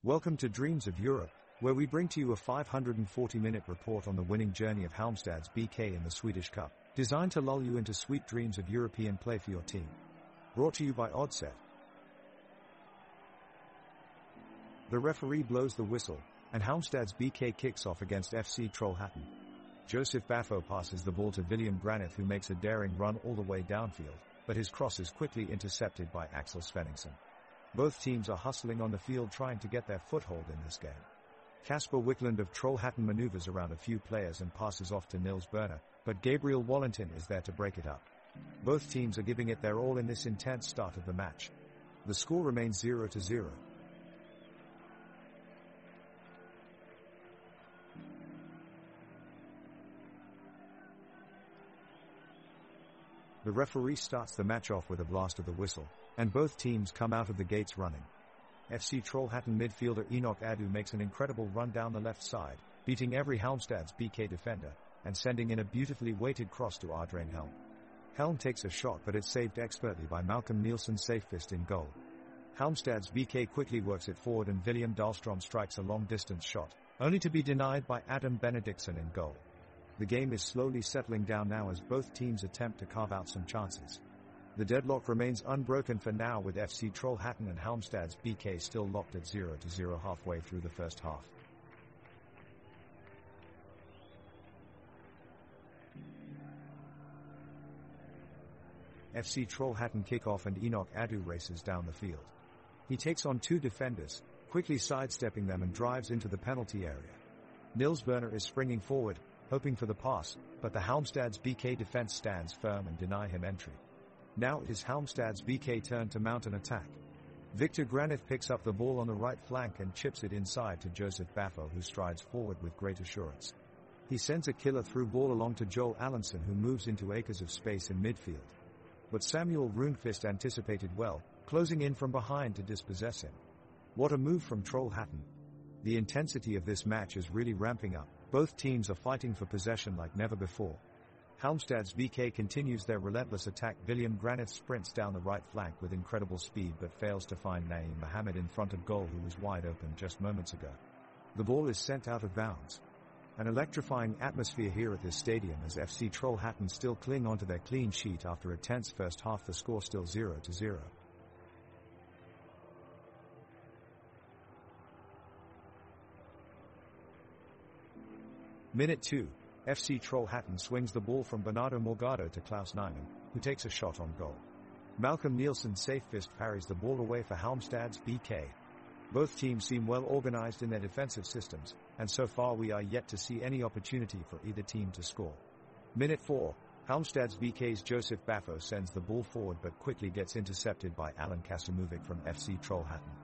Welcome to Dreams of Europe, where we bring to you a 540-minute report on the winning journey of Halmstad's BK in the Swedish Cup, designed to lull you into sweet dreams of European play for your team. Brought to you by Oddset. The referee blows the whistle, and Halmstad's BK kicks off against FC Trollhättan. Joseph Baffo passes the ball to William Granith, who makes a daring run all the way downfield, but his cross is quickly intercepted by Axel Svenningsson. Both teams are hustling on the field trying to get their foothold in this game. Kasper Wiklund of Trollhättan maneuvers around a few players and passes off to Nils Berner, but Gabriel Wallentin is there to break it up. Both teams are giving it their all in this intense start of the match. The score remains 0-0. The referee starts the match off with a blast of the whistle, and both teams come out of the gates running. FC Trollhättan midfielder Enoch Adu makes an incredible run down the left side, beating every Halmstad's BK defender, and sending in a beautifully weighted cross to Adrian Helm. Helm takes a shot, but it's saved expertly by Malcolm Nielsen safe-fist in goal. Halmstad's BK quickly works it forward and William Dahlström strikes a long-distance shot, only to be denied by Adam Benediktsson in goal. The game is slowly settling down now as both teams attempt to carve out some chances. The deadlock remains unbroken for now, with FC Trollhättan and Halmstad's BK still locked at 0-0 halfway through the first half. FC Trollhättan kick off and Enoch Adu races down the field. He takes on two defenders, quickly sidestepping them and drives into the penalty area. Nils Berner is springing forward, hoping for the pass, but the Halmstad's BK defense stands firm and deny him entry. Now it is Halmstad's BK turn to mount an attack. Victor Granith picks up the ball on the right flank and chips it inside to Joseph Baffo, who strides forward with great assurance. He sends a killer through ball along to Joel Allenson, who moves into acres of space in midfield. But Samuel Rundqvist anticipated well, closing in from behind to dispossess him. What a move from Trollhättan. The intensity of this match is really ramping up. Both teams are fighting for possession like never before. Halmstad's BK continues their relentless attack. William Granith sprints down the right flank with incredible speed but fails to find Naeem Mohammed in front of goal, who was wide open just moments ago. The ball is sent out of bounds. An electrifying atmosphere here at this stadium as FC Trollhättan still cling onto their clean sheet after a tense first half. The score still 0-0. Minute 2. FC Trollhättan swings the ball from Bernardo Morgado to Klaus Nyman, who takes a shot on goal. Malcolm Nielsen safe-fist parries the ball away for Halmstad's BK. Both teams seem well organized in their defensive systems, and so far we are yet to see any opportunity for either team to score. Minute 4. Halmstad's BK's Joseph Baffo sends the ball forward but quickly gets intercepted by Alan Kasumovic from FC Trollhättan.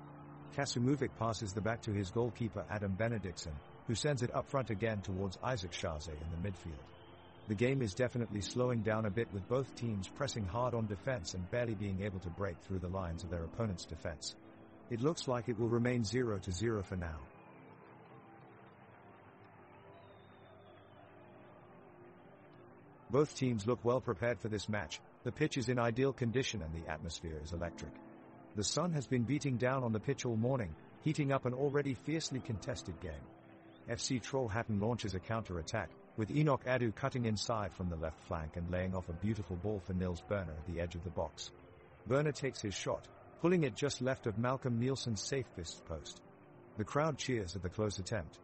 Kasumovic passes the back to his goalkeeper Adam Benediktsson, who sends it up front again towards Isaac Schaze in the midfield. The game is definitely slowing down a bit, with both teams pressing hard on defense and barely being able to break through the lines of their opponent's defense. It looks like it will remain 0-0 for now. Both teams look well prepared for this match. The pitch is in ideal condition and the atmosphere is electric. The sun has been beating down on the pitch all morning, heating up an already fiercely contested game. FC Trollhättan launches a counter-attack, with Enoch Adu cutting inside from the left flank and laying off a beautiful ball for Nils Berner at the edge of the box. Berner takes his shot, pulling it just left of Malcolm Nielsen's safe-fist post. The crowd cheers at the close attempt.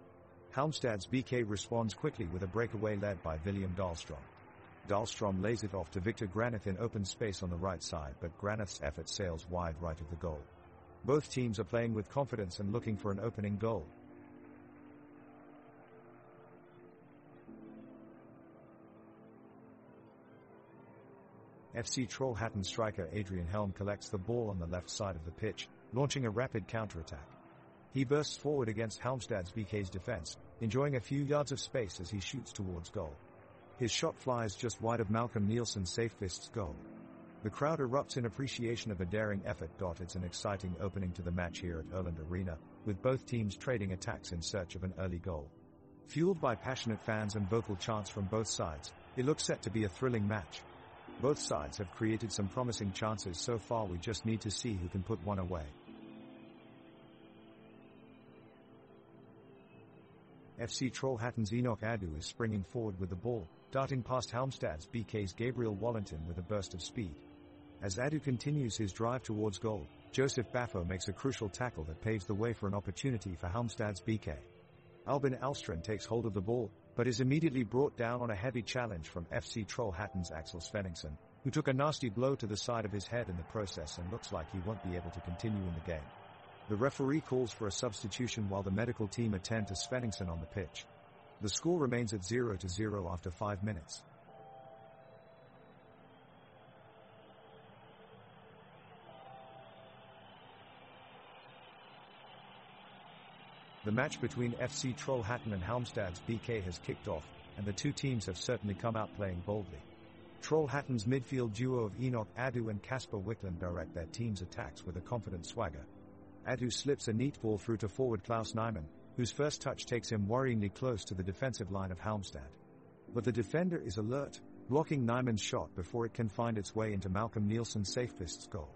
Halmstad's BK responds quickly with a breakaway led by William Dahlström. Dahlström lays it off to Victor Granith in open space on the right side, but Granith's effort sails wide right of the goal. Both teams are playing with confidence and looking for an opening goal. FC Trollhättan striker Adrian Helm collects the ball on the left side of the pitch, launching a rapid counter-attack. He bursts forward against Halmstad's BK's defense, enjoying a few yards of space as he shoots towards goal. His shot flies just wide of Malcolm Nielsen's safe-fist's goal. The crowd erupts in appreciation of a daring effort. It's an exciting opening to the match here at Öland Arena, with both teams trading attacks in search of an early goal. Fueled by passionate fans and vocal chants from both sides, it looks set to be a thrilling match. Both sides have created some promising chances so far. We just need to see who can put one away. FC Trollhättan's Enoch Adu is springing forward with the ball, darting past Halmstad's BK's Gabriel Wallentin with a burst of speed. As Adu continues his drive towards goal, Joseph Baffo makes a crucial tackle that paves the way for an opportunity for Halmstad's BK. Albin Alstrand takes hold of the ball, but is immediately brought down on a heavy challenge from FC Trollhättan's Axel Svenningsson, who took a nasty blow to the side of his head in the process and looks like he won't be able to continue in the game. The referee calls for a substitution while the medical team attend to Svenningsson on the pitch. The score remains at 0-0 after 5 minutes. The match between FC Trollhättan and Halmstad's BK has kicked off, and the two teams have certainly come out playing boldly. Trollhättan's midfield duo of Enoch Adu and Kasper Wiklund direct their team's attacks with a confident swagger. Adu slips a neat ball through to forward Klaus Nyman, whose first touch takes him worryingly close to the defensive line of Halmstad. But the defender is alert, blocking Nyman's shot before it can find its way into Malcolm Nielsen's safest's goal.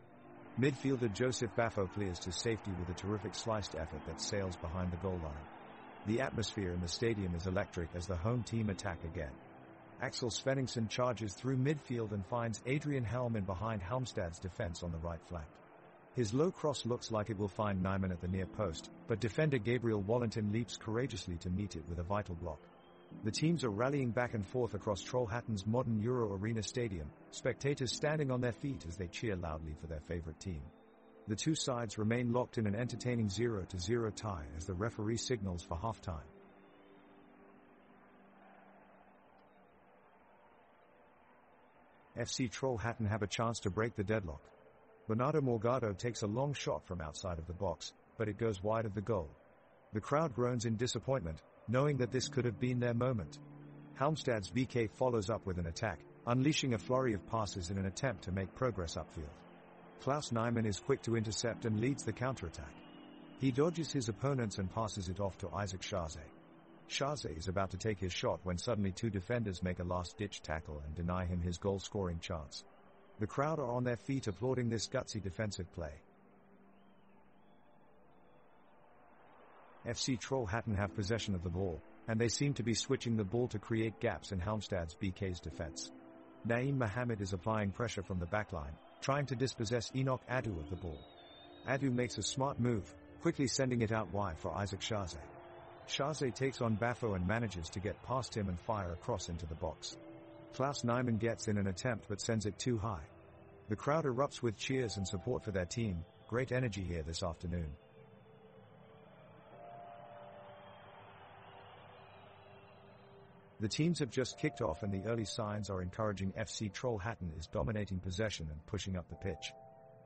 Midfielder Joseph Baffo clears to safety with a terrific sliced effort that sails behind the goal line. The atmosphere in the stadium is electric as the home team attack again. Axel Svenningsson charges through midfield and finds Adrian Helm in behind Halmstad's defense on the right flank. His low cross looks like it will find Nyman at the near post, but defender Gabriel Wallentin leaps courageously to meet it with a vital block. The teams are rallying back and forth across Trollhättan's modern Euro Arena stadium, spectators standing on their feet as they cheer loudly for their favorite team. The two sides remain locked in an entertaining 0-0 tie as the referee signals for halftime. FC Trollhättan have a chance to break the deadlock. Bernardo Morgado takes a long shot from outside of the box, but it goes wide of the goal. The crowd groans in disappointment, knowing that this could have been their moment. Halmstad's BK follows up with an attack, unleashing a flurry of passes in an attempt to make progress upfield. Klaus Nyman is quick to intercept and leads the counterattack. He dodges his opponents and passes it off to Isaac Schaze. Schaze is about to take his shot when suddenly two defenders make a last-ditch tackle and deny him his goal-scoring chance. The crowd are on their feet applauding this gutsy defensive play. FC Trollhättan have possession of the ball, and they seem to be switching the ball to create gaps in Halmstad's BK's defense. Naeem Mohammed is applying pressure from the backline, trying to dispossess Enoch Adu of the ball. Adu makes a smart move, quickly sending it out wide for Isaac Schaze. Schaze takes on Baffo and manages to get past him and fire across into the box. Klaus Nyman gets in an attempt but sends it too high. The crowd erupts with cheers and support for their team. Great energy here this afternoon. The teams have just kicked off and the early signs are encouraging. FC Trollhättan is dominating possession and pushing up the pitch.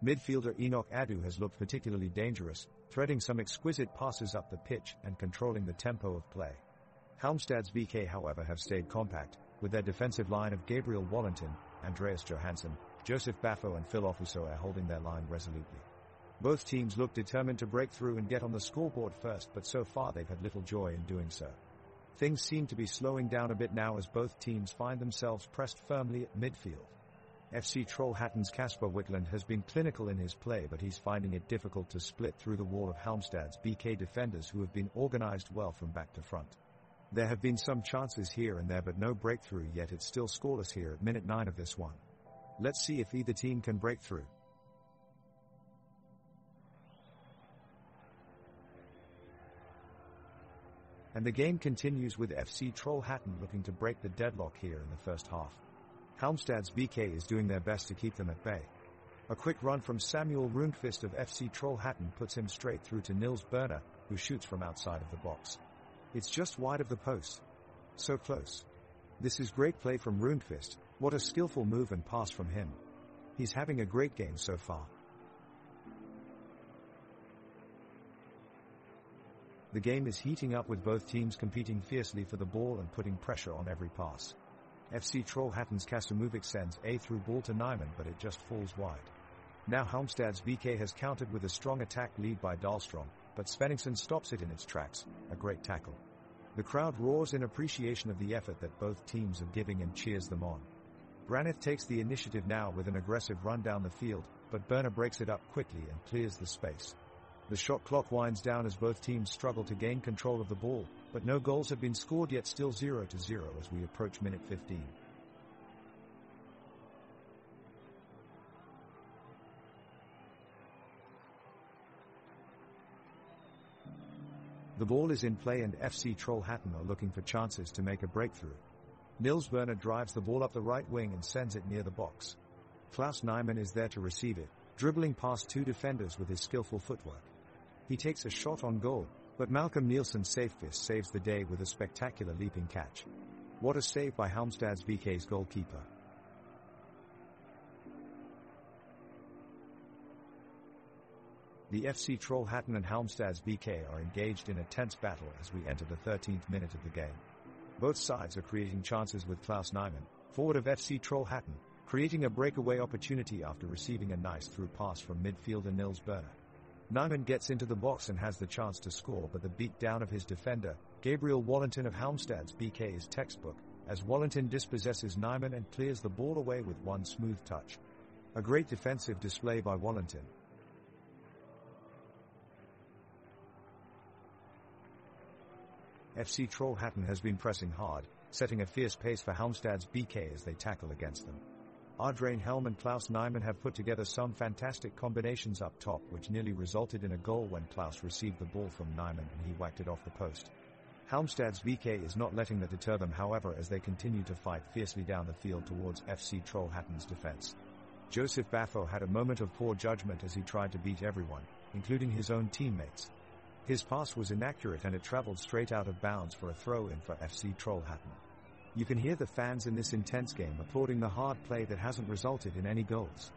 Midfielder Enoch Adu has looked particularly dangerous, threading some exquisite passes up the pitch and controlling the tempo of play. Halmstad's BK, however, have stayed compact, with their defensive line of Gabriel Wallentin, Andreas Johansson, Joseph Baffo and Phil Ofusoa holding their line resolutely. Both teams look determined to break through and get on the scoreboard first, but so far they've had little joy in doing so. Things seem to be slowing down a bit now as both teams find themselves pressed firmly at midfield. FC Trollhättan's Kasper Wiklund has been clinical in his play, but he's finding it difficult to split through the wall of Halmstad's BK defenders who have been organized well from back to front. There have been some chances here and there but no breakthrough yet. It's still scoreless here at minute 9 of this one. Let's see if either team can break through. And the game continues with FC Trollhättan looking to break the deadlock here in the first half. Halmstad's BK is doing their best to keep them at bay. A quick run from Samuel Rundqvist of FC Trollhättan puts him straight through to Nils Berner, who shoots from outside of the box. It's just wide of the post. So close. This is great play from Rundqvist. What a skillful move and pass from him. He's having a great game so far. The game is heating up with both teams competing fiercely for the ball and putting pressure on every pass. FC Trollhättan's Kasamovic sends a through ball to Nyman, but it just falls wide. Now Halmstad's BK has countered with a strong attack lead by Dahlstrom, but Svenningsson stops it in its tracks. A great tackle. The crowd roars in appreciation of the effort that both teams are giving and cheers them on. Branith takes the initiative now with an aggressive run down the field, but Berner breaks it up quickly and clears the space. The shot clock winds down as both teams struggle to gain control of the ball, but no goals have been scored yet, still 0-0 as we approach minute 15. The ball is in play and FC Trollhättan are looking for chances to make a breakthrough. Nils Berner drives the ball up the right wing and sends it near the box. Klaus Nyman is there to receive it, dribbling past two defenders with his skillful footwork. He takes a shot on goal, but Malcolm Nielsen's safefist saves the day with a spectacular leaping catch. What a save by Halmstad's BK's goalkeeper. The FC Trollhättan and Halmstad's BK are engaged in a tense battle as we enter the 13th minute of the game. Both sides are creating chances with Klaus Nyman, forward of FC Trollhättan, creating a breakaway opportunity after receiving a nice through pass from midfielder Nils Berner. Nyman gets into the box and has the chance to score, but the beat down of his defender, Gabriel Wallington of Halmstad's BK, is textbook, as Wallington dispossesses Nyman and clears the ball away with one smooth touch. A great defensive display by Wallington. FC Trollhättan has been pressing hard, setting a fierce pace for Halmstad's BK as they tackle against them. Adrian Helm and Klaus Nyman have put together some fantastic combinations up top, which nearly resulted in a goal when Klaus received the ball from Nyman and he whacked it off the post. Halmstad's BK is not letting that deter them, however, as they continue to fight fiercely down the field towards FC Trollhättan's defense. Joseph Baffo had a moment of poor judgment as he tried to beat everyone, including his own teammates. His pass was inaccurate and it traveled straight out of bounds for a throw-in for FC Trollhättan. You can hear the fans in this intense game applauding the hard play that hasn't resulted in any goals.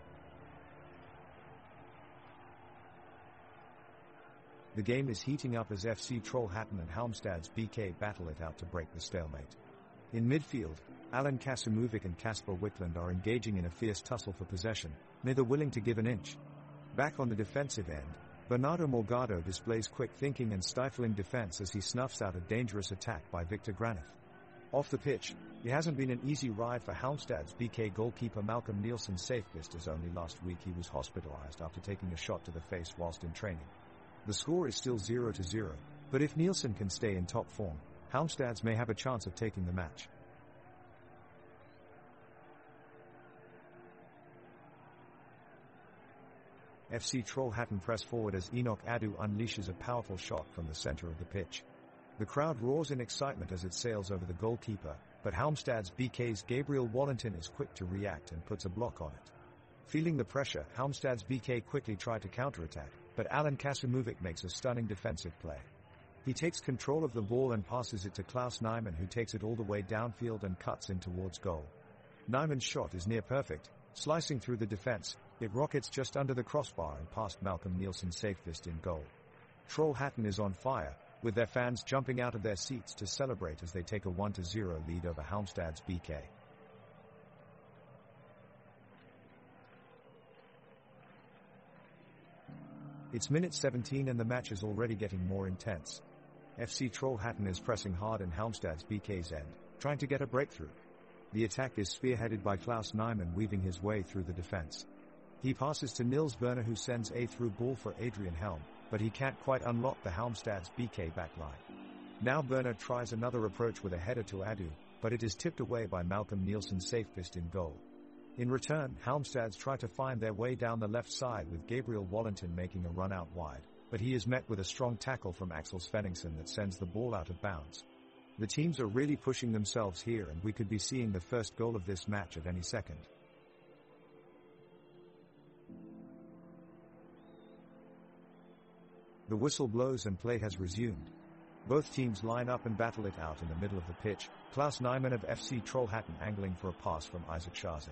The game is heating up as FC Trollhättan and Halmstad's BK battle it out to break the stalemate. In midfield, Alan Kasimovich and Kasper Wickland are engaging in a fierce tussle for possession, neither willing to give an inch. Back on the defensive end, Bernardo Morgado displays quick thinking and stifling defense as he snuffs out a dangerous attack by Victor Granith. Off the pitch, it hasn't been an easy ride for Halmstad's BK goalkeeper Malcolm Nielsen's safest, as only last week he was hospitalized after taking a shot to the face whilst in training. The score is still 0-0, but if Nielsen can stay in top form, Halmstad's may have a chance of taking the match. FC Trollhättan press forward as Enoch Adu unleashes a powerful shot from the center of the pitch. The crowd roars in excitement as it sails over the goalkeeper, but Halmstad's BK's Gabriel Wallington is quick to react and puts a block on it. Feeling the pressure, Halmstad's BK quickly try to counterattack, but Alan Kasimovich makes a stunning defensive play. He takes control of the ball and passes it to Klaus Nyman, who takes it all the way downfield and cuts in towards goal. Nyman's shot is near perfect, slicing through the defense. It rockets just under the crossbar and past Malcolm Nielsen's safest in goal. Trollhättan is on fire, with their fans jumping out of their seats to celebrate as they take a 1-0 lead over Halmstad's BK. It's minute 17 and the match is already getting more intense. FC Trollhättan is pressing hard in Halmstad's BK's end, trying to get a breakthrough. The attack is spearheaded by Klaus Nyman, weaving his way through the defense. He passes to Nils Berner, who sends a through ball for Adrian Helm, but he can't quite unlock the Halmstad's BK backline. Now Berner tries another approach with a header to Adu, but it is tipped away by Malcolm Nielsen's safest in goal. In return, Halmstad's try to find their way down the left side with Gabriel Wallington making a run out wide, but he is met with a strong tackle from Axel Svenningsson that sends the ball out of bounds. The teams are really pushing themselves here, and we could be seeing the first goal of this match at any second. The whistle blows and play has resumed. Both teams line up and battle it out in the middle of the pitch, Klaus Nyman of FC Trollhättan angling for a pass from Isaac Schaze.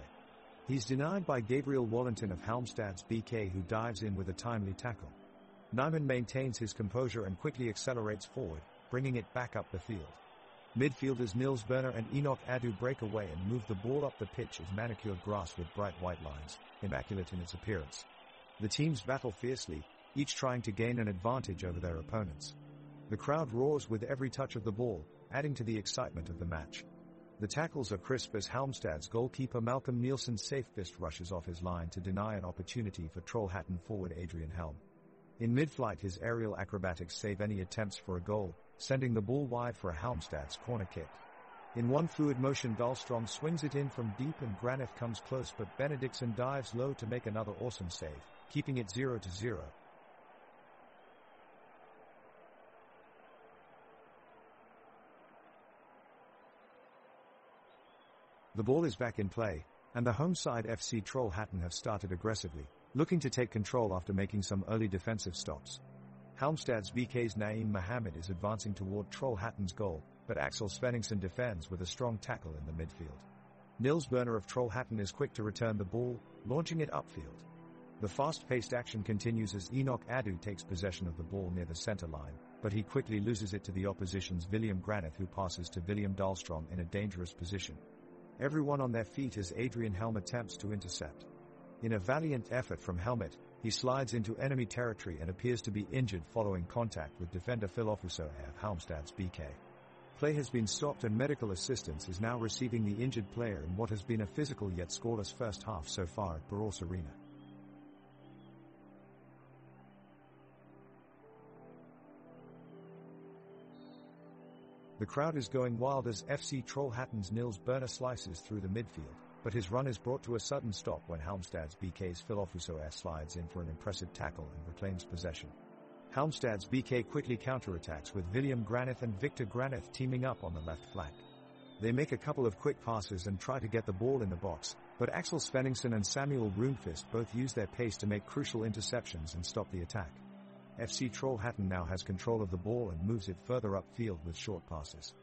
He's denied by Gabriel Wallington of Halmstad's BK, who dives in with a timely tackle. Nyman maintains his composure and quickly accelerates forward, bringing it back up the field. Midfielders Nils Berner and Enoch Adu break away and move the ball up the pitch as manicured grass with bright white lines, immaculate in its appearance. The teams battle fiercely, each trying to gain an advantage over their opponents. The crowd roars with every touch of the ball, adding to the excitement of the match. The tackles are crisp as Halmstad's goalkeeper Malcolm Nielsen's safe fist rushes off his line to deny an opportunity for Trollhättan forward Adrian Helm. In mid-flight, his aerial acrobatics save any attempts for a goal, sending the ball wide for a Halmstad's corner kick. In one fluid motion, Dahlström swings it in from deep and Granith comes close, but Benediktsson dives low to make another awesome save, keeping it 0-0. The ball is back in play, and the home side FC Trollhättan have started aggressively, looking to take control after making some early defensive stops. Halmstad's BK's Naeem Mohammed is advancing toward Trollhättan's goal, but Axel Svenningsson defends with a strong tackle in the midfield. Nils Berner of Trollhättan is quick to return the ball, launching it upfield. The fast-paced action continues as Enoch Adu takes possession of the ball near the center line, but he quickly loses it to the opposition's William Granith, who passes to William Dahlström in a dangerous position. Everyone on their feet as Adrian Helm attempts to intercept. In a valiant effort from Helmet, he slides into enemy territory and appears to be injured following contact with defender Phil Ofuso of Halmstad's BK. Play has been stopped and medical assistance is now receiving the injured player in what has been a physical yet scoreless first half so far at Borås Arena. The crowd is going wild as FC Trollhättan's Nils Berner slices through the midfield, but his run is brought to a sudden stop when Halmstad's BK's Phil Ofuso slides in for an impressive tackle and reclaims possession. Halmstad's BK quickly counterattacks with William Granith and Victor Granith teaming up on the left flank. They make a couple of quick passes and try to get the ball in the box, but Axel Svenningsson and Samuel Rundqvist both use their pace to make crucial interceptions and stop the attack. FC Trollhättan now has control of the ball and moves it further upfield with short passes.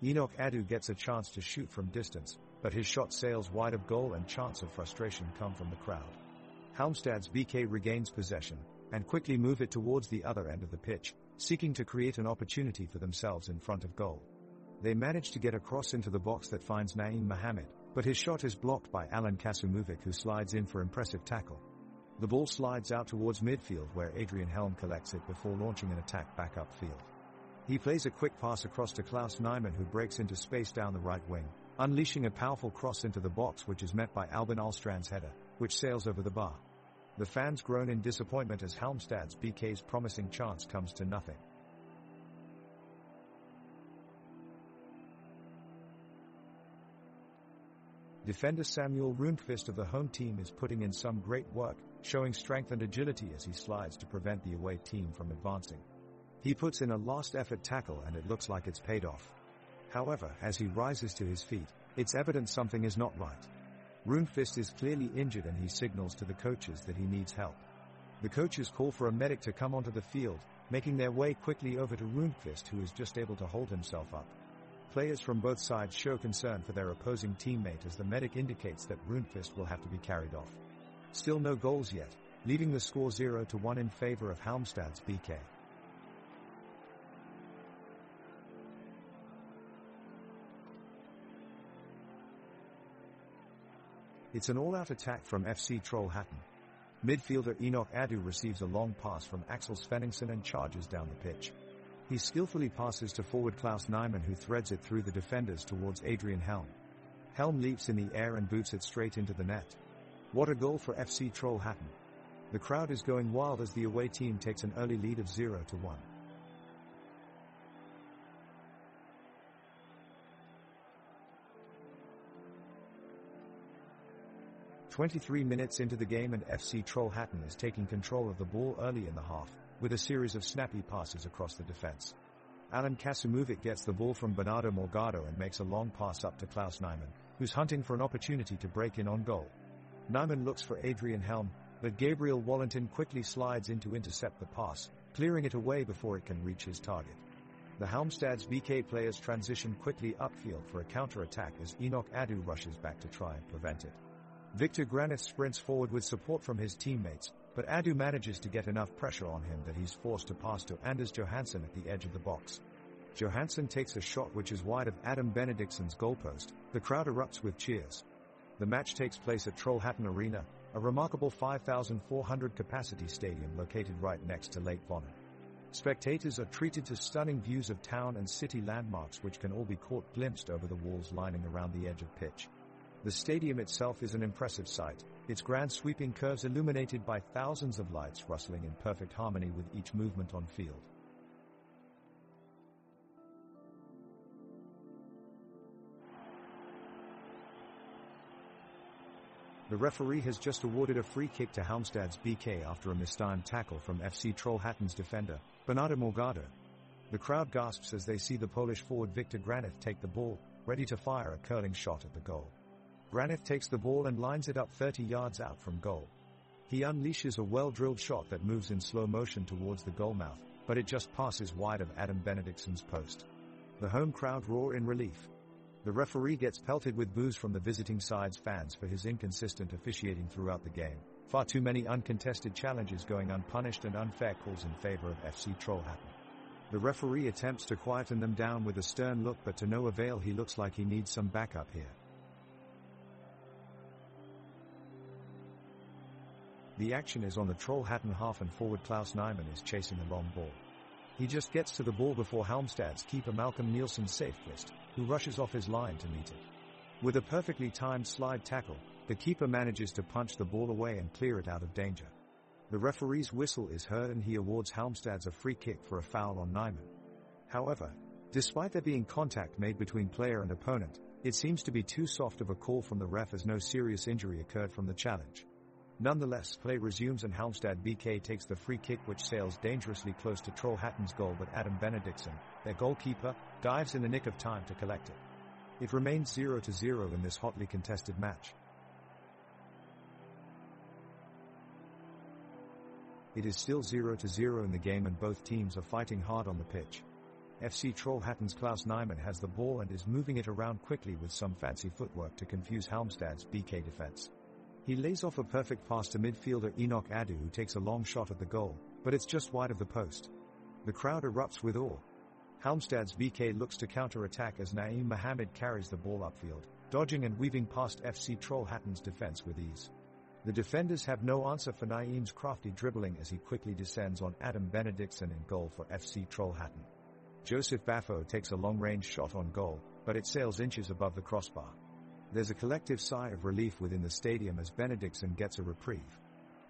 Enoch Adu gets a chance to shoot from distance, but his shot sails wide of goal and chants of frustration come from the crowd. Halmstad's BK regains possession, and quickly move it towards the other end of the pitch, seeking to create an opportunity for themselves in front of goal. They manage to get a cross into the box that finds Naeem Mohammed, but his shot is blocked by Alan Kasumovic, who slides in for impressive tackle. The ball slides out towards midfield where Adrian Helm collects it before launching an attack back upfield. He plays a quick pass across to Klaus Nyman, who breaks into space down the right wing, unleashing a powerful cross into the box, which is met by Albin Ahlstrand's header, which sails over the bar. The fans groan in disappointment as Halmstad's BK's promising chance comes to nothing. Defender Samuel Rundqvist of the home team is putting in some great work, showing strength and agility as he slides to prevent the away team from advancing. He puts in a last-effort tackle and it looks like it's paid off. However, as he rises to his feet, it's evident something is not right. Rundqvist is clearly injured and he signals to the coaches that he needs help. The coaches call for a medic to come onto the field, making their way quickly over to Rundqvist, who is just able to hold himself up. Players from both sides show concern for their opposing teammate as the medic indicates that Rundqvist will have to be carried off. Still no goals yet, leaving the score 0-1 in favor of Halmstad's BK. It's an all-out attack from FC Trollhättan. Midfielder Enoch Adu receives a long pass from Axel Svenningsson and charges down the pitch. He skillfully passes to forward Klaus Nyman, who threads it through the defenders towards Adrian Helm. Helm leaps in the air and boots it straight into the net. What a goal for FC Trollhättan. The crowd is going wild as the away team takes an early lead of 0-1. 23 minutes into the game and FC Trollhättan is taking control of the ball early in the half, with a series of snappy passes across the defense. Alan Kasumovic gets the ball from Bernardo Morgado and makes a long pass up to Klaus Nyman, who's hunting for an opportunity to break in on goal. Nyman looks for Adrian Helm, but Gabriel Wallentin quickly slides in to intercept the pass, clearing it away before it can reach his target. The Halmstad's BK players transition quickly upfield for a counter-attack as Enoch Adu rushes back to try and prevent it. Victor Granith sprints forward with support from his teammates, but Adu manages to get enough pressure on him that he's forced to pass to Anders Johansson at the edge of the box. Johansson takes a shot which is wide of Adam Benediktson's goalpost. The crowd erupts with cheers. The match takes place at Trollhättan Arena, a remarkable 5,400 capacity stadium located right next to Lake Vänern. Spectators are treated to stunning views of town and city landmarks which can all be caught glimpsed over the walls lining around the edge of pitch. The stadium itself is an impressive sight, its grand sweeping curves illuminated by thousands of lights rustling in perfect harmony with each movement on field. The referee has just awarded a free kick to Halmstad's BK after a mistimed tackle from FC Trollhättan's defender, Bernardo Morgado. The crowd gasps as they see the Polish forward Victor Granith take the ball, ready to fire a curling shot at the goal. Granith takes the ball and lines it up 30 yards out from goal. He unleashes a well-drilled shot that moves in slow motion towards the goal mouth, but it just passes wide of Adam Benediktson's post. The home crowd roar in relief. The referee gets pelted with boos from the visiting side's fans for his inconsistent officiating throughout the game. Far too many uncontested challenges going unpunished and unfair calls in favor of FC Trollhättan. The referee attempts to quieten them down with a stern look, but to no avail. He looks like he needs some backup here. The action is on the Trollhättan half and forward Klaus Nyman is chasing a long ball. He just gets to the ball before Halmstad's keeper Malcolm Nielsen's safest, who rushes off his line to meet it. With a perfectly timed slide tackle, the keeper manages to punch the ball away and clear it out of danger. The referee's whistle is heard and he awards Halmstad's a free kick for a foul on Nyman. However, despite there being contact made between player and opponent, it seems to be too soft of a call from the ref as no serious injury occurred from the challenge. Nonetheless, play resumes and Halmstad BK takes the free kick, which sails dangerously close to Trollhättan's goal, but Adam Benediktsson, their goalkeeper, dives in the nick of time to collect it. It remains 0-0 in this hotly contested match. It is still 0-0 in the game and both teams are fighting hard on the pitch. FC Trollhättan's Klaus Nyman has the ball and is moving it around quickly with some fancy footwork to confuse Halmstad's BK defense. He lays off a perfect pass to midfielder Enoch Adu, who takes a long shot at the goal, but it's just wide of the post. The crowd erupts with awe. Halmstad's BK looks to counter-attack as Naeem Mohammed carries the ball upfield, dodging and weaving past FC Trollhättan's defense with ease. The defenders have no answer for Naeem's crafty dribbling as he quickly descends on Adam Benediktsson in goal for FC Trollhättan. Joseph Baffo takes a long-range shot on goal, but it sails inches above the crossbar. There's a collective sigh of relief within the stadium as Benediktsson gets a reprieve.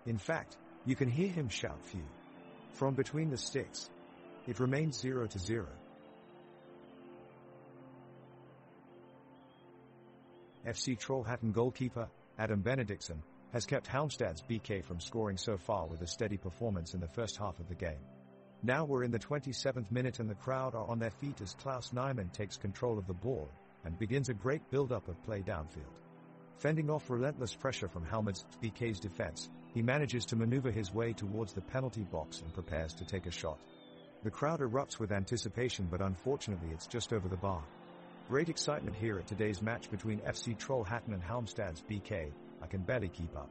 In fact, you can hear him shout "Phew" from between the sticks. It remains 0-0. FC Trollhättan goalkeeper, Adam Benediktsson, has kept Halmstad's BK from scoring so far with a steady performance in the first half of the game. Now we're in the 27th minute and the crowd are on their feet as Klaus Nyman takes control of the ball and begins a great build-up of play downfield. Fending off relentless pressure from Halmstad's BK's defense, he manages to maneuver his way towards the penalty box and prepares to take a shot. The crowd erupts with anticipation, but unfortunately it's just over the bar. Great excitement here at today's match between FC Trollhättan and Halmstad's BK. I can barely keep up.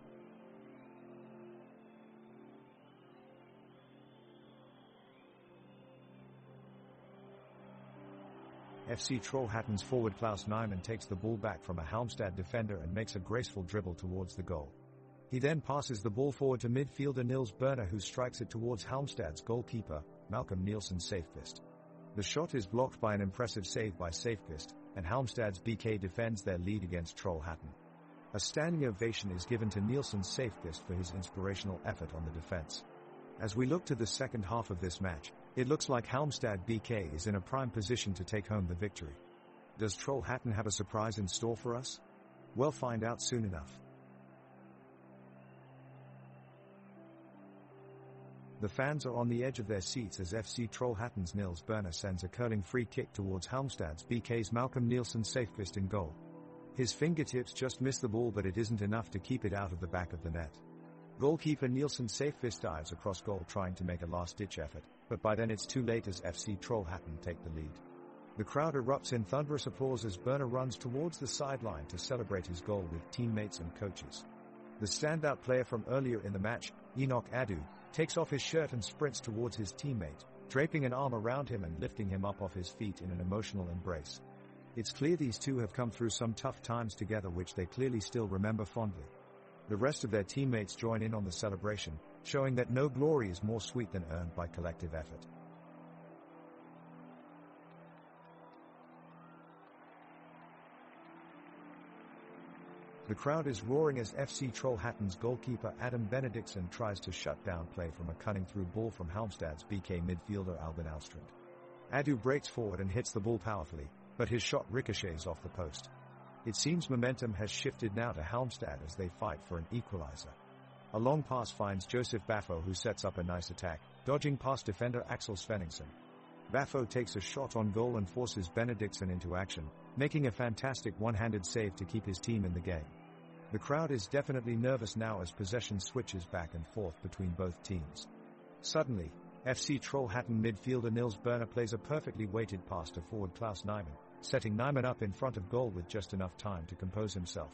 FC Trollhättan's forward Klaus Nyman takes the ball back from a Halmstad defender and makes a graceful dribble towards the goal. He then passes the ball forward to midfielder Niels Berner, who strikes it towards Halmstad's goalkeeper, Malcolm Nielsen Safest. The shot is blocked by an impressive save by Safest, and Halmstad's BK defends their lead against Trollhättan. A standing ovation is given to Nielsen Safest for his inspirational effort on the defense. As we look to the second half of this match, it looks like Halmstad BK is in a prime position to take home the victory. Does Trollhättan have a surprise in store for us? We'll find out soon enough. The fans are on the edge of their seats as FC Trollhättan's Niels Berner sends a curling free kick towards Halmstad's BK's Malcolm Nielsen Safest in goal. His fingertips just miss the ball, but it isn't enough to keep it out of the back of the net. Goalkeeper Nielsen Safest dives across goal trying to make a last-ditch effort, but by then it's too late as FC Trollhättan take the lead. The crowd erupts in thunderous applause as Berner runs towards the sideline to celebrate his goal with teammates and coaches. The standout player from earlier in the match, Enoch Adu, takes off his shirt and sprints towards his teammate, draping an arm around him and lifting him up off his feet in an emotional embrace. It's clear these two have come through some tough times together, which they clearly still remember fondly. The rest of their teammates join in on the celebration, showing that no glory is more sweet than earned by collective effort. The crowd is roaring as FC Trollhättan's goalkeeper Adam Benediktsson tries to shut down play from a cutting through ball from Halmstad's BK midfielder Albin Alstrand. Adu breaks forward and hits the ball powerfully, but his shot ricochets off the post. It seems momentum has shifted now to Halmstad as they fight for an equalizer. A long pass finds Joseph Baffo, who sets up a nice attack, dodging past defender Axel Svenningsson. Baffo takes a shot on goal and forces Benediktsson into action, making a fantastic one-handed save to keep his team in the game. The crowd is definitely nervous now as possession switches back and forth between both teams. Suddenly, FC Trollhättan midfielder Nils Berner plays a perfectly weighted pass to forward Klaus Nyman, setting Nyman up in front of goal with just enough time to compose himself.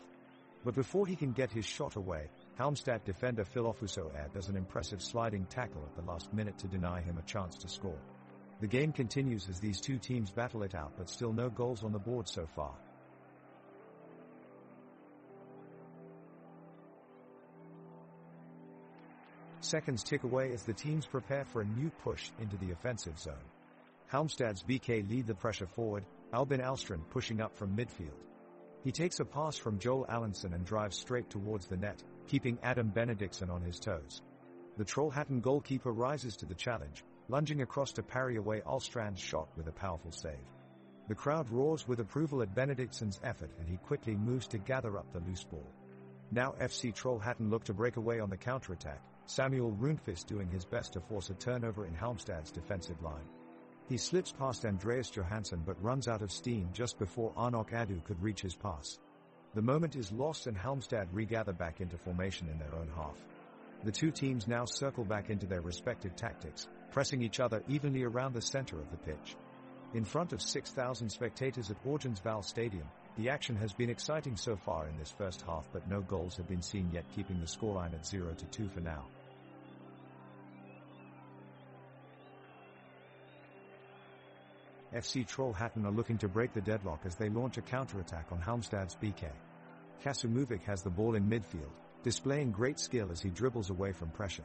But before he can get his shot away, Halmstad defender Phil Ofusoair does an impressive sliding tackle at the last minute to deny him a chance to score. The game continues as these two teams battle it out, but still no goals on the board so far. Seconds tick away as the teams prepare for a new push into the offensive zone. Halmstad's BK lead the pressure forward, Albin Alstrand pushing up from midfield. He takes a pass from Joel Allenson and drives straight towards the net, keeping Adam Benediktsson on his toes. The Trollhättan goalkeeper rises to the challenge, lunging across to parry away Alstrand's shot with a powerful save. The crowd roars with approval at Benediktson's effort, and he quickly moves to gather up the loose ball. Now FC Trollhättan look to break away on the counter-attack, Samuel Rundqvist doing his best to force a turnover in Halmstad's defensive line. He slips past Andreas Johansson but runs out of steam just before Arnok Adu could reach his pass. The moment is lost and Halmstad regather back into formation in their own half. The two teams now circle back into their respective tactics, pressing each other evenly around the center of the pitch. In front of 6,000 spectators at Orgensvall Stadium, the action has been exciting so far in this first half, but no goals have been seen yet, keeping the scoreline at 0-2 for now. FC Trollhättan are looking to break the deadlock as they launch a counter-attack on Halmstad's BK. Kasumuvic has the ball in midfield, displaying great skill as he dribbles away from pressure.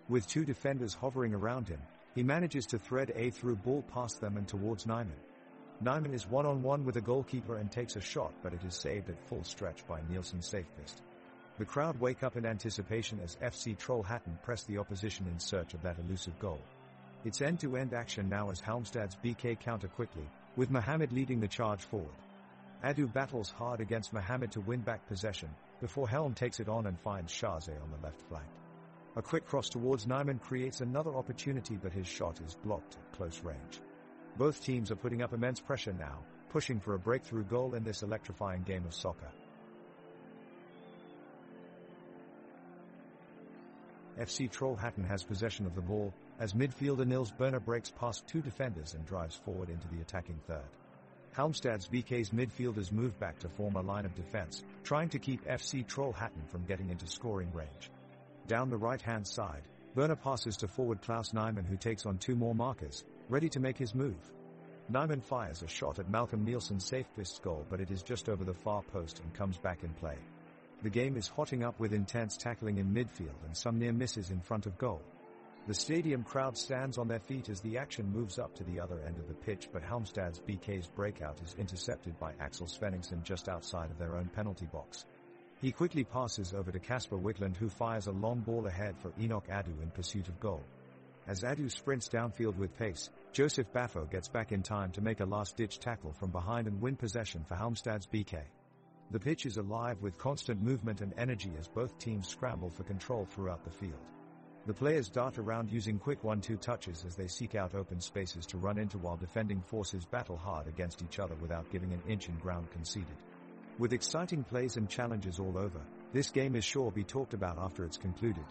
With two defenders hovering around him, he manages to thread a through ball past them and towards Nyman. Nyman is one-on-one with a goalkeeper and takes a shot, but it is saved at full stretch by Nielsen Safepist. The crowd wake up in anticipation as FC Trollhättan press the opposition in search of that elusive goal. It's end-to-end action now as Halmstad's BK counter quickly, with Mohamed leading the charge forward. Adu battles hard against Mohamed to win back possession, before Helm takes it on and finds Shaze on the left flank. A quick cross towards Nyman creates another opportunity, but his shot is blocked at close range. Both teams are putting up immense pressure now, pushing for a breakthrough goal in this electrifying game of soccer. FC Trollhättan has possession of the ball, as midfielder Nils Berner breaks past two defenders and drives forward into the attacking third. Halmstad's BK's midfielders move back to form a line of defense, trying to keep FC Trollhättan from getting into scoring range. Down the right-hand side, Berner passes to forward Klaus Nyman, who takes on two more markers, ready to make his move. Nyman fires a shot at Malcolm Nielsen's Safepist's goal, but it is just over the far post and comes back in play. The game is hotting up with intense tackling in midfield and some near misses in front of goal. The stadium crowd stands on their feet as the action moves up to the other end of the pitch, but Halmstad's BK's breakout is intercepted by Axel Svenningsson just outside of their own penalty box. He quickly passes over to Kasper Wiklund, who fires a long ball ahead for Enoch Adu in pursuit of goal. As Adu sprints downfield with pace, Joseph Baffo gets back in time to make a last-ditch tackle from behind and win possession for Halmstad's BK. The pitch is alive with constant movement and energy as both teams scramble for control throughout the field. The players dart around using quick 1-2 touches as they seek out open spaces to run into, while defending forces battle hard against each other without giving an inch in ground conceded. With exciting plays and challenges all over, this game is sure to be talked about after it's concluded.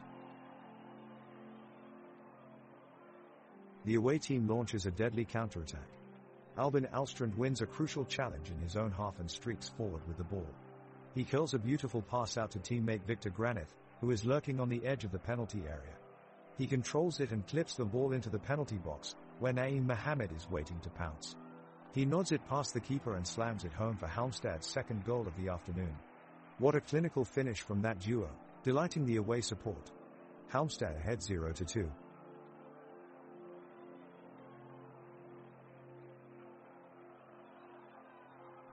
The away team launches a deadly counterattack. Albin Alstrand wins a crucial challenge in his own half and streaks forward with the ball. He curls a beautiful pass out to teammate Victor Granith, who is lurking on the edge of the penalty area. He controls it and clips the ball into the penalty box, where Naeem Mohamed is waiting to pounce. He nods it past the keeper and slams it home for Halmstad's second goal of the afternoon. What a clinical finish from that duo, delighting the away support. Halmstad ahead 0-2.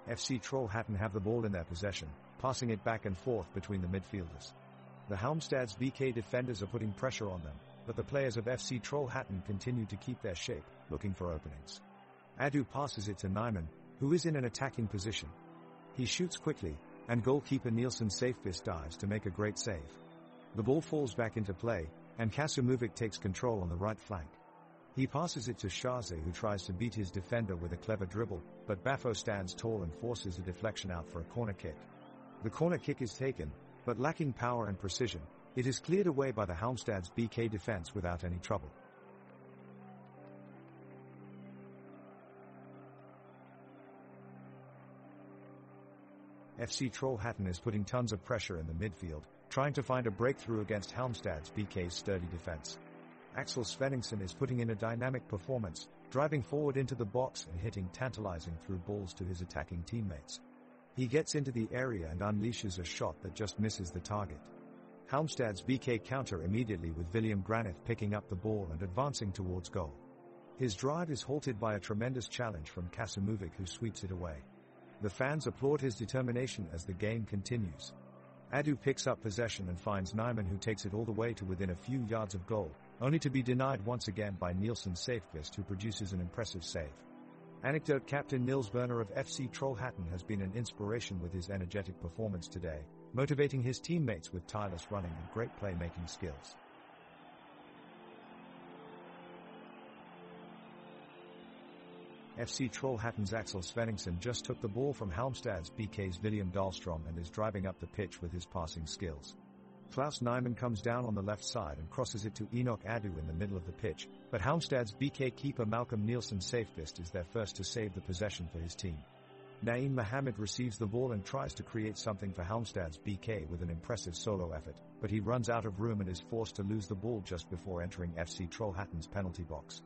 FC Trollhättan have the ball in their possession, passing it back and forth between the midfielders. The Halmstad's BK defenders are putting pressure on them, but the players of FC Trollhättan continue to keep their shape, looking for openings. Adu passes it to Nyman, who is in an attacking position. He shoots quickly, and goalkeeper Nielsen Safefist dives to make a great save. The ball falls back into play, and Kasumovic takes control on the right flank. He passes it to Shaze, who tries to beat his defender with a clever dribble, but Bafo stands tall and forces a deflection out for a corner kick. The corner kick is taken, but lacking power and precision, it is cleared away by the Halmstad's BK defense without any trouble. FC Trollhättan is putting tons of pressure in the midfield, trying to find a breakthrough against Halmstad's BK's sturdy defense. Axel Svenningsson is putting in a dynamic performance, driving forward into the box and hitting tantalizing through balls to his attacking teammates. He gets into the area and unleashes a shot that just misses the target. Halmstad's BK counter immediately with William Granith picking up the ball and advancing towards goal. His drive is halted by a tremendous challenge from Kasumovic, who sweeps it away. The fans applaud his determination as the game continues. Adu picks up possession and finds Nyman, who takes it all the way to within a few yards of goal, only to be denied once again by Nielsen Safefist, who produces an impressive save. Anecdote: captain Nils Werner of FC Trollhättan has been an inspiration with his energetic performance today, motivating his teammates with tireless running and great playmaking skills. FC Trollhättan's Axel Svenningsson just took the ball from Halmstad's BK's William Dahlstrom and is driving up the pitch with his passing skills. Klaus Nyman comes down on the left side and crosses it to Enoch Adu in the middle of the pitch, but Halmstad's BK keeper Malcolm Nielsen Safefist is there first to save the possession for his team. Naeem Mohammed receives the ball and tries to create something for Halmstad's BK with an impressive solo effort, but he runs out of room and is forced to lose the ball just before entering FC Trollhättan's penalty box.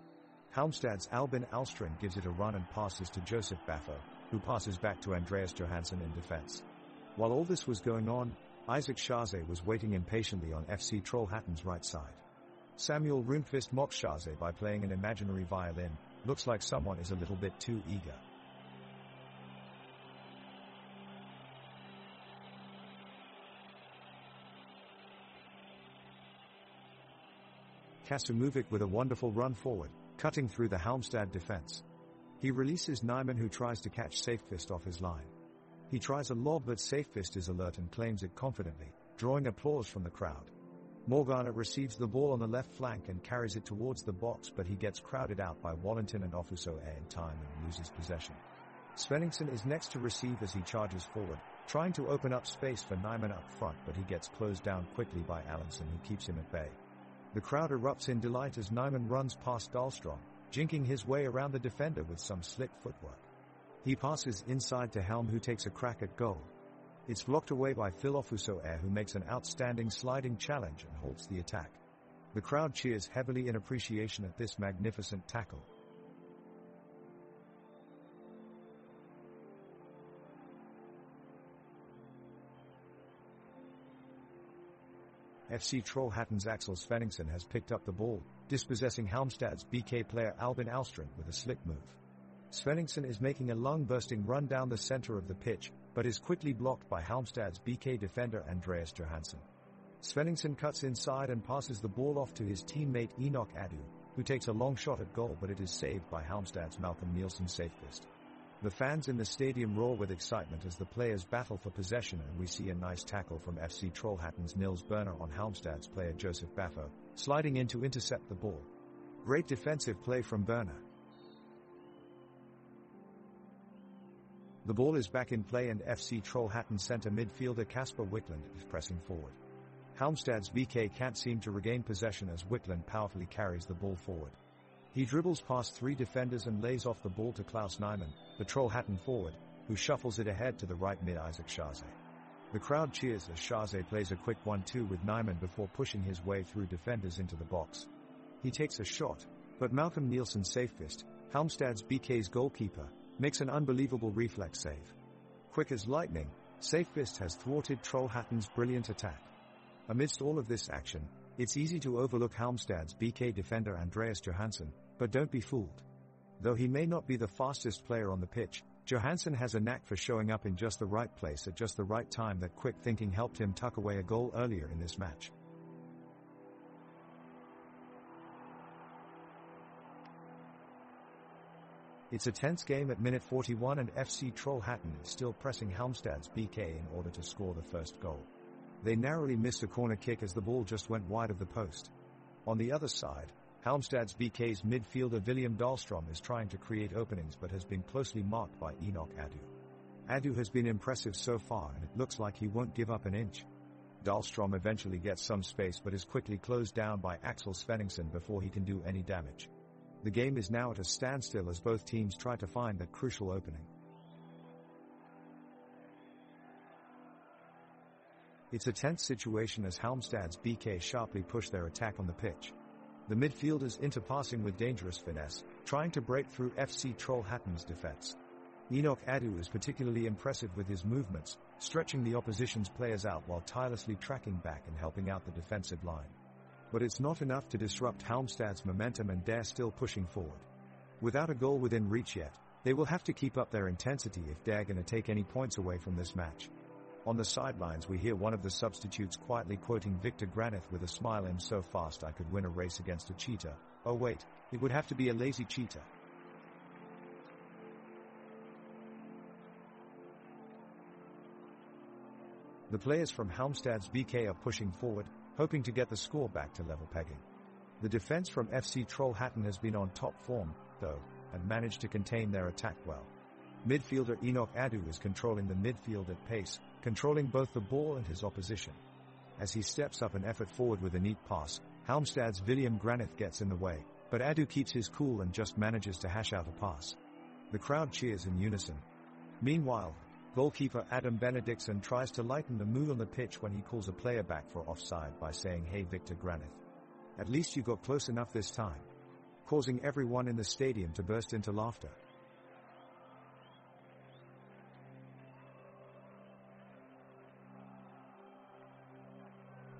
Halmstad's Albin Alstrand gives it a run and passes to Joseph Bafo, who passes back to Andreas Johansson in defense. While all this was going on, Isaac Shaze was waiting impatiently on FC Trollhättan's right side. Samuel Rundqvist mocks Shaze by playing an imaginary violin. Looks like someone is a little bit too eager. Kasumovic with a wonderful run forward, cutting through the Halmstad defense. He releases Nyman, who tries to catch Safefist off his line. He tries a lob, but Safefist is alert and claims it confidently, drawing applause from the crowd. Morgana receives the ball on the left flank and carries it towards the box, but he gets crowded out by Wallington and Ofuso in time and loses possession. Svenningsson is next to receive as he charges forward, trying to open up space for Nyman up front, but he gets closed down quickly by Allenson, who keeps him at bay. The crowd erupts in delight as Nyman runs past Dahlstrom, jinking his way around the defender with some slick footwork. He passes inside to Helm, who takes a crack at goal. It's blocked away by Phil Ofuso, who makes an outstanding sliding challenge and halts the attack. The crowd cheers heavily in appreciation at this magnificent tackle. FC Trollhättan's Axel Svenningsson has picked up the ball, dispossessing Halmstad's BK player Albin Alstrand with a slick move. Svenningsson is making a lung-bursting run down the center of the pitch, but is quickly blocked by Halmstad's BK defender Andreas Johansson. Svenningsson cuts inside and passes the ball off to his teammate Enoch Adu, who takes a long shot at goal, but it is saved by Halmstad's Malcolm Nielsen Safefist. The fans in the stadium roar with excitement as the players battle for possession, and we see a nice tackle from FC Trollhättan's Nils Werner on Halmstad's player Joseph Bafo, sliding in to intercept the ball. Great defensive play from Werner. The ball is back in play and FC Trollhättan centre midfielder Kasper Wiklund is pressing forward. Halmstad's BK can't seem to regain possession as Wiklund powerfully carries the ball forward. He dribbles past three defenders and lays off the ball to Klaus Nyman, the Trollhättan forward, who shuffles it ahead to the right mid Isaac Shaze. The crowd cheers as Shaze plays a quick 1-2 with Nyman before pushing his way through defenders into the box. He takes a shot, but Malcolm Nielsen Safefist, Halmstad's BK's goalkeeper, makes an unbelievable reflex save. Quick as lightning, Safefist has thwarted Trollhättan's brilliant attack. Amidst all of this action, it's easy to overlook Halmstad's BK defender Andreas Johansson, but don't be fooled. Though he may not be the fastest player on the pitch, Johansson has a knack for showing up in just the right place at just the right time. That quick thinking helped him tuck away a goal earlier in this match. It's a tense game at minute 41 and FC Trollhättan is still pressing Halmstad's BK in order to score the first goal. They narrowly missed a corner kick as the ball just went wide of the post. On the other side, Halmstad's BK's midfielder William Dahlstrom is trying to create openings but has been closely marked by Enoch Adu. Adu has been impressive so far and it looks like he won't give up an inch. Dahlstrom eventually gets some space but is quickly closed down by Axel Svenningsson before he can do any damage. The game is now at a standstill as both teams try to find that crucial opening. It's a tense situation as Halmstad's BK sharply push their attack on the pitch. The midfielders interpassing with dangerous finesse, trying to break through FC Trollhättan's defense. Enoch Adu is particularly impressive with his movements, stretching the opposition's players out while tirelessly tracking back and helping out the defensive line. But it's not enough to disrupt Halmstad's momentum and they're still pushing forward. Without a goal within reach yet, they will have to keep up their intensity if they're going to take any points away from this match. On the sidelines we hear one of the substitutes quietly quoting Victor Granith with a smile, "I'm so fast I could win a race against a cheetah. Oh wait, it would have to be a lazy cheetah." The players from Halmstad's BK are pushing forward, hoping to get the score back to level pegging. The defense from FC Trollhättan has been on top form, though, and managed to contain their attack well. Midfielder Enoch Adu is controlling the midfield at pace, controlling both the ball and his opposition. As he steps up an effort forward with a neat pass, Halmstad's William Granith gets in the way, but Adu keeps his cool and just manages to hash out a pass. The crowd cheers in unison. Meanwhile, goalkeeper Adam Benediktsson tries to lighten the mood on the pitch when he calls a player back for offside by saying, "Hey Victor Granith, at least you got close enough this time," causing everyone in the stadium to burst into laughter.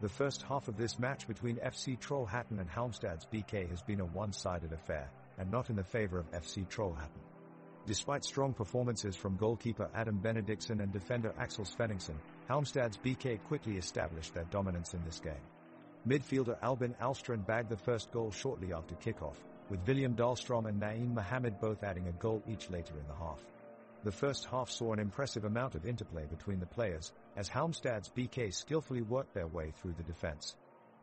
The first half of this match between FC Trollhättan and Halmstad's BK has been a one-sided affair, and not in the favor of FC Trollhättan. Despite strong performances from goalkeeper Adam Benediktsson and defender Axel Svenningsson, Halmstad's BK quickly established their dominance in this game. Midfielder Albin Alstrand bagged the first goal shortly after kickoff, with William Dahlstrom and Naeem Mohammed both adding a goal each later in the half. The first half saw an impressive amount of interplay between the players, as Halmstad's BK skillfully worked their way through the defense.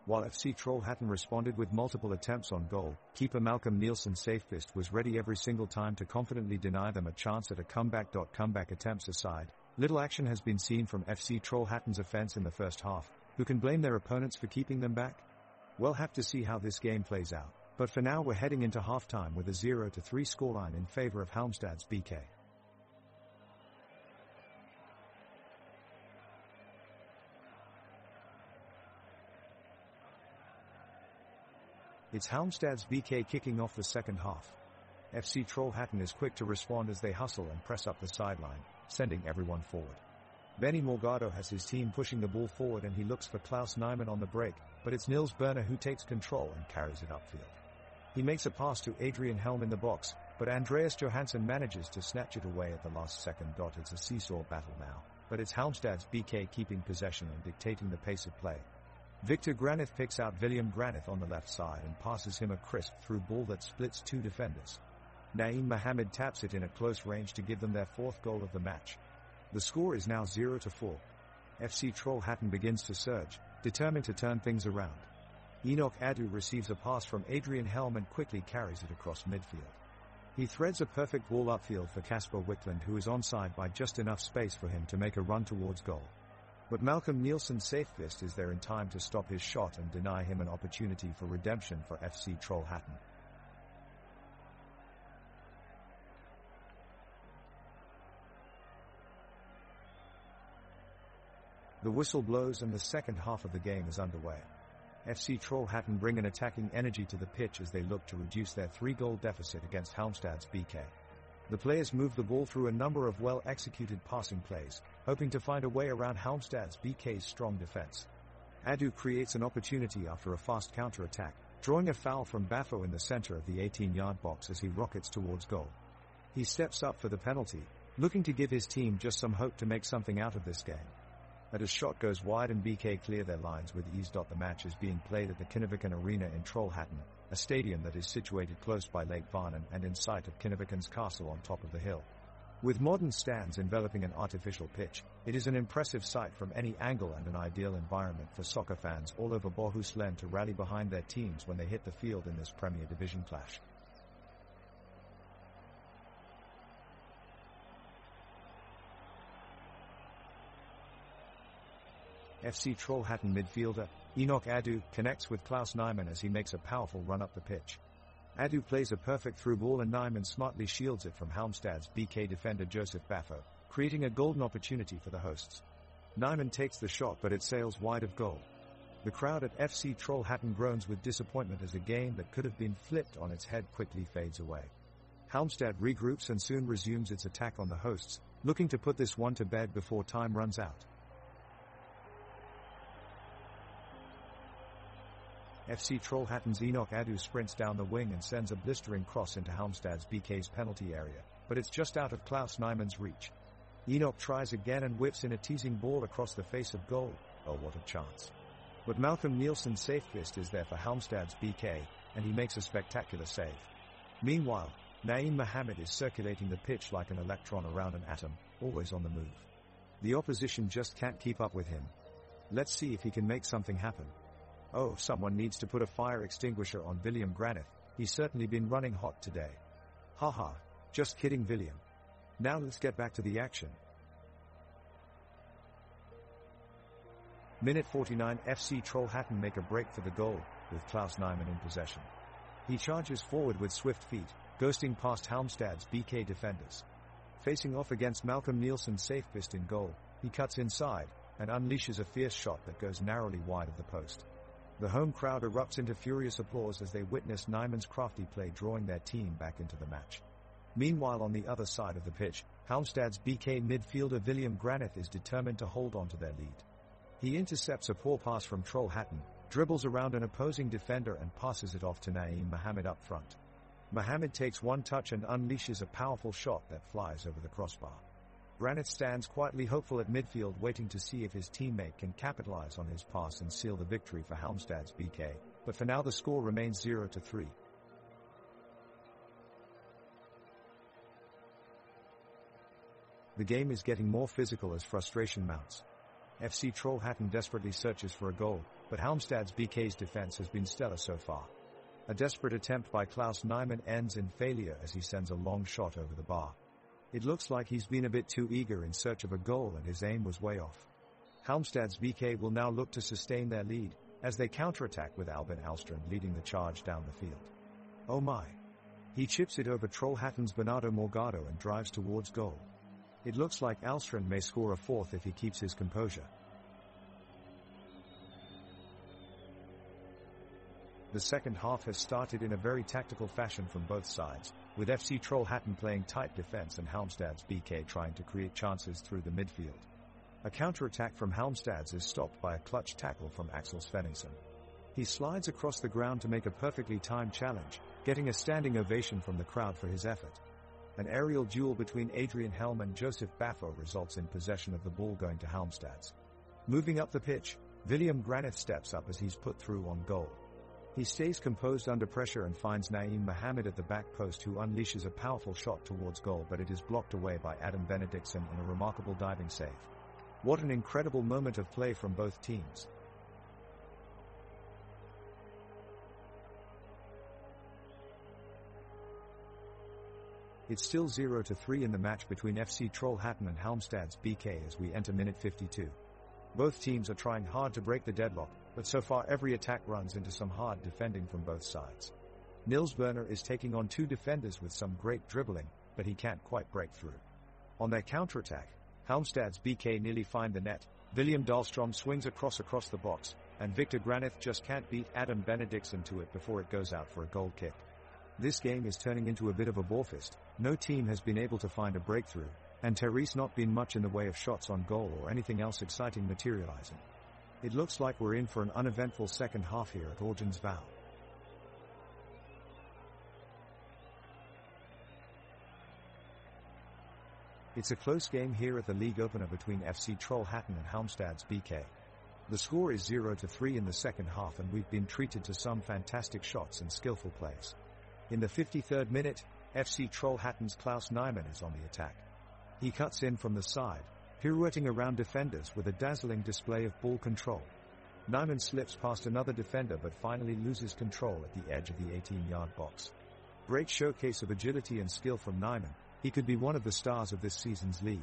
While FC Trollhättan responded with multiple attempts on goal, keeper Malcolm Nielsen's safefist was ready every single time to confidently deny them a chance at a comeback. Comeback attempts aside, little action has been seen from FC Trollhättan's offense in the first half. Who can blame their opponents for keeping them back? We'll have to see how this game plays out, but for now we're heading into halftime with a 0-3 scoreline in favor of Halmstad's BK. It's Halmstad's BK kicking off the second half. FC Trollhättan is quick to respond as they hustle and press up the sideline, sending everyone forward. Benny Morgado has his team pushing the ball forward and he looks for Klaus Nyman on the break, but it's Nils Berner who takes control and carries it upfield. He makes a pass to Adrian Helm in the box, but Andreas Johansson manages to snatch it away at the last second. It's a seesaw battle now, but it's Halmstad's BK keeping possession and dictating the pace of play. Victor Granith picks out William Granith on the left side and passes him a crisp through ball that splits two defenders. Naeem Mohammed taps it in at close range to give them their fourth goal of the match. The score is now 0-4. FC Trollhättan begins to surge, determined to turn things around. Enoch Adu receives a pass from Adrian Helm and quickly carries it across midfield. He threads a perfect ball upfield for Kasper Wickland, who is onside by just enough space for him to make a run towards goal. But Malcolm Nielsen's safefist is there in time to stop his shot and deny him an opportunity for redemption for FC Trollhättan. The whistle blows and the second half of the game is underway. FC Trollhättan bring an attacking energy to the pitch as they look to reduce their 3-goal deficit against Halmstad's BK. The players move the ball through a number of well-executed passing plays, hoping to find a way around Halmstad's BK's strong defense. Adu creates an opportunity after a fast counter-attack, drawing a foul from Baffo in the center of the 18-yard box as he rockets towards goal. He steps up for the penalty, looking to give his team just some hope to make something out of this game. But his shot goes wide and BK clear their lines with ease. The match is being played at the Kinneviken Arena in Trollhättan, a stadium that is situated close by Lake Varnen and in sight of Kinneviken's castle on top of the hill. With modern stands enveloping an artificial pitch, it is an impressive sight from any angle and an ideal environment for soccer fans all over Bohuslän to rally behind their teams when they hit the field in this Premier Division clash. FC Trollhättan midfielder Enoch Adu connects with Klaus Nyman as he makes a powerful run up the pitch. Adu plays a perfect through ball and Nyman smartly shields it from Halmstad's BK defender Joseph Baffo, creating a golden opportunity for the hosts. Nyman takes the shot but it sails wide of goal. The crowd at FC Trollhättan groans with disappointment as a game that could have been flipped on its head quickly fades away. Halmstad regroups and soon resumes its attack on the hosts, looking to put this one to bed before time runs out. FC Trollhättan's Enoch Adu sprints down the wing and sends a blistering cross into Halmstad's BK's penalty area, but it's just out of Klaus Nyman's reach. Enoch tries again and whips in a teasing ball across the face of goal. Oh, what a chance. But Malcolm Nielsen's safe fist is there for Halmstad's BK, and he makes a spectacular save. Meanwhile, Naeem Mohammed is circulating the pitch like an electron around an atom, always on the move. The opposition just can't keep up with him. Let's see if he can make something happen. Oh, someone needs to put a fire extinguisher on William Granith. He's certainly been running hot today. Haha, just kidding, William. Now let's get back to the action. Minute 49, FC Trollhättan make a break for the goal, with Klaus Nyman in possession. He charges forward with swift feet, ghosting past Halmstad's BK defenders. Facing off against Malcolm Nielsen's safe fist in goal, he cuts inside, and unleashes a fierce shot that goes narrowly wide of the post. The home crowd erupts into furious applause as they witness Nyman's crafty play drawing their team back into the match. Meanwhile on the other side of the pitch, Halmstad's BK midfielder William Granith is determined to hold on to their lead. He intercepts a poor pass from Trollhättan, dribbles around an opposing defender and passes it off to Naeem Mohammed up front. Mohammed takes one touch and unleashes a powerful shot that flies over the crossbar. Granith stands quietly hopeful at midfield waiting to see if his teammate can capitalize on his pass and seal the victory for Halmstad's BK, but for now the score remains 0-3. The game is getting more physical as frustration mounts. FC Trollhättan desperately searches for a goal, but Halmstad's BK's defense has been stellar so far. A desperate attempt by Klaus Nyman ends in failure as he sends a long shot over the bar. It looks like he's been a bit too eager in search of a goal and his aim was way off. Halmstad's BK will now look to sustain their lead, as they counterattack with Albin Alstrand leading the charge down the field. Oh my! He chips it over Trollhättan's Bernardo Morgado and drives towards goal. It looks like Alstrand may score a fourth if he keeps his composure. The second half has started in a very tactical fashion from both sides, with FC Trollhättan playing tight defense and Halmstad's BK trying to create chances through the midfield. A counter-attack from Halmstad's is stopped by a clutch tackle from Axel Svenningsson. He slides across the ground to make a perfectly timed challenge, getting a standing ovation from the crowd for his effort. An aerial duel between Adrian Helm and Joseph Baffo results in possession of the ball going to Halmstad's. Moving up the pitch, William Granith steps up as he's put through on goal. He stays composed under pressure and finds Naeem Mohammed at the back post who unleashes a powerful shot towards goal but it is blocked away by Adam Benediktsson in a remarkable diving save. What an incredible moment of play from both teams. It's still 0-3 in the match between FC Trollhättan and Halmstad's BK as we enter minute 52. Both teams are trying hard to break the deadlock, but so far every attack runs into some hard defending from both sides. Niels Berner is taking on two defenders with some great dribbling, but he can't quite break through. On their counterattack, Halmstad's BK nearly find the net, William Dahlstrom swings across the box, and Victor Granith just can't beat Adam Benediktsson to it before it goes out for a goal kick. This game is turning into a bit of a ballfist. No team has been able to find a breakthrough, and Therese not been much in the way of shots on goal or anything else exciting materializing. It looks like we're in for an uneventful second half here at Orgens Val. It's a close game here at the league opener between FC Trollhättan and Halmstad's BK. The score is 0-3 in the second half, and we've been treated to some fantastic shots and skillful plays. In the 53rd minute, FC Trollhättan's Klaus Nyman is on the attack. He cuts in from the side, pirouetting around defenders with a dazzling display of ball control. Nyman slips past another defender but finally loses control at the edge of the 18-yard box. Great showcase of agility and skill from Nyman. He could be one of the stars of this season's league.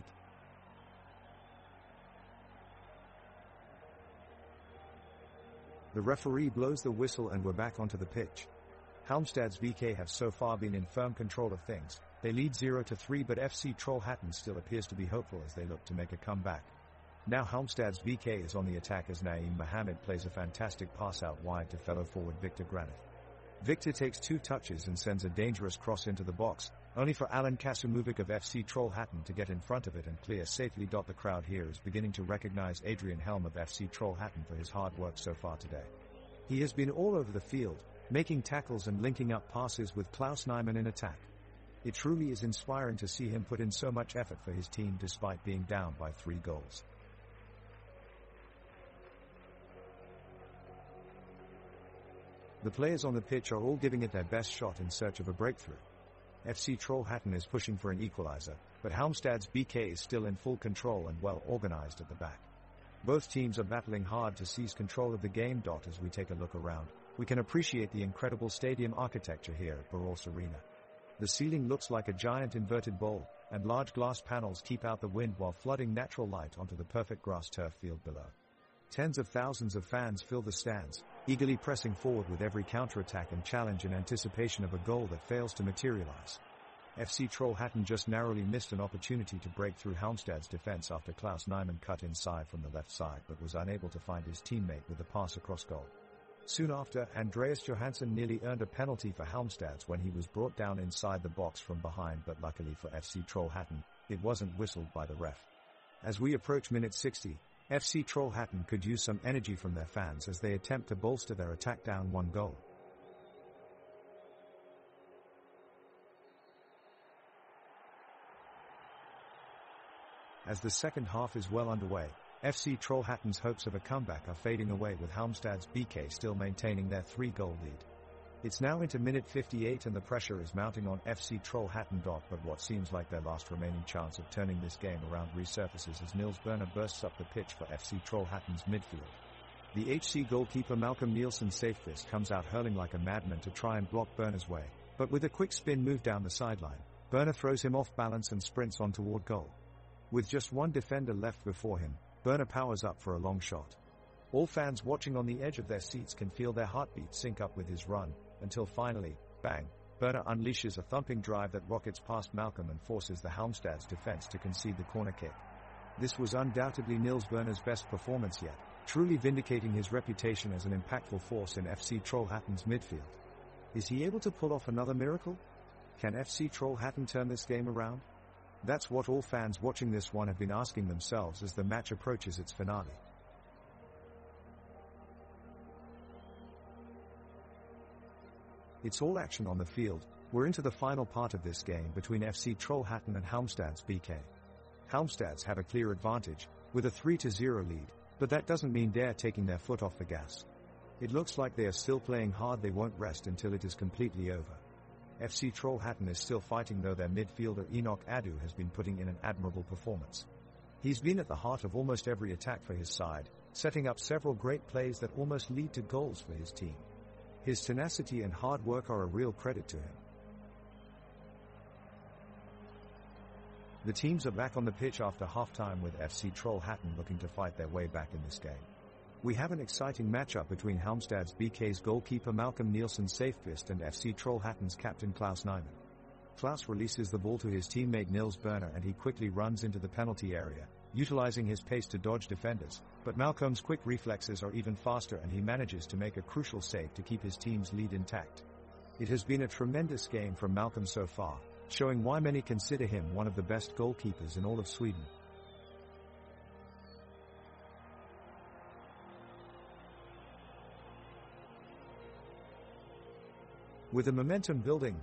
The referee blows the whistle and we're back onto the pitch. Halmstad's BK have so far been in firm control of things. They lead 0-3, but FC Trollhättan still appears to be hopeful as they look to make a comeback. Now Halmstad's BK is on the attack as Naeem Mohammed plays a fantastic pass out wide to fellow forward Victor Granith. Victor takes 2 touches and sends a dangerous cross into the box, only for Alan Kasumovic of FC Trollhättan to get in front of it and clear safely. The crowd here is beginning to recognize Adrian Helm of FC Trollhättan for his hard work so far today. He has been all over the field, making tackles and linking up passes with Klaus Nyman in attack. It truly is inspiring to see him put in so much effort for his team despite being down by 3 goals. The players on the pitch are all giving it their best shot in search of a breakthrough. FC Trollhättan is pushing for an equalizer, but Halmstad's BK is still in full control and well organized at the back. Both teams are battling hard to seize control of the game. As we take a look around, we can appreciate the incredible stadium architecture here at Borås Arena. The ceiling looks like a giant inverted bowl, and large glass panels keep out the wind while flooding natural light onto the perfect grass turf field below. Tens of thousands of fans fill the stands, eagerly pressing forward with every counterattack and challenge in anticipation of a goal that fails to materialize. FC Trollhättan just narrowly missed an opportunity to break through Halmstad's defense after Klaus Nyman cut inside from the left side but was unable to find his teammate with a pass across goal. Soon after, Andreas Johansson nearly earned a penalty for Halmstad's when he was brought down inside the box from behind, but luckily for FC Trollhättan, it wasn't whistled by the ref. As we approach minute 60, FC Trollhättan could use some energy from their fans as they attempt to bolster their attack down 1 goal. As the second half is well underway, FC Trollhättan's hopes of a comeback are fading away, with Halmstad's BK still maintaining their 3-goal lead. It's now into minute 58 and the pressure is mounting on FC Trollhättan. But what seems like their last remaining chance of turning this game around resurfaces as Niels Berner bursts up the pitch for FC Trollhättan's midfield. The HC goalkeeper Malcolm Nielsen Safefist comes out hurling like a madman to try and block Berner's way, but with a quick spin move down the sideline, Berner throws him off balance and sprints on toward goal. With just 1 defender left before him, Berner powers up for a long shot. All fans watching on the edge of their seats can feel their heartbeat sync up with his run, until finally, bang, Berner unleashes a thumping drive that rockets past Malcolm and forces the Halmstad's defense to concede the corner kick. This was undoubtedly Niels Berner's best performance yet, truly vindicating his reputation as an impactful force in FC Trollhättan's midfield. Is he able to pull off another miracle? Can FC Trollhättan turn this game around? That's what all fans watching this one have been asking themselves as the match approaches its finale. It's all action on the field. We're into the final part of this game between FC Trollhättan and Halmstad's BK. Halmstad's have a clear advantage, with a 3-0 lead, but that doesn't mean they're taking their foot off the gas. It looks like they are still playing hard. They won't rest until it is completely over. FC Trollhättan is still fighting, though their midfielder Enoch Adu has been putting in an admirable performance. He's been at the heart of almost every attack for his side, setting up several great plays that almost lead to goals for his team. His tenacity and hard work are a real credit to him. The teams are back on the pitch after halftime, with FC Trollhättan looking to fight their way back in this game. We have an exciting matchup between Halmstad's BK's goalkeeper Malcolm Nielsen Safefist and FC Trollhättan's captain Klaus Nyman. Klaus releases the ball to his teammate Niels Berner and he quickly runs into the penalty area, utilizing his pace to dodge defenders, but Malcolm's quick reflexes are even faster and he manages to make a crucial save to keep his team's lead intact. It has been a tremendous game from Malcolm so far, showing why many consider him one of the best goalkeepers in all of Sweden. With the momentum building,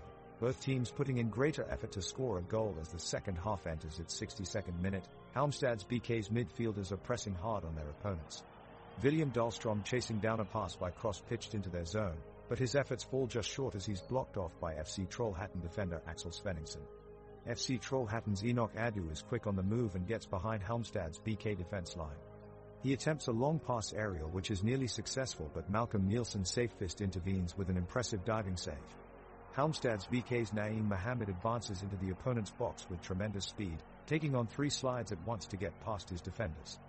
both teams putting in greater effort to score a goal as the second half enters its 62nd minute. Halmstad's BK's midfielders are pressing hard on their opponents. William Dahlstrom chasing down a pass by cross pitched into their zone, but his efforts fall just short as he's blocked off by FC Trollhättan defender Axel Svenningsson. FC Trollhättan's Enoch Adu is quick on the move and gets behind Halmstad's BK defense line. He attempts a long pass aerial which is nearly successful, but Malcolm Nielsen safe-fist intervenes with an impressive diving save. Halmstad's BK's Naeem Mohammed advances into the opponent's box with tremendous speed, taking on 3 slides at once to get past his defenders.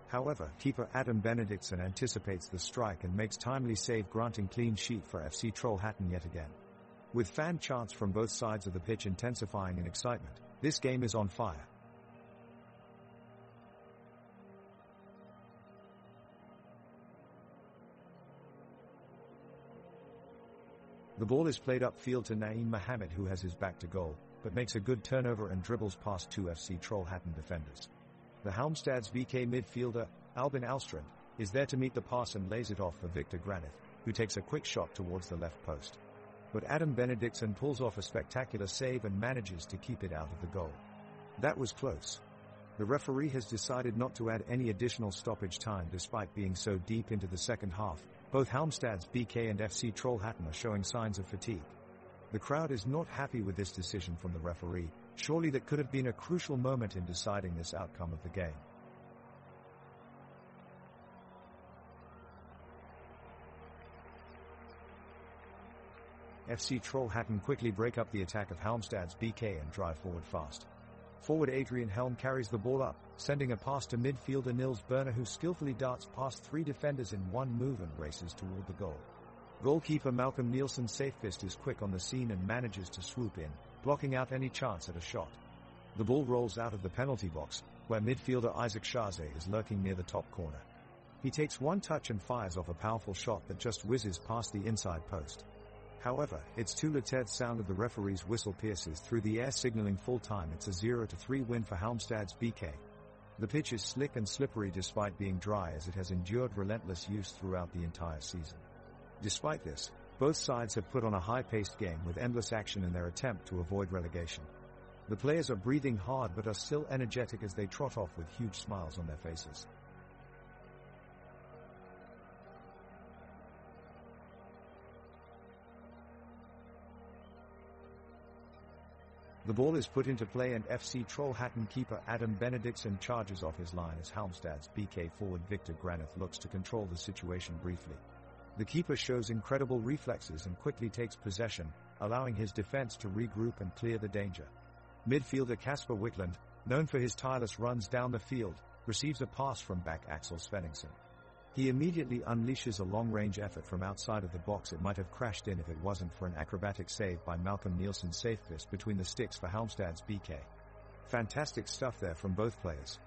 However, keeper Adam Benediktsson anticipates the strike and makes timely save, granting clean sheet for FC Trollhättan yet again. With fan chants from both sides of the pitch intensifying in excitement, this game is on fire. The ball is played upfield to Naeem Mohammed, who has his back to goal, but makes a good turnover and dribbles past 2 FC Trollhättan defenders. The Halmstad's VK midfielder, Albin Alstrand, is there to meet the pass and lays it off for Victor Granith, who takes a quick shot towards the left post. But Adam Benediktsson pulls off a spectacular save and manages to keep it out of the goal. That was close. The referee has decided not to add any additional stoppage time despite being so deep into the second half. Both Halmstad's BK and FC Trollhättan are showing signs of fatigue. The crowd is not happy with this decision from the referee. Surely that could have been a crucial moment in deciding this outcome of the game. FC Trollhättan quickly break up the attack of Halmstad's BK and drive forward fast. Forward Adrian Helm carries the ball up, sending a pass to midfielder Nils Berner, who skillfully darts past 3 defenders in one move and races toward the goal. Goalkeeper Malcolm Nielsen safefist is quick on the scene and manages to swoop in, blocking out any chance at a shot. The ball rolls out of the penalty box, where midfielder Isaac Shaze is lurking near the top corner. He takes one touch and fires off a powerful shot that just whizzes past the inside post. However, it's too late. The sound of the referee's whistle pierces through the air, signaling full time. It's a 0-3 win for Halmstad's BK. The pitch is slick and slippery despite being dry, as it has endured relentless use throughout the entire season. Despite this, both sides have put on a high-paced game with endless action in their attempt to avoid relegation. The players are breathing hard but are still energetic as they trot off with huge smiles on their faces. The ball is put into play and FC Trollhättan keeper Adam Benediktsson charges off his line as Halmstad's BK forward Victor Granith looks to control the situation briefly. The keeper shows incredible reflexes and quickly takes possession, allowing his defense to regroup and clear the danger. Midfielder Kasper Wickland, known for his tireless runs down the field, receives a pass from back Axel Svenningsson. He immediately unleashes a long-range effort from outside of the box. It might have crashed in if it wasn't for an acrobatic save by Malcolm Nielsen safest between the sticks for Halmstad's BK. Fantastic stuff there from both players.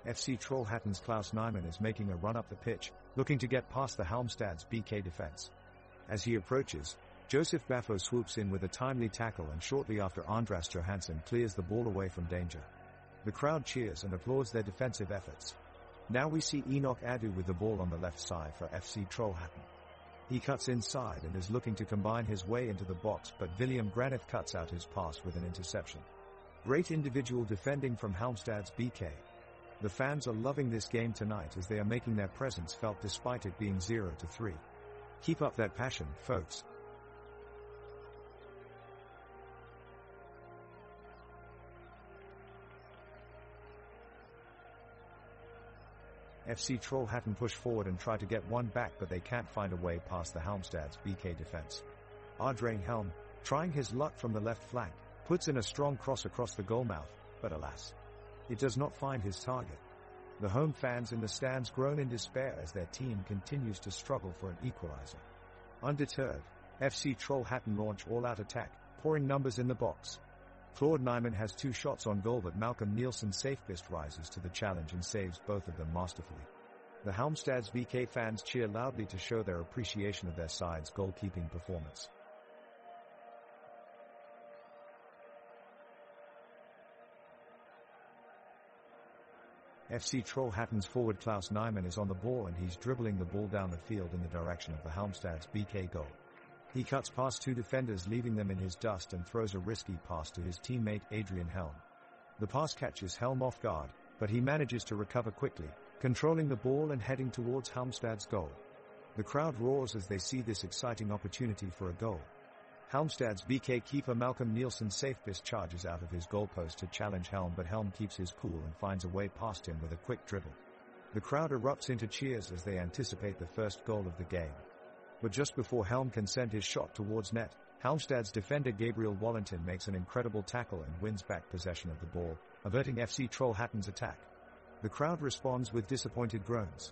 FC Trollhättan's Klaus Nyman is making a run up the pitch, looking to get past the Halmstad's BK defense. As he approaches, Joseph Baffo swoops in with a timely tackle, and shortly after Andras Johansson clears the ball away from danger. The crowd cheers and applauds their defensive efforts. Now we see Enoch Adu with the ball on the left side for FC Trollhättan. He cuts inside and is looking to combine his way into the box, but William Granith cuts out his pass with an interception. Great individual defending from Halmstad's BK. The fans are loving this game tonight as they are making their presence felt despite it being 0-3. Keep up that passion, folks. FC Trollhättan push forward and try to get one back, but they can't find a way past the Halmstad's BK defense. Adrian Helm, trying his luck from the left flank, puts in a strong cross across the goalmouth, but alas, it does not find his target. The home fans in the stands groan in despair as their team continues to struggle for an equalizer. Undeterred, FC Trollhättan launch all-out attack, pouring numbers in the box. Claude Nyman has 2 shots on goal, but Malcolm Nielsen safest rises to the challenge and saves both of them masterfully. The Halmstad's BK fans cheer loudly to show their appreciation of their side's goalkeeping performance. FC Trollhättan's forward Klaus Nyman is on the ball and he's dribbling the ball down the field in the direction of the Halmstad's BK goal. He cuts past two defenders, leaving them in his dust, and throws a risky pass to his teammate Adrian Helm. The pass catches Helm off guard, but he manages to recover quickly, controlling the ball and heading towards Halmstad's goal. The crowd roars as they see this exciting opportunity for a goal. Halmstad's BK keeper Malcolm Nielsen Safebist charges out of his goalpost to challenge Helm, but Helm keeps his cool and finds a way past him with a quick dribble. The crowd erupts into cheers as they anticipate the first goal of the game. But just before Helm can send his shot towards net, Halmstad's defender Gabriel Wallington makes an incredible tackle and wins back possession of the ball, averting FC Trollhättan's attack. The crowd responds with disappointed groans.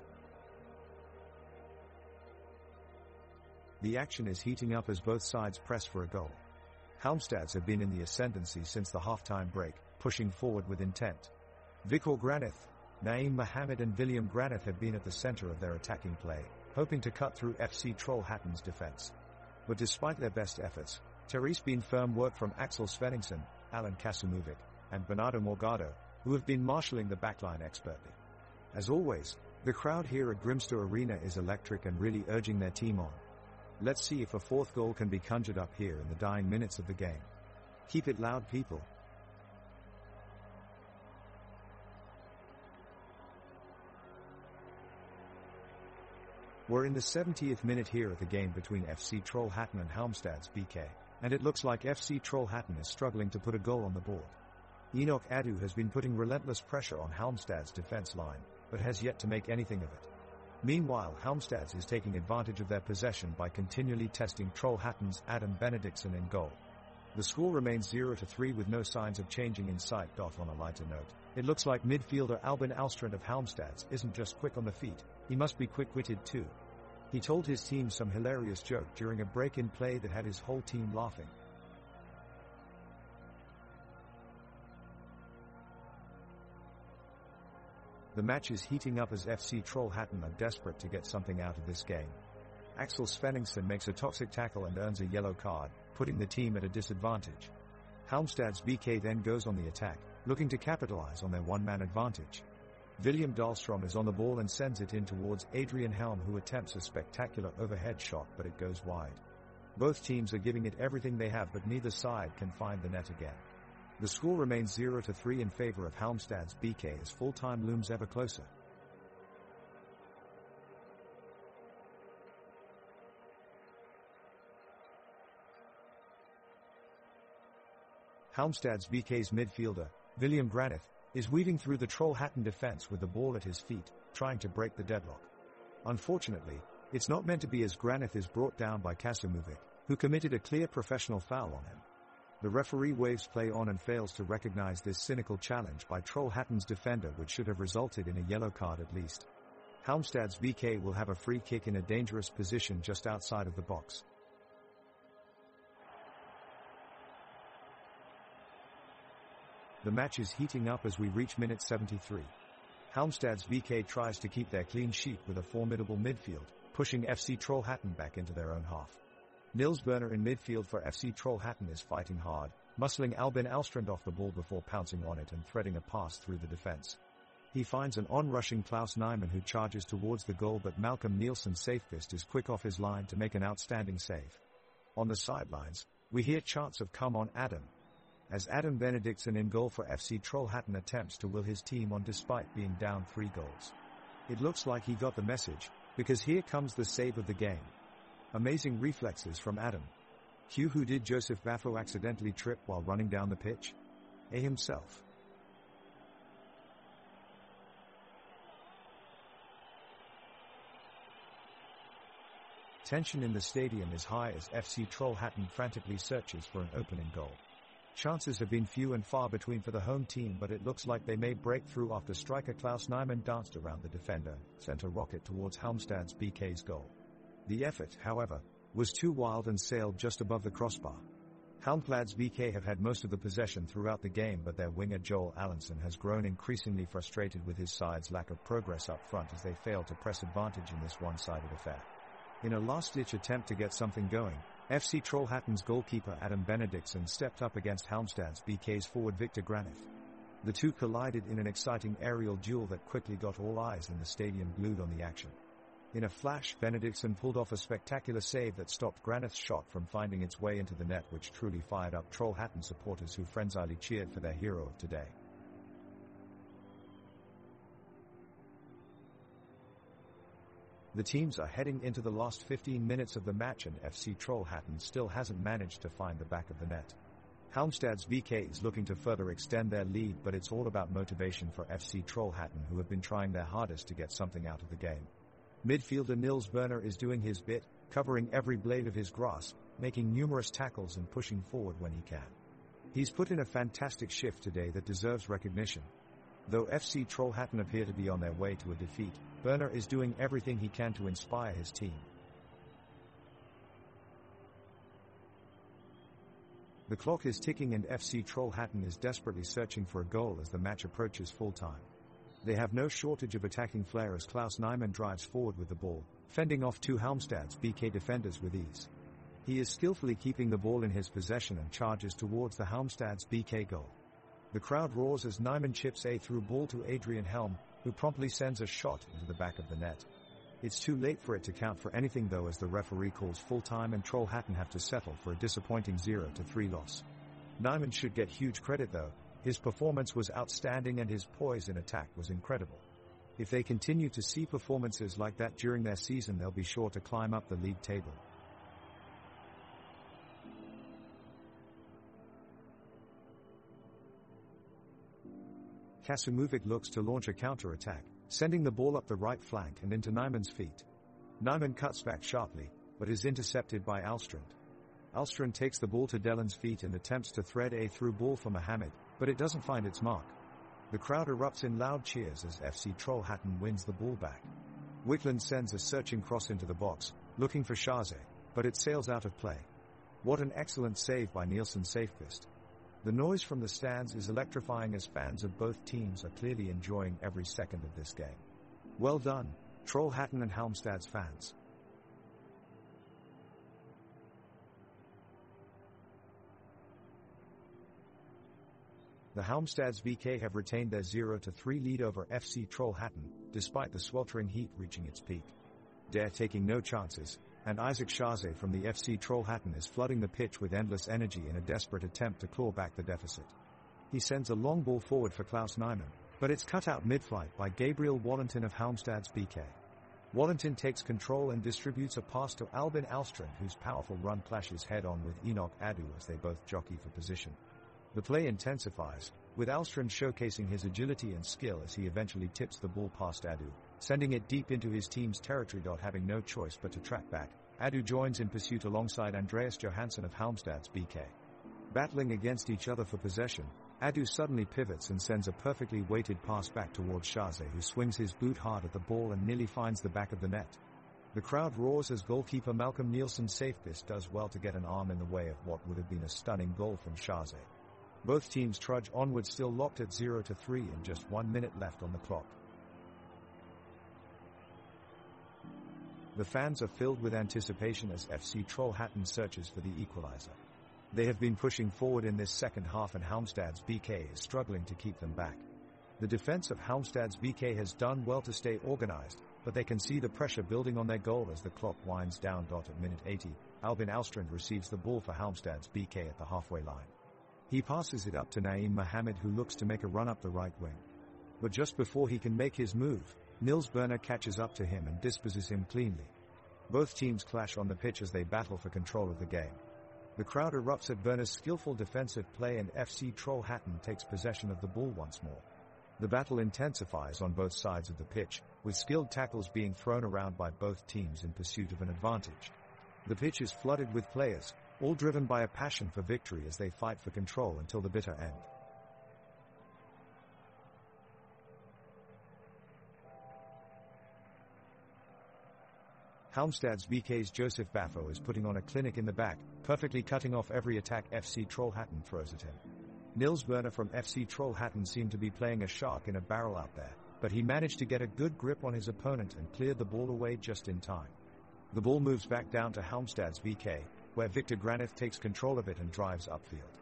The action is heating up as both sides press for a goal. Halmstads have been in the ascendancy since the half-time break, pushing forward with intent. Vikor Granith, Naeem Mohammed and William Granith have been at the center of their attacking play, hoping to cut through FC Trollhättan's defense. But despite their best efforts, there has been firm work from Axel Svenningsson, Alan Kasumovic, and Bernardo Morgado, who have been marshalling the backline expertly. As always, the crowd here at Grimstad Arena is electric and really urging their team on. Let's see if a fourth goal can be conjured up here in the dying minutes of the game. Keep it loud, people. We're in the 70th minute here at the game between FC Trollhättan and Halmstad's BK, and it looks like FC Trollhättan is struggling to put a goal on the board. Enoch Adu has been putting relentless pressure on Halmstad's defense line, but has yet to make anything of it. Meanwhile, Halmstad is taking advantage of their possession by continually testing Trollhättan's Adam Benediktsson in goal. The score remains 0-3 with no signs of changing in sight. On a lighter note, it looks like midfielder Albin Alstrand of Halmstad isn't just quick on the feet, he must be quick-witted too. He told his team some hilarious joke during a break-in play that had his whole team laughing. The match is heating up as FC Trollhättan are desperate to get something out of this game. Axel Svenningsson makes a toxic tackle and earns a yellow card, putting the team at a disadvantage. Halmstad's BK then goes on the attack, looking to capitalize on their one-man advantage. William Dahlstrom is on the ball and sends it in towards Adrian Helm, who attempts a spectacular overhead shot, but it goes wide. Both teams are giving it everything they have, but neither side can find the net again. The score remains 0-3 in favor of Halmstad's BK as full-time looms ever closer. Halmstad's BK's midfielder, William Granith, is weaving through the Trollhättan defense with the ball at his feet, trying to break the deadlock. Unfortunately, it's not meant to be as Granith is brought down by Kasumovic, who committed a clear professional foul on him. The referee waves play on and fails to recognize this cynical challenge by Trollhättan's defender, which should have resulted in a yellow card at least. Halmstad's BK will have a free kick in a dangerous position just outside of the box. The match is heating up as we reach minute 73. Halmstad's BK tries to keep their clean sheet with a formidable midfield, pushing FC Trollhättan back into their own half. Nils Berner in midfield for FC Trollhättan is fighting hard, muscling Albin Alstrand off the ball before pouncing on it and threading a pass through the defense. He finds an on-rushing Klaus Nyman who charges towards the goal, but Malcolm Nielsen Safebist is quick off his line to make an outstanding save. On the sidelines, we hear chants of "Come on, Adam," as Adam Benediktsson in goal for FC Trollhättan attempts to will his team on despite being down 3 goals. It looks like he got the message, because here comes the save of the game. Amazing reflexes from Adam. Who did Joseph Baffo accidentally trip while running down the pitch? Himself. Tension in the stadium is high as FC Trollhättan frantically searches for an opening goal. Chances have been few and far between for the home team, but it looks like they may break through after striker Klaus Nyman danced around the defender, sent a rocket towards Halmstad's BK's goal. The effort, however, was too wild and sailed just above the crossbar. Halmstad's BK have had most of the possession throughout the game, but their winger Joel Allenson has grown increasingly frustrated with his side's lack of progress up front as they fail to press advantage in this one-sided affair. In a last-ditch attempt to get something going, FC Trollhättan's goalkeeper Adam Benediktsson stepped up against Halmstad's BK's forward Viktor Granith. The two collided in an exciting aerial duel that quickly got all eyes in the stadium glued on the action. In a flash, Benediktsson pulled off a spectacular save that stopped Granith's shot from finding its way into the net, which truly fired up Trollhättan supporters who frenziedly cheered for their hero of today. The teams are heading into the last 15 minutes of the match, and FC Trollhättan still hasn't managed to find the back of the net. Halmstad's BK is looking to further extend their lead, but it's all about motivation for FC Trollhättan, who have been trying their hardest to get something out of the game. Midfielder Nils Berner is doing his bit, covering every blade of his grass, making numerous tackles and pushing forward when he can. He's put in a fantastic shift today that deserves recognition. Though FC Trollhättan appear to be on their way to a defeat, Berner is doing everything he can to inspire his team. The clock is ticking and FC Trollhättan is desperately searching for a goal as the match approaches full time. They have no shortage of attacking flair as Klaus Nyman drives forward with the ball, fending off two Halmstad's BK defenders with ease. He is skillfully keeping the ball in his possession and charges towards the Halmstad's BK goal. The crowd roars as Nyman chips a through ball to Adrian Helm, who promptly sends a shot into the back of the net. It's too late for it to count for anything though, as the referee calls full time and Trollhättan have to settle for a disappointing 0-3 loss. Nyman should get huge credit though. His performance was outstanding and his poise in attack was incredible. If they continue to see performances like that during their season, they'll be sure to climb up the league table. Kasumovic looks to launch a counter-attack, sending the ball up the right flank and into Nyman's feet. Nyman cuts back sharply, but is intercepted by Alstrand. Alstrand takes the ball to Dellen's feet and attempts to thread a through ball for Mohamed, but it doesn't find its mark. The crowd erupts in loud cheers as FC Trollhättan wins the ball back. Wickland sends a searching cross into the box, looking for Shaze, but it sails out of play. What an excellent save by Nielsen Safequist. The noise from the stands is electrifying as fans of both teams are clearly enjoying every second of this game. Well done, Trollhättan and Halmstad's fans. The Halmstad's VK have retained their 0-3 lead over FC Trollhättan, despite the sweltering heat reaching its peak. Dare taking no chances, and Isaac Shaze from the FC Trollhättan is flooding the pitch with endless energy in a desperate attempt to claw back the deficit. He sends a long ball forward for Klaus Nyman, but it's cut out mid-flight by Gabriel Wallington of Halmstad's BK. Wallington takes control and distributes a pass to Albin Alstrand, whose powerful run clashes head-on with Enoch Adu as they both jockey for position. The play intensifies, with Alstrand showcasing his agility and skill as he eventually tips the ball past Adu, sending it deep into his team's territory. Having no choice but to track back, Adu joins in pursuit alongside Andreas Johansson of Halmstad's BK. Battling against each other for possession, Adu suddenly pivots and sends a perfectly weighted pass back towards Shaze, who swings his boot hard at the ball and nearly finds the back of the net. The crowd roars as goalkeeper Malcolm Nielsen Safequist does well to get an arm in the way of what would have been a stunning goal from Shaze. Both teams trudge onward, still locked at 0-3 and just 1 minute left on the clock. The fans are filled with anticipation as FC Trollhättan searches for the equalizer. They have been pushing forward in this second half and Halmstad's BK is struggling to keep them back. The defense of Halmstad's BK has done well to stay organized, but they can see the pressure building on their goal as the clock winds down. At minute 80, Albin Alstrand receives the ball for Halmstad's BK at the halfway line. He passes it up to Naeem Mohamed, who looks to make a run up the right wing. But just before he can make his move, Nils Berner catches up to him and disposes him cleanly. Both teams clash on the pitch as they battle for control of the game. The crowd erupts at Berner's skillful defensive play and FC Trollhättan takes possession of the ball once more. The battle intensifies on both sides of the pitch, with skilled tackles being thrown around by both teams in pursuit of an advantage. The pitch is flooded with players, all driven by a passion for victory as they fight for control until the bitter end. Halmstad's BK's Joseph Baffo is putting on a clinic in the back, perfectly cutting off every attack FC Trollhättan throws at him. Nils Berner from FC Trollhättan seemed to be playing a shark in a barrel out there, but he managed to get a good grip on his opponent and cleared the ball away just in time. The ball moves back down to Halmstad's BK, where Victor Granith takes control of it and drives upfield.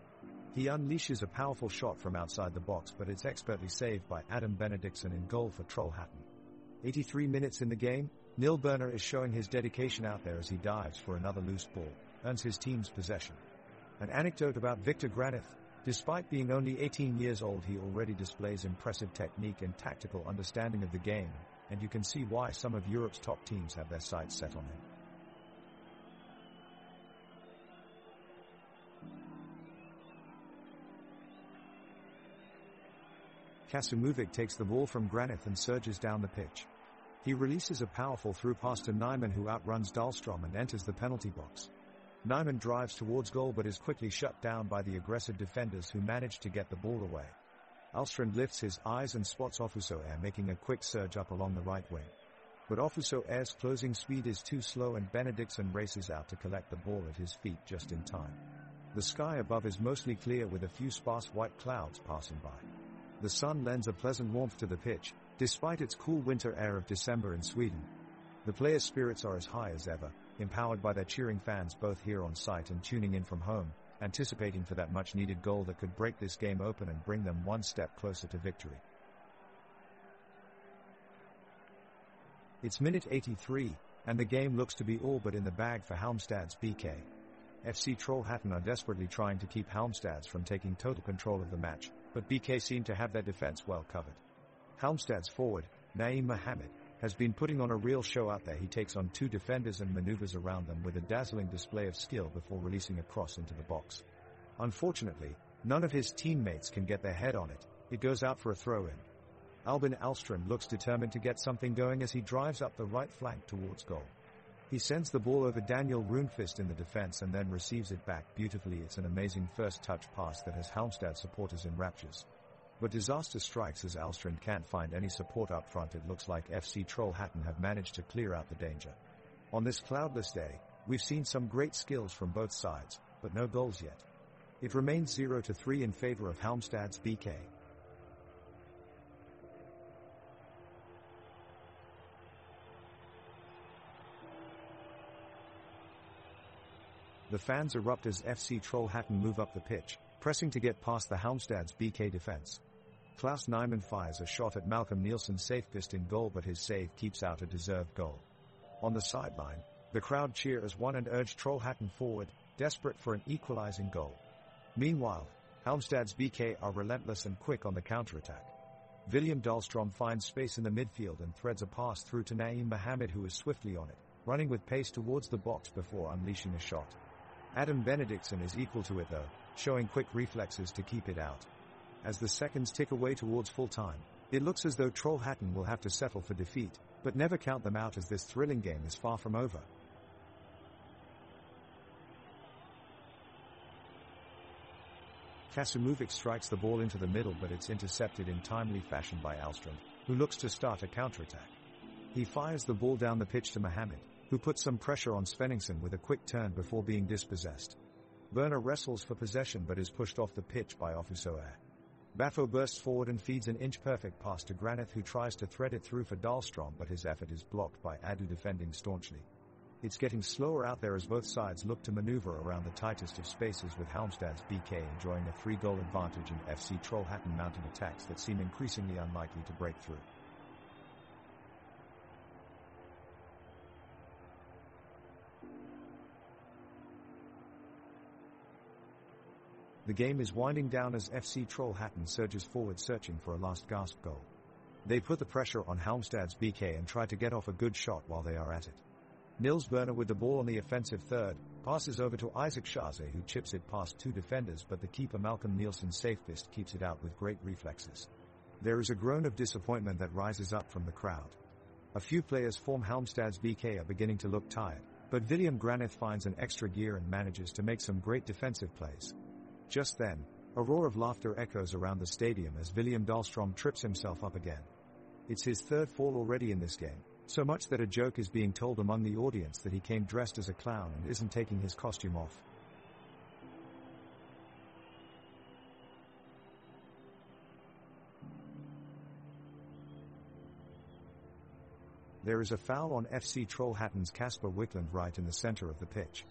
He unleashes a powerful shot from outside the box, but it's expertly saved by Adam Benediktsson in goal for Trollhättan. 83 minutes in the game, Nilberner is showing his dedication out there as he dives for another loose ball, earns his team's possession. An anecdote about Victor Granith: despite being only 18 years old, he already displays impressive technique and tactical understanding of the game, and you can see why some of Europe's top teams have their sights set on him. Kasimuvic takes the ball from Granith and surges down the pitch. He releases a powerful through pass to Nyman, who outruns Dahlstrom and enters the penalty box. Nyman drives towards goal but is quickly shut down by the aggressive defenders, who manage to get the ball away. Alstrand lifts his eyes and spots Ofusoer making a quick surge up along the right wing. But Ofusoer's closing speed is too slow and Benediktsson races out to collect the ball at his feet just in time. The sky above is mostly clear with a few sparse white clouds passing by. The sun lends a pleasant warmth to the pitch, despite its cool winter air of December in Sweden. The players' spirits are as high as ever, empowered by their cheering fans both here on site and tuning in from home, anticipating for that much-needed goal that could break this game open and bring them one step closer to victory. It's minute 83, and the game looks to be all but in the bag for Halmstad's BK. FC Trollhättan are desperately trying to keep Halmstad's from taking total control of the match, but BK seem to have their defense well covered. Halmstad's forward, Naeem Mohammed, has been putting on a real show out there. He takes on two defenders and maneuvers around them with a dazzling display of skill before releasing a cross into the box. Unfortunately, none of his teammates can get their head on it. It goes out for a throw-in. Albin Alstrand looks determined to get something going as he drives up the right flank towards goal. He sends the ball over Daniel Rundqvist in the defense and then receives it back beautifully. It's an amazing first touch pass that has Halmstad supporters in raptures. But disaster strikes as Alstrand can't find any support up front. It looks like FC Trollhättan have managed to clear out the danger. On this cloudless day, we've seen some great skills from both sides, but no goals yet. It remains 0-3 in favor of Halmstad's BK. The fans erupt as FC Trollhättan move up the pitch, pressing to get past the Halmstad's BK defense. Klaus Nyman fires a shot at Malcolm Nielsen's safest in goal, but his save keeps out a deserved goal. On the sideline, the crowd cheer as one and urge Trollhättan forward, desperate for an equalizing goal. Meanwhile, Halmstad's BK are relentless and quick on the counterattack. William Dahlstrom finds space in the midfield and threads a pass through to Naeem Mohammed, who is swiftly on it, running with pace towards the box before unleashing a shot. Adam Benediktsson is equal to it though, showing quick reflexes to keep it out. As the seconds tick away towards full time, it looks as though Trollhättan will have to settle for defeat, but never count them out as this thrilling game is far from over. Kasimuvic strikes the ball into the middle, but it's intercepted in timely fashion by Alstrand, who looks to start a counterattack. He fires the ball down the pitch to Mohammed, who puts some pressure on Svenningsson with a quick turn before being dispossessed. Werner wrestles for possession but is pushed off the pitch by Ofusoer. Baffo bursts forward and feeds an inch-perfect pass to Granith, who tries to thread it through for Dahlstrom, but his effort is blocked by Adu defending staunchly. It's getting slower out there as both sides look to maneuver around the tightest of spaces, with Halmstad's BK enjoying a 3-goal advantage and FC Trollhättan mounting attacks that seem increasingly unlikely to break through. The game is winding down as FC Trollhättan surges forward searching for a last-gasp goal. They put the pressure on Halmstad's BK and try to get off a good shot while they are at it. Nils Werner, with the ball on the offensive third, passes over to Isaac Schaze, who chips it past two defenders, but the keeper Malcolm Nielsen's safest keeps it out with great reflexes. There is a groan of disappointment that rises up from the crowd. A few players from Halmstad's BK are beginning to look tired, but William Granith finds an extra gear and manages to make some great defensive plays. Just then, a roar of laughter echoes around the stadium as William Dahlstrom trips himself up again. It's his third fall already in this game, so much that a joke is being told among the audience that he came dressed as a clown and isn't taking his costume off. There is a foul on FC Trollhättan's Kasper Wiklund right in the center of the pitch.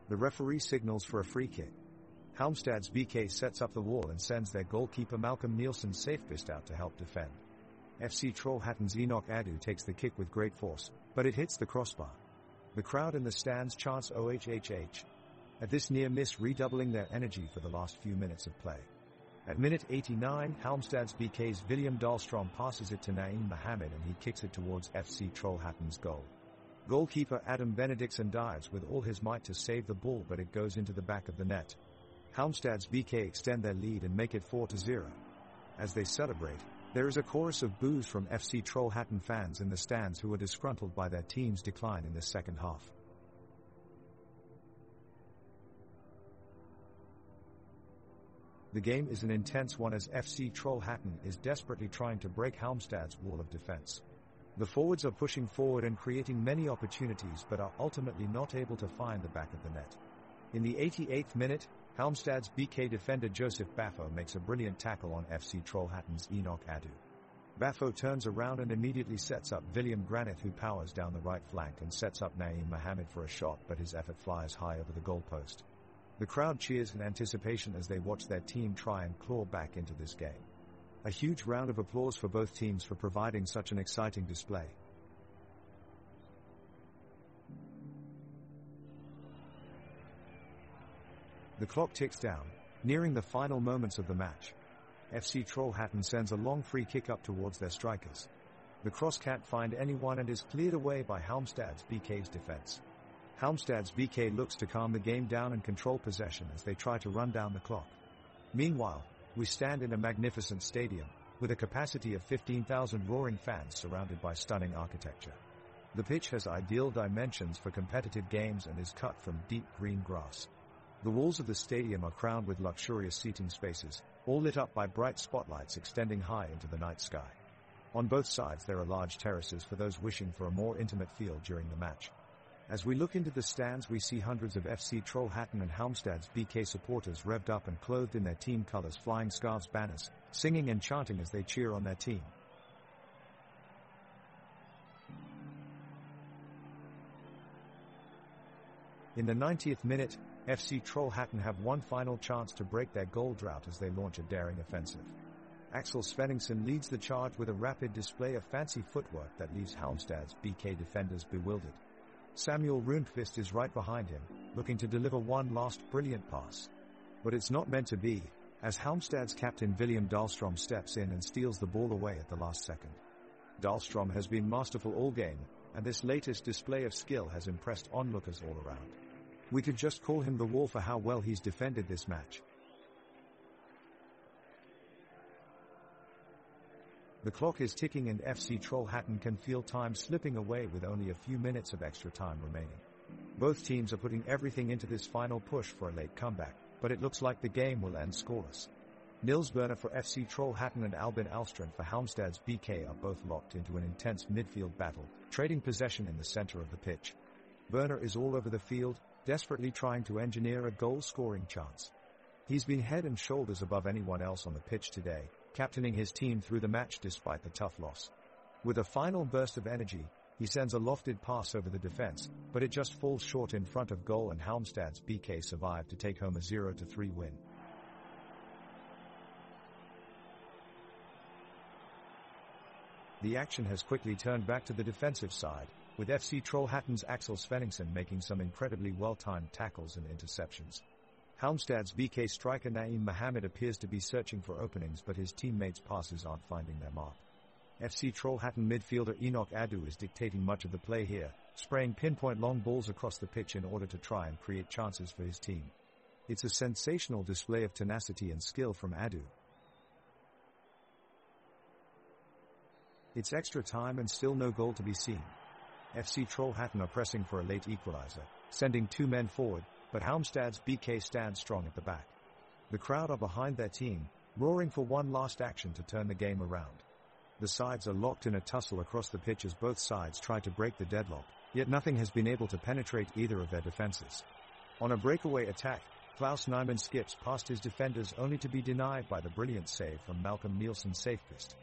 The referee signals for a free kick. Halmstad's BK sets up the wall and sends their goalkeeper Malcolm Nielsen's safest out to help defend. FC Trollhättan's Enoch Adu takes the kick with great force, but it hits the crossbar. The crowd in the stands chants OHHH. At this near miss, redoubling their energy for the last few minutes of play. At minute 89, Halmstad's BK's William Dahlstrom passes it to Naeem Mohammed and he kicks it towards FC Trollhättan's goal. Goalkeeper Adam Benediktsson dives with all his might to save the ball, but it goes into the back of the net. Halmstad's BK extend their lead and make it 4-0. As they celebrate, there is a chorus of boos from FC Trollhättan fans in the stands who are disgruntled by their team's decline in the second half. The game is an intense one as FC Trollhättan is desperately trying to break Halmstad's wall of defense. The forwards are pushing forward and creating many opportunities but are ultimately not able to find the back of the net. In the 88th minute, Halmstad's BK defender Joseph Baffo makes a brilliant tackle on FC Trollhättan's Enoch Adu. Baffo turns around and immediately sets up William Granith, who powers down the right flank and sets up Naeem Mohammed for a shot, but his effort flies high over the goalpost. The crowd cheers in anticipation as they watch their team try and claw back into this game. A huge round of applause for both teams for providing such an exciting display. The clock ticks down, nearing the final moments of the match. FC Trollhättan sends a long free kick up towards their strikers. The cross can't find anyone and is cleared away by Halmstad's BK's defense. Halmstad's BK looks to calm the game down and control possession as they try to run down the clock. Meanwhile, we stand in a magnificent stadium, with a capacity of 15,000 roaring fans surrounded by stunning architecture. The pitch has ideal dimensions for competitive games and is cut from deep green grass. The walls of the stadium are crowned with luxurious seating spaces, all lit up by bright spotlights extending high into the night sky. On both sides there are large terraces for those wishing for a more intimate feel during the match. As we look into the stands, we see hundreds of FC Trollhättan and Halmstad's BK supporters revved up and clothed in their team colors, flying scarves, banners, singing and chanting as they cheer on their team. In the 90th minute, FC Trollhättan have one final chance to break their goal drought as they launch a daring offensive. Axel Svenningsson leads the charge with a rapid display of fancy footwork that leaves Halmstad's BK defenders bewildered. Samuel Rundqvist is right behind him, looking to deliver one last brilliant pass. But it's not meant to be, as Halmstad's captain William Dahlstrom steps in and steals the ball away at the last second. Dahlstrom has been masterful all game, and this latest display of skill has impressed onlookers all around. We could just call him the Wall for how well he's defended this match. The clock is ticking and FC Trollhättan can feel time slipping away with only a few minutes of extra time remaining. Both teams are putting everything into this final push for a late comeback, but it looks like the game will end scoreless. Nils Berner for FC Trollhättan and Albin Alstrand for Halmstad's BK are both locked into an intense midfield battle, trading possession in the center of the pitch. Berner is all over the field, desperately trying to engineer a goal-scoring chance. He's been head and shoulders above anyone else on the pitch today, captaining his team through the match despite the tough loss. With a final burst of energy, he sends a lofted pass over the defense, but it just falls short in front of goal and Halmstad's BK survive to take home a 0-3 win. The action has quickly turned back to the defensive side, with FC Trollhättan's Axel Svenningsson making some incredibly well-timed tackles and interceptions. Halmstad's BK striker Naeem Mohammed appears to be searching for openings, but his teammates' passes aren't finding their mark. FC Trollhättan midfielder Enoch Adu is dictating much of the play here, spraying pinpoint long balls across the pitch in order to try and create chances for his team. It's a sensational display of tenacity and skill from Adu. It's extra time and still no goal to be seen. FC Trollhättan are pressing for a late equalizer, sending two men forward, but Halmstad's BK stands strong at the back. The crowd are behind their team, roaring for one last action to turn the game around. The sides are locked in a tussle across the pitch as both sides try to break the deadlock, yet nothing has been able to penetrate either of their defenses. On a breakaway attack, Klaus Nyman skips past his defenders only to be denied by the brilliant save from Malcolm Nielsen Safequist.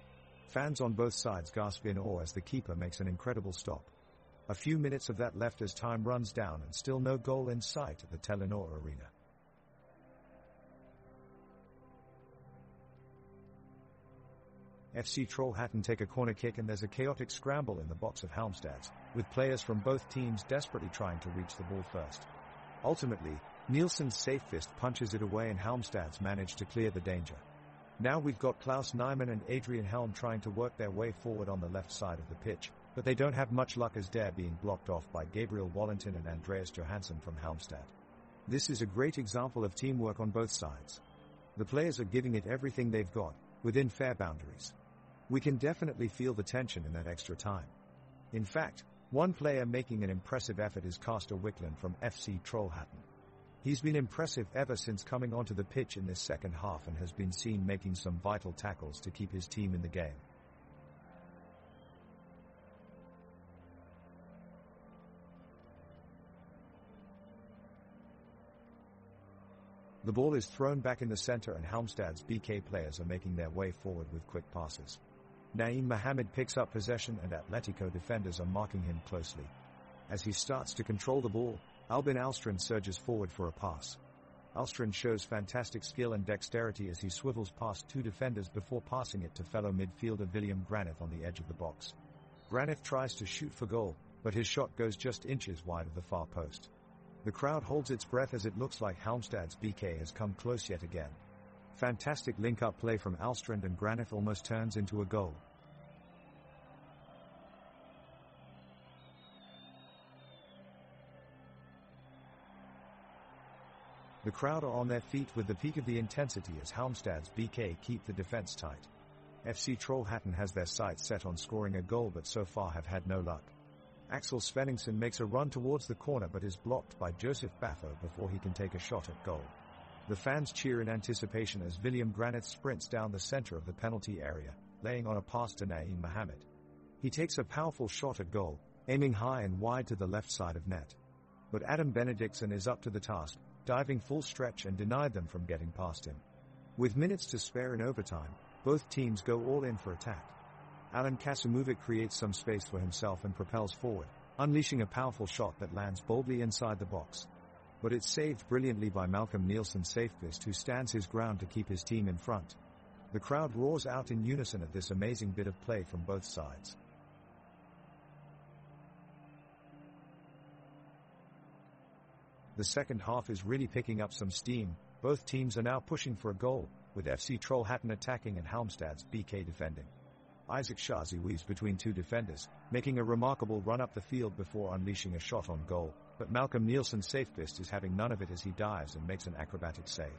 Fans on both sides gasp in awe as the keeper makes an incredible stop. A few minutes of that left as time runs down and still no goal in sight at the Telenor Arena. FC Trollhättan take a corner kick and there's a chaotic scramble in the box of Halmstad, with players from both teams desperately trying to reach the ball first. Ultimately, Nielsen's safe fist punches it away and Halmstad's manage to clear the danger. Now we've got Klaus Nyman and Adrian Helm trying to work their way forward on the left side of the pitch, but they don't have much luck as they're being blocked off by Gabriel Wallentin and Andreas Johansson from Halmstad. This is a great example of teamwork on both sides. The players are giving it everything they've got, within fair boundaries. We can definitely feel the tension in that extra time. In fact, one player making an impressive effort is Castor Wiklund from FC Trollhättan. He's been impressive ever since coming onto the pitch in this second half and has been seen making some vital tackles to keep his team in the game. The ball is thrown back in the center and Halmstad's BK players are making their way forward with quick passes. Naeem Mohammed picks up possession and Atletico defenders are marking him closely. As he starts to control the ball, Albin Alstrand surges forward for a pass. Alstrand shows fantastic skill and dexterity as he swivels past two defenders before passing it to fellow midfielder William Granith on the edge of the box. Granith tries to shoot for goal, but his shot goes just inches wide of the far post. The crowd holds its breath as it looks like Halmstad's BK has come close yet again. Fantastic link-up play from Alstrand and Granith almost turns into a goal. The crowd are on their feet with the peak of the intensity as Halmstad's BK keep the defense tight. FC Trollhättan has their sights set on scoring a goal but so far have had no luck. Axel Svenningsson makes a run towards the corner but is blocked by Joseph Baffo before he can take a shot at goal. The fans cheer in anticipation as William Granith sprints down the center of the penalty area, laying on a pass to Naeem Mohammed. He takes a powerful shot at goal, aiming high and wide to the left side of net. But Adam Benediktsson is up to the task, diving full stretch and denied them from getting past him. With minutes to spare in overtime, both teams go all in for attack. Alan Kasimuvic creates some space for himself and propels forward, unleashing a powerful shot that lands boldly inside the box. But it's saved brilliantly by Malcolm Nielsen Safefist, who stands his ground to keep his team in front. The crowd roars out in unison at this amazing bit of play from both sides. The second half is really picking up some steam. Both teams are now pushing for a goal, with FC Trollhättan attacking and Halmstad's BK defending. Isaac Shazi weaves between two defenders, making a remarkable run up the field before unleashing a shot on goal, but Malcolm Nielsen Safefist is having none of it as he dives and makes an acrobatic save.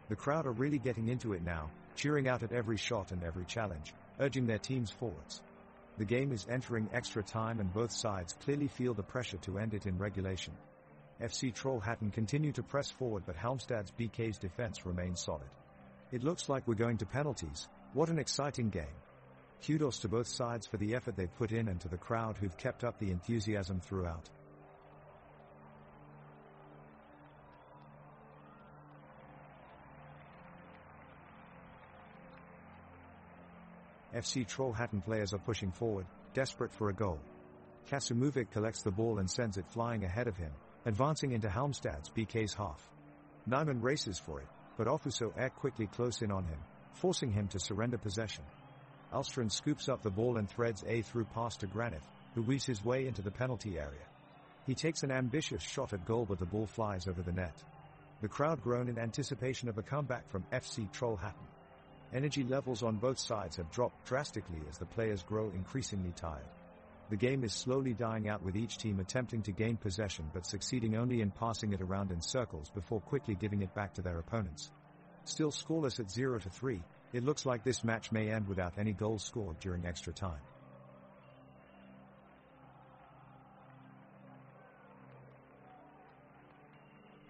The crowd are really getting into it now, cheering out at every shot and every challenge, urging their teams forwards. The game is entering extra time and both sides clearly feel the pressure to end it in regulation. FC Trollhättan continue to press forward but Halmstad's BK's defense remains solid. It looks like we're going to penalties. What an exciting game. Kudos to both sides for the effort they've put in and to the crowd who've kept up the enthusiasm throughout. FC Trollhättan players are pushing forward, desperate for a goal. Kasimuvic collects the ball and sends it flying ahead of him, advancing into Halmstad's BK's half. Nyman races for it, but Ofuso Air quickly close in on him, forcing him to surrender possession. Alstrand scoops up the ball and threads a through pass to Granith, who weaves his way into the penalty area. He takes an ambitious shot at goal but the ball flies over the net. The crowd groan in anticipation of a comeback from FC Trollhättan. Energy levels on both sides have dropped drastically as the players grow increasingly tired. The game is slowly dying out with each team attempting to gain possession but succeeding only in passing it around in circles before quickly giving it back to their opponents. Still scoreless at 0-3, it looks like this match may end without any goals scored during extra time.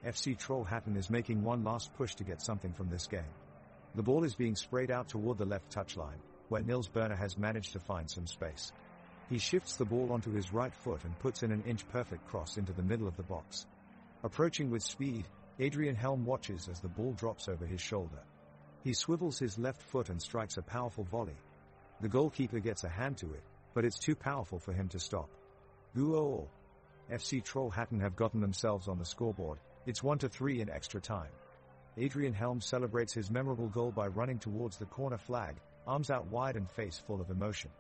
FC Trollhättan is making one last push to get something from this game. The ball is being sprayed out toward the left touchline, where Nils Berner has managed to find some space. He shifts the ball onto his right foot and puts in an inch-perfect cross into the middle of the box. Approaching with speed, Adrian Helm watches as the ball drops over his shoulder. He swivels his left foot and strikes a powerful volley. The goalkeeper gets a hand to it, but it's too powerful for him to stop. Goal! FC Trollhättan have gotten themselves on the scoreboard. It's 1-3 in extra time. Adrian Helm celebrates his memorable goal by running towards the corner flag, arms out wide and face full of emotion.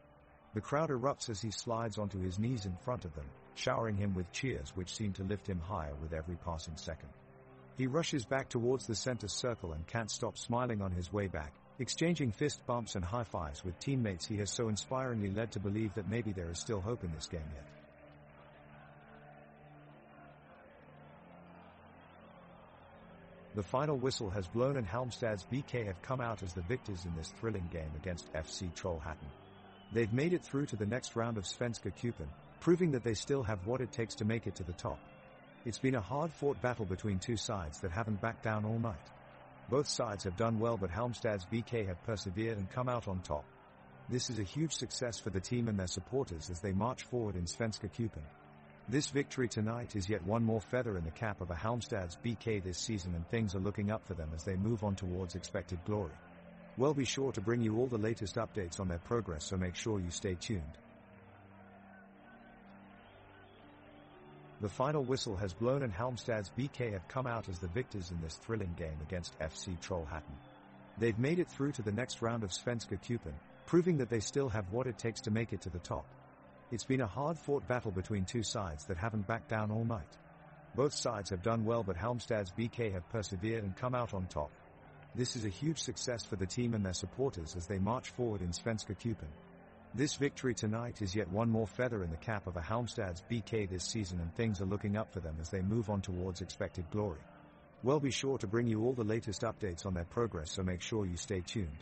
The crowd erupts as he slides onto his knees in front of them, showering him with cheers which seem to lift him higher with every passing second. He rushes back towards the center circle and can't stop smiling on his way back, exchanging fist bumps and high fives with teammates he has so inspiringly led to believe that maybe there is still hope in this game yet. The final whistle has blown and Halmstad's BK have come out as the victors in this thrilling game against FC Trollhättan. They've made it through to the next round of Svenska Cupen, proving that they still have what it takes to make it to the top. It's been a hard-fought battle between two sides that haven't backed down all night. Both sides have done well, but Halmstad's BK have persevered and come out on top. This is a huge success for the team and their supporters as they march forward in Svenska Cupen. This victory tonight is yet one more feather in the cap of a Halmstad's BK this season, and things are looking up for them as they move on towards expected glory. We'll be sure to bring you all the latest updates on their progress, so make sure you stay tuned. The final whistle has blown and Halmstad's BK have come out as the victors in this thrilling game against FC Trollhättan. They've made it through to the next round of Svenska Cupen, proving that they still have what it takes to make it to the top. It's been a hard-fought battle between two sides that haven't backed down all night. Both sides have done well, but Halmstad's BK have persevered and come out on top. This is a huge success for the team and their supporters as they march forward in Svenska Cupen. This victory tonight is yet one more feather in the cap of a Halmstad's BK this season, and things are looking up for them as they move on towards expected glory. We'll be sure to bring you all the latest updates on their progress, so make sure you stay tuned.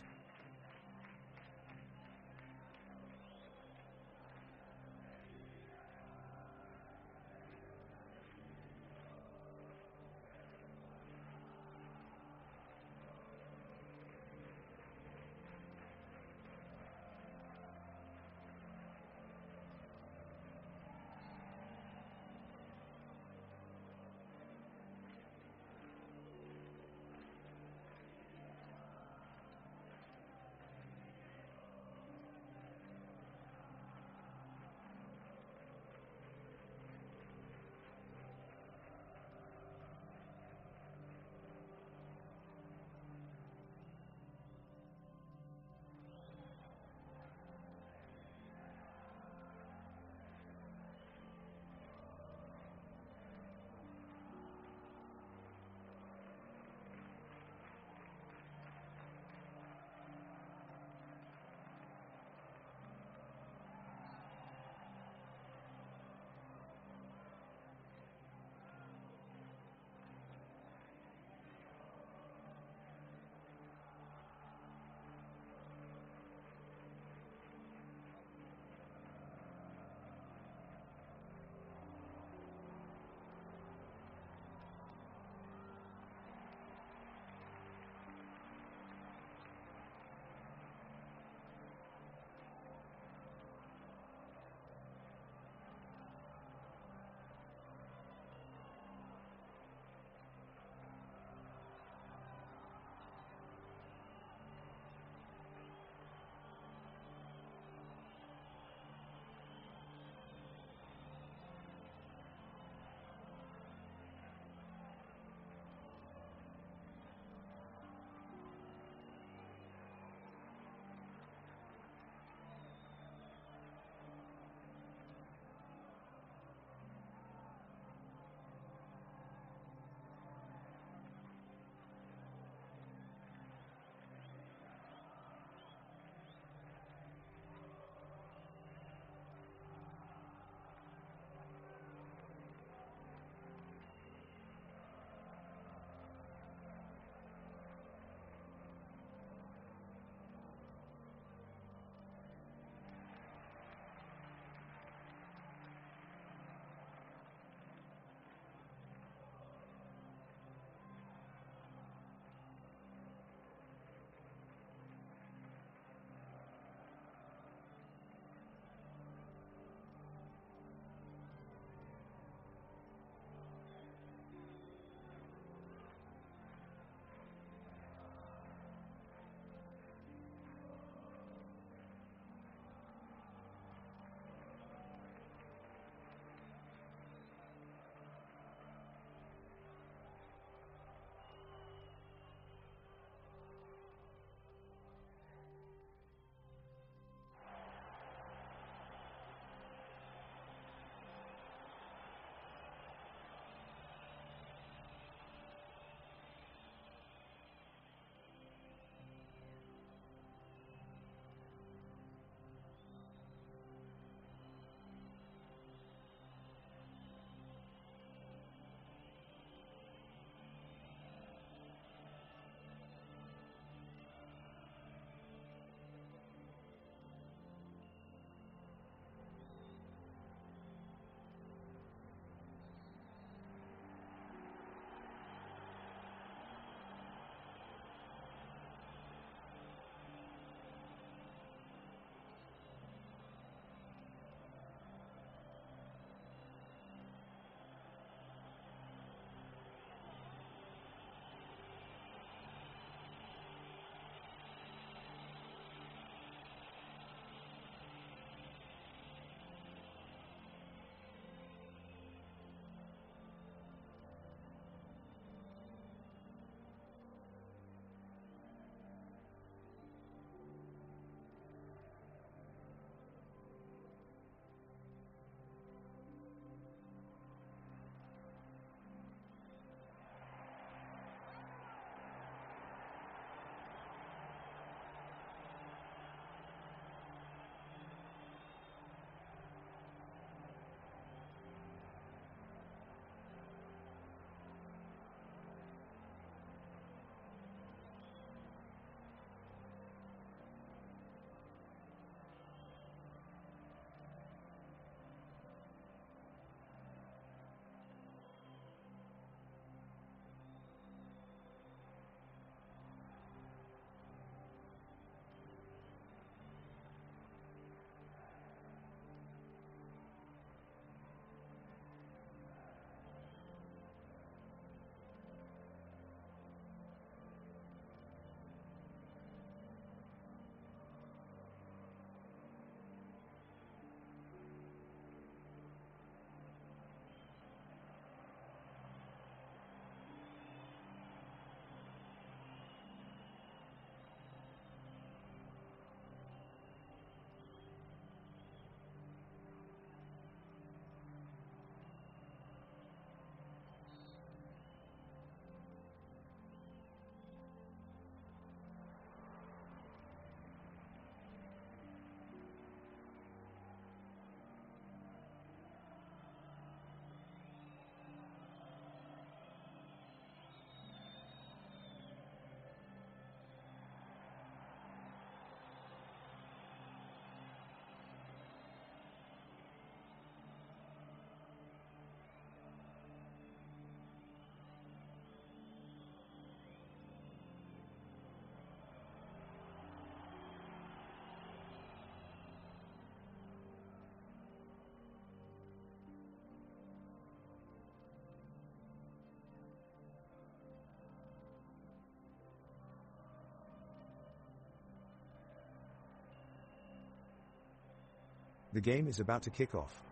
The game is about to kick off.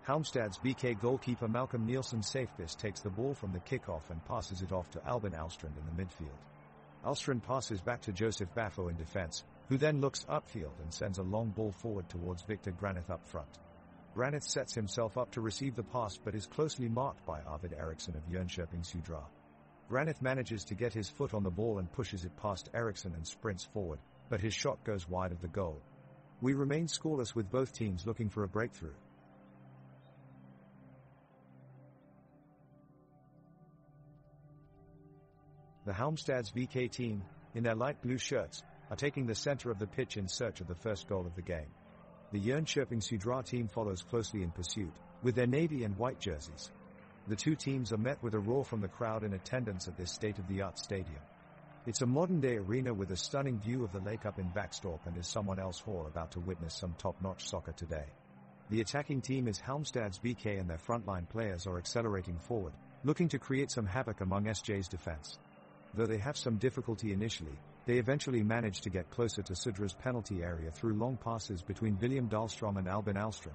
Halmstad's BK goalkeeper Malcolm Nielsen Safebis takes the ball from the kickoff and passes it off to Albin Alstrand in the midfield. Alstrand passes back to Joseph Baffo in defense, who then looks upfield and sends a long ball forward towards Victor Granith up front. Granith sets himself up to receive the pass but is closely marked by Arvid Eriksson of Jönköping Södra. Granith manages to get his foot on the ball and pushes it past Eriksson and sprints forward, but his shot goes wide of the goal. We remain scoreless with both teams looking for a breakthrough. The Halmstad's VK team, in their light blue shirts, are taking the center of the pitch in search of the first goal of the game. The Jönköping Södra team follows closely in pursuit, with their navy and white jerseys. The two teams are met with a roar from the crowd in attendance at this state-of-the-art stadium. It's a modern-day arena with a stunning view of the lake up in Vaxtorp and is someone else who are about to witness some top-notch soccer today. The attacking team is Halmstad's BK and their frontline players are accelerating forward, looking to create some havoc among SJ's defense. Though they have some difficulty initially, they eventually manage to get closer to Södra's penalty area through long passes between William Dahlstrom and Albin Alstrand.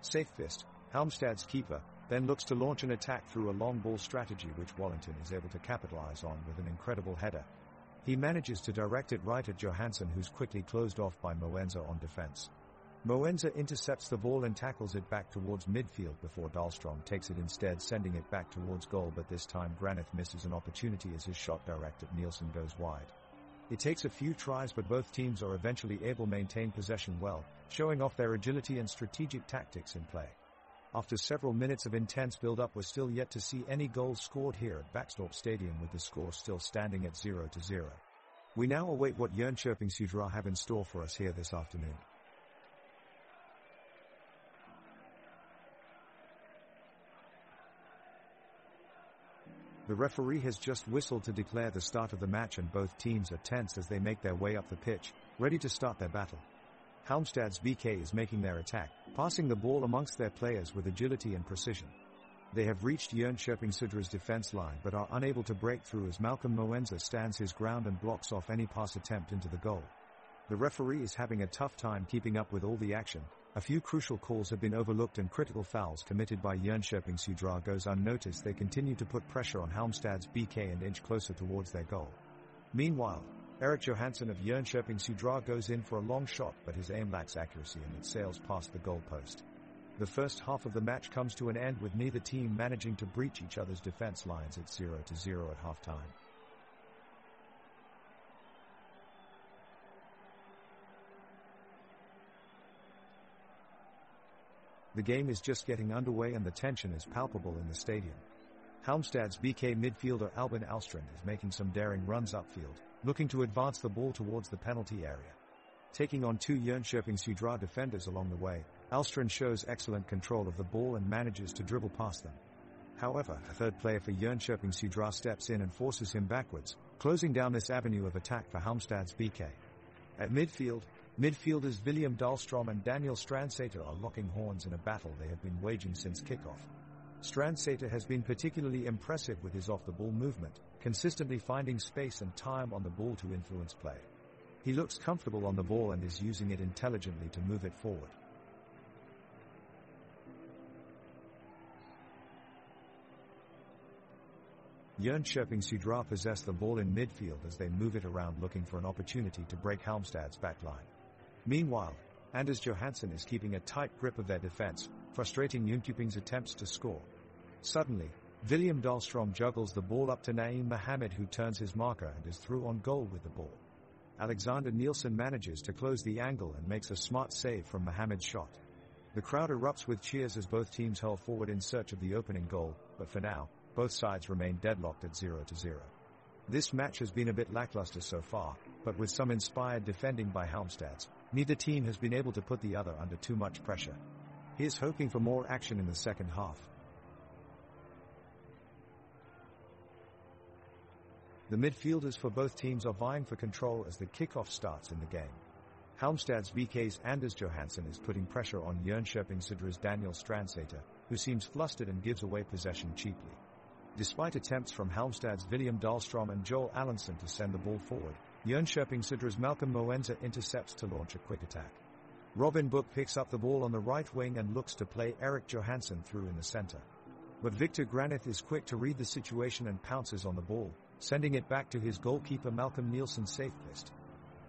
Safebis, Halmstad's keeper, then looks to launch an attack through a long ball strategy which Wallington is able to capitalize on with an incredible header. He manages to direct it right at Johansson, who's quickly closed off by Moenza on defense. Moenza intercepts the ball and tackles it back towards midfield before Dahlstrom takes it instead, sending it back towards goal, but this time Granith misses an opportunity as his shot directed at Nielsen goes wide. It takes a few tries, but both teams are eventually able to maintain possession well, showing off their agility and strategic tactics in play. After several minutes of intense build-up, we're still yet to see any goals scored here at Vaxtorp Stadium, with the score still standing at 0-0. We now await what Jönköping Södra have in store for us here this afternoon. The referee has just whistled to declare the start of the match, and both teams are tense as they make their way up the pitch, ready to start their battle. Halmstad's BK is making their attack, passing the ball amongst their players with agility and precision. They have reached Jönköping Södra's defense line but are unable to break through as Malcolm Moenza stands his ground and blocks off any pass attempt into the goal. The referee is having a tough time keeping up with all the action. A few crucial calls have been overlooked and critical fouls committed by Jönköping Södra goes unnoticed. They continue to put pressure on Halmstad's BK and inch closer towards their goal. Meanwhile, Erik Johansson of Jönköping Södra goes in for a long shot, but his aim lacks accuracy and it sails past the goal post. The first half of the match comes to an end with neither team managing to breach each other's defense lines at 0-0 at halftime. The game is just getting underway and the tension is palpable in the stadium. Halmstad's BK midfielder Albin Alstrand is making some daring runs upfield, looking to advance the ball towards the penalty area. Taking on two Jönköping Södra defenders along the way, Alstrand shows excellent control of the ball and manages to dribble past them. However, a third player for Jönköping Södra steps in and forces him backwards, closing down this avenue of attack for Halmstad's BK. At midfield, midfielders William Dahlstrom and Daniel Strandsäter are locking horns in a battle they have been waging since kickoff. Strandsäter has been particularly impressive with his off-the-ball movement, consistently finding space and time on the ball to influence play. He looks comfortable on the ball and is using it intelligently to move it forward. Jönköping Södra possess the ball in midfield as they move it around looking for an opportunity to break Halmstad's backline. Meanwhile, Anders Johansson is keeping a tight grip of their defense, frustrating Jönköping's attempts to score. Suddenly, William Dahlstrom juggles the ball up to Naeem Mohammed, who turns his marker and is through on goal with the ball. Alexander Nielsen manages to close the angle and makes a smart save from Mohammed's shot. The crowd erupts with cheers as both teams hurl forward in search of the opening goal, but for now, both sides remain deadlocked at 0-0. This match has been a bit lackluster so far, but with some inspired defending by Halmstad's, neither team has been able to put the other under too much pressure. Here's hoping for more action in the second half. The midfielders for both teams are vying for control as the kickoff starts in the game. Halmstad's BK's Anders Johansson is putting pressure on Jönköping Södra's Daniel Strandsäter, who seems flustered and gives away possession cheaply. Despite attempts from Halmstad's William Dahlstrom and Joel Allenson to send the ball forward, Jönköping Södra's Malcolm Moenza intercepts to launch a quick attack. Robin Book picks up the ball on the right wing and looks to play Erik Johansson through in the center. But Victor Granith is quick to read the situation and pounces on the ball, sending it back to his goalkeeper Malcolm Nielsen's safe fist.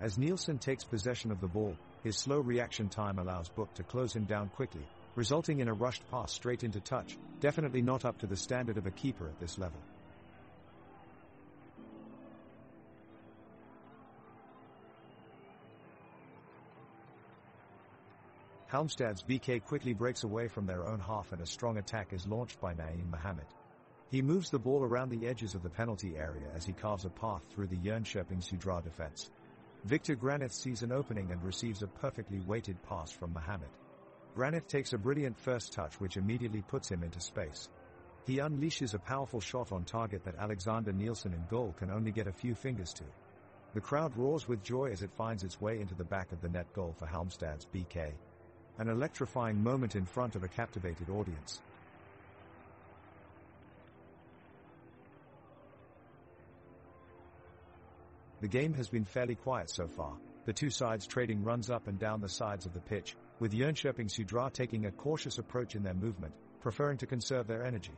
As Nielsen takes possession of the ball, his slow reaction time allows Book to close him down quickly, resulting in a rushed pass straight into touch, definitely not up to the standard of a keeper at this level. Halmstad's BK quickly breaks away from their own half and a strong attack is launched by Naeem Mohamed. He moves the ball around the edges of the penalty area as he carves a path through the Jönköping Södra defense. Victor Granith sees an opening and receives a perfectly weighted pass from Mohamed. Granith takes a brilliant first touch which immediately puts him into space. He unleashes a powerful shot on target that Alexander Nielsen in goal can only get a few fingers to. The crowd roars with joy as it finds its way into the back of the net goal for Halmstad's BK. An electrifying moment in front of a captivated audience. The game has been fairly quiet so far, the two sides trading runs up and down the sides of the pitch, with Jönköping Södra taking a cautious approach in their movement, preferring to conserve their energy.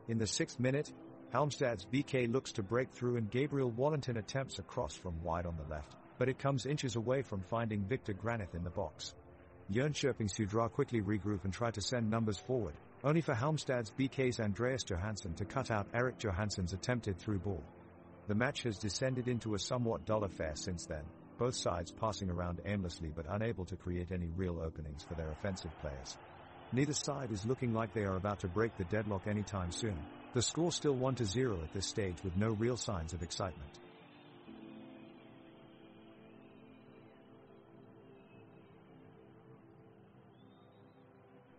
In the 6th minute, Halmstad's BK looks to break through and Gabriel Wallington attempts a cross from wide on the left, but it comes inches away from finding Victor Granith in the box. Jönköping Södra quickly regroup and try to send numbers forward, only for Halmstad's BK's Andreas Johansson to cut out Erik Johansson's attempted through ball. The match has descended into a somewhat dull affair since then, both sides passing around aimlessly but unable to create any real openings for their offensive players. Neither side is looking like they are about to break the deadlock anytime soon. The score still 1-0 at this stage with no real signs of excitement.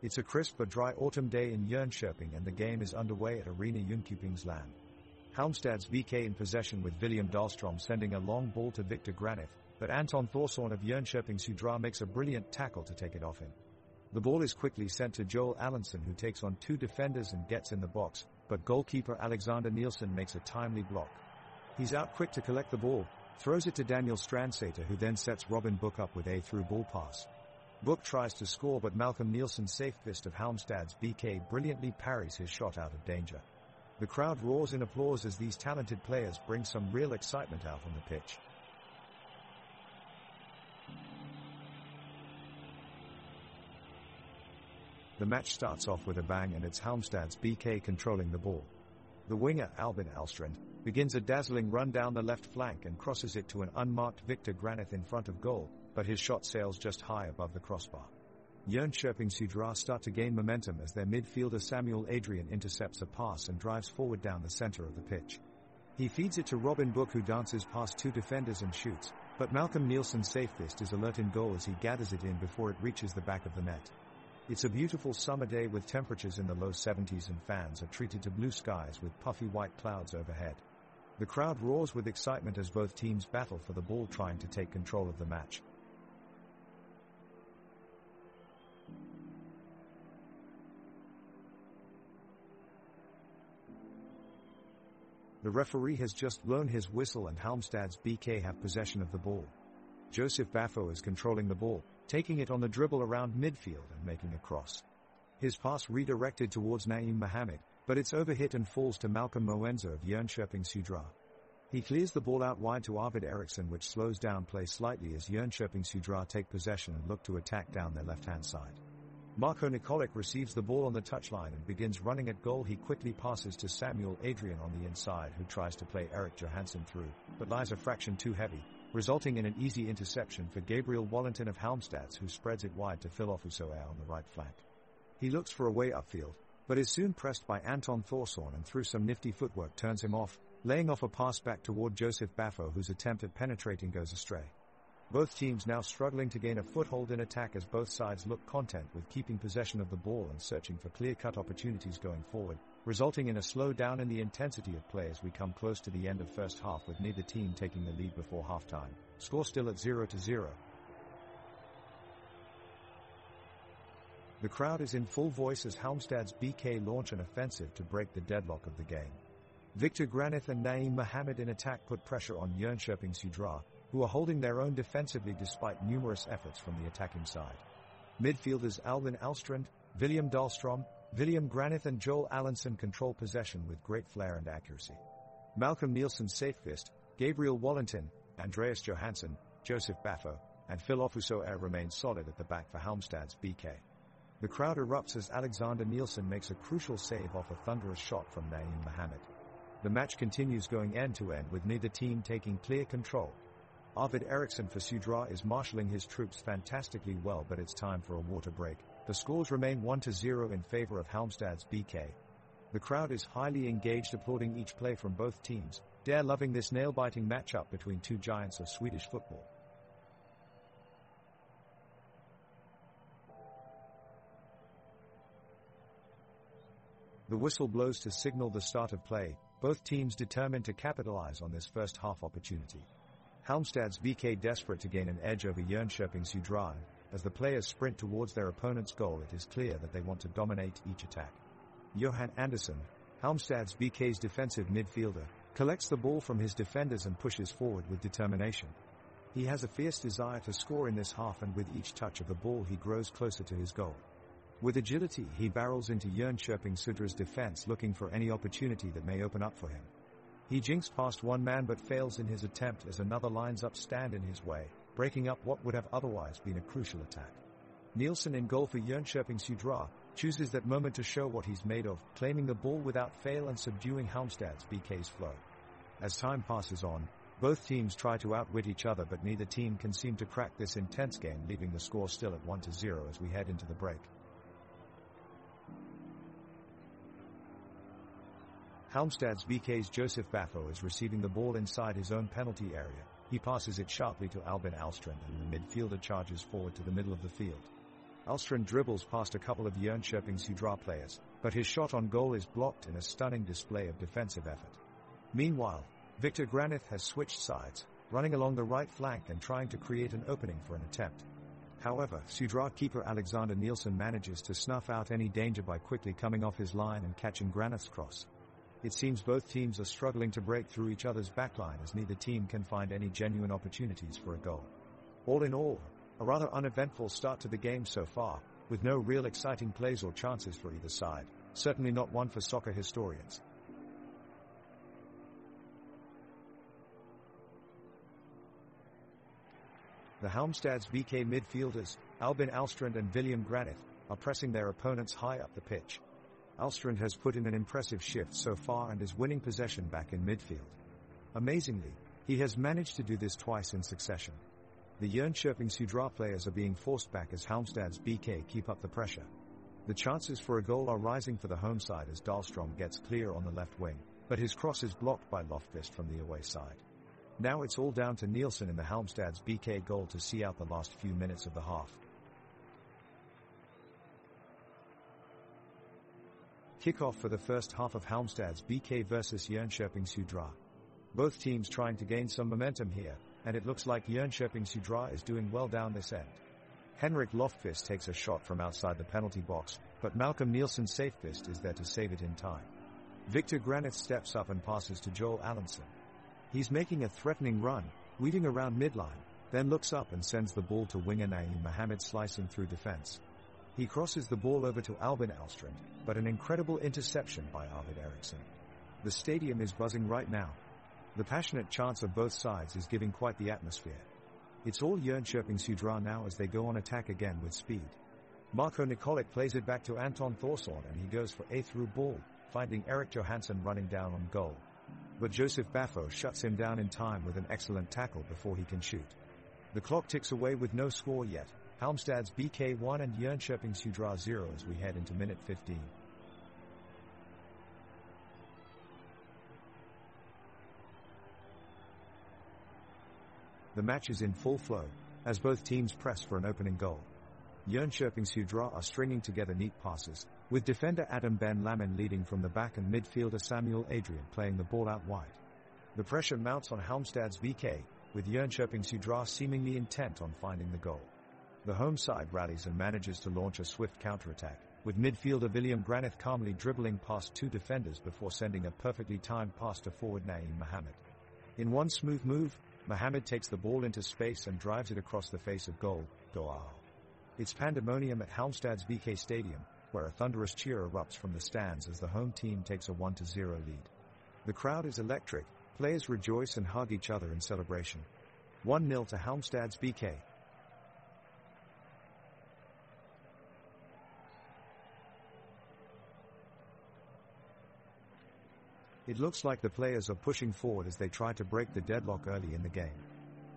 It's a crisp but dry autumn day in Jönköping and the game is underway at Arena Jönköpingsland. Halmstad's BK in possession with William Dahlstrom sending a long ball to Victor Granith, but Anton Thorsson of Jönköping Södra makes a brilliant tackle to take it off him. The ball is quickly sent to Joel Allenson who takes on two defenders and gets in the box, but goalkeeper Alexander Nielsen makes a timely block. He's out quick to collect the ball, throws it to Daniel Strandsater who then sets Robin Book up with a through ball pass. Book tries to score but Malcolm Nielsen's safe fist of Halmstad's BK brilliantly parries his shot out of danger. The crowd roars in applause as these talented players bring some real excitement out on the pitch. The match starts off with a bang and it's Halmstad's BK controlling the ball. The winger, Albin Alstrand, begins a dazzling run down the left flank and crosses it to an unmarked Victor Granith in front of goal, but his shot sails just high above the crossbar. Jönköping Södra start to gain momentum as their midfielder Samuel Adrian intercepts a pass and drives forward down the center of the pitch. He feeds it to Robin Book who dances past two defenders and shoots, but Malcolm Nielsen's safe fist is alert in goal as he gathers it in before it reaches the back of the net. It's a beautiful summer day with temperatures in the low 70s and fans are treated to blue skies with puffy white clouds overhead. The crowd roars with excitement as both teams battle for the ball trying to take control of the match. The referee has just blown his whistle and Halmstad's BK have possession of the ball. Joseph Baffo is controlling the ball, taking it on the dribble around midfield and making a cross. His pass redirected towards Naeem Mohamed, but it's overhit and falls to Malcolm Moenza of Jönköping Södra. He clears the ball out wide to Arvid Eriksson which slows down play slightly as Jönköping Södra take possession and look to attack down their left-hand side. Marko Nikolic receives the ball on the touchline and begins running at goal. He quickly passes to Samuel Adrian on the inside who tries to play Erik Johansson through, but lies a fraction too heavy, resulting in an easy interception for Gabriel Wallington of Halmstad who spreads it wide to Phil Ofusoa on the right flank. He looks for a way upfield, but is soon pressed by Anton Thorsson and through some nifty footwork turns him off, laying off a pass back toward Joseph Baffo whose attempt at penetrating goes astray. Both teams now struggling to gain a foothold in attack as both sides look content with keeping possession of the ball and searching for clear-cut opportunities going forward, resulting in a slowdown in the intensity of play as we come close to the end of first half with neither team taking the lead before halftime. Score still at 0-0. The crowd is in full voice as Halmstad's BK launch an offensive to break the deadlock of the game. Victor Granith and Naeem Mohamed in attack put pressure on Jönköping Södra, who are holding their own defensively despite numerous efforts from the attacking side. Midfielders Albin Alstrand, William Dahlstrom, William Granith and Joel Allenson control possession with great flair and accuracy. Malcolm Nielsen Safefist, Gabriel Wallington, Andreas Johansson, Joseph Baffo, and Phil Ofusoer remain solid at the back for Halmstad's BK. The crowd erupts as Alexander Nielsen makes a crucial save off a thunderous shot from Naeem Mohammed. The match continues going end-to-end with neither team taking clear control. Arvid Eriksson for Sudra is marshalling his troops fantastically well, but it's time for a water break. The scores remain 1-0 in favor of Halmstad's BK. The crowd is highly engaged, applauding each play from both teams. They're loving this nail-biting matchup between two giants of Swedish football. The whistle blows to signal the start of play, both teams determined to capitalize on this first half opportunity. Halmstad's BK desperate to gain an edge over Jönköping Sudra. As the players sprint towards their opponent's goal, it is clear that they want to dominate each attack. Johan Andersson, Halmstad's BK's defensive midfielder, collects the ball from his defenders and pushes forward with determination. He has a fierce desire to score in this half, and with each touch of the ball he grows closer to his goal. With agility, he barrels into Jönköping Sudra's defense, looking for any opportunity that may open up for him. He jinks past one man but fails in his attempt as another lines up stand in his way, breaking up what would have otherwise been a crucial attack. Nielsen, in goal for Jönköping Sudra, chooses that moment to show what he's made of, claiming the ball without fail and subduing Halmstad's BK's flow. As time passes on, both teams try to outwit each other, but neither team can seem to crack this intense game, leaving the score still at 1-0 as we head into the break. Halmstad's BK's Joseph Baffo is receiving the ball inside his own penalty area. He passes it sharply to Albin Alstrand, and the midfielder charges forward to the middle of the field. Alstrand dribbles past a couple of Jönköping Sudra players, but his shot on goal is blocked in a stunning display of defensive effort. Meanwhile, Victor Granith has switched sides, running along the right flank and trying to create an opening for an attempt. However, Sudra keeper Alexander Nielsen manages to snuff out any danger by quickly coming off his line and catching Granith's cross. It seems both teams are struggling to break through each other's backline, as neither team can find any genuine opportunities for a goal. All in all, a rather uneventful start to the game so far, with no real exciting plays or chances for either side, certainly not one for soccer historians. The Halmstad's BK midfielders, Albin Alstrand and William Granith, are pressing their opponents high up the pitch. Alstrand has put in an impressive shift so far and is winning possession back in midfield. Amazingly, he has managed to do this twice in succession. The Jönköping Sudra players are being forced back as Halmstad's BK keep up the pressure. The chances for a goal are rising for the home side as Dahlstrom gets clear on the left wing, but his cross is blocked by Lofqvist from the away side. Now it's all down to Nielsen in the Halmstad's BK goal to see out the last few minutes of the half. Kickoff for the first half of Halmstad's BK versus Jönköping Sudra. Both teams trying to gain some momentum here, and it looks like Jönköping Sudra is doing well down this end. Henrik Lofqvist takes a shot from outside the penalty box, but Malcolm Nielsen Safefist is there to save it in time. Victor Granith steps up and passes to Joel Allenson. He's making a threatening run, weaving around midline, then looks up and sends the ball to winger Naeem Mohammed, slicing through defense. He crosses the ball over to Albin Alstrand, but an incredible interception by Arvid Eriksson. The stadium is buzzing right now. The passionate chants of both sides is giving quite the atmosphere. It's all Jönköping Sudra now as they go on attack again with speed. Marko Nikolic plays it back to Anton Thorsson and he goes for a through ball, finding Erik Johansson running down on goal. But Joseph Baffo shuts him down in time with an excellent tackle before he can shoot. The clock ticks away with no score yet. Halmstad's BK 1 and Jönköping Sudra 0 as we head into minute 15. The match is in full flow, as both teams press for an opening goal. Jönköping Sudra are stringing together neat passes, with defender Adam Ben Lamin leading from the back and midfielder Samuel Adrian playing the ball out wide. The pressure mounts on Halmstad's BK, with Jönköping Sudra seemingly intent on finding the goal. The home side rallies and manages to launch a swift counterattack, with midfielder William Granith calmly dribbling past two defenders before sending a perfectly timed pass to forward Naeem Mohammed. In one smooth move, Mohammed takes the ball into space and drives it across the face of goal. It's pandemonium at Halmstad's BK Stadium, where a thunderous cheer erupts from the stands as the home team takes a 1-0 lead. The crowd is electric, players rejoice and hug each other in celebration. 1-0 to Halmstad's BK. It looks like the players are pushing forward as they try to break the deadlock early in the game.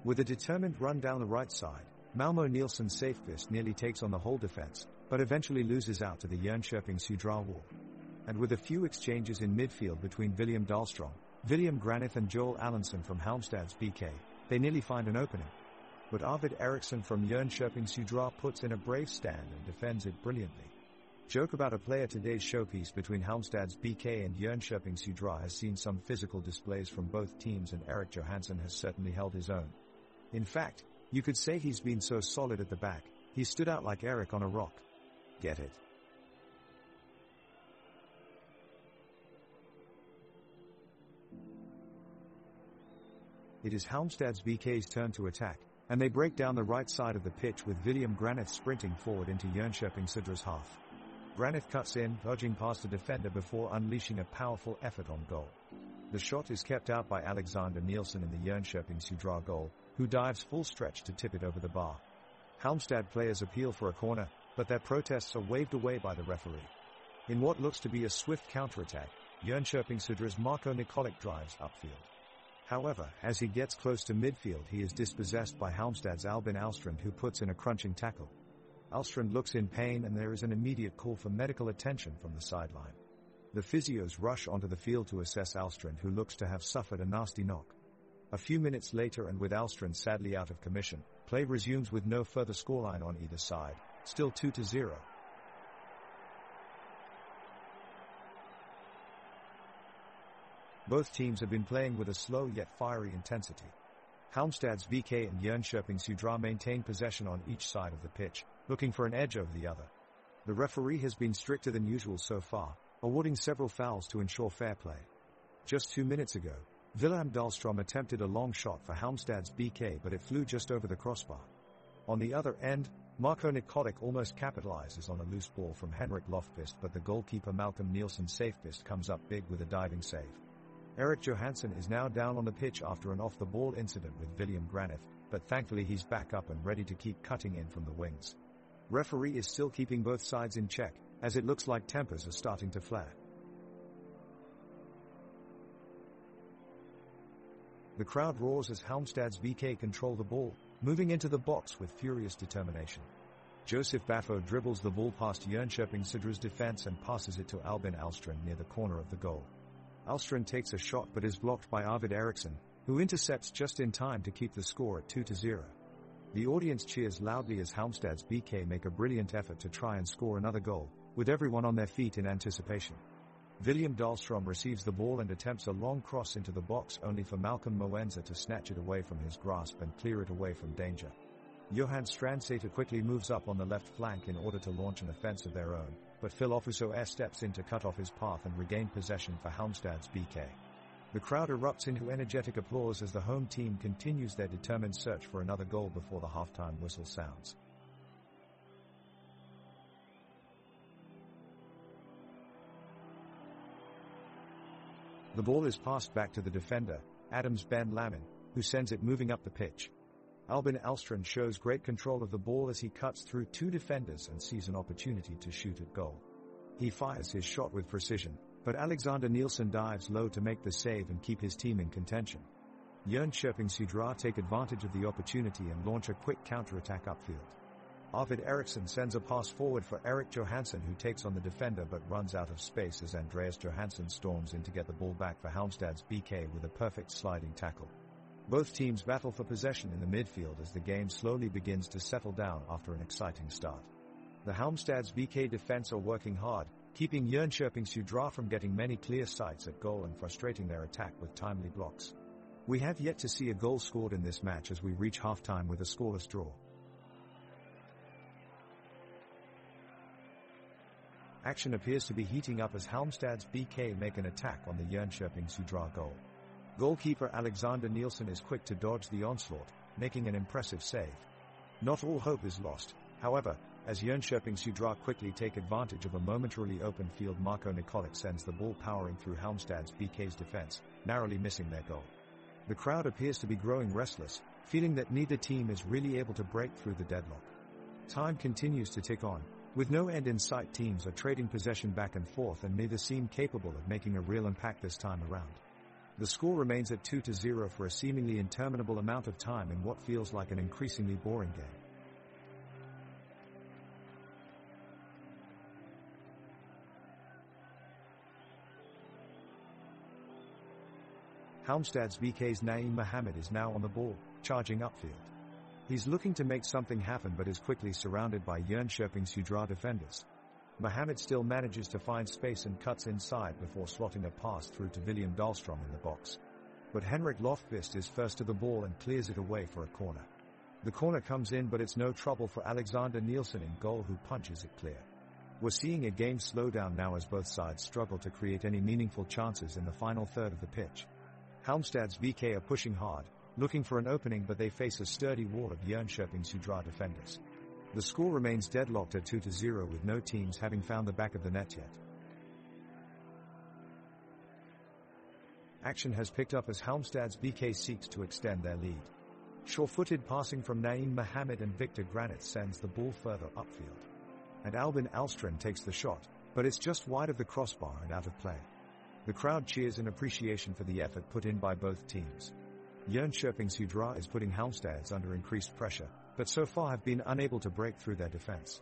With a determined run down the right side, Malmo Nielsen's safest nearly takes on the whole defense, but eventually loses out to the Jönköping Södra wall. And with a few exchanges in midfield between William Dahlström, William Granith and Joel Allenson from Halmstad's BK, they nearly find an opening. But Arvid Eriksson from Jönköping Södra puts in a brave stand and defends it brilliantly. Joke about a player. Today's showpiece between Halmstad's BK and Jönköping Södra has seen some physical displays from both teams, and Erik Johansson has certainly held his own. In fact, you could say he's been so solid at the back, he stood out like Erik on a rock. Get it? It is Halmstad's BK's turn to attack, and they break down the right side of the pitch with William Granith sprinting forward into Jönköping Södra's half. Granith cuts in, dodging past the defender before unleashing a powerful effort on goal. The shot is kept out by Alexander Nielsen in the Jönköping Södra goal, who dives full stretch to tip it over the bar. Halmstad players appeal for a corner, but their protests are waved away by the referee. In what looks to be a swift counterattack, Jönköping Södra's Marko Nikolic drives upfield. However, as he gets close to midfield, he is dispossessed by Halmstad's Albin Alstrand, who puts in a crunching tackle. Alstrand looks in pain, and there is an immediate call for medical attention from the sideline. The physios rush onto the field to assess Alstrand, who looks to have suffered a nasty knock. A few minutes later, and with Alstrand sadly out of commission, play resumes with no further scoreline on either side, still 2-0. Both teams have been playing with a slow yet fiery intensity. Halmstad's BK and Jönköping Södra maintain possession on each side of the pitch, looking for an edge over the other. The referee has been stricter than usual so far, awarding several fouls to ensure fair play. Just 2 minutes ago, Wilhelm Dahlström attempted a long shot for Halmstad's BK, but it flew just over the crossbar. On the other end, Marko Nikolic almost capitalizes on a loose ball from Henrik Lofqvist, but the goalkeeper Malcolm Nielsen safest comes up big with a diving save. Erik Johansson is now down on the pitch after an off-the-ball incident with William Granith, but thankfully he's back up and ready to keep cutting in from the wings. Referee is still keeping both sides in check, as it looks like tempers are starting to flare. The crowd roars as Halmstad's BK control the ball, moving into the box with furious determination. Joseph Baffo dribbles the ball past Jönköping Södra's defense and passes it to Albin Alstrand near the corner of the goal. Alstrand takes a shot but is blocked by Arvid Eriksson, who intercepts just in time to keep the score at 2-0. The audience cheers loudly as Halmstad's BK make a brilliant effort to try and score another goal, with everyone on their feet in anticipation. William Dahlström receives the ball and attempts a long cross into the box, only for Malcolm Moenza to snatch it away from his grasp and clear it away from danger. Johan Strandsäter quickly moves up on the left flank in order to launch an offense of their own, but Phil Ofuso steps in to cut off his path and regain possession for Halmstad's BK. The crowd erupts into energetic applause as the home team continues their determined search for another goal before the halftime whistle sounds. The ball is passed back to the defender, Adams Ben Lamin, who sends it moving up the pitch. Albin Alstrand shows great control of the ball as he cuts through 2 defenders and sees an opportunity to shoot at goal. He fires his shot with precision, but Alexander Nielsen dives low to make the save and keep his team in contention. Jönköping Södra take advantage of the opportunity and launch a quick counter-attack upfield. Arvid Eriksson sends a pass forward for Erik Johansson, who takes on the defender but runs out of space as Andreas Johansson storms in to get the ball back for Halmstad's BK with a perfect sliding tackle. Both teams battle for possession in the midfield as the game slowly begins to settle down after an exciting start. The Halmstad's BK defense are working hard, keeping Jönköping Södra from getting many clear sights at goal and frustrating their attack with timely blocks. We have yet to see a goal scored in this match as we reach halftime with a scoreless draw. Action appears to be heating up as Halmstad's BK make an attack on the Jönköping Södra goal. Goalkeeper Alexander Nielsen is quick to dodge the onslaught, making an impressive save. Not all hope is lost, however, as Jönköping Södra quickly take advantage of a momentarily open field. Marko Nikolic sends the ball powering through Halmstad's BK's defense, narrowly missing their goal. The crowd appears to be growing restless, feeling that neither team is really able to break through the deadlock. Time continues to tick on. With no end in sight, teams are trading possession back and forth and neither seem capable of making a real impact this time around. The score remains at 2-0 for a seemingly interminable amount of time in what feels like an increasingly boring game. Halmstad's BK's Naeem Mohammed is now on the ball, charging upfield. He's looking to make something happen but is quickly surrounded by Jönköping Södra defenders. Mohammed still manages to find space and cuts inside before slotting a pass through to William Dahlström in the box. But Henrik Lofqvist is first to the ball and clears it away for a corner. The corner comes in but it's no trouble for Alexander Nielsen in goal, who punches it clear. We're seeing a game slow down now as both sides struggle to create any meaningful chances in the final third of the pitch. Halmstad's BK are pushing hard, looking for an opening, but they face a sturdy wall of Jönköping Södra defenders. The score remains deadlocked at 2-0 with no teams having found the back of the net yet. Action has picked up as Halmstad's BK seeks to extend their lead. Sure-footed passing from Naeem Mohammed and Victor Granit sends the ball further upfield. And Albin Alstrand takes the shot, but it's just wide of the crossbar and out of play. The crowd cheers in appreciation for the effort put in by both teams. Jönköping Södra is putting Halmstads under increased pressure, but so far have been unable to break through their defense.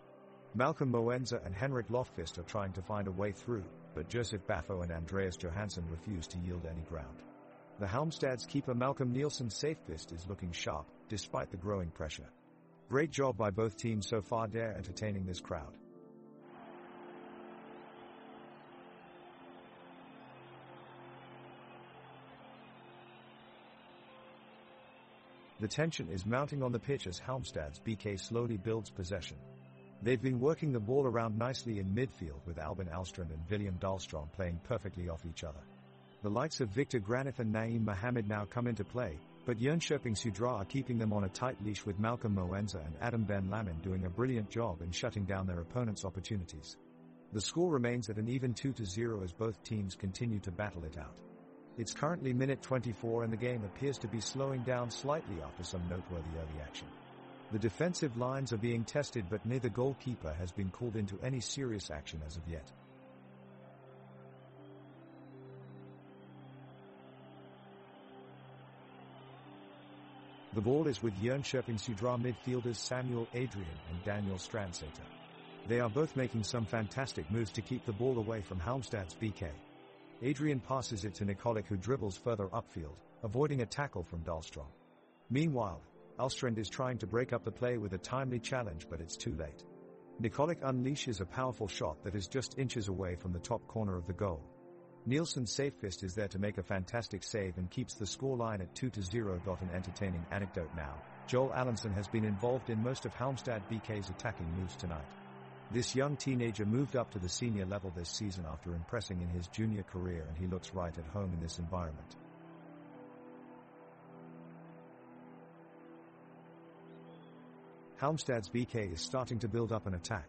Malcolm Moenza and Henrik Lofqvist are trying to find a way through, but Josef Baffo and Andreas Johansson refuse to yield any ground. The Halmstad's keeper Malcolm Nielsen's safest is looking sharp, despite the growing pressure. Great job by both teams so far, they're entertaining this crowd. The tension is mounting on the pitch as Halmstad's BK slowly builds possession. They've been working the ball around nicely in midfield with Albin Alstrand and William Dahlström playing perfectly off each other. The likes of Victor Granit and Naeem Mohammed now come into play, but Jönköping Södra are keeping them on a tight leash with Malcolm Moenza and Adam Ben Lamin doing a brilliant job in shutting down their opponents' opportunities. The score remains at an even 2-0 as both teams continue to battle it out. It's currently minute 24 and the game appears to be slowing down slightly after some noteworthy early action. The defensive lines are being tested but neither goalkeeper has been called into any serious action as of yet. The ball is with Jönköping Södra midfielders Samuel Adrian and Daniel Strandsäter. They are both making some fantastic moves to keep the ball away from Halmstad's BK. Adrian passes it to Nikolic, who dribbles further upfield, avoiding a tackle from Dahlström. Meanwhile, Alstrand is trying to break up the play with a timely challenge, but it's too late. Nikolic unleashes a powerful shot that is just inches away from the top corner of the goal. Nielsen's safest is there to make a fantastic save and keeps the scoreline at 2-0. An entertaining anecdote now, Joel Allenson has been involved in most of Halmstad BK's attacking moves tonight. This young teenager moved up to the senior level this season after impressing in his junior career, and he looks right at home in this environment. Halmstad's BK is starting to build up an attack.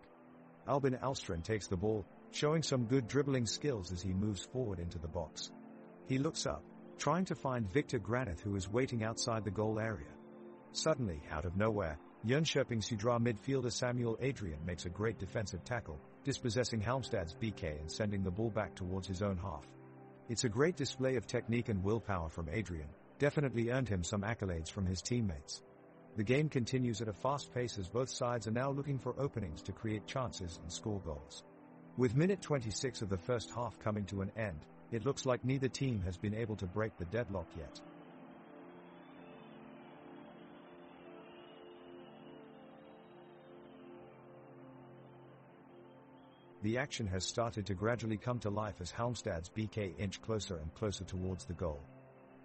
Albin Alstrand takes the ball, showing some good dribbling skills as he moves forward into the box. He looks up, trying to find Victor Granit, who is waiting outside the goal area. Suddenly, out of nowhere, Jönköping Södra midfielder Samuel Adrian makes a great defensive tackle, dispossessing Halmstad's BK and sending the ball back towards his own half. It's a great display of technique and willpower from Adrian, definitely earned him some accolades from his teammates. The game continues at a fast pace as both sides are now looking for openings to create chances and score goals. With minute 26 of the first half coming to an end, it looks like neither team has been able to break the deadlock yet. The action has started to gradually come to life as Halmstad's BK inch closer and closer towards the goal.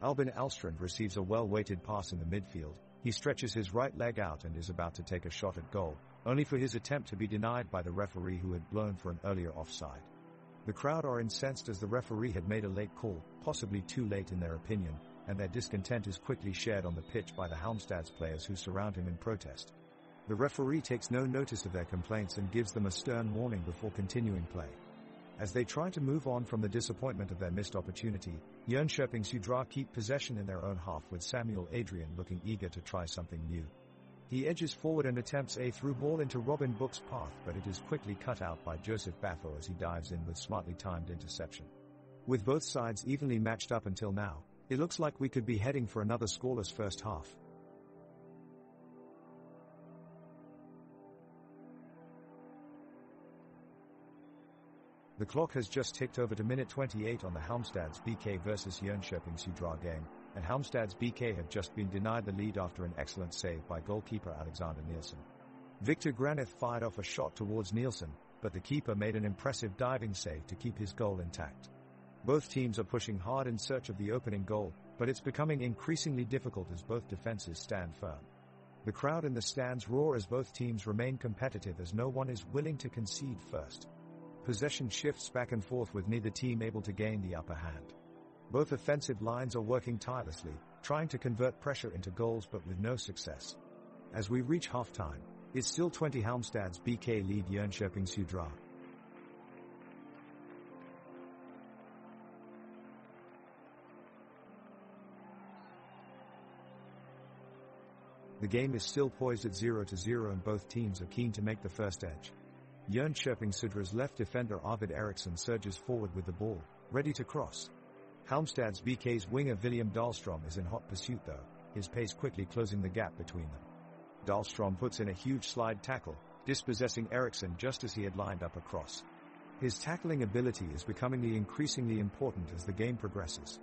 Albin Alstrand receives a well-weighted pass in the midfield. He stretches his right leg out and is about to take a shot at goal, only for his attempt to be denied by the referee, who had blown for an earlier offside. The crowd are incensed as the referee had made a late call, possibly too late in their opinion, and their discontent is quickly shared on the pitch by the Halmstad's players who surround him in protest. The referee takes no notice of their complaints and gives them a stern warning before continuing play. As they try to move on from the disappointment of their missed opportunity, Jönköping Södra keep possession in their own half with Samuel Adrian looking eager to try something new. He edges forward and attempts a through ball into Robin Book's path, but it is quickly cut out by Joseph Baffo as he dives in with smartly timed interception. With both sides evenly matched up until now, it looks like we could be heading for another scoreless first half. The clock has just ticked over to minute 28 on the Halmstad's BK vs Jönköping Södra game, and Halmstad's BK have just been denied the lead after an excellent save by goalkeeper Alexander Nielsen. Victor Granith fired off a shot towards Nielsen, but the keeper made an impressive diving save to keep his goal intact. Both teams are pushing hard in search of the opening goal, but it's becoming increasingly difficult as both defenses stand firm. The crowd in the stands roar as both teams remain competitive as no one is willing to concede first. Possession shifts back and forth with neither team able to gain the upper hand. Both offensive lines are working tirelessly, trying to convert pressure into goals but with no success. As we reach halftime, it's still 20 Halmstad's BK lead Jönköping Södra. The game is still poised at 0-0 and both teams are keen to make the first edge. Jönköping Södra's left defender Arvid Eriksson surges forward with the ball, ready to cross. Halmstad's BK's winger William Dahlstrom is in hot pursuit though, his pace quickly closing the gap between them. Dahlstrom puts in a huge slide tackle, dispossessing Eriksson just as he had lined up a cross. His tackling ability is becoming increasingly important as the game progresses.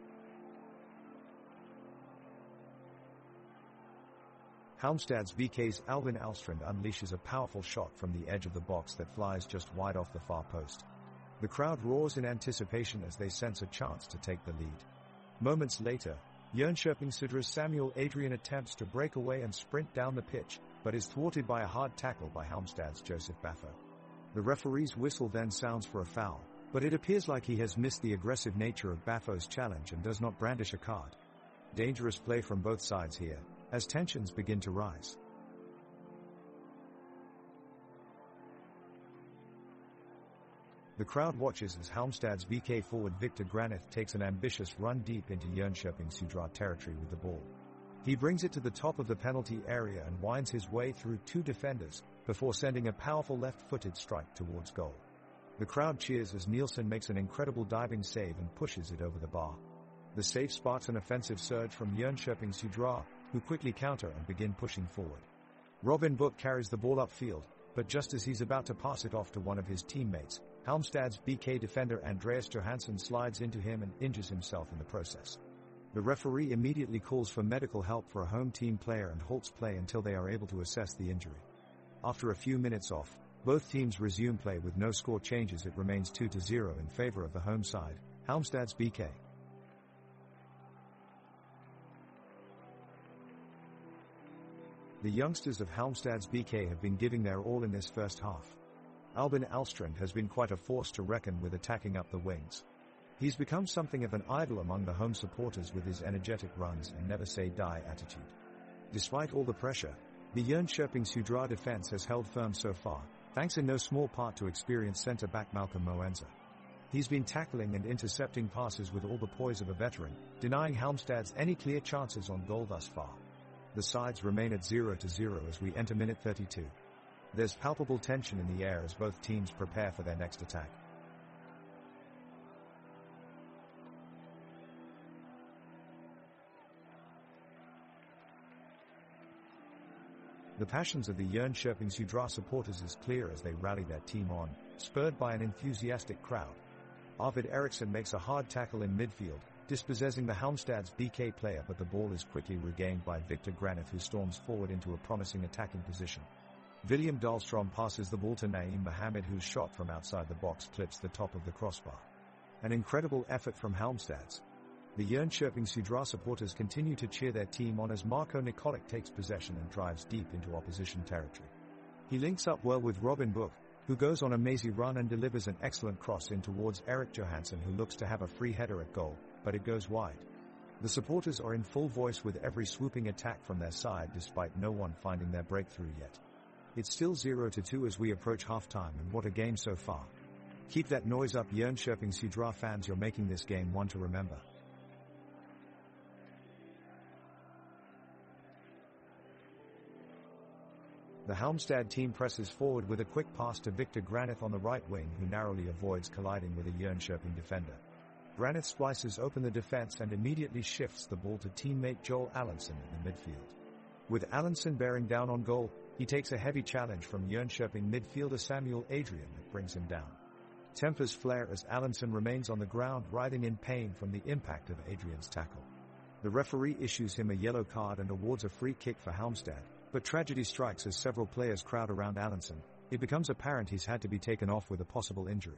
Halmstad's BK's Albin Alstrand unleashes a powerful shot from the edge of the box that flies just wide off the far post. The crowd roars in anticipation as they sense a chance to take the lead. Moments later, Jönköping Södra's Samuel Adrian attempts to break away and sprint down the pitch, but is thwarted by a hard tackle by Halmstad's Joseph Baffo. The referee's whistle then sounds for a foul, but it appears like he has missed the aggressive nature of Baffo's challenge and does not brandish a card. Dangerous play from both sides here, as tensions begin to rise. The crowd watches as Halmstad's BK forward Victor Granith takes an ambitious run deep into Jönköping Södra territory with the ball. He brings it to the top of the penalty area and winds his way through two defenders, before sending a powerful left-footed strike towards goal. The crowd cheers as Nielsen makes an incredible diving save and pushes it over the bar. The save sparks an offensive surge from Jönköping Södra, who quickly counter and begin pushing forward. Robin Book carries the ball upfield, but just as he's about to pass it off to one of his teammates, Halmstad's BK defender Andreas Johansson slides into him and injures himself in the process. The referee immediately calls for medical help for a home team player and halts play until they are able to assess the injury. After a few minutes off, both teams resume play with no score changes. It remains 2-0 in favor of the home side, Halmstad's BK. The youngsters of Halmstad's BK have been giving their all in this first half. Albin Alstrand has been quite a force to reckon with attacking up the wings. He's become something of an idol among the home supporters with his energetic runs and never-say-die attitude. Despite all the pressure, the Jönköping Södra defense has held firm so far, thanks in no small part to experienced centre-back Malcolm Moenza. He's been tackling and intercepting passes with all the poise of a veteran, denying Halmstad's any clear chances on goal thus far. The sides remain at 0-0 as we enter minute 32. There's palpable tension in the air as both teams prepare for their next attack. The passions of the Jönköping Södra supporters is clear as they rally their team on, spurred by an enthusiastic crowd. Arvid Eriksson makes a hard tackle in midfield, dispossessing the Halmstad's BK player, but the ball is quickly regained by Victor Granith, who storms forward into a promising attacking position. William Dahlstrom passes the ball to Naeem Mohammed, whose shot from outside the box clips the top of the crossbar. An incredible effort from Halmstad's. The Jönköping Södra supporters continue to cheer their team on as Marko Nikolic takes possession and drives deep into opposition territory. He links up well with Robin Book, who goes on a mazy run and delivers an excellent cross in towards Erik Johansson, who looks to have a free header at goal, but it goes wide. The supporters are in full voice with every swooping attack from their side despite no one finding their breakthrough yet. It's still 0-2 as we approach halftime, and what a game so far. Keep that noise up, Jönköping Södra fans, you're making this game one to remember. The Halmstad team presses forward with a quick pass to Victor Granith on the right wing, who narrowly avoids colliding with a Jönköping defender. Granith splices open the defense and immediately shifts the ball to teammate Joel Allenson in the midfield. With Allenson bearing down on goal, he takes a heavy challenge from Jönköping midfielder Samuel Adrian that brings him down. Tempers flare as Allenson remains on the ground, writhing in pain from the impact of Adrian's tackle. The referee issues him a yellow card and awards a free kick for Halmstad, but tragedy strikes as several players crowd around Allenson. It becomes apparent he's had to be taken off with a possible injury.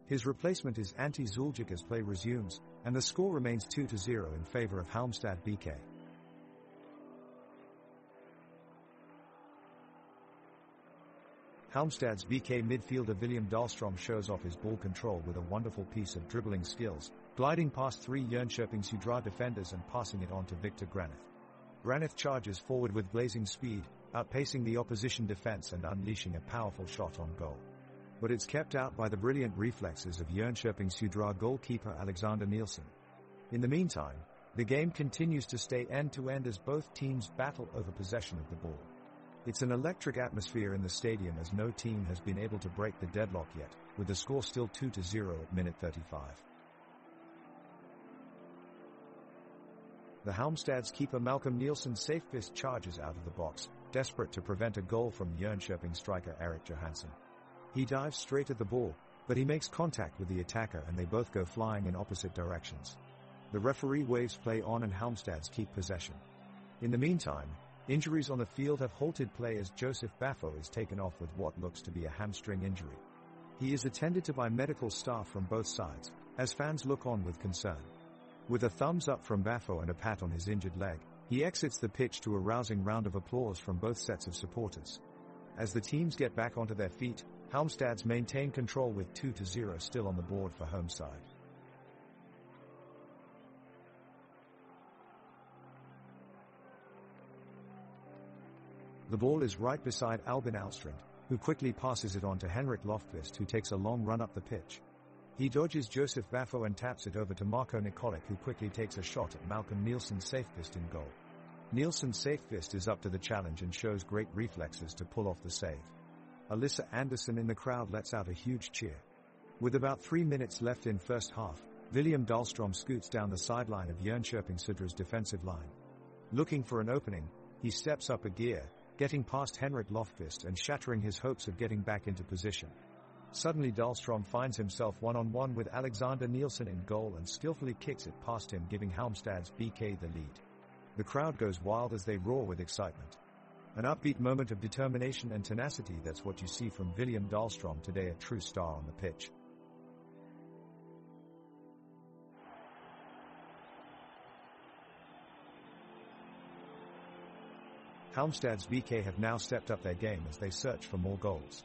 His replacement is Ante Zuljic as play resumes, and the score remains 2-0 in favor of Halmstad BK. Halmstad's BK midfielder William Dahlstrom shows off his ball control with a wonderful piece of dribbling skills, gliding past 3 Jönköping Södra defenders and passing it on to Victor Granith. Granith charges forward with blazing speed, outpacing the opposition defense and unleashing a powerful shot on goal. But it's kept out by the brilliant reflexes of Jönköping Södra goalkeeper Alexander Nielsen. In the meantime, the game continues to stay end-to-end as both teams battle over possession of the ball. It's an electric atmosphere in the stadium as no team has been able to break the deadlock yet, with the score still 2-0 at minute 35. The Halmstad's keeper Malcolm Nielsen safest charges out of the box, desperate to prevent a goal from Jönköping striker Erik Johansson. He dives straight at the ball, but he makes contact with the attacker and they both go flying in opposite directions. The referee waves play on and Halmstad's keep possession. In the meantime, injuries on the field have halted play as Joseph Baffo is taken off with what looks to be a hamstring injury. He is attended to by medical staff from both sides, as fans look on with concern. With a thumbs up from Baffo and a pat on his injured leg, he exits the pitch to a rousing round of applause from both sets of supporters. As the teams get back onto their feet, Halmstad's maintain control with 2-0 still on the board for home side. The ball is right beside Albin Alstrand, who quickly passes it on to Henrik Lofqvist, who takes a long run up the pitch. He dodges Joseph Baffo and taps it over to Marko Nikolic, who quickly takes a shot at Malcolm Nielsen's safe fist in goal. Nielsen's safe fist is up to the challenge and shows great reflexes to pull off the save. Alyssa Anderson in the crowd lets out a huge cheer. With about 3 minutes left in first half, William Dahlstrom scoots down the sideline of Jönköping Södra's defensive line. Looking for an opening, he steps up a gear, getting past Henrik Lofqvist and shattering his hopes of getting back into position. Suddenly Dahlstrom finds himself one-on-one with Alexander Nielsen in goal and skillfully kicks it past him, giving Halmstad's BK the lead. The crowd goes wild as they roar with excitement. An upbeat moment of determination and tenacity, that's what you see from William Dahlstrom today, a true star on the pitch. Halmstad's BK have now stepped up their game as they search for more goals.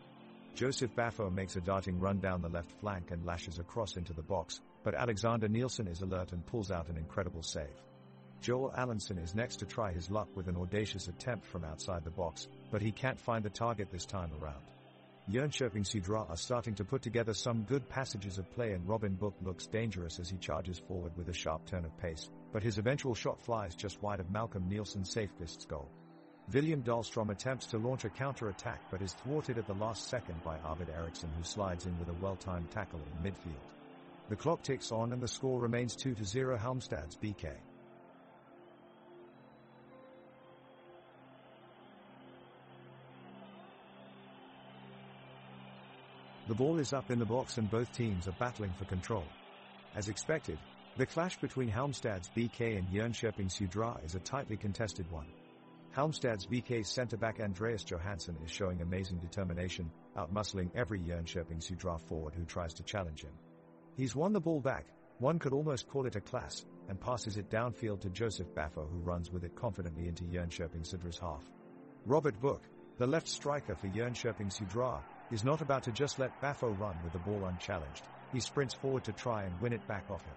Joseph Baffo makes a darting run down the left flank and lashes across into the box, but Alexander Nielsen is alert and pulls out an incredible save. Joel Allenson is next to try his luck with an audacious attempt from outside the box, but he can't find the target this time around. Jönköping Södra are starting to put together some good passages of play and Robin Book looks dangerous as he charges forward with a sharp turn of pace, but his eventual shot flies just wide of Malcolm Nielsen's safe fist's goal. William Dahlstrom attempts to launch a counter-attack but is thwarted at the last second by Arvid Eriksson, who slides in with a well-timed tackle in midfield. The clock ticks on and the score remains 2-0 Halmstad's BK. The ball is up in the box and both teams are battling for control. As expected, the clash between Halmstad's BK and Jönköping Södra is a tightly contested one. Halmstad's BK's centre-back Andreas Johansson is showing amazing determination, outmuscling every Jönköping Södra forward who tries to challenge him. He's won the ball back, one could almost call it a class, and passes it downfield to Joseph Baffo, who runs with it confidently into Jönköping Södra's half. Robert Book, the left striker for Jönköping Södra, is not about to just let Baffo run with the ball unchallenged. He sprints forward to try and win it back off him.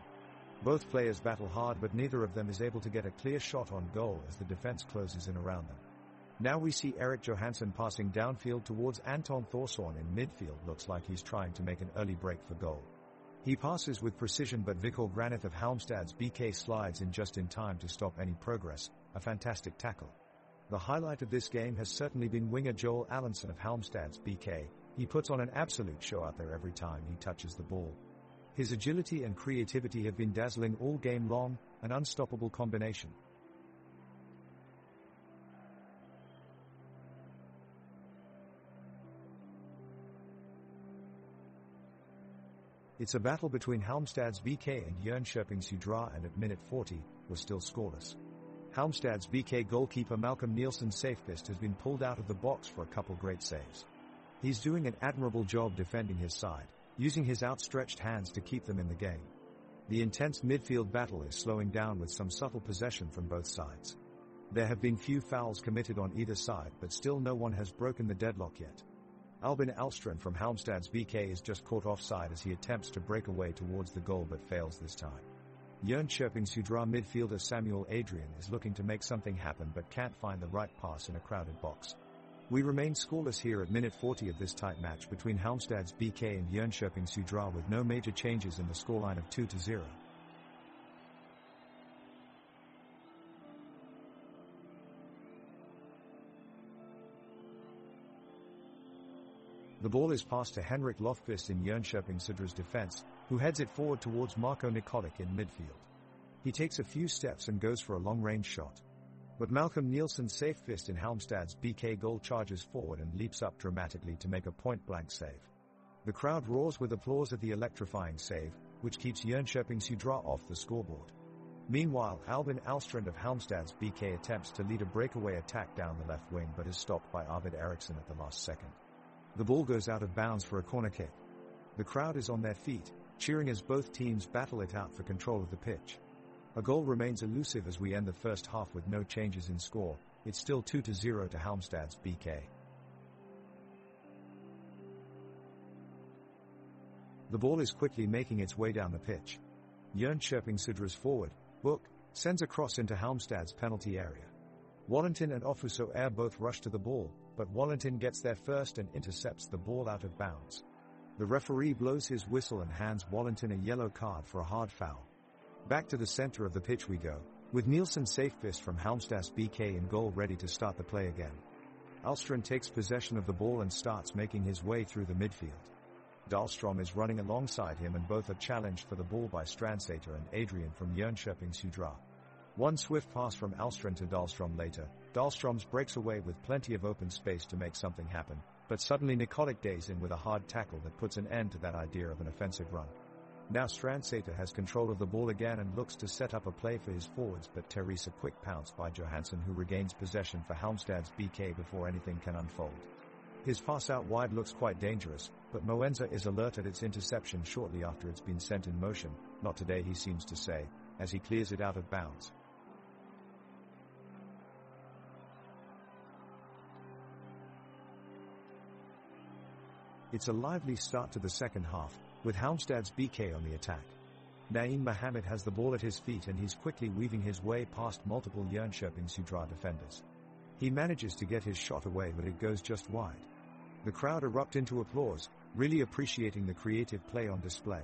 Both players battle hard, but neither of them is able to get a clear shot on goal as the defense closes in around them. Now we see Erik Johansson passing downfield towards Anton Thorsson in midfield. Looks like he's trying to make an early break for goal. He passes with precision, but Viktor Granith of Halmstad's BK slides in just in time to stop any progress. A fantastic tackle. The highlight of this game has certainly been winger Joel Allenson of Halmstad's BK. He puts on an absolute show out there every time he touches the ball. His agility and creativity have been dazzling all game long, an unstoppable combination. It's a battle between Halmstad's BK and Jönköping's Hydra, and at minute 40, we're still scoreless. Halmstad's BK goalkeeper Malcolm Nielsen Safest has been pulled out of the box for a couple great saves. He's doing an admirable job defending his side, using his outstretched hands to keep them in the game. The intense midfield battle is slowing down with some subtle possession from both sides. There have been few fouls committed on either side, but still no one has broken the deadlock yet. Albin Alstrand from Halmstad's BK is just caught offside as he attempts to break away towards the goal but fails this time. Jönköping's Hydra midfielder Samuel Adrian is looking to make something happen but can't find the right pass in a crowded box. We remain scoreless here at minute 40 of this tight match between Halmstad's BK and Jönköping's Hydra, with no major changes in the scoreline of 2-0. The ball is passed to Henrik Lofqvist in Jönköping's Hydra's defense, who heads it forward towards Marko Nikolic in midfield. He takes a few steps and goes for a long-range shot. But Malcolm Nielsen Safest in Halmstad's BK goal charges forward and leaps up dramatically to make a point-blank save. The crowd roars with applause at the electrifying save, which keeps Jönköping's Hydra off the scoreboard. Meanwhile, Albin Alstrand of Halmstad's BK attempts to lead a breakaway attack down the left wing but is stopped by Arvid Eriksson at the last second. The ball goes out of bounds for a corner kick. The crowd is on their feet, cheering as both teams battle it out for control of the pitch. A goal remains elusive as we end the first half with no changes in score. It's still 2-0 to Halmstad's BK. The ball is quickly making its way down the pitch. Jönköping's Hydra's forward, Book, sends a cross into Halmstad's penalty area. Wallington and Ofuso Air both rush to the ball, but Wallington gets there first and intercepts the ball out of bounds. The referee blows his whistle and hands Wallington a yellow card for a hard foul. Back to the center of the pitch we go, with Nielsen Safest from Halmstad's BK in goal ready to start the play again. Alstrand takes possession of the ball and starts making his way through the midfield. Dahlstrom is running alongside him and both are challenged for the ball by Strandsater and Adrian from Jönköping's Hydra. One swift pass from Alstrand to Dahlstrom later. Dahlstrom's breaks away with plenty of open space to make something happen, but suddenly Nikolic days in with a hard tackle that puts an end to that idea of an offensive run. Now Strandsater has control of the ball again and looks to set up a play for his forwards, but Teresa a quick pounce by Johansson, who regains possession for Halmstad's BK before anything can unfold. His pass out wide looks quite dangerous, but Moenza is alert at its interception shortly after it's been sent in motion. Not today, he seems to say, as he clears it out of bounds. It's a lively start to the second half, with Halmstad's BK on the attack. Naeem Mohammed has the ball at his feet and he's quickly weaving his way past multiple Jönköping's Hydra defenders. He manages to get his shot away, but it goes just wide. The crowd erupt into applause, really appreciating the creative play on display.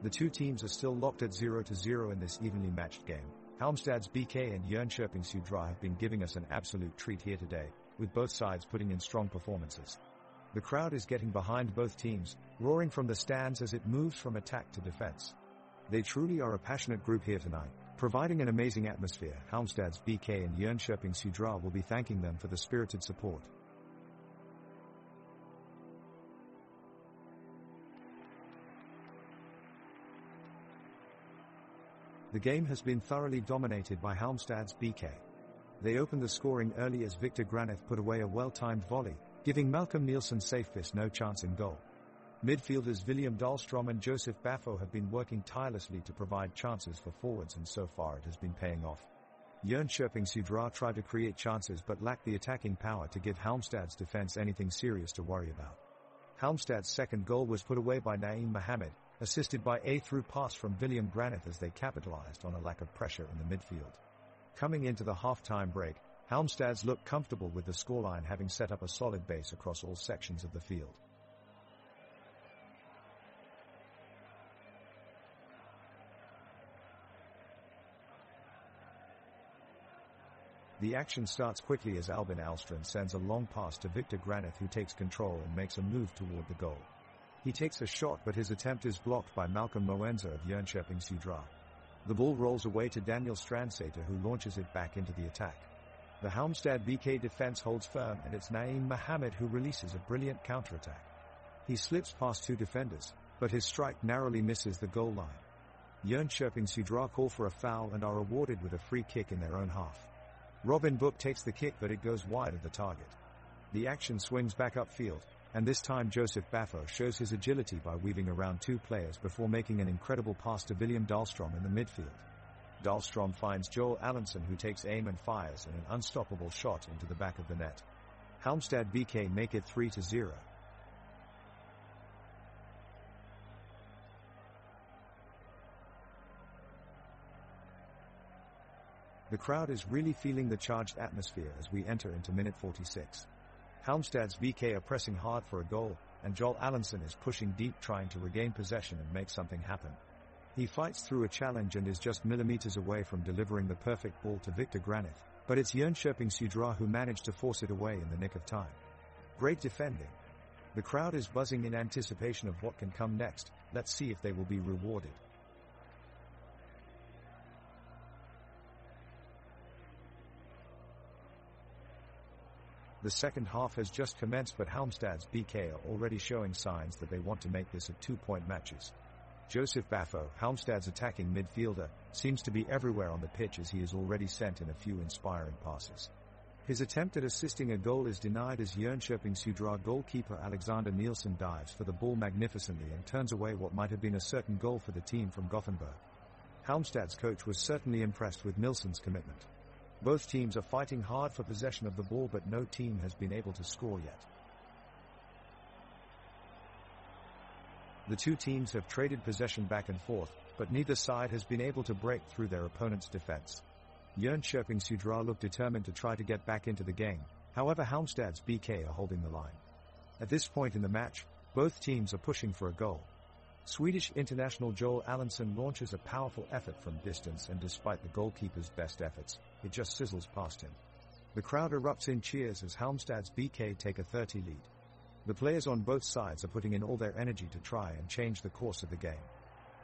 The two teams are still locked at 0-0 in this evenly matched game. Halmstad's BK and Jönköping's Hydra have been giving us an absolute treat here today, with both sides putting in strong performances. The crowd is getting behind both teams, roaring from the stands as it moves from attack to defense. They truly are a passionate group here tonight, providing an amazing atmosphere. Halmstad's BK and Jönköping's Hydra will be thanking them for the spirited support. The game has been thoroughly dominated by Halmstad's BK. They opened the scoring early as Viktor Granith put away a well-timed volley, giving Malcolm Nielsen Safest no chance in goal. Midfielders William Dahlstrom and Joseph Baffo have been working tirelessly to provide chances for forwards, and so far it has been paying off. Jönköping's Hydra tried to create chances but lacked the attacking power to give Halmstad's defense anything serious to worry about. Halmstad's second goal was put away by Naeem Mohammed, assisted by a through pass from William Granith as they capitalized on a lack of pressure in the midfield. Coming into the half-time break, Halmstads looked comfortable with the scoreline, having set up a solid base across all sections of the field. The action starts quickly as Albin Alstrand sends a long pass to Victor Granith, who takes control and makes a move toward the goal. He takes a shot, but his attempt is blocked by Malcolm Moenza of Jönköping Södra. The ball rolls away to Daniel Strandsäter, who launches it back into the attack. The Halmstad BK defense holds firm, and it's Naeem Mohammed who releases a brilliant counterattack. He slips past two defenders, but his strike narrowly misses the goal line. Jönköping Södra call for a foul and are awarded with a free kick in their own half. Robin Book takes the kick, but it goes wide of the target. The action swings back upfield, and this time Joseph Baffo shows his agility by weaving around two players before making an incredible pass to William Dahlstrom in the midfield. Dahlstrom finds Joel Allenson, who takes aim and fires an unstoppable shot into the back of the net. Halmstad BK make it 3-0. The crowd is really feeling the charged atmosphere as we enter into minute 46. Halmstad's BK are pressing hard for a goal, and Joel Allenson is pushing deep, trying to regain possession and make something happen. He fights through a challenge and is just millimeters away from delivering the perfect ball to Victor Granith, but it's Jönköping Södra who managed to force it away in the nick of time. Great defending. The crowd is buzzing in anticipation of what can come next. Let's see if they will be rewarded. The second half has just commenced, but Halmstad's BK are already showing signs that they want to make this a 2-point matches. Joseph Baffo, Halmstad's attacking midfielder, seems to be everywhere on the pitch as he has already sent in a few inspiring passes. His attempt at assisting a goal is denied as Jönköping Södra goalkeeper Alexander Nielsen dives for the ball magnificently and turns away what might have been a certain goal for the team from Gothenburg. Halmstad's coach was certainly impressed with Nielsen's commitment. Both teams are fighting hard for possession of the ball, but no team has been able to score yet. The two teams have traded possession back and forth, but neither side has been able to break through their opponent's defense. Jönköping Södra look determined to try to get back into the game, however Halmstad's BK are holding the line. At this point in the match, both teams are pushing for a goal. Swedish international Joel Allenson launches a powerful effort from distance, and despite the goalkeeper's best efforts, it just sizzles past him. The crowd erupts in cheers as Halmstad's BK take a 30 lead. The players on both sides are putting in all their energy to try and change the course of the game.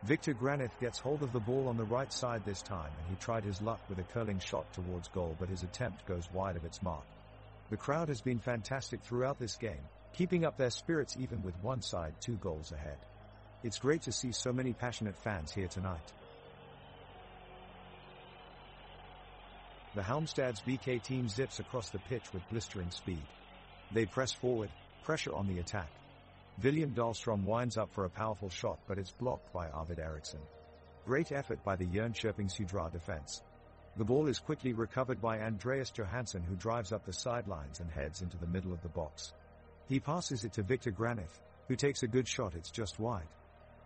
Victor Granith gets hold of the ball on the right side this time, and he tried his luck with a curling shot towards goal, but his attempt goes wide of its mark. The crowd has been fantastic throughout this game, keeping up their spirits even with one side 2 goals ahead. It's great to see so many passionate fans here tonight. The Halmstad's BK team zips across the pitch with blistering speed. They press forward, pressure on the attack. William Dahlstrom winds up for a powerful shot, but it's blocked by Arvid Eriksson. Great effort by the Jönköping Södra defense. The ball is quickly recovered by Andreas Johansson, who drives up the sidelines and heads into the middle of the box. He passes it to Victor Granith, who takes a good shot. It's just wide.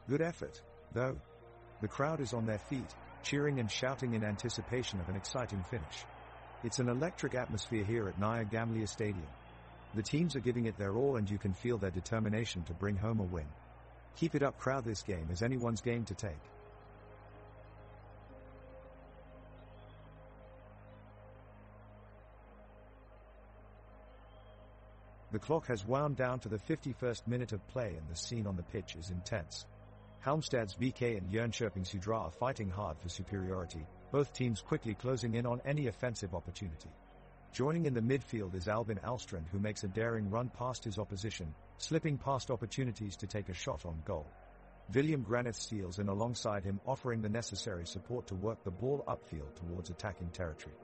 Good effort, though. The crowd is on their feet, cheering and shouting in anticipation of an exciting finish. It's an electric atmosphere here at Nya Gamla Stadium. The teams are giving it their all, and you can feel their determination to bring home a win. Keep it up, crowd. This game is anyone's game to take. The clock has wound down to the 51st minute of play, and the scene on the pitch is intense. Halmstad's BK and Jönköping Södra are fighting hard for superiority, both teams quickly closing in on any offensive opportunity. Joining in the midfield is Albin Alstrand, who makes a daring run past his opposition, slipping past opportunities to take a shot on goal. William Granith steals in alongside him, offering the necessary support to work the ball upfield towards attacking territory.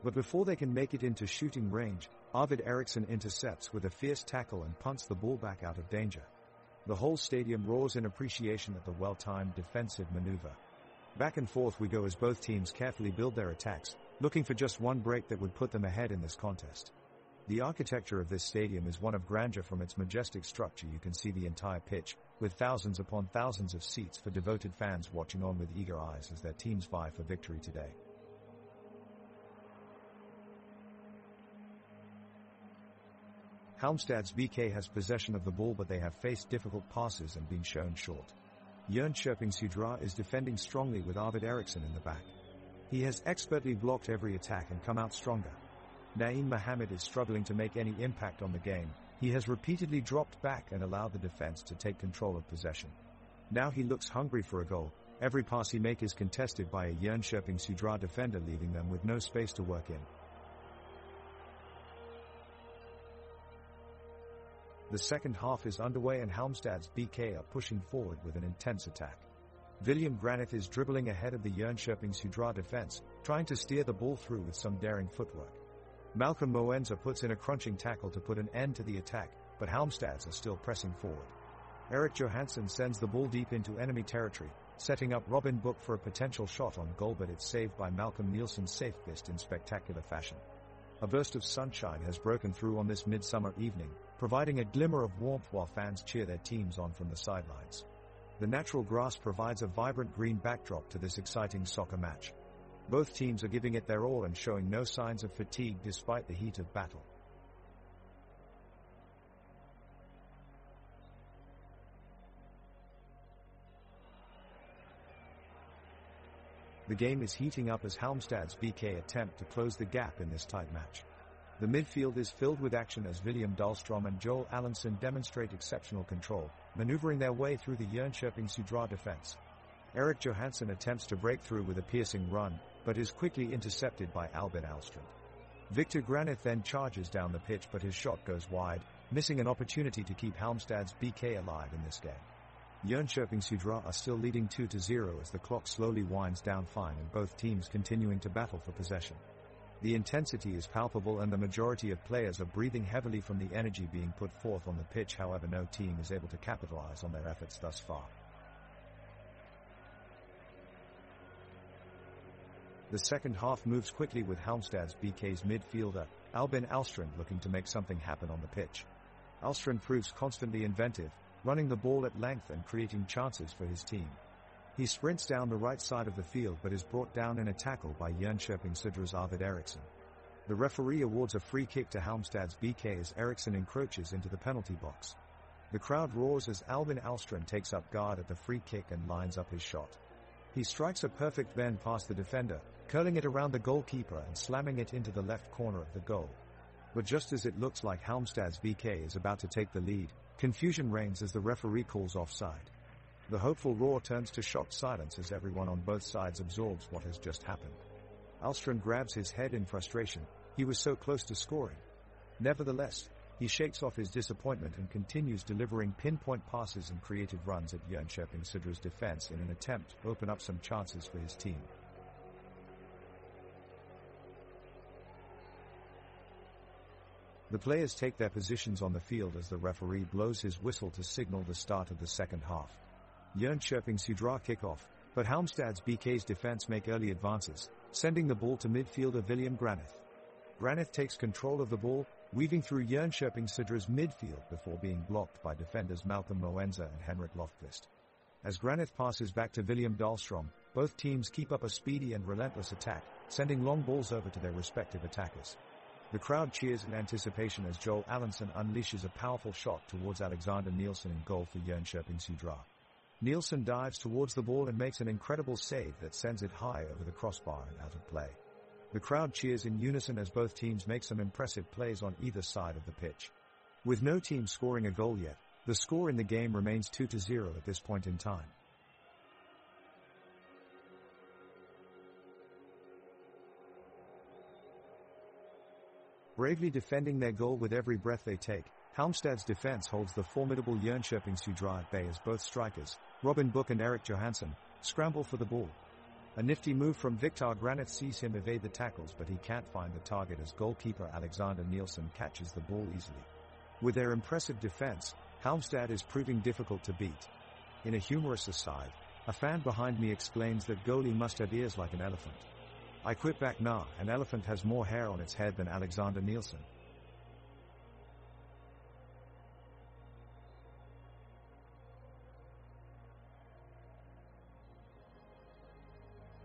But before they can make it into shooting range, Arvid Eriksson intercepts with a fierce tackle and punts the ball back out of danger. The whole stadium roars in appreciation at the well-timed defensive maneuver. Back and forth we go as both teams carefully build their attacks, looking for just one break that would put them ahead in this contest. The architecture of this stadium is one of grandeur. From its majestic structure you can see the entire pitch, with thousands upon thousands of seats for devoted fans watching on with eager eyes as their teams vie for victory today. Halmstad's BK has possession of the ball, but they have faced difficult passes and been shown short. Jönköping Södra is defending strongly with Arvid Eriksson in the back. He has expertly blocked every attack and come out stronger. Naeem Mohammed is struggling to make any impact on the game. He has repeatedly dropped back and allowed the defense to take control of possession. Now he looks hungry for a goal. Every pass he makes is contested by a Jönköping Södra defender, leaving them with no space to work in. The second half is underway and Halmstad's BK are pushing forward with an intense attack. William Granith is dribbling ahead of the Jönköping Södra defense, trying to steer the ball through with some daring footwork. Malcolm Moenza puts in a crunching tackle to put an end to the attack, but Halmstads are still pressing forward. Erik Johansson sends the ball deep into enemy territory, setting up Robin Book for a potential shot on goal, but it's saved by Malcolm Nielsen's safe fist in spectacular fashion. A burst of sunshine has broken through on this midsummer evening, providing a glimmer of warmth while fans cheer their teams on from the sidelines. The natural grass provides a vibrant green backdrop to this exciting soccer match. Both teams are giving it their all and showing no signs of fatigue despite the heat of battle. The game is heating up as Halmstad's BK attempt to close the gap in this tight match. The midfield is filled with action as William Dahlstrom and Joel Allenson demonstrate exceptional control, maneuvering their way through the Jönköping Södra defense. Erik Johansson attempts to break through with a piercing run, but is quickly intercepted by Albin Alstrand. Victor Granith then charges down the pitch, but his shot goes wide, missing an opportunity to keep Halmstad's BK alive in this game. Jönköping Södra are still leading 2-0 as the clock slowly winds down fine and both teams continuing to battle for possession. The intensity is palpable and the majority of players are breathing heavily from the energy being put forth on the pitch. However, no team is able to capitalize on their efforts thus far. The second half moves quickly with Halmstad's BK's midfielder, Albin Alstrand, looking to make something happen on the pitch. Alstrand proves constantly inventive, running the ball at length and creating chances for his team. He sprints down the right side of the field but is brought down in a tackle by Jönköping Södra's Arvid Eriksson. The referee awards a free kick to Halmstad's BK as Eriksson encroaches into the penalty box. The crowd roars as Albin Alstrand takes up guard at the free kick and lines up his shot. He strikes a perfect bend past the defender, curling it around the goalkeeper and slamming it into the left corner of the goal. But just as it looks like Halmstad's BK is about to take the lead, confusion reigns as the referee calls offside. The hopeful roar turns to shocked silence as everyone on both sides absorbs what has just happened. Alstrand grabs his head in frustration. He was so close to scoring. Nevertheless, he shakes off his disappointment and continues delivering pinpoint passes and creative runs at Jönköping Södra's defense in an attempt to open up some chances for his team. The players take their positions on the field as the referee blows his whistle to signal the start of the second half. Jönköping Södra kick off, but Halmstad's BK's defense make early advances, sending the ball to midfielder William Granith. Granith takes control of the ball, weaving through Jönköping Södra's midfield before being blocked by defenders Malcolm Moenza and Henrik Lofqvist. As Granith passes back to William Dahlstrom, both teams keep up a speedy and relentless attack, sending long balls over to their respective attackers. The crowd cheers in anticipation as Joel Allenson unleashes a powerful shot towards Alexander Nielsen in goal for Jönköping Södra. Nielsen dives towards the ball and makes an incredible save that sends it high over the crossbar and out of play. The crowd cheers in unison as both teams make some impressive plays on either side of the pitch. With no team scoring a goal yet, the score in the game remains 2-0 at this point in time. Bravely defending their goal with every breath they take, Halmstad's defense holds the formidable Jönköping Södra at bay as both strikers, Robin Book and Erik Johansson, scramble for the ball. A nifty move from Victor Granith sees him evade the tackles, but he can't find the target as goalkeeper Alexander Nielsen catches the ball easily. With their impressive defense, Halmstad is proving difficult to beat. In a humorous aside, a fan behind me exclaims that goalie must have ears like an elephant. I quip back, nah, an elephant has more hair on its head than Alexander Nielsen.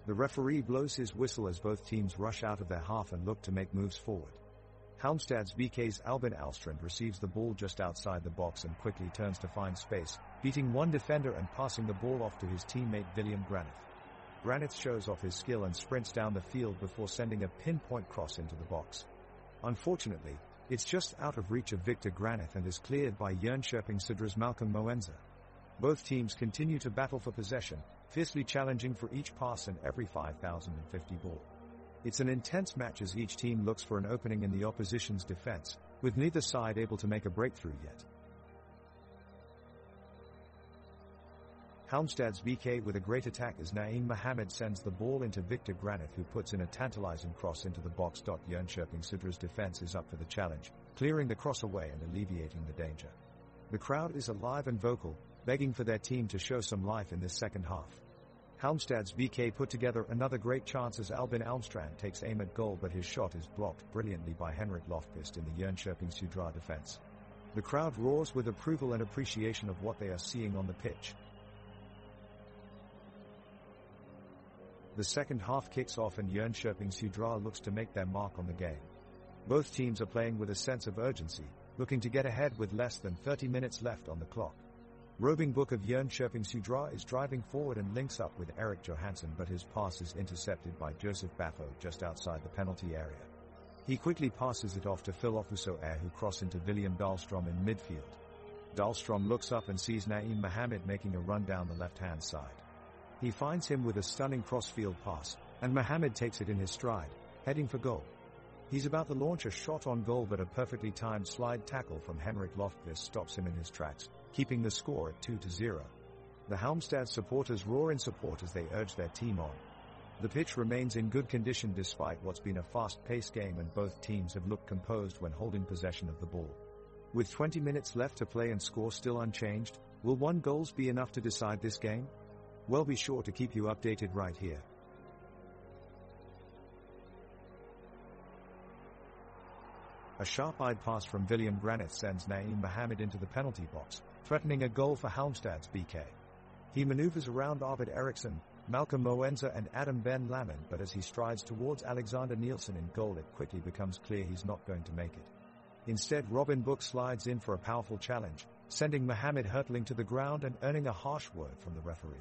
The referee blows his whistle as both teams rush out of their half and look to make moves forward. Halmstad's BK's Albin Alstrand receives the ball just outside the box and quickly turns to find space, beating one defender and passing the ball off to his teammate William Granith. Granith shows off his skill and sprints down the field before sending a pinpoint cross into the box. Unfortunately, it's just out of reach of Victor Granith and is cleared by Jönköping Södra's Malcolm Moenza. Both teams continue to battle for possession, fiercely challenging for each pass and every 5,050 ball. It's an intense match as each team looks for an opening in the opposition's defense, with neither side able to make a breakthrough yet. Halmstad's BK with a great attack as Naeem Mohammed sends the ball into Victor Granith, who puts in a tantalizing cross into the box. Jönköping Södra's defense is up for the challenge, clearing the cross away and alleviating the danger. The crowd is alive and vocal, begging for their team to show some life in this second half. Halmstad's BK put together another great chance as Albin Alstrand takes aim at goal, but his shot is blocked brilliantly by Henrik Lofqvist in the Jönköping Södra defense. The crowd roars with approval and appreciation of what they are seeing on the pitch. The second half kicks off and Jönköping Södra looks to make their mark on the game. Both teams are playing with a sense of urgency, looking to get ahead with less than 30 minutes left on the clock. Robin Book of Jönköping Södra is driving forward and links up with Erik Johansson, but his pass is intercepted by Joseph Baffo just outside the penalty area. He quickly passes it off to Phil Ofusoair, who cross into William Dahlstrom in midfield. Dahlstrom looks up and sees Naeem Mohammed making a run down the left-hand side. He finds him with a stunning cross-field pass, and Mohammed takes it in his stride, heading for goal. He's about to launch a shot on goal, but a perfectly timed slide tackle from Henrik Lofqvist stops him in his tracks, keeping the score at 2-0. The Halmstad supporters roar in support as they urge their team on. The pitch remains in good condition despite what's been a fast-paced game, and both teams have looked composed when holding possession of the ball. With 20 minutes left to play and score still unchanged, will one goal be enough to decide this game? Well, be sure to keep you updated right here. A sharp-eyed pass from William Granith sends Naeem Mohammed into the penalty box, threatening a goal for Halmstad's BK. He maneuvers around Arvid Eriksson, Malcolm Moenza and Adam Ben Lammen, but as he strides towards Alexander Nielsen in goal, it quickly becomes clear he's not going to make it. Instead, Robin Book slides in for a powerful challenge, sending Mohammed hurtling to the ground and earning a harsh word from the referee.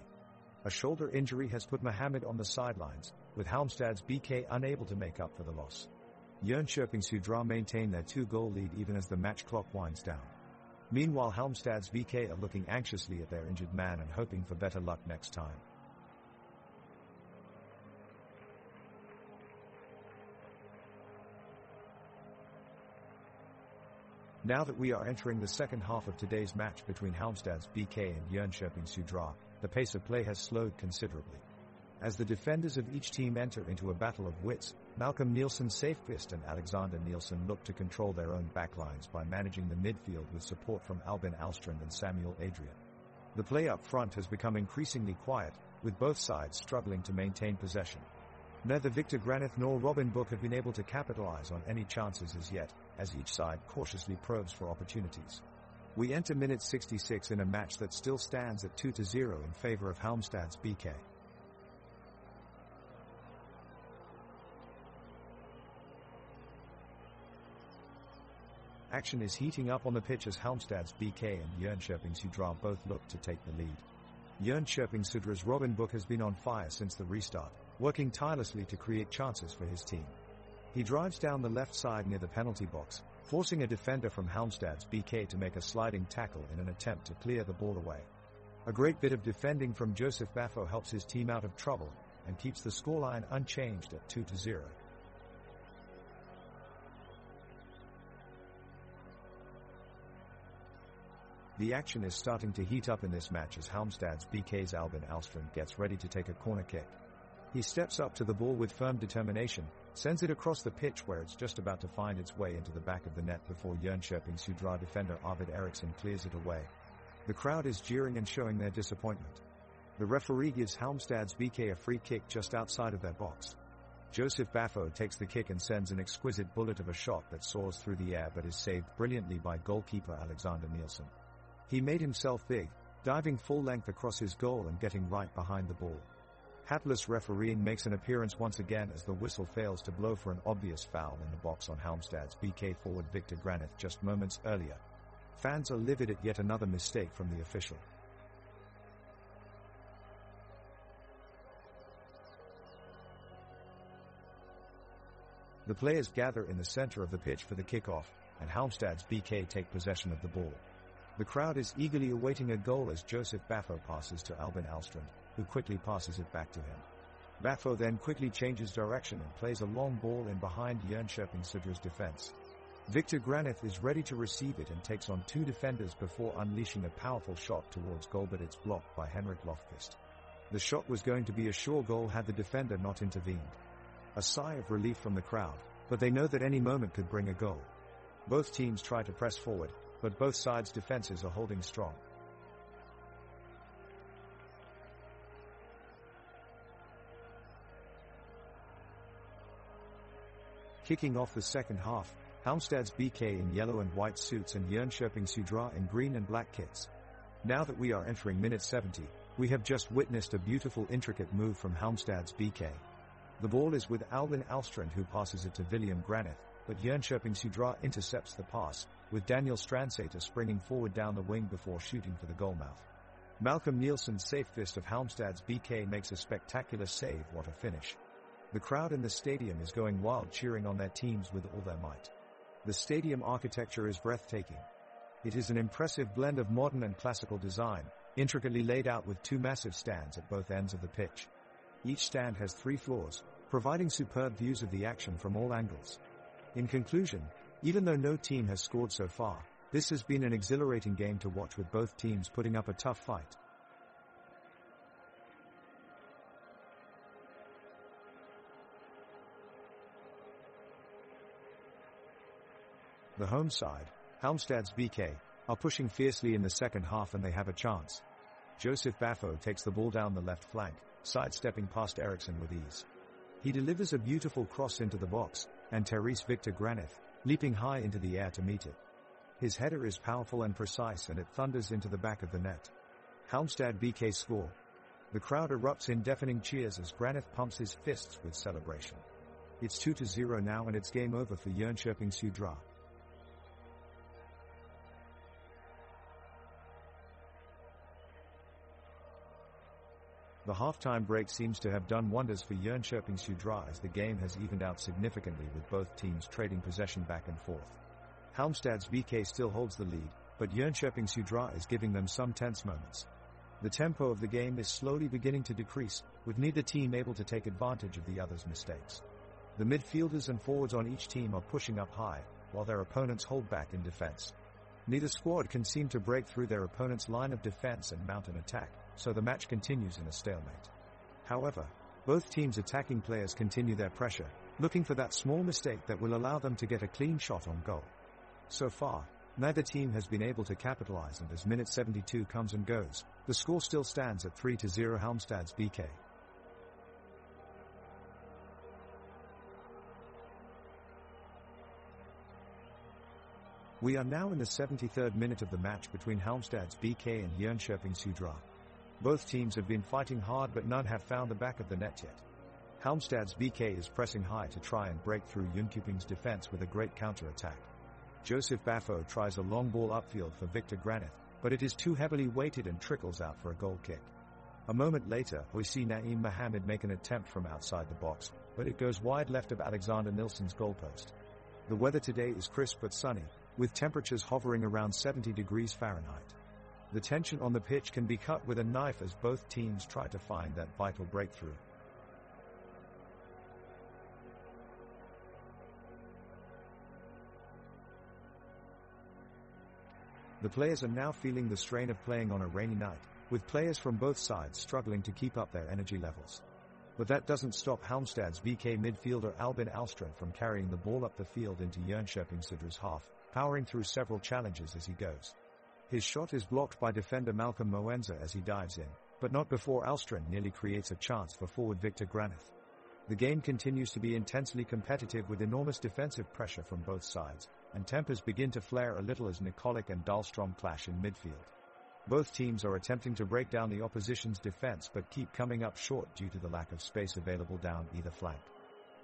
A shoulder injury has put Mohammed on the sidelines, with Halmstad's BK unable to make up for the loss. Jönköping Södra maintain their 2-goal lead even as the match clock winds down. Meanwhile, Halmstad's BK are looking anxiously at their injured man and hoping for better luck next time. Now that we are entering the second half of today's match between Halmstad's BK and Jönköping Södra, the pace of play has slowed considerably. As the defenders of each team enter into a battle of wits, Malcolm Nielsen Safequist and Alexander Nielsen look to control their own backlines by managing the midfield with support from Albin Alstrand and Samuel Adrian. The play up front has become increasingly quiet, with both sides struggling to maintain possession. Neither Victor Granith nor Robin Book have been able to capitalize on any chances as yet, as each side cautiously probes for opportunities. We enter minute 66 in a match that still stands at 2-0 in favor of Halmstad's BK. Action is heating up on the pitch as Halmstad's BK and Jönköping Södra both look to take the lead. Jönköping Södra's Robin Book has been on fire since the restart, working tirelessly to create chances for his team. He drives down the left side near the penalty box, forcing a defender from Halmstad's BK to make a sliding tackle in an attempt to clear the ball away. A great bit of defending from Joseph Baffo helps his team out of trouble and keeps the scoreline unchanged at 2-0. The action is starting to heat up in this match as Halmstad's BK's Albin Alstrand gets ready to take a corner kick. He steps up to the ball with firm determination, sends it across the pitch where it's just about to find its way into the back of the net before Jönköping Södra defender Arvid Eriksson clears it away. The crowd is jeering and showing their disappointment. The referee gives Halmstad's BK a free kick just outside of their box. Joseph Baffo takes the kick and sends an exquisite bullet of a shot that soars through the air but is saved brilliantly by goalkeeper Alexander Nielsen. He made himself big, diving full length across his goal and getting right behind the ball. Hapless refereeing makes an appearance once again as the whistle fails to blow for an obvious foul in the box on Halmstad's BK forward Victor Granith just moments earlier. Fans are livid at yet another mistake from the official. The players gather in the center of the pitch for the kickoff, and Halmstad's BK take possession of the ball. The crowd is eagerly awaiting a goal as Joseph Baffo passes to Albin Alstrand, who quickly passes it back to him. Baffo then quickly changes direction and plays a long ball in behind Jönköping Södra's defense. Victor Granith is ready to receive it and takes on two defenders before unleashing a powerful shot towards goal, but it's blocked by Henrik Lofqvist. The shot was going to be a sure goal had the defender not intervened. A sigh of relief from the crowd, but they know that any moment could bring a goal. Both teams try to press forward, but both sides' defenses are holding strong. Kicking off the second half, Halmstad's BK in yellow and white suits and Jönköping Södra in green and black kits. Now that we are entering minute 70, we have just witnessed a beautiful intricate move from Halmstad's BK. The ball is with Albin Alstrand, who passes it to William Granith, but Jönköping Södra intercepts the pass, with Daniel Strandsäter springing forward down the wing before shooting for the goalmouth. Malcolm Nielsen's safe fist of Halmstad's BK makes a spectacular save. What a finish. The crowd in the stadium is going wild, cheering on their teams with all their might. The stadium architecture is breathtaking. It is an impressive blend of modern and classical design, intricately laid out with two massive stands at both ends of the pitch. Each stand has 3 floors, providing superb views of the action from all angles. In conclusion, even though no team has scored so far, this has been an exhilarating game to watch, with both teams putting up a tough fight. The home side, Halmstad's BK, are pushing fiercely in the second half and they have a chance. Joseph Baffo takes the ball down the left flank, sidestepping past Eriksson with ease. He delivers a beautiful cross into the box, and Therese Victor Granith, leaping high into the air to meet it. His header is powerful and precise and it thunders into the back of the net. Halmstad BK score. The crowd erupts in deafening cheers as Granith pumps his fists with celebration. It's 2-0 now and it's game over for Jönköping Södra. The halftime break seems to have done wonders for Jönköping Södra as the game has evened out significantly, with both teams trading possession back and forth. Halmstad's BK still holds the lead, but Jönköping Södra is giving them some tense moments. The tempo of the game is slowly beginning to decrease, with neither team able to take advantage of the other's mistakes. The midfielders and forwards on each team are pushing up high, while their opponents hold back in defense. Neither squad can seem to break through their opponent's line of defense and mount an attack, so the match continues in a stalemate. However, both teams' attacking players continue their pressure, looking for that small mistake that will allow them to get a clean shot on goal. So far, neither team has been able to capitalize, and as minute 72 comes and goes, the score still stands at 3-0 Halmstad's BK. We are now in the 73rd minute of the match between Halmstad's BK and Jönköping Södra. Both teams have been fighting hard, but none have found the back of the net yet. Halmstad's BK is pressing high to try and break through Jönköping's defense with a great counter-attack. Joseph Baffo tries a long ball upfield for Victor Granith, but it is too heavily weighted and trickles out for a goal kick. A moment later, we see Naeem Mohammed make an attempt from outside the box, but it goes wide left of Alexander Nilsson's goalpost. The weather today is crisp but sunny, with temperatures hovering around 70 degrees Fahrenheit. The tension on the pitch can be cut with a knife as both teams try to find that vital breakthrough. The players are now feeling the strain of playing on a rainy night, with players from both sides struggling to keep up their energy levels. But that doesn't stop Halmstad's BK midfielder Albin Alstrand from carrying the ball up the field into Jönköping Södra's half, powering through several challenges as he goes. His shot is blocked by defender Malcolm Moenza as he dives in, but not before Alstrand nearly creates a chance for forward Victor Granith. The game continues to be intensely competitive with enormous defensive pressure from both sides, and tempers begin to flare a little as Nikolic and Dahlstrom clash in midfield. Both teams are attempting to break down the opposition's defense but keep coming up short due to the lack of space available down either flank.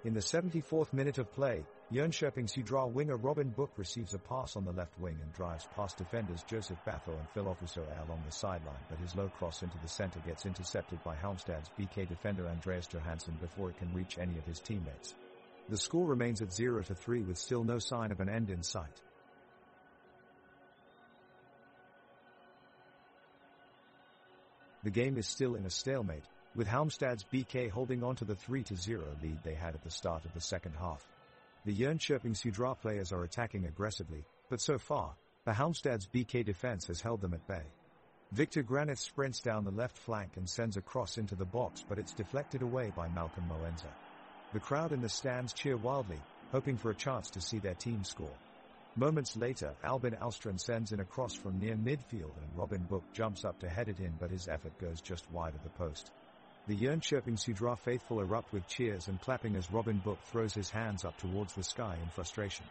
In the 74th minute of play, Jönköping Södra winger Robin Book receives a pass on the left wing and drives past defenders Joseph Baffo and Phil Officer along the sideline, but his low cross into the center gets intercepted by Halmstad's BK defender Andreas Johansson before it can reach any of his teammates. The score remains at 0-3 with still no sign of an end in sight. The game is still in a stalemate, with Halmstad's BK holding on to the 3-0 lead they had at the start of the second half. The Jönköping Södra players are attacking aggressively, but so far, the Halmstad's BK defense has held them at bay. Victor Granith sprints down the left flank and sends a cross into the box, but it's deflected away by Malcolm Moenza. The crowd in the stands cheer wildly, hoping for a chance to see their team score. Moments later, Albin Alstrand sends in a cross from near midfield and Robin Book jumps up to head it in, but his effort goes just wide of the post. The Jönköping Södra faithful erupt with cheers and clapping as Robin Book throws his hands up towards the sky in frustration.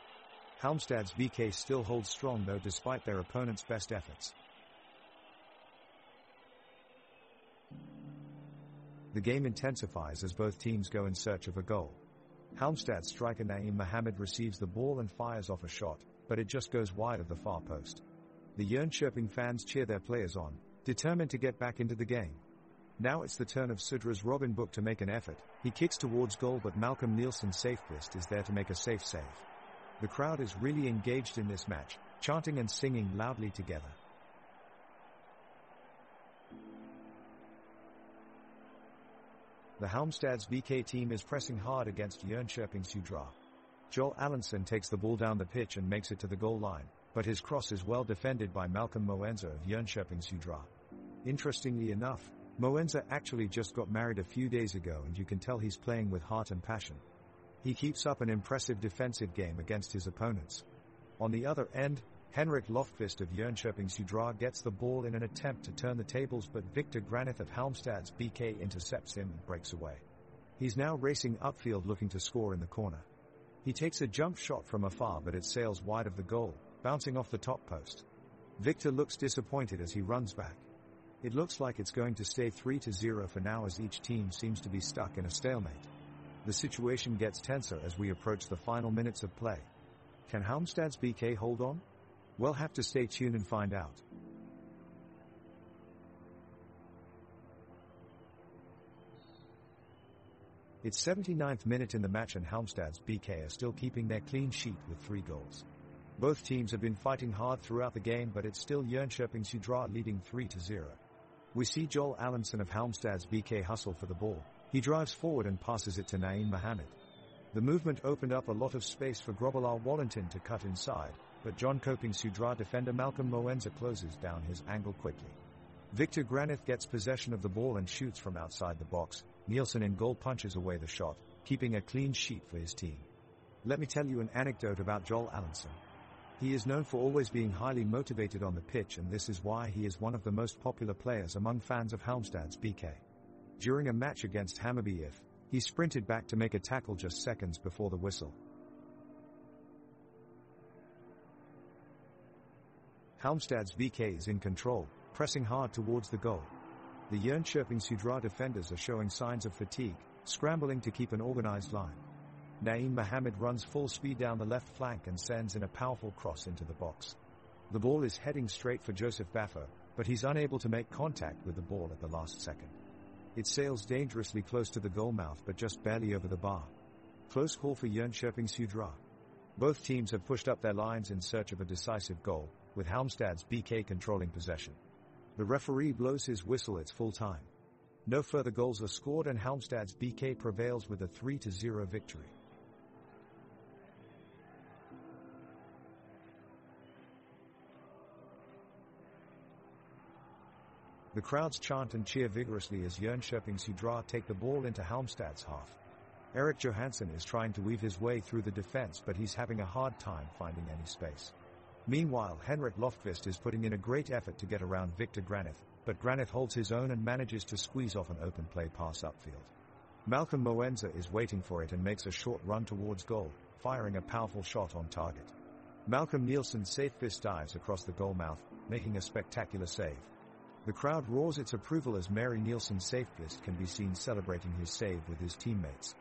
Halmstad's BK still holds strong though despite their opponent's best efforts. The game intensifies as both teams go in search of a goal. Halmstad striker Naeem Mohammed receives the ball and fires off a shot, but it just goes wide of the far post. The Jönköping fans cheer their players on, determined to get back into the game. Now it's the turn of Södra's Robin Book to make an effort. He kicks towards goal, but Malcolm Nielsen Safequist is there to make a safe save. The crowd is really engaged in this match, chanting and singing loudly together. The Halmstad's BK team is pressing hard against Jönköping Södra. Joel Allenson takes the ball down the pitch and makes it to the goal line, but his cross is well defended by Malcolm Moenza of Jönköping Södra. Interestingly enough, Moenza actually just got married a few days ago and you can tell he's playing with heart and passion. He keeps up an impressive defensive game against his opponents. On the other end, Henrik Lofqvist of Jönköping Södra gets the ball in an attempt to turn the tables, but Victor Granith of Halmstad's BK intercepts him and breaks away. He's now racing upfield looking to score in the corner. He takes a jump shot from afar, but it sails wide of the goal, bouncing off the top post. Victor looks disappointed as he runs back. It looks like it's going to stay 3-0 for now as each team seems to be stuck in a stalemate. The situation gets tenser as we approach the final minutes of play. Can Halmstad's BK hold on? We'll have to stay tuned and find out. It's 79th minute in the match and Halmstad's BK are still keeping their clean sheet with 3 goals. Both teams have been fighting hard throughout the game, but it's still Jönköping Södra leading 3-0. We see Joel Allenson of Halmstad's BK hustle for the ball. He drives forward and passes it to Naeem Mohammed. The movement opened up a lot of space for Grobbelaar Wallington to cut inside, but Jönköping Södra defender Malcolm Moenza closes down his angle quickly. Victor Granith gets possession of the ball and shoots from outside the box. Nielsen in goal punches away the shot, keeping a clean sheet for his team. Let me tell you an anecdote about Joel Allenson. He is known for always being highly motivated on the pitch, and this is why he is one of the most popular players among fans of Halmstad's BK. During a match against Hammarby IF, he sprinted back to make a tackle just seconds before the whistle. Halmstad's BK is in control, pressing hard towards the goal. The Jönköping Södra defenders are showing signs of fatigue, scrambling to keep an organized line. Naeem Mohammed runs full speed down the left flank and sends in a powerful cross into the box. The ball is heading straight for Joseph Baffo, but he's unable to make contact with the ball at the last second. It sails dangerously close to the goal mouth but just barely over the bar. Close call for Jönköping Södra. Both teams have pushed up their lines in search of a decisive goal, with Halmstad's BK controlling possession. The referee blows his whistle. It's full time. No further goals are scored and Halmstad's BK prevails with a 3-0 victory. The crowds chant and cheer vigorously as Jönköping Södra take the ball into Halmstad's half. Erik Johansson is trying to weave his way through the defense, but he's having a hard time finding any space. Meanwhile, Henrik Lofqvist is putting in a great effort to get around Victor Granith, but Granith holds his own and manages to squeeze off an open play pass upfield. Malcolm Moenza is waiting for it and makes a short run towards goal, firing a powerful shot on target. Malcolm Nielsen Safequist dives across the goal mouth, making a spectacular save. The crowd roars its approval as Mary Nielsen Safest can be seen celebrating his save with his teammates.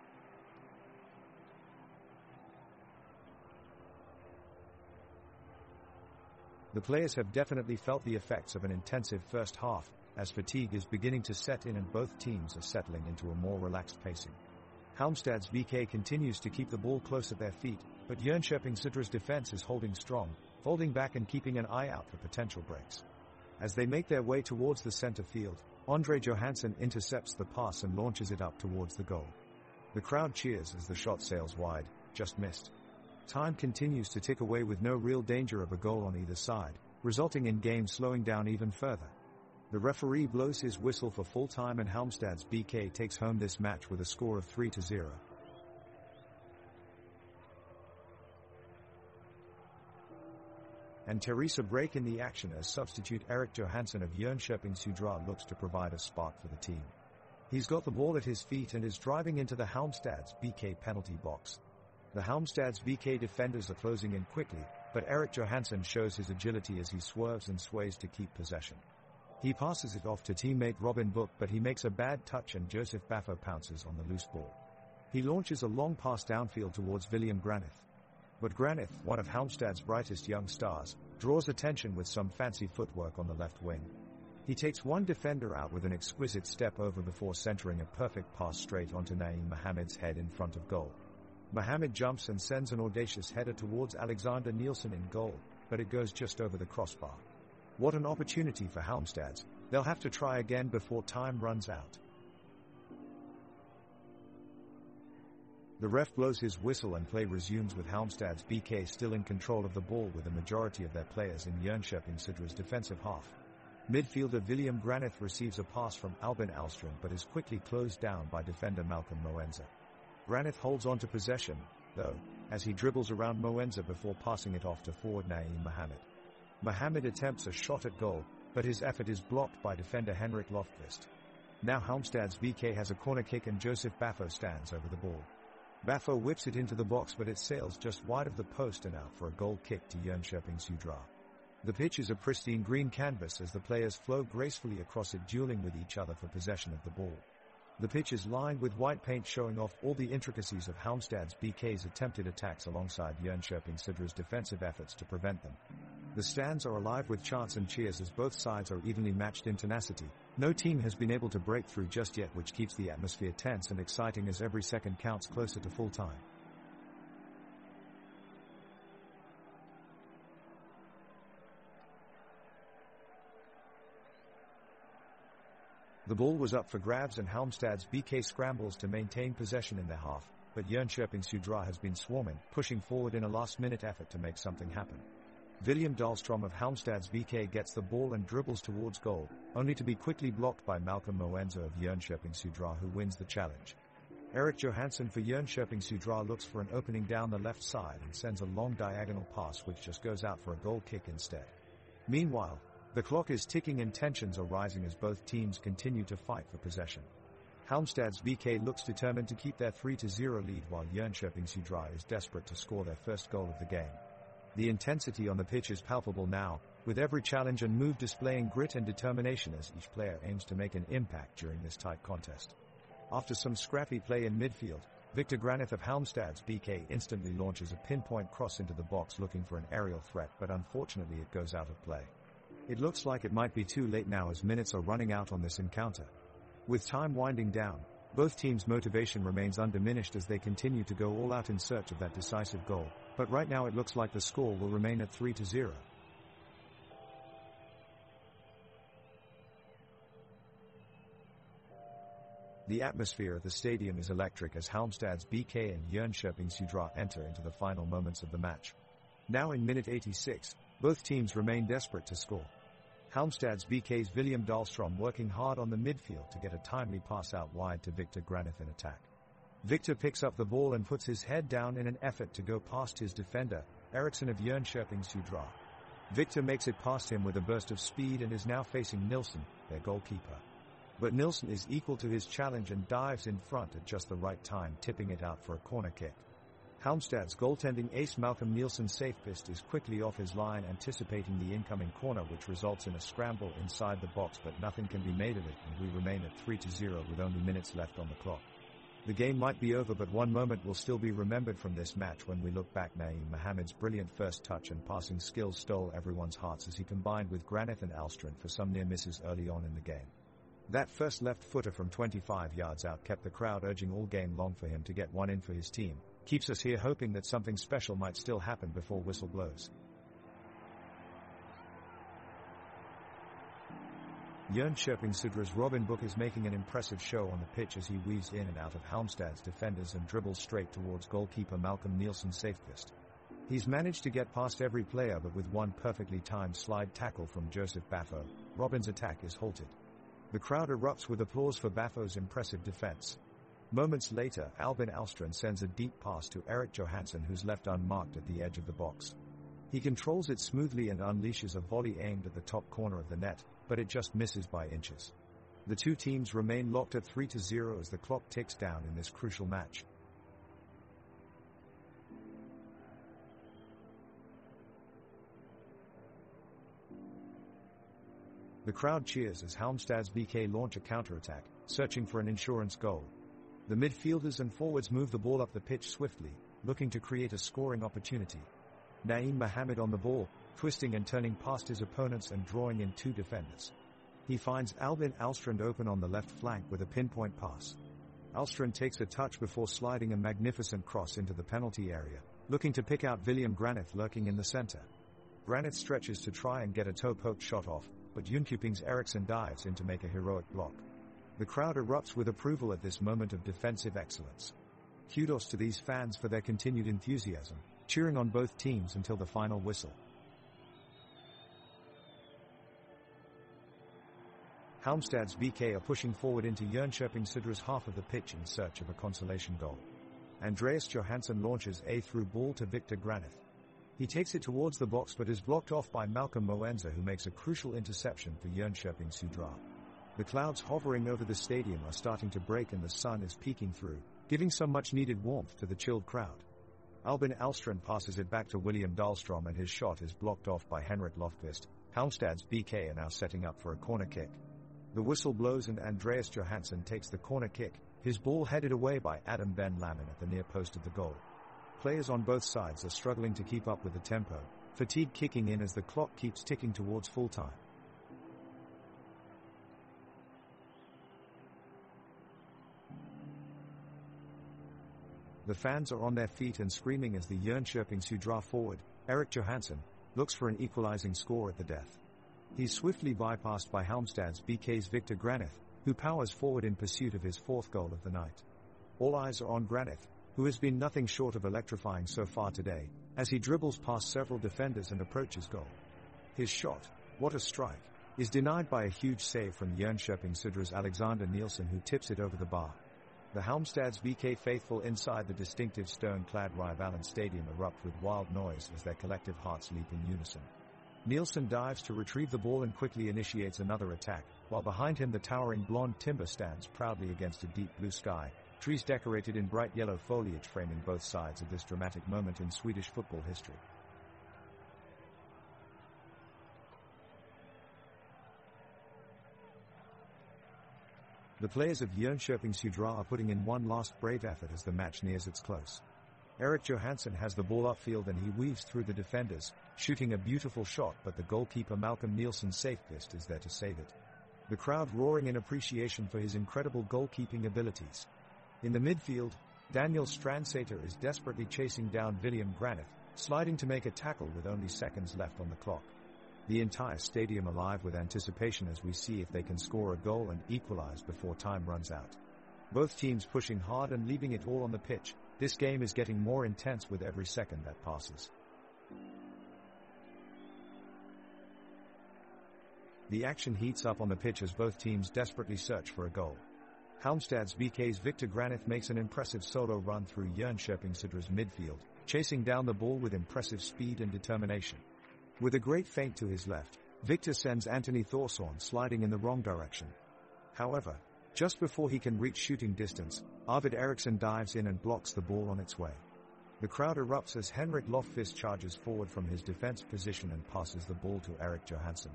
The players have definitely felt the effects of an intensive first half, as fatigue is beginning to set in and both teams are settling into a more relaxed pacing. Halmstad's VK continues to keep the ball close at their feet, but Jönköping Sudra's defense is holding strong, folding back and keeping an eye out for potential breaks. As they make their way towards the center field, Andre Johansson intercepts the pass and launches it up towards the goal. The crowd cheers as the shot sails wide, just missed. Time continues to tick away with no real danger of a goal on either side, resulting in game slowing down even further. The referee blows his whistle for full time and Halmstad's BK takes home this match with a score of 3-0. And Teresa break in the action as substitute Erik Johansson of Jönköping Sudra looks to provide a spark for the team. He's got the ball at his feet and is driving into the Halmstad's BK penalty box. The Halmstad's BK defenders are closing in quickly, but Erik Johansson shows his agility as he swerves and sways to keep possession. He passes it off to teammate Robin Book, but he makes a bad touch and Joseph Baffo pounces on the loose ball. He launches a long pass downfield towards William Granith. But Granith, one of Halmstad's brightest young stars, draws attention with some fancy footwork on the left wing. He takes one defender out with an exquisite step over before centering a perfect pass straight onto Naeem Mohamed's head in front of goal. Mohamed jumps and sends an audacious header towards Alexander Nielsen in goal, but it goes just over the crossbar. What an opportunity for Halmstad. They'll have to try again before time runs out. The ref blows his whistle and play resumes with Halmstad's BK still in control of the ball with the majority of their players in Jönköping Sudra's defensive half. Midfielder William Granith receives a pass from Albin Alström but is quickly closed down by defender Malcolm Moenza. Granith holds on to possession, though, as he dribbles around Moenza before passing it off to forward Naeem Mohamed. Mohamed attempts a shot at goal, but his effort is blocked by defender Henrik Lofqvist. Now Halmstad's VK has a corner kick and Joseph Baffo stands over the ball. Baffo whips it into the box but it sails just wide of the post and out for a goal kick to Jönköping Sudra. The pitch is a pristine green canvas as the players flow gracefully across it, dueling with each other for possession of the ball. The pitch is lined with white paint showing off all the intricacies of Halmstad's BK's attempted attacks alongside Jönköping Sudra's defensive efforts to prevent them. The stands are alive with chants and cheers as both sides are evenly matched in tenacity. No team has been able to break through just yet, which keeps the atmosphere tense and exciting as every second counts closer to full time. The ball was up for grabs and Halmstad's BK scrambles to maintain possession in their half, but Jönköping Sudra has been swarming, pushing forward in a last-minute effort to make something happen. William Dahlstrom of Halmstad's BK gets the ball and dribbles towards goal, only to be quickly blocked by Malcolm Moenza of Jönköping Sudra, who wins the challenge. Erik Johansson for Jönköping Sudra looks for an opening down the left side and sends a long diagonal pass which just goes out for a goal kick instead. Meanwhile, the clock is ticking and tensions are rising as both teams continue to fight for possession. Halmstad's BK looks determined to keep their 3-0 lead while Jönköping Sudra is desperate to score their first goal of the game. The intensity on the pitch is palpable now, with every challenge and move displaying grit and determination as each player aims to make an impact during this tight contest. After some scrappy play in midfield, Victor Granith of Halmstad's BK instantly launches a pinpoint cross into the box looking for an aerial threat, but unfortunately it goes out of play. It looks like it might be too late now as minutes are running out on this encounter. With time winding down, both teams' motivation remains undiminished as they continue to go all out in search of that decisive goal, but right now it looks like the score will remain at 3-0. The atmosphere at the stadium is electric as Halmstad's BK and Jönköping Sudra enter into the final moments of the match. Now in minute 86, both teams remain desperate to score. Halmstad's BK's William Dahlstrom working hard on the midfield to get a timely pass out wide to Victor Granith in attack. Victor picks up the ball and puts his head down in an effort to go past his defender, Eriksson of Jönköping Sudra. Victor makes it past him with a burst of speed and is now facing Nilsson, their goalkeeper. But Nilsson is equal to his challenge and dives in front at just the right time, tipping it out for a corner kick. Halmstad's goaltending ace Malcolm Nielsen's safe fist is quickly off his line, anticipating the incoming corner, which results in a scramble inside the box, but nothing can be made of it, and we remain at 3-0 with only minutes left on the clock. The game might be over, but one moment will still be remembered from this match when we look back. Naeem Mohamed's brilliant first touch and passing skills stole everyone's hearts as he combined with Granith and Alstrand for some near misses early on in the game. That first left footer from 25 yards out kept the crowd urging all game long for him to get one in for his team. Keeps us here hoping that something special might still happen before whistle blows. Jönköping Sudra's Robin Book is making an impressive show on the pitch as he weaves in and out of Halmstad's defenders and dribbles straight towards goalkeeper Malcolm Nielsen's safe fist. He's managed to get past every player, but with one perfectly timed slide tackle from Joseph Baffo, Robin's attack is halted. The crowd erupts with applause for Baffo's impressive defense. Moments later, Albin Alstrand sends a deep pass to Erik Johansson, who's left unmarked at the edge of the box. He controls it smoothly and unleashes a volley aimed at the top corner of the net, but it just misses by inches. The two teams remain locked at 3-0 as the clock ticks down in this crucial match. The crowd cheers as Halmstad's BK launch a counterattack, searching for an insurance goal. The midfielders and forwards move the ball up the pitch swiftly, looking to create a scoring opportunity. Naeem Mohamed on the ball, twisting and turning past his opponents and drawing in two defenders. He finds Albin Alstrand open on the left flank with a pinpoint pass. Alstrand takes a touch before sliding a magnificent cross into the penalty area, looking to pick out William Granith lurking in the center. Granith stretches to try and get a toe-poked shot off, but Jönköping's Eriksson dives in to make a heroic block. The crowd erupts with approval at this moment of defensive excellence. Kudos to these fans for their continued enthusiasm, cheering on both teams until the final whistle. Halmstad's BK are pushing forward into Jönköping Sudra's half of the pitch in search of a consolation goal. Andreas Johansson launches a through ball to Victor Granith. He takes it towards the box but is blocked off by Malcolm Moenza, who makes a crucial interception for Jönköping Sudra. The clouds hovering over the stadium are starting to break and the sun is peeking through, giving some much-needed warmth to the chilled crowd. Albin Alstrand passes it back to William Dahlstrom and his shot is blocked off by Henrik Lofqvist. Halmstad's BK are now setting up for a corner kick. The whistle blows and Andreas Johansson takes the corner kick, his ball headed away by Adam Ben Lamin at the near post of the goal. Players on both sides are struggling to keep up with the tempo, fatigue kicking in as the clock keeps ticking towards full time. The fans are on their feet and screaming as the Jönköping Sudra forward, Erik Johansson, looks for an equalizing score at the death. He's swiftly bypassed by Halmstad's BK's Victor Granith, who powers forward in pursuit of his fourth goal of the night. All eyes are on Granith, who has been nothing short of electrifying so far today, as he dribbles past several defenders and approaches goal. His shot, what a strike, is denied by a huge save from Jönköping Sudra's Alexander Nielsen, who tips it over the bar. The Halmstad's BK faithful inside the distinctive stone-clad Rivalen Stadium erupt with wild noise as their collective hearts leap in unison. Nielsen dives to retrieve the ball and quickly initiates another attack, while behind him the towering blonde timber stands proudly against a deep blue sky, trees decorated in bright yellow foliage framing both sides of this dramatic moment in Swedish football history. The players of Jönköping Sudra are putting in one last brave effort as the match nears its close. Erik Johansson has the ball upfield and he weaves through the defenders, shooting a beautiful shot, but the goalkeeper Malcolm Nielsen's safe fist is there to save it. The crowd roaring in appreciation for his incredible goalkeeping abilities. In the midfield, Daniel Strandsater is desperately chasing down William Granith, sliding to make a tackle with only seconds left on the clock. The entire stadium alive with anticipation as we see if they can score a goal and equalize before time runs out. Both teams pushing hard and leaving it all on the pitch. This game is getting more intense with every second that passes. The action heats up on the pitch as both teams desperately search for a goal. Halmstad's BK's Victor Granith makes an impressive solo run through Jönköping Sudra's midfield, chasing down the ball with impressive speed and determination. With a great feint to his left, Victor sends Anthony Thorsson sliding in the wrong direction. However, just before he can reach shooting distance, Arvid Eriksson dives in and blocks the ball on its way. The crowd erupts as Henrik Lofqvist charges forward from his defense position and passes the ball to Erik Johansson.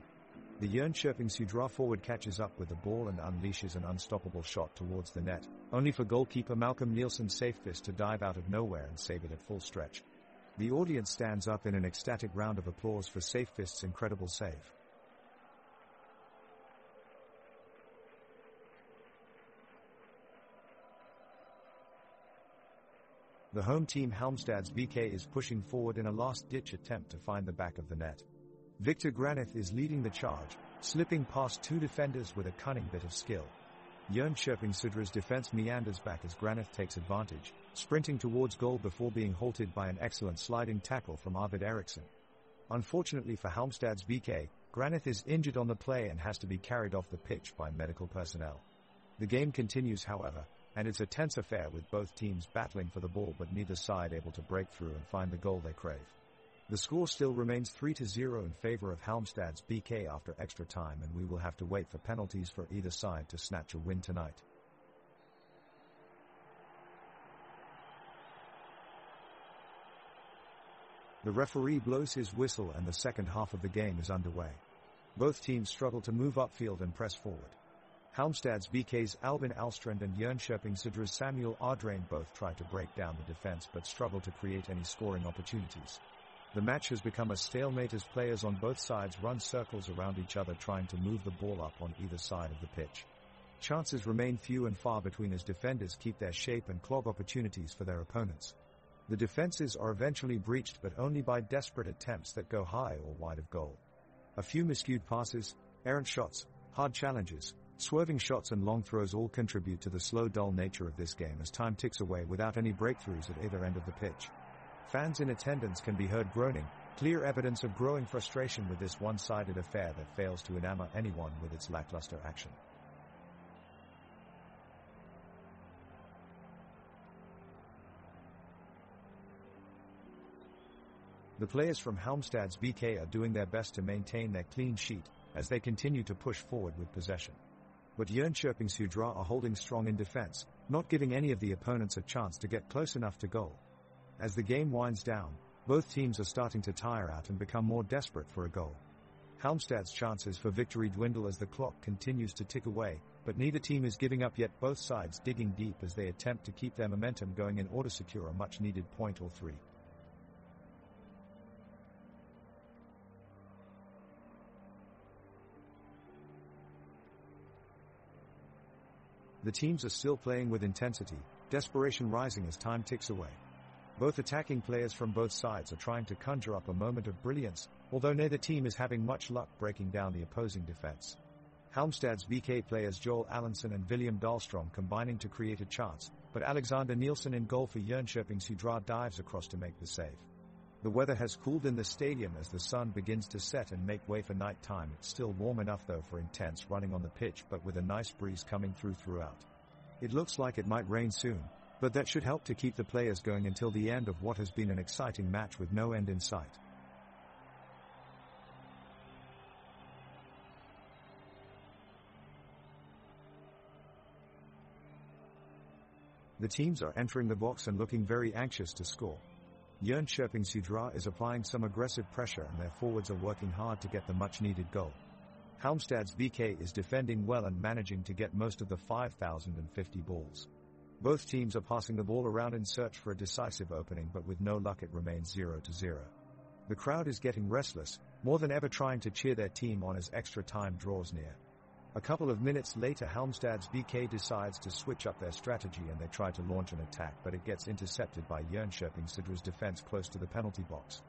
The Jönköping Södra forward catches up with the ball and unleashes an unstoppable shot towards the net, only for goalkeeper Malcolm Nielsen's safe fist to dive out of nowhere and save it at full stretch. The audience stands up in an ecstatic round of applause for Safe Fist's incredible save. The home team Halmstad's BK is pushing forward in a last-ditch attempt to find the back of the net. Victor Granith is leading the charge, slipping past two defenders with a cunning bit of skill. Jönköping Södra's defense meanders back as Granith takes advantage, sprinting towards goal before being halted by an excellent sliding tackle from Arvid Eriksson. Unfortunately for Halmstad's BK, Granith is injured on the play and has to be carried off the pitch by medical personnel. The game continues, however, and it's a tense affair with both teams battling for the ball but neither side able to break through and find the goal they crave. The score still remains 3-0 in favor of Halmstad's BK after extra time, and we will have to wait for penalties for either side to snatch a win tonight. The referee blows his whistle and the second half of the game is underway. Both teams struggle to move upfield and press forward. Halmstad's BK's Albin Alstrand and Jönköping Södra's Samuel Ardrain both try to break down the defense but struggle to create any scoring opportunities. The match has become a stalemate as players on both sides run circles around each other trying to move the ball up on either side of the pitch. Chances remain few and far between as defenders keep their shape and clog opportunities for their opponents. The defenses are eventually breached but only by desperate attempts that go high or wide of goal. A few miscued passes, errant shots, hard challenges, swerving shots and long throws all contribute to the slow, dull nature of this game as time ticks away without any breakthroughs at either end of the pitch. Fans in attendance can be heard groaning, clear evidence of growing frustration with this one-sided affair that fails to enamor anyone with its lackluster action. The players from Halmstad's BK are doing their best to maintain their clean sheet as they continue to push forward with possession. But Jönköping Södra are holding strong in defense, not giving any of the opponents a chance to get close enough to goal. As the game winds down, both teams are starting to tire out and become more desperate for a goal. Halmstad's chances for victory dwindle as the clock continues to tick away, but neither team is giving up yet, both sides digging deep as they attempt to keep their momentum going in order to secure a much-needed point or three. The teams are still playing with intensity, desperation rising as time ticks away. Both attacking players from both sides are trying to conjure up a moment of brilliance, although neither team is having much luck breaking down the opposing defense. Halmstad's BK players Joel Allenson and William Dahlstrom combining to create a chance, but Alexander Nielsen in goal for Jönköping Södra dives across to make the save. The weather has cooled in the stadium as the sun begins to set and make way for night time. It's still warm enough though for intense running on the pitch, but with a nice breeze coming throughout. It looks like it might rain soon, but that should help to keep the players going until the end of what has been an exciting match with no end in sight. The teams are entering the box and looking very anxious to score. Jönköping Södra is applying some aggressive pressure and their forwards are working hard to get the much-needed goal. Halmstad's BK is defending well and managing to get most of the 5,050 balls. Both teams are passing the ball around in search for a decisive opening, but with no luck it remains 0-0. The crowd is getting restless, more than ever trying to cheer their team on as extra time draws near. A couple of minutes later, Halmstad's BK decides to switch up their strategy and they try to launch an attack, but it gets intercepted by Jönköping Södra's defense close to the penalty box.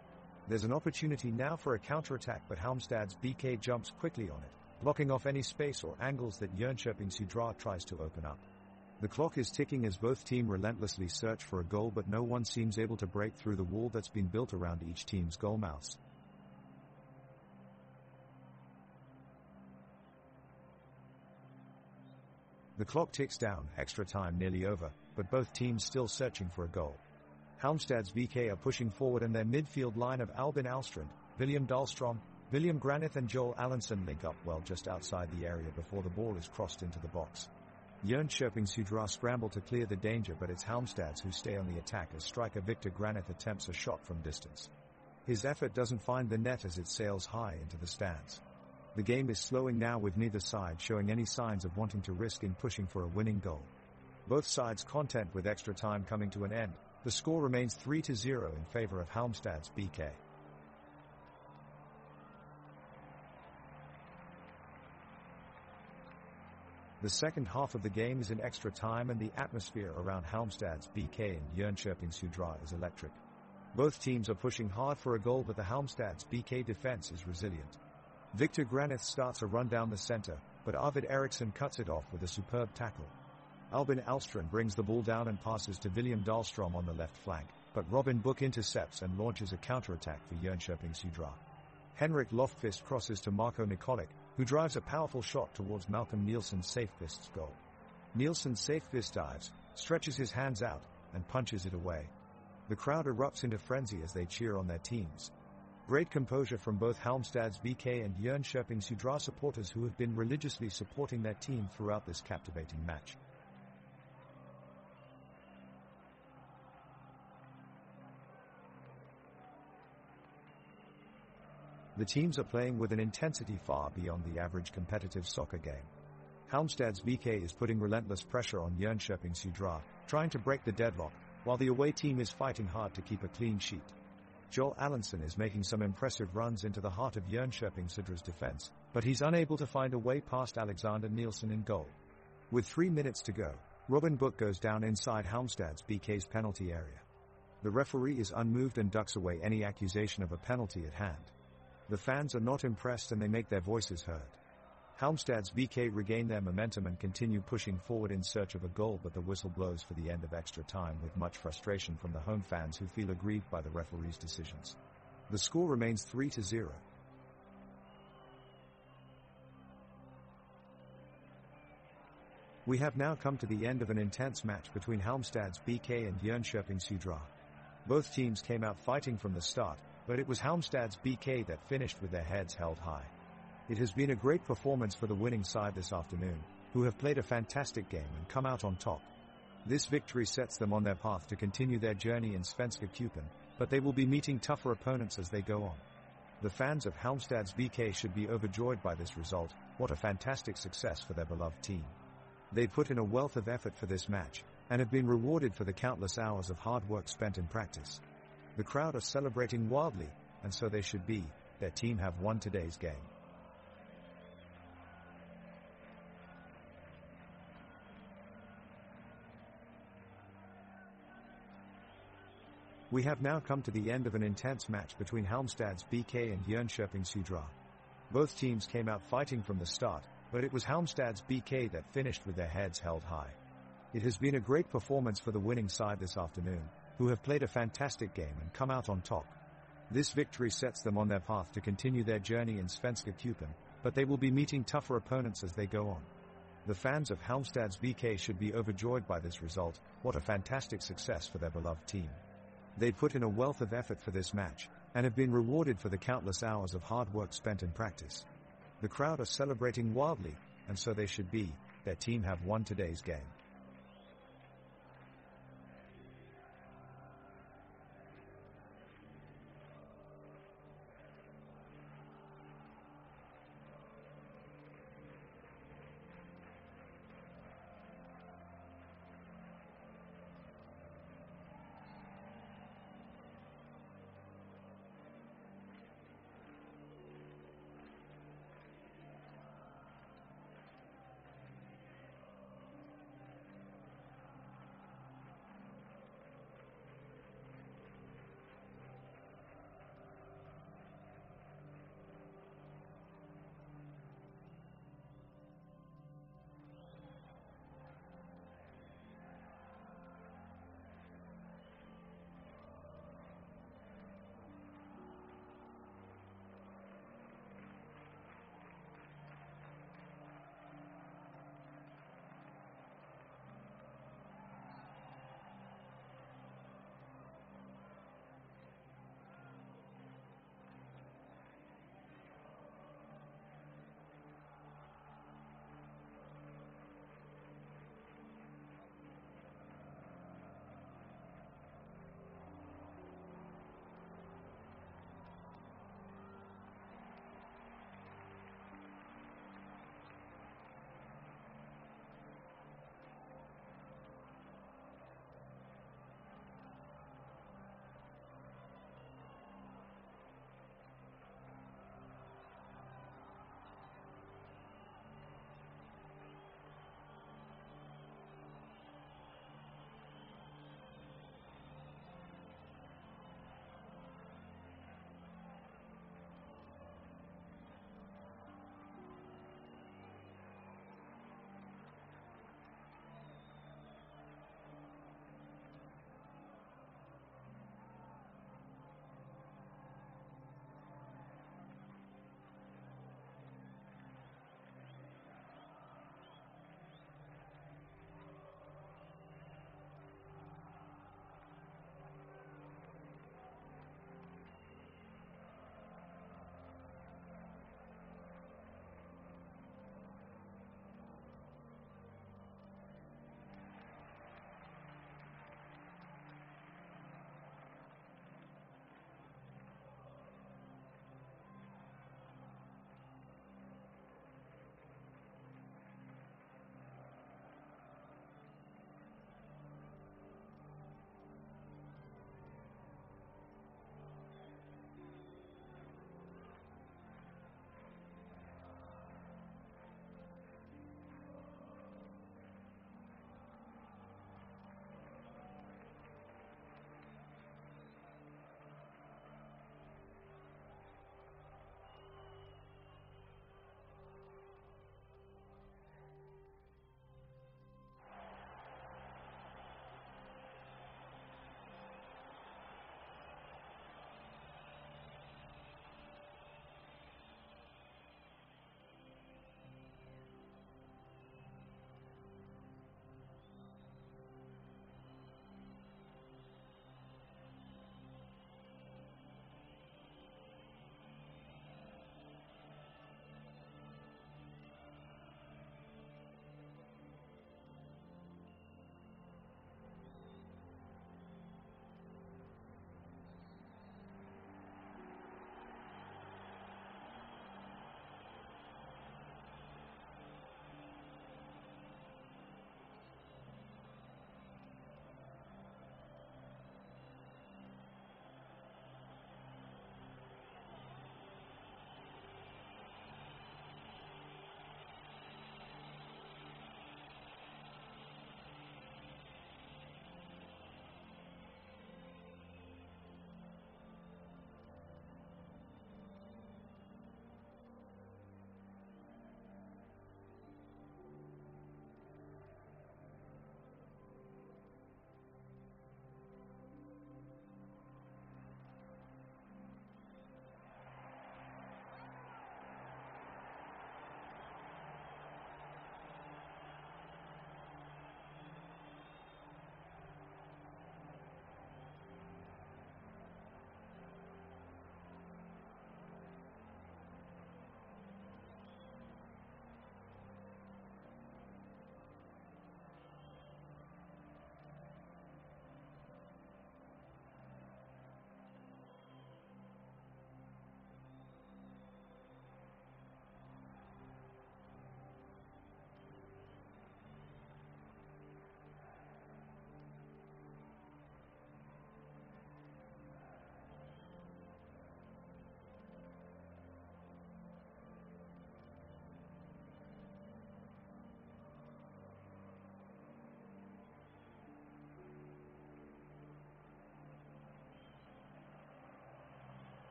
There's an opportunity now for a counterattack, but Halmstad's BK jumps quickly on it, blocking off any space or angles that Jönköping Södra tries to open up. The clock is ticking as both teams relentlessly search for a goal, but no one seems able to break through the wall that's been built around each team's goal mouths. The clock ticks down, extra time nearly over, but both teams still searching for a goal. Halmstad's BK are pushing forward and their midfield line of Albin Alstrand, William Dahlstrom, William Granith and Joel Allenson link up well just outside the area before the ball is crossed into the box. Jönköping Södra scramble to clear the danger, but it's Halmstads who stay on the attack as striker Victor Granith attempts a shot from distance. His effort doesn't find the net as it sails high into the stands. The game is slowing now, with neither side showing any signs of wanting to risk in pushing for a winning goal. Both sides content with extra time coming to an end. The score remains 3-0 in favor of Halmstads BK. The second half of the game is in extra time, and the atmosphere around Halmstads BK and Jönköping Södra is electric. Both teams are pushing hard for a goal, but the Halmstads BK defense is resilient. Victor Granith starts a run down the center, but Arvid Eriksson cuts it off with a superb tackle. Albin Alstrand brings the ball down and passes to William Dahlstrom on the left flank, but Robin Book intercepts and launches a counterattack for Jönköping Södra. Henrik Lofqvist crosses to Marko Nikolic, who drives a powerful shot towards Malcolm Nielsen Safeqvist's goal. Nielsen Safeqvist dives, stretches his hands out, and punches it away. The crowd erupts into frenzy as they cheer on their teams. Great composure from both Halmstads BK and Jönköping Södra supporters, who have been religiously supporting their team throughout this captivating match. The teams are playing with an intensity far beyond the average competitive soccer game. Halmstads BK is putting relentless pressure on Jönköping Södra, trying to break the deadlock, while the away team is fighting hard to keep a clean sheet. Joel Allenson is making some impressive runs into the heart of Jönköping Södra's defense, but he's unable to find a way past Alexander Nielsen in goal. With 3 minutes to go, Robin Book goes down inside Halmstads BK's penalty area. The referee is unmoved and ducks away any accusation of a penalty at hand. The fans are not impressed and they make their voices heard. Halmstads BK regain their momentum and continue pushing forward in search of a goal, but the whistle blows for the end of extra time, with much frustration from the home fans who feel aggrieved by the referee's decisions. The score remains 3-0. We have now come to the end of an intense match between Halmstads BK and Jönköping Södra. Both teams came out fighting from the start, but it was Halmstads BK that finished with their heads held high. It has been a great performance for the winning side this afternoon, who have played a fantastic game and come out on top. This victory sets them on their path to continue their journey in Svenska Cupen, but they will be meeting tougher opponents as they go on. The fans of Halmstads BK should be overjoyed by this result. What a fantastic success for their beloved team. They put in a wealth of effort for this match, and have been rewarded for the countless hours of hard work spent in practice. The crowd are celebrating wildly, and so they should be. Their team have won today's game. We have now come to the end of an intense match between Halmstads BK and Jönköping Södra. Both teams came out fighting from the start, but it was Halmstads BK that finished with their heads held high. It has been a great performance for the winning side this afternoon, who have played a fantastic game and come out on top. This victory sets them on their path to continue their journey in Svenska Cupen, but they will be meeting tougher opponents as they go on. The fans of Halmstads BK should be overjoyed by this result. What a fantastic success for their beloved team. They put in a wealth of effort for this match, and have been rewarded for the countless hours of hard work spent in practice. The crowd are celebrating wildly, and so they should be. Their team have won today's game.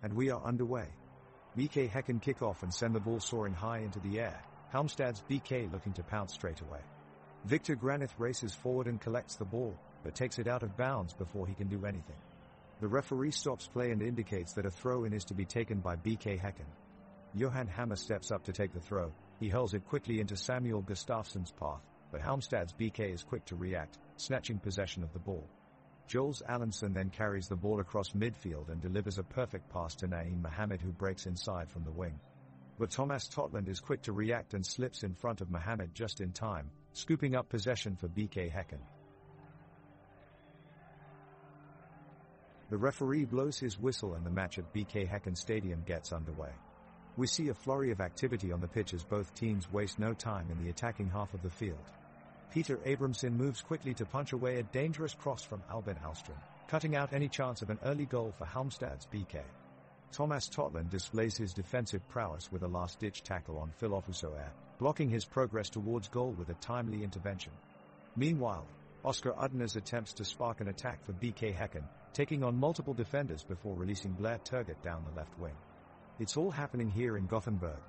And we are underway. BK Häcken kick off and send the ball soaring high into the air, Halmstad's BK looking to pounce straight away. Victor Granith races forward and collects the ball, but takes it out of bounds before he can do anything. The referee stops play and indicates that a throw-in is to be taken by BK Häcken. Johan Hammer steps up to take the throw. He hurls it quickly into Samuel Gustafsson's path, but Halmstad's BK is quick to react, snatching possession of the ball. Jules Allenson then carries the ball across midfield and delivers a perfect pass to Naeem Mohamed, who breaks inside from the wing. But Thomas Totland is quick to react and slips in front of Mohamed just in time, scooping up possession for BK Häcken. The referee blows his whistle and the match at BK Häcken Stadium gets underway. We see a flurry of activity on the pitch as both teams waste no time in the attacking half of the field. Peter Abramson moves quickly to punch away a dangerous cross from Albin Alström, cutting out any chance of an early goal for Halmstad's BK. Thomas Totland displays his defensive prowess with a last-ditch tackle on Phil Ofusoer, blocking his progress towards goal with a timely intervention. Meanwhile, Oscar Udnes attempts to spark an attack for BK Häcken, taking on multiple defenders before releasing Blair Turgott down the left wing. It's all happening here in Gothenburg.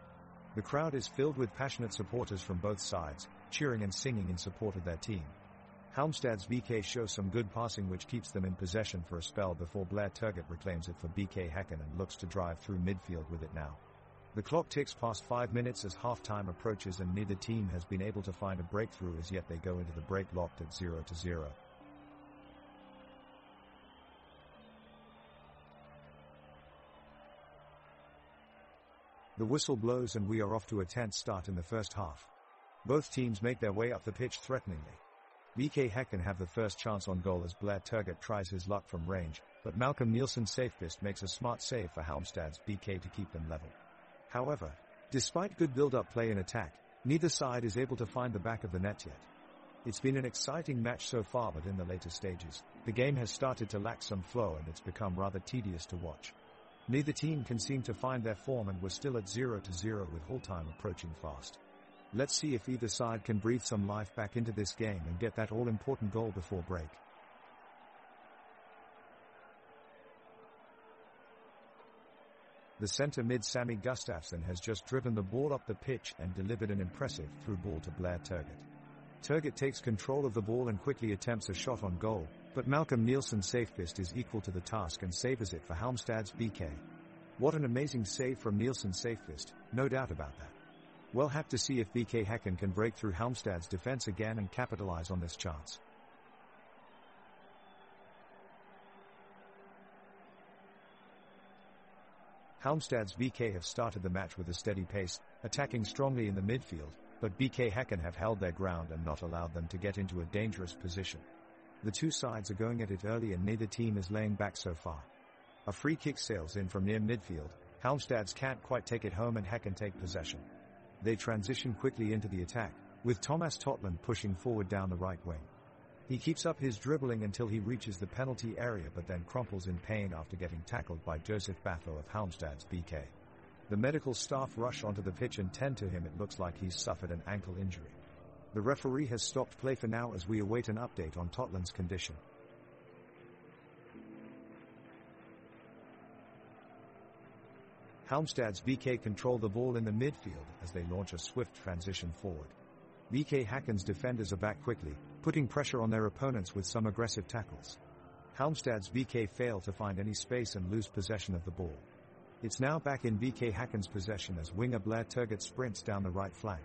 The crowd is filled with passionate supporters from both sides, cheering and singing in support of their team. Halmstad's BK shows some good passing which keeps them in possession for a spell before Blair Turgott reclaims it for BK Häcken and looks to drive through midfield with it now. The clock ticks past 5 minutes as half-time approaches and neither team has been able to find a breakthrough as yet. They go into the break locked at 0-0. The whistle blows and we are off to a tense start in the first half. Both teams make their way up the pitch threateningly. BK Häcken have the first chance on goal as Blair Turgott tries his luck from range, but Malcolm Nielsen Safefist makes a smart save for Halmstad's BK to keep them level. However, despite good build-up play and attack, neither side is able to find the back of the net yet. It's been an exciting match so far, but in the later stages, the game has started to lack some flow and it's become rather tedious to watch. Neither team can seem to find their form and we're still at 0-0 with whole time approaching fast. Let's see if either side can breathe some life back into this game and get that all-important goal before break. The centre mid Sammy Gustafsson has just driven the ball up the pitch and delivered an impressive through ball to Blair Turgott. Turgott takes control of the ball and quickly attempts a shot on goal, but Malcolm Nielsen Safefist is equal to the task and saves it for Halmstad's BK. What an amazing save from Nielsen Safefist, no doubt about that. We'll have to see if BK Häcken can break through Halmstad's defense again and capitalize on this chance. Halmstad's BK have started the match with a steady pace, attacking strongly in the midfield, but BK Häcken have held their ground and not allowed them to get into a dangerous position. The two sides are going at it early and neither team is laying back so far. A free kick sails in from near midfield. Halmstad's can't quite take it home and Häcken take possession. They transition quickly into the attack, with Thomas Totland pushing forward down the right wing. He keeps up his dribbling until he reaches the penalty area but then crumples in pain after getting tackled by Joseph Baffo of Halmstad's BK. The medical staff rush onto the pitch and tend to him. It looks like he's suffered an ankle injury. The referee has stopped play for now as we await an update on Totland's condition. Halmstad's BK control the ball in the midfield as they launch a swift transition forward. BK Häcken's defenders are back quickly, putting pressure on their opponents with some aggressive tackles. Halmstad's BK fail to find any space and lose possession of the ball. It's now back in BK Häcken's possession as winger Blair Turgott sprints down the right flank.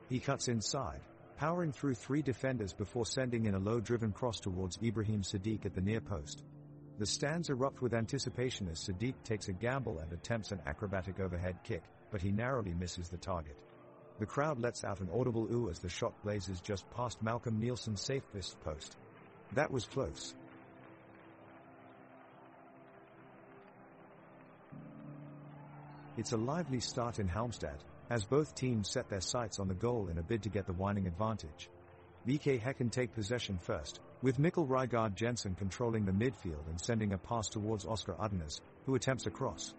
He cuts inside, powering through three defenders before sending in a low-driven cross towards Ibrahim Sadiq at the near post. The stands erupt with anticipation as Sadiq takes a gamble and attempts an acrobatic overhead kick, but he narrowly misses the target. The crowd lets out an audible ooh as the shot blazes just past Malcolm Nielsen's Safefist post. That was close. It's a lively start in Halmstad, as both teams set their sights on the goal in a bid to get the winning advantage. BK Häcken take possession first, with Mikkel Rygaard Jensen controlling the midfield and sending a pass towards Oscar Udnes, who attempts a cross.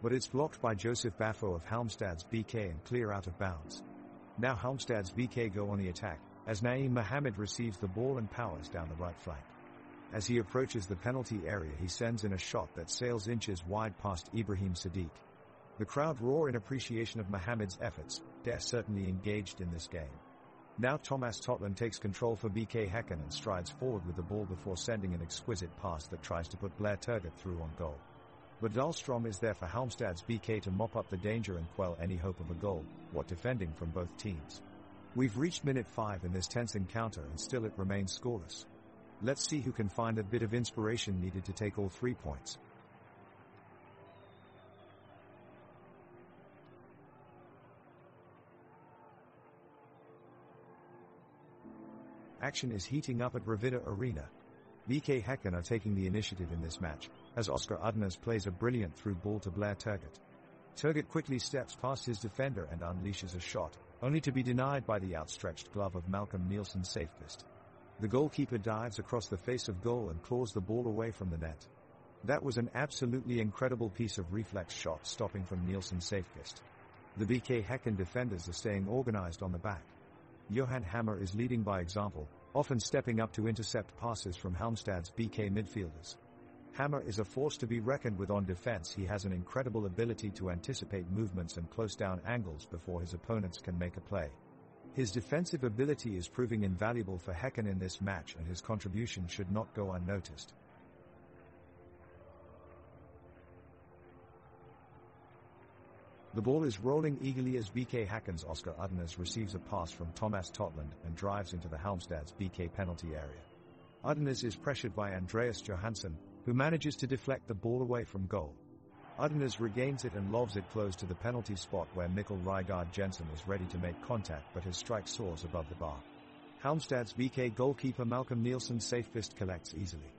But it's blocked by Joseph Baffo of Halmstad's BK and clear out of bounds. Now Halmstad's BK go on the attack, as Naeem Mohamed receives the ball and powers down the right flank. As he approaches the penalty area, he sends in a shot that sails inches wide past Ibrahim Sadiq. The crowd roar in appreciation of Mohamed's efforts. They're certainly engaged in this game. Now Thomas Totland takes control for BK Häcken and strides forward with the ball before sending an exquisite pass that tries to put Blair Turgott through on goal. But Dahlstrom is there for Halmstad's BK to mop up the danger and quell any hope of a goal. What defending from both teams. We've reached minute 5 in this tense encounter and still it remains scoreless. Let's see who can find a bit of inspiration needed to take all 3 points. Action is heating up at Ravida Arena. BK Häcken are taking the initiative in this match, as Oscar Udnes plays a brilliant through ball to Blair Turgott. Turgott quickly steps past his defender and unleashes a shot, only to be denied by the outstretched glove of Malcolm Nielsen Safest. The goalkeeper dives across the face of goal and claws the ball away from the net. That was an absolutely incredible piece of reflex shot stopping from Nielsen Safest. The BK Häcken defenders are staying organized on the back. Johan Hammer is leading by example, often stepping up to intercept passes from Halmstad's BK midfielders. Hammer is a force to be reckoned with on defense. He has an incredible ability to anticipate movements and close down angles before his opponents can make a play. His defensive ability is proving invaluable for Häcken in this match, and his contribution should not go unnoticed. The ball is rolling eagerly as BK Häcken's Oscar Udnes receives a pass from Thomas Totland and drives into the Halmstad's BK penalty area. Udnes is pressured by Andreas Johansson, who manages to deflect the ball away from goal. Udnes regains it and lobs it close to the penalty spot where Mikkel Rygaard Jensen is ready to make contact, but his strike soars above the bar. Halmstad's BK goalkeeper Malcolm Nielsen Safest collects easily.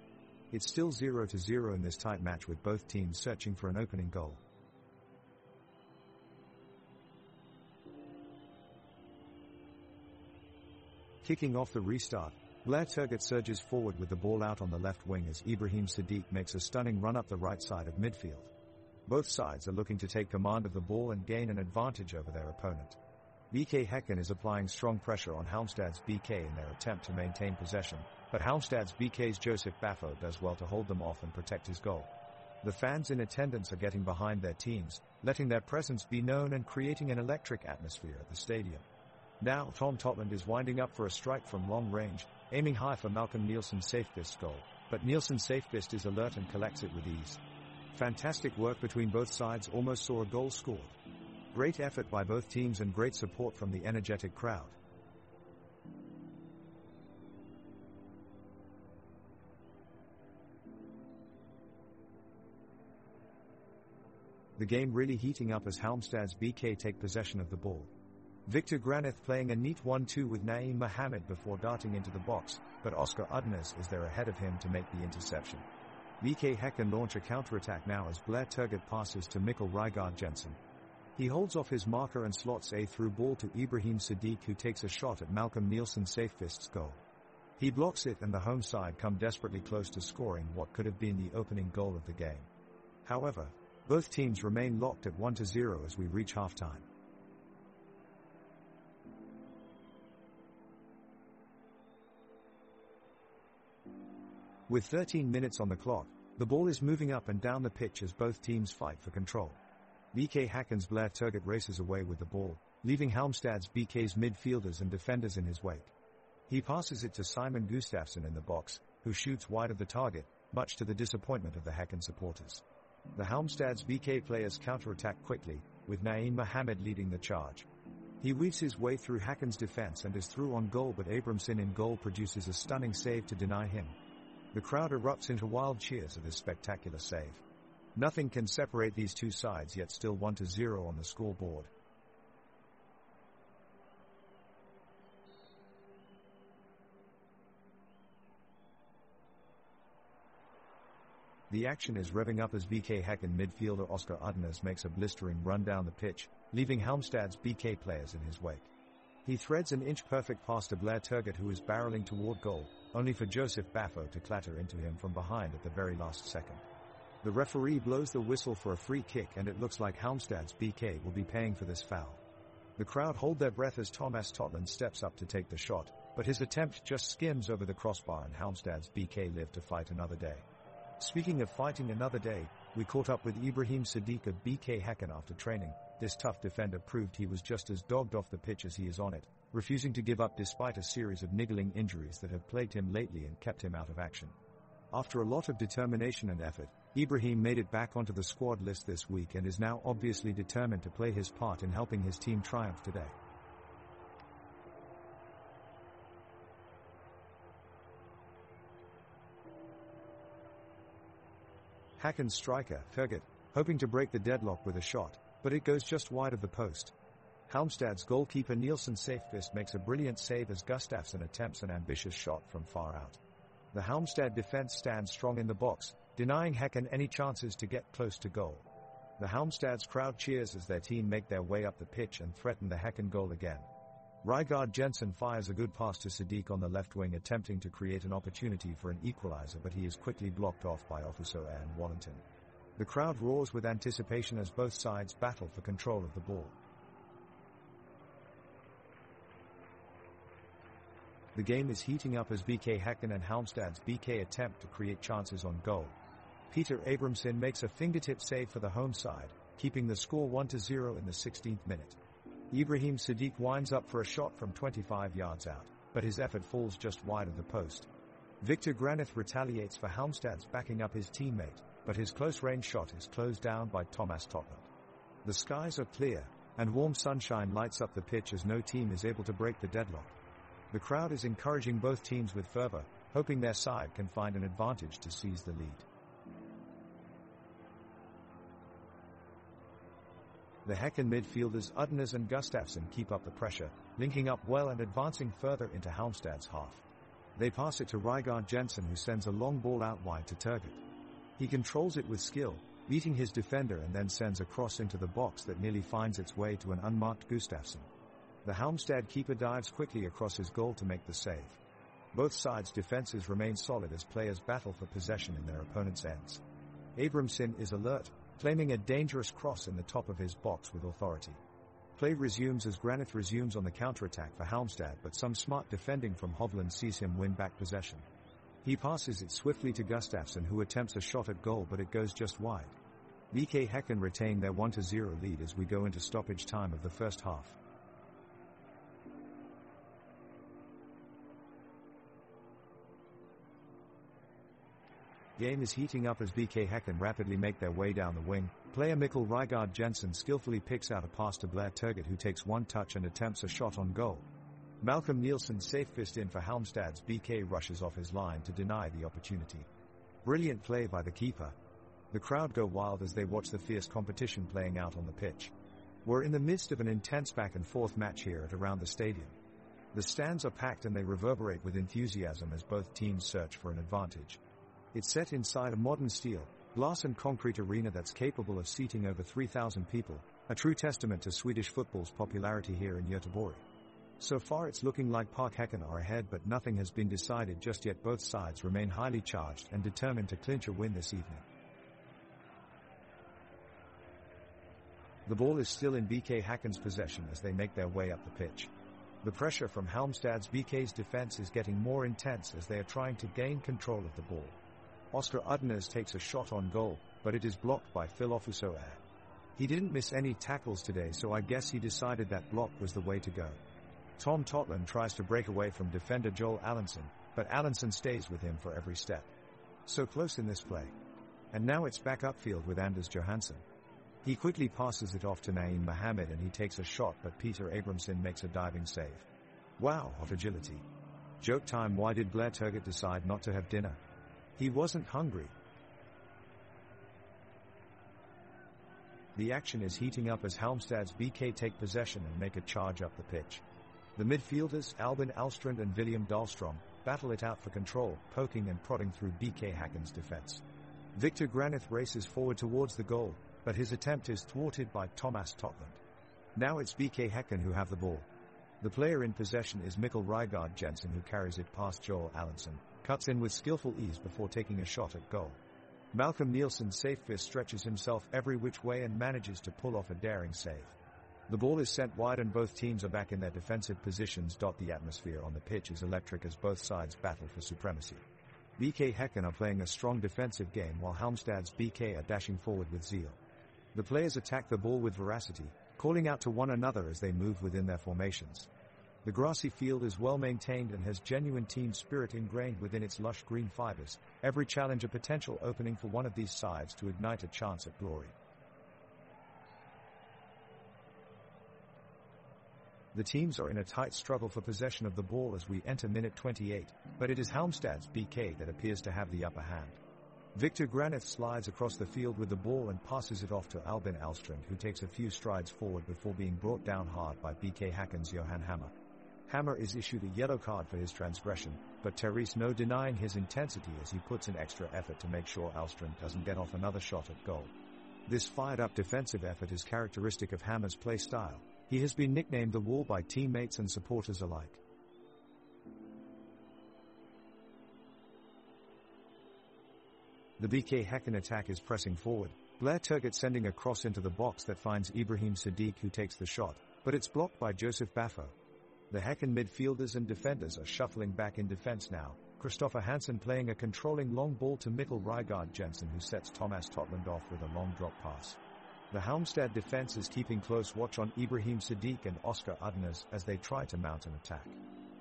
It's still 0-0 in this tight match, with both teams searching for an opening goal. Kicking off the restart, Blair Turgott surges forward with the ball out on the left wing as Ibrahim Sadiq makes a stunning run up the right side of midfield. Both sides are looking to take command of the ball and gain an advantage over their opponent. BK Häcken is applying strong pressure on Halmstad's BK in their attempt to maintain possession, but Halmstad's BK's Joseph Baffo does well to hold them off and protect his goal. The fans in attendance are getting behind their teams, letting their presence be known and creating an electric atmosphere at the stadium. Now Tom Totland is winding up for a strike from long range, aiming high for Malcolm Nielsen Safest's goal, but Nielsen Safest is alert and collects it with ease. Fantastic work between both sides almost saw a goal scored. Great effort by both teams and great support from the energetic crowd. The game really heating up as Halmstad's BK take possession of the ball. Victor Granith playing a neat 1-2 with Naeem Mohamed before darting into the box, but Oscar Udnes is there ahead of him to make the interception. BK Häcken launch a counter-attack now as Blair Turgott passes to Mikkel Rygaard Jensen. He holds off his marker and slots a through ball to Ibrahim Sadiq, who takes a shot at Malcolm Nielsen Safest's goal. He blocks it and the home side come desperately close to scoring what could have been the opening goal of the game. However, both teams remain locked at 1-0 as we reach halftime. With 13 minutes on the clock, the ball is moving up and down the pitch as both teams fight for control. BK Häcken's Blair Turgott races away with the ball, leaving Halmstad's BK's midfielders and defenders in his wake. He passes it to Simon Gustafsson in the box, who shoots wide of the target, much to the disappointment of the Häcken supporters. The Halmstad's BK players counter-attack quickly, with Naeem Mohamed leading the charge. He weaves his way through Häcken's defense and is through on goal, but Abramson in goal produces a stunning save to deny him. The crowd erupts into wild cheers at this spectacular save. Nothing can separate these two sides, yet still 1-0 on the scoreboard. The action is revving up as BK Häcken midfielder Oscar Udnes makes a blistering run down the pitch, leaving Halmstad's BK players in his wake. He threads an inch-perfect pass to Blair Turgott, who is barreling toward goal, only for Joseph Baffo to clatter into him from behind at the very last second. The referee blows the whistle for a free kick, and it looks like Halmstad's BK will be paying for this foul. The crowd hold their breath as Thomas Totland steps up to take the shot, but his attempt just skims over the crossbar and Halmstad's BK live to fight another day. Speaking of fighting another day, we caught up with Ibrahim Sadiq of BK Häcken after training. This tough defender proved he was just as dogged off the pitch as he is on it, refusing to give up despite a series of niggling injuries that have plagued him lately and kept him out of action. After a lot of determination and effort, Ibrahim made it back onto the squad list this week and is now obviously determined to play his part in helping his team triumph today. Häcken striker, Turgut, hoping to break the deadlock with a shot, but it goes just wide of the post. Halmstad's goalkeeper Nielsen Safefist makes a brilliant save as Gustafsson attempts an ambitious shot from far out. The Halmstad defense stands strong in the box, denying Häcken any chances to get close to goal. The Halmstad's crowd cheers as their team make their way up the pitch and threaten the Häcken goal again. Rygaard Jensen fires a good pass to Sadiq on the left wing, attempting to create an opportunity for an equalizer, but he is quickly blocked off by Ofusoa and Wallington. The crowd roars with anticipation as both sides battle for control of the ball. The game is heating up as BK Häcken and Halmstad's BK attempt to create chances on goal. Peter Abramson makes a fingertip save for the home side, keeping the score 1-0 in the 16th minute. Ibrahim Sadiq winds up for a shot from 25 yards out, but his effort falls just wide of the post. Victor Granith retaliates for Halmstad's backing up his teammate, but his close-range shot is closed down by Thomas Totland. The skies are clear, and warm sunshine lights up the pitch as no team is able to break the deadlock. The crowd is encouraging both teams with fervor, hoping their side can find an advantage to seize the lead. The Häcken midfielders Udners and Gustafsson keep up the pressure, linking up well and advancing further into Halmstad's half. They pass it to Rygaard Jensen, who sends a long ball out wide to Turgut. He controls it with skill, beating his defender, and then sends a cross into the box that nearly finds its way to an unmarked Gustafsson. The Halmstad keeper dives quickly across his goal to make the save. Both sides' defenses remain solid as players battle for possession in their opponents' ends. Abramson is alert, claiming a dangerous cross in the top of his box with authority. Play resumes as Granith resumes on the counter-attack for Halmstad, but some smart defending from Hovland sees him win back possession. He passes it swiftly to Gustafsson, who attempts a shot at goal, but it goes just wide. BK Häcken retain their 1-0 lead as we go into stoppage time of the first half. Game is heating up as BK Häcken rapidly make their way down the wing. Player Mikkel Rygaard Jensen skillfully picks out a pass to Blair Turgut, who takes one touch and attempts a shot on goal. Malcolm Nielsen safe-fist in for Halmstad's BK rushes off his line to deny the opportunity. Brilliant play by the keeper. The crowd go wild as they watch the fierce competition playing out on the pitch. We're in the midst of an intense back-and-forth match here at around the stadium. The stands are packed and they reverberate with enthusiasm as both teams search for an advantage. It's set inside a modern steel, glass and concrete arena that's capable of seating over 3,000 people, a true testament to Swedish football's popularity here in Göteborg. So far it's looking like Park Häcken are ahead, but nothing has been decided just yet. Both sides remain highly charged and determined to clinch a win this evening. The ball is still in BK Häcken's possession as they make their way up the pitch. The pressure from Halmstad's BK's defense is getting more intense as they are trying to gain control of the ball. Oscar Udners takes a shot on goal, but it is blocked by Phil Ofusoa. He didn't miss any tackles today, so I guess he decided that block was the way to go. Tom Totland tries to break away from defender Joel Allenson, but Allenson stays with him for every step. So close in this play. And now it's back upfield with Anders Johansson. He quickly passes it off to Naeem Mohammed and he takes a shot, but Peter Abramson makes a diving save. Wow, what agility. Joke time: why did Blair Turgut decide not to have dinner? He wasn't hungry. The action is heating up as Halmstad's BK take possession and make a charge up the pitch. The midfielders, Albin Alstrand and William Dahlstrom, battle it out for control, poking and prodding through BK Häcken's defense. Victor Granith races forward towards the goal, but his attempt is thwarted by Thomas Totland. Now it's BK Häcken who have the ball. The player in possession is Mikkel Rygaard Jensen, who carries it past Joel Allenson, cuts in with skillful ease before taking a shot at goal. Malcolm Nielsen safe-fist stretches himself every which way and manages to pull off a daring save. The ball is sent wide and both teams are back in their defensive positions. The atmosphere on the pitch is electric as both sides battle for supremacy. BK Häcken are playing a strong defensive game while Halmstad's BK are dashing forward with zeal. The players attack the ball with veracity, calling out to one another as they move within their formations. The grassy field is well maintained and has genuine team spirit ingrained within its lush green fibers, every challenge a potential opening for one of these sides to ignite a chance at glory. The teams are in a tight struggle for possession of the ball as we enter minute 28, but it is Halmstad's BK that appears to have the upper hand. Victor Granith slides across the field with the ball and passes it off to Albin Alstrand, who takes a few strides forward before being brought down hard by BK Häcken's Johan Hammer. Hammer is issued a yellow card for his transgression, but Therese no denying his intensity as he puts in extra effort to make sure Alstrand doesn't get off another shot at goal. This fired-up defensive effort is characteristic of Hammer's play style. He has been nicknamed the Wall by teammates and supporters alike. The BK Häcken attack is pressing forward, Blair Turgott sending a cross into the box that finds Ibrahim Sadiq, who takes the shot, but it's blocked by Joseph Baffo. The Häcken midfielders and defenders are shuffling back in defense now, Christopher Hansen playing a controlling long ball to Mikkel Rygaard Jensen, who sets Thomas Totland off with a long drop pass. The Halmstad defense is keeping close watch on Ibrahim Sadiq and Oscar Udnes as they try to mount an attack.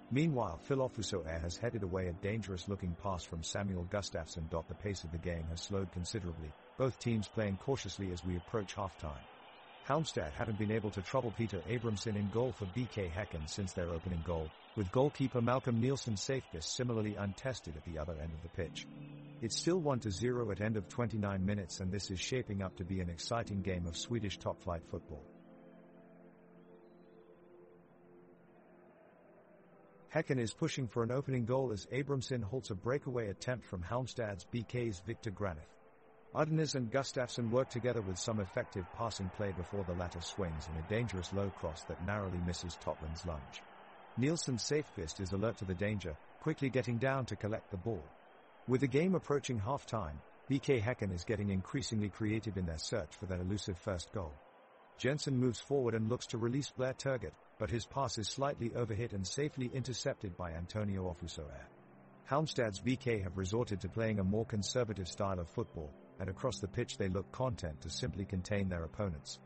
Meanwhile, Phil Ofusoair has headed away a dangerous-looking pass from Samuel Gustafsson. The pace of the game has slowed considerably, both teams playing cautiously as we approach halftime. Halmstad haven't been able to trouble Peter Abramson in goal for BK Häcken since their opening goal, with goalkeeper Malcolm Nielsen Safebis similarly untested at the other end of the pitch. It's still 1-0 at end of 29 minutes, and this is shaping up to be an exciting game of Swedish top-flight football. Häcken is pushing for an opening goal as Abramson halts a breakaway attempt from Halmstad's BK's Victor Granith. Udnes and Gustafsson work together with some effective passing play before the latter swings in a dangerous low cross that narrowly misses Totland's lunge. Nielsen Safefist is alert to the danger, quickly getting down to collect the ball. With the game approaching half-time, BK Häcken is getting increasingly creative in their search for that elusive first goal. Jensen moves forward and looks to release Blair Turgott, but his pass is slightly overhit and safely intercepted by Antonio Ofusoair. Halmstad's BK have resorted to playing a more conservative style of football, and across the pitch they look content to simply contain their opponents.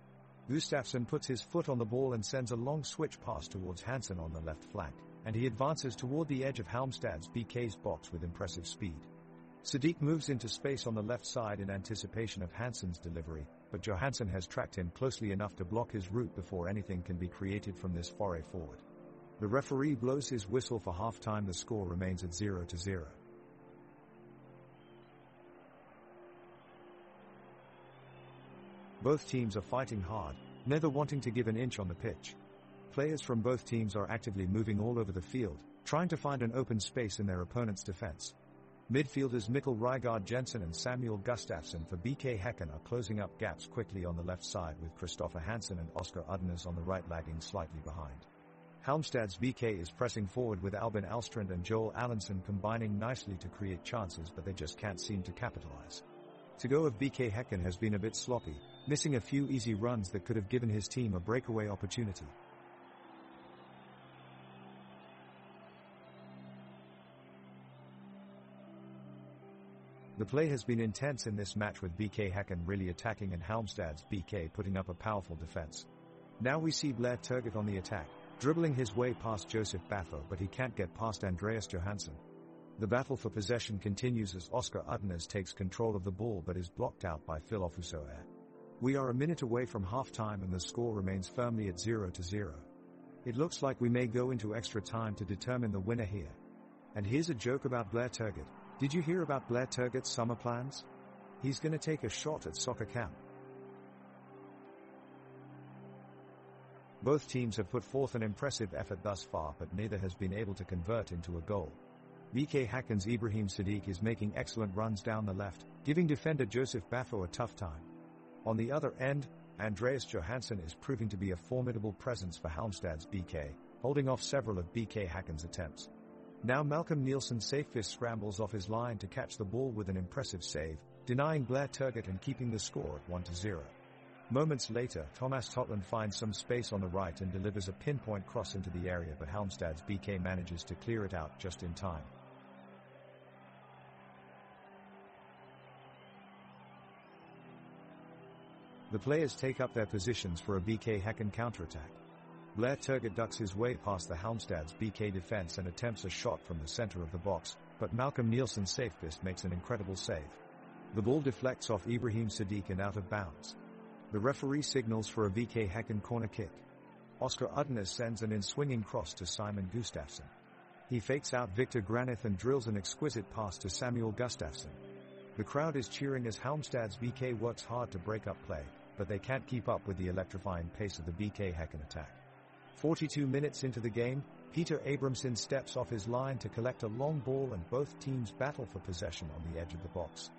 Gustafsson puts his foot on the ball and sends a long switch pass towards Hansen on the left flank, and he advances toward the edge of Halmstad's BK's box with impressive speed. Sadiq moves into space on the left side in anticipation of Hansen's delivery, but Johansson has tracked him closely enough to block his route before anything can be created from this foray forward. The referee blows his whistle for half-time. The score remains at 0-0. Both teams are fighting hard, neither wanting to give an inch on the pitch. Players from both teams are actively moving all over the field, trying to find an open space in their opponent's defense. Midfielders Mikkel Rygaard Jensen and Samuel Gustafsson for BK Häcken are closing up gaps quickly on the left side, with Christopher Hansen and Oscar Udnes on the right lagging slightly behind. Halmstad's BK is pressing forward with Albin Alstrand and Joel Allenson combining nicely to create chances, but they just can't seem to capitalize. To go of BK Häcken has been a bit sloppy, missing a few easy runs that could have given his team a breakaway opportunity. The play has been intense in this match, with BK Häcken really attacking and Halmstad's BK putting up a powerful defense. Now we see Blair Turgott on the attack, dribbling his way past Joseph Baffo, but he can't get past Andreas Johansson. The battle for possession continues as Oscar Udnes takes control of the ball but is blocked out by Phil Ofusoair. We are a minute away from half-time and the score remains firmly at 0-0. It looks like we may go into extra time to determine the winner here. And here's a joke about Blair Turgott. Did you hear about Blair Turgott's summer plans? He's gonna take a shot at soccer camp. Both teams have put forth an impressive effort thus far, but neither has been able to convert into a goal. BK Häcken's Ibrahim Sadiq is making excellent runs down the left, giving defender Joseph Baffo a tough time. On the other end, Andreas Johansson is proving to be a formidable presence for Halmstad's BK, holding off several of BK Häcken's attempts. Now Malcolm Nielsen Safefist scrambles off his line to catch the ball with an impressive save, denying Blair Turgott and keeping the score at 1-0. Moments later, Thomas Totland finds some space on the right and delivers a pinpoint cross into the area, but Halmstad's BK manages to clear it out just in time. The players take up their positions for a BK Häcken counterattack. Blair Turgott ducks his way past the Halmstad's BK defense and attempts a shot from the center of the box, but Malcolm Nielsen's safest makes an incredible save. The ball deflects off Ibrahim Sadiq and out of bounds. The referee signals for a BK Häcken corner kick. Oscar Udnes sends an in-swinging cross to Simon Gustafsson. He fakes out Victor Granith and drills an exquisite pass to Samuel Gustafsson. The crowd is cheering as Halmstad's BK works hard to break up play, but they can't keep up with the electrifying pace of the BK Häcken attack. 42 minutes into the game, Peter Abramson steps off his line to collect a long ball and both teams battle for possession on the edge of the box.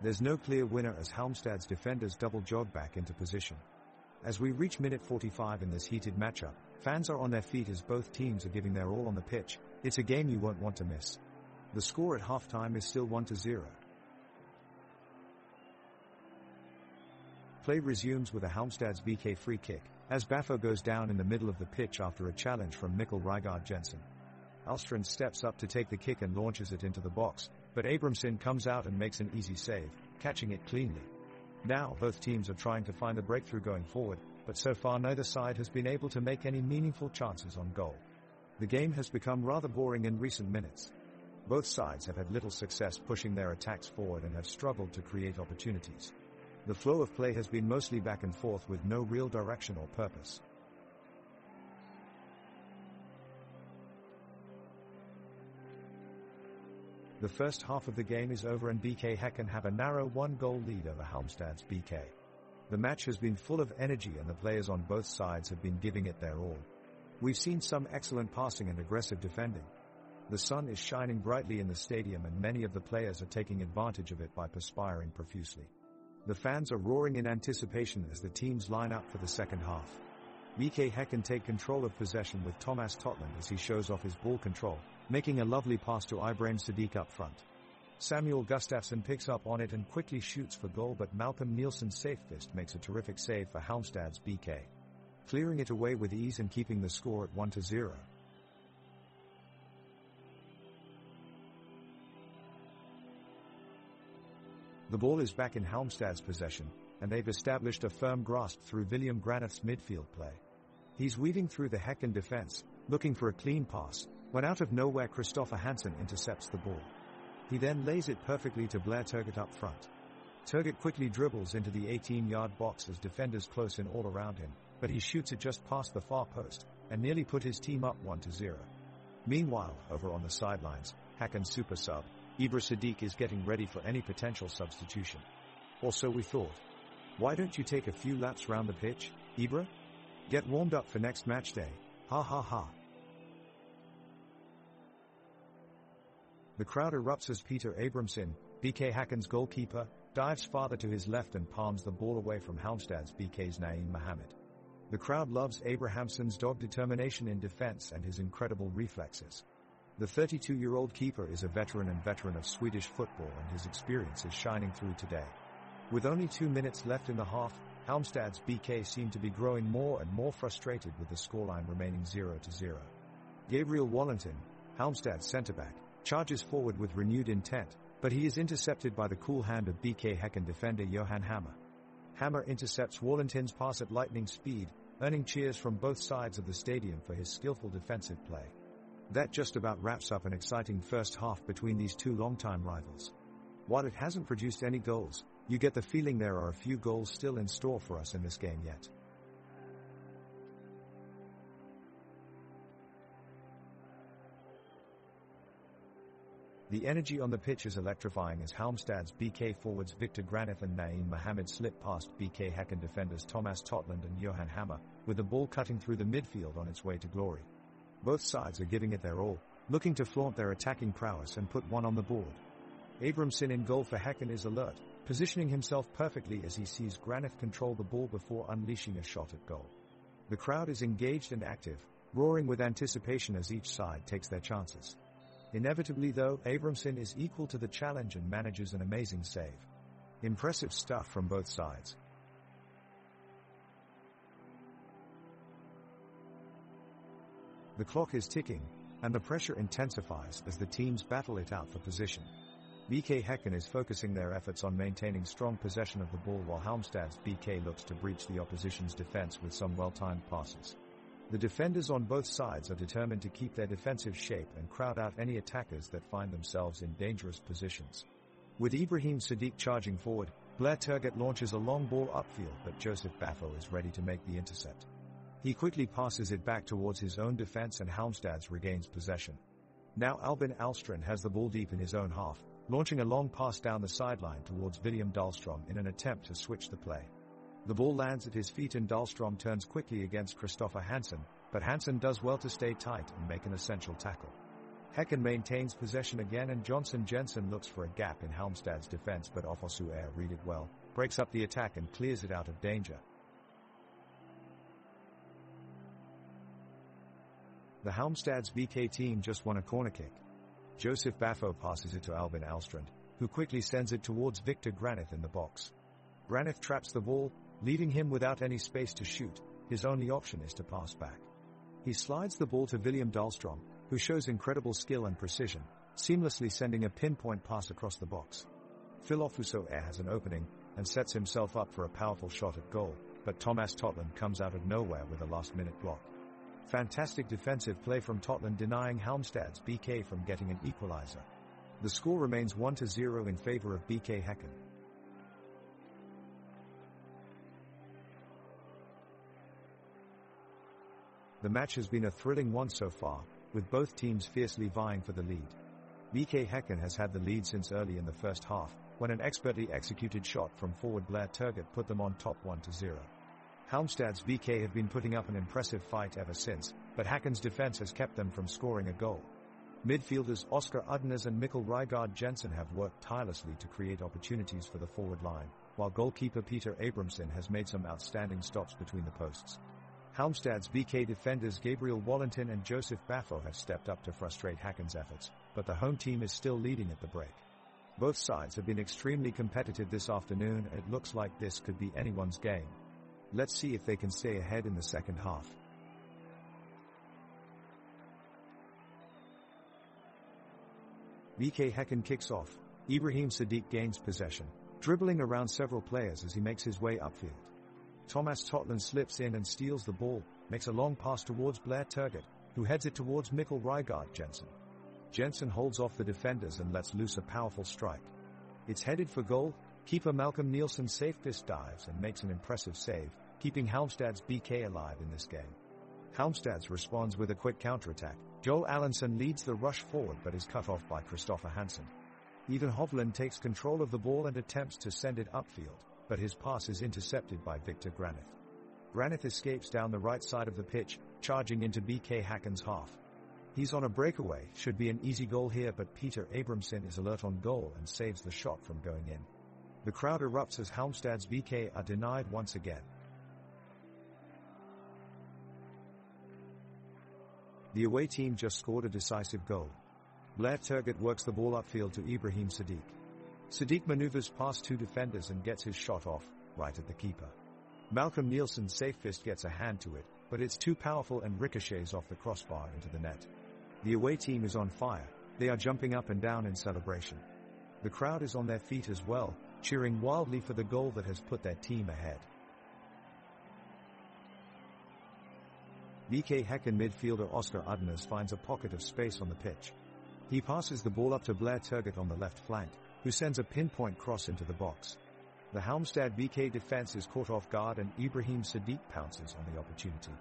There's no clear winner as Halmstad's defenders double jog back into position. As we reach minute 45 in this heated matchup, fans are on their feet as both teams are giving their all on the pitch. It's a game you won't want to miss. The score at halftime is still 1-0. Play resumes with a Halmstad's BK free kick, as Baffo goes down in the middle of the pitch after a challenge from Mikkel Rygaard Jensen. Alstrand steps up to take the kick and launches it into the box, but Abramson comes out and makes an easy save, catching it cleanly. Now both teams are trying to find a breakthrough going forward, but so far neither side has been able to make any meaningful chances on goal. The game has become rather boring in recent minutes. Both sides have had little success pushing their attacks forward and have struggled to create opportunities. The flow of play has been mostly back and forth with no real direction or purpose. The first half of the game is over and BK Häcken have a narrow one-goal lead over Halmstad's BK. The match has been full of energy and the players on both sides have been giving it their all. We've seen some excellent passing and aggressive defending. The sun is shining brightly in the stadium and many of the players are taking advantage of it by perspiring profusely. The fans are roaring in anticipation as the teams line up for the second half. BK Häcken take control of possession with Thomas Totland as he shows off his ball control, making a lovely pass to Ibrahim Sadiq up front. Samuel Gustafsson picks up on it and quickly shoots for goal, but Malcolm Nielsen's safest makes a terrific save for Halmstad's BK, clearing it away with ease and keeping the score at 1-0. The ball is back in Halmstad's possession, and they've established a firm grasp through William Granith's midfield play. He's weaving through the Häcken defense, looking for a clean pass, when out of nowhere Christopher Hansen intercepts the ball. He then lays it perfectly to Blair Turgott up front. Turgott quickly dribbles into the 18-yard box as defenders close in all around him, but he shoots it just past the far post, and nearly put his team up 1-0. Meanwhile, over on the sidelines, Häcken super sub, Ibra Sadiq is getting ready for any potential substitution. Or so we thought. Why don't you take a few laps round the pitch, Ibra? Get warmed up for next match day, ha ha ha. The crowd erupts as Peter Abramson, BK Häcken's goalkeeper, dives farther to his left and palms the ball away from Halmstad's BK's Naeem Mohammed. The crowd loves Abrahamson's dogged determination in defense and his incredible reflexes. The 32-year-old keeper is a veteran of Swedish football and his experience is shining through today. With only 2 minutes left in the half, Halmstad's BK seem to be growing more and more frustrated with the scoreline remaining 0-0. Gabriel Wallington, Halmstad's centre-back, charges forward with renewed intent, but he is intercepted by the cool hand of BK Häcken defender Johan Hammer. Hammer intercepts Wallington's pass at lightning speed, earning cheers from both sides of the stadium for his skillful defensive play. That just about wraps up an exciting first half between these two longtime rivals. While it hasn't produced any goals, you get the feeling there are a few goals still in store for us in this game yet. The energy on the pitch is electrifying as Halmstad's BK forwards Victor Granith and Naeem Mohammed slip past BK Häcken defenders Thomas Totland and Johan Hammer, with the ball cutting through the midfield on its way to glory. Both sides are giving it their all, looking to flaunt their attacking prowess and put one on the board. Abramson in goal for Häcken is alert, positioning himself perfectly as he sees Granith control the ball before unleashing a shot at goal. The crowd is engaged and active, roaring with anticipation as each side takes their chances. Inevitably though, Abramson is equal to the challenge and manages an amazing save. Impressive stuff from both sides. The clock is ticking, and the pressure intensifies as the teams battle it out for position. BK Häcken is focusing their efforts on maintaining strong possession of the ball while Halmstad's BK looks to breach the opposition's defense with some well-timed passes. The defenders on both sides are determined to keep their defensive shape and crowd out any attackers that find themselves in dangerous positions. With Ibrahim Sadiq charging forward, Blair Turgut launches a long ball upfield, but Joseph Baffo is ready to make the intercept. He quickly passes it back towards his own defense and Halmstad regains possession. Now Albin Alstrand has the ball deep in his own half, launching a long pass down the sideline towards William Dahlstrom in an attempt to switch the play. The ball lands at his feet and Dahlstrom turns quickly against Christopher Hansen, but Hansen does well to stay tight and make an essential tackle. Häcken maintains possession again and Johnson Jensen looks for a gap in Halmstad's defense, but Ofosu Air read it well, breaks up the attack and clears it out of danger. The Halmstad's BK team just won a corner kick. Joseph Baffo passes it to Albin Alstrand, who quickly sends it towards Victor Granith in the box. Granith traps the ball, leaving him without any space to shoot. His only option is to pass back. He slides the ball to William Dahlstrom, who shows incredible skill and precision, seamlessly sending a pinpoint pass across the box. Phil Ofosu Air has an opening and sets himself up for a powerful shot at goal, but Thomas Totland comes out of nowhere with a last-minute block. Fantastic defensive play from Totland denying Halmstad's BK from getting an equalizer. The score remains 1-0 in favor of BK Häcken. The match has been a thrilling one so far, with both teams fiercely vying for the lead. BK Häcken has had the lead since early in the first half, when an expertly executed shot from forward Blair Turgut put them on top 1-0. Halmstad's BK have been putting up an impressive fight ever since, but Häcken's defense has kept them from scoring a goal. Midfielders Oscar Udnes and Mikkel Rygaard Jensen have worked tirelessly to create opportunities for the forward line, while goalkeeper Peter Abramson has made some outstanding stops between the posts. Halmstad's BK defenders Gabriel Wallentin and Joseph Baffo have stepped up to frustrate Häcken's efforts, but the home team is still leading at the break. Both sides have been extremely competitive this afternoon, and it looks like this could be anyone's game. Let's see if they can stay ahead in the second half. BK Häcken kicks off. Ibrahim Sadiq gains possession, dribbling around several players as he makes his way upfield. Thomas Totland slips in and steals the ball, makes a long pass towards Blair Turgut, who heads it towards Mikkel Rygaard Jensen. Jensen holds off the defenders and lets loose a powerful strike. It's headed for goal. Keeper Malcolm Nielsen safest dives and makes an impressive save, keeping Halmstad's BK alive in this game. Halmstad responds with a quick counterattack. Joel Allenson leads the rush forward but is cut off by Christopher Hansen. Even Hovland takes control of the ball and attempts to send it upfield, but his pass is intercepted by Victor Granith. Granith escapes down the right side of the pitch, charging into BK Häcken's half. He's on a breakaway, should be an easy goal here, but Peter Abramson is alert on goal and saves the shot from going in. The crowd erupts as Halmstad's BK are denied once again. The away team just scored a decisive goal. Blair Turgut works the ball upfield to Ibrahim Sadiq. Sadiq maneuvers past two defenders and gets his shot off, right at the keeper. Malcolm Nielsen's safe fist gets a hand to it, but it's too powerful and ricochets off the crossbar into the net. The away team is on fire. They are jumping up and down in celebration. The crowd is on their feet as well, cheering wildly for the goal that has put their team ahead. BK Häcken midfielder Oscar Udnes finds a pocket of space on the pitch. He passes the ball up to Blair Turgut on the left flank, who sends a pinpoint cross into the box. The Halmstad BK defense is caught off guard and Ibrahim Sadiq pounces on the opportunity.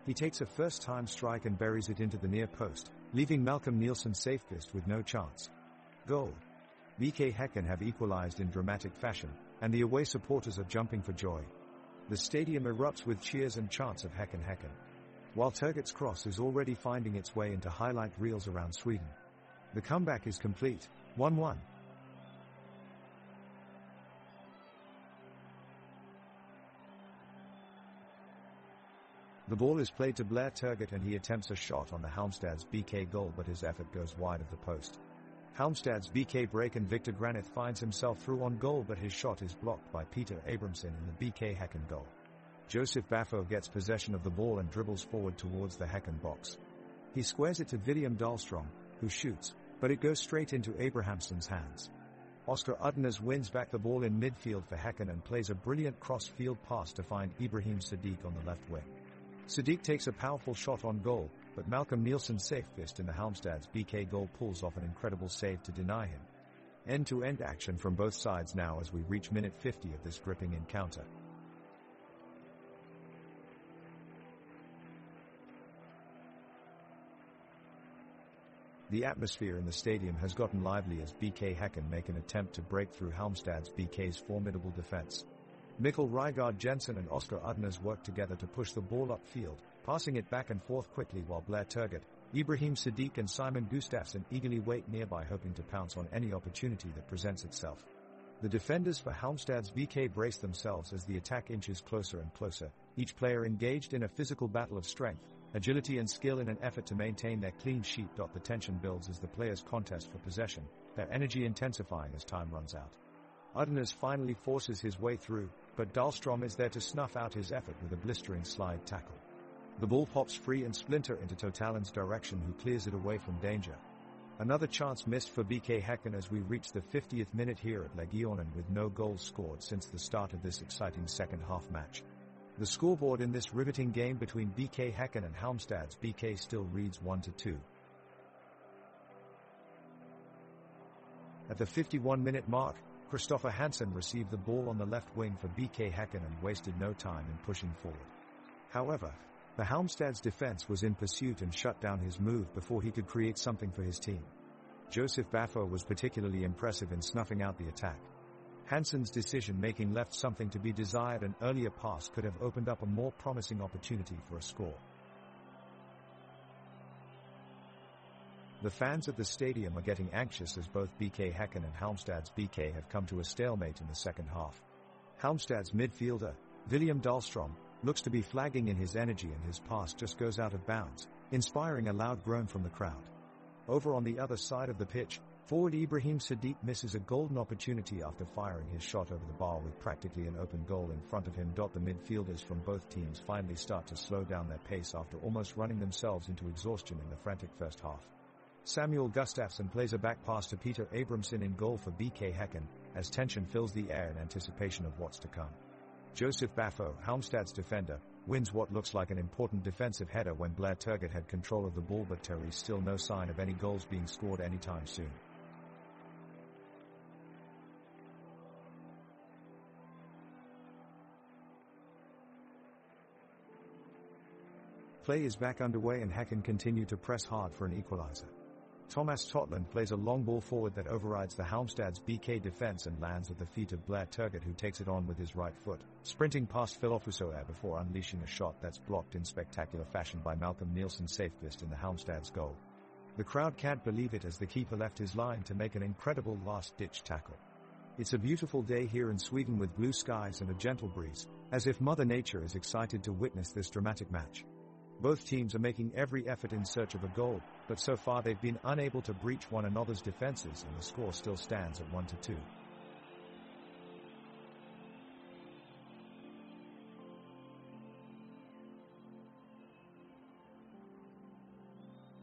He takes a first-time strike and buries it into the near post, leaving Malcolm Nielsen safest with no chance. Goal. BK Häcken have equalized in dramatic fashion, and the away supporters are jumping for joy. The stadium erupts with cheers and chants of Häcken Häcken, while Turgut's cross is already finding its way into highlight reels around Sweden. The comeback is complete, 1-1. The ball is played to Blair Turgut and he attempts a shot on the Halmstad's BK goal, but his effort goes wide of the post. Halmstad's BK break and Victor Granith finds himself through on goal, but his shot is blocked by Peter Abramson in the BK Häcken goal. Joseph Baffo gets possession of the ball and dribbles forward towards the Häcken box. He squares it to William Dahlstrom, who shoots, but it goes straight into Abrahamsson's hands. Oscar Udnes wins back the ball in midfield for Häcken and plays a brilliant cross-field pass to find Ibrahim Sadiq on the left wing. Sadiq takes a powerful shot on goal, but Malcolm Nielsen's safe fist in the Halmstad's BK goal pulls off an incredible save to deny him. End-to-end action from both sides now as we reach minute 50 of this gripping encounter. The atmosphere in the stadium has gotten lively as BK Häcken make an attempt to break through Halmstad's BK's formidable defense. Mikkel Rygaard Jensen and Oscar Udnes work together to push the ball upfield, passing it back and forth quickly while Blair Turgott, Ibrahim Sadiq and Simon Gustafsson eagerly wait nearby hoping to pounce on any opportunity that presents itself. The defenders for Halmstad's BK brace themselves as the attack inches closer and closer, each player engaged in a physical battle of strength, agility and skill in an effort to maintain their clean sheet. The tension builds as the players contest for possession, their energy intensifying as time runs out. Udnes finally forces his way through, but Dahlstrom is there to snuff out his effort with a blistering slide tackle. The ball pops free and splinter into Totalen's direction, who clears it away from danger. Another chance missed for BK Häcken as we reach the 50th minute here at Legionen with no goals scored since the start of this exciting second half match. The scoreboard in this riveting game between BK Häcken and Halmstad's BK still reads 1-2. At the 51-minute mark, Christopher Hansen received the ball on the left wing for BK Häcken and wasted no time in pushing forward. However, the Halmstad's defense was in pursuit and shut down his move before he could create something for his team. Joseph Baffo was particularly impressive in snuffing out the attack. Hansen's decision-making left something to be desired. An earlier pass could have opened up a more promising opportunity for a score. The fans at the stadium are getting anxious as both BK Häcken and Halmstad's BK have come to a stalemate in the second half. Halmstad's midfielder, William Dahlstrom, looks to be flagging in his energy and his pass just goes out of bounds, inspiring a loud groan from the crowd. Over on the other side of the pitch, forward Ibrahim Sadiq misses a golden opportunity after firing his shot over the bar with practically an open goal in front of him. The midfielders from both teams finally start to slow down their pace after almost running themselves into exhaustion in the frantic first half. Samuel Gustafsson plays a back pass to Peter Abramson in goal for BK Häcken, as tension fills the air in anticipation of what's to come. Joseph Baffo, Halmstad's defender, wins what looks like an important defensive header when Blair Turgott had control of the ball, but Terry's still no sign of any goals being scored anytime soon. Play is back underway and Häcken continue to press hard for an equalizer. Thomas Totland plays a long ball forward that overrides the Halmstad's BK defense and lands at the feet of Blair Turgott, who takes it on with his right foot, sprinting past Filofusoer before unleashing a shot that's blocked in spectacular fashion by Malcolm Nielsen's safe fist in the Halmstad's goal. The crowd can't believe it as the keeper left his line to make an incredible last-ditch tackle. It's a beautiful day here in Sweden with blue skies and a gentle breeze, as if Mother Nature is excited to witness this dramatic match. Both teams are making every effort in search of a goal, but so far they've been unable to breach one another's defenses and the score still stands at 1-2.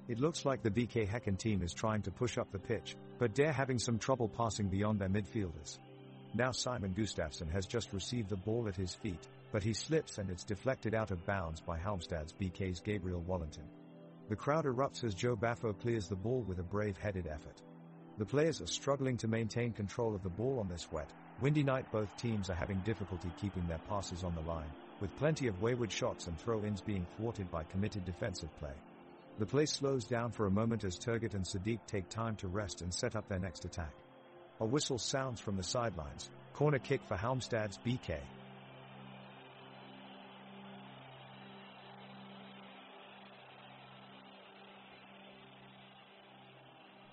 It looks like the BK Häcken team is trying to push up the pitch, but they're having some trouble passing beyond their midfielders. Now Simon Gustafsson has just received the ball at his feet, but he slips and it's deflected out of bounds by Halmstad's BK's Gabriel Wallington. The crowd erupts as Joe Baffo clears the ball with a brave-headed effort. The players are struggling to maintain control of the ball on this wet, windy night. Both teams are having difficulty keeping their passes on the line, with plenty of wayward shots and throw-ins being thwarted by committed defensive play. The play slows down for a moment as Turgott and Sadiq take time to rest and set up their next attack. A whistle sounds from the sidelines, corner kick for Halmstad's BK.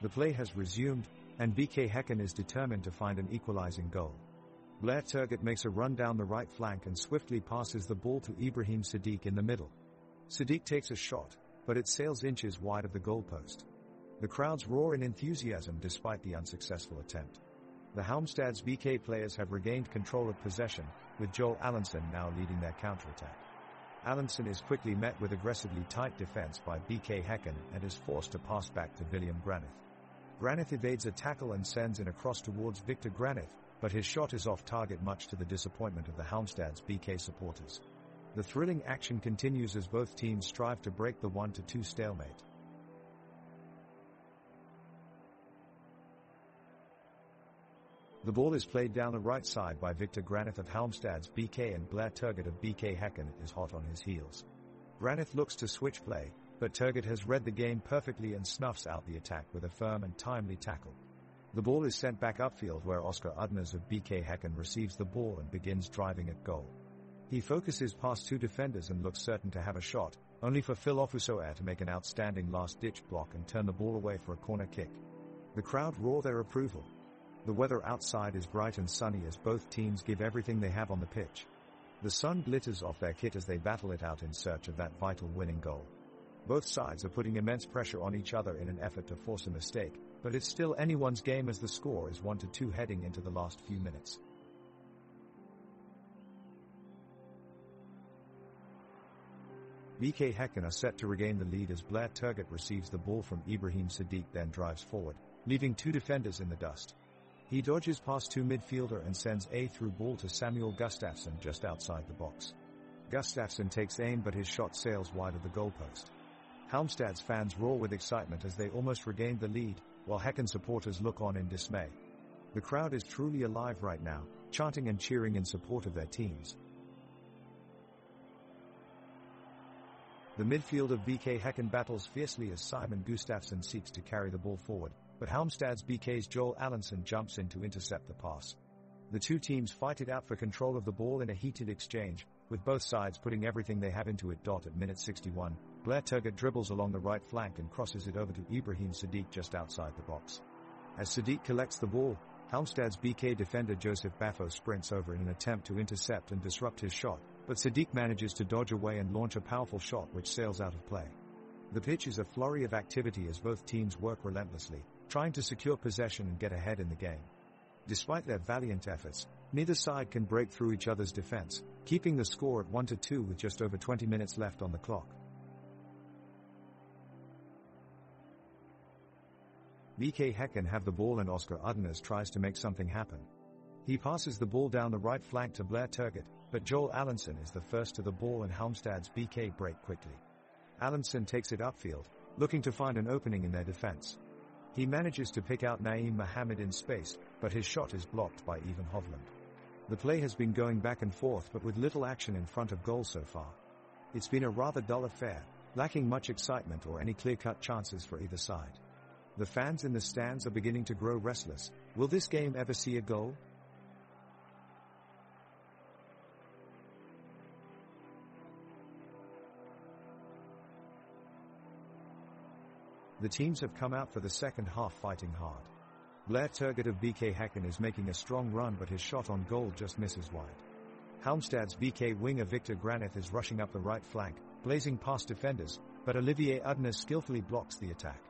The play has resumed, and BK Häcken is determined to find an equalizing goal. Blair Turgott makes a run down the right flank and swiftly passes the ball to Ibrahim Sadiq in the middle. Sadiq takes a shot, but it sails inches wide of the goalpost. The crowds roar in enthusiasm despite the unsuccessful attempt. The Halmstad's BK players have regained control of possession, with Joel Allenson now leading their counterattack. Allenson is quickly met with aggressively tight defense by BK Häcken and is forced to pass back to William Granith. Granith evades a tackle and sends in a cross towards Victor Granith, but his shot is off target, much to the disappointment of the Halmstad's BK supporters. The thrilling action continues as both teams strive to break the 1-2 stalemate. The ball is played down the right side by Victor Granith of Halmstad's BK, and Blair Turgott of BK Häcken is hot on his heels. Granith looks to switch play, but Turgott has read the game perfectly and snuffs out the attack with a firm and timely tackle. The ball is sent back upfield where Oscar Udners of BK Häcken receives the ball and begins driving at goal. He focuses past two defenders and looks certain to have a shot, only for Phil Ofusoair to make an outstanding last-ditch block and turn the ball away for a corner kick. The crowd roar their approval. The weather outside is bright and sunny as both teams give everything they have on the pitch. The sun glitters off their kit as they battle it out in search of that vital winning goal. Both sides are putting immense pressure on each other in an effort to force a mistake, but it's still anyone's game as the score is 1-2 heading into the last few minutes. BK Häcken are set to regain the lead as Blair Turgott receives the ball from Ibrahim Sadiq, then drives forward, leaving two defenders in the dust. He dodges past two midfielder and sends a through ball to Samuel Gustafsson just outside the box. Gustafsson takes aim, but his shot sails wide of the goalpost. Halmstad's fans roar with excitement as they almost regained the lead, while Häcken supporters look on in dismay. The crowd is truly alive right now, chanting and cheering in support of their teams. The midfield of BK Häcken battles fiercely as Simon Gustafsson seeks to carry the ball forward, but Halmstad's BK's Joel Allenson jumps in to intercept the pass. The two teams fight it out for control of the ball in a heated exchange, with both sides putting everything they have into it. At minute 61, Blair Turgott dribbles along the right flank and crosses it over to Ibrahim Sadiq just outside the box. As Sadiq collects the ball, Halmstad's BK defender Joseph Baffo sprints over in an attempt to intercept and disrupt his shot, but Sadiq manages to dodge away and launch a powerful shot which sails out of play. The pitch is a flurry of activity as both teams work relentlessly, trying to secure possession and get ahead in the game. Despite their valiant efforts, neither side can break through each other's defense, keeping the score at 1-2 with just over 20 minutes left on the clock. BK Häcken have the ball and Oscar Udners tries to make something happen. He passes the ball down the right flank to Blair Turgott, but Joel Allenson is the first to the ball and Halmstad's BK break quickly. Allenson takes it upfield, looking to find an opening in their defense. He manages to pick out Naeem Mohammed in space, but his shot is blocked by Ivan Hovland. The play has been going back and forth but with little action in front of goal so far. It's been a rather dull affair, lacking much excitement or any clear-cut chances for either side. The fans in the stands are beginning to grow restless. Will this game ever see a goal? The teams have come out for the second half fighting hard. Blair Turgott of BK Häcken is making a strong run, but his shot on goal just misses wide. Halmstad's BK winger Victor Granith is rushing up the right flank, blazing past defenders, but Olivier Udners skillfully blocks the attack.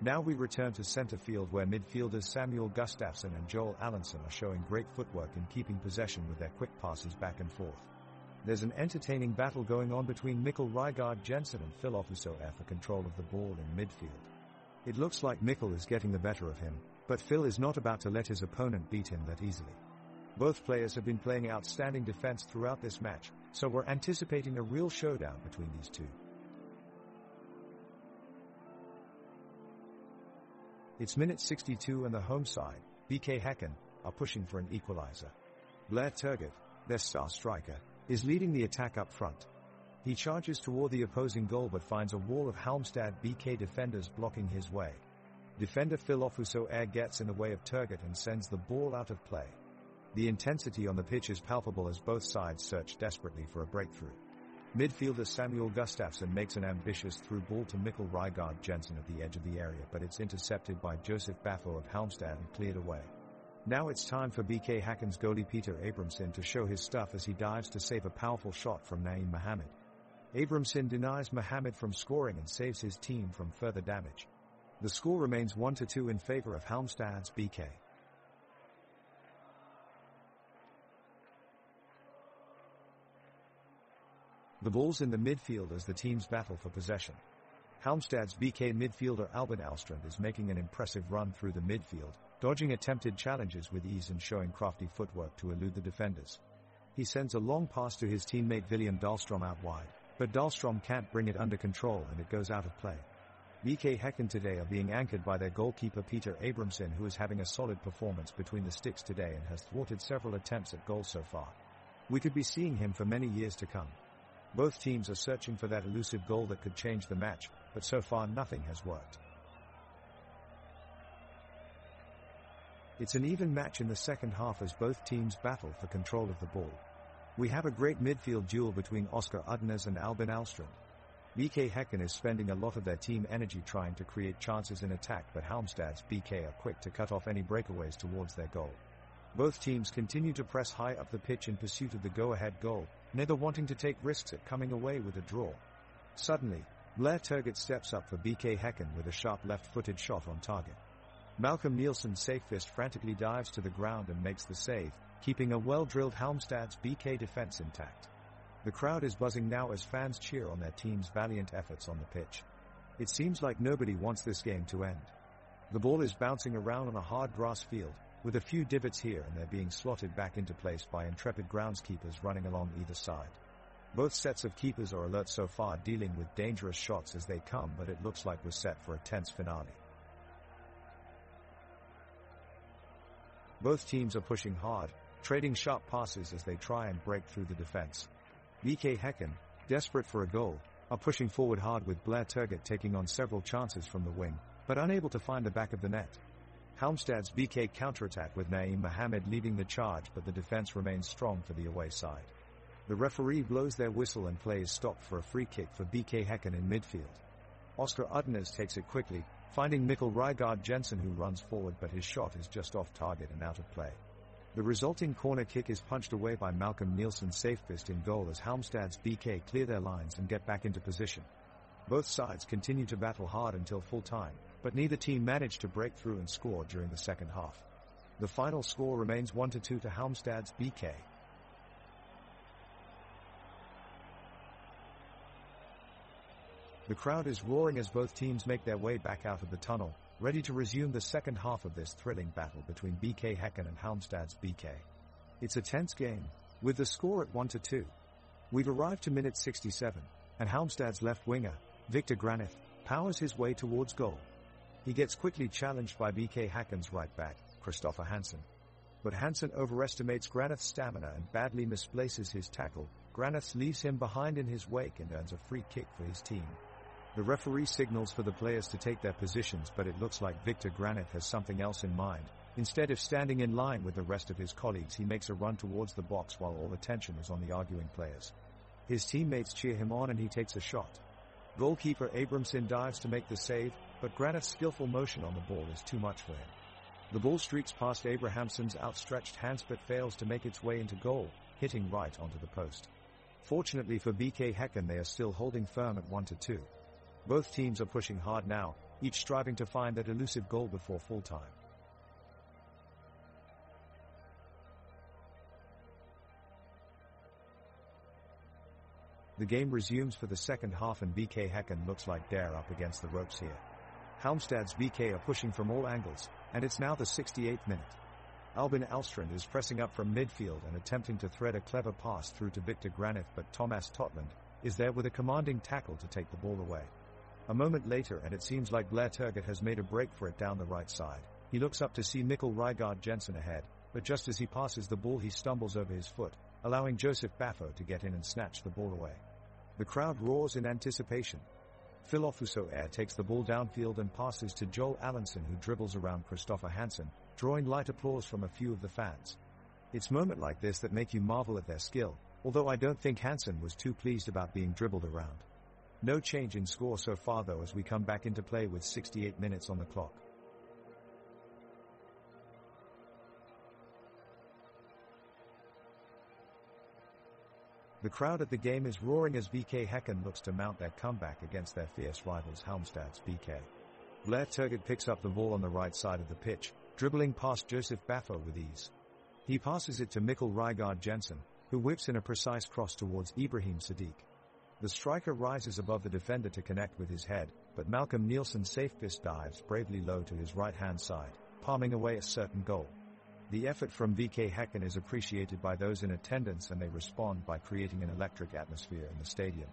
Now we return to centre field where midfielders Samuel Gustafsson and Joel Allenson are showing great footwork in keeping possession with their quick passes back and forth. There's an entertaining battle going on between Mikkel Rygaard Jensen and Phil Ofusoair for control of the ball in midfield. It looks like Mikkel is getting the better of him, but Phil is not about to let his opponent beat him that easily. Both players have been playing outstanding defense throughout this match, so we're anticipating a real showdown between these two. It's minute 62 and the home side, BK Häcken, are pushing for an equalizer. Blair Turgott, their star striker, is leading the attack up front. He charges toward the opposing goal but finds a wall of Halmstad BK defenders blocking his way. Defender Phil Ofusoair gets in the way of Turgott and sends the ball out of play. The intensity on the pitch is palpable as both sides search desperately for a breakthrough. Midfielder Samuel Gustafsson makes an ambitious through ball to Mikkel Rygaard Jensen at the edge of the area, but it's intercepted by Joseph Baffo of Halmstad and cleared away. Now it's time for BK Häcken's goalie Peter Abramson to show his stuff as he dives to save a powerful shot from Naeem Mohammed. Abramson denies Mohammed from scoring and saves his team from further damage. The score remains 1-2 in favor of Halmstad's BK. The ball's in the midfield as the teams battle for possession. Halmstad's BK midfielder Albin Alstrand is making an impressive run through the midfield, dodging attempted challenges with ease and showing crafty footwork to elude the defenders. He sends a long pass to his teammate William Dahlstrom out wide, but Dahlstrom can't bring it under control and it goes out of play. BK Häcken today are being anchored by their goalkeeper Peter Abramson, who is having a solid performance between the sticks today and has thwarted several attempts at goal so far. We could be seeing him for many years to come. Both teams are searching for that elusive goal that could change the match, but so far nothing has worked. It's an even match in the second half as both teams battle for control of the ball. We have a great midfield duel between Oskar Udnes and Albin Alstrand. BK Häcken is spending a lot of their team energy trying to create chances in attack, but Halmstad's BK are quick to cut off any breakaways towards their goal. Both teams continue to press high up the pitch in pursuit of the go-ahead goal, neither wanting to take risks at coming away with a draw. Suddenly, Blair Turgott steps up for BK Häcken with a sharp left-footed shot on target. Malcolm Nielsen's safe fist frantically dives to the ground and makes the save, keeping a well-drilled Halmstad's BK defense intact. The crowd is buzzing now as fans cheer on their team's valiant efforts on the pitch. It seems like nobody wants this game to end. The ball is bouncing around on a hard grass field, with a few divots here and there being slotted back into place by intrepid groundskeepers running along either side. Both sets of keepers are alert so far, dealing with dangerous shots as they come, but it looks like we're set for a tense finale. Both teams are pushing hard, trading sharp passes as they try and break through the defense. BK Häcken, desperate for a goal, are pushing forward hard with Blair Turgott taking on several chances from the wing, but unable to find the back of the net. Halmstad's BK counterattack with Naeem Mohammed leading the charge, but the defense remains strong for the away side. The referee blows their whistle and play is stopped for a free kick for BK Häcken in midfield. Oskar Udnes takes it quickly, finding Mikkel Rygaard Jensen, who runs forward, but his shot is just off target and out of play. The resulting corner kick is punched away by Malcolm Nielsen's safe fist in goal as Halmstad's BK clear their lines and get back into position. Both sides continue to battle hard until full time, but neither team managed to break through and score during the second half. The final score remains 1-2 to Halmstad's BK. The crowd is roaring as both teams make their way back out of the tunnel, ready to resume the second half of this thrilling battle between BK Häcken and Halmstad's BK. It's a tense game, with the score at 1-2. We've arrived to minute 67, and Halmstad's left winger, Victor Granith, powers his way towards goal. He gets quickly challenged by BK Häcken's right back, Christopher Hansen. But Hansen overestimates Granith's stamina and badly misplaces his tackle. Granith leaves him behind in his wake and earns a free kick for his team. The referee signals for the players to take their positions, but it looks like Victor Granith has something else in mind. Instead of standing in line with the rest of his colleagues, he makes a run towards the box while all attention is on the arguing players. His teammates cheer him on and he takes a shot. Goalkeeper Abramson dives to make the save, but Granith's skillful motion on the ball is too much for him. The ball streaks past Abrahamson's outstretched hands but fails to make its way into goal, hitting right onto the post. Fortunately for BK Häcken, they are still holding firm at 1-2. Both teams are pushing hard now, each striving to find that elusive goal before full time. The game resumes for the second half and BK Häcken looks like they're up against the ropes here. Halmstad's BK are pushing from all angles, and it's now the 68th minute. Albin Alstrand is pressing up from midfield and attempting to thread a clever pass through to Victor Granith, but Thomas Totland is there with a commanding tackle to take the ball away. A moment later and it seems like Blair Turgott has made a break for it down the right side. He looks up to see Mikkel Rygaard Jensen ahead, but just as he passes the ball he stumbles over his foot, allowing Joseph Baffo to get in and snatch the ball away. The crowd roars in anticipation. Phil Ofuso-Air takes the ball downfield and passes to Joel Allenson, who dribbles around Christopher Hansen, drawing light applause from a few of the fans. It's moments like this that make you marvel at their skill, although I don't think Hansen was too pleased about being dribbled around. No change in score so far though as we come back into play with 68 minutes on the clock. The crowd at the game is roaring as BK Häcken looks to mount their comeback against their fierce rivals Halmstad's BK. Blair Turgott picks up the ball on the right side of the pitch, dribbling past Joseph Baffo with ease. He passes it to Mikkel Rygaard Jensen, who whips in a precise cross towards Ibrahim Sadiq. The striker rises above the defender to connect with his head, but Malcolm Nielsen's safe fist dives bravely low to his right-hand side, palming away a certain goal. The effort from VK Häcken is appreciated by those in attendance, and they respond by creating an electric atmosphere in the stadium.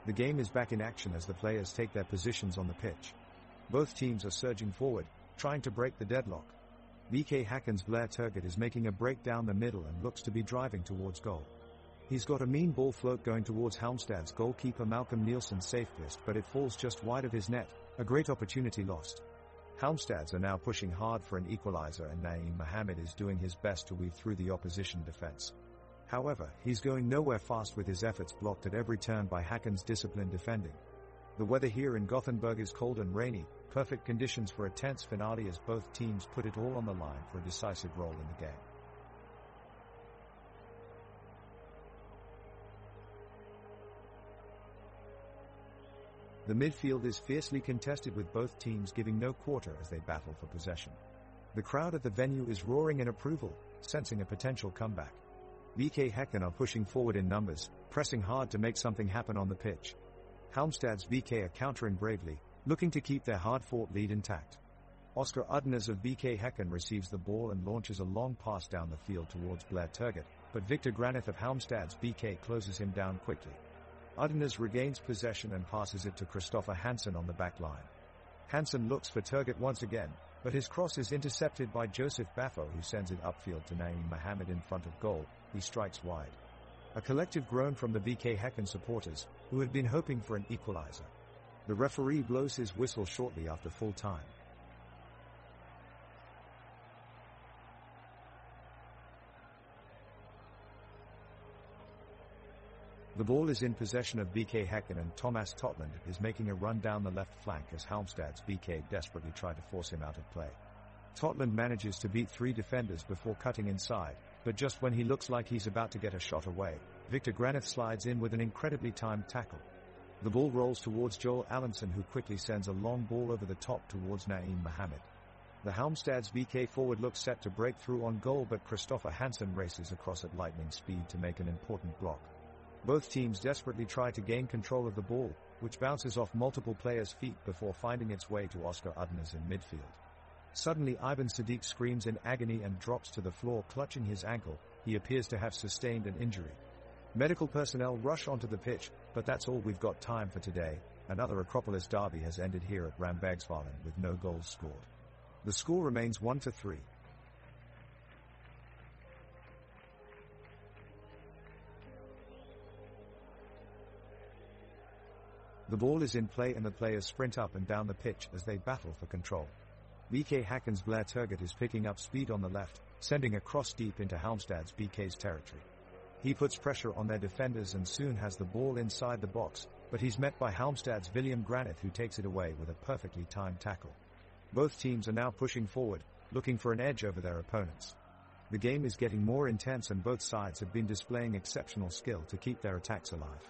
The game is back in action as the players take their positions on the pitch. Both teams are surging forward, trying to break the deadlock. VK Häcken's Blair Turgott is making a break down the middle and looks to be driving towards goal. He's got a mean ball float going towards Halmstad's goalkeeper Malcolm Nielsen's safe fist, but it falls just wide of his net, a great opportunity lost. Halmstad's are now pushing hard for an equalizer, and Naeem Mohammed is doing his best to weave through the opposition defense. However, he's going nowhere fast, with his efforts blocked at every turn by Häcken's disciplined defending. The weather here in Gothenburg is cold and rainy, perfect conditions for a tense finale as both teams put it all on the line for a decisive role in the game. The midfield is fiercely contested, with both teams giving no quarter as they battle for possession. The crowd at the venue is roaring in approval, sensing a potential comeback. VK Häcken are pushing forward in numbers, pressing hard to make something happen on the pitch. Halmstad's VK are countering bravely, looking to keep their hard-fought lead intact. Oscar Udnes of VK Häcken receives the ball and launches a long pass down the field towards Blair Turgott, but Victor Granith of Halmstad's VK closes him down quickly. Udnes regains possession and passes it to Christopher Hansen on the back line. Hansen looks for Turgott once again, but his cross is intercepted by Joseph Baffo, who sends it upfield to Naeem Mohammed in front of goal. He strikes wide. A collective groan from the VK Häcken supporters, who had been hoping for an equalizer. The referee blows his whistle shortly after full time. The ball is in possession of VK Häcken, and Thomas Totland is making a run down the left flank as Halmstad's VK desperately try to force him out of play. Totland manages to beat 3 defenders before cutting inside, but just when he looks like he's about to get a shot away, Victor Granith slides in with an incredibly timed tackle. The ball rolls towards Joel Allenson, who quickly sends a long ball over the top towards Naeem Mohammed. The Halmstad's VK forward looks set to break through on goal, but Christopher Hansen races across at lightning speed to make an important block. Both teams desperately try to gain control of the ball, which bounces off multiple players' feet before finding its way to Oscar Udnes in midfield. Suddenly Ivan Sadiq screams in agony and drops to the floor, clutching his ankle. He appears to have sustained an injury. Medical personnel rush onto the pitch, but that's all we've got time for today. Another Acropolis derby has ended here at Rambergsvallen with no goals scored. The score remains 1-3. The ball is in play and the players sprint up and down the pitch as they battle for control. VK Häcken's Blair Turgott is picking up speed on the left, sending a cross deep into Halmstad's VK's territory. He puts pressure on their defenders and soon has the ball inside the box, but he's met by Halmstad's William Granith, who takes it away with a perfectly timed tackle. Both teams are now pushing forward, looking for an edge over their opponents. The game is getting more intense and both sides have been displaying exceptional skill to keep their attacks alive.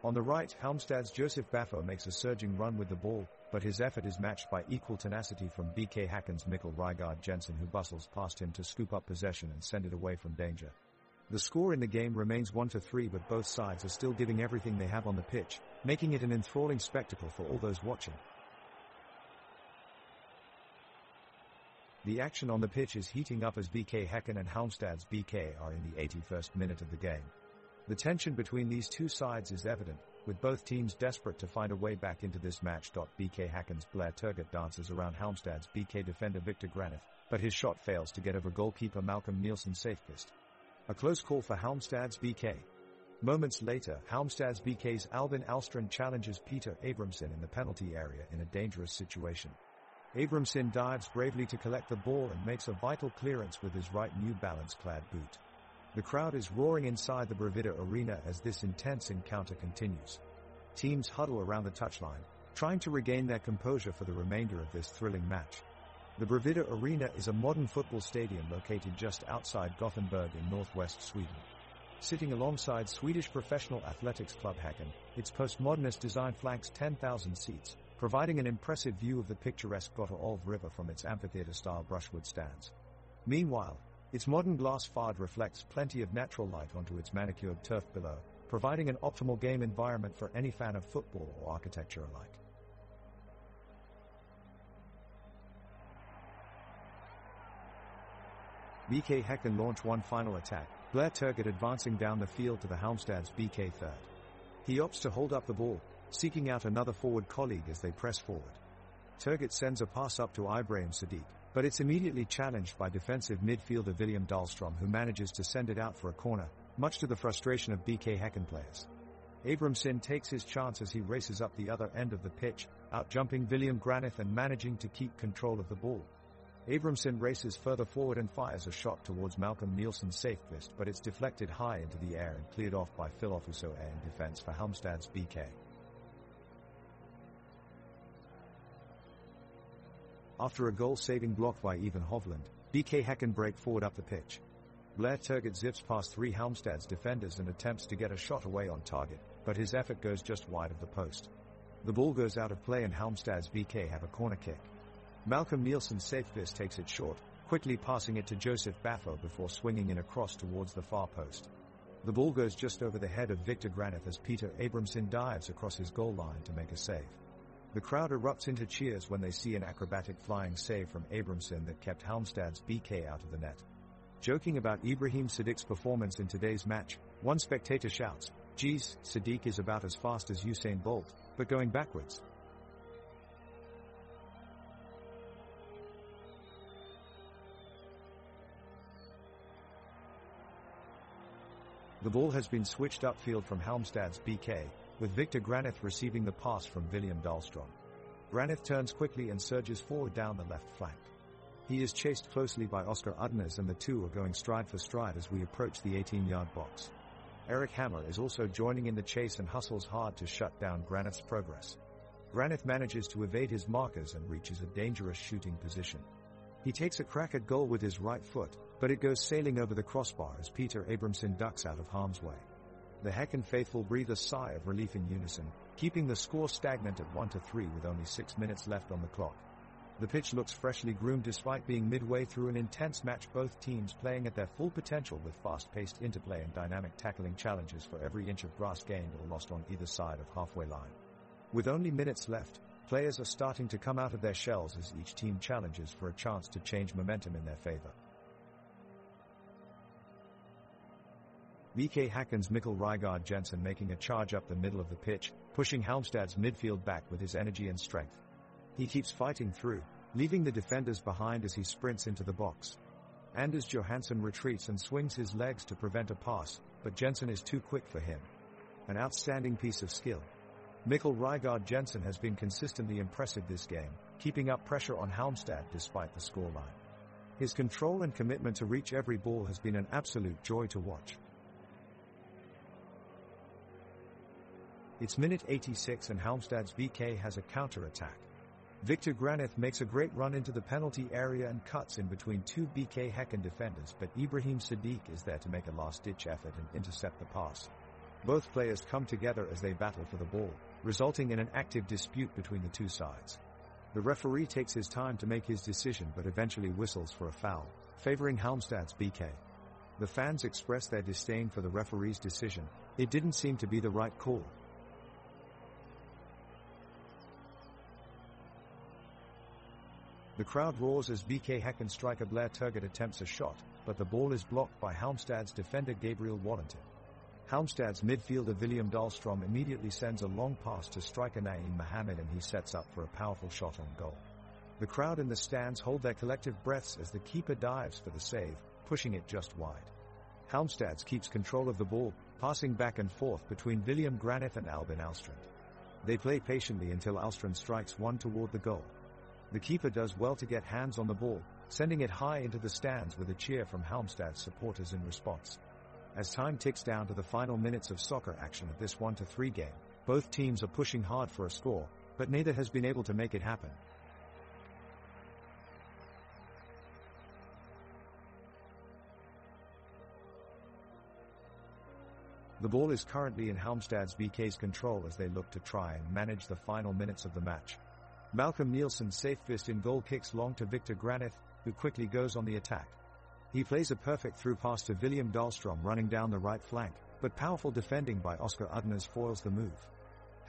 On the right, Halmstad's Joseph Baffo makes a surging run with the ball, but his effort is matched by equal tenacity from VK Häcken's Mikkel Rygaard Jensen, who bustles past him to scoop up possession and send it away from danger. The score in the game remains 1-3, but both sides are still giving everything they have on the pitch, making it an enthralling spectacle for all those watching. The action on the pitch is heating up as VK Häcken and Halmstad's VK are in the 81st minute of the game. The tension between these two sides is evident, with both teams desperate to find a way back into this match. VK Häcken's Blair Turgott dances around Halmstad's VK defender Victor Granith, but his shot fails to get over goalkeeper Malcolm Nielsen's safe fist. A close call for Halmstad's VK. Moments later, Halmstad's VK's Albin Alstrand challenges Peter Abramson in the penalty area in a dangerous situation. Abramson dives bravely to collect the ball and makes a vital clearance with his right New Balance-clad boot. The crowd is roaring inside the Bravida Arena as this intense encounter continues. Teams huddle around the touchline, trying to regain their composure for the remainder of this thrilling match. The Bravida Arena is a modern football stadium located just outside Gothenburg in northwest Sweden. Sitting alongside Swedish professional athletics club Häcken, its postmodernist design flanks 10,000 seats, providing an impressive view of the picturesque Gotha Olve River from its amphitheater-style brushwood stands. Meanwhile, Its modern glass facade reflects plenty of natural light onto its manicured turf below, providing an optimal game environment for any fan of football or architecture alike. BK Häcken launch one final attack, Blair Turgott advancing down the field to the Halmstad's BK third. He opts to hold up the ball, seeking out another forward colleague as they press forward. Turgott sends a pass up to Ibrahim Sadiq, but it's immediately challenged by defensive midfielder William Dahlstrom, who manages to send it out for a corner, much to the frustration of BK Häcken players. Abramson takes his chance as he races up the other end of the pitch, out-jumping William Granith and managing to keep control of the ball. Abramson races further forward and fires a shot towards Malcolm Nielsen's safe fist, but it's deflected high into the air and cleared off by Phil Ofusoe in defense for Halmstad's BK. After a goal-saving block by Ivan Hovland, BK Häcken break forward up the pitch. Blair Turgott zips past three Halmstad's defenders and attempts to get a shot away on target, but his effort goes just wide of the post. The ball goes out of play and Halmstad's BK have a corner kick. Malcolm Nielsen's safe fist takes it short, quickly passing it to Joseph Baffo before swinging in a cross towards the far post. The ball goes just over the head of Victor Granith as Peter Abramson dives across his goal line to make a save. The crowd erupts into cheers when they see an acrobatic flying save from Abramson that kept Halmstad's BK out of the net. Joking about Ibrahim Sadiq's performance in today's match, one spectator shouts, "Geez, Sadiq is about as fast as Usain Bolt, but going backwards." The ball has been switched upfield from Halmstad's BK, with Victor Granith receiving the pass from William Dahlstrom. Granith turns quickly and surges forward down the left flank. He is chased closely by Oscar Udnes and the two are going stride for stride as we approach the 18-yard box. Eric Hammer is also joining in the chase and hustles hard to shut down Granith's progress. Granith manages to evade his markers and reaches a dangerous shooting position. He takes a crack at goal with his right foot, but it goes sailing over the crossbar as Peter Abramson ducks out of harm's way. The Häcken faithful breathe a sigh of relief in unison, keeping the score stagnant at 1-3 with only 6 minutes left on the clock. The pitch looks freshly groomed despite being midway through an intense match, both teams playing at their full potential with fast-paced interplay and dynamic tackling challenges for every inch of grass gained or lost on either side of halfway line. With only minutes left, players are starting to come out of their shells as each team challenges for a chance to change momentum in their favor. BK Häcken's Mikkel Rygaard Jensen making a charge up the middle of the pitch, pushing Halmstad's midfield back with his energy and strength. He keeps fighting through, leaving the defenders behind as he sprints into the box. Anders Johansson retreats and swings his legs to prevent a pass, but Jensen is too quick for him. An outstanding piece of skill. Mikkel Rygaard Jensen has been consistently impressive this game, keeping up pressure on Halmstad despite the scoreline. His control and commitment to reach every ball has been an absolute joy to watch. It's minute 86 and Halmstad's BK has a counter-attack. Victor Granith makes a great run into the penalty area and cuts in between two BK Häcken defenders, but Ibrahim Sadiq is there to make a last-ditch effort and intercept the pass. Both players come together as they battle for the ball, resulting in an active dispute between the two sides. The referee takes his time to make his decision but eventually whistles for a foul, favoring Halmstad's BK. The fans express their disdain for the referee's decision. It didn't seem to be the right call. The crowd roars as BK Häcken striker Blair Turgott attempts a shot, but the ball is blocked by Halmstad's defender Gabriel Wallington. Halmstad's midfielder William Dahlstrom immediately sends a long pass to striker Naeem Mohammed and he sets up for a powerful shot on goal. The crowd in the stands hold their collective breaths as the keeper dives for the save, pushing it just wide. Halmstad keeps control of the ball, passing back and forth between William Granith and Albin Alstrand. They play patiently until Alstrand strikes one toward the goal. The keeper does well to get hands on the ball, sending it high into the stands with a cheer from Halmstad's supporters in response. As time ticks down to the final minutes of soccer action of this 1-3 game, both teams are pushing hard for a score, but neither has been able to make it happen. The ball is currently in Halmstad's BK's control as they look to try and manage the final minutes of the match. Malcolm Nielsen's safe fist in goal kicks long to Victor Granith, who quickly goes on the attack. He plays a perfect through pass to William Dahlstrom running down the right flank, but powerful defending by Oscar Udners foils the move.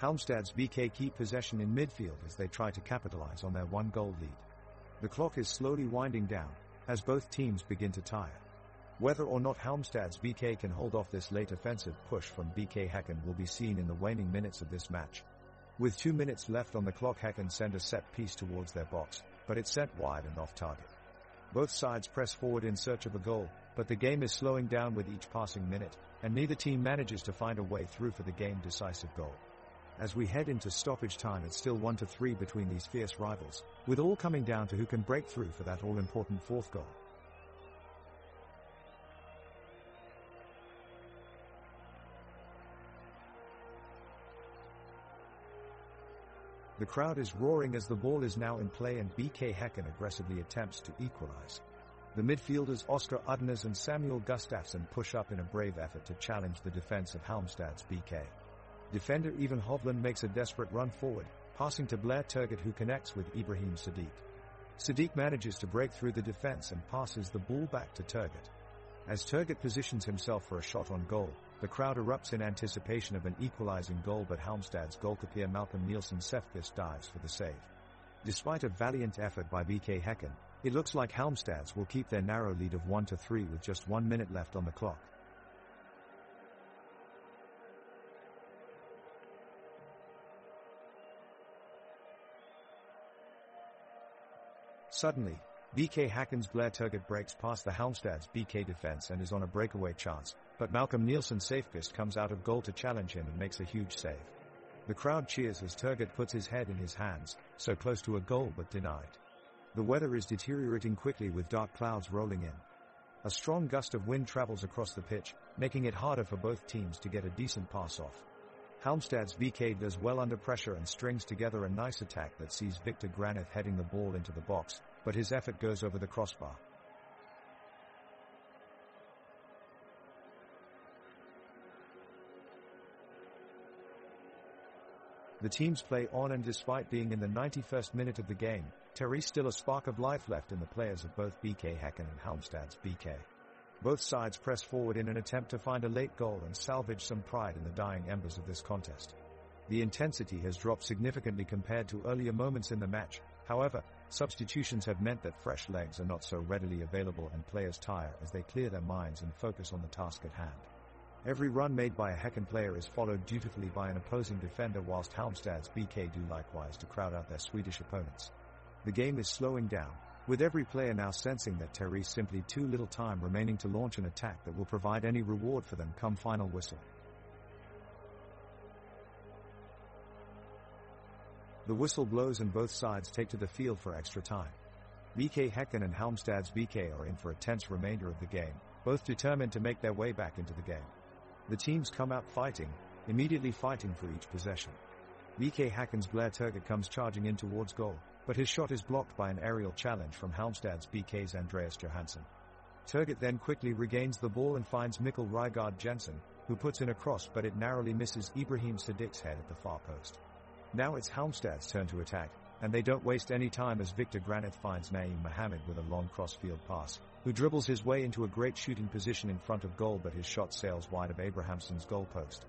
Halmstad's BK keep possession in midfield as they try to capitalize on their 1-goal lead. The clock is slowly winding down, as both teams begin to tire. Whether or not Halmstad's BK can hold off this late offensive push from BK Häcken will be seen in the waning minutes of this match. With 2 minutes left on the clock, Häcken send a set piece towards their box, but it's sent wide and off target. Both sides press forward in search of a goal, but the game is slowing down with each passing minute, and neither team manages to find a way through for the game-decisive goal. As we head into stoppage time, it's still 1-3 between these fierce rivals, with all coming down to who can break through for that all-important fourth goal. The crowd is roaring as the ball is now in play and BK Häcken aggressively attempts to equalize. The midfielders Oscar Udners and Samuel Gustafsson push up in a brave effort to challenge the defense of Halmstad's BK. Defender Ivan Hovland makes a desperate run forward, passing to Blair Turgut, who connects with Ibrahim Sadiq. Sadiq manages to break through the defense and passes the ball back to Turgut. As Turgut positions himself for a shot on goal, the crowd erupts in anticipation of an equalizing goal, but Halmstad's goalkeeper Malcolm Nielsen Sefqvist dives for the save. Despite a valiant effort by BK Häcken, it looks like Halmstad's will keep their narrow lead of 1-3 with just 1 minute left on the clock. Suddenly, BK Häcken's Blair Turgut breaks past the Halmstad's BK defense and is on a breakaway chance, but Malcolm Nielsen Sefqvist comes out of goal to challenge him and makes a huge save. The crowd cheers as Turgut puts his head in his hands, so close to a goal but denied. The weather is deteriorating quickly with dark clouds rolling in. A strong gust of wind travels across the pitch, making it harder for both teams to get a decent pass off. Halmstad's BK does well under pressure and strings together a nice attack that sees Victor Graneth heading the ball into the box, but his effort goes over the crossbar. The teams play on, and despite being in the 91st minute of the game, there is still a spark of life left in the players of both BK Häcken and Halmstad's BK. Both sides press forward in an attempt to find a late goal and salvage some pride in the dying embers of this contest. The intensity has dropped significantly compared to earlier moments in the match. However, substitutions have meant that fresh legs are not so readily available and players tire as they clear their minds and focus on the task at hand. Every run made by a Häcken player is followed dutifully by an opposing defender, whilst Halmstad's BK do likewise to crowd out their Swedish opponents. The game is slowing down, with every player now sensing that there is simply too little time remaining to launch an attack that will provide any reward for them come final whistle. The whistle blows and both sides take to the field for extra time. BK Häcken and Halmstad's BK are in for a tense remainder of the game, both determined to make their way back into the game. The teams come out fighting, immediately fighting for each possession. BK Häcken's Blair Turgut comes charging in towards goal, but his shot is blocked by an aerial challenge from Halmstad's BK's Andreas Johansson. Turgut then quickly regains the ball and finds Mikkel Rygaard Jensen, who puts in a cross, but it narrowly misses Ibrahim Sadiq's head at the far post. Now it's Halmstad's turn to attack, and they don't waste any time as Victor Graneth finds Naeem Mohammed with a long cross-field pass, who dribbles his way into a great shooting position in front of goal, but his shot sails wide of Abrahamsson's goal post.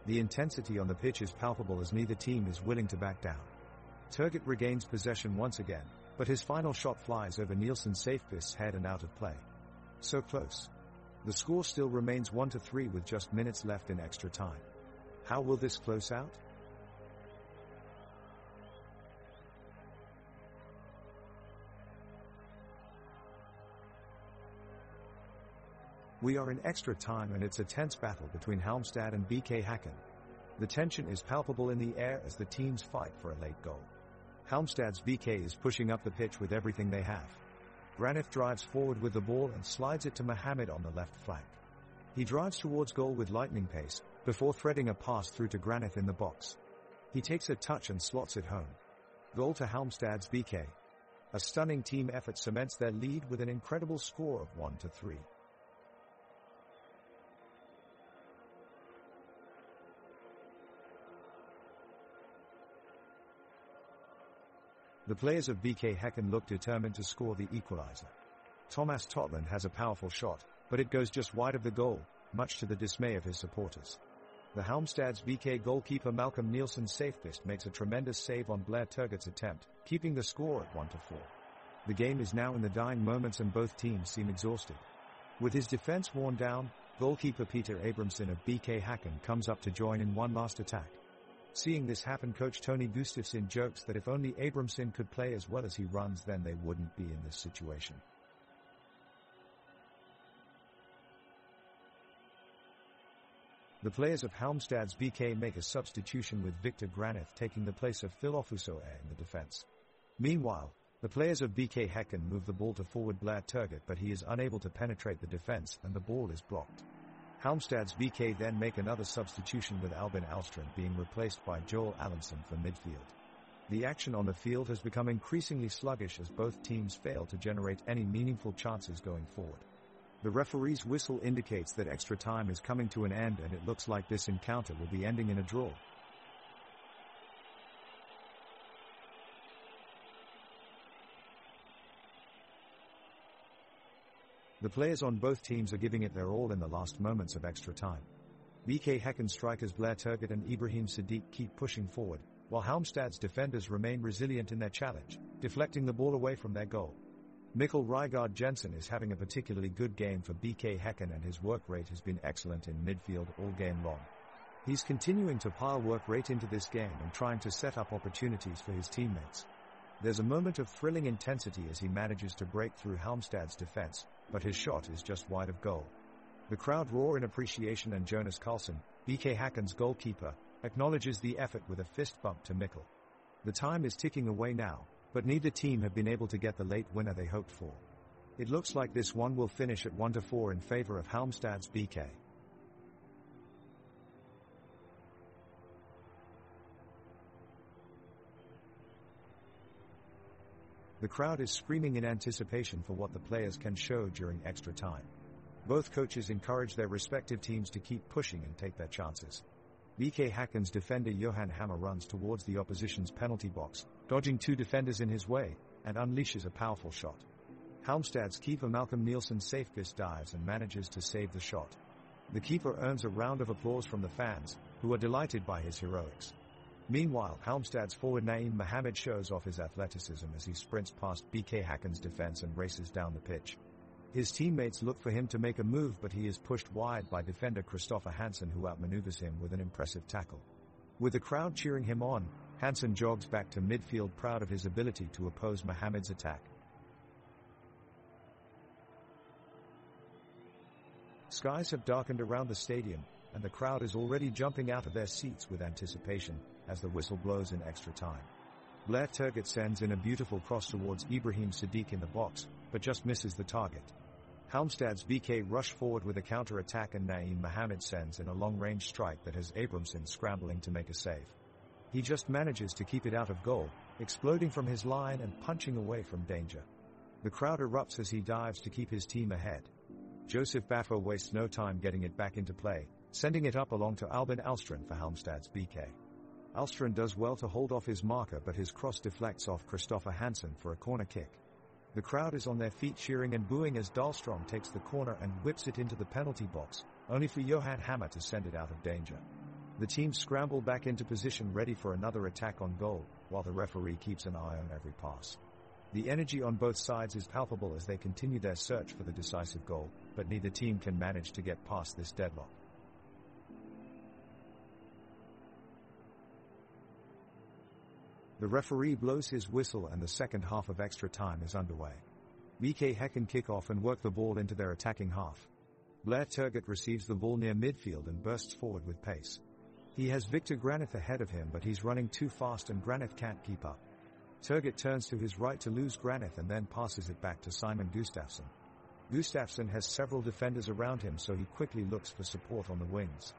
The intensity on the pitch is palpable as neither team is willing to back down. Turgut regains possession once again, but his final shot flies over Nielsen Sefqvist's head and out of play. So close. The score still remains 1-3 with just minutes left in extra time. How will this close out? We are in extra time and it's a tense battle between Halmstad and BK Häcken. The tension is palpable in the air as the teams fight for a late goal. Halmstad's BK is pushing up the pitch with everything they have. Graneth drives forward with the ball and slides it to Mohammed on the left flank. He drives towards goal with lightning pace, before threading a pass through to Graneth in the box. He takes a touch and slots it home. Goal to Halmstad's BK. A stunning team effort cements their lead with an incredible score of 1-3. The players of BK Häcken look determined to score the equalizer. Thomas Totland has a powerful shot, but it goes just wide of the goal, much to the dismay of his supporters. The Halmstad's BK goalkeeper Malcolm Nielsen Safest makes a tremendous save on Blair Turgot's attempt, keeping the score at 1-4. The game is now in the dying moments and both teams seem exhausted. With his defense worn down, goalkeeper Peter Abramson of BK Häcken comes up to join in one last attack. Seeing this happen, coach Tony Gustafsson jokes that if only Abramson could play as well as he runs, then they wouldn't be in this situation. The players of Halmstad's BK make a substitution with Victor Granith taking the place of Phil Ofusoe in the defense. Meanwhile, the players of BK Häcken move the ball to forward Blair Turgot, but he is unable to penetrate the defense and the ball is blocked. Halmstad's BK then make another substitution with Albin Alstrand being replaced by Joel Allenson for midfield. The action on the field has become increasingly sluggish as both teams fail to generate any meaningful chances going forward. The referee's whistle indicates that extra time is coming to an end, and it looks like this encounter will be ending in a draw. The players on both teams are giving it their all in the last moments of extra time. BK Häcken strikers Blair Turgot and Ibrahim Sadiq keep pushing forward, while Halmstad's defenders remain resilient in their challenge, deflecting the ball away from their goal. Mikkel Rygaard Jensen is having a particularly good game for BK Häcken, and his work rate has been excellent in midfield all game long. He's continuing to pile work rate into this game and trying to set up opportunities for his teammates. There's a moment of thrilling intensity as he manages to break through Halmstad's defense, but his shot is just wide of goal. The crowd roar in appreciation, and Jonas Karlsson, BK Häcken's goalkeeper, acknowledges the effort with a fist bump to Mikkel. The time is ticking away now, but neither team have been able to get the late winner they hoped for. It looks like this one will finish at 1-4 in favor of Halmstad's BK. The crowd is screaming in anticipation for what the players can show during extra time. Both coaches encourage their respective teams to keep pushing and take their chances. BK Häcken's defender Johan Hammer runs towards the opposition's penalty box, dodging two defenders in his way, and unleashes a powerful shot. Halmstad's keeper Malcolm Nielsen Safest dives and manages to save the shot. The keeper earns a round of applause from the fans, who are delighted by his heroics. Meanwhile, Halmstad's forward Naeem Mohammed shows off his athleticism as he sprints past BK Häcken's defense and races down the pitch. His teammates look for him to make a move, but he is pushed wide by defender Christopher Hansen, who outmaneuvers him with an impressive tackle. With the crowd cheering him on, Hansen jogs back to midfield, proud of his ability to oppose Mohammed's attack. Skies have darkened around the stadium, and the crowd is already jumping out of their seats with anticipation as the whistle blows in extra time. Blair Turgot sends in a beautiful cross towards Ibrahim Sadiq in the box, but just misses the target. Halmstad's BK rush forward with a counter-attack, and Naeem Mohammed sends in a long-range strike that has Abramson scrambling to make a save. He just manages to keep it out of goal, exploding from his line and punching away from danger. The crowd erupts as he dives to keep his team ahead. Joseph Baffo wastes no time getting it back into play, sending it up along to Albin Alstrand for Halmstad's BK. Alstrand does well to hold off his marker, but his cross deflects off Christopher Hansen for a corner kick. The crowd is on their feet cheering and booing as Dahlstrom takes the corner and whips it into the penalty box, only for Johan Hammer to send it out of danger. The team scramble back into position ready for another attack on goal, while the referee keeps an eye on every pass. The energy on both sides is palpable as they continue their search for the decisive goal, but neither team can manage to get past this deadlock. The referee blows his whistle and the second half of extra time is underway. BK Häcken kick off and work the ball into their attacking half. Blair Turgot receives the ball near midfield and bursts forward with pace. He has Victor Granith ahead of him, but he's running too fast and Granith can't keep up. Turgot turns to his right to lose Granith and then passes it back to Simon Gustafsson. Gustafsson has several defenders around him, so he quickly looks for support on the wings.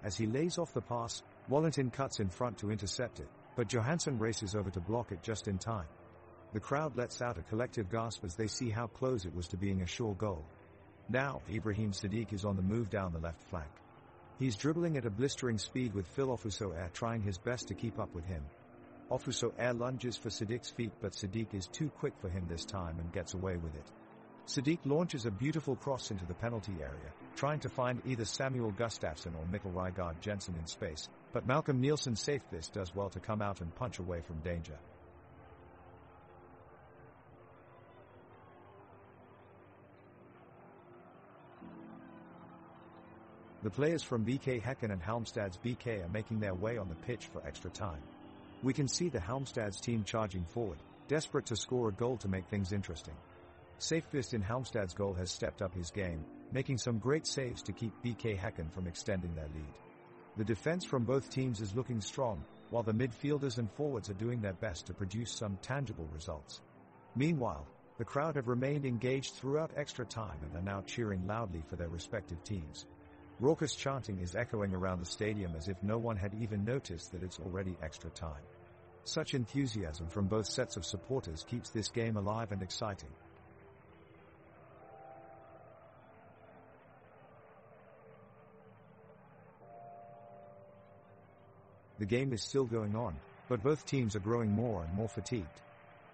As he lays off the pass, Wallentin cuts in front to intercept it, but Johansson races over to block it just in time. The crowd lets out a collective gasp as they see how close it was to being a sure goal. Now, Ibrahim Sadiq is on the move down the left flank. He's dribbling at a blistering speed with Phil Ofusoe trying his best to keep up with him. Ofusoe lunges for Sadiq's feet, but Sadiq is too quick for him this time and gets away with it. Sadiq launches a beautiful cross into the penalty area, trying to find either Samuel Gustafsson or Mikkel Rygaard Jensen in space, but Malcolm Nielsen Safest does well to come out and punch away from danger. The players from BK Häcken and Halmstad's BK are making their way on the pitch for extra time. We can see the Halmstad's team charging forward, desperate to score a goal to make things interesting. Safest in Halmstad's goal has stepped up his game, making some great saves to keep BK Häcken from extending their lead. The defense from both teams is looking strong, while the midfielders and forwards are doing their best to produce some tangible results. Meanwhile, the crowd have remained engaged throughout extra time and are now cheering loudly for their respective teams. Raucous chanting is echoing around the stadium as if no one had even noticed that it's already extra time. Such enthusiasm from both sets of supporters keeps this game alive and exciting. The game is still going on, but both teams are growing more and more fatigued.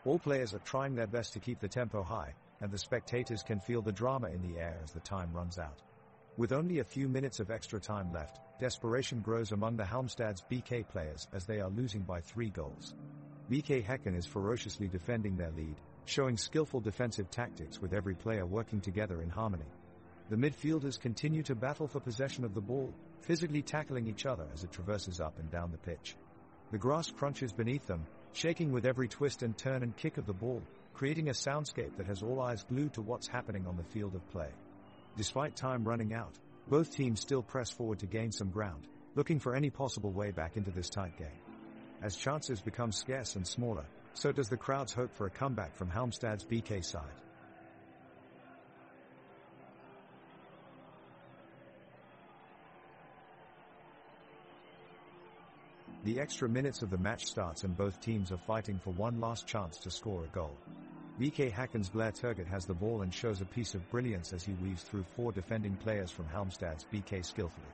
All players are trying their best to keep the tempo high, and the spectators can feel the drama in the air as the time runs out. With only a few minutes of extra time left, desperation grows among the Halmstad's BK players as they are losing by 3 goals. BK Häcken is ferociously defending their lead, showing skillful defensive tactics with every player working together in harmony. The midfielders continue to battle for possession of the ball, physically tackling each other as it traverses up and down the pitch. The grass crunches beneath them, shaking with every twist and turn and kick of the ball, creating a soundscape that has all eyes glued to what's happening on the field of play. Despite time running out, both teams still press forward to gain some ground, looking for any possible way back into this tight game. As chances become scarce and smaller, so does the crowd's hope for a comeback from Halmstad's BK side. The extra minutes of the match starts and both teams are fighting for one last chance to score a goal. BK Häcken's Blair Turgott has the ball and shows a piece of brilliance as he weaves through 4 defending players from Halmstad's BK skillfully.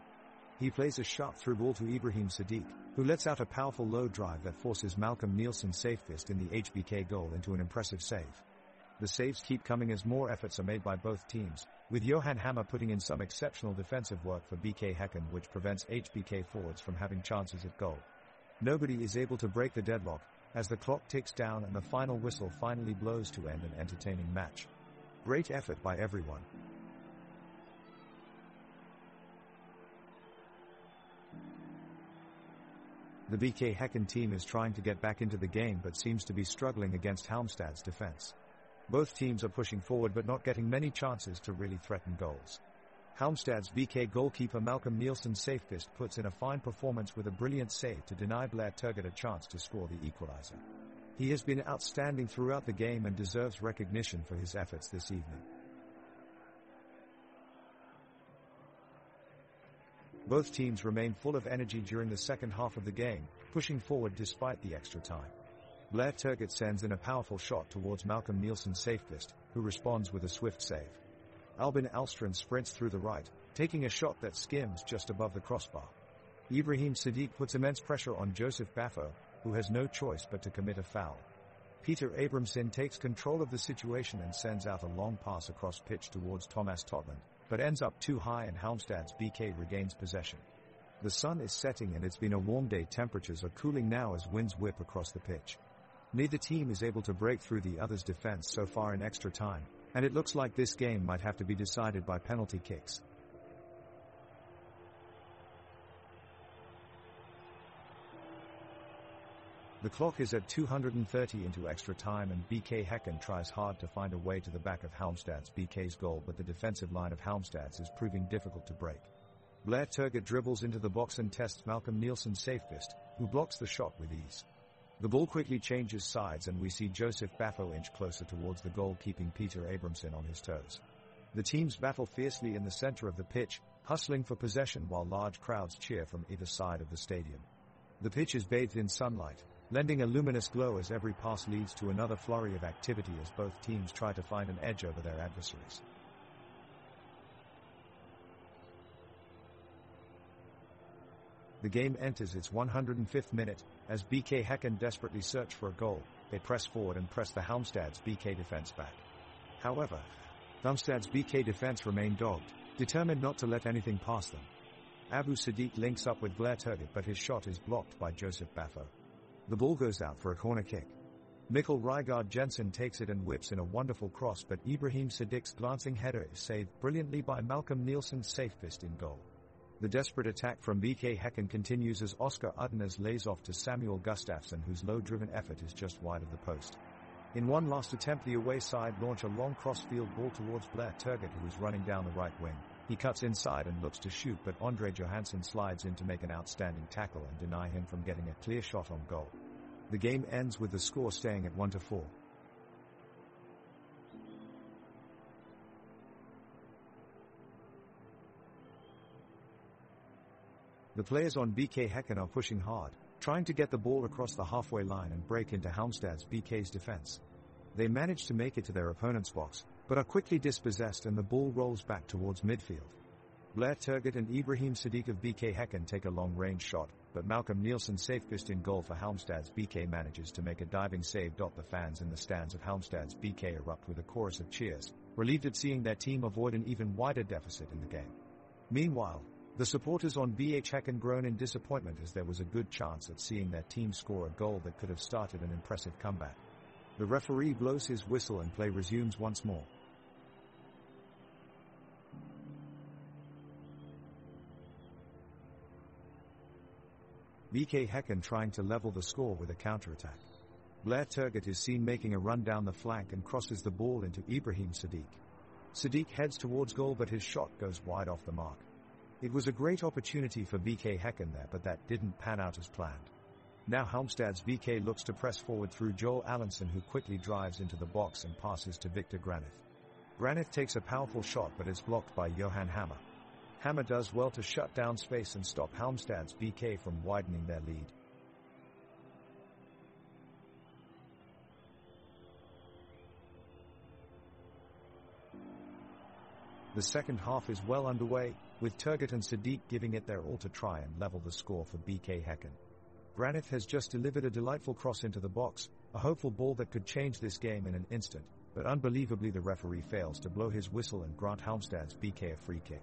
He plays a sharp through ball to Ibrahim Sadiq, who lets out a powerful low drive that forces Malcolm Nielsen Safest in the HBK goal into an impressive save. The saves keep coming as more efforts are made by both teams, with Johan Hammer putting in some exceptional defensive work for BK Häcken, which prevents HBK forwards from having chances at goal. Nobody is able to break the deadlock, as the clock ticks down and the final whistle finally blows to end an entertaining match. Great effort by everyone. The BK Häcken team is trying to get back into the game but seems to be struggling against Halmstad's defense. Both teams are pushing forward but not getting many chances to really threaten goals. Halmstad's BK goalkeeper Malcolm Nielsen Safest puts in a fine performance with a brilliant save to deny Blair Turgott a chance to score the equalizer. He has been outstanding throughout the game and deserves recognition for his efforts this evening. Both teams remain full of energy during the second half of the game, pushing forward despite the extra time. Blair Turgott sends in a powerful shot towards Malcolm Nielsen Safest, who responds with a swift save. Albin Alstrand sprints through the right, taking a shot that skims just above the crossbar. Ibrahim Sadiq puts immense pressure on Joseph Baffo, who has no choice but to commit a foul. Peter Abramson takes control of the situation and sends out a long pass across pitch towards Thomas Totland, but ends up too high and Halmstad's BK regains possession. The sun is setting and it's been a warm day. Temperatures are cooling now as winds whip across the pitch. Neither team is able to break through the other's defense so far in extra time, and it looks like this game might have to be decided by penalty kicks. The clock is at 230 into extra time and BK Häcken tries hard to find a way to the back of Halmstad's BK's goal, but the defensive line of Halmstad's is proving difficult to break. Blair Turgott dribbles into the box and tests Malcolm Nielsen Safest, who blocks the shot with ease. The ball quickly changes sides and we see Joseph Baffo inch closer towards the goal, keeping Peter Abramson on his toes. The teams battle fiercely in the center of the pitch, hustling for possession while large crowds cheer from either side of the stadium. The pitch is bathed in sunlight, lending a luminous glow as every pass leads to another flurry of activity as both teams try to find an edge over their adversaries. The game enters its 105th minute, as BK Häcken desperately search for a goal. They press forward and press the Halmstad's BK defense back. However, Halmstad's BK defense remained dogged, determined not to let anything pass them. Abu Sadiq links up with Blair Turgut, but his shot is blocked by Joseph Baffo. The ball goes out for a corner kick. Mikkel Rygaard Jensen takes it and whips in a wonderful cross, but Ibrahim Sadiq's glancing header is saved brilliantly by Malcolm Nielsen's safe fist in goal. The desperate attack from BK Häcken continues as Oscar Uddenez lays off to Samuel Gustafsson, whose low-driven effort is just wide of the post. In one last attempt, the away side launch a long cross-field ball towards Blair Turgut, who is running down the right wing. He cuts inside and looks to shoot, but Andre Johansson slides in to make an outstanding tackle and deny him from getting a clear shot on goal. The game ends with the score staying at 1-4. The players on BK Häcken are pushing hard, trying to get the ball across the halfway line and break into Halmstad's BK's defense. They manage to make it to their opponent's box, but are quickly dispossessed and the ball rolls back towards midfield. Blair Turgut and Ibrahim Sadiq of BK Häcken take a long-range shot, but Malcolm Nielsen's safe fist in goal for Halmstad's BK manages to make a diving save. The fans in the stands of Halmstad's BK erupt with a chorus of cheers, relieved at seeing their team avoid an even wider deficit in the game. Meanwhile, the supporters on BH Häcken groan in disappointment, as there was a good chance at seeing their team score a goal that could have started an impressive comeback. The referee blows his whistle and play resumes once more. BK Häcken trying to level the score with a counter-attack. Blair Turgut is seen making a run down the flank and crosses the ball into Ibrahim Sadiq. Sadiq heads towards goal, but his shot goes wide off the mark. It was a great opportunity for BK Häcken there, but that didn't pan out as planned. Now Halmstad's BK looks to press forward through Joel Allenson, who quickly drives into the box and passes to Victor Granith. Granith takes a powerful shot but is blocked by Johan Hammer. Hammer does well to shut down space and stop Halmstad's BK from widening their lead. The second half is well underway, with Turgut and Sadiq giving it their all to try and level the score for BK Häcken. Granith has just delivered a delightful cross into the box, a hopeful ball that could change this game in an instant, but unbelievably the referee fails to blow his whistle and grant Halmstad's BK a free kick.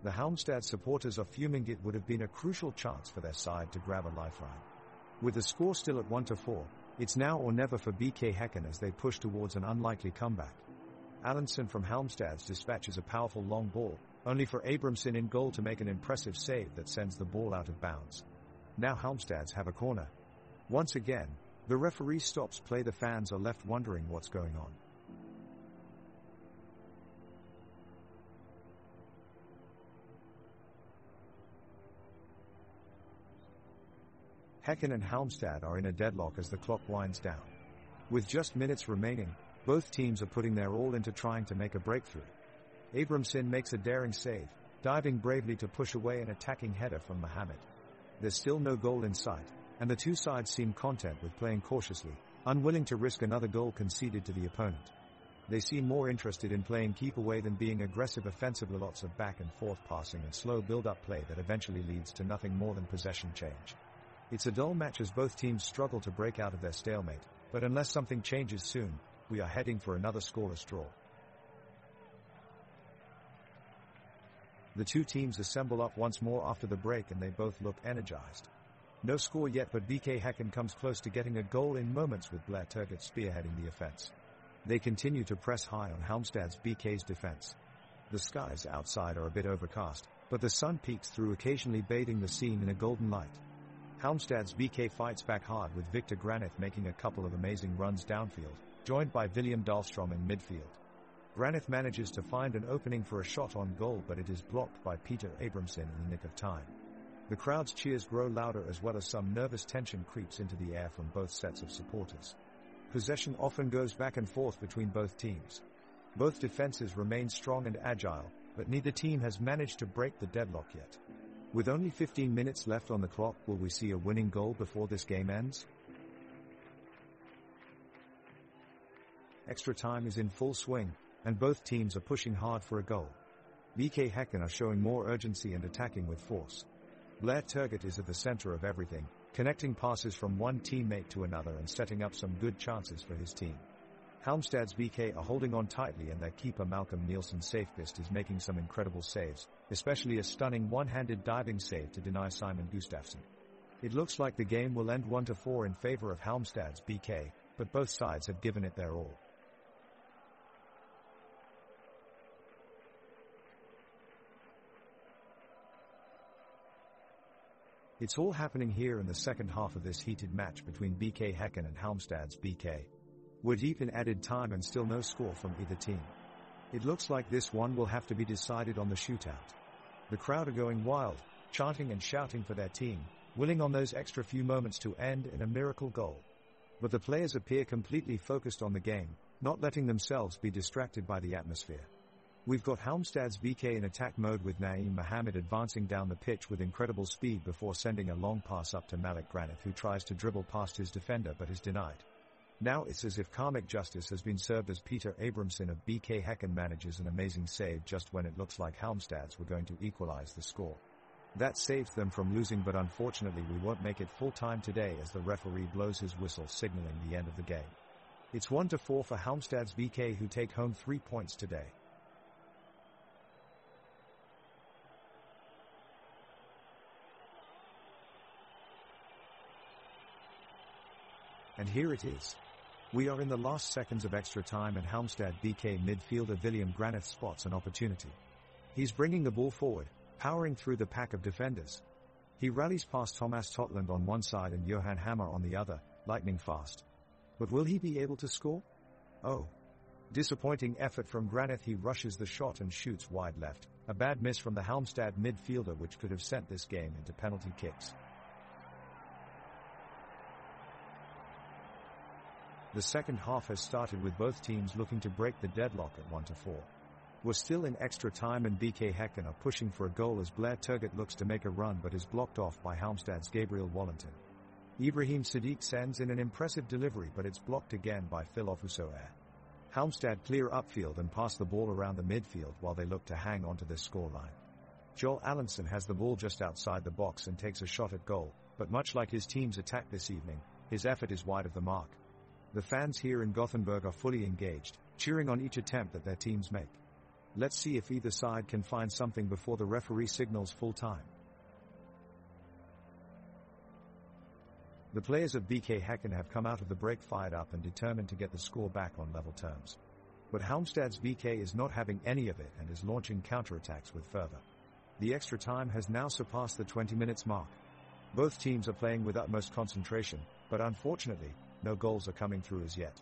The Halmstad supporters are fuming. It would have been a crucial chance for their side to grab a lifeline. With the score still at 1-4, it's now or never for BK Häcken as they push towards an unlikely comeback. Allenson from Halmstad's dispatches a powerful long ball, only for Abramson in goal to make an impressive save that sends the ball out of bounds. Now Halmstad's have a corner. Once again, the referee stops play. The fans are left wondering what's going on. Häcken and Halmstad are in a deadlock as the clock winds down. With just minutes remaining, both teams are putting their all into trying to make a breakthrough. Abramson makes a daring save, diving bravely to push away an attacking header from Mohamed. There's still no goal in sight, and the two sides seem content with playing cautiously, unwilling to risk another goal conceded to the opponent. They seem more interested in playing keep away than being aggressive offensively. Lots of back and forth passing and slow build-up play that eventually leads to nothing more than possession change. It's a dull match as both teams struggle to break out of their stalemate, but unless something changes soon, we are heading for another scoreless draw. The two teams assemble up once more after the break and they both look energized. No score yet, but BK Häcken comes close to getting a goal in moments with Blair Turgut spearheading the offense. They continue to press high on Halmstad's BK's defense. The skies outside are a bit overcast, but the sun peeks through, occasionally bathing the scene in a golden light. Halmstad's BK fights back hard, with Victor Granith making a couple of amazing runs downfield, joined by William Dahlstrom in midfield. Granith manages to find an opening for a shot on goal, but it is blocked by Peter Abramson in the nick of time. The crowd's cheers grow louder as well as some nervous tension creeps into the air from both sets of supporters. Possession often goes back and forth between both teams. Both defenses remain strong and agile, but neither team has managed to break the deadlock yet. With only 15 minutes left on the clock, will we see a winning goal before this game ends? Extra time is in full swing, and both teams are pushing hard for a goal. BK Häcken are showing more urgency and attacking with force. Blair Turgut is at the center of everything, connecting passes from one teammate to another and setting up some good chances for his team. Halmstad's BK are holding on tightly and their keeper Malcolm Nielsen's safest is making some incredible saves, especially a stunning one-handed diving save to deny Simon Gustafsson. It looks like the game will end 1-4 in favor of Halmstad's BK, but both sides have given it their all. It's all happening here in the second half of this heated match between BK Häcken and Halmstad's BK. We're deep in added time and still no score from either team. It looks like this one will have to be decided on the shootout. The crowd are going wild, chanting and shouting for their team, willing on those extra few moments to end in a miracle goal. But the players appear completely focused on the game, not letting themselves be distracted by the atmosphere. We've got Halmstad's BK in attack mode with Naeem Mohammed advancing down the pitch with incredible speed before sending a long pass up to Malik Granith, who tries to dribble past his defender but is denied. Now it's as if karmic justice has been served as Peter Abramson of BK Häcken manages an amazing save just when it looks like Halmstads were going to equalize the score. That saved them from losing, but unfortunately we won't make it full time today as the referee blows his whistle signaling the end of the game. It's 1-4 for Halmstad's BK, who take home 3 points today. And here it is. We are in the last seconds of extra time and Halmstad BK midfielder William Granith spots an opportunity. He's bringing the ball forward, powering through the pack of defenders. He rallies past Thomas Totland on one side and Johan Hammer on the other, lightning fast. But will he be able to score? Oh. Disappointing effort from Granith. He rushes the shot and shoots wide left, a bad miss from the Halmstad midfielder which could have sent this game into penalty kicks. The second half has started with both teams looking to break the deadlock at 1-4. We're still in extra time and BK Häcken are pushing for a goal as Blair Turgott looks to make a run but is blocked off by Halmstad's Gabriel Wallington. Ibrahim Sadiq sends in an impressive delivery but it's blocked again by Phil Ofusoair. Halmstad clear upfield and pass the ball around the midfield while they look to hang onto this scoreline. Joel Allenson has the ball just outside the box and takes a shot at goal, but much like his team's attack this evening, his effort is wide of the mark. The fans here in Gothenburg are fully engaged, cheering on each attempt that their teams make. Let's see if either side can find something before the referee signals full time. The players of BK Häcken have come out of the break fired up and determined to get the score back on level terms. But Halmstad's BK is not having any of it and is launching counterattacks with fervor. The extra time has now surpassed the 20 minutes mark. Both teams are playing with utmost concentration, but unfortunately, no goals are coming through as yet.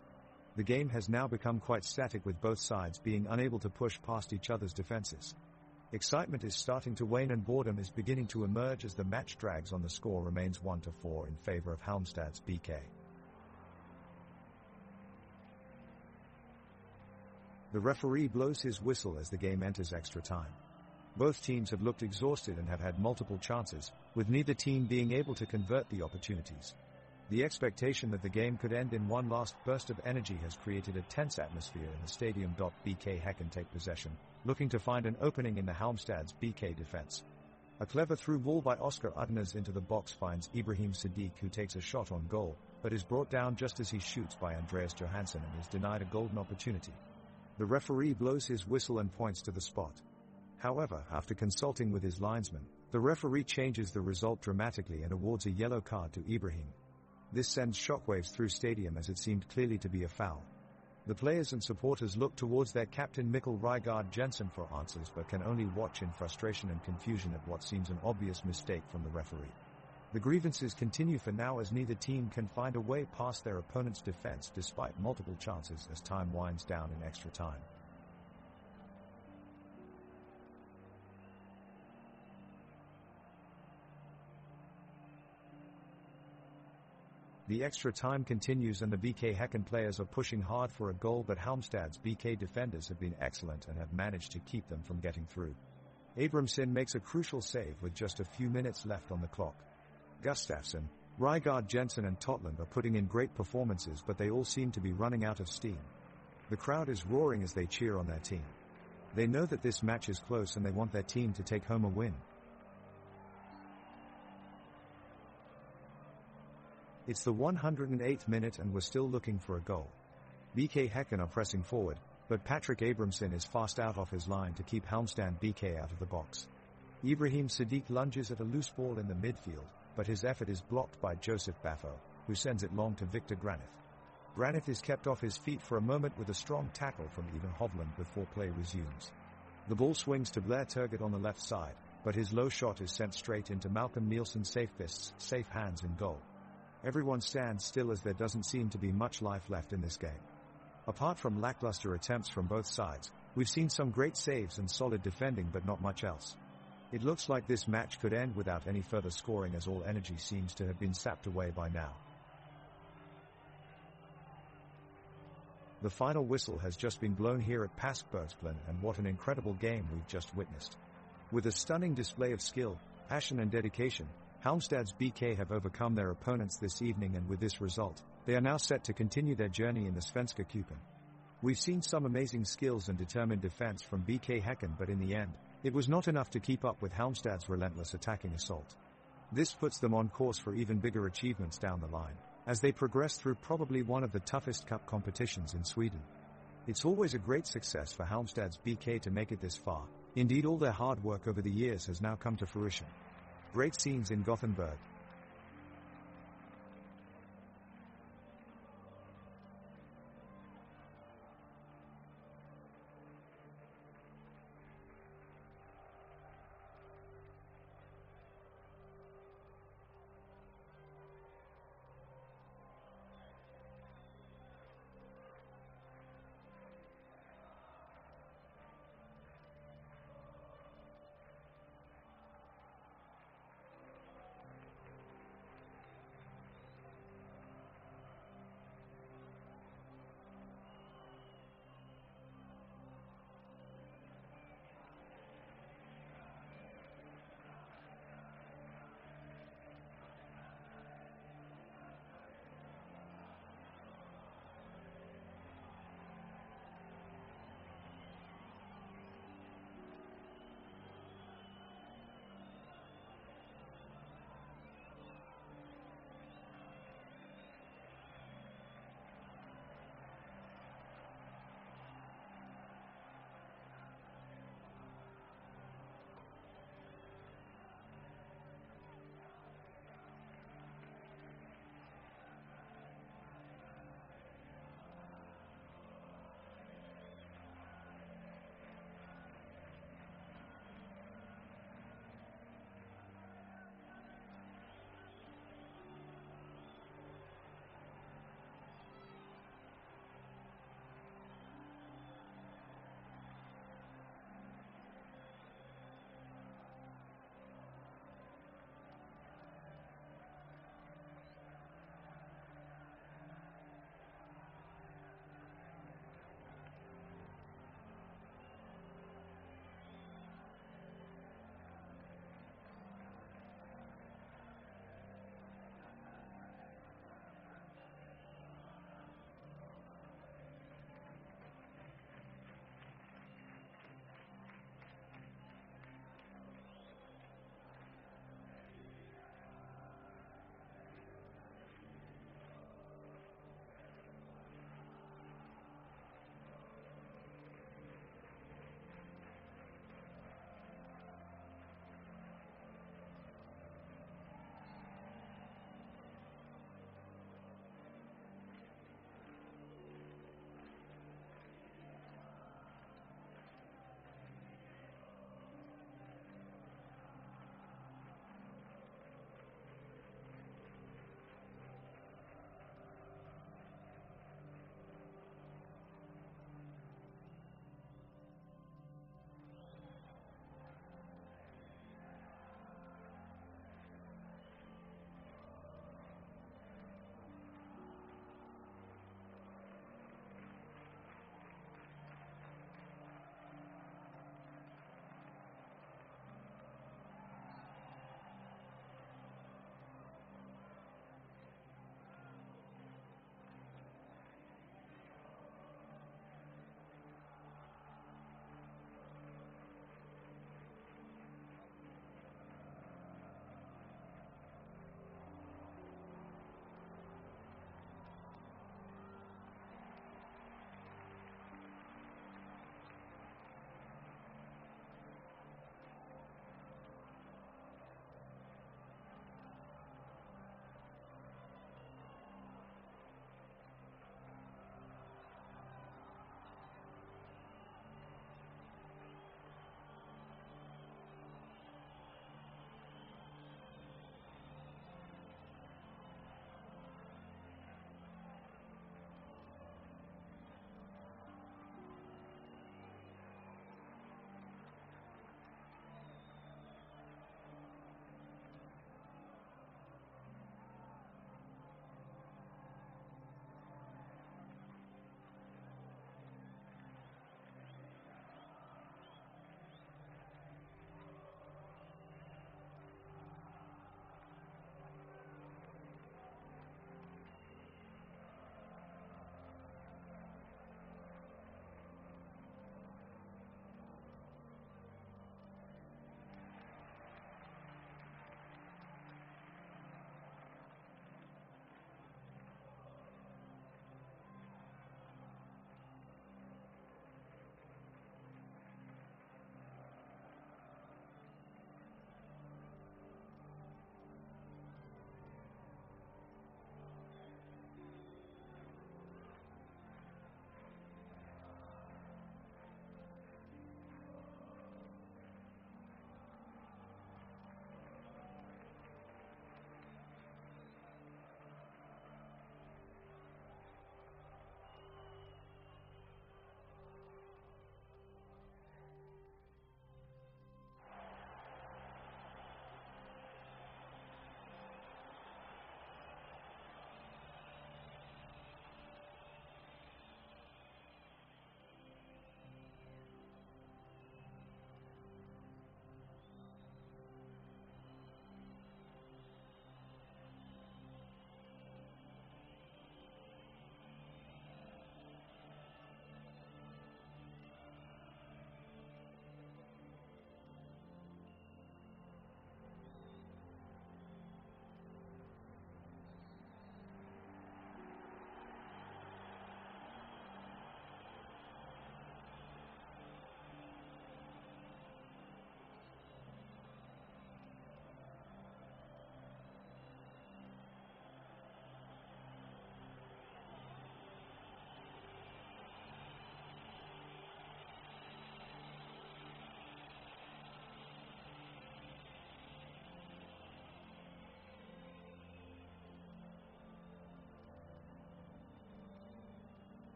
The game has now become quite static with both sides being unable to push past each other's defenses. Excitement is starting to wane and boredom is beginning to emerge as the match drags on. The score remains 1-4 in favor of Halmstad's BK. The referee blows his whistle as the game enters extra time. Both teams have looked exhausted and have had multiple chances, with neither team being able to convert the opportunities. The expectation that the game could end in one last burst of energy has created a tense atmosphere in the stadium. BK Häcken take possession, looking to find an opening in the Halmstad's BK defense. A clever through ball by Oscar Udners into the box finds Ibrahim Sadiq, who takes a shot on goal, but is brought down just as he shoots by Andreas Johansson and is denied a golden opportunity. The referee blows his whistle and points to the spot. However, after consulting with his linesman, the referee changes the result dramatically and awards a yellow card to Ibrahim. This sends shockwaves through stadium as it seemed clearly to be a foul. The players and supporters look towards their captain Mikkel Rygaard Jensen for answers but can only watch in frustration and confusion at what seems an obvious mistake from the referee. The grievances continue for now as neither team can find a way past their opponent's defense despite multiple chances as time winds down in extra time. The extra time continues and the BK Häcken players are pushing hard for a goal, but Halmstad's BK defenders have been excellent and have managed to keep them from getting through. Abramson makes a crucial save with just a few minutes left on the clock. Gustafsson, Rygaard Jensen and Totland are putting in great performances, but they all seem to be running out of steam. The crowd is roaring as they cheer on their team. They know that this match is close and they want their team to take home a win. It's the 108th minute and we're still looking for a goal. BK Häcken are pressing forward, but Patrick Abramson is fast out off his line to keep Halmstad BK out of the box. Ibrahim Sadiq lunges at a loose ball in the midfield, but his effort is blocked by Joseph Baffo, who sends it long to Victor Granith. Granith is kept off his feet for a moment with a strong tackle from Ivan Hovland before play resumes. The ball swings to Blair Turgott on the left side, but his low shot is sent straight into Malcolm Nielsen's safe fists, safe hands in goal. Everyone stands still as there doesn't seem to be much life left in this game. Apart from lackluster attempts from both sides, we've seen some great saves and solid defending but not much else. It looks like this match could end without any further scoring as all energy seems to have been sapped away by now. The final whistle has just been blown here at Paskbergsplan, and what an incredible game we've just witnessed. With a stunning display of skill, passion and dedication, Halmstad's BK have overcome their opponents this evening, and with this result, they are now set to continue their journey in the Svenska Cupen. We've seen some amazing skills and determined defense from BK Häcken, but in the end, it was not enough to keep up with Halmstad's relentless attacking assault. This puts them on course for even bigger achievements down the line, as they progress through probably one of the toughest cup competitions in Sweden. It's always a great success for Halmstad's BK to make it this far. Indeed, all their hard work over the years has now come to fruition. Great scenes in Gothenburg.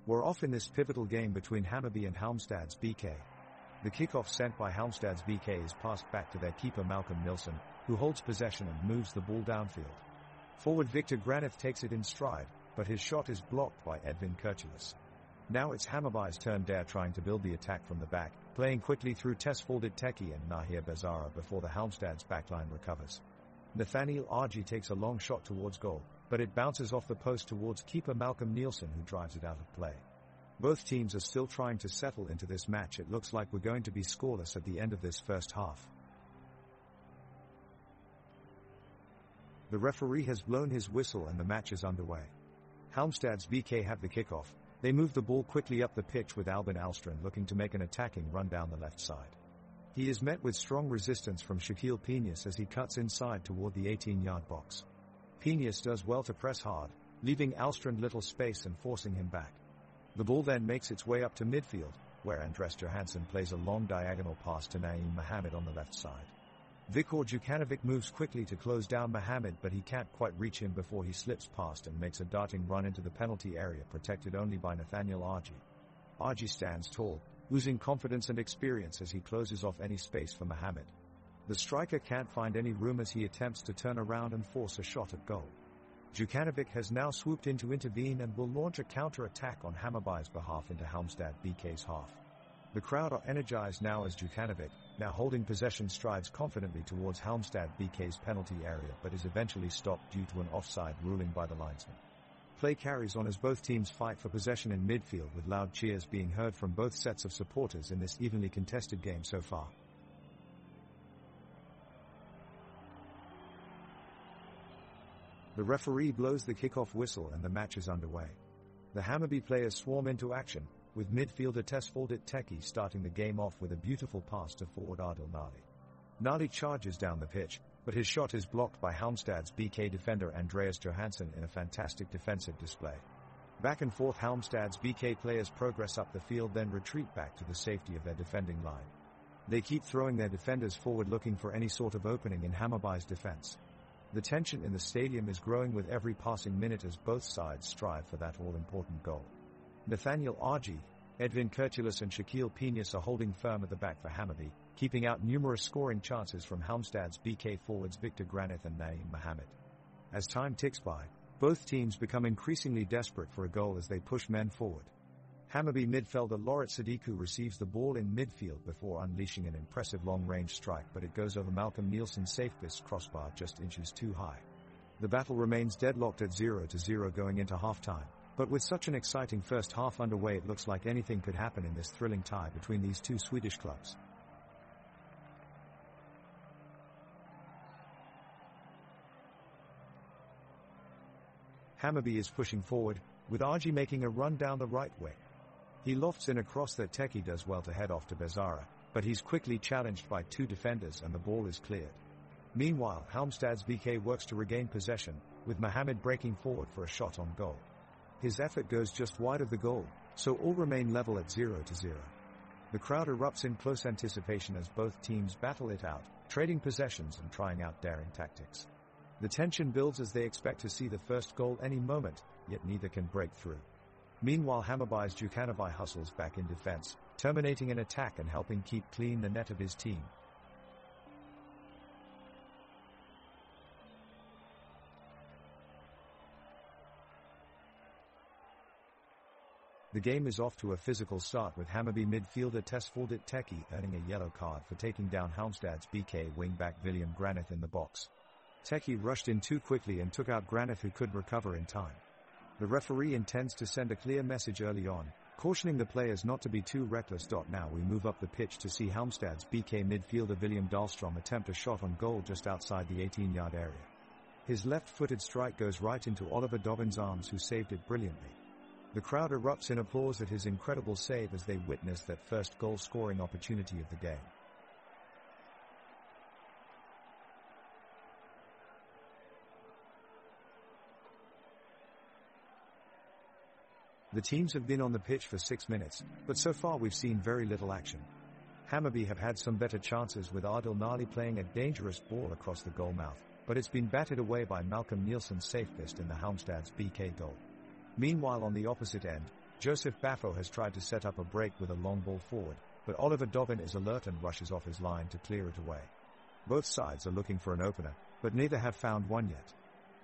We're off in this pivotal game between Hammarby and Halmstad's BK. The kickoff sent by Halmstad's BK is passed back to their keeper Malcolm Nilsson, who holds possession and moves the ball downfield. Forward Victor Granith takes it in stride, but his shot is blocked by Edvin Kurtulus. Now it's Hammarby's turn. They're trying to build the attack from the back, playing quickly through Tesfaldet Teki and Nahir Bezara before the Halmstad's backline recovers. Nathaniel Argy takes a long shot towards goal, but it bounces off the post towards keeper Malcolm Nielsen, who drives it out of play. Both teams are still trying to settle into this match. It looks like we're going to be scoreless at the end of this first half. The referee has blown his whistle and the match is underway. Halmstad's BK have the kickoff. They move the ball quickly up the pitch with Albin Alstrand looking to make an attacking run down the left side. He is met with strong resistance from Shaquille Peñas as he cuts inside toward the 18-yard box. Peñas does well to press hard, leaving Alstrand little space and forcing him back. The ball then makes its way up to midfield, where Andres Johansson plays a long diagonal pass to Naeem Mohamed on the left side. Viktor Jukanovic moves quickly to close down Mohamed, but he can't quite reach him before he slips past and makes a darting run into the penalty area, protected only by Nathaniel Argy. Argy stands tall, losing confidence and experience as he closes off any space for Mohamed. The striker can't find any room as he attempts to turn around and force a shot at goal. Jukanovic has now swooped in to intervene and will launch a counter-attack on Hammarby's behalf into Halmstad BK's half. The crowd are energized now as Jukanovic, now holding possession, strides confidently towards Halmstad BK's penalty area but is eventually stopped due to an offside ruling by the linesman. Play carries on as both teams fight for possession in midfield, with loud cheers being heard from both sets of supporters in this evenly contested game so far. The referee blows the kickoff whistle and the match is underway. The Hammarby players swarm into action, with midfielder Tesfaldet Teki starting the game off with a beautiful pass to forward Adil Nali. Nali charges down the pitch, but his shot is blocked by Halmstad's BK defender Andreas Johansson in a fantastic defensive display. Back and forth Halmstad's BK players progress up the field, then retreat back to the safety of their defending line. They keep throwing their defenders forward, looking for any sort of opening in Hammarby's defense. The tension in the stadium is growing with every passing minute as both sides strive for that all-important goal. Nathaniel Argy, Edvin Kurtulus and Shaquille Peñas are holding firm at the back for Hammarby, keeping out numerous scoring chances from Halmstad's BK forwards Victor Granith and Naeem Mohamed. As time ticks by, both teams become increasingly desperate for a goal as they push men forward. Hammarby midfielder Loret Sadiku receives the ball in midfield before unleashing an impressive long-range strike, but it goes over Malcolm Nielsen's safe-pissed crossbar just inches too high. The battle remains deadlocked at 0-0 going into half-time. But with such an exciting first half underway, it looks like anything could happen in this thrilling tie between these two Swedish clubs. Hammarby is pushing forward, with Argy making a run down the right wing. He lofts in a cross that Teki does well to head off to Bezara, but he's quickly challenged by two defenders and the ball is cleared. Meanwhile, Halmstad's BK works to regain possession, with Mohamed breaking forward for a shot on goal. His effort goes just wide of the goal, so all remain level at 0-0. The crowd erupts in close anticipation as both teams battle it out, trading possessions and trying out daring tactics. The tension builds as they expect to see the first goal any moment, yet neither can break through. Meanwhile, Hammarby's Jukanovic hustles back in defense, terminating an attack and helping keep clean the net of his team. The game is off to a physical start, with Hammarby midfielder Tesfaldet Teki earning a yellow card for taking down Halmstad's BK wing-back William Granith in the box. Teki rushed in too quickly and took out Granith, who could recover in time. The referee intends to send a clear message early on, cautioning the players not to be too reckless. Now we move up the pitch to see Halmstad's BK midfielder William Dahlstrom attempt a shot on goal just outside the 18-yard area. His left-footed strike goes right into Oliver Dobbin's arms, who saved it brilliantly. The crowd erupts in applause at his incredible save as they witness that first goal-scoring opportunity of the game. The teams have been on the pitch for 6 minutes, but so far we've seen very little action. Hammarby have had some better chances, with Adil Nali playing a dangerous ball across the goal mouth, but it's been batted away by Malcolm Nielsen's safe fist in the Halmstad's BK goal. Meanwhile, on the opposite end, Joseph Baffo has tried to set up a break with a long ball forward, but Oliver Dobbin is alert and rushes off his line to clear it away. Both sides are looking for an opener, but neither have found one yet.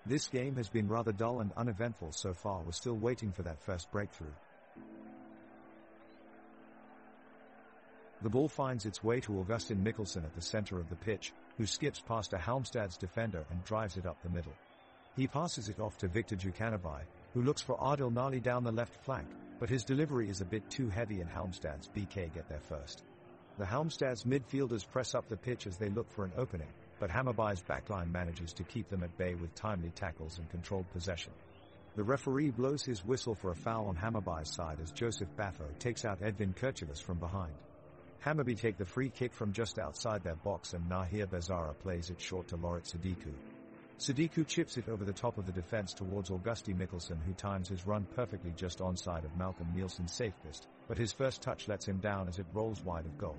This game has been rather dull and uneventful so far. We're still waiting for that first breakthrough. The ball finds its way to Augustin Mikkelsen at the center of the pitch, who skips past a Halmstad's defender and drives it up the middle. He passes it off to Victor Djukanovic, who looks for Adil Nali down the left flank, but his delivery is a bit too heavy and Halmstad's BK get there first. The Halmstad's midfielders press up the pitch as they look for an opening, but Hammarby's backline manages to keep them at bay with timely tackles and controlled possession. The referee blows his whistle for a foul on Hammarby's side as Joseph Baffo takes out Edvin Kurtulus from behind. Hammarby take the free kick from just outside their box and Nahir Bezara plays it short to Lorit Sadiku. Sadiku chips it over the top of the defense towards Augusti Mikkelsen, who times his run perfectly just onside of Malcolm Nielsen's safest, but his first touch lets him down as it rolls wide of goal.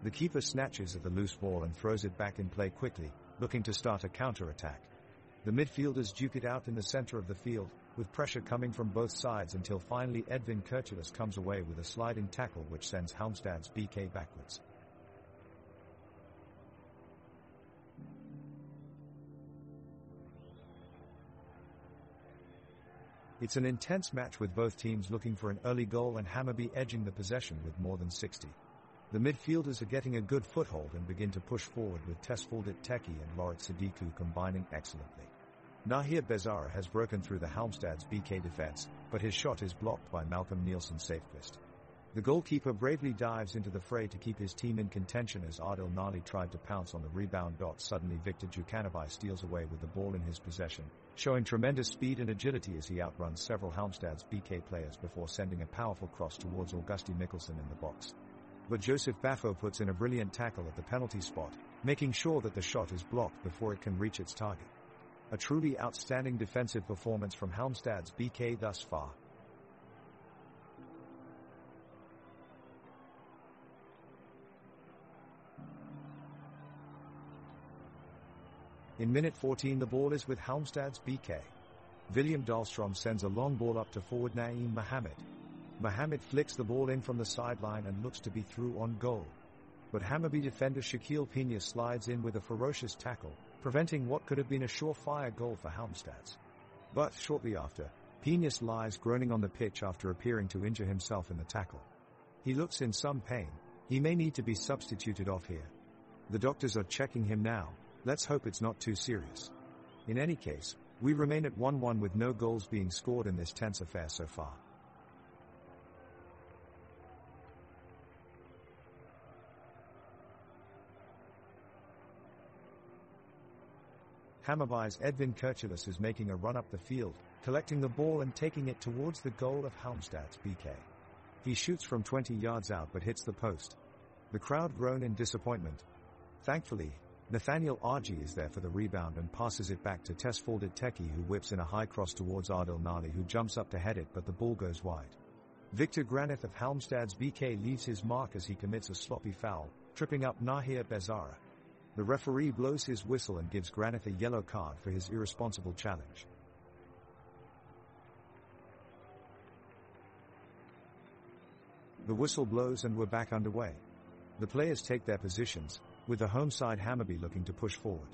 The keeper snatches at the loose ball and throws it back in play quickly, looking to start a counter-attack. The midfielders duke it out in the center of the field, with pressure coming from both sides until finally Edvin Kurtulus comes away with a sliding tackle which sends Halmstad's BK backwards. It's an intense match with both teams looking for an early goal and Hammarby edging the possession with more than 60. The midfielders are getting a good foothold and begin to push forward with Tesfaldet Teki and Lorit Sadiku combining excellently. Nahir Bezara has broken through the Halmstad's BK defense, but his shot is blocked by Malcolm Nielsen's safest. The goalkeeper bravely dives into the fray to keep his team in contention as Adil Nali tried to pounce on the rebound. Suddenly Victor Djukanovic steals away with the ball in his possession, showing tremendous speed and agility as he outruns several Halmstad's BK players before sending a powerful cross towards Augusti Mikkelsen in the box. But Joseph Baffo puts in a brilliant tackle at the penalty spot, making sure that the shot is blocked before it can reach its target. A truly outstanding defensive performance from Halmstad's BK thus far. In minute 14 the ball is with Halmstad's BK. William Dahlstrom sends a long ball up to forward Naeem Mohamed. Mohamed flicks the ball in from the sideline and looks to be through on goal. But Hammarby defender Shaquille Pena slides in with a ferocious tackle, preventing what could have been a surefire goal for Halmstad's. But shortly after, Peñas lies groaning on the pitch after appearing to injure himself in the tackle. He looks in some pain. He may need to be substituted off here. The doctors are checking him now. Let's hope it's not too serious. In any case, we remain at 1-1 with no goals being scored in this tense affair so far. Hammarby's Edvin Kurtulus is making a run up the field, collecting the ball and taking it towards the goal of Halmstad's BK. He shoots from 20 yards out but hits the post. The crowd groan in disappointment. Thankfully, Nathaniel Argy is there for the rebound and passes it back to Tesfaldet Teki, who whips in a high cross towards Adil Nali, who jumps up to head it but the ball goes wide. Victor Granith of Halmstad's BK leaves his mark as he commits a sloppy foul, tripping up Nahir Bezara. The referee blows his whistle and gives Granith a yellow card for his irresponsible challenge. The whistle blows and we're back underway. The players take their positions, with the home side Hammarby looking to push forward.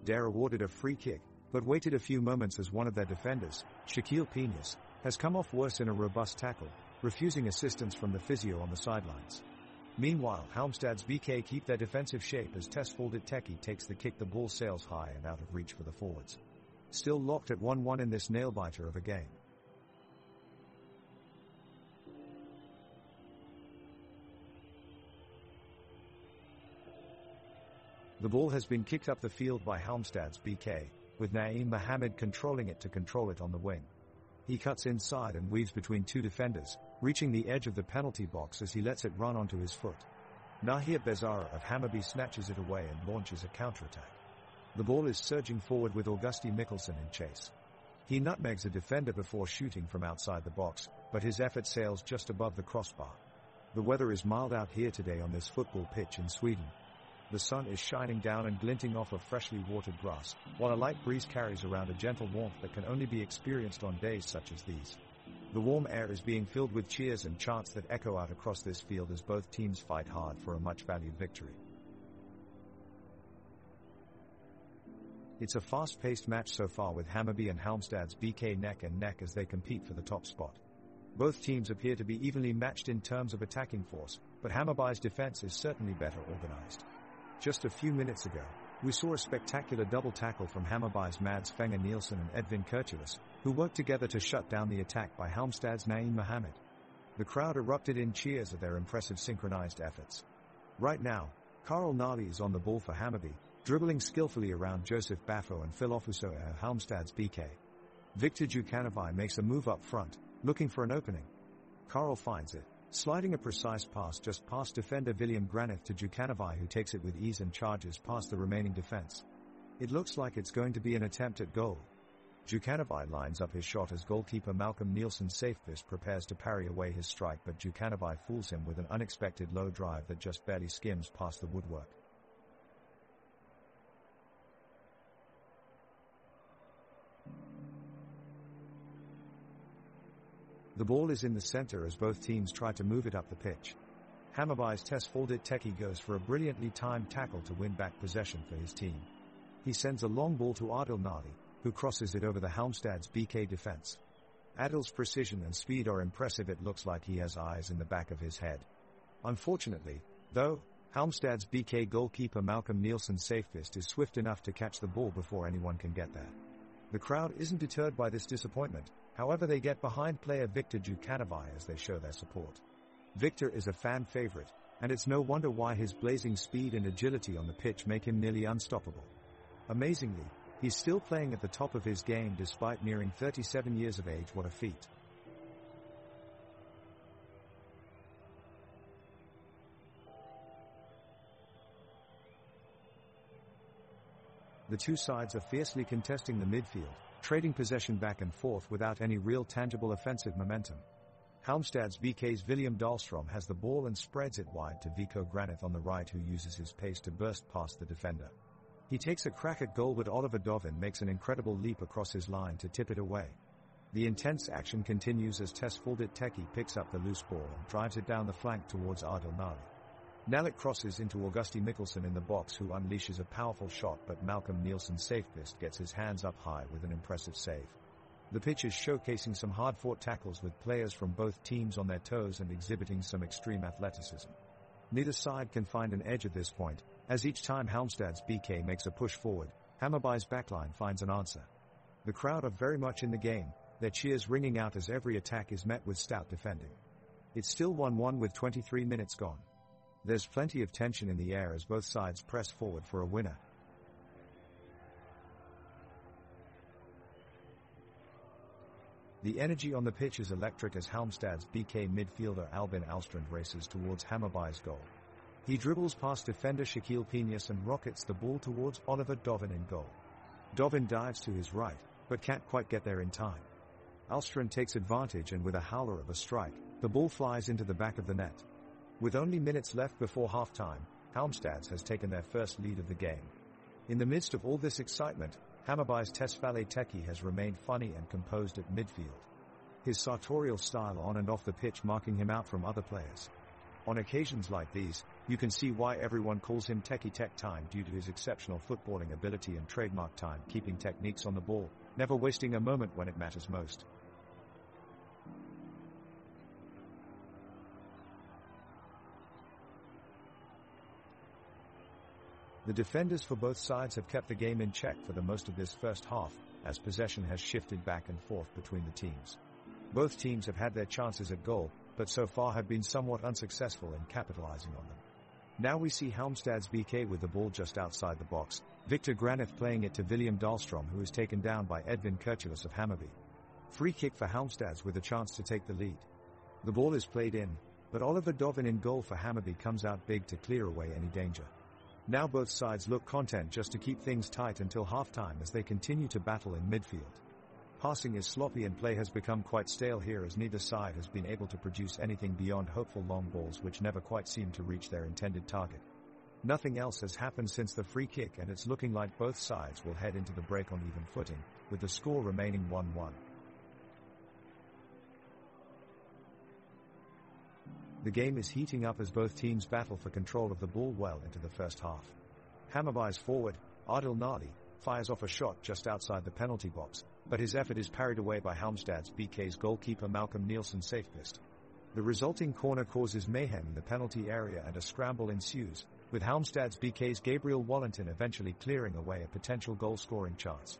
Dare awarded a free kick, but waited a few moments as one of their defenders, Shaquille Peñas, has come off worse in a robust tackle, refusing assistance from the physio on the sidelines. Meanwhile, Halmstad's BK keep their defensive shape as Tesfaldet Teki takes the kick. The ball sails high and out of reach for the forwards. Still locked at 1-1 in this nail-biter of a game. The ball has been kicked up the field by Halmstad's BK, with Naeem Mohamed controlling it to control it on the wing. He cuts inside and weaves between two defenders, reaching the edge of the penalty box as he lets it run onto his foot. Nahir Bezara of Hammarby snatches it away and launches a counterattack. The ball is surging forward with Augusti Mikkelsen in chase. He nutmegs a defender before shooting from outside the box, but his effort sails just above the crossbar. The weather is mild out here today on this football pitch in Sweden. The sun is shining down and glinting off of freshly watered grass, while a light breeze carries around a gentle warmth that can only be experienced on days such as these. The warm air is being filled with cheers and chants that echo out across this field as both teams fight hard for a much-valued victory. It's a fast-paced match so far, with Hammarby and Halmstad's BK neck and neck as they compete for the top spot. Both teams appear to be evenly matched in terms of attacking force, but Hammarby's defense is certainly better organized. Just a few minutes ago, we saw a spectacular double tackle from Hammarby's Mads Fenger Nielsen and Edvin Kurtulus, who worked together to shut down the attack by Halmstad's Naeem Mohammed. The crowd erupted in cheers at their impressive synchronized efforts. Right now, Karl Nali is on the ball for Hammarby, dribbling skillfully around Joseph Baffo and Phil Ofuso at Halmstad's BK. Victor Djukanovic makes a move up front, looking for an opening. Karl finds it, sliding a precise pass just past defender William Granith to Djukanovic, who takes it with ease and charges past the remaining defense. It looks like it's going to be an attempt at goal. Djukanovic lines up his shot as goalkeeper Malcolm Nielsen's safest prepares to parry away his strike, but Djukanovic fools him with an unexpected low drive that just barely skims past the woodwork. The ball is in the center as both teams try to move it up the pitch. Hammarby's Tesfaldet Teki goes for a brilliantly timed tackle to win back possession for his team. He sends a long ball to Adil Nali, who crosses it over the Halmstad's BK defense. Adil's precision and speed are impressive. It looks like he has eyes in the back of his head. Unfortunately, though, Halmstad's BK goalkeeper Malcolm Nielsen's safest is swift enough to catch the ball before anyone can get there. The crowd isn't deterred by this disappointment. However, they get behind player Victor Djukanovic as they show their support. Victor is a fan favorite, and it's no wonder why his blazing speed and agility on the pitch make him nearly unstoppable. Amazingly, he's still playing at the top of his game despite nearing 37 years of age. What a feat. The two sides are fiercely contesting the midfield, trading possession back and forth without any real tangible offensive momentum. Halmstad's BK's William Dahlstrom has the ball and spreads it wide to Vico Granith on the right, who uses his pace to burst past the defender. He takes a crack at goal, but Oliver Dovin makes an incredible leap across his line to tip it away. The intense action continues as Tesfaldet Teki picks up the loose ball and drives it down the flank towards Adil Nali. Nalik crosses into Augusti Mikkelsen in the box, who unleashes a powerful shot, but Malcolm Nielsen's safest gets his hands up high with an impressive save. The pitch is showcasing some hard-fought tackles with players from both teams on their toes and exhibiting some extreme athleticism. Neither side can find an edge at this point, as each time Halmstad's BK makes a push forward, Hammarby's backline finds an answer. The crowd are very much in the game, their cheers ringing out as every attack is met with stout defending. It's still 1-1 with 23 minutes gone. There's plenty of tension in the air as both sides press forward for a winner. The energy on the pitch is electric as Halmstad's BK midfielder Albin Alstrand races towards Hammarby's goal. He dribbles past defender Shaquille Pinas and rockets the ball towards Oliver Dovin in goal. Dovin dives to his right, but can't quite get there in time. Alstrand takes advantage, and with a howler of a strike, the ball flies into the back of the net. With only minutes left before half-time, Halmstad has taken their first lead of the game. In the midst of all this excitement, Hammarby's Tesfaldet Teki has remained funny and composed at midfield. His sartorial style on and off the pitch marking him out from other players. On occasions like these, you can see why everyone calls him Teki Tech Time, due to his exceptional footballing ability and trademark time-keeping techniques on the ball, never wasting a moment when it matters most. The defenders for both sides have kept the game in check for the most of this first half, as possession has shifted back and forth between the teams. Both teams have had their chances at goal, but so far have been somewhat unsuccessful in capitalizing on them. Now we see Halmstad's BK with the ball just outside the box, Victor Granith playing it to William Dahlstrom, who is taken down by Edvin Kurtulus of Hammarby. Free kick for Halmstad with a chance to take the lead. The ball is played in, but Oliver Dovin in goal for Hammarby comes out big to clear away any danger. Now both sides look content just to keep things tight until halftime as they continue to battle in midfield. Passing is sloppy and play has become quite stale here, as neither side has been able to produce anything beyond hopeful long balls which never quite seem to reach their intended target. Nothing else has happened since the free kick, and it's looking like both sides will head into the break on even footing, with the score remaining 1-1. The game is heating up as both teams battle for control of the ball well into the first half. Hammarby's forward, Adil Nali, fires off a shot just outside the penalty box, but his effort is parried away by Halmstad's BK's goalkeeper Malcolm Nielsen safepist. The resulting corner causes mayhem in the penalty area and a scramble ensues, with Halmstad's BK's Gabriel Wallington eventually clearing away a potential goal-scoring chance.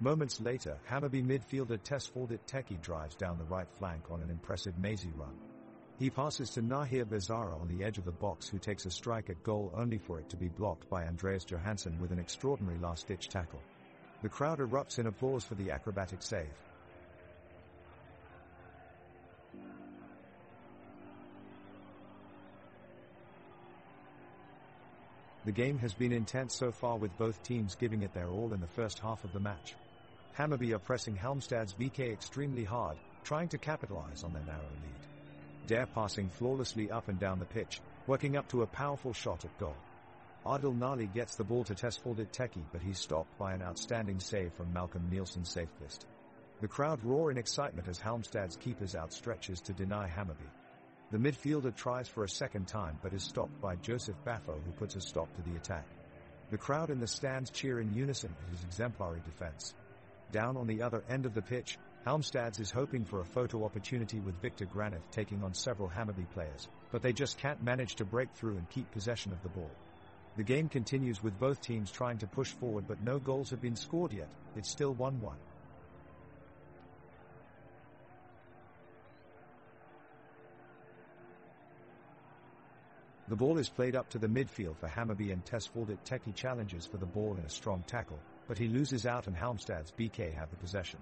Moments later, Hammarby midfielder Tesfaldit Teki drives down the right flank on an impressive mazy run. He passes to Nahir Bezara on the edge of the box, who takes a strike at goal only for it to be blocked by Andreas Johansson with an extraordinary last-ditch tackle. The crowd erupts in applause for the acrobatic save. The game has been intense so far, with both teams giving it their all in the first half of the match. Hammarby are pressing Halmstad's BK extremely hard, trying to capitalize on their narrow lead. Dare passing flawlessly up and down the pitch, working up to a powerful shot at goal. Adil Nali gets the ball to Tesfaldit Teki, but he's stopped by an outstanding save from Malcolm Nielsen's safepist. The crowd roar in excitement as Halmstad's keepers outstretches to deny Hammarby. The midfielder tries for a second time but is stopped by Joseph Baffo, who puts a stop to the attack. The crowd in the stands cheer in unison at his exemplary defense. Down on the other end of the pitch, Halmstad is hoping for a photo opportunity with Victor Granith taking on several Hammarby players, but they just can't manage to break through and keep possession of the ball. The game continues with both teams trying to push forward, but no goals have been scored yet. It's still 1-1. The ball is played up to the midfield for Hammarby and Tesfaldit Teki challenges for the ball in a strong tackle, but he loses out and Halmstad's BK have the possession.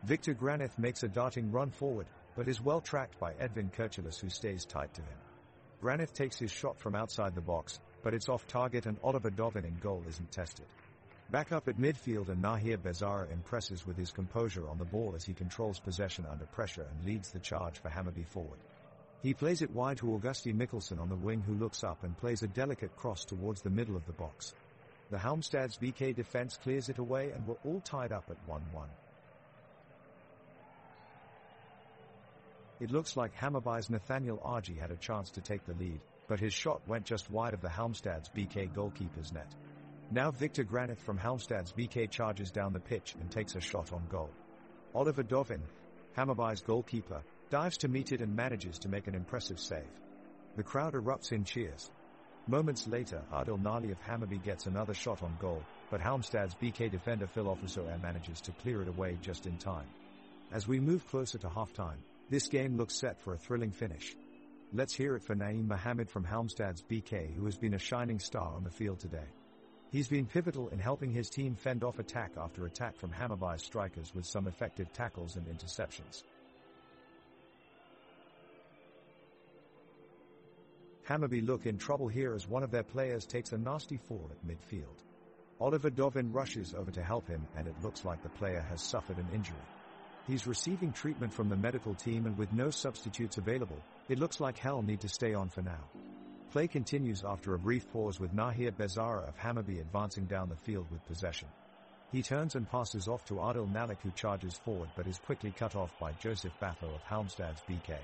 Victor Granith makes a darting run forward, but is well tracked by Edvin Kirchelis, who stays tight to him. Granith takes his shot from outside the box, but it's off target and Oliver Dovin in goal isn't tested. Back up at midfield, and Nahir Bezara impresses with his composure on the ball as he controls possession under pressure and leads the charge for Hammarby forward. He plays it wide to Augusti Mikkelsen on the wing, who looks up and plays a delicate cross towards the middle of the box. The Halmstad's BK defense clears it away and we're all tied up at 1-1. It looks like Hammarby's Nathaniel Argy had a chance to take the lead, but his shot went just wide of the Halmstad's BK goalkeeper's net. Now Victor Granith from Halmstad's BK charges down the pitch and takes a shot on goal. Oliver Dovin, Hammarby's goalkeeper, dives to meet it and manages to make an impressive save. The crowd erupts in cheers. Moments later, Adil Nali of Hammarby gets another shot on goal, but Halmstad's BK defender Phil Officer manages to clear it away just in time. As we move closer to halftime, this game looks set for a thrilling finish. Let's hear it for Naeem Mohammed from Halmstad's BK, who has been a shining star on the field today. He's been pivotal in helping his team fend off attack after attack from Hammarby's strikers with some effective tackles and interceptions. Hammarby look in trouble here as one of their players takes a nasty fall at midfield. Oliver Dovin rushes over to help him, and it looks like the player has suffered an injury. He's receiving treatment from the medical team, and with no substitutes available, it looks like he'll need to stay on for now. Play continues after a brief pause with Nahir Bezara of Hammarby advancing down the field with possession. He turns and passes off to Adil Nalik, who charges forward but is quickly cut off by Joseph Baffo of Halmstad's BK.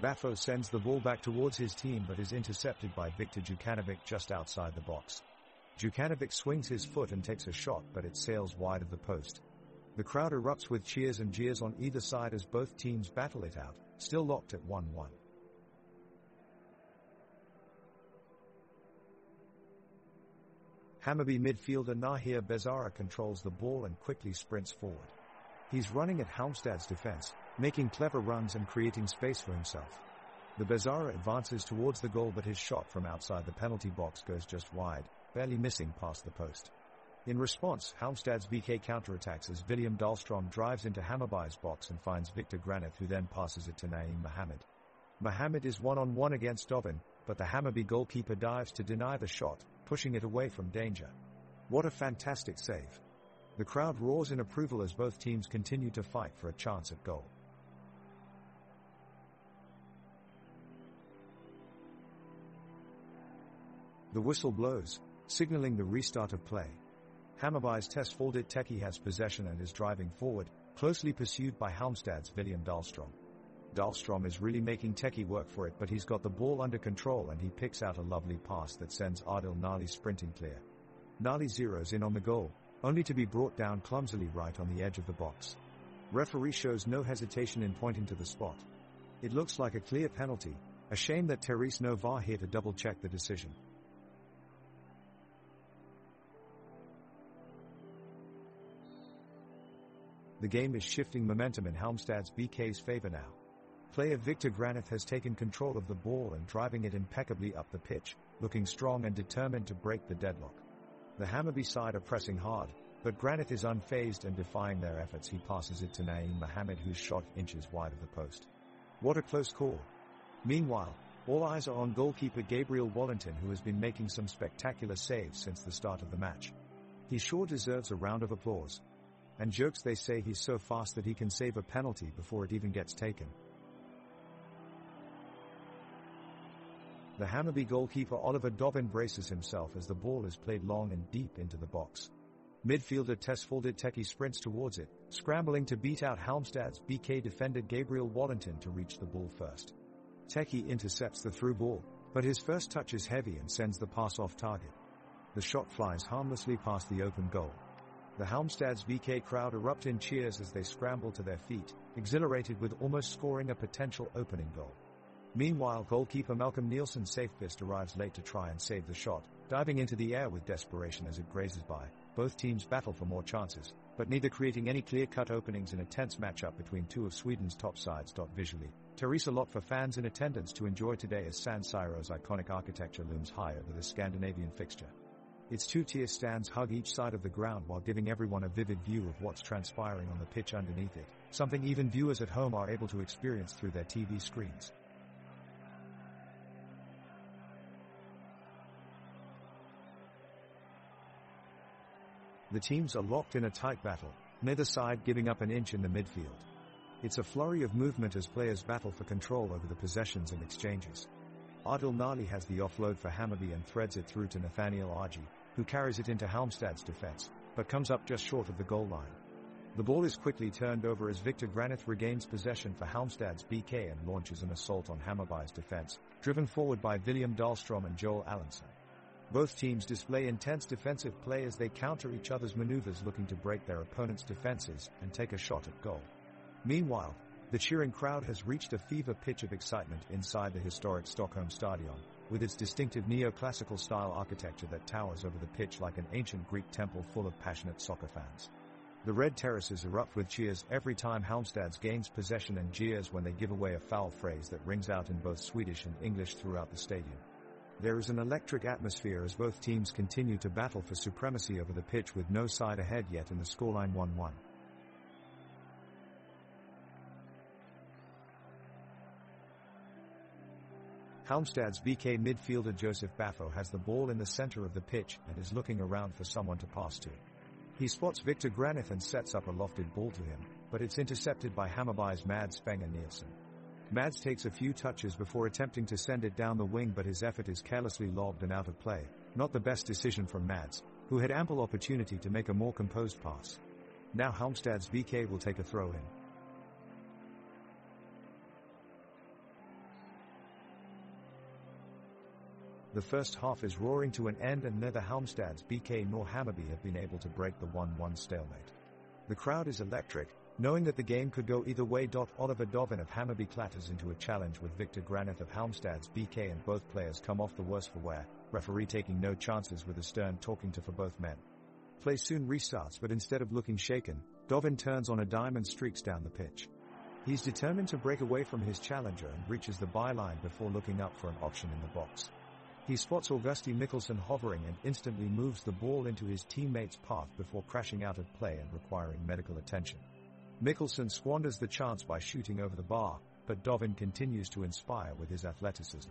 Baffo sends the ball back towards his team but is intercepted by Viktor Jukanovic just outside the box. Jukanovic swings his foot and takes a shot, but it sails wide of the post. The crowd erupts with cheers and jeers on either side as both teams battle it out, still locked at 1-1. Hammarby midfielder Nahir Bezara controls the ball and quickly sprints forward. He's running at Halmstad's defense, making clever runs and creating space for himself. The Bezara advances towards the goal, but his shot from outside the penalty box goes just wide, barely missing past the post. In response, Halmstad's BK counterattacks as William Dahlstrom drives into Hammarby's box and finds Victor Granith, who then passes it to Naeem Mohammed. Mohammed is one-on-one against Dovin, but the Hammarby goalkeeper dives to deny the shot, pushing it away from danger. What a fantastic save! The crowd roars in approval as both teams continue to fight for a chance at goal. The whistle blows, signaling the restart of play. Hammarby's Tesfaldit Teki has possession and is driving forward, closely pursued by Halmstad's William Dahlstrom. Dahlstrom is really making Techie work for it, but he's got the ball under control and he picks out a lovely pass that sends Adil Nali sprinting clear. Nali zeroes in on the goal, only to be brought down clumsily right on the edge of the box. Referee shows no hesitation in pointing to the spot. It looks like a clear penalty, a shame that Therese no VAR here to double-check the decision. The game is shifting momentum in Halmstad's BK's favor now. Player Victor Granith has taken control of the ball and driving it impeccably up the pitch, looking strong and determined to break the deadlock. The Hammarby side are pressing hard, but Granith is unfazed and defying their efforts. He passes it to Naeem Mohammed, whose shot inches wide of the post. What a close call. Meanwhile, all eyes are on goalkeeper Gabriel Wallington, who has been making some spectacular saves since the start of the match. He sure deserves a round of applause. And jokes, they say he's so fast that he can save a penalty before it even gets taken. The Hammarby goalkeeper Oliver Dovin braces himself as the ball is played long and deep into the box. Midfielder Tesfaldet Techie sprints towards it, scrambling to beat out Halmstad's BK defender Gabriel Wallington to reach the ball first. Techie intercepts the through ball, but his first touch is heavy and sends the pass off target. The shot flies harmlessly past the open goal. The Halmstad's BK crowd erupt in cheers as they scramble to their feet, exhilarated with almost scoring a potential opening goal. Meanwhile, goalkeeper Malcolm Nielsen Safepist arrives late to try and save the shot, diving into the air with desperation as it grazes by. Both teams battle for more chances, but neither creating any clear-cut openings in a tense matchup between two of Sweden's top sides. Visually, Therese a lot for fans in attendance to enjoy today as San Siro's iconic architecture looms high over this Scandinavian fixture. Its two-tier stands hug each side of the ground while giving everyone a vivid view of what's transpiring on the pitch underneath it, something even viewers at home are able to experience through their TV screens. The teams are locked in a tight battle, neither side giving up an inch in the midfield. It's a flurry of movement as players battle for control over the possessions and exchanges. Adil Nali has the offload for Hammarby and threads it through to Nathaniel Argy, who carries it into Halmstad's defense, but comes up just short of the goal line. The ball is quickly turned over as Victor Granith regains possession for Halmstad's BK and launches an assault on Hammarby's defense, driven forward by William Dahlstrom and Joel Allenson. Both teams display intense defensive play as they counter each other's maneuvers, looking to break their opponent's defenses and take a shot at goal. Meanwhile, the cheering crowd has reached a fever pitch of excitement inside the historic Stockholm Stadion, with its distinctive neoclassical style architecture that towers over the pitch like an ancient Greek temple full of passionate soccer fans. The red terraces erupt with cheers every time Halmstad gains possession and jeers when they give away a foul phrase that rings out in both Swedish and English throughout the stadium. There is an electric atmosphere as both teams continue to battle for supremacy over the pitch, with no side ahead yet in the scoreline 1-1. Halmstad's BK midfielder Joseph Baffo has the ball in the center of the pitch and is looking around for someone to pass to. He spots Victor Granith and sets up a lofted ball to him, but it's intercepted by Hammarby's Mads Spenger Nielsen. Mads takes a few touches before attempting to send it down the wing, but his effort is carelessly lobbed and out of play. Not the best decision from Mads, who had ample opportunity to make a more composed pass. Now Halmstad's BK will take a throw-in. The first half is roaring to an end and neither Halmstad's BK nor Hammarby have been able to break the 1-1 stalemate. The crowd is electric, knowing that the game could go either way. Oliver Dovin of Hammarby clatters into a challenge with Victor Granith of Halmstad's BK and both players come off the worse for wear, referee taking no chances with a stern talking to for both men. Play soon restarts, but instead of looking shaken, Dovin turns on a dime and streaks down the pitch. He's determined to break away from his challenger and reaches the byline before looking up for an option in the box. He spots Augusti Mikkelsen hovering and instantly moves the ball into his teammate's path before crashing out of play and requiring medical attention. Mikkelsen squanders the chance by shooting over the bar, but Dovin continues to inspire with his athleticism.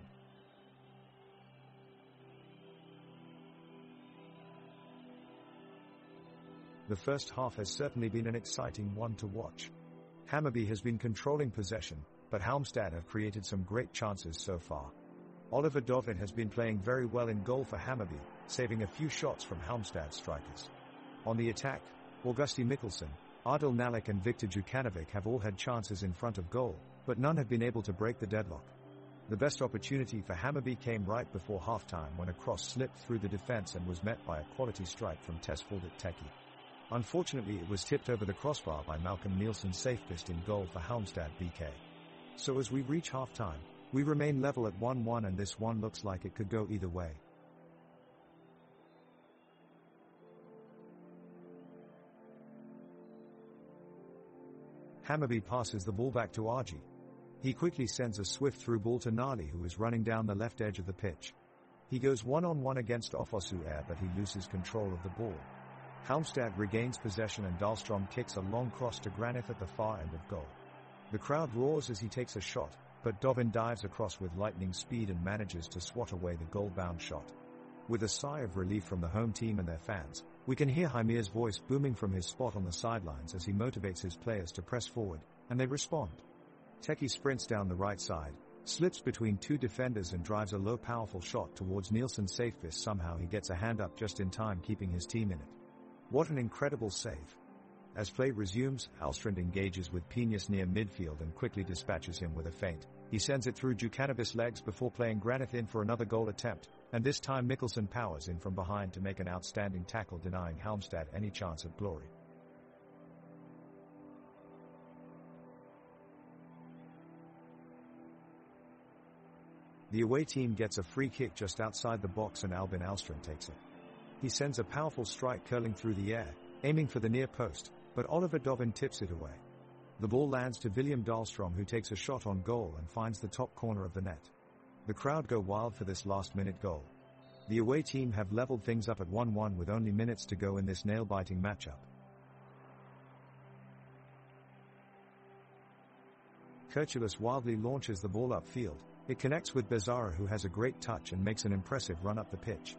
The first half has certainly been an exciting one to watch. Hammarby has been controlling possession, but Halmstad have created some great chances so far. Oliver Dovin has been playing very well in goal for Hammarby, saving a few shots from Halmstad strikers. On the attack, Augusti Mikkelsen, Adil Nalik and Viktor Jukanovic have all had chances in front of goal, but none have been able to break the deadlock. The best opportunity for Hammarby came right before halftime when a cross slipped through the defense and was met by a quality strike from Tesfaldet Teki. Unfortunately, it was tipped over the crossbar by Malcolm Nielsen safest in goal for Halmstad BK. So as we reach halftime, we remain level at 1-1 and this one looks like it could go either way. Hammarby passes the ball back to Arji. He quickly sends a swift through ball to Nali, who is running down the left edge of the pitch. He goes one-on-one against Ofosu-Air, but he loses control of the ball. Halmstad regains possession and Dahlstrom kicks a long cross to Granith at the far end of goal. The crowd roars as he takes a shot, but Dovin dives across with lightning speed and manages to swat away the goal-bound shot. With a sigh of relief from the home team and their fans, we can hear Hymir's voice booming from his spot on the sidelines as he motivates his players to press forward, and they respond. Teki sprints down the right side, slips between two defenders and drives a low powerful shot towards Nielsen's safest. Somehow he gets a hand up just in time, keeping his team in it. What an incredible save. As play resumes, Hallstrand engages with Pinas near midfield and quickly dispatches him with a feint. He sends it through Jukanovic's legs before playing Granith in for another goal attempt, and this time Mikkelsen powers in from behind to make an outstanding tackle, denying Halmstad any chance of glory. The away team gets a free kick just outside the box and Albin Hallstrand takes it. He sends a powerful strike curling through the air, aiming for the near post, but Oliver Dovin tips it away. The ball lands to William Dahlstrom, who takes a shot on goal and finds the top corner of the net. The crowd go wild for this last-minute goal. The away team have leveled things up at 1-1 with only minutes to go in this nail-biting matchup. Kirchulus wildly launches the ball upfield. It connects with Bezzara, who has a great touch and makes an impressive run up the pitch.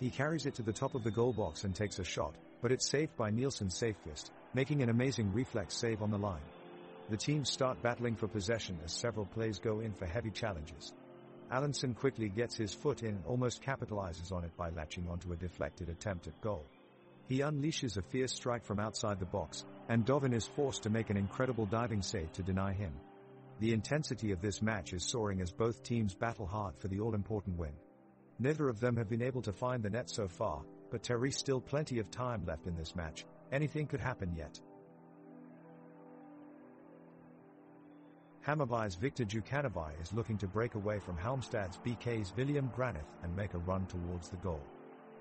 He carries it to the top of the goal box and takes a shot, but it's saved by Nielsen's safest, making an amazing reflex save on the line. The teams start battling for possession as several plays go in for heavy challenges. Allenson quickly gets his foot in and almost capitalizes on it by latching onto a deflected attempt at goal. He unleashes a fierce strike from outside the box, and Dovin is forced to make an incredible diving save to deny him. The intensity of this match is soaring as both teams battle hard for the all-important win. Neither of them have been able to find the net so far, but there is still plenty of time left in this match. Anything could happen yet. Hammarby's Viktor Jukanovic is looking to break away from Halmstad's BK's William Granith and make a run towards the goal.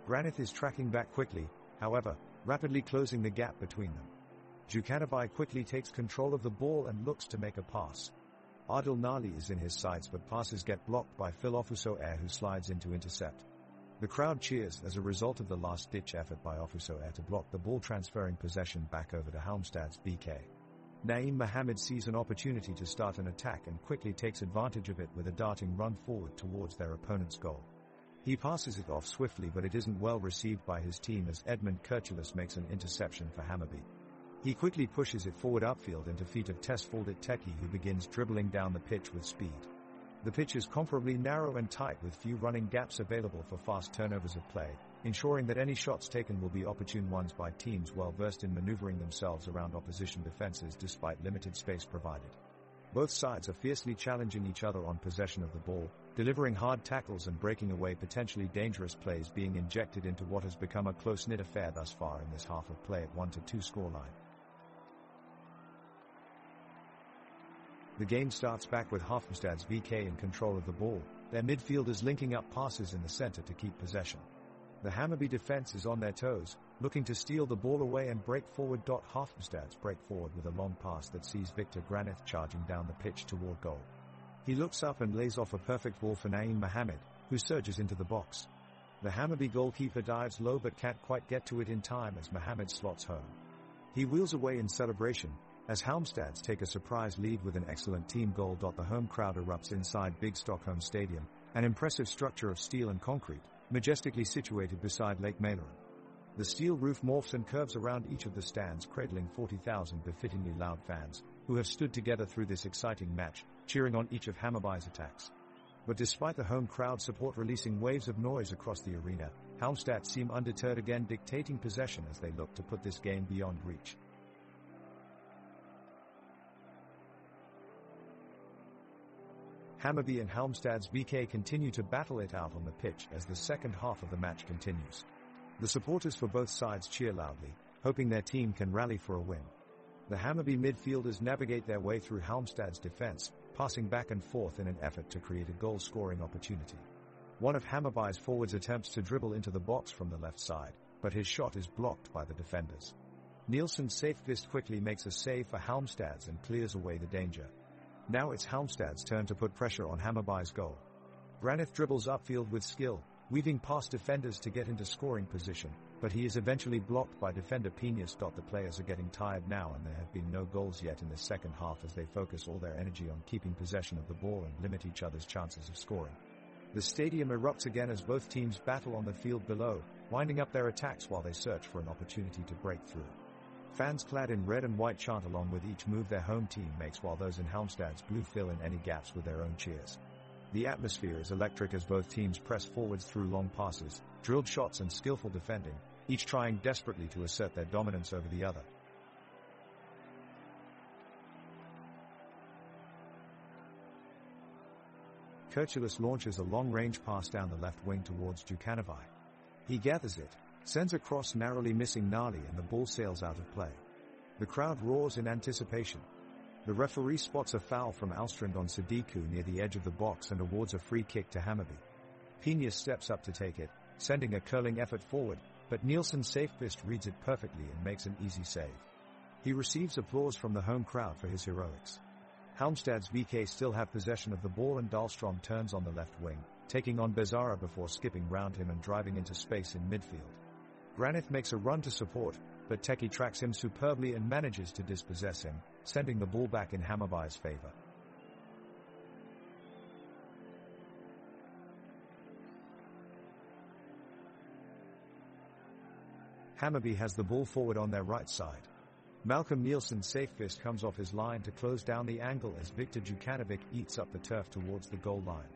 Granith is tracking back quickly, however, rapidly closing the gap between them. Jukanovic quickly takes control of the ball and looks to make a pass. Adil Nali is in his sights, but passes get blocked by Phil Ofuso-Air, who slides in to intercept. The crowd cheers as a result of the last-ditch effort by Ofuso-Air to block the ball, transferring possession back over to Halmstad's BK. Naeem Mohammed sees an opportunity to start an attack and quickly takes advantage of it with a darting run forward towards their opponent's goal. He passes it off swiftly, but it isn't well received by his team as Edmund Kirchulus makes an interception for Hammarby. He quickly pushes it forward upfield into feet of Tesfaldet Teki, who begins dribbling down the pitch with speed. The pitch is comparably narrow and tight, with few running gaps available for fast turnovers of play, ensuring that any shots taken will be opportune ones by teams well versed in maneuvering themselves around opposition defenses despite limited space provided. Both sides are fiercely challenging each other on possession of the ball, delivering hard tackles and breaking away potentially dangerous plays, being injected into what has become a close-knit affair thus far in this half of play at 1-2 scoreline. The game starts back with Halmstad's VK in control of the ball, their midfielders linking up passes in the center to keep possession. The Hammarby defense is on their toes, looking to steal the ball away and break forward. Halmstad's break forward with a long pass that sees Viktor Granith charging down the pitch toward goal. He looks up and lays off a perfect ball for Naeem Mohammed, who surges into the box. The Hammarby goalkeeper dives low but can't quite get to it in time as Mohammed slots home. He wheels away in celebration, as Halmstads take a surprise lead with an excellent team goal. The home crowd erupts inside Big Stockholm Stadium, an impressive structure of steel and concrete, majestically situated beside Lake Mälaren. The steel roof morphs and curves around each of the stands, cradling 40,000 befittingly loud fans, who have stood together through this exciting match, cheering on each of Hammarby's attacks. But despite the home crowd support releasing waves of noise across the arena, Halmstad seem undeterred, again dictating possession as they look to put this game beyond reach. Hammarby and Halmstad's BK continue to battle it out on the pitch as the second half of the match continues. The supporters for both sides cheer loudly, hoping their team can rally for a win. The Hammarby midfielders navigate their way through Halmstad's defense, passing back and forth in an effort to create a goal-scoring opportunity. One of Hammarby's forwards attempts to dribble into the box from the left side, but his shot is blocked by the defenders. Nielsen Safevist quickly makes a save for Halmstad's and clears away the danger. Now it's Halmstad's turn to put pressure on Hammarby's goal. Granith dribbles upfield with skill, weaving past defenders to get into scoring position, but he is eventually blocked by defender Peñas. The players are getting tired now, and there have been no goals yet in the second half as they focus all their energy on keeping possession of the ball and limit each other's chances of scoring. The stadium erupts again as both teams battle on the field below, winding up their attacks while they search for an opportunity to break through. Fans clad in red and white chant along with each move their home team makes, while those in Halmstad's blue fill in any gaps with their own cheers. The atmosphere is electric as both teams press forwards through long passes, drilled shots and skillful defending, each trying desperately to assert their dominance over the other. Kirchulus launches a long-range pass down the left wing towards Djukanovic. He gathers it, sends a cross narrowly missing Nali, and the ball sails out of play. The crowd roars in anticipation. The referee spots a foul from Alstrand on Sadiku near the edge of the box and awards a free kick to Hammarby. Peñas steps up to take it, sending a curling effort forward, but Nielsen Safevist reads it perfectly and makes an easy save. He receives applause from the home crowd for his heroics. Halmstad's VK still have possession of the ball, and Dahlstrom turns on the left wing, taking on Bezzara before skipping round him and driving into space in midfield. Granith makes a run to support, but Teki tracks him superbly and manages to dispossess him, sending the ball back in Hammarby's favor. Hammarby has the ball forward on their right side. Malcolm Nielsen Safevist comes off his line to close down the angle as Viktor Djukanovic eats up the turf towards the goal line.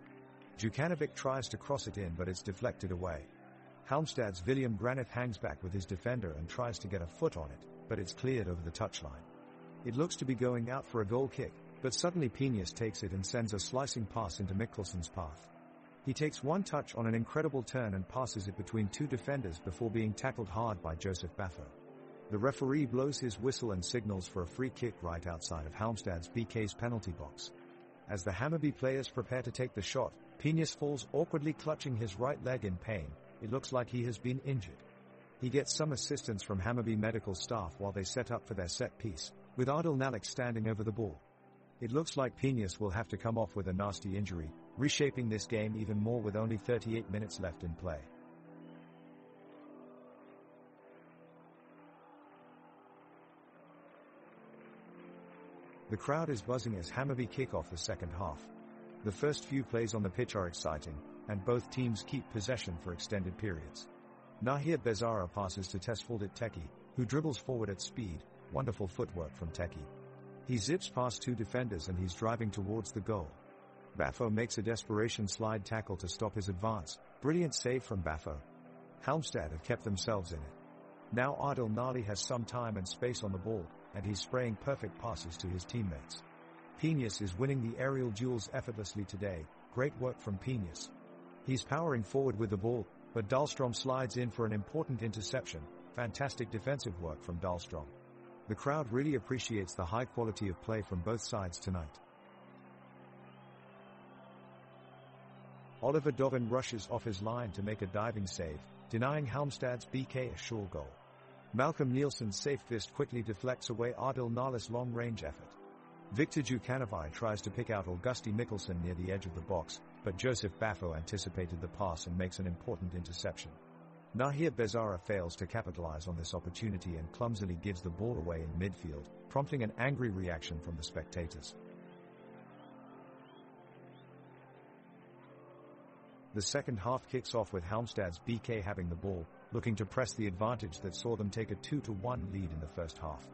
Djukanovic tries to cross it in, but it's deflected away. Halmstad's William Granith hangs back with his defender and tries to get a foot on it, but it's cleared over the touchline. It looks to be going out for a goal kick, but suddenly Peñas takes it and sends a slicing pass into Mikkelsen's path. He takes one touch on an incredible turn and passes it between two defenders before being tackled hard by Joseph Baffo. The referee blows his whistle and signals for a free kick right outside of Halmstad's BK's penalty box. As the Hammarby players prepare to take the shot, Peñas falls awkwardly, clutching his right leg in pain. It looks like he has been injured. He gets some assistance from Hammarby medical staff while they set up for their set piece, with Adil Nalik standing over the ball. It looks like Peñas will have to come off with a nasty injury, reshaping this game even more with only 38 minutes left in play. The crowd is buzzing as Hammarby kick off the second half. The first few plays on the pitch are exciting, and both teams keep possession for extended periods. Nahir Bezzara passes to Tesfaldit Teki, who dribbles forward at speed. Wonderful footwork from Teki. He zips past two defenders and he's driving towards the goal. Baffo makes a desperation slide tackle to stop his advance. Brilliant save from Baffo. Halmstad have kept themselves in it. Now Adil Nali has some time and space on the ball, and he's spraying perfect passes to his teammates. Peñas is winning the aerial duels effortlessly today. Great work from Peñas. He's powering forward with the ball, but Dahlstrom slides in for an important interception. Fantastic defensive work from Dahlstrom. The crowd really appreciates the high quality of play from both sides tonight. Oliver Dovin rushes off his line to make a diving save, denying Halmstad's BK a sure goal. Malcolm Nielsen's Safevist quickly deflects away Adil Nali's long-range effort. Viktor Djukanovic tries to pick out Augusti Mikkelsen near the edge of the box, but Joseph Baffo anticipated the pass and makes an important interception. Nahir Bezzara fails to capitalize on this opportunity and clumsily gives the ball away in midfield, prompting an angry reaction from the spectators. The second half kicks off with Halmstad's BK having the ball, looking to press the advantage that saw them take a 2-1 lead in the first half.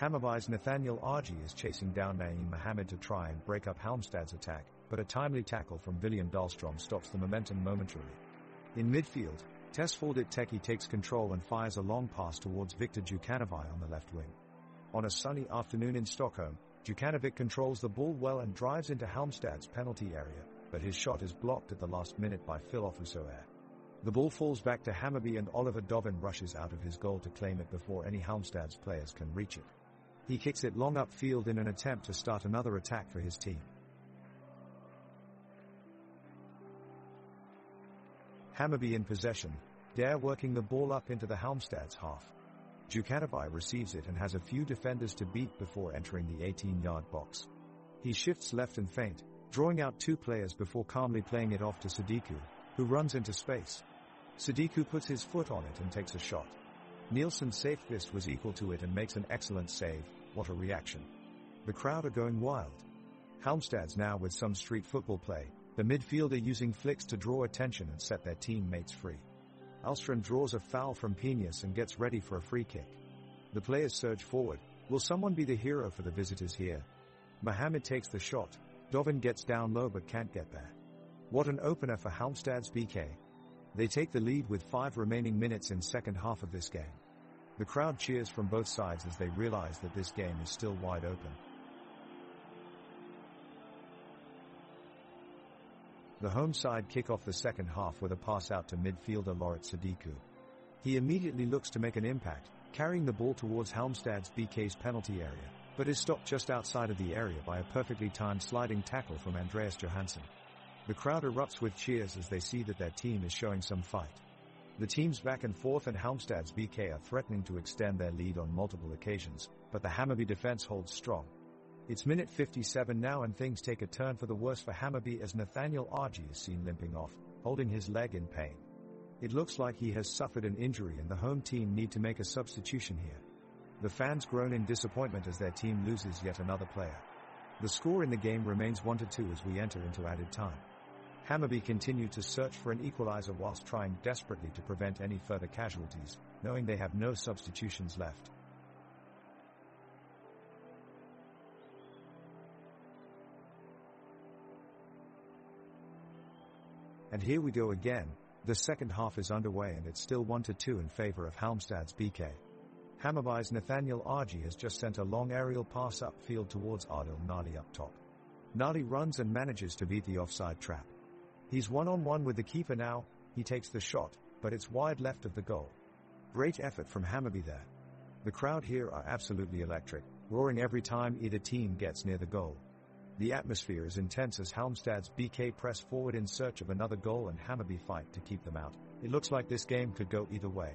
Hammarby's Nathaniel Arji is chasing down Naeem Mohammed to try and break up Halmstad's attack, but a timely tackle from William Dahlstrom stops the momentum momentarily. In midfield, Tesfaldit Teki takes control and fires a long pass towards Viktor Djukanovic on the left wing. On a sunny afternoon in Stockholm, Djukanovic controls the ball well and drives into Halmstad's penalty area, but his shot is blocked at the last minute by Phil Ofusoer. The ball falls back to Hammarby and Oliver Dovin rushes out of his goal to claim it before any Halmstad's players can reach it. He kicks it long upfield in an attempt to start another attack for his team. Hammarby in possession, Dare working the ball up into the Halmstad's half. Djukanovic receives it and has a few defenders to beat before entering the 18-yard box. He shifts left and feint, drawing out two players before calmly playing it off to Sadiku, who runs into space. Sadiku puts his foot on it and takes a shot. Nielsen's safe fist was equal to it and makes an excellent save. What a reaction. The crowd are going wild. Halmstad's now with some street football play, the midfielder using flicks to draw attention and set their teammates free. Alstrand draws a foul from Peñas and gets ready for a free kick. The players surge forward. Will someone be the hero for the visitors here? Mohamed takes the shot. Dovin gets down low but can't get there. What an opener for Halmstad's BK. They take the lead with 5 remaining minutes in second half of this game. The crowd cheers from both sides as they realize that this game is still wide open. The home side kick off the second half with a pass out to midfielder Loret Sadiku. He immediately looks to make an impact, carrying the ball towards Halmstad's BK's penalty area, but is stopped just outside of the area by a perfectly timed sliding tackle from Andreas Johansson. The crowd erupts with cheers as they see that their team is showing some fight. The teams back and forth and Halmstad's BK are threatening to extend their lead on multiple occasions, but the Hammarby defense holds strong. It's minute 57 now and things take a turn for the worse for Hammarby as Nathaniel Argy is seen limping off, holding his leg in pain. It looks like he has suffered an injury and the home team need to make a substitution here. The fans groan in disappointment as their team loses yet another player. The score in the game remains 1-2 as we enter into added time. Hammarby continue to search for an equalizer whilst trying desperately to prevent any further casualties, knowing they have no substitutions left. And here we go again. The second half is underway and it's still 1-2 in favor of Halmstad's BK. Hammarby's Nathaniel Argy has just sent a long aerial pass upfield towards Adil Nali up top. Nali runs and manages to beat the offside trap. He's one-on-one with the keeper now. He takes the shot, but it's wide left of the goal. Great effort from Hammarby there. The crowd here are absolutely electric, roaring every time either team gets near the goal. The atmosphere is intense as Halmstad's BK press forward in search of another goal and Hammarby fight to keep them out. It looks like this game could go either way.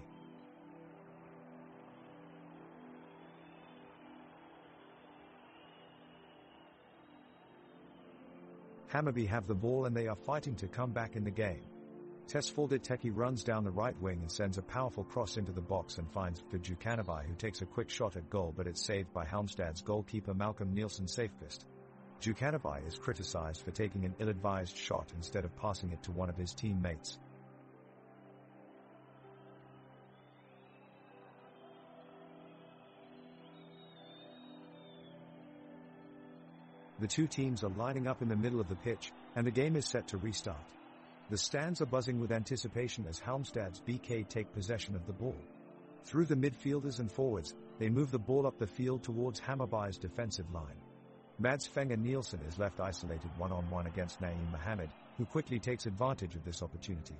Hammarby have the ball and they are fighting to come back in the game. Tesfaldet Teki runs down the right wing and sends a powerful cross into the box and finds Djukanovic, who takes a quick shot at goal, but it's saved by Halmstad's goalkeeper Malcolm Nielsen safest. Djukanovic is criticized for taking an ill-advised shot instead of passing it to one of his teammates. The two teams are lining up in the middle of the pitch, and the game is set to restart. The stands are buzzing with anticipation as Halmstad's BK take possession of the ball. Through the midfielders and forwards, they move the ball up the field towards Hammarby's defensive line. Mads Fenger Nielsen is left isolated one-on-one against Naeem Mohamed, who quickly takes advantage of this opportunity.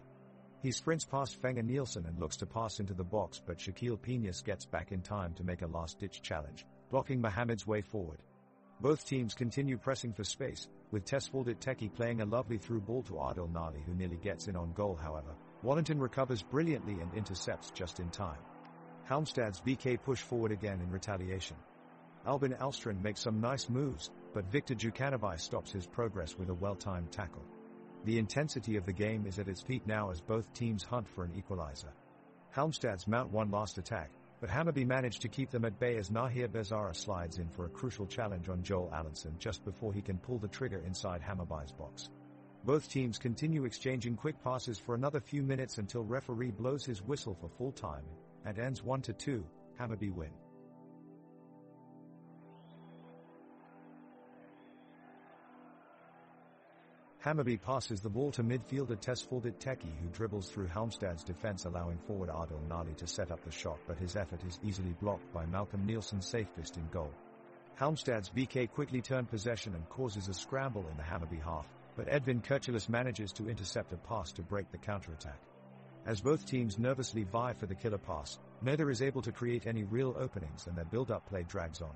He sprints past Fenger Nielsen and looks to pass into the box, but Shaquille Peñas gets back in time to make a last-ditch challenge, blocking Mohamed's way forward. Both teams continue pressing for space, with Tesfaldet Teki playing a lovely through ball to Adil Nali, who nearly gets in on goal. However, Wallington recovers brilliantly and intercepts just in time. Halmstad's BK push forward again in retaliation. Albin Alstrand makes some nice moves, but Viktor Djukanovic stops his progress with a well-timed tackle. The intensity of the game is at its peak now as both teams hunt for an equalizer. Halmstad's mount one last attack, but Hammarby managed to keep them at bay as Nahir Bezara slides in for a crucial challenge on Joel Allenson just before he can pull the trigger inside Hammarby's box. Both teams continue exchanging quick passes for another few minutes until referee blows his whistle for full time, and ends 1-2, Hammarby win. Hammarby passes the ball to midfielder Tesfaldet Teki, who dribbles through Halmstad's defense, allowing forward Adil Nali to set up the shot, but his effort is easily blocked by Malcolm Nielsen's safest in goal. Halmstad's BK quickly turn possession and causes a scramble in the Hammarby half, but Edvin Kurtulus manages to intercept a pass to break the counterattack. As both teams nervously vie for the killer pass, neither is able to create any real openings and their build-up play drags on.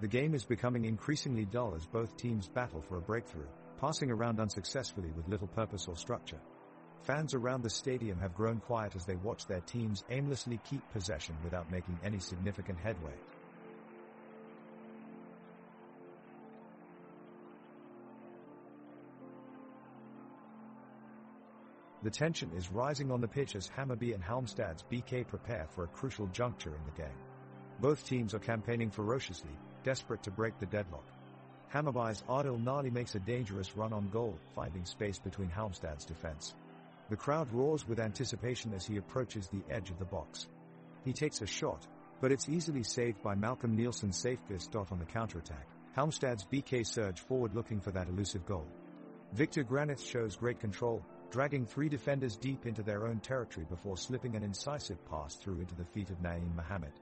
The game is becoming increasingly dull as both teams battle for a breakthrough, passing around unsuccessfully with little purpose or structure. Fans around the stadium have grown quiet as they watch their teams aimlessly keep possession without making any significant headway. The tension is rising on the pitch as Hammarby and Halmstad's BK prepare for a crucial juncture in the game. Both teams are campaigning ferociously, desperate to break the deadlock. Hammarby's Adil Nali makes a dangerous run on goal, finding space between Halmstad's defense. The crowd roars with anticipation as he approaches the edge of the box. He takes a shot, but it's easily saved by Malcolm Nielsen's safe fist on the counterattack. Halmstad's BK surge forward looking for that elusive goal. Victor Granith shows great control, dragging three defenders deep into their own territory before slipping an incisive pass through into the feet of Naeem Mohamed.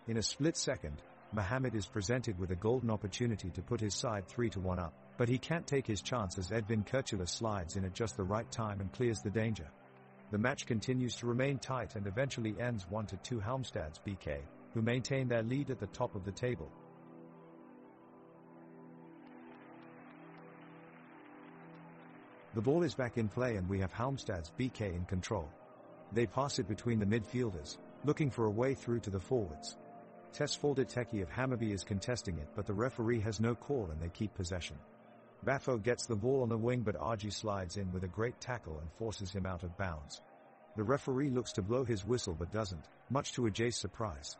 In a split second, Mohamed is presented with a golden opportunity to put his side 3-1 up, but he can't take his chance as Edvin Kurtulus slides in at just the right time and clears the danger. The match continues to remain tight and eventually ends 1-2 Halmstad's BK, who maintain their lead at the top of the table. The ball is back in play and we have Halmstad's BK in control. They pass it between the midfielders, looking for a way through to the forwards. Tesfaldet Teki of Hammarby is contesting it, but the referee has no call and they keep possession. Bafo gets the ball on the wing, but Arji slides in with a great tackle and forces him out of bounds. The referee looks to blow his whistle but doesn't, much to Ajay's surprise.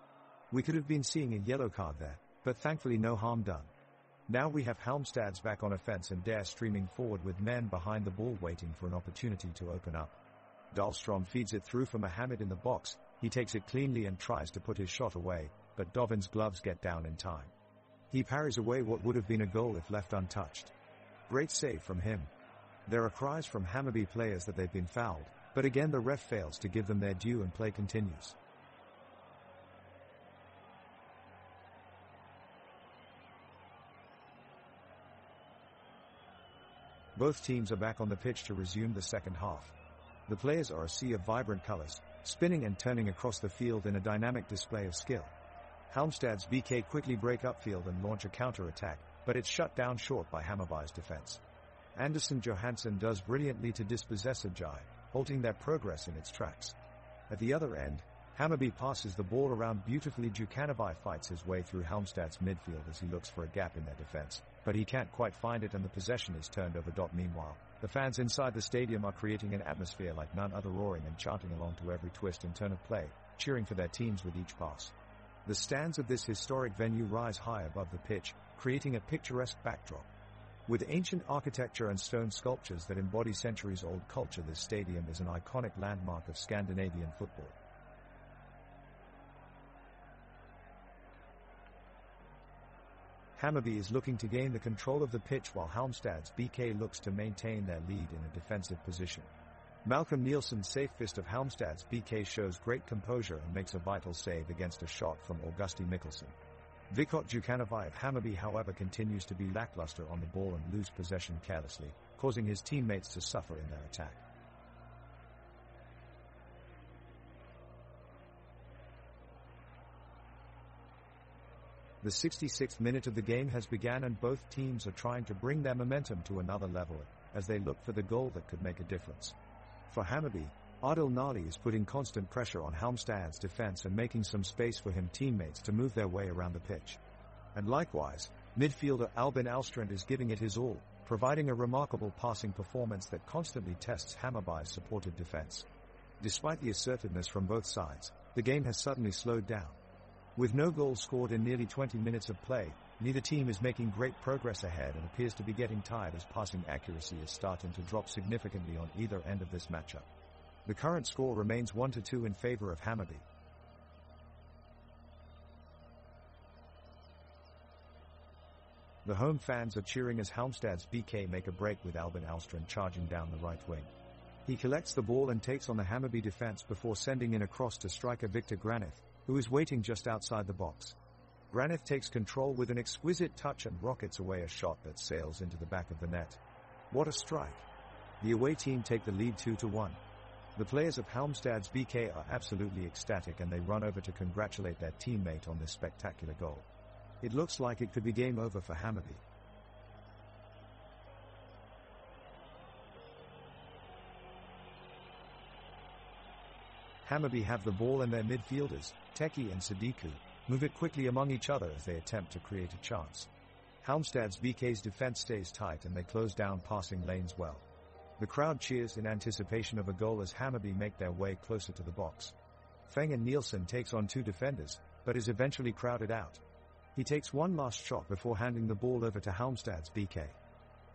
We could have been seeing a yellow card there, but thankfully no harm done. Now we have Halmstad's back on offense and Dare streaming forward with men behind the ball waiting for an opportunity to open up. Dahlstrom feeds it through for Mohamed in the box. He takes it cleanly and tries to put his shot away, but Dovin's gloves get down in time. He parries away what would have been a goal if left untouched. Great save from him. There are cries from Hammarby players that they've been fouled, but again the ref fails to give them their due and play continues. Both teams are back on the pitch to resume the second half. The players are a sea of vibrant colors, spinning and turning across the field in a dynamic display of skill. Halmstad's BK quickly break upfield and launch a counter-attack, but it's shut down short by Hammarby's defense. Anderson Johansson does brilliantly to dispossess Ajay, halting their progress in its tracks. At the other end, Hammarby passes the ball around beautifully. Djukanovic fights his way through Halmstad's midfield as he looks for a gap in their defense, but he can't quite find it and the possession is turned over. Meanwhile, the fans inside the stadium are creating an atmosphere like none other, roaring and chanting along to every twist and turn of play, cheering for their teams with each pass. The stands of this historic venue rise high above the pitch, creating a picturesque backdrop. With ancient architecture and stone sculptures that embody centuries-old culture, this stadium is an iconic landmark of Scandinavian football. Hammarby is looking to gain the control of the pitch while Halmstad's BK looks to maintain their lead in a defensive position. Malcolm Nielsen's safe fist of Halmstad's BK shows great composure and makes a vital save against a shot from Augusti Mikkelsen. Vikot Djukanovic of Hammarby, however, continues to be lackluster on the ball and lose possession carelessly, causing his teammates to suffer in their attack. The 66th minute of the game has begun and both teams are trying to bring their momentum to another level as they look for the goal that could make a difference. For Hammarby, Adil Nali is putting constant pressure on Halmstad's defense and making some space for him teammates to move their way around the pitch. And likewise, midfielder Albin Alstrand is giving it his all, providing a remarkable passing performance that constantly tests Hammarby's supported defense. Despite the assertiveness from both sides, the game has suddenly slowed down. With no goals scored in nearly 20 minutes of play, neither team is making great progress ahead and appears to be getting tired as passing accuracy is starting to drop significantly on either end of this matchup. The current score remains 1-2 in favor of Hammarby. The home fans are cheering as Halmstad's BK make a break with Albin Alstrand charging down the right wing. He collects the ball and takes on the Hammarby defense before sending in a cross to striker Victor Granith, who is waiting just outside the box. Granith takes control with an exquisite touch and rockets away a shot that sails into the back of the net. What a strike! The away team take the lead 2-1. The players of Halmstad's BK are absolutely ecstatic and they run over to congratulate their teammate on this spectacular goal. It looks like it could be game over for Hammarby. Hammarby have the ball and their midfielders, Teki and Sadiku, move it quickly among each other as they attempt to create a chance. Halmstad's BK's defense stays tight and they close down passing lanes well. The crowd cheers in anticipation of a goal as Hammarby make their way closer to the box. Feng and Nielsen takes on two defenders, but is eventually crowded out. He takes one last shot before handing the ball over to Halmstad's BK.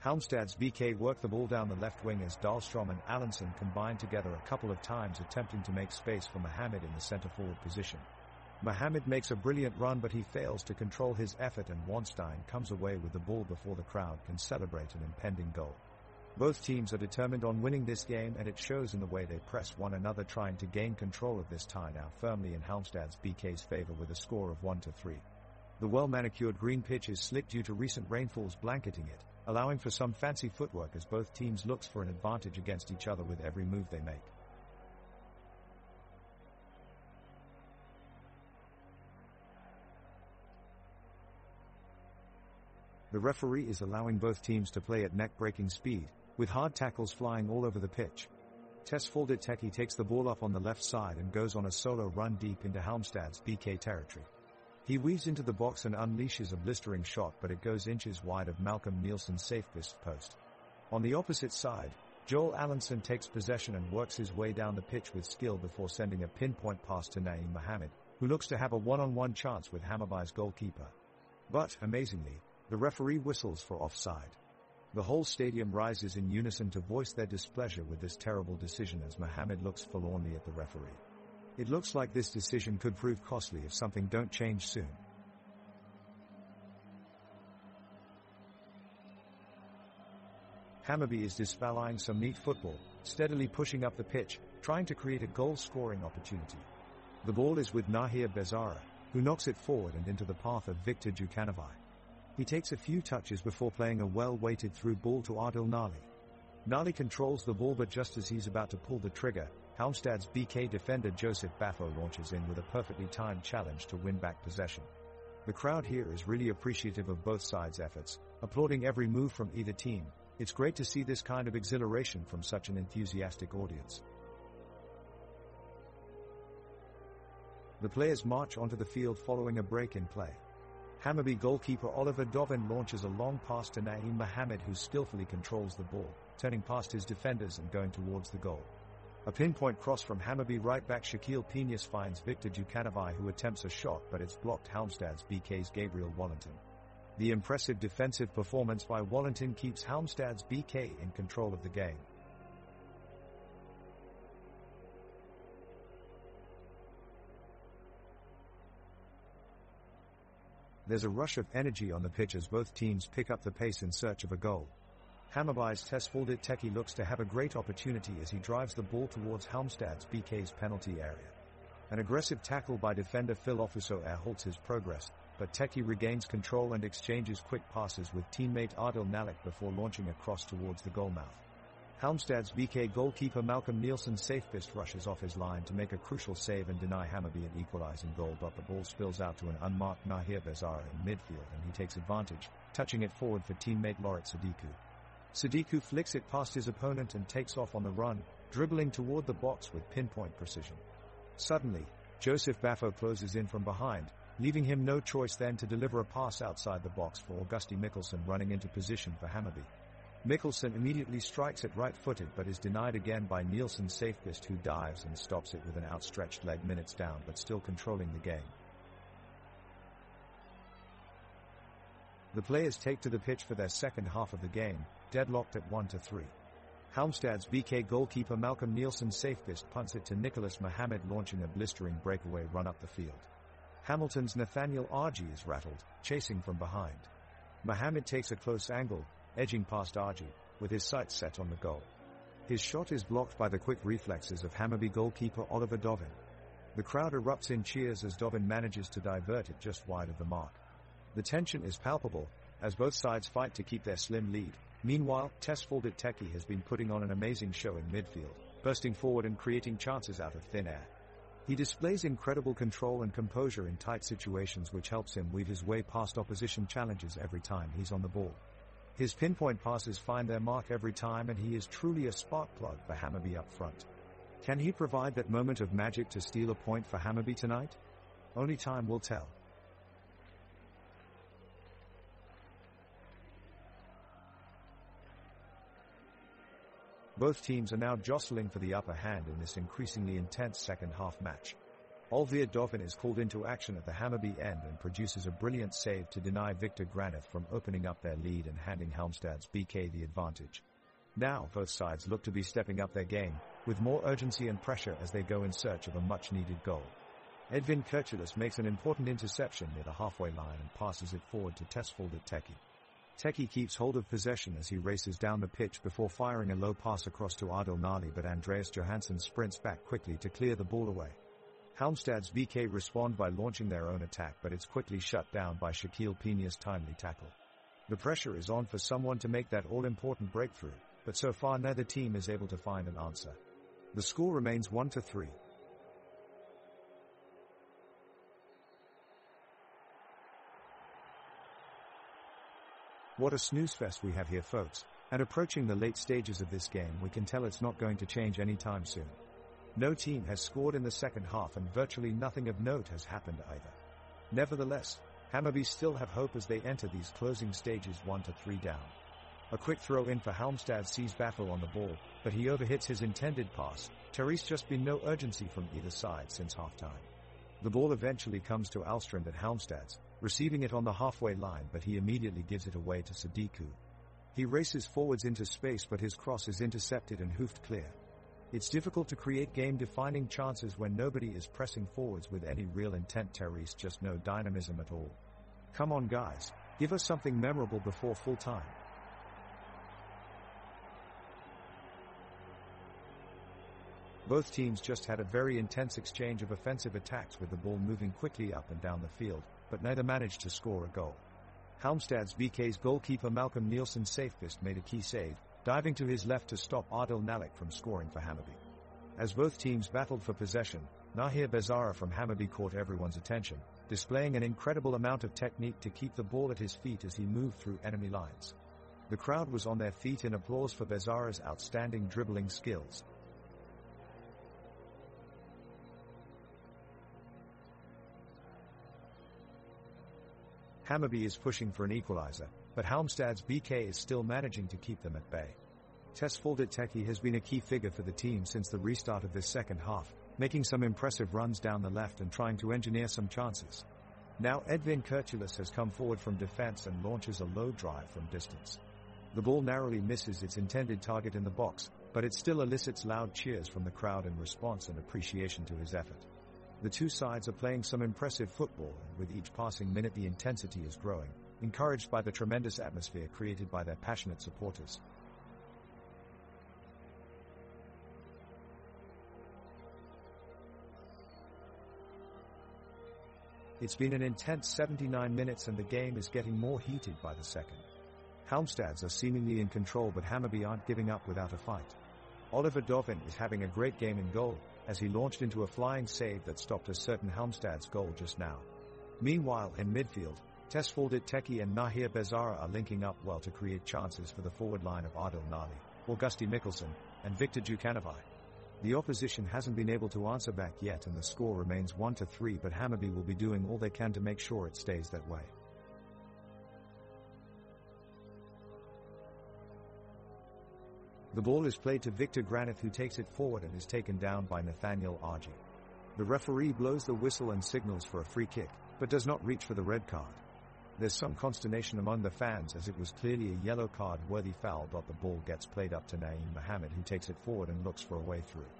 Halmstad's BK work the ball down the left wing as Dahlstrom and Allenson combine together a couple of times attempting to make space for Mohamed in the centre-forward position. Mohamed makes a brilliant run but he fails to control his effort and Wanstein comes away with the ball before the crowd can celebrate an impending goal. Both teams are determined on winning this game and it shows in the way they press one another trying to gain control of this tie now firmly in Halmstad's BK's favour with a score of 1-3. The well-manicured green pitch is slick due to recent rainfalls blanketing it, allowing for some fancy footwork as both teams looks for an advantage against each other with every move they make. The referee is allowing both teams to play at neck-breaking speed, with hard tackles flying all over the pitch. Tesfaldet Teki takes the ball up on the left side and goes on a solo run deep into Halmstad's BK territory. He weaves into the box and unleashes a blistering shot but it goes inches wide of Malcolm Nielsen's safe-fist post. On the opposite side, Joel Allenson takes possession and works his way down the pitch with skill before sending a pinpoint pass to Naeem Mohamed, who looks to have a one-on-one chance with Hammarby's goalkeeper. But, amazingly, the referee whistles for offside. The whole stadium rises in unison to voice their displeasure with this terrible decision as Mohamed looks forlornly at the referee. It looks like this decision could prove costly if something don't change soon. Hammarby is displaying some neat football, steadily pushing up the pitch, trying to create a goal-scoring opportunity. The ball is with Nahir Bezara, who knocks it forward and into the path of Victor Djukanovic. He takes a few touches before playing a well-weighted through ball to Adil Nali. Nali controls the ball but just as he's about to pull the trigger, Halmstad's BK defender Joseph Baffo launches in with a perfectly timed challenge to win back possession. The crowd here is really appreciative of both sides' efforts, applauding every move from either team. It's great to see this kind of exhilaration from such an enthusiastic audience. The players march onto the field following a break in play. Hammarby goalkeeper Oliver Dovin launches a long pass to Naeem Mohamed who skillfully controls the ball, turning past his defenders and going towards the goal. A pinpoint cross from Hammarby right back Shaquille Peñas finds Victor Djukanovic who attempts a shot but it's blocked Halmstad's BK's Gabriel Wallington. The impressive defensive performance by Wallington keeps Halmstad's BK in control of the game. There's a rush of energy on the pitch as both teams pick up the pace in search of a goal. Hammarby's Tesfaldet Teki looks to have a great opportunity as he drives the ball towards Halmstad's BK's penalty area. An aggressive tackle by defender Phil Ofuso halts his progress, but Teki regains control and exchanges quick passes with teammate Adil Nalik before launching a cross towards the goalmouth. Halmstad's BK goalkeeper Malcolm Nielsen's safe-fist rushes off his line to make a crucial save and deny Hammarby an equalizing goal but the ball spills out to an unmarked Nahir Bezara in midfield and he takes advantage, touching it forward for teammate Lorit Sadiku. Sadiku flicks it past his opponent and takes off on the run, dribbling toward the box with pinpoint precision. Suddenly, Joseph Baffo closes in from behind, leaving him no choice then to deliver a pass outside the box for Augusti Mikkelsen running into position for Hammarby. Mikkelsen immediately strikes it right-footed but is denied again by Nielsen's safe-fist who dives and stops it with an outstretched leg minutes down but still controlling the game. The players take to the pitch for their second half of the game, deadlocked at 1-3. Halmstad's BK goalkeeper Malcolm Nielsen's safe-fist punts it to Nicholas Mohamed launching a blistering breakaway run up the field. Hamilton's Nathaniel Argy is rattled, chasing from behind. Mohamed takes a close angle, edging past Argy, with his sights set on the goal. His shot is blocked by the quick reflexes of Hammarby goalkeeper Oliver Dovin. The crowd erupts in cheers as Dovin manages to divert it just wide of the mark. The tension is palpable, as both sides fight to keep their slim lead. Meanwhile, Tesfaldet Teki has been putting on an amazing show in midfield, bursting forward and creating chances out of thin air. He displays incredible control and composure in tight situations, which helps him weave his way past opposition challenges every time he's on the ball. His pinpoint passes find their mark every time, and he is truly a spark plug for Hammarby up front. Can he provide that moment of magic to steal a point for Hammarby tonight? Only time will tell. Both teams are now jostling for the upper hand in this increasingly intense second-half match. Olivier Dovin is called into action at the Hammarby end and produces a brilliant save to deny Victor Granith from opening up their lead and handing Halmstad's BK the advantage. Now, both sides look to be stepping up their game, with more urgency and pressure as they go in search of a much-needed goal. Edvin Kurtulus makes an important interception near the halfway line and passes it forward to Tesfaldet Teki. Teki keeps hold of possession as he races down the pitch before firing a low pass across to Adil Nali, but Andreas Johansson sprints back quickly to clear the ball away. Halmstad's BK respond by launching their own attack, but it's quickly shut down by Shaquille Peña's timely tackle. The pressure is on for someone to make that all-important breakthrough, but so far neither team is able to find an answer. The score remains 1-3. What a snooze fest we have here, folks, and approaching the late stages of this game we can tell it's not going to change anytime soon. No team has scored in the second half and virtually nothing of note has happened either. Nevertheless, Hammarby still have hope as they enter these closing stages 1-3 down. A quick throw in for Halmstad sees Battle on the ball, but he overhits his intended pass. There's just been no urgency from either side since halftime. The ball eventually comes to Alstrand at Halmstad's, receiving it on the halfway line, but he immediately gives it away to Sadiku. He races forwards into space, but his cross is intercepted and hoofed clear. It's difficult to create game-defining chances when nobody is pressing forwards with any real intent. There's just no dynamism at all. Come on guys, give us something memorable before full time. Both teams just had a very intense exchange of offensive attacks with the ball moving quickly up and down the field, but neither managed to score a goal. Halmstad's BK's goalkeeper Malcolm Nielsen Safest made a key save, diving to his left to stop Adil Nalik from scoring for Hammarby. As both teams battled for possession, Nahir Bezara from Hammarby caught everyone's attention, displaying an incredible amount of technique to keep the ball at his feet as he moved through enemy lines. The crowd was on their feet in applause for Bezara's outstanding dribbling skills. Hammarby is pushing for an equalizer, but Halmstad's BK is still managing to keep them at bay. Tesfaldet Teki has been a key figure for the team since the restart of this second half, making some impressive runs down the left and trying to engineer some chances. Now Edvin Kurtulus has come forward from defense and launches a low drive from distance. The ball narrowly misses its intended target in the box, but it still elicits loud cheers from the crowd in response and appreciation to his effort. The two sides are playing some impressive football, and with each passing minute the intensity is growing, encouraged by the tremendous atmosphere created by their passionate supporters. It's been an intense 79 minutes and the game is getting more heated by the second. Halmstads are seemingly in control, but Hammarby aren't giving up without a fight. Oliver Dovin is having a great game in goal, as he launched into a flying save that stopped a certain Halmstad's goal just now. Meanwhile, in midfield, Tesfaldet Teki and Nahir Bezara are linking up well to create chances for the forward line of Adil Nali, Augusti Mikkelsen, and Victor Djukanovic. The opposition hasn't been able to answer back yet and the score remains 1-3, but Hammarby will be doing all they can to make sure it stays that way. The ball is played to Victor Granith, who takes it forward and is taken down by Nathaniel Argy. The referee blows the whistle and signals for a free kick, but does not reach for the red card. There's some consternation among the fans as it was clearly a yellow card-worthy foul, but the ball gets played up to Naeem Mohammed, who takes it forward and looks for a way through.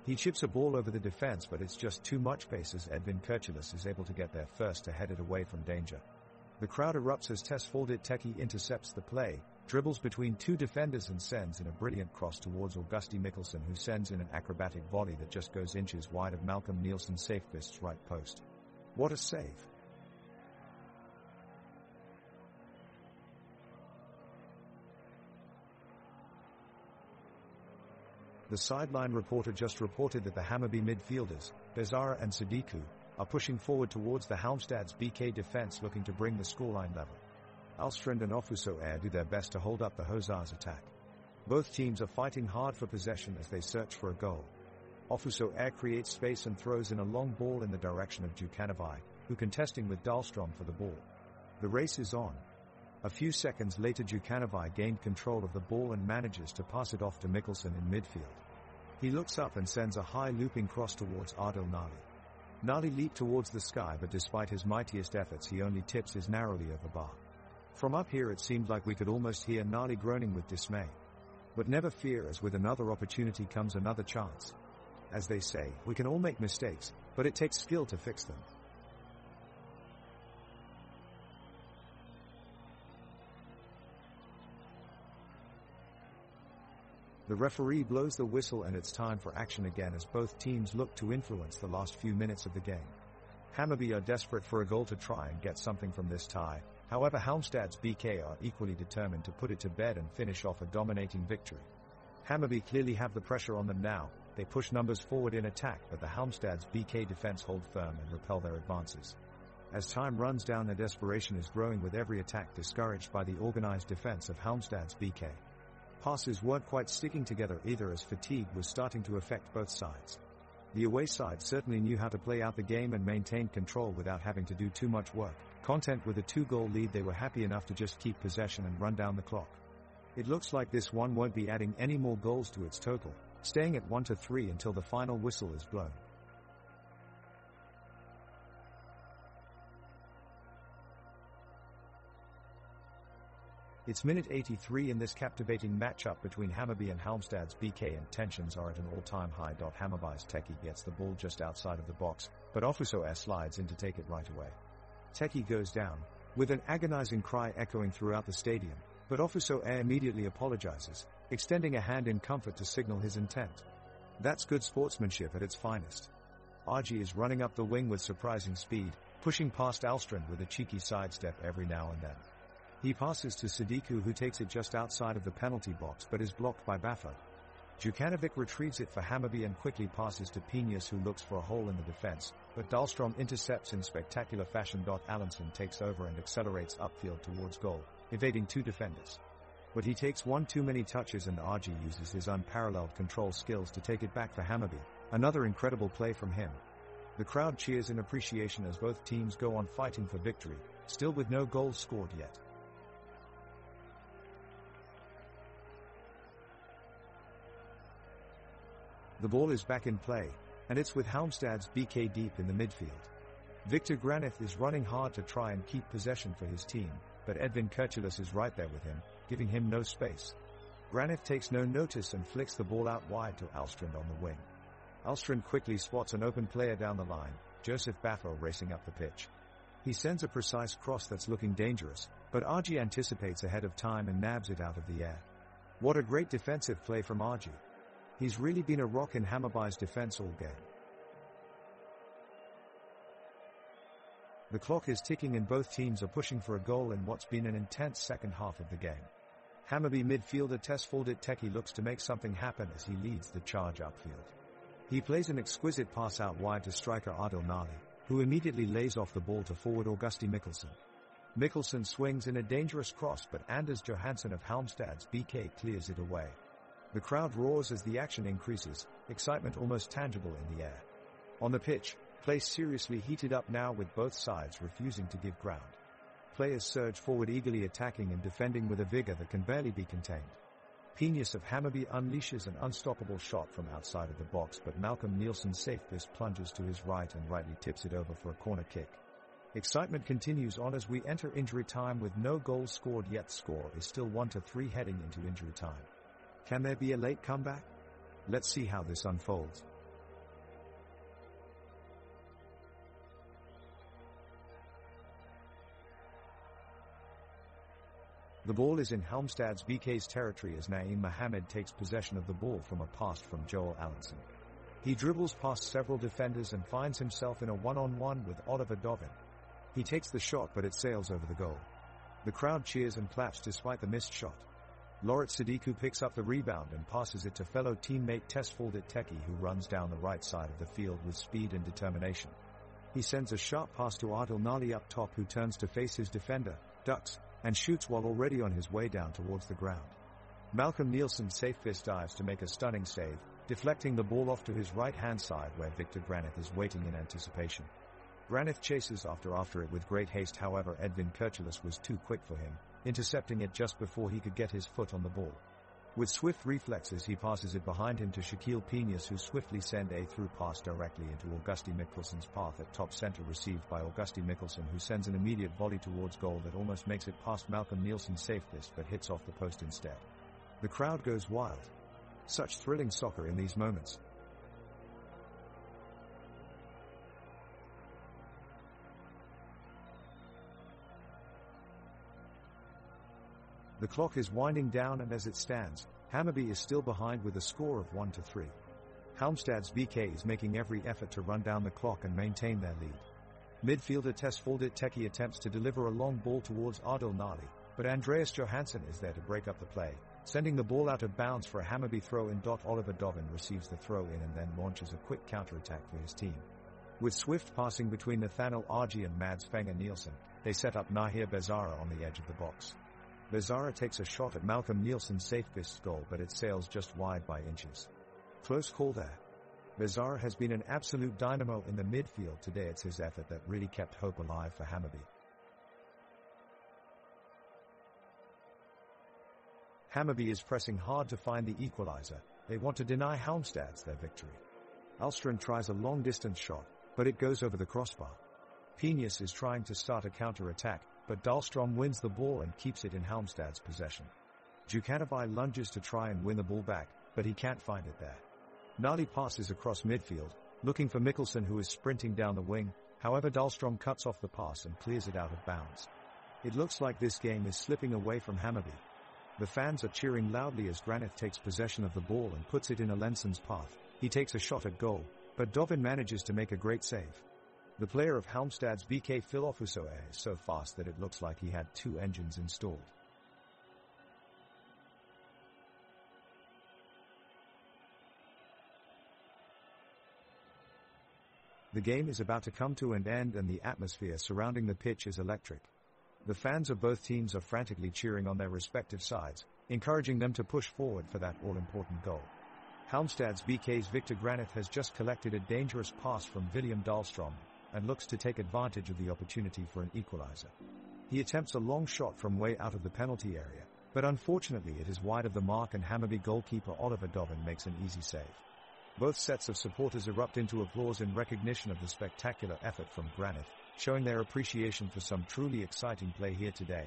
He chips a ball over the defense, but it's just too much pace as Edvin Kurtulus is able to get there first to head it away from danger. The crowd erupts as Tesfaldet Teki intercepts the play, dribbles between two defenders and sends in a brilliant cross towards Augusti Mikkelsen, who sends in an acrobatic volley that just goes inches wide of Malcolm Nielsen's safest's right post. What a save! The sideline reporter just reported that the Hammarby midfielders, Bezara and Sadiku, are pushing forward towards the Halmstad's BK defense, looking to bring the scoreline level. Alstrand and Ofuso Air do their best to hold up the Hussars' attack. Both teams are fighting hard for possession as they search for a goal. Ofuso Air creates space and throws in a long ball in the direction of Djukanovic, who contesting with Dahlstrom for the ball. The race is on. A few seconds later, Djukanovic gained control of the ball and manages to pass it off to Mikkelsen in midfield. He looks up and sends a high looping cross towards Adil Nali. Nali leaped towards the sky, but despite his mightiest efforts he only tips his narrowly over bar. From up here it seemed like we could almost hear Nali groaning with dismay. But never fear, as with another opportunity comes another chance. As they say, we can all make mistakes, but it takes skill to fix them. The referee blows the whistle and it's time for action again as both teams look to influence the last few minutes of the game. Hammarby are desperate for a goal to try and get something from this tie, however Halmstad's BK are equally determined to put it to bed and finish off a dominating victory. Hammarby clearly have the pressure on them now. They push numbers forward in attack, but the Halmstad's BK defense hold firm and repel their advances. As time runs down, their desperation is growing with every attack discouraged by the organized defense of Halmstad's BK. Passes weren't quite sticking together either, as fatigue was starting to affect both sides. The away side certainly knew how to play out the game and maintain control without having to do too much work. Content with a 2-goal lead, they were happy enough to just keep possession and run down the clock. It looks like this one won't be adding any more goals to its total, staying at 1-3 until the final whistle is blown. It's minute 83 in this captivating matchup between Hammarby and Halmstad's BK, and tensions are at an all-time high. Hammarby's Teki gets the ball just outside of the box, but Ofuso slides in to take it right away. Teki goes down, with an agonizing cry echoing throughout the stadium, but Ofuso immediately apologizes, extending a hand in comfort to signal his intent. That's good sportsmanship at its finest. Arji is running up the wing with surprising speed, pushing past Alstrand with a cheeky sidestep every now and then. He passes to Sadiku, who takes it just outside of the penalty box but is blocked by Baffa. Djukanovic retrieves it for Hammarby and quickly passes to Piñas, who looks for a hole in the defense, but Dahlstrom intercepts in spectacular fashion. Allenson takes over and accelerates upfield towards goal, evading two defenders. But he takes one too many touches and Arji uses his unparalleled control skills to take it back for Hammarby. Another incredible play from him. The crowd cheers in appreciation as both teams go on fighting for victory, still with no goals scored yet. The ball is back in play, and it's with Halmstad's BK deep in the midfield. Victor Granith is running hard to try and keep possession for his team, but Edvin Kurtulus is right there with him, giving him no space. Granith takes no notice and flicks the ball out wide to Alstrand on the wing. Alstrand quickly spots an open player down the line, Joseph Baffo racing up the pitch. He sends a precise cross that's looking dangerous, but Arji anticipates ahead of time and nabs it out of the air. What a great defensive play from Arji. He's really been a rock in Hammarby's defense all game. The clock is ticking and both teams are pushing for a goal in what's been an intense second half of the game. Hammarby midfielder Tesfaldit Teki looks to make something happen as he leads the charge upfield. He plays an exquisite pass out wide to striker Adil Nali, who immediately lays off the ball to forward Augusti Mikkelsen. Mikkelsen swings in a dangerous cross, but Anders Johansson of Halmstad's BK clears it away. The crowd roars as the action increases, excitement almost tangible in the air. On the pitch, play seriously heated up now, with both sides refusing to give ground. Players surge forward, eagerly attacking and defending with a vigor that can barely be contained. Piñas of Hammarby unleashes an unstoppable shot from outside of the box, but Malcolm Nielsen's safe fist plunges to his right and rightly tips it over for a corner kick. Excitement continues on as we enter injury time with no goals scored yet. Score is still 1-3 heading into injury time. Can there be a late comeback? Let's see how this unfolds. The ball is in Halmstad's BK's territory as Naeem Mohammed takes possession of the ball from a pass from Joel Allenson. He dribbles past several defenders and finds himself in a one-on-one with Oliver Dovin. He takes the shot, but it sails over the goal. The crowd cheers and claps despite the missed shot. Lorit Sadiku picks up the rebound and passes it to fellow teammate Tesfaldet Teki, who runs down the right side of the field with speed and determination. He sends a sharp pass to Adil Nali up top, who turns to face his defender, ducks, and shoots while already on his way down towards the ground. Malcolm Nielsen safe-fist dives to make a stunning save, deflecting the ball off to his right-hand side where Victor Granith is waiting in anticipation. Granith chases after it with great haste, however Edvin Kirchulus was too quick for him, intercepting it just before he could get his foot on the ball. With swift reflexes he passes it behind him to Shaquille Penius, who swiftly send a through pass directly into Augusti Mikkelsen's path at top center, received by Augusti Mikkelsen, who sends an immediate volley towards goal that almost makes it past Malcolm Nielsen's safe fist but hits off the post instead. The crowd goes wild. Such thrilling soccer in these moments. The clock is winding down, and as it stands, Hammarby is still behind with a score of 1-3. Halmstad's BK is making every effort to run down the clock and maintain their lead. Midfielder Tesfaldet Teki attempts to deliver a long ball towards Adil Nali, but Andreas Johansson is there to break up the play, sending the ball out of bounds for a Hammarby throw-in. Oliver Dovin receives the throw-in and then launches a quick counter-attack for his team. With swift passing between Nathaniel Argy and Mads Fenger Nielsen, they set up Nahir Bezara on the edge of the box. Bezara takes a shot at Malcolm Nielsen's safe-fist goal, but it sails just wide by inches. Close call there. Bezara has been an absolute dynamo in the midfield today. It's his effort that really kept hope alive for Hammarby. Hammarby is pressing hard to find the equalizer. They want to deny Halmstad's their victory. Alstrand tries a long-distance shot, but it goes over the crossbar. Penius is trying to start a counter-attack, but Dahlstrom wins the ball and keeps it in Halmstad's possession. Djukanovic lunges to try and win the ball back, but he can't find it there. Nali passes across midfield, looking for Mikkelsen, who is sprinting down the wing. However, Dahlstrom cuts off the pass and clears it out of bounds. It looks like this game is slipping away from Hammarby. The fans are cheering loudly as Granith takes possession of the ball and puts it in Alenson's path. He takes a shot at goal, but Dovin manages to make a great save. The player of Halmstad's BK Filofusoe is so fast that it looks like he had two engines installed. The game is about to come to an end, and the atmosphere surrounding the pitch is electric. The fans of both teams are frantically cheering on their respective sides, encouraging them to push forward for that all-important goal. Halmstad's BK's Victor Granith has just collected a dangerous pass from William Dahlstrom and looks to take advantage of the opportunity for an equalizer. He attempts a long shot from way out of the penalty area, but unfortunately it is wide of the mark, and Hammarby goalkeeper Oliver Dovin makes an easy save. Both sets of supporters erupt into applause in recognition of the spectacular effort from Granith, showing their appreciation for some truly exciting play here today.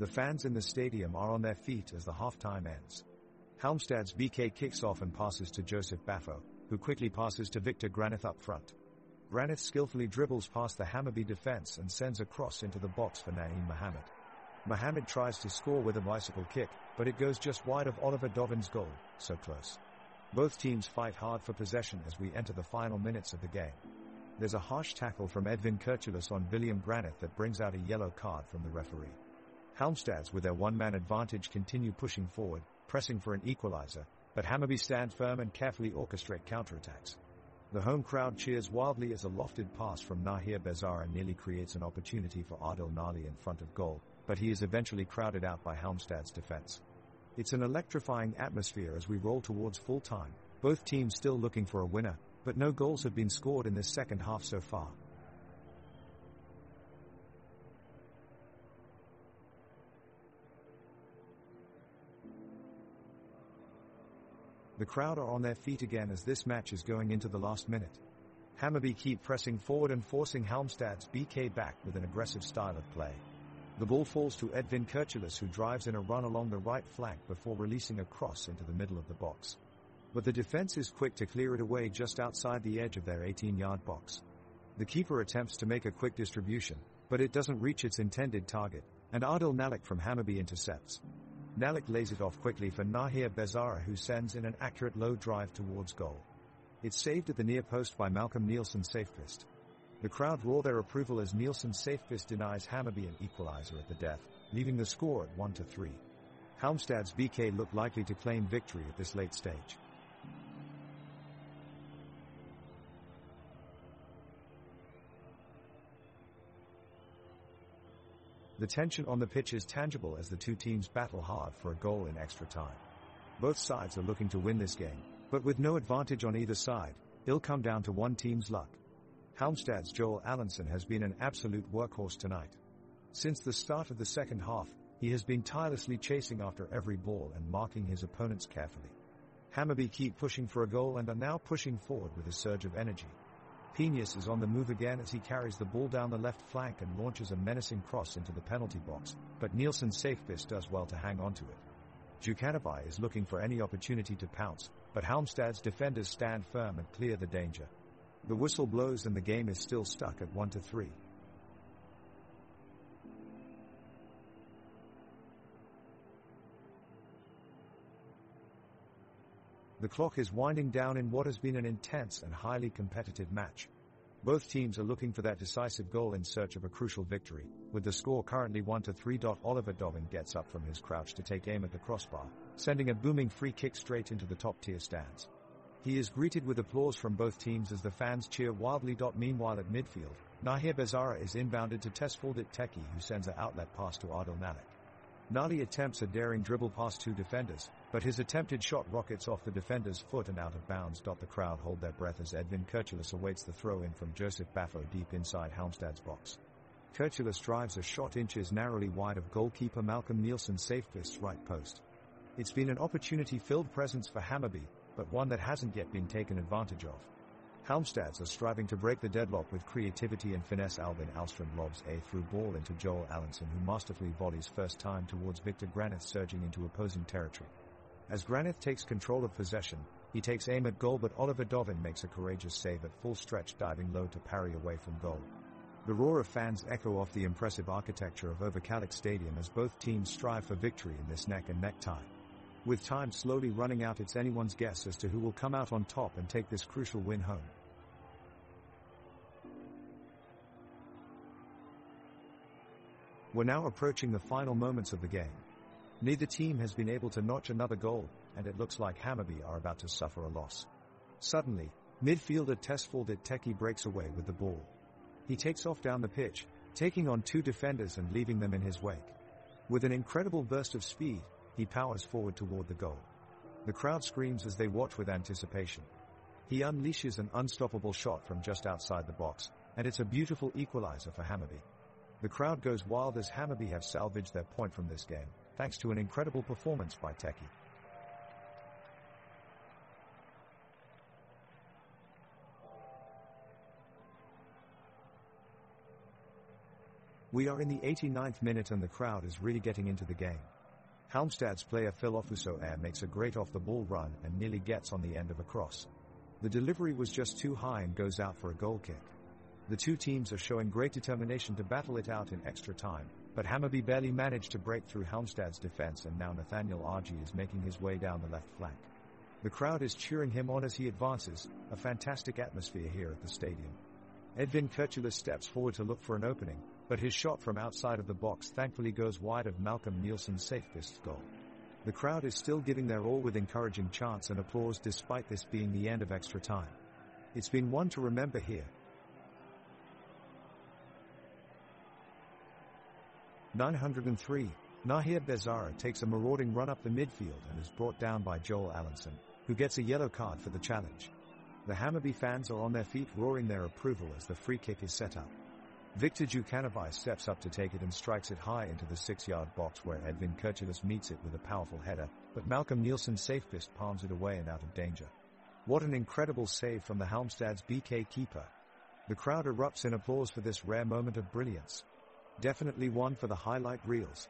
The fans in the stadium are on their feet as the halftime ends. Halmstad's BK kicks off and passes to Joseph Baffo, who quickly passes to Victor Granith up front. Granith skillfully dribbles past the Hammarby defense and sends a cross into the box for Naeem Mohammed. Mohammed tries to score with a bicycle kick, but it goes just wide of Oliver Dovin's goal, so close. Both teams fight hard for possession as we enter the final minutes of the game. There's a harsh tackle from Edvin Kirchulus on William Granith that brings out a yellow card from the referee. Halmstads, with their one-man advantage, continue pushing forward, pressing for an equalizer, but Hammarby stand firm and carefully orchestrate counterattacks. The home crowd cheers wildly as a lofted pass from Nahir Bezara nearly creates an opportunity for Adil Nali in front of goal, but he is eventually crowded out by Halmstad's defense. It's an electrifying atmosphere as we roll towards full time, both teams still looking for a winner, but no goals have been scored in this second half so far. The crowd are on their feet again as this match is going into the last minute. Hammarby keep pressing forward and forcing Halmstad's BK back with an aggressive style of play. The ball falls to Edvin Kirchulus, who drives in a run along the right flank before releasing a cross into the middle of the box. But the defense is quick to clear it away just outside the edge of their 18-yard box. The keeper attempts to make a quick distribution, but it doesn't reach its intended target, and Adil Nalik from Hammarby intercepts. Nalik lays it off quickly for Nahir Bezara, who sends in an accurate low drive towards goal. It's saved at the near post by Malcolm Nielsen's safefist. The crowd roar their approval as Nielsen's safefist denies Hammarby an equalizer at the death, leaving the score at 1-3. Halmstad's BK look likely to claim victory at this late stage. The tension on the pitch is tangible as the two teams battle hard for a goal in extra time. Both sides are looking to win this game, but with no advantage on either side, it'll come down to one team's luck. Halmstad's Joel Allenson has been an absolute workhorse tonight. Since the start of the second half, he has been tirelessly chasing after every ball and marking his opponents carefully. Hammarby keep pushing for a goal and are now pushing forward with a surge of energy. Peñas is on the move again as he carries the ball down the left flank and launches a menacing cross into the penalty box, but Nielsen's safefist does well to hang on to it. Djukanovic is looking for any opportunity to pounce, but Halmstad's defenders stand firm and clear the danger. The whistle blows and the game is still stuck at 1-3. The clock is winding down in what has been an intense and highly competitive match. Both teams are looking for that decisive goal in search of a crucial victory, with the score currently 1-3. Oliver Dovin gets up from his crouch to take aim at the crossbar, sending a booming free kick straight into the top-tier stands. He is greeted with applause from both teams as the fans cheer wildly. Meanwhile at midfield, Nahir Bezara is inbounded to Tesfaldet Teki, who sends an outlet pass to Adil Nalik. Nali attempts a daring dribble past two defenders, but his attempted shot rockets off the defender's foot and out of bounds. The crowd hold their breath as Edvin Kurtulus awaits the throw-in from Joseph Baffo deep inside Halmstad's box. Kurtulus drives a shot inches narrowly wide of goalkeeper Malcolm Nielsen's safefist's right post. It's been an opportunity-filled presence for Hammarby, but one that hasn't yet been taken advantage of. Halmstads are striving to break the deadlock with creativity and finesse. Albin Alström lobs a through ball into Joel Allenson, who masterfully volleys first time towards Victor Granith, surging into opposing territory. As Granith takes control of possession, he takes aim at goal, but Oliver Dovin makes a courageous save at full stretch, diving low to parry away from goal. The roar of fans echo off the impressive architecture of Overkalix Stadium as both teams strive for victory in this neck-and-neck tie. With time slowly running out, it's anyone's guess as to who will come out on top and take this crucial win home. We're now approaching the final moments of the game. Neither team has been able to notch another goal, and it looks like Hammarby are about to suffer a loss. Suddenly, midfielder Tesfaldet Teki breaks away with the ball. He takes off down the pitch, taking on two defenders and leaving them in his wake. With an incredible burst of speed, he powers forward toward the goal. The crowd screams as they watch with anticipation. He unleashes an unstoppable shot from just outside the box, and it's a beautiful equalizer for Hammarby. The crowd goes wild as Hammarby have salvaged their point from this game, thanks to an incredible performance by Teki. We are in the 89th minute and the crowd is really getting into the game. Halmstad's player Phil Ofuso-Air makes a great off-the-ball run and nearly gets on the end of a cross. The delivery was just too high and goes out for a goal kick. The two teams are showing great determination to battle it out in extra time, but Hammarby barely managed to break through Halmstad's defense, and now Nathaniel Argy is making his way down the left flank. The crowd is cheering him on as he advances, a fantastic atmosphere here at the stadium. Edvin Kurtulus steps forward to look for an opening, but his shot from outside of the box thankfully goes wide of Malcolm Nielsen's safest goal. The crowd is still giving their all with encouraging chants and applause despite this being the end of extra time. It's been one to remember here. 903, Nahir Bezara takes a marauding run up the midfield and is brought down by Joel Allenson, who gets a yellow card for the challenge. The Hammarby fans are on their feet roaring their approval as the free kick is set up. Victor Djukanovic steps up to take it and strikes it high into the 6-yard box, where Edvin Kurtulus meets it with a powerful header, but Malcolm Nielsen's safefist palms it away and out of danger. What an incredible save from the Halmstad's BK keeper. The crowd erupts in applause for this rare moment of brilliance. Definitely one for the highlight reels.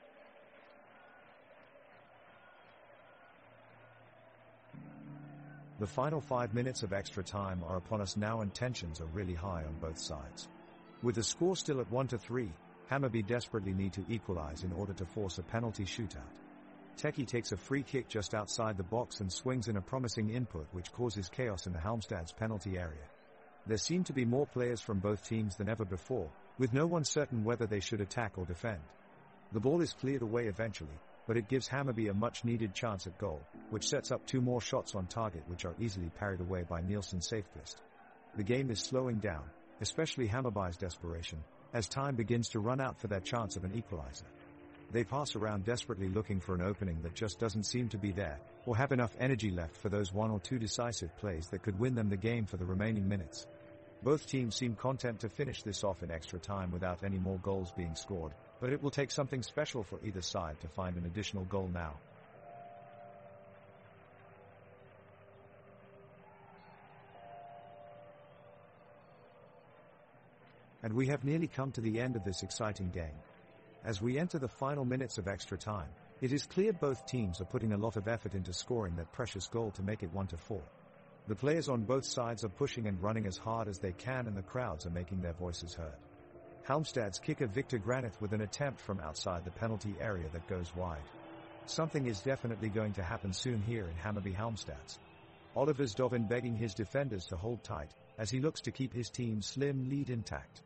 The final 5 minutes of extra time are upon us now and tensions are really high on both sides. With the score still at 1-3, Hammarby desperately need to equalize in order to force a penalty shootout. Teki takes a free kick just outside the box and swings in a promising input which causes chaos in the Halmstad's penalty area. There seem to be more players from both teams than ever before, with no one certain whether they should attack or defend. The ball is cleared away eventually, but it gives Hammarby a much-needed chance at goal, which sets up 2 more shots on target which are easily parried away by Nielsen Safequist. The game is slowing down, especially Hammarby's desperation, as time begins to run out for their chance of an equalizer. They pass around desperately looking for an opening that just doesn't seem to be there, or have enough energy left for those 1 or 2 decisive plays that could win them the game for the remaining minutes. Both teams seem content to finish this off in extra time without any more goals being scored, but it will take something special for either side to find an additional goal now. And we have nearly come to the end of this exciting game. As we enter the final minutes of extra time, it is clear both teams are putting a lot of effort into scoring that precious goal to make it 1-4. The players on both sides are pushing and running as hard as they can and the crowds are making their voices heard. Halmstad's kicker Victor Granith with an attempt from outside the penalty area that goes wide. Something is definitely going to happen soon here in Hammarby Halmstads. Oliver's Dovin begging his defenders to hold tight, as he looks to keep his team's slim lead intact.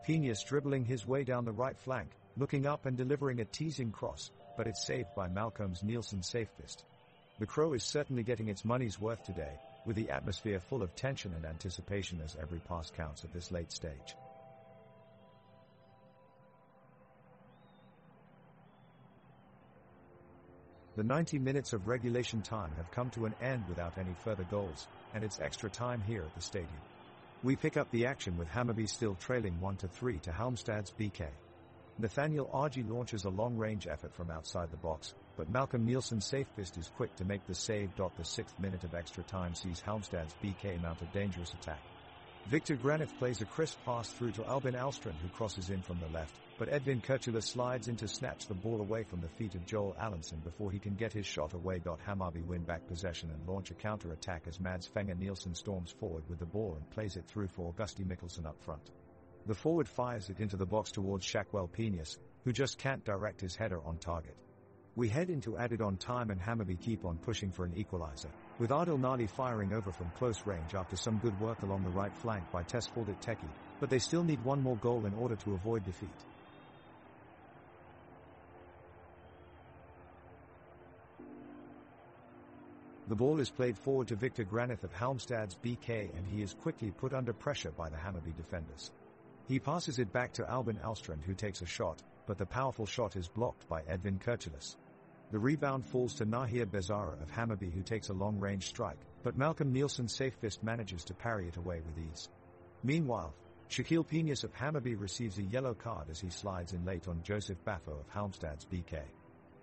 Piñas dribbling his way down the right flank, looking up and delivering a teasing cross, but it's saved by Malcolm's Nielsen Safequist. The Crow is certainly getting its money's worth today, with the atmosphere full of tension and anticipation as every pass counts at this late stage. The 90 minutes of regulation time have come to an end without any further goals, and it's extra time here at the stadium. We pick up the action with Hammarby still trailing 1-3 to Halmstad's BK. Nathaniel Argy launches a long-range effort from outside the box, but Malcolm Nielsen Safequist is quick to make the save. The 6th minute of extra time sees Halmstad's BK mount a dangerous attack. Victor Granith plays a crisp pass through to Albin Alstrand who crosses in from the left, but Edvin Kurtula slides in to snatch the ball away from the feet of Joel Allenson before he can get his shot away. Hammarby win back possession and launch a counter-attack as Mads Fenger Nielsen storms forward with the ball and plays it through for Augusti Mikkelsen up front. The forward fires it into the box towards Shakwell Piñas, who just can't direct his header on target. We head into added on time and Hammarby keep on pushing for an equalizer, with Adil Nali firing over from close range after some good work along the right flank by Tesfaldet Teki, but they still need 1 more goal in order to avoid defeat. The ball is played forward to Victor Granith of Halmstad's BK and he is quickly put under pressure by the Hammarby defenders. He passes it back to Albin Alstrand who takes a shot, but the powerful shot is blocked by Edvin Kurtulus. The rebound falls to Nahir Bezara of Hammarby who takes a long-range strike, but Malcolm Nielsen Safequist manages to parry it away with ease. Meanwhile, Shaquille Piñas of Hammarby receives a yellow card as he slides in late on Joseph Baffo of Halmstad's BK.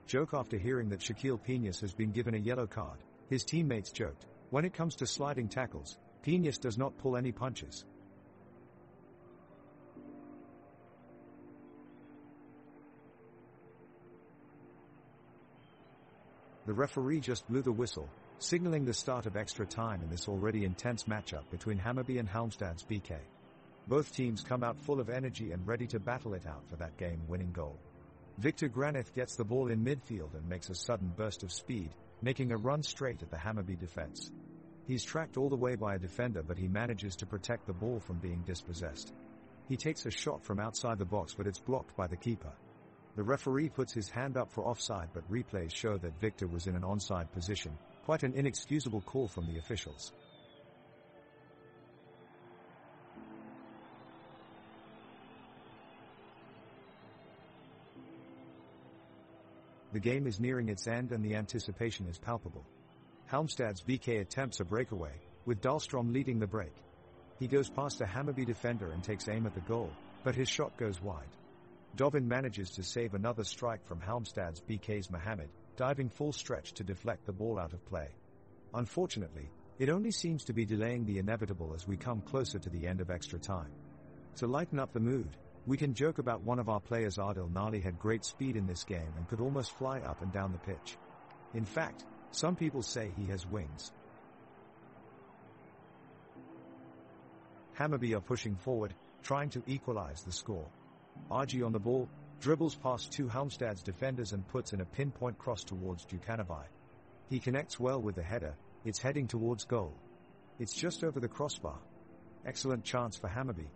Joke after hearing that Shaquille Piñas has been given a yellow card, his teammates joked, when it comes to sliding tackles, Piñas does not pull any punches. The referee just blew the whistle, signaling the start of extra time in this already intense matchup between Hammarby and Halmstad's BK. Both teams come out full of energy and ready to battle it out for that game-winning goal. Victor Granith gets the ball in midfield and makes a sudden burst of speed, making a run straight at the Hammarby defense. He's tracked all the way by a defender but he manages to protect the ball from being dispossessed. He takes a shot from outside the box but it's blocked by the keeper. The referee puts his hand up for offside but replays show that Victor was in an onside position, quite an inexcusable call from the officials. The game is nearing its end and the anticipation is palpable. Halmstad's BK attempts a breakaway, with Dahlstrom leading the break. He goes past a Hammarby defender and takes aim at the goal, but his shot goes wide. Dovin manages to save another strike from Halmstad's BK's Mohammed, diving full stretch to deflect the ball out of play. Unfortunately, it only seems to be delaying the inevitable as we come closer to the end of extra time. To lighten up the mood, we can joke about one of our players. Adil Nali had great speed in this game and could almost fly up and down the pitch. In fact, some people say he has wings. Hammarby are pushing forward, trying to equalize the score. RG on the ball, dribbles past two Halmstad's defenders and puts in a pinpoint cross towards Djukanovic. He connects well with the header, it's heading towards goal. It's just over the crossbar. Excellent chance for Hammarby.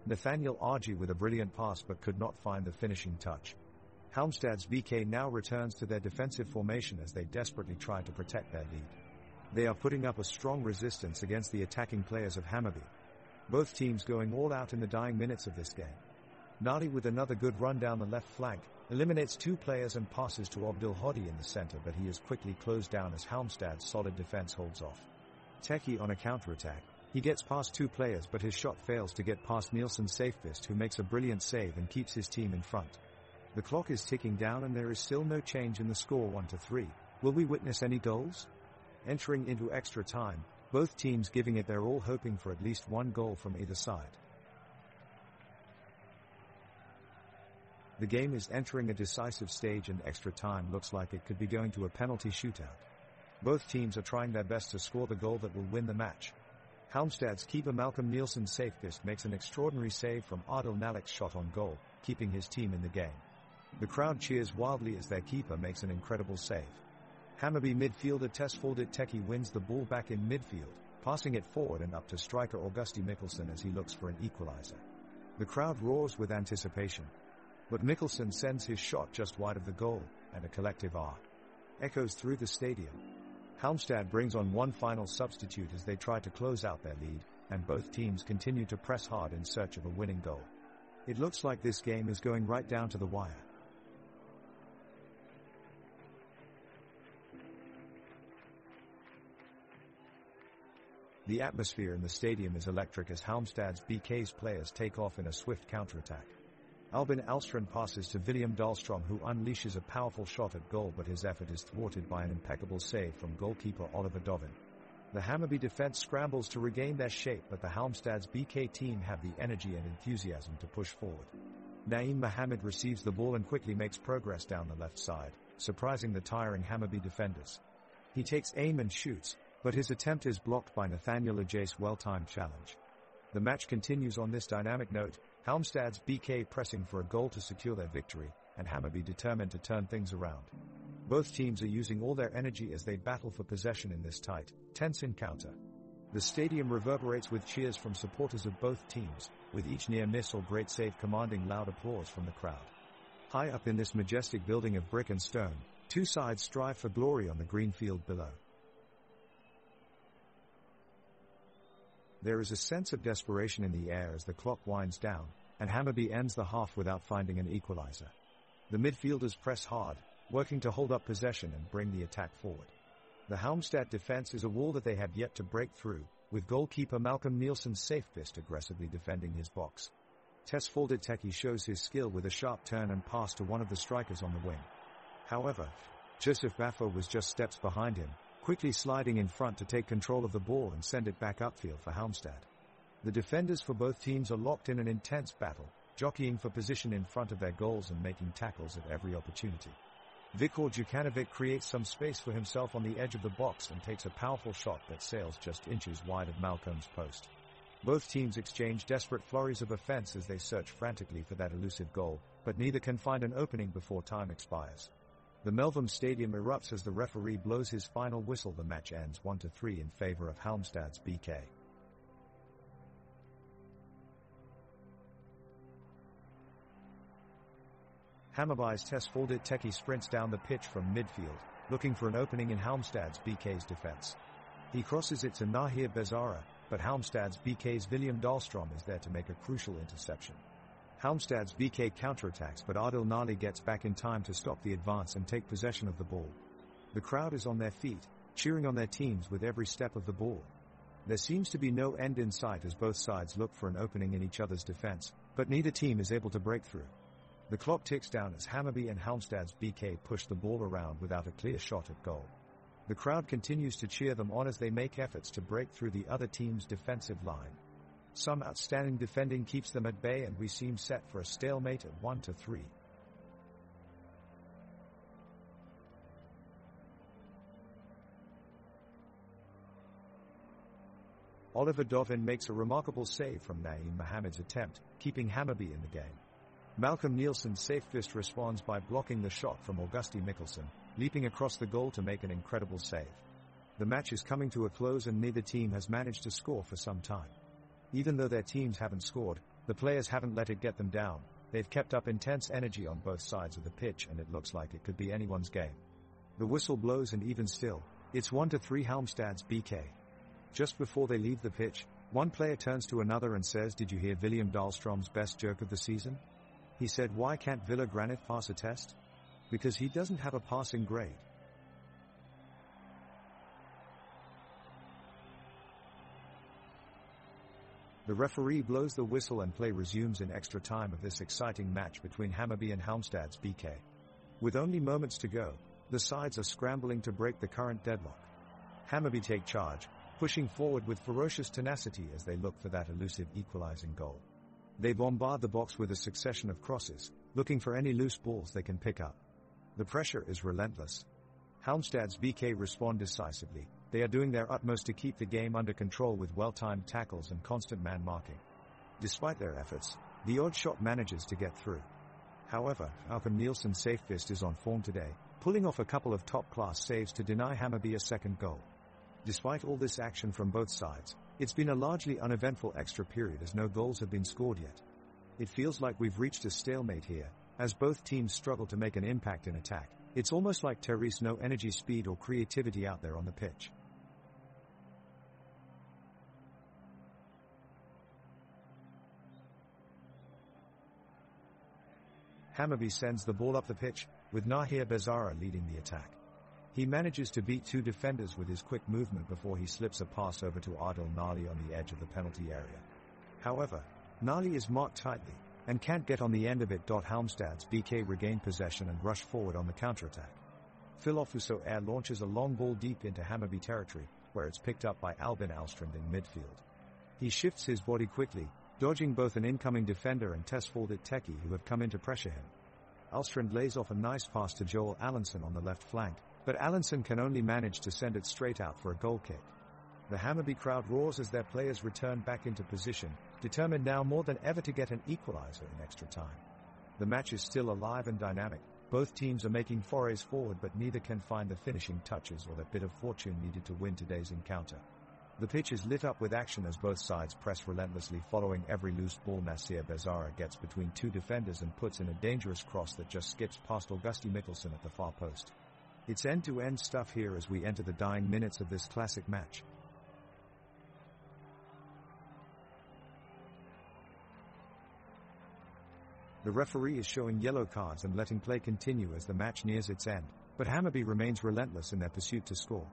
Nathaniel RG with a brilliant pass but could not find the finishing touch. Halmstad's BK now returns to their defensive formation as they desperately try to protect their lead. They are putting up a strong resistance against the attacking players of Hammarby. Both teams going all out in the dying minutes of this game. Nali with another good run down the left flank, eliminates two players and passes to Abdul Hadi in the center, but he is quickly closed down as Halmstad's solid defense holds off. Teki on a counter-attack. He gets past two players but his shot fails to get past Nielsen's safest, who makes a brilliant save and keeps his team in front. The clock is ticking down and there is still no change in the score 1-3. Will we witness any goals? Entering into extra time, both teams giving it their all, hoping for at least one goal from either side. The game is entering a decisive stage and extra time looks like it could be going to a penalty shootout. Both teams are trying their best to score the goal that will win the match. Halmstad's keeper Malcolm Nielsen's safest makes an extraordinary save from Adil Nalik's shot on goal, keeping his team in the game. The crowd cheers wildly as their keeper makes an incredible save. Hammarby midfielder Tesfaldit Teki wins the ball back in midfield, passing it forward and up to striker Augusti Mikkelsen as he looks for an equalizer. The crowd roars with anticipation. But Mikkelsen sends his shot just wide of the goal, and a collective "ah" echoes through the stadium. Halmstad brings on one final substitute as they try to close out their lead, and both teams continue to press hard in search of a winning goal. It looks like this game is going right down to the wire. The atmosphere in the stadium is electric as Halmstad's BK's players take off in a swift counterattack. Albin Alstrand passes to William Dahlstrom, who unleashes a powerful shot at goal, but his effort is thwarted by an impeccable save from goalkeeper Oliver Dovin. The Hammarby defense scrambles to regain their shape, but the Halmstad's BK team have the energy and enthusiasm to push forward. Naeem Mohammed receives the ball and quickly makes progress down the left side, surprising the tiring Hammarby defenders. He takes aim and shoots, but his attempt is blocked by Nathaniel Ajace's well-timed challenge. The match continues on this dynamic note, Halmstad's BK pressing for a goal to secure their victory, and Hammarby determined to turn things around. Both teams are using all their energy as they battle for possession in this tight, tense encounter. The stadium reverberates with cheers from supporters of both teams, with each near miss or great save commanding loud applause from the crowd. High up in this majestic building of brick and stone, two sides strive for glory on the green field below. There is a sense of desperation in the air as the clock winds down, and Hammarby ends the half without finding an equalizer. The midfielders press hard, working to hold up possession and bring the attack forward. The Halmstad defense is a wall that they have yet to break through, with goalkeeper Malcolm Nielsen's safest aggressively defending his box. Tesfaldit Teki shows his skill with a sharp turn and pass to one of the strikers on the wing. However, Joseph Baffo was just steps behind him, quickly sliding in front to take control of the ball and send it back upfield for Halmstad. The defenders for both teams are locked in an intense battle, jockeying for position in front of their goals and making tackles at every opportunity. Viktor Djukanovic creates some space for himself on the edge of the box and takes a powerful shot that sails just inches wide of Malcolm's post. Both teams exchange desperate flurries of offense as they search frantically for that elusive goal, but neither can find an opening before time expires. The Melvum Stadium erupts as the referee blows his final whistle. The match ends 1-3 in favor of Halmstad's BK. Hammarby's Tesfaldit Teki sprints down the pitch from midfield, looking for an opening in Halmstad's BK's defense. He crosses it to Nahir Bezara, but Halmstad's BK's William Dahlstrom is there to make a crucial interception. Halmstad's BK counterattacks, but Adil Nali gets back in time to stop the advance and take possession of the ball. The crowd is on their feet, cheering on their teams with every step of the ball. There seems to be no end in sight as both sides look for an opening in each other's defense, but neither team is able to break through. The clock ticks down as Hammarby and Halmstad's BK push the ball around without a clear shot at goal. The crowd continues to cheer them on as they make efforts to break through the other team's defensive line. Some outstanding defending keeps them at bay and we seem set for a stalemate at 1-3. Oliver Dovin makes a remarkable save from Naeem Mohamed's attempt, keeping Hammarby in the game. Malcolm Nielsen's safe fist responds by blocking the shot from Augusti Mikkelsen, leaping across the goal to make an incredible save. The match is coming to a close and neither team has managed to score for some time. Even though their teams haven't scored, the players haven't let it get them down. They've kept up intense energy on both sides of the pitch and it looks like it could be anyone's game. The whistle blows and even still, it's 1-3 Halmstad's BK. Just before they leave the pitch, one player turns to another and says, "Did you hear William Dahlstrom's best joke of the season?" He said, "Why can't Villa Granit pass a test? Because he doesn't have a passing grade." The referee blows the whistle and play resumes in extra time of this exciting match between Hammarby and Halmstad's BK. With only moments to go, the sides are scrambling to break the current deadlock. Hammarby take charge, pushing forward with ferocious tenacity as they look for that elusive equalizing goal. They bombard the box with a succession of crosses, looking for any loose balls they can pick up. The pressure is relentless. Halmstad's BK respond decisively. They are doing their utmost to keep the game under control with well-timed tackles and constant man marking. Despite their efforts, the odd shot manages to get through. However, Malcolm Nielsen's safe fist is on form today, pulling off a couple of top-class saves to deny Hammarby a second goal. Despite all this action from both sides, it's been a largely uneventful extra period as no goals have been scored yet. It feels like we've reached a stalemate here, as both teams struggle to make an impact in attack. It's almost like there is no energy, speed or creativity out there on the pitch. Hammarby sends the ball up the pitch, with Nahir Bezara leading the attack. He manages to beat two defenders with his quick movement before he slips a pass over to Adil Nali on the edge of the penalty area. However, Nali is marked tightly, and can't get on the end of it. Halmstad's BK regain possession and rush forward on the counterattack. Filofuso Air launches a long ball deep into Hammarby territory, where it's picked up by Albin Alstrand in midfield. He shifts his body quickly, dodging both an incoming defender and Tesfaldit Teki who have come in to pressure him. Alstrand lays off a nice pass to Joel Allenson on the left flank, but Allenson can only manage to send it straight out for a goal kick. The Hammarby crowd roars as their players return back into position, determined now more than ever to get an equalizer in extra time. The match is still alive and dynamic. Both teams are making forays forward, but neither can find the finishing touches or that bit of fortune needed to win today's encounter. The pitch is lit up with action as both sides press relentlessly, following every loose ball. Nasir Bezara gets between two defenders and puts in a dangerous cross that just skips past Augusti Mikkelsen at the far post. It's end-to-end stuff here as we enter the dying minutes of this classic match. The referee is showing yellow cards and letting play continue as the match nears its end, but Hammarby remains relentless in their pursuit to score.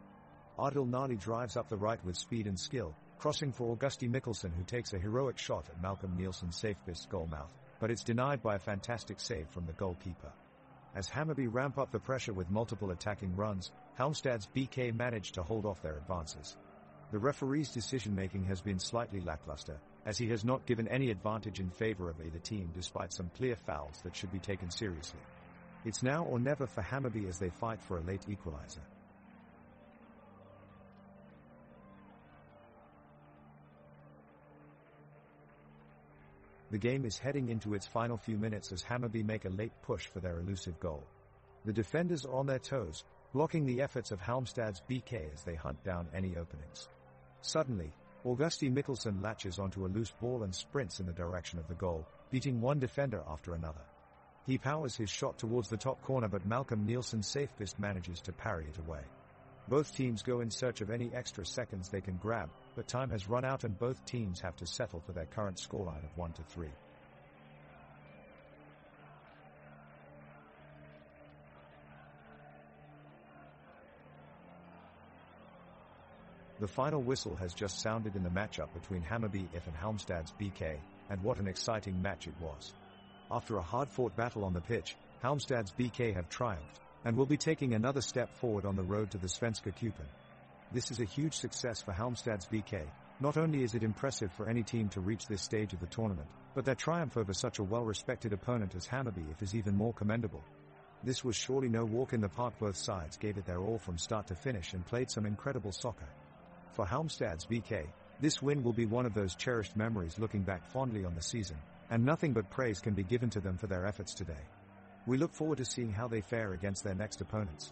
Adil Nali drives up the right with speed and skill, crossing for Augusti Mikkelsen, who takes a heroic shot at Malcolm Nielsen's safe-fist goalmouth, but it's denied by a fantastic save from the goalkeeper. As Hammarby ramp up the pressure with multiple attacking runs, Halmstad's BK manage to hold off their advances. The referee's decision-making has been slightly lackluster, as he has not given any advantage in favor of either team despite some clear fouls that should be taken seriously. It's now or never for Hammarby as they fight for a late equalizer. The game is heading into its final few minutes as Hammarby make a late push for their elusive goal. The defenders are on their toes, blocking the efforts of Halmstad's BK as they hunt down any openings. Suddenly, Augusti Mikkelsen latches onto a loose ball and sprints in the direction of the goal, beating one defender after another. He powers his shot towards the top corner, but Malcolm Nielsen's safe fist manages to parry it away. Both teams go in search of any extra seconds they can grab, but time has run out and both teams have to settle for their current scoreline of 1-3. The final whistle has just sounded in the matchup between Hammarby IF and Halmstad's BK, and what an exciting match it was. After a hard-fought battle on the pitch, Halmstad's BK have triumphed, and will be taking another step forward on the road to the Svenska Cupen. This is a huge success for Halmstad's BK. Not only is it impressive for any team to reach this stage of the tournament, but their triumph over such a well-respected opponent as Hammarby IF is even more commendable. This was surely no walk in the park. Both sides gave it their all from start to finish and played some incredible soccer. For Halmstad's BK, This win will be one of those cherished memories looking back fondly on the season, and nothing but praise can be given to them for their efforts today. We look forward to seeing how they fare against their next opponents.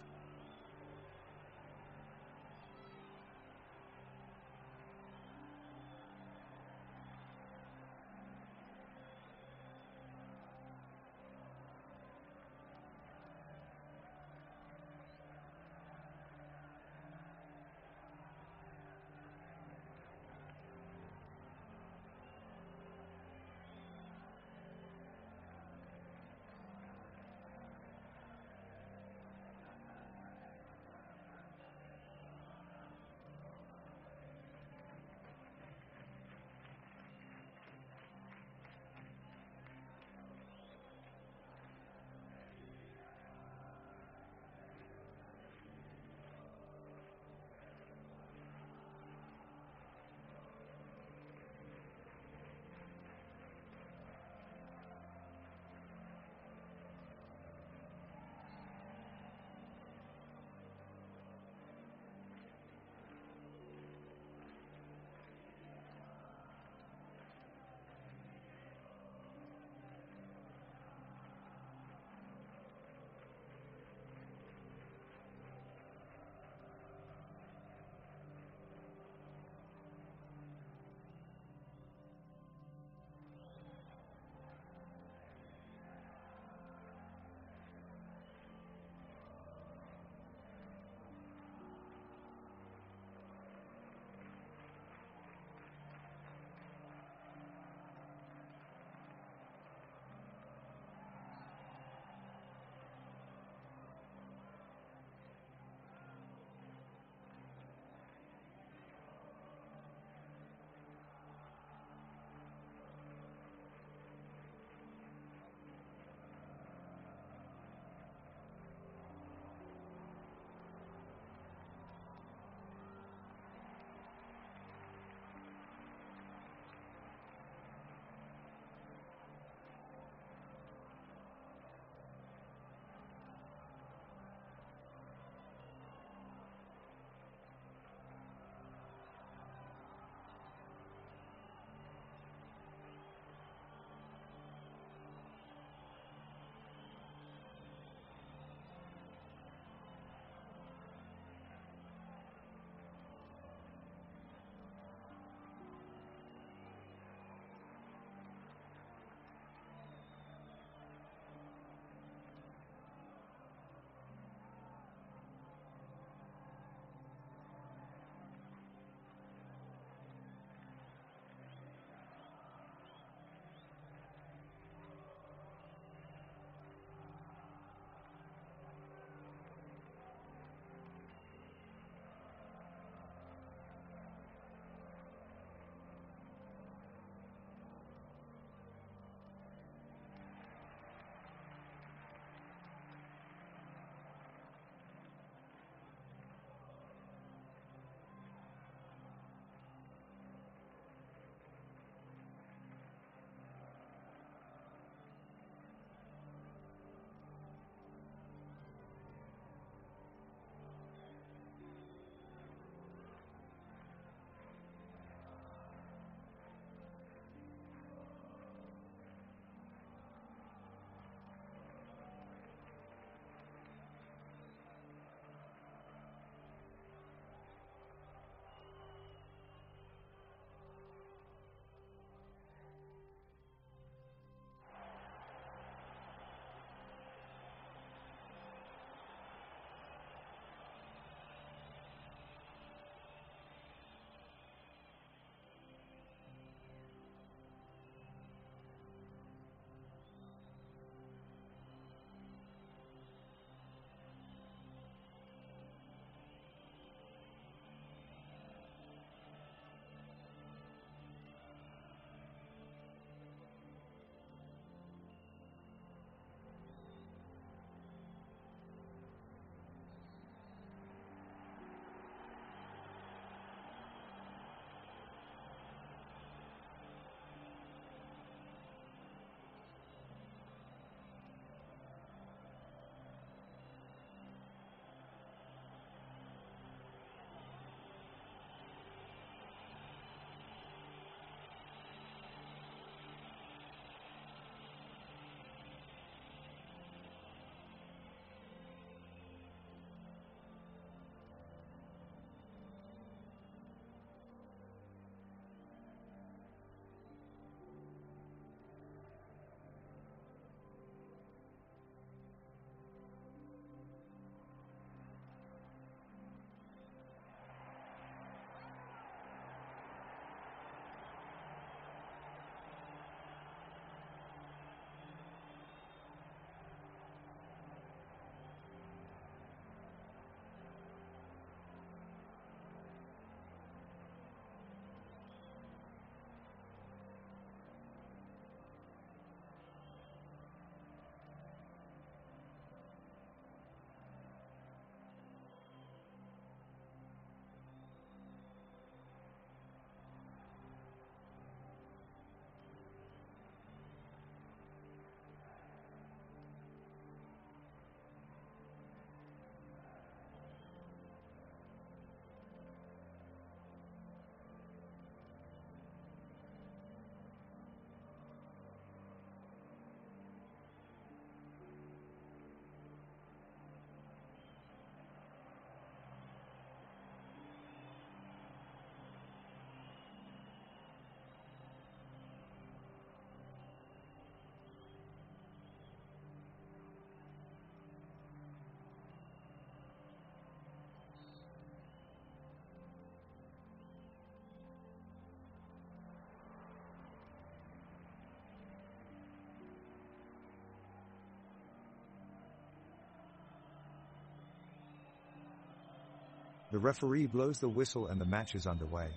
The referee blows the whistle and the match is underway.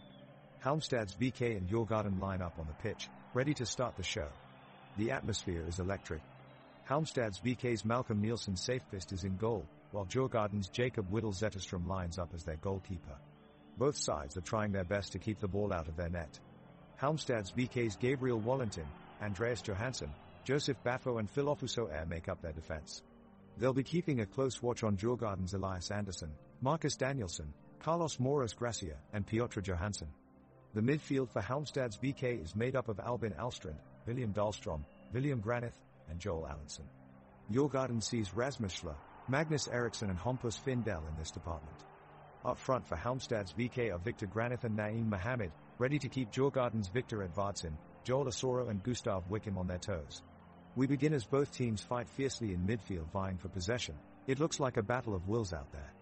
Halmstad's BK and Djurgården line up on the pitch, ready to start the show. The atmosphere is electric. Halmstad's BK's Malcolm Nielsen Safest is in goal, while Djurgården's Jakob Whittle Zetterström lines up as their goalkeeper. Both sides are trying their best to keep the ball out of their net. Halmstad's BK's Gabriel Wallentin, Andreas Johansson, Joseph Baffo and Philofuso Air make up their defense. They'll be keeping a close watch on Djurgården's Elias Andersson, Marcus Danielsson, Carlos Moras Gracia, and Piotr Johansson. The midfield for Halmstad's BK is made up of Albin Alstrand, William Dahlstrom, William Granith, and Joel Allenson. Djurgården sees Rasmus Schler, Magnus Eriksson and Hampus Findell in this department. Up front for Halmstad's BK are Victor Granith and Naeem Mohammed, ready to keep Djurgården's Victor Edvardsson, Joel Asoro and Gustav Wickham on their toes. We begin as both teams fight fiercely in midfield vying for possession. It looks like a battle of wills out there.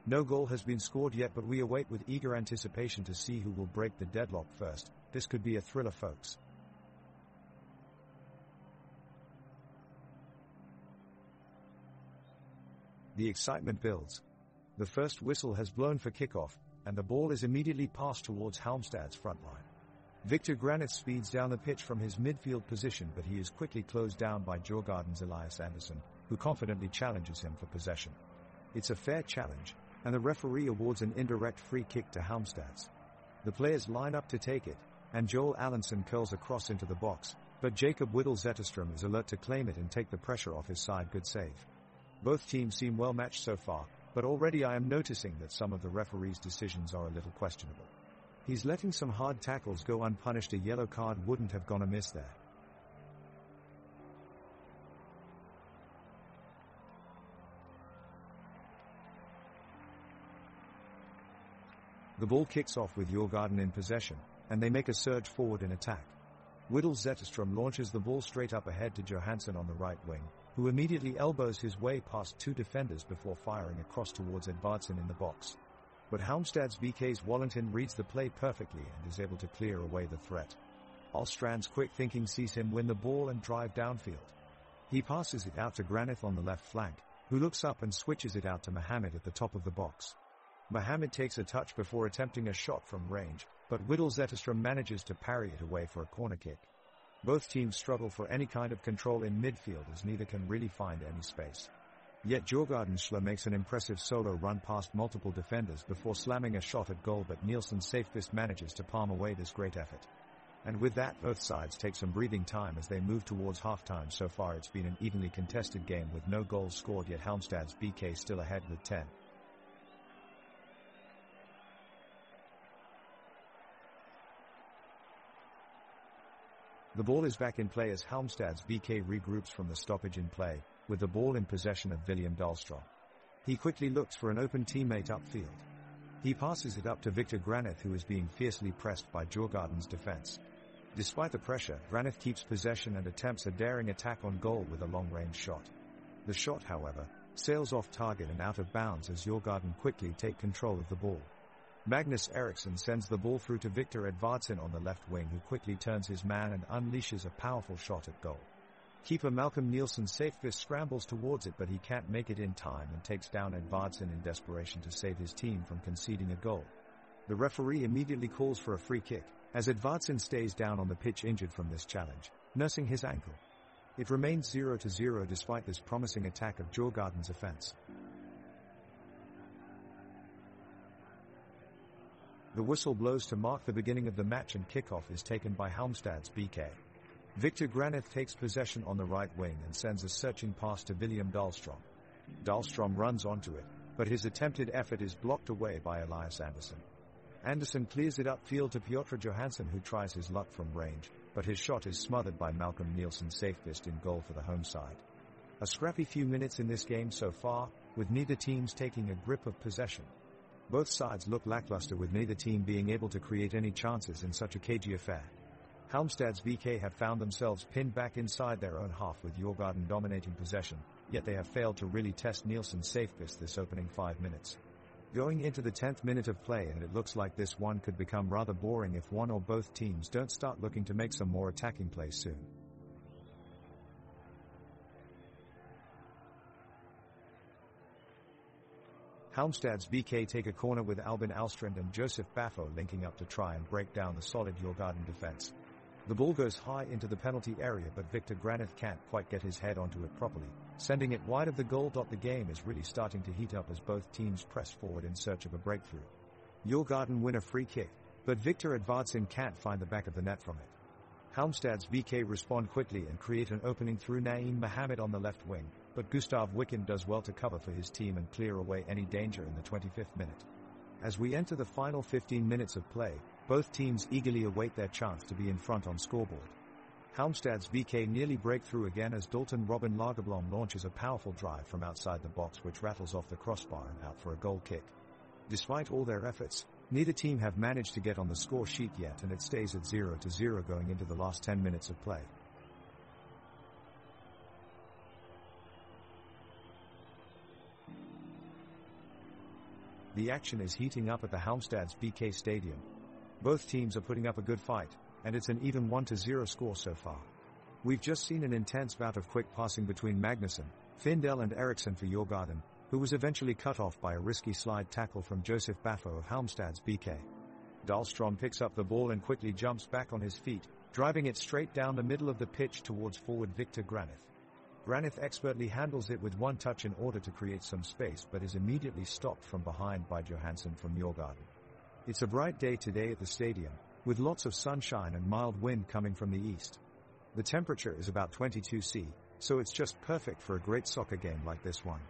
No goal has been scored yet, but we await with eager anticipation to see who will break the deadlock first. This could be a thriller, folks. The excitement builds. The first whistle has blown for kickoff, and the ball is immediately passed towards Halmstad's front line. Victor Granith speeds down the pitch from his midfield position, but he is quickly closed down by Djurgården's Elias Andersson, who confidently challenges him for possession. It's a fair challenge, and the referee awards an indirect free kick to Halmstad's. The players line up to take it, and Joel Allenson curls a cross into the box, but Jakob Whittle Zetterström is alert to claim it and take the pressure off his side. Good save. Both teams seem well matched so far, but already I am noticing that some of the referee's decisions are a little questionable. He's letting some hard tackles go unpunished. A yellow card wouldn't have gone amiss there. The ball kicks off with Djurgården in possession, and they make a surge forward in attack. Whittle Zetterström launches the ball straight up ahead to Johansson on the right wing, who immediately elbows his way past two defenders before firing across towards Edvardsson in the box. But Halmstad's BK's Wallentin reads the play perfectly and is able to clear away the threat. Alstrand's quick thinking sees him win the ball and drive downfield. He passes it out to Granith on the left flank, who looks up and switches it out to Mohammed at the top of the box. Mohammed takes a touch before attempting a shot from range, but Whittle Zetterström manages to parry it away for a corner kick. Both teams struggle for any kind of control in midfield as neither can really find any space. Yet Djurgården's Schler makes an impressive solo run past multiple defenders before slamming a shot at goal, but Nielsen Safest manages to palm away this great effort. And with that, both sides take some breathing time as they move towards halftime. So far it's been an evenly contested game with no goals scored, yet Halmstad's BK still ahead with 10. The ball is back in play as Halmstad's BK regroups from the stoppage in play, with the ball in possession of William Dahlstrom. He quickly looks for an open teammate upfield. He passes it up to Victor Granith, who is being fiercely pressed by Djurgården's defense. Despite the pressure, Granith keeps possession and attempts a daring attack on goal with a long-range shot. The shot, however, sails off target and out of bounds as Djurgården quickly take control of the ball. Magnus Eriksson sends the ball through to Victor Edvardsson on the left wing, who quickly turns his man and unleashes a powerful shot at goal. Keeper Malcolm Nielsen Safest scrambles towards it, but he can't make it in time and takes down Edvardsson in desperation to save his team from conceding a goal. The referee immediately calls for a free kick, as Edvardsson stays down on the pitch injured from this challenge, nursing his ankle. It remains 0-0 despite this promising attack of Djurgården's offense. The whistle blows to mark the beginning of the match, and kickoff is taken by Halmstad's BK. Victor Granith takes possession on the right wing and sends a searching pass to William Dahlstrom. Dahlstrom runs onto it, but his attempted effort is blocked away by Elias Andersson. Andersson clears it upfield to Piotr Johansson, who tries his luck from range, but his shot is smothered by Malcolm Nielsen Safest in goal for the home side. A scrappy few minutes in this game so far, with neither teams taking a grip of possession. Both sides look lackluster, with neither team being able to create any chances in such a cagey affair. Halmstad's BK have found themselves pinned back inside their own half with Djurgården dominating possession, yet they have failed to really test Nielsen Safest this opening 5 minutes. Going into the 10th minute of play, and it looks like this one could become rather boring if one or both teams don't start looking to make some more attacking plays soon. Halmstad's VK take a corner with Albin Alstrand and Joseph Baffo linking up to try and break down the solid Djurgården defense. The ball goes high into the penalty area, but Victor Granith can't quite get his head onto it properly, sending it wide of the goal. The game is really starting to heat up as both teams press forward in search of a breakthrough. Djurgården win a free kick, but Victor Edvardsson can't find the back of the net from it. Halmstad's VK respond quickly and create an opening through Naeem Mohamed on the left wing, but Gustav Wickham does well to cover for his team and clear away any danger in the 25th minute. As we enter the final 15 minutes of play, both teams eagerly await their chance to be in front on scoreboard. Halmstad's VK nearly break through again as Dalton Robin Lagerblom launches a powerful drive from outside the box which rattles off the crossbar and out for a goal kick. Despite all their efforts, neither team have managed to get on the score sheet yet, and it stays at 0-0 going into the last 10 minutes of play. The action is heating up at the Halmstad's BK Stadium. Both teams are putting up a good fight, and it's an even 1-0 score so far. We've just seen an intense bout of quick passing between Magnusson, Findell and Eriksson for Djurgården, who was eventually cut off by a risky slide tackle from Joseph Baffo of Halmstad's BK. Dahlstrom picks up the ball and quickly jumps back on his feet, driving it straight down the middle of the pitch towards forward Victor Granith. Granith expertly handles it with one touch in order to create some space, but is immediately stopped from behind by Johansson from Djurgården. It's a bright day today at the stadium, with lots of sunshine and mild wind coming from the east. The temperature is about 22 C, so it's just perfect for a great soccer game like this one.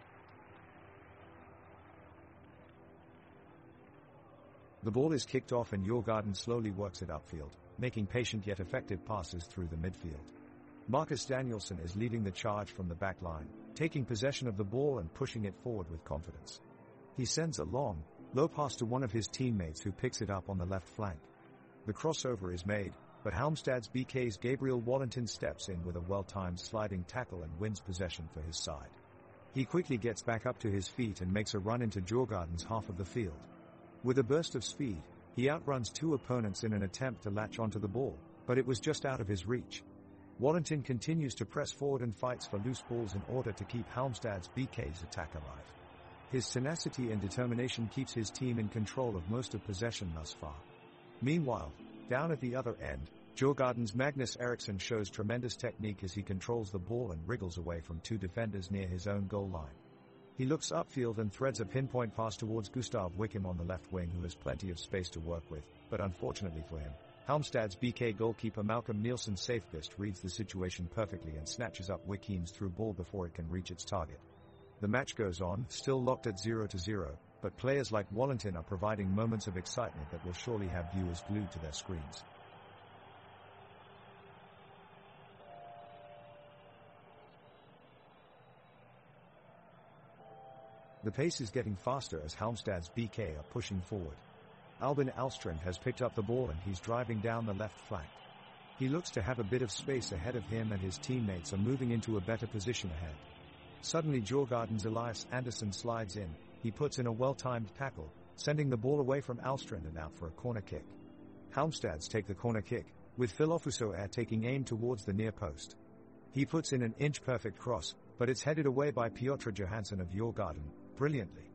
The ball is kicked off and Djurgården slowly works it upfield, making patient yet effective passes through the midfield. Marcus Danielsson is leading the charge from the back line, taking possession of the ball and pushing it forward with confidence. He sends a long, low pass to one of his teammates who picks it up on the left flank. The crossover is made, but Halmstad's BK's Gabriel Wallington steps in with a well-timed sliding tackle and wins possession for his side. He quickly gets back up to his feet and makes a run into Djurgården's half of the field. With a burst of speed, he outruns two opponents in an attempt to latch onto the ball, but it was just out of his reach. Wallington continues to press forward and fights for loose balls in order to keep Halmstad's BK's attack alive. His tenacity and determination keeps his team in control of most of possession thus far. Meanwhile, down at the other end, Djurgården's Magnus Eriksson shows tremendous technique as he controls the ball and wriggles away from two defenders near his own goal line. He looks upfield and threads a pinpoint pass towards Gustav Wickham on the left wing, who has plenty of space to work with, but unfortunately for him, Halmstad's BK goalkeeper Malcolm Nielsen Safeguest reads the situation perfectly and snatches up Wickham's through ball before it can reach its target. The match goes on, still locked at 0-0, but players like Wallington are providing moments of excitement that will surely have viewers glued to their screens. The pace is getting faster as Halmstad's BK are pushing forward. Albin Alstrand has picked up the ball and he's driving down the left flank. He looks to have a bit of space ahead of him and his teammates are moving into a better position ahead. Suddenly Djurgården's Elias Andersson slides in. He puts in a well-timed tackle, sending the ball away from Alstrand and out for a corner kick. Halmstad's take the corner kick, with Filofuso taking aim towards the near post. He puts in an inch-perfect cross, but it's headed away by Piotr Johansson of Djurgården, brilliantly.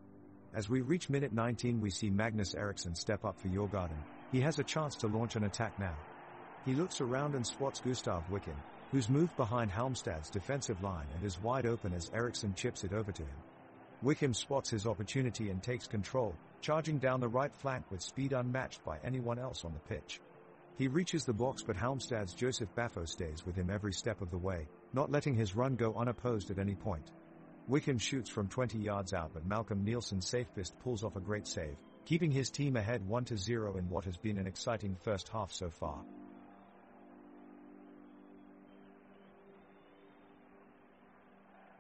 As we reach minute 19, we see Magnus Eriksson step up for Djurgården. He has a chance to launch an attack now. He looks around and spots Gustav Wickham, who's moved behind Halmstad's defensive line and is wide open as Eriksson chips it over to him. Wickham spots his opportunity and takes control, charging down the right flank with speed unmatched by anyone else on the pitch. He reaches the box, but Halmstad's Joseph Baffo stays with him every step of the way, not letting his run go unopposed at any point. Wickham shoots from 20 yards out, but Malcolm Nielsen Safeguest pulls off a great save, keeping his team ahead 1-0 in what has been an exciting first half so far.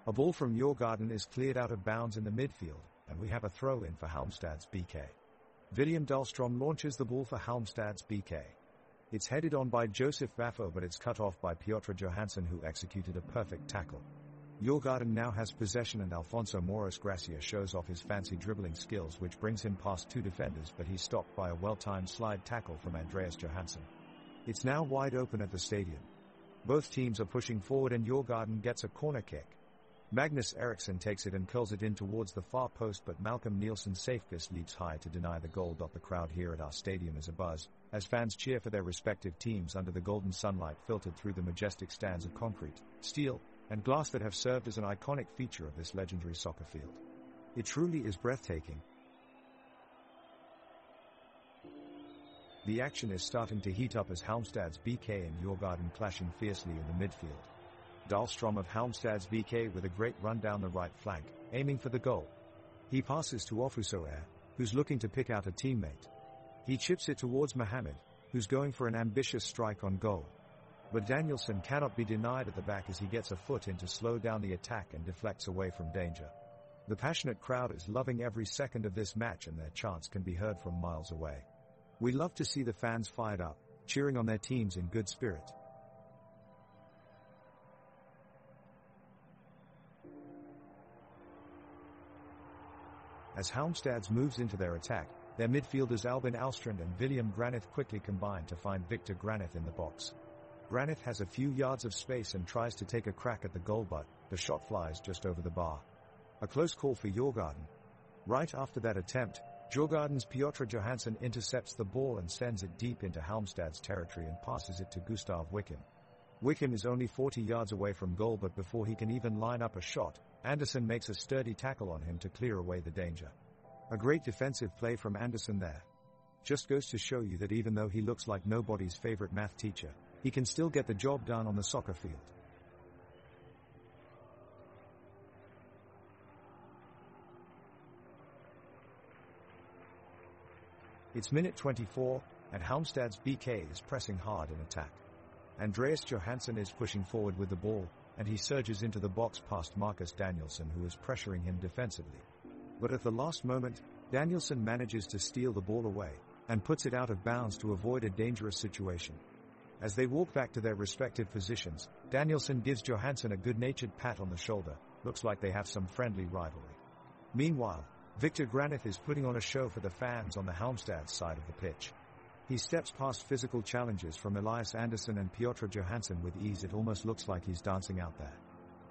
A ball from Djurgården is cleared out of bounds in the midfield, and we have a throw-in for Halmstad's BK. William Dahlstrom launches the ball for Halmstad's BK. It's headed on by Joseph Baffo, but it's cut off by Piotr Johansson, who executed a perfect tackle. Djurgården now has possession and Alfonso Moras Gracia shows off his fancy dribbling skills, which brings him past two defenders, but he's stopped by a well-timed slide tackle from Andreas Johansson. It's now wide open at the stadium. Both teams are pushing forward and Djurgården gets a corner kick. Magnus Eriksson takes it and curls it in towards the far post, but Malcolm Nielsen's safest leaps high to deny the goal. The crowd here at our stadium is abuzz, as fans cheer for their respective teams under the golden sunlight filtered through the majestic stands of concrete, steel, and glass that have served as an iconic feature of this legendary soccer field. It truly is breathtaking. The action is starting to heat up as Halmstad's BK and Djurgården clashing fiercely in the midfield. Dahlstrom of Halmstad's BK with a great run down the right flank, aiming for the goal. He passes to Ofusoer, who's looking to pick out a teammate. He chips it towards Mohamed, who's going for an ambitious strike on goal. But Danielsson cannot be denied at the back as he gets a foot in to slow down the attack and deflects away from danger. The passionate crowd is loving every second of this match, and their chants can be heard from miles away. We love to see the fans fired up, cheering on their teams in good spirit. As Halmstad moves into their attack, their midfielders Albin Alstrand and William Granith quickly combine to find Victor Granith in the box. Granith has a few yards of space and tries to take a crack at the goal, but the shot flies just over the bar. A close call for Djurgården. Right after that attempt, Djurgården's Piotr Johansson intercepts the ball and sends it deep into Halmstad's territory and passes it to Gustav Wickham. Wickham is only 40 yards away from goal, but before he can even line up a shot, Andersson makes a sturdy tackle on him to clear away the danger. A great defensive play from Andersson there. Just goes to show you that even though he looks like nobody's favorite math teacher, he can still get the job done on the soccer field. It's minute 24, and Halmstad's BK is pressing hard in attack. Andreas Johansson is pushing forward with the ball, and he surges into the box past Marcus Danielsson, who is pressuring him defensively. But at the last moment, Danielsson manages to steal the ball away, and puts it out of bounds to avoid a dangerous situation. As they walk back to their respective positions, Danielsson gives Johansson a good-natured pat on the shoulder. Looks like they have some friendly rivalry. Meanwhile, Victor Granith is putting on a show for the fans on the Halmstad side of the pitch. He steps past physical challenges from Elias Andersson and Piotr Johansson with ease. It almost looks like he's dancing out there.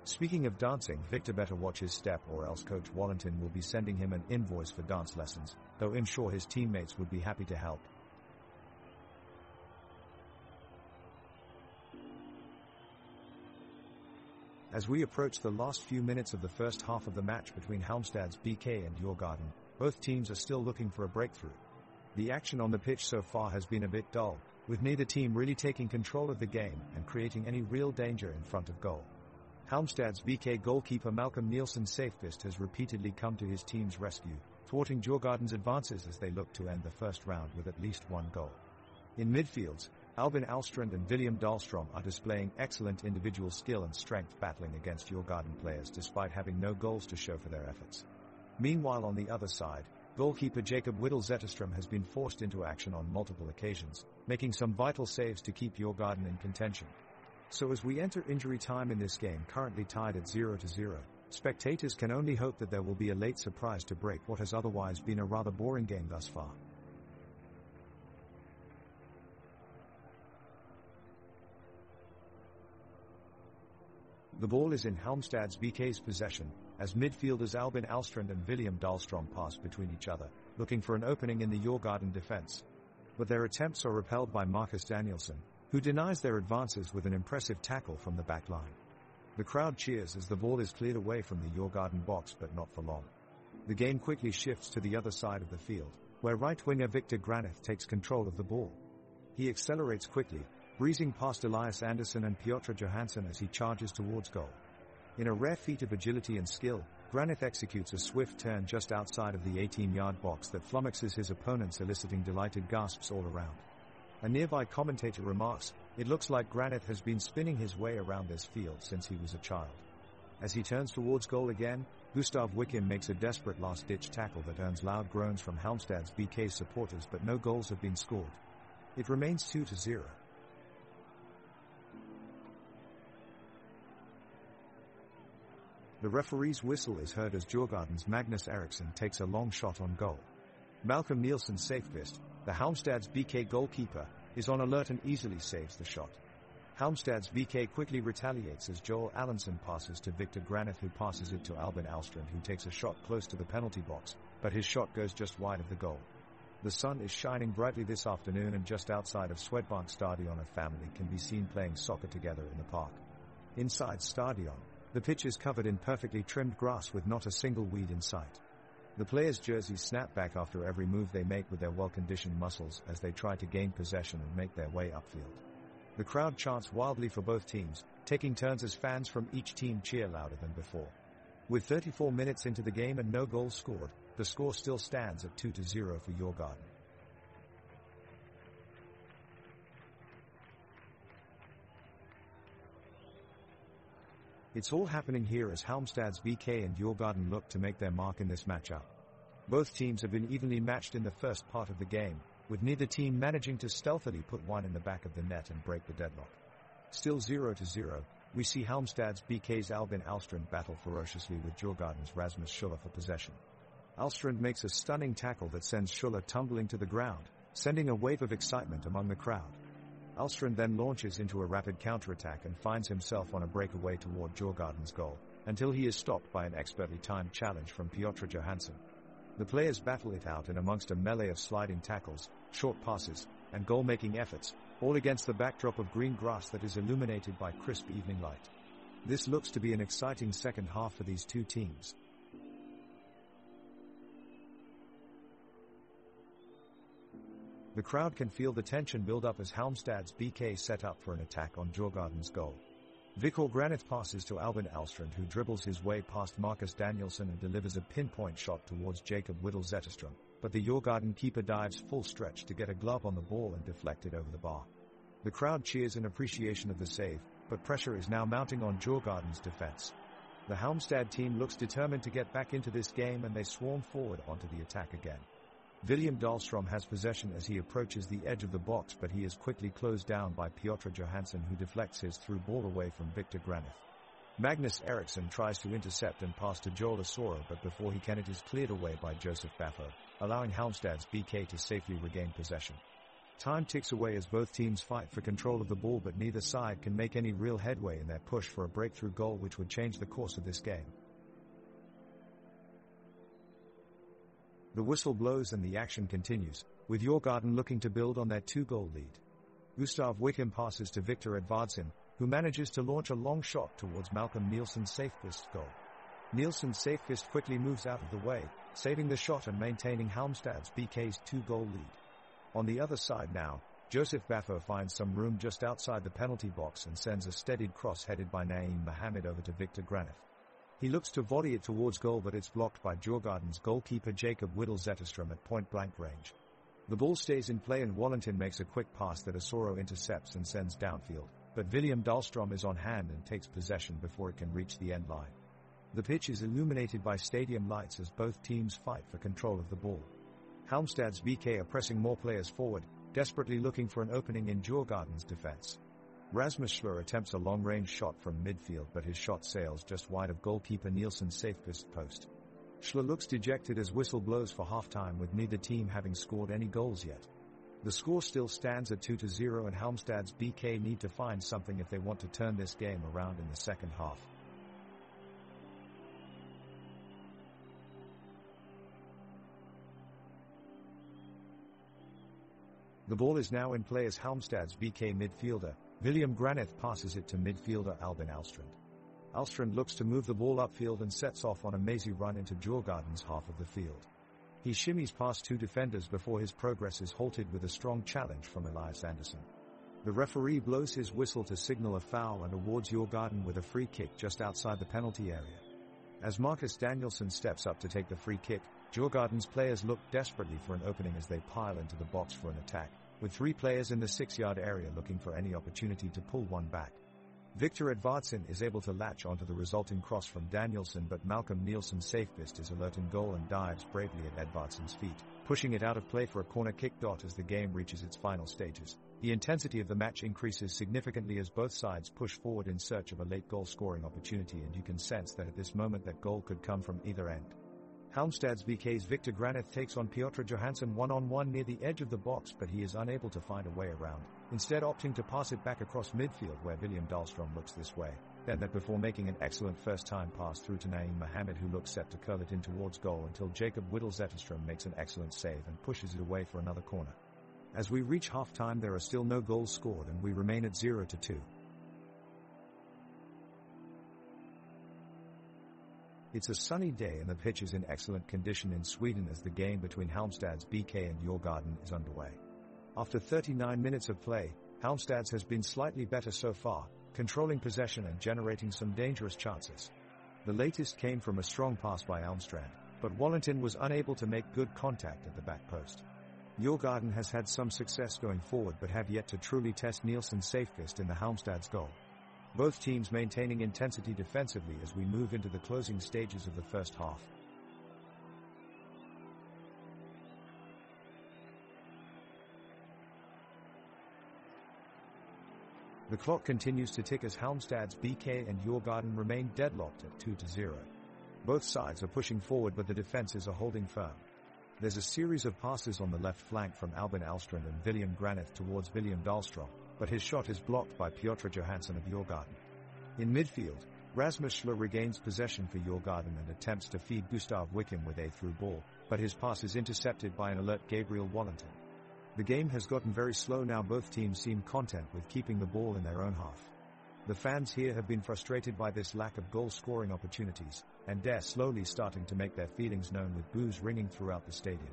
Speaking of dancing, Victor better watch his step, or else Coach Wallington will be sending him an invoice for dance lessons, though I'm sure his teammates would be happy to help. As we approach the last few minutes of the first half of the match between Halmstad's BK and Djurgården, both teams are still looking for a breakthrough. The action on the pitch so far has been a bit dull, with neither team really taking control of the game and creating any real danger in front of goal. Halmstad's BK goalkeeper Malcolm Nielsen's safest has repeatedly come to his team's rescue, thwarting Djurgården's advances as they look to end the first round with at least one goal. In midfields, Albin Alstrand and William Dahlstrom are displaying excellent individual skill and strength, battling against Djurgården players despite having no goals to show for their efforts. Meanwhile, on the other side, goalkeeper Jacob Whittle Zetterstrom has been forced into action on multiple occasions, making some vital saves to keep Djurgården in contention. So as we enter injury time in this game, currently tied at 0-0, spectators can only hope that there will be a late surprise to break what has otherwise been a rather boring game thus far. The ball is in Halmstad's BK's possession, as midfielders Albin Alstrand and William Dahlstrom pass between each other, looking for an opening in the Djurgården defense. But their attempts are repelled by Marcus Danielsson, who denies their advances with an impressive tackle from the back line. The crowd cheers as the ball is cleared away from the Djurgården box, but not for long. The game quickly shifts to the other side of the field, where right winger Victor Granith takes control of the ball. He accelerates quickly, breezing past Elias Andersson and Piotr Johansson as he charges towards goal. In a rare feat of agility and skill, Granith executes a swift turn just outside of the 18-yard box that flummoxes his opponents, eliciting delighted gasps all around. A nearby commentator remarks, "It looks like Granith has been spinning his way around this field since he was a child." As he turns towards goal again, Gustav Wickham makes a desperate last-ditch tackle that earns loud groans from Halmstad's BK supporters, but no goals have been scored. It remains 2-0. The referee's whistle is heard as Djurgården's Magnus Eriksson takes a long shot on goal. Malcolm Nielsen's safest, the Halmstad's BK goalkeeper, is on alert and easily saves the shot. Halmstad's VK quickly retaliates as Joel Allenson passes to Victor Granith, who passes it to Albin Alstrand, who takes a shot close to the penalty box, but his shot goes just wide of the goal. The sun is shining brightly this afternoon, and just outside of Swedbank Stadion a family can be seen playing soccer together in the park. Inside Stadion, the pitch is covered in perfectly trimmed grass with not a single weed in sight. The players' jerseys snap back after every move they make with their well-conditioned muscles as they try to gain possession and make their way upfield. The crowd chants wildly for both teams, taking turns as fans from each team cheer louder than before. With 34 minutes into the game and no goals scored, the score still stands at 2-0 for Djurgården. It's all happening here as Halmstad's VK and Djurgården look to make their mark in this matchup. Both teams have been evenly matched in the first part of the game, with neither team managing to stealthily put one in the back of the net and break the deadlock. Still 0-0, we see Halmstad's BK's Albin Alstrand battle ferociously with Djurgården's Rasmus Schuller for possession. Alstrand makes a stunning tackle that sends Schuller tumbling to the ground, sending a wave of excitement among the crowd. Alstrand then launches into a rapid counterattack and finds himself on a breakaway toward Djurgården's goal, until he is stopped by an expertly timed challenge from Piotr Johansson. The players battle it out in amongst a melee of sliding tackles, short passes, and goal-making efforts, all against the backdrop of green grass that is illuminated by crisp evening light. This looks to be an exciting second half for these two teams. The crowd can feel the tension build up as Halmstad's BK set up for an attack on Djurgården's goal. Victor Granith passes to Albin Alstrand, who dribbles his way past Marcus Danielsson and delivers a pinpoint shot towards Jacob Whittle Zetterström, but the Djurgården keeper dives full stretch to get a glove on the ball and deflect it over the bar. The crowd cheers in appreciation of the save, but pressure is now mounting on Djurgården's defense. The Halmstad team looks determined to get back into this game, and they swarm forward onto the attack again. William Dahlstrom has possession as he approaches the edge of the box, but he is quickly closed down by Piotr Johansson, who deflects his through ball away from Victor Granith. Magnus Eriksson tries to intercept and pass to Joel Asoro, but before he can it is cleared away by Joseph Baffo, allowing Halmstad's BK to safely regain possession. Time ticks away as both teams fight for control of the ball, but neither side can make any real headway in their push for a breakthrough goal which would change the course of this game. The whistle blows and the action continues, with Djurgården looking to build on their 2-goal lead. Gustav Wickham passes to Victor Edvardsson, who manages to launch a long shot towards Malcolm Nielsen's Safequist's goal. Nielsen's Safequist quickly moves out of the way, saving the shot and maintaining Halmstad's BK's 2-goal lead. On the other side now, Joseph Baffo finds some room just outside the penalty box and sends a steadied cross headed by Naeem Mohamed over to Victor Granith. He looks to volley it towards goal, but it's blocked by Djurgården's goalkeeper Jacob Whittle Zetterström at point-blank range. The ball stays in play and Wallington makes a quick pass that Asoro intercepts and sends downfield, but William Dahlstrom is on hand and takes possession before it can reach the end line. The pitch is illuminated by stadium lights as both teams fight for control of the ball. Halmstad's BK are pressing more players forward, desperately looking for an opening in Djurgården's defense. Rasmus Schuller attempts a long-range shot from midfield, but his shot sails just wide of goalkeeper Nielsen's Safequist post. Schuller looks dejected as whistle blows for halftime, with neither team having scored any goals yet. The score still stands at 2-0, and Halmstad's BK need to find something if they want to turn this game around in the second half. The ball is now in play as Halmstad's BK midfielder William Granith passes it to midfielder Albin Alstrand. Alstrand looks to move the ball upfield and sets off on a mazy run into Djurgården's half of the field. He shimmies past two defenders before his progress is halted with a strong challenge from Elias Andersson. The referee blows his whistle to signal a foul and awards Djurgården with a free kick just outside the penalty area. As Marcus Danielsson steps up to take the free kick, Djurgården's players look desperately for an opening as they pile into the box for an attack, with 3 players in the 6-yard area looking for any opportunity to pull one back. Victor Edvardsson is able to latch onto the resulting cross from Danielsson, but Malcolm Nielsen's Safequist is alert in goal and dives bravely at Edvardsson's feet, pushing it out of play for a corner kick. As the game reaches its final stages, the intensity of the match increases significantly as both sides push forward in search of a late goal scoring opportunity, and you can sense that at this moment that goal could come from either end. Halmstad's VK's Victor Granith takes on Piotr Johansson one-on-one near the edge of the box, but he is unable to find a way around, instead opting to pass it back across midfield where William Dahlstrom looks this way, then that before making an excellent first-time pass through to Naeem Mohamed, who looks set to curl it in towards goal until Jacob Whittle-Zetterstrom makes an excellent save and pushes it away for another corner. As we reach half-time, there are still no goals scored and we remain at 0-2. It's a sunny day and the pitch is in excellent condition in Sweden as the game between Halmstad's BK and Djurgården is underway. After 39 minutes of play, Halmstad's has been slightly better so far, controlling possession and generating some dangerous chances. The latest came from a strong pass by Almstrand, but Wallington was unable to make good contact at the back post. Djurgården has had some success going forward but have yet to truly test Nielsen's safest in the Halmstad's goal. Both teams maintaining intensity defensively as we move into the closing stages of the first half. The clock continues to tick as Halmstad's BK and Djurgården remain deadlocked at 2-0. Both sides are pushing forward but the defenses are holding firm. There's a series of passes on the left flank from Albin Alstrand and William Granith towards William Dahlstrom, but his shot is blocked by Piotr Johansson of Djurgården. In midfield, Rasmus Schler regains possession for Djurgården and attempts to feed Gustav Wickham with a through ball, but his pass is intercepted by an alert Gabriel Wallington. The game has gotten very slow now. Both teams seem content with keeping the ball in their own half. The fans here have been frustrated by this lack of goal-scoring opportunities, and they're slowly starting to make their feelings known with boos ringing throughout the stadium.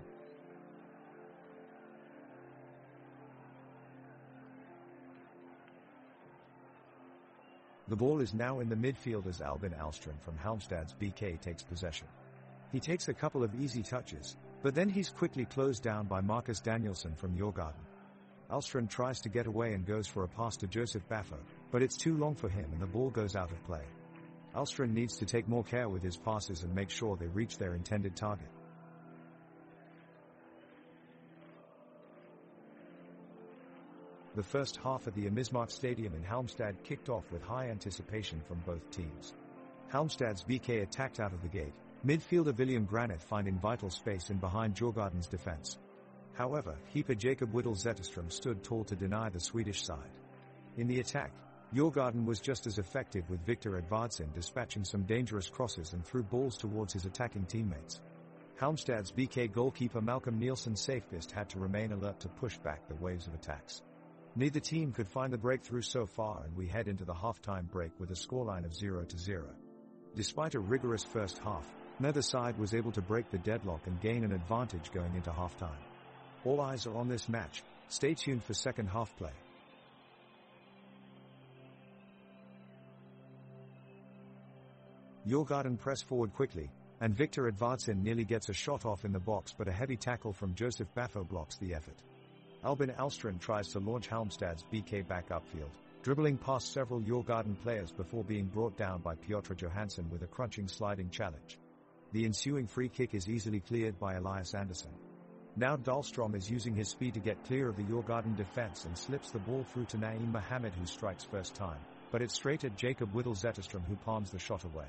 The ball is now in the midfield as Albin Alstrand from Halmstad's BK takes possession. He takes a couple of easy touches, but then he's quickly closed down by Marcus Danielsson from Djurgården. Alstrand tries to get away and goes for a pass to Joseph Baffo, but it's too long for him and the ball goes out of play. Alstrand needs to take more care with his passes and make sure they reach their intended target. The first half at the Amismark Stadium in Halmstad kicked off with high anticipation from both teams. Halmstad's BK attacked out of the gate, midfielder William Granith finding vital space in behind Djurgården's defense. However, keeper Jacob Whittle-Zetterstrom stood tall to deny the Swedish side. In the attack, Djurgården was just as effective with Victor Edvardsson dispatching some dangerous crosses and threw balls towards his attacking teammates. Halmstad's BK goalkeeper Malcolm Nielsen's safest had to remain alert to push back the waves of attacks. Neither team could find the breakthrough so far and we head into the half-time break with a scoreline of 0-0. Despite a rigorous first half, neither side was able to break the deadlock and gain an advantage going into half-time. All eyes are on this match. Stay tuned for second half play. Djurgården press forward quickly, and Victor Edvardsson nearly gets a shot off in the box but a heavy tackle from Joseph Baffo blocks the effort. Albin Alstrand tries to launch Halmstad's BK back upfield, dribbling past several Djurgården players before being brought down by Piotr Johansson with a crunching sliding challenge. The ensuing free kick is easily cleared by Elias Andersson. Now Dahlstrom is using his speed to get clear of the Djurgården defense and slips the ball through to Naeem Mohamed, who strikes first time, but it's straight at Jacob Whittle-Zetterstrom, who palms the shot away.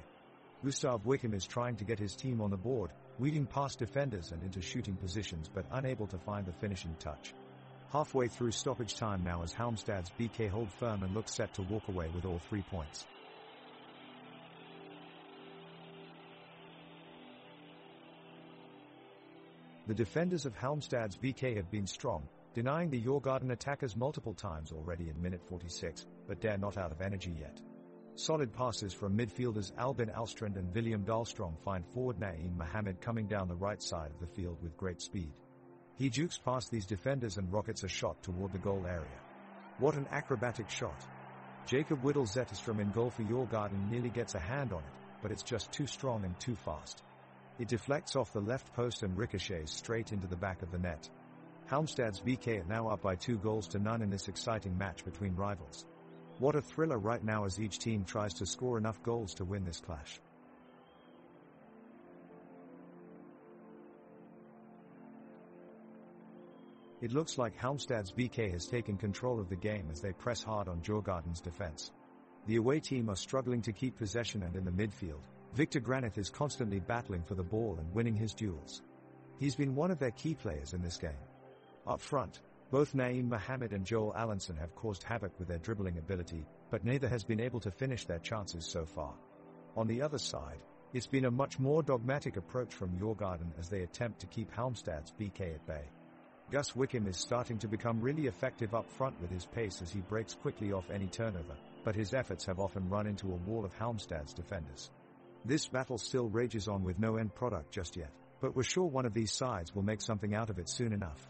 Gustav Wickham is trying to get his team on the board, weaving past defenders and into shooting positions but unable to find the finishing touch. Halfway through stoppage time now as Halmstad's BK hold firm and look set to walk away with all 3 points. The defenders of Halmstad's BK have been strong, denying the Djurgården attackers multiple times already in minute 46, but they're not out of energy yet. Solid passes from midfielders Albin Alstrand and William Dahlstrom find forward Naeem Mohamed coming down the right side of the field with great speed. He jukes past these defenders and rockets a shot toward the goal area. What an acrobatic shot. Jacob Whittle-Zetterstrom in goal for Djurgården nearly gets a hand on it, but it's just too strong and too fast. It deflects off the left post and ricochets straight into the back of the net. Halmstad's BK are now up by 2-0 in this exciting match between rivals. What a thriller right now as each team tries to score enough goals to win this clash. It looks like Halmstad's BK has taken control of the game as they press hard on Djurgården's defense. The away team are struggling to keep possession, and in the midfield, Victor Granith is constantly battling for the ball and winning his duels. He's been one of their key players in this game. Up front, Both Naeem Mohammed and Joel Allenson have caused havoc with their dribbling ability, but neither has been able to finish their chances so far. On the other side, it's been a much more dogmatic approach from Djurgården as they attempt to keep Halmstad's BK at bay. Gus Wickham is starting to become really effective up front with his pace as he breaks quickly off any turnover, but his efforts have often run into a wall of Halmstad's defenders. This battle still rages on with no end product just yet, but we're sure one of these sides will make something out of it soon enough.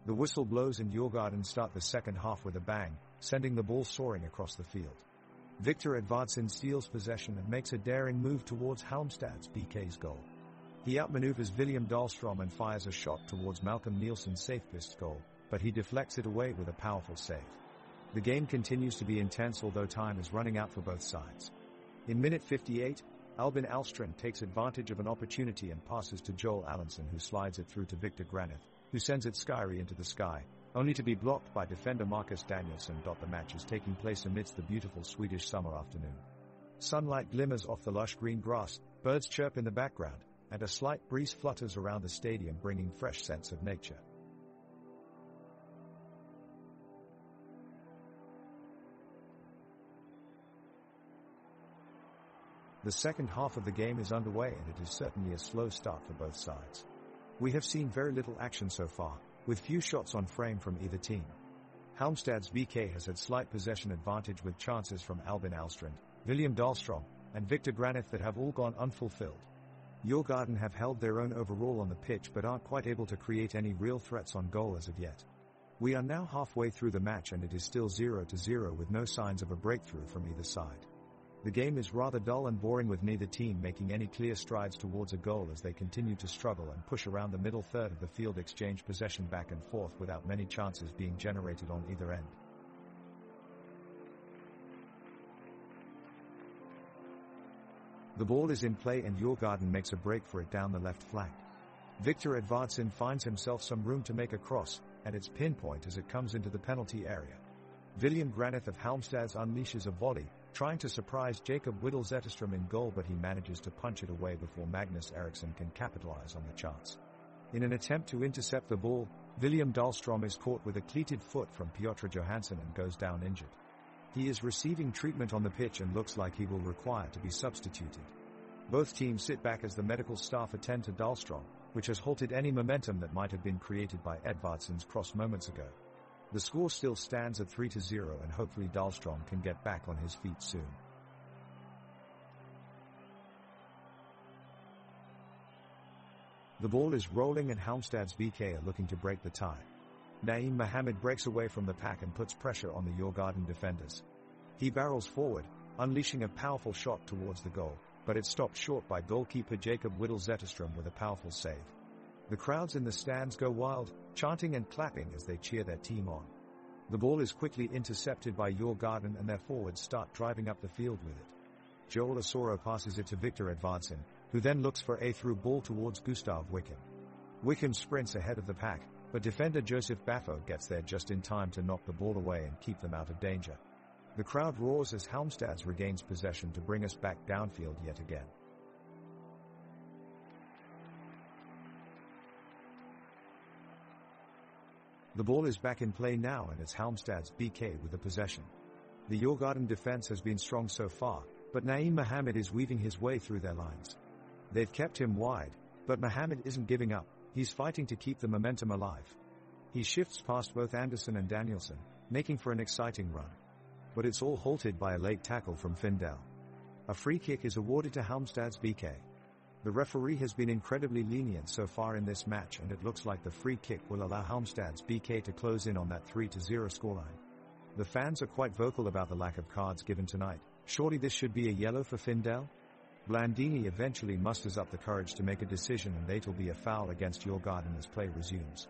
The whistle blows and Djurgården start the second half with a bang, sending the ball soaring across the field. Victor Edvardsson steals possession and makes a daring move towards Halmstad's BK's goal. He outmaneuvers William Dahlstrom and fires a shot towards Malcolm Nielsen's safe-pissed goal, but he deflects it away with a powerful save. The game continues to be intense although time is running out for both sides. In minute 58, Albin Alstrand takes advantage of an opportunity and passes to Joel Allenson, who slides it through to Victor Granith, who sends it skyry into the sky, only to be blocked by defender Marcus Danielsson. The match is taking place amidst the beautiful Swedish summer afternoon. Sunlight glimmers off the lush green grass, birds chirp in the background, and a slight breeze flutters around the stadium, bringing fresh sense of nature. The second half of the game is underway and it is certainly a slow start for both sides. We have seen very little action so far, with few shots on frame from either team. Halmstad's BK has had slight possession advantage with chances from Albin Alstrand, William Dahlstrom, and Victor Granith that have all gone unfulfilled. Djurgården have held their own overall on the pitch but aren't quite able to create any real threats on goal as of yet. We are now halfway through the match and it is still 0-0 with no signs of a breakthrough from either side. The game is rather dull and boring with neither team making any clear strides towards a goal as they continue to struggle and push around the middle third of the field, exchange possession back and forth without many chances being generated on either end. The ball is in play and Djurgården makes a break for it down the left flank. Victor Edvardsson finds himself some room to make a cross, and it's pinpoint as it comes into the penalty area. William Granith of Halmstad unleashes a volley, trying to surprise Jacob Whittle Zetterstrom in goal, but he manages to punch it away before Magnus Eriksson can capitalize on the chance. In an attempt to intercept the ball, William Dahlstrom is caught with a cleated foot from Piotr Johansson and goes down injured. He is receiving treatment on the pitch and looks like he will require to be substituted. Both teams sit back as the medical staff attend to Dahlstrom, which has halted any momentum that might have been created by Edvardsson's cross moments ago. The score still stands at 3-0 and hopefully Dahlstrom can get back on his feet soon. The ball is rolling and Halmstad's BK are looking to break the tie. Naeem Mohammed breaks away from the pack and puts pressure on the Djurgården defenders. He barrels forward, unleashing a powerful shot towards the goal, but it's stopped short by goalkeeper Jacob Whittle Zetterstrom with a powerful save. The crowds in the stands go wild, chanting and clapping as they cheer their team on. The ball is quickly intercepted by Djurgården and their forwards start driving up the field with it. Joel Asoro passes it to Victor Edvardsson, who then looks for a through ball towards Gustav Wickham. Wickham sprints ahead of the pack, but defender Joseph Baffo gets there just in time to knock the ball away and keep them out of danger. The crowd roars as Halmstad regains possession to bring us back downfield yet again. The ball is back in play now and it's Halmstad's BK with the possession. The Djurgården defense has been strong so far, but Naeem Mohammed is weaving his way through their lines. They've kept him wide, but Mohammed isn't giving up. He's fighting to keep the momentum alive. He shifts past both Andersson and Danielsson, making for an exciting run. But it's all halted by a late tackle from Findell. A free kick is awarded to Halmstad's BK. The referee has been incredibly lenient so far in this match and it looks like the free kick will allow Halmstad's BK to close in on that 3-0 scoreline. The fans are quite vocal about the lack of cards given tonight. Surely this should be a yellow for Findell? Blandini eventually musters up the courage to make a decision and it'll be a foul against Djurgården as play resumes.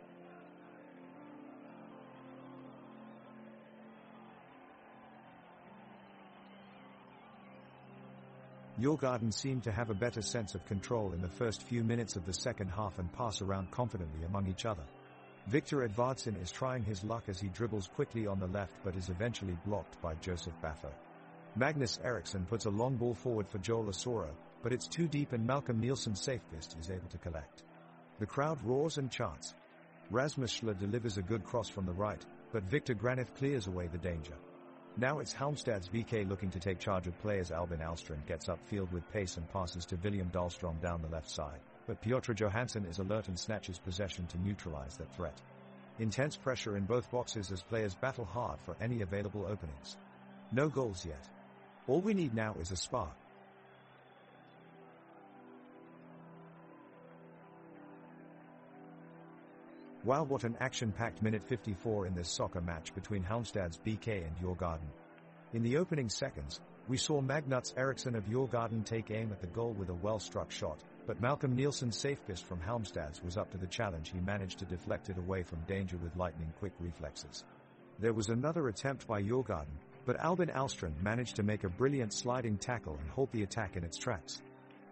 Djurgården seem to have a better sense of control in the first few minutes of the second half and pass around confidently among each other. Victor Edvardsson is trying his luck as he dribbles quickly on the left but is eventually blocked by Joseph Baffo. Magnus Eriksson puts a long ball forward for Joel Asoro, but it's too deep and Malcolm Nielsen's safe fist is able to collect. The crowd roars and chants. Rasmus Schler delivers a good cross from the right, but Victor Granith clears away the danger. Now it's Halmstad's VK looking to take charge of play as Albin Alstrand gets upfield with pace and passes to William Dahlstrom down the left side, but Piotr Johansson is alert and snatches possession to neutralize that threat. Intense pressure in both boxes as players battle hard for any available openings. No goals yet. All we need now is a spark. Wow, what an action-packed minute 54 in this soccer match between Halmstad's BK and Djurgården. In the opening seconds, we saw Magnus Eriksson of Djurgården take aim at the goal with a well-struck shot, but Malcolm Nielsen's safest from Halmstad's was up to the challenge. He managed to deflect it away from danger with lightning-quick reflexes. There was another attempt by Djurgården, but Albin Alstrand managed to make a brilliant sliding tackle and halt the attack in its tracks.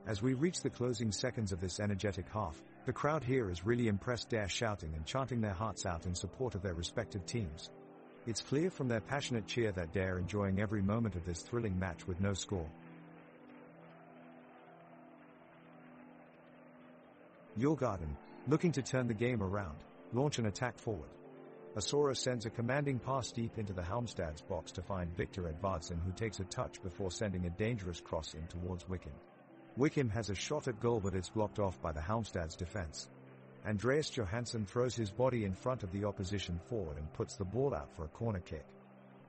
As we reach the closing seconds of this energetic half, the crowd here is really impressed, shouting and chanting their hearts out in support of their respective teams. It's clear from their passionate cheer that they're enjoying every moment of this thrilling match with no score. Djurgården, looking to turn the game around, launch an attack forward. Asoro sends a commanding pass deep into the Halmstad's box to find Victor Edvardsson, who takes a touch before sending a dangerous cross in towards Wickham. Wickham has a shot at goal, but it's blocked off by the Halmstad's defense. Andreas Johansson throws his body in front of the opposition forward and puts the ball out for a corner kick.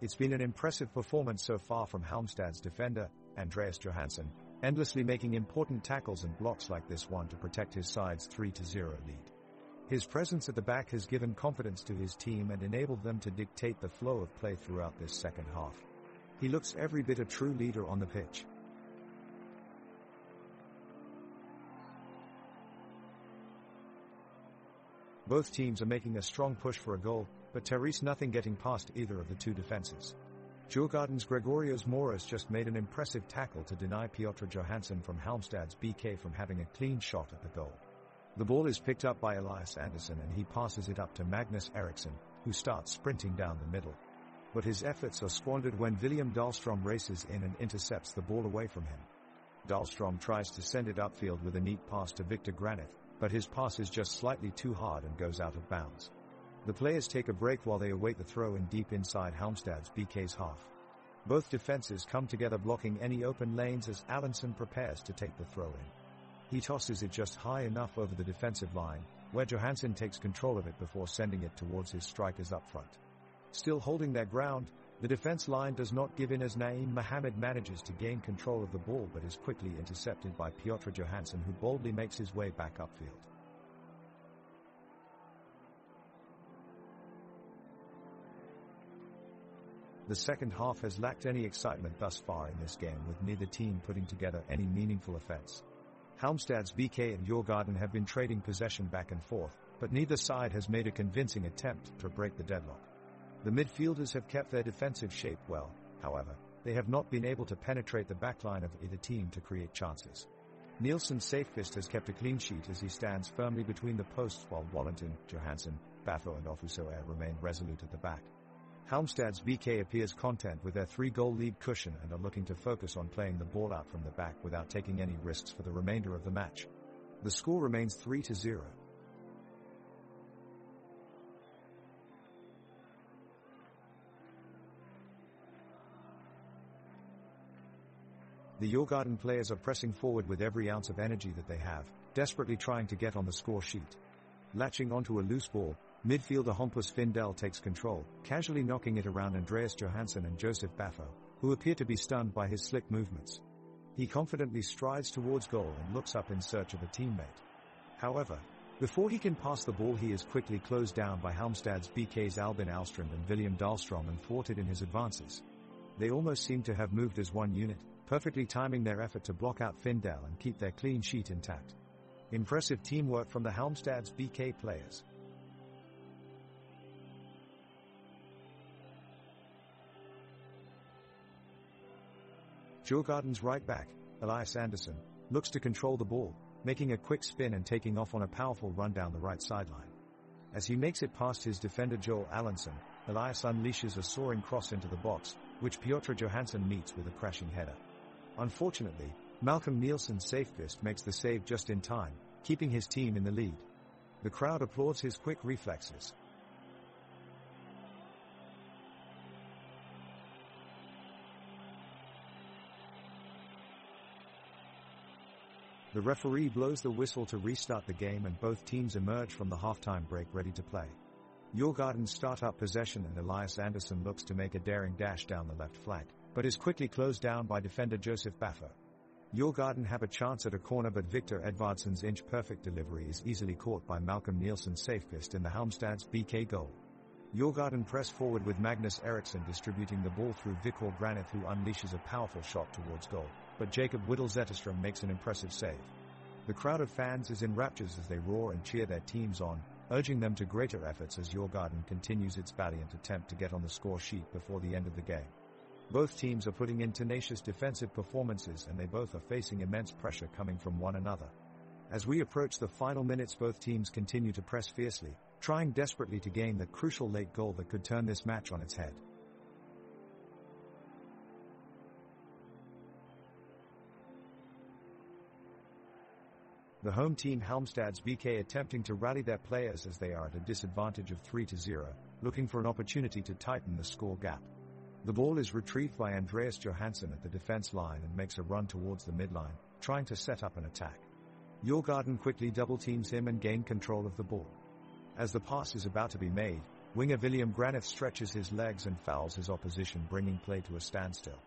It's been an impressive performance so far from Halmstad's defender, Andreas Johansson, endlessly making important tackles and blocks like this one to protect his side's 3-0 lead. His presence at the back has given confidence to his team and enabled them to dictate the flow of play throughout this second half. He looks every bit a true leader on the pitch. Both teams are making a strong push for a goal, but Therese nothing getting past either of the two defenses. Djurgården's Gregorios Moras just made an impressive tackle to deny Piotr Johansson from Halmstad's BK from having a clean shot at the goal. The ball is picked up by Elias Andersson and he passes it up to Magnus Eriksson, who starts sprinting down the middle. But his efforts are squandered when William Dahlstrom races in and intercepts the ball away from him. Dahlstrom tries to send it upfield with a neat pass to Victor Granith, but his pass is just slightly too hard and goes out of bounds. The players take a break while they await the throw in deep inside Halmstad's BK's half. Both defenses come together blocking any open lanes as Allinsson prepares to take the throw in. He tosses it just high enough over the defensive line, where Johansson takes control of it before sending it towards his strikers up front. Still holding their ground, the defense line does not give in as Naeem Mohamed manages to gain control of the ball but is quickly intercepted by Piotr Johansson, who boldly makes his way back upfield. The second half has lacked any excitement thus far in this game, with neither team putting together any meaningful offense. Halmstad's BK and Djurgården have been trading possession back and forth, but neither side has made a convincing attempt to break the deadlock. The midfielders have kept their defensive shape well, however, they have not been able to penetrate the backline of either team to create chances. Nielsen's safest has kept a clean sheet as he stands firmly between the posts while Wallington, Johansson, Baffo and Ofusoer remain resolute at the back. Halmstad's BK appears content with their 3-goal lead cushion and are looking to focus on playing the ball out from the back without taking any risks for the remainder of the match. The score remains 3-0. The Djurgården players are pressing forward with every ounce of energy that they have, desperately trying to get on the score sheet. Latching onto a loose ball, midfielder Hampus Findell takes control, casually knocking it around Andreas Johansson and Joseph Baffo, who appear to be stunned by his slick movements. He confidently strides towards goal and looks up in search of a teammate. However, before he can pass the ball, he is quickly closed down by Halmstad's BK's Albin Alstrand and William Dahlstrom and thwarted in his advances. They almost seem to have moved as one unit, perfectly timing their effort to block out Findell and keep their clean sheet intact. Impressive teamwork from the Halmstad's BK players. Djurgården's right back, Elias Andersson, looks to control the ball, making a quick spin and taking off on a powerful run down the right sideline. As he makes it past his defender Joel Allinsson, Elias unleashes a soaring cross into the box, which Piotr Johansson meets with a crashing header. Unfortunately, Malcolm Nielsen's safest makes the save just in time, keeping his team in the lead. The crowd applauds his quick reflexes. The referee blows the whistle to restart the game and both teams emerge from the halftime break ready to play. Djurgården start up possession and Elias Andersson looks to make a daring dash down the left flank, but is quickly closed down by defender Josef Baffer. Djurgården have a chance at a corner but Victor Edvardsson's inch-perfect delivery is easily caught by Malcolm Nielsen's safe fist in the Halmstad's BK goal. Djurgården press forward with Magnus Eriksson distributing the ball through Viktor Granith who unleashes a powerful shot towards goal, but Jakob Whittle-Zetterström makes an impressive save. The crowd of fans is in raptures as they roar and cheer their teams on, urging them to greater efforts as Djurgården continues its valiant attempt to get on the score sheet before the end of the game. Both teams are putting in tenacious defensive performances and they both are facing immense pressure coming from one another. As we approach the final minutes, both teams continue to press fiercely, trying desperately to gain the crucial late goal that could turn this match on its head. The home team Halmstad's BK attempting to rally their players as they are at a disadvantage of 3-0, looking for an opportunity to tighten the score gap. The ball is retrieved by Andreas Johansson at the defense line and makes a run towards the midline, trying to set up an attack. Djurgården quickly double-teams him and gain control of the ball. As the pass is about to be made, winger William Granith stretches his legs and fouls his opposition, bringing play to a standstill.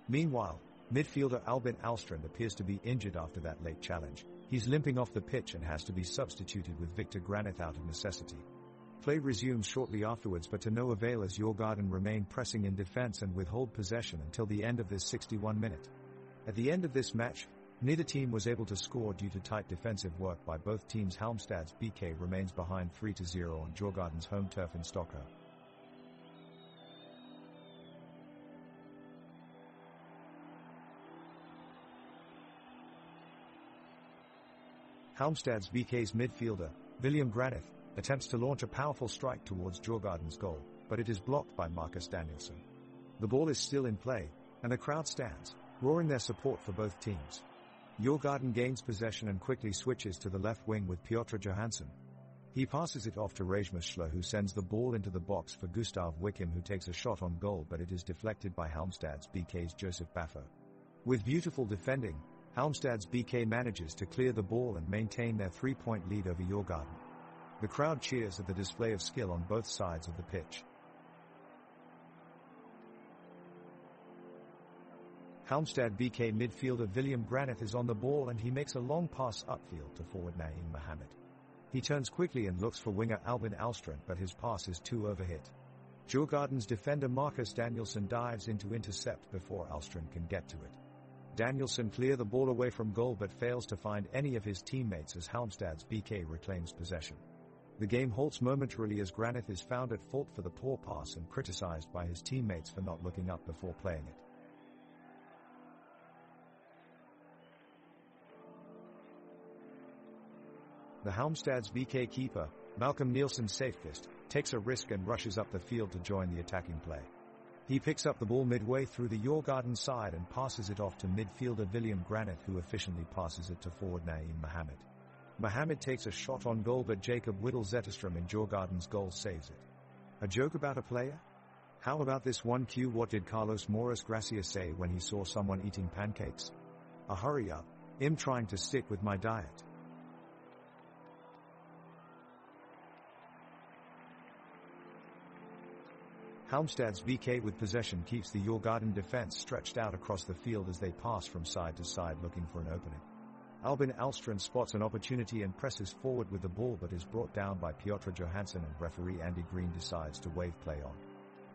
Meanwhile, midfielder Albin Alstrand appears to be injured after that late challenge. He's limping off the pitch and has to be substituted with Victor Granith out of necessity. Play resumes shortly afterwards but to no avail as Djurgården remain pressing in defense and withhold possession until the end of this 61 minute. At the end of this match, neither team was able to score due to tight defensive work by both teams. Halmstad's BK remains behind 3-0 on Djurgården's home turf in Stockholm. Halmstad's BK's midfielder, William Granith, attempts to launch a powerful strike towards Djurgården's goal, but it is blocked by Marcus Danielsson. The ball is still in play, and the crowd stands, roaring their support for both teams. Djurgården gains possession and quickly switches to the left wing with Piotr Johansson. He passes it off to Rasmus Schler who sends the ball into the box for Gustav Wickham who takes a shot on goal but it is deflected by Halmstad's BK's Josef Baffer. With beautiful defending, Halmstad's BK manages to clear the ball and maintain their 3-point lead over Djurgården. The crowd cheers at the display of skill on both sides of the pitch. Halmstad BK midfielder William Granith is on the ball and he makes a long pass upfield to forward Naeem Mohamed. He turns quickly and looks for winger Albin Alstrand but his pass is too overhit. Djurgården's defender Marcus Danielsson dives in to intercept before Alstrand can get to it. Danielsson clears the ball away from goal but fails to find any of his teammates as Halmstad's BK reclaims possession. The game halts momentarily as Granith is found at fault for the poor pass and criticized by his teammates for not looking up before playing it. The Halmstad's BK keeper, Malcolm Nielsen's safe fist, takes a risk and rushes up the field to join the attacking play. He picks up the ball midway through the Djurgården side and passes it off to midfielder William Granith who efficiently passes it to forward Naeem Mohamed. Mohamed takes a shot on goal but Jakob Whittle-Zetterström in Djurgården's goal saves it. A joke about a player? How about this one cue? What did Carlos Moras Gracia say when he saw someone eating pancakes? A hurry up, I'm trying to stick with my diet. Halmstad's BK with possession keeps the Djurgården defense stretched out across the field as they pass from side to side looking for an opening. Albin Alstrand spots an opportunity and presses forward with the ball but is brought down by Piotr Johansson and referee Andy Green decides to wave play on.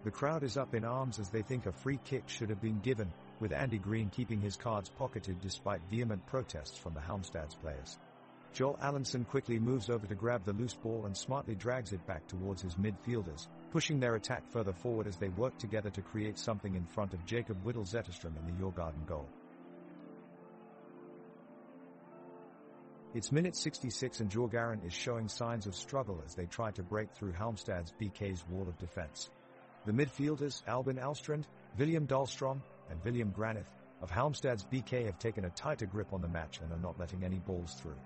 The crowd is up in arms as they think a free kick should have been given, with Andy Green keeping his cards pocketed despite vehement protests from the Halmstad's players. Joel Allenson quickly moves over to grab the loose ball and smartly drags it back towards his midfielders, pushing their attack further forward as they work together to create something in front of Jakob Whittle-Zetterström in the Djurgården goal. It's minute 66 and Djurgården is showing signs of struggle as they try to break through Halmstad's BK's wall of defense. The midfielders, Albin Alstrand, William Dahlström, and William Granith, of Halmstad's BK have taken a tighter grip on the match and are not letting any balls through.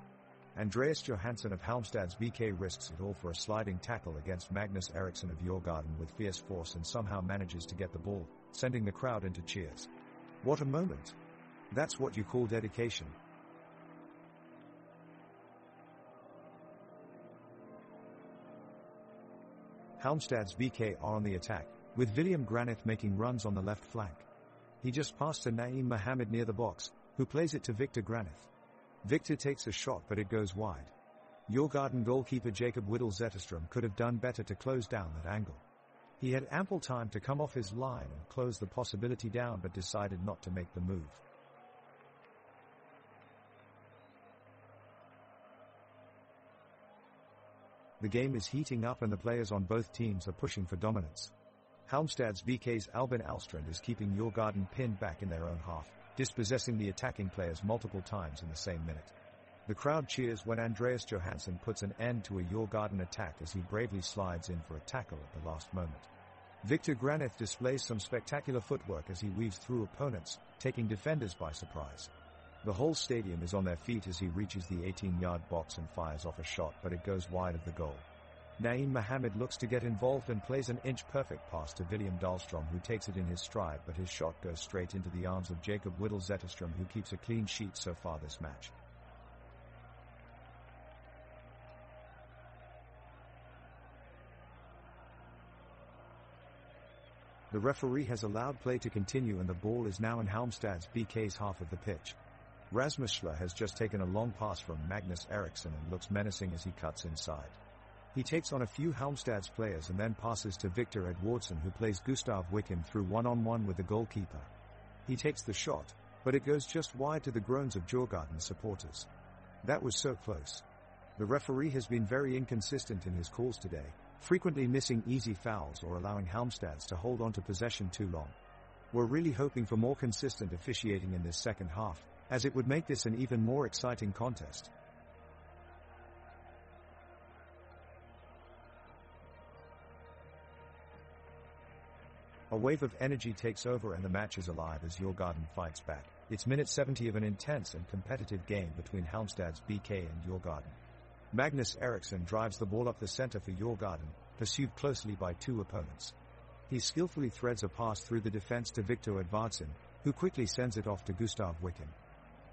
Andreas Johansson of Halmstad's BK risks it all for a sliding tackle against Magnus Eriksson of Djurgården with fierce force and somehow manages to get the ball, sending the crowd into cheers. What a moment! That's what you call dedication. Halmstad's BK are on the attack, with William Granith making runs on the left flank. He just passed to Naeem Mohammed near the box, who plays it to Victor Granith. Victor takes a shot but it goes wide. Djurgården goalkeeper Jacob Whittle Zetterstrom could have done better to close down that angle. He had ample time to come off his line and close the possibility down but decided not to make the move. The game is heating up and the players on both teams are pushing for dominance. Halmstad's BK's Albin Alstrand is keeping Djurgården pinned back in their own half, dispossessing the attacking players multiple times in the same minute. The crowd cheers when Andreas Johansson puts an end to a Djurgården attack as he bravely slides in for a tackle at the last moment. Victor Granith displays some spectacular footwork as he weaves through opponents, taking defenders by surprise. The whole stadium is on their feet as he reaches the 18-yard box and fires off a shot, but it goes wide of the goal. Naeem Mohammed looks to get involved and plays an inch-perfect pass to William Dahlstrom, who takes it in his stride, but his shot goes straight into the arms of Jacob Whittle Zetterstrom, who keeps a clean sheet so far this match. The referee has allowed play to continue and the ball is now in Halmstad's BK's half of the pitch. Rasmus Schler has just taken a long pass from Magnus Eriksson and looks menacing as he cuts inside. He takes on a few Halmstad's players and then passes to Victor Edwardsson, who plays Gustav Wickham through one-on-one with the goalkeeper. He takes the shot, but it goes just wide to the groans of Djurgården supporters. That was so close. The referee has been very inconsistent in his calls today, frequently missing easy fouls or allowing Halmstads to hold on to possession too long. We're really hoping for more consistent officiating in this second half, as it would make this an even more exciting contest. A wave of energy takes over and the match is alive as Djurgården fights back. It's minute 70 of an intense and competitive game between Halmstad's BK and Djurgården. Magnus Eriksson drives the ball up the center for Djurgården, pursued closely by two opponents. He skillfully threads a pass through the defense to Victor Edvardsson, who quickly sends it off to Gustav Wickham.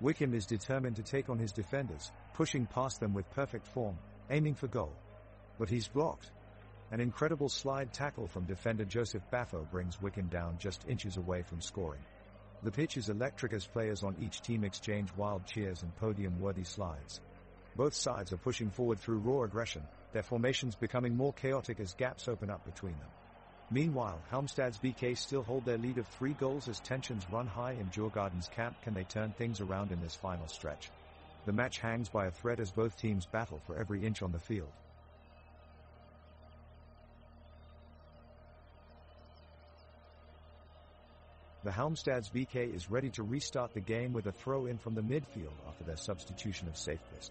Wickham is determined to take on his defenders, pushing past them with perfect form, aiming for goal. But he's blocked. An incredible slide tackle from defender Joseph Baffo brings Wickham down just inches away from scoring. The pitch is electric as players on each team exchange wild cheers and podium-worthy slides. Both sides are pushing forward through raw aggression, their formations becoming more chaotic as gaps open up between them. Meanwhile, Halmstad's BK still hold their lead of 3 goals as tensions run high in Djurgården's camp. Can they turn things around in this final stretch? The match hangs by a thread as both teams battle for every inch on the field. The Halmstad's BK is ready to restart the game with a throw-in from the midfield after their substitution of Safequist.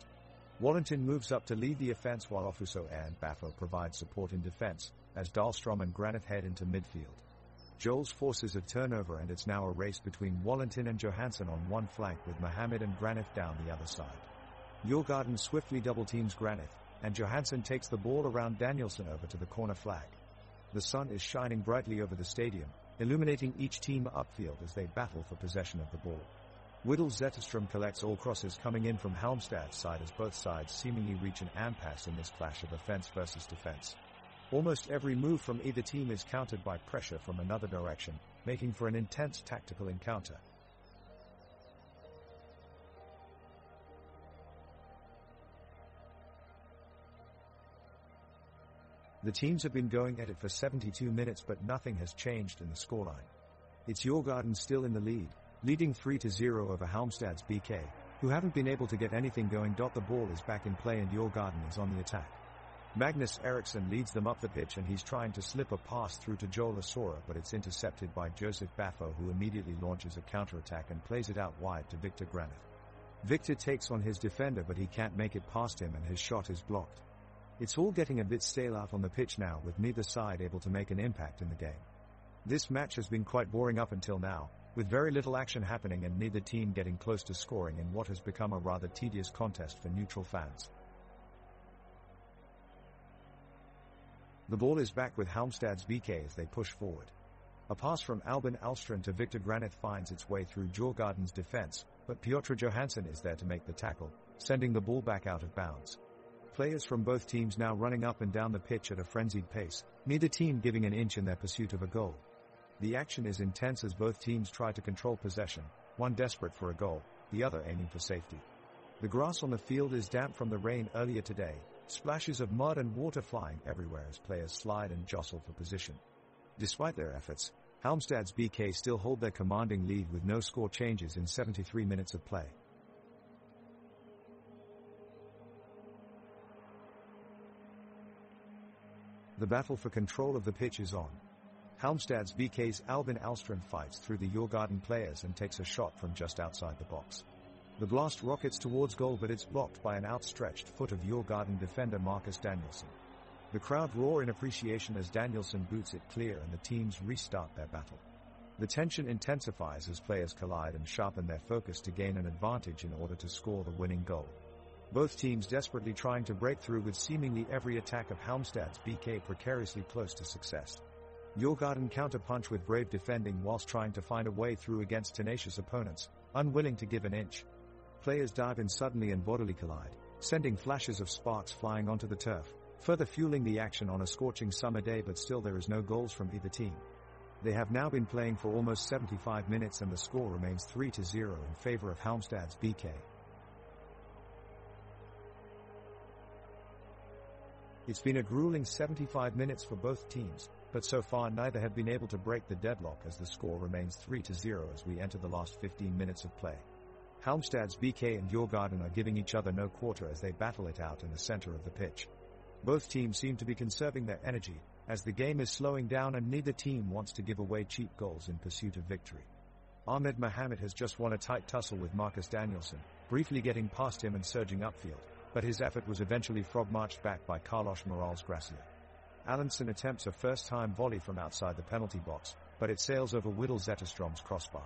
Wallington moves up to lead the offense while Ofuso and Baffo provide support in defense, as Dahlstrom and Granith head into midfield. Joel's forces a turnover and it's now a race between Wallington and Johansson on one flank with Mohammed and Granith down the other side. Djurgården swiftly double-teams Granith, and Johansson takes the ball around Danielsson over to the corner flag. The sun is shining brightly over the stadium, illuminating each team upfield as they battle for possession of the ball. Whittle Zetterstrom collects all crosses coming in from Halmstad's side as both sides seemingly reach an impasse in this clash of offense versus defense. Almost every move from either team is countered by pressure from another direction, making for an intense tactical encounter. The teams have been going at it for 72 minutes, but nothing has changed in the scoreline. It's Djurgården still in the lead, leading 3-0 over Halmstad's BK, who haven't been able to get anything going. The ball is back in play and Djurgården is on the attack. Magnus Eriksson leads them up the pitch and he's trying to slip a pass through to Joel Asora, but it's intercepted by Joseph Baffo, who immediately launches a counterattack and plays it out wide to Victor Granith. Victor takes on his defender but he can't make it past him and his shot is blocked. It's all getting a bit stale out on the pitch now, with neither side able to make an impact in the game. This match has been quite boring up until now, with very little action happening and neither team getting close to scoring in what has become a rather tedious contest for neutral fans. The ball is back with Halmstad's BK as they push forward. A pass from Albin Alstrand to Victor Granith finds its way through Djurgården's defense, but Piotr Johansson is there to make the tackle, sending the ball back out of bounds. Players from both teams now running up and down the pitch at a frenzied pace, neither team giving an inch in their pursuit of a goal. The action is intense as both teams try to control possession, one desperate for a goal, the other aiming for safety. The grass on the field is damp from the rain earlier today, splashes of mud and water flying everywhere as players slide and jostle for position. Despite their efforts, Halmstad's BK still hold their commanding lead with no score changes in 73 minutes of play. The battle for control of the pitch is on. Halmstad's BK's Albin Alstrand fights through the Djurgården players and takes a shot from just outside the box. The blast rockets towards goal, but it's blocked by an outstretched foot of Djurgården defender Marcus Danielsson. The crowd roar in appreciation as Danielsson boots it clear and the teams restart their battle. The tension intensifies as players collide and sharpen their focus to gain an advantage in order to score the winning goal. Both teams desperately trying to break through with seemingly every attack of Halmstad's BK precariously close to success. Djurgården counterpunch with brave defending whilst trying to find a way through against tenacious opponents, unwilling to give an inch. Players dive in suddenly and bodily collide, sending flashes of sparks flying onto the turf, further fueling the action on a scorching summer day, but still there is no goals from either team. They have now been playing for almost 75 minutes and the score remains 3-0 in favor of Halmstad's BK. It's been a grueling 75 minutes for both teams, but so far neither have been able to break the deadlock as the score remains 3-0 as we enter the last 15 minutes of play. Halmstad's BK and Djurgården are giving each other no quarter as they battle it out in the center of the pitch. Both teams seem to be conserving their energy, as the game is slowing down and neither team wants to give away cheap goals in pursuit of victory. Ahmed Mohamed has just won a tight tussle with Marcus Danielsson, briefly getting past him and surging upfield, but his effort was eventually frog-marched back by Carlos Morales-Gracia. Allinsson attempts a first-time volley from outside the penalty box, but it sails over Whittle Zetterstrom's crossbar.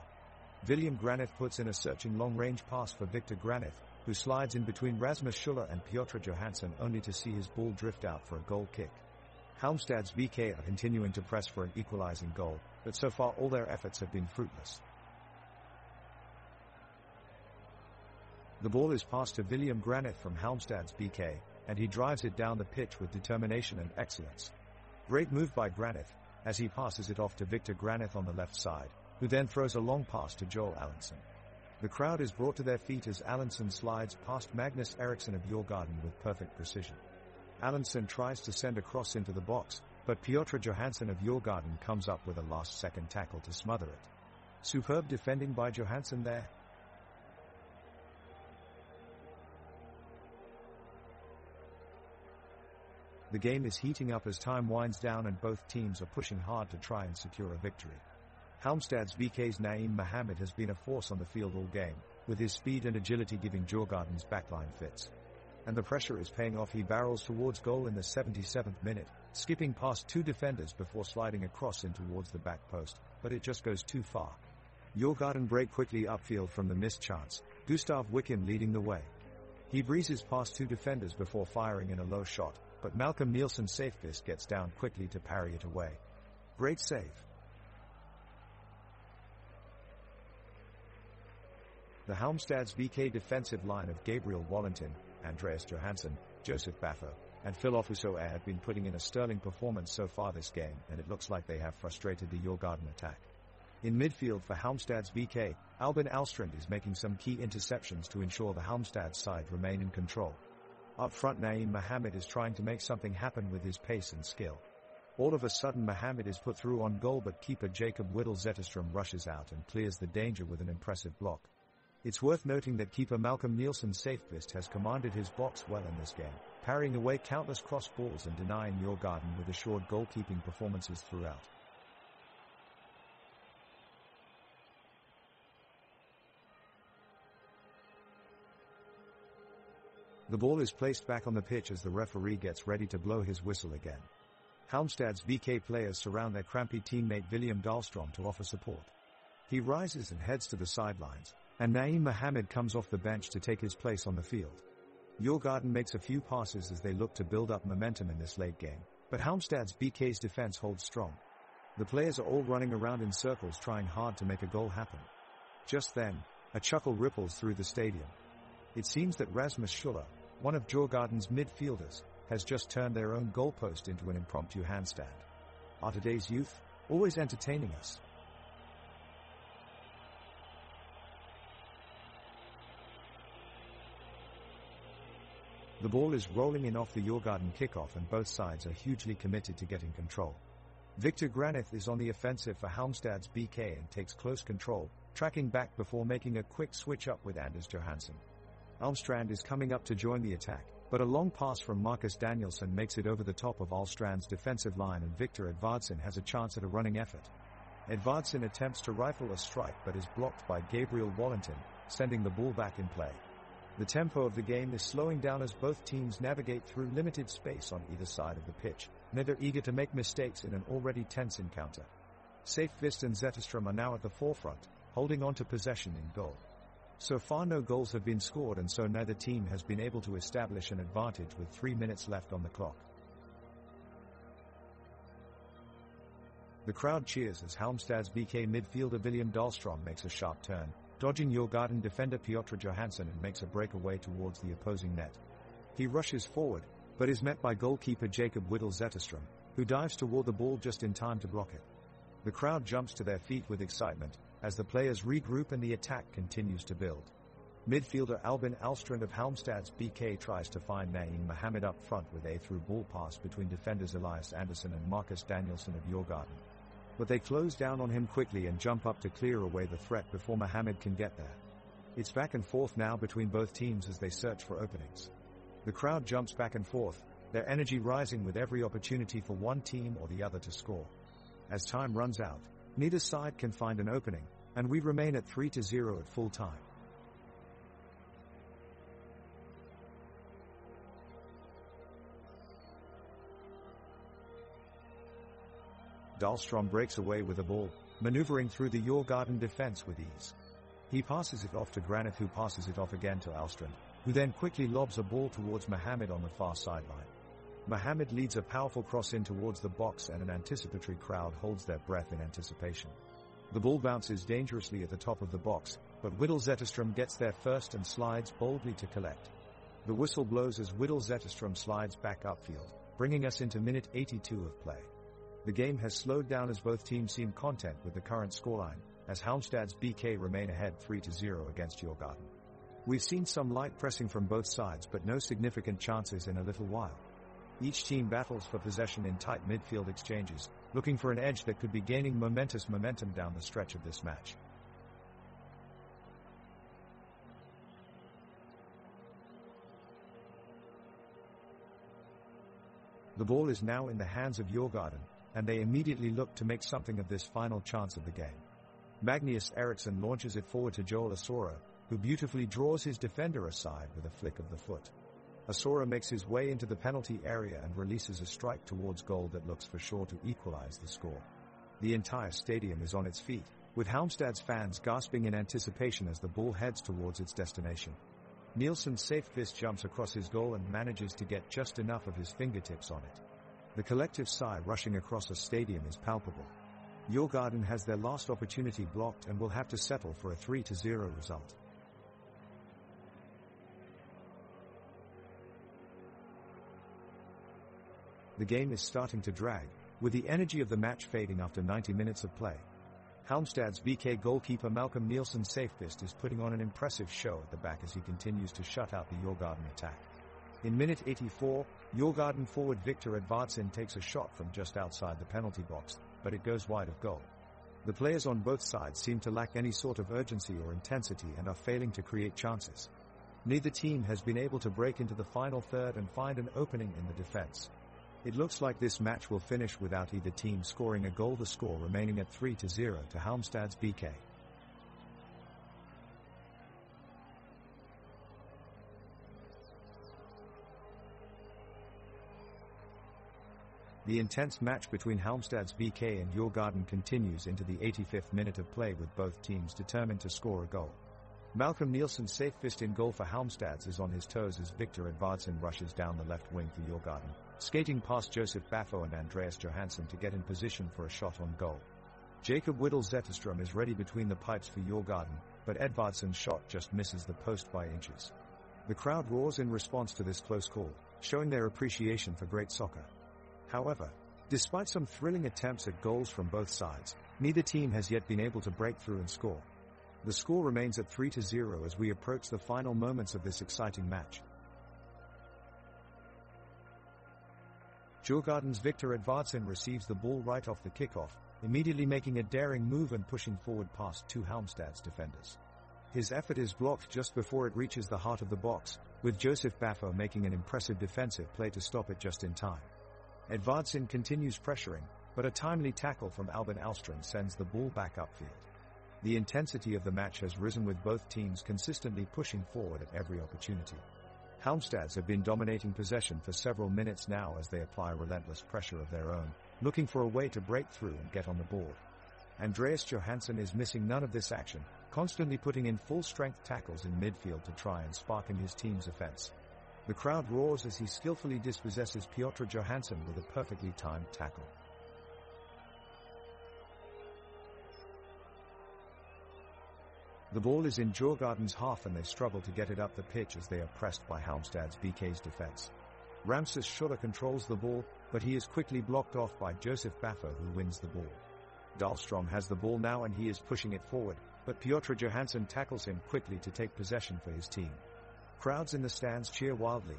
William Granith puts in a searching long-range pass for Victor Granith, who slides in between Rasmus Schuller and Piotr Johansson only to see his ball drift out for a goal kick. Halmstad's BK are continuing to press for an equalizing goal, but so far all their efforts have been fruitless. The ball is passed to William Granith from Halmstad's BK, and he drives it down the pitch with determination and excellence. Great move by Granith, as he passes it off to Victor Granith on the left side, who then throws a long pass to Joel Allinsson. The crowd is brought to their feet as Allinsson slides past Magnus Eriksson of Djurgården with perfect precision. Allinsson tries to send a cross into the box, but Piotr Johansson of Djurgården comes up with a last-second tackle to smother it. Superb defending by Johansson there. The game is heating up as time winds down and both teams are pushing hard to try and secure a victory. Halmstad's BK's Naeem Mohamed has been a force on the field all game, with his speed and agility giving Djurgården's backline fits. And the pressure is paying off. He barrels towards goal in the 77th minute, skipping past two defenders before sliding across in towards the back post, but it just goes too far. Djurgården break quickly upfield from the missed chance, Gustav Wickham leading the way. He breezes past two defenders before firing in a low shot, but Malcolm Nielsen Safest gets down quickly to parry it away. Great save. The Halmstad's BK defensive line of Gabriel Wallentin, Andreas Johansson, Joseph Baffo, and Phil Ofusoe have been putting in a sterling performance so far this game, and it looks like they have frustrated the Djurgården attack. In midfield for Halmstad's BK, Albin Alstrand is making some key interceptions to ensure the Halmstad side remain in control. Up front, Naeem Mohamed is trying to make something happen with his pace and skill. All of a sudden Mohamed is put through on goal, but keeper Jacob Whittle Zetterstrom rushes out and clears the danger with an impressive block. It's worth noting that keeper Malcolm Nielsen Safest has commanded his box well in this game, parrying away countless cross balls and denying Djurgården with assured goalkeeping performances throughout. The ball is placed back on the pitch as the referee gets ready to blow his whistle again. Halmstad's BK players surround their crampy teammate William Dahlstrom to offer support. He rises and heads to the sidelines, and Naeem Mohammed comes off the bench to take his place on the field. Djurgården makes a few passes as they look to build up momentum in this late game, but Halmstad's BK's defense holds strong. The players are all running around in circles trying hard to make a goal happen. Just then, a chuckle ripples through the stadium. It seems that Rasmus Schuller, one of Djurgården's midfielders, has just turned their own goalpost into an impromptu handstand. Are today's youth always entertaining us? The ball is rolling in off the Djurgården kickoff and both sides are hugely committed to getting control. Victor Granith is on the offensive for Halmstad's BK and takes close control, tracking back before making a quick switch up with Anders Johansson. Almstrand is coming up to join the attack, but a long pass from Marcus Danielsson makes it over the top of Almstrand's defensive line and Victor Edvardsson has a chance at a running effort. Edvardsson attempts to rifle a strike but is blocked by Gabriel Wallington, sending the ball back in play. The tempo of the game is slowing down as both teams navigate through limited space on either side of the pitch, neither eager to make mistakes in an already tense encounter. Safevist and Zetterström are now at the forefront, holding on to possession in goal. So far no goals have been scored and so neither team has been able to establish an advantage with 3 minutes left on the clock. The crowd cheers as Halmstad's BK midfielder William Dahlstrom makes a sharp turn, dodging Djurgården defender Piotr Johansson and makes a breakaway towards the opposing net. He rushes forward, but is met by goalkeeper Jacob Whittle Zetterström, who dives toward the ball just in time to block it. The crowd jumps to their feet with excitement, as the players regroup and the attack continues to build. Midfielder Albin Alstrand of Halmstad's BK tries to find Naeem Mohammed up front with a through ball pass between defenders Elias Andersson and Marcus Danielsson of Djurgården. But they close down on him quickly and jump up to clear away the threat before Mohammed can get there. It's back and forth now between both teams as they search for openings. The crowd jumps back and forth, their energy rising with every opportunity for one team or the other to score. As time runs out, neither side can find an opening, and we remain at 3-0 at full time. Dahlstrom breaks away with the ball, maneuvering through the Djurgården defense with ease. He passes it off to Granith, who passes it off again to Alstrand, who then quickly lobs a ball towards Mohammed on the far sideline. Mohammed leads a powerful cross in towards the box and an anticipatory crowd holds their breath in anticipation. The ball bounces dangerously at the top of the box, but Whittle Zetterström gets there first and slides boldly to collect. The whistle blows as Whittle Zetterström slides back upfield, bringing us into minute 82 of play. The game has slowed down as both teams seem content with the current scoreline, as Halmstad's BK remain ahead 3-0 against Djurgården. We've seen some light pressing from both sides but no significant chances in a little while. Each team battles for possession in tight midfield exchanges, looking for an edge that could be gaining momentum down the stretch of this match. The ball is now in the hands of Djurgården, and they immediately look to make something of this final chance of the game. Magnus Eriksson launches it forward to Joel Asoro, who beautifully draws his defender aside with a flick of the foot. Asoro makes his way into the penalty area and releases a strike towards goal that looks for sure to equalize the score. The entire stadium is on its feet, with Halmstad's fans gasping in anticipation as the ball heads towards its destination. Nielsen's safe fist jumps across his goal and manages to get just enough of his fingertips on it. The collective sigh rushing across a stadium is palpable. Djurgården has their last opportunity blocked and will have to settle for a 3-0 result. The game is starting to drag, with the energy of the match fading after 90 minutes of play. Halmstad's BK goalkeeper Malcolm Nielsen Safefist is putting on an impressive show at the back as he continues to shut out the Djurgården attack. In minute 84, Djurgården forward Victor Edvardsson takes a shot from just outside the penalty box, but it goes wide of goal. The players on both sides seem to lack any sort of urgency or intensity and are failing to create chances. Neither team has been able to break into the final third and find an opening in the defense. It looks like this match will finish without either team scoring a goal, the score remaining at 3-0 to Halmstad's BK. The intense match between Halmstad's BK and Djurgården continues into the 85th minute of play, with both teams determined to score a goal. Malcolm Nielsen's safe fist in goal for Halmstad is on his toes as Victor Edvardsson rushes down the left wing for Djurgården, skating past Joseph Baffo and Andreas Johansson to get in position for a shot on goal. Jacob Whittle Zetterström is ready between the pipes for Djurgården, but Edvardsson's shot just misses the post by inches. The crowd roars in response to this close call, showing their appreciation for great soccer. However, despite some thrilling attempts at goals from both sides, neither team has yet been able to break through and score. The score remains at 3-0 as we approach the final moments of this exciting match. Djurgården's Victor Edvardsson receives the ball right off the kickoff, immediately making a daring move and pushing forward past two Halmstad's defenders. His effort is blocked just before it reaches the heart of the box, with Joseph Baffo making an impressive defensive play to stop it just in time. Edvardsson continues pressuring, but a timely tackle from Albin Alstrand sends the ball back upfield. The intensity of the match has risen, with both teams consistently pushing forward at every opportunity. Halmstads have been dominating possession for several minutes now as they apply relentless pressure of their own, looking for a way to break through and get on the board. Andreas Johansson is missing none of this action, constantly putting in full-strength tackles in midfield to try and spark in his team's offense. The crowd roars as he skillfully dispossesses Piotr Johansson with a perfectly timed tackle. The ball is in Djurgården's half and they struggle to get it up the pitch as they are pressed by Halmstad's BK's defense. Ramses Schuller controls the ball, but he is quickly blocked off by Joseph Baffo, who wins the ball. Dahlstrom has the ball now and he is pushing it forward, but Piotr Johansson tackles him quickly to take possession for his team. Crowds in the stands cheer wildly.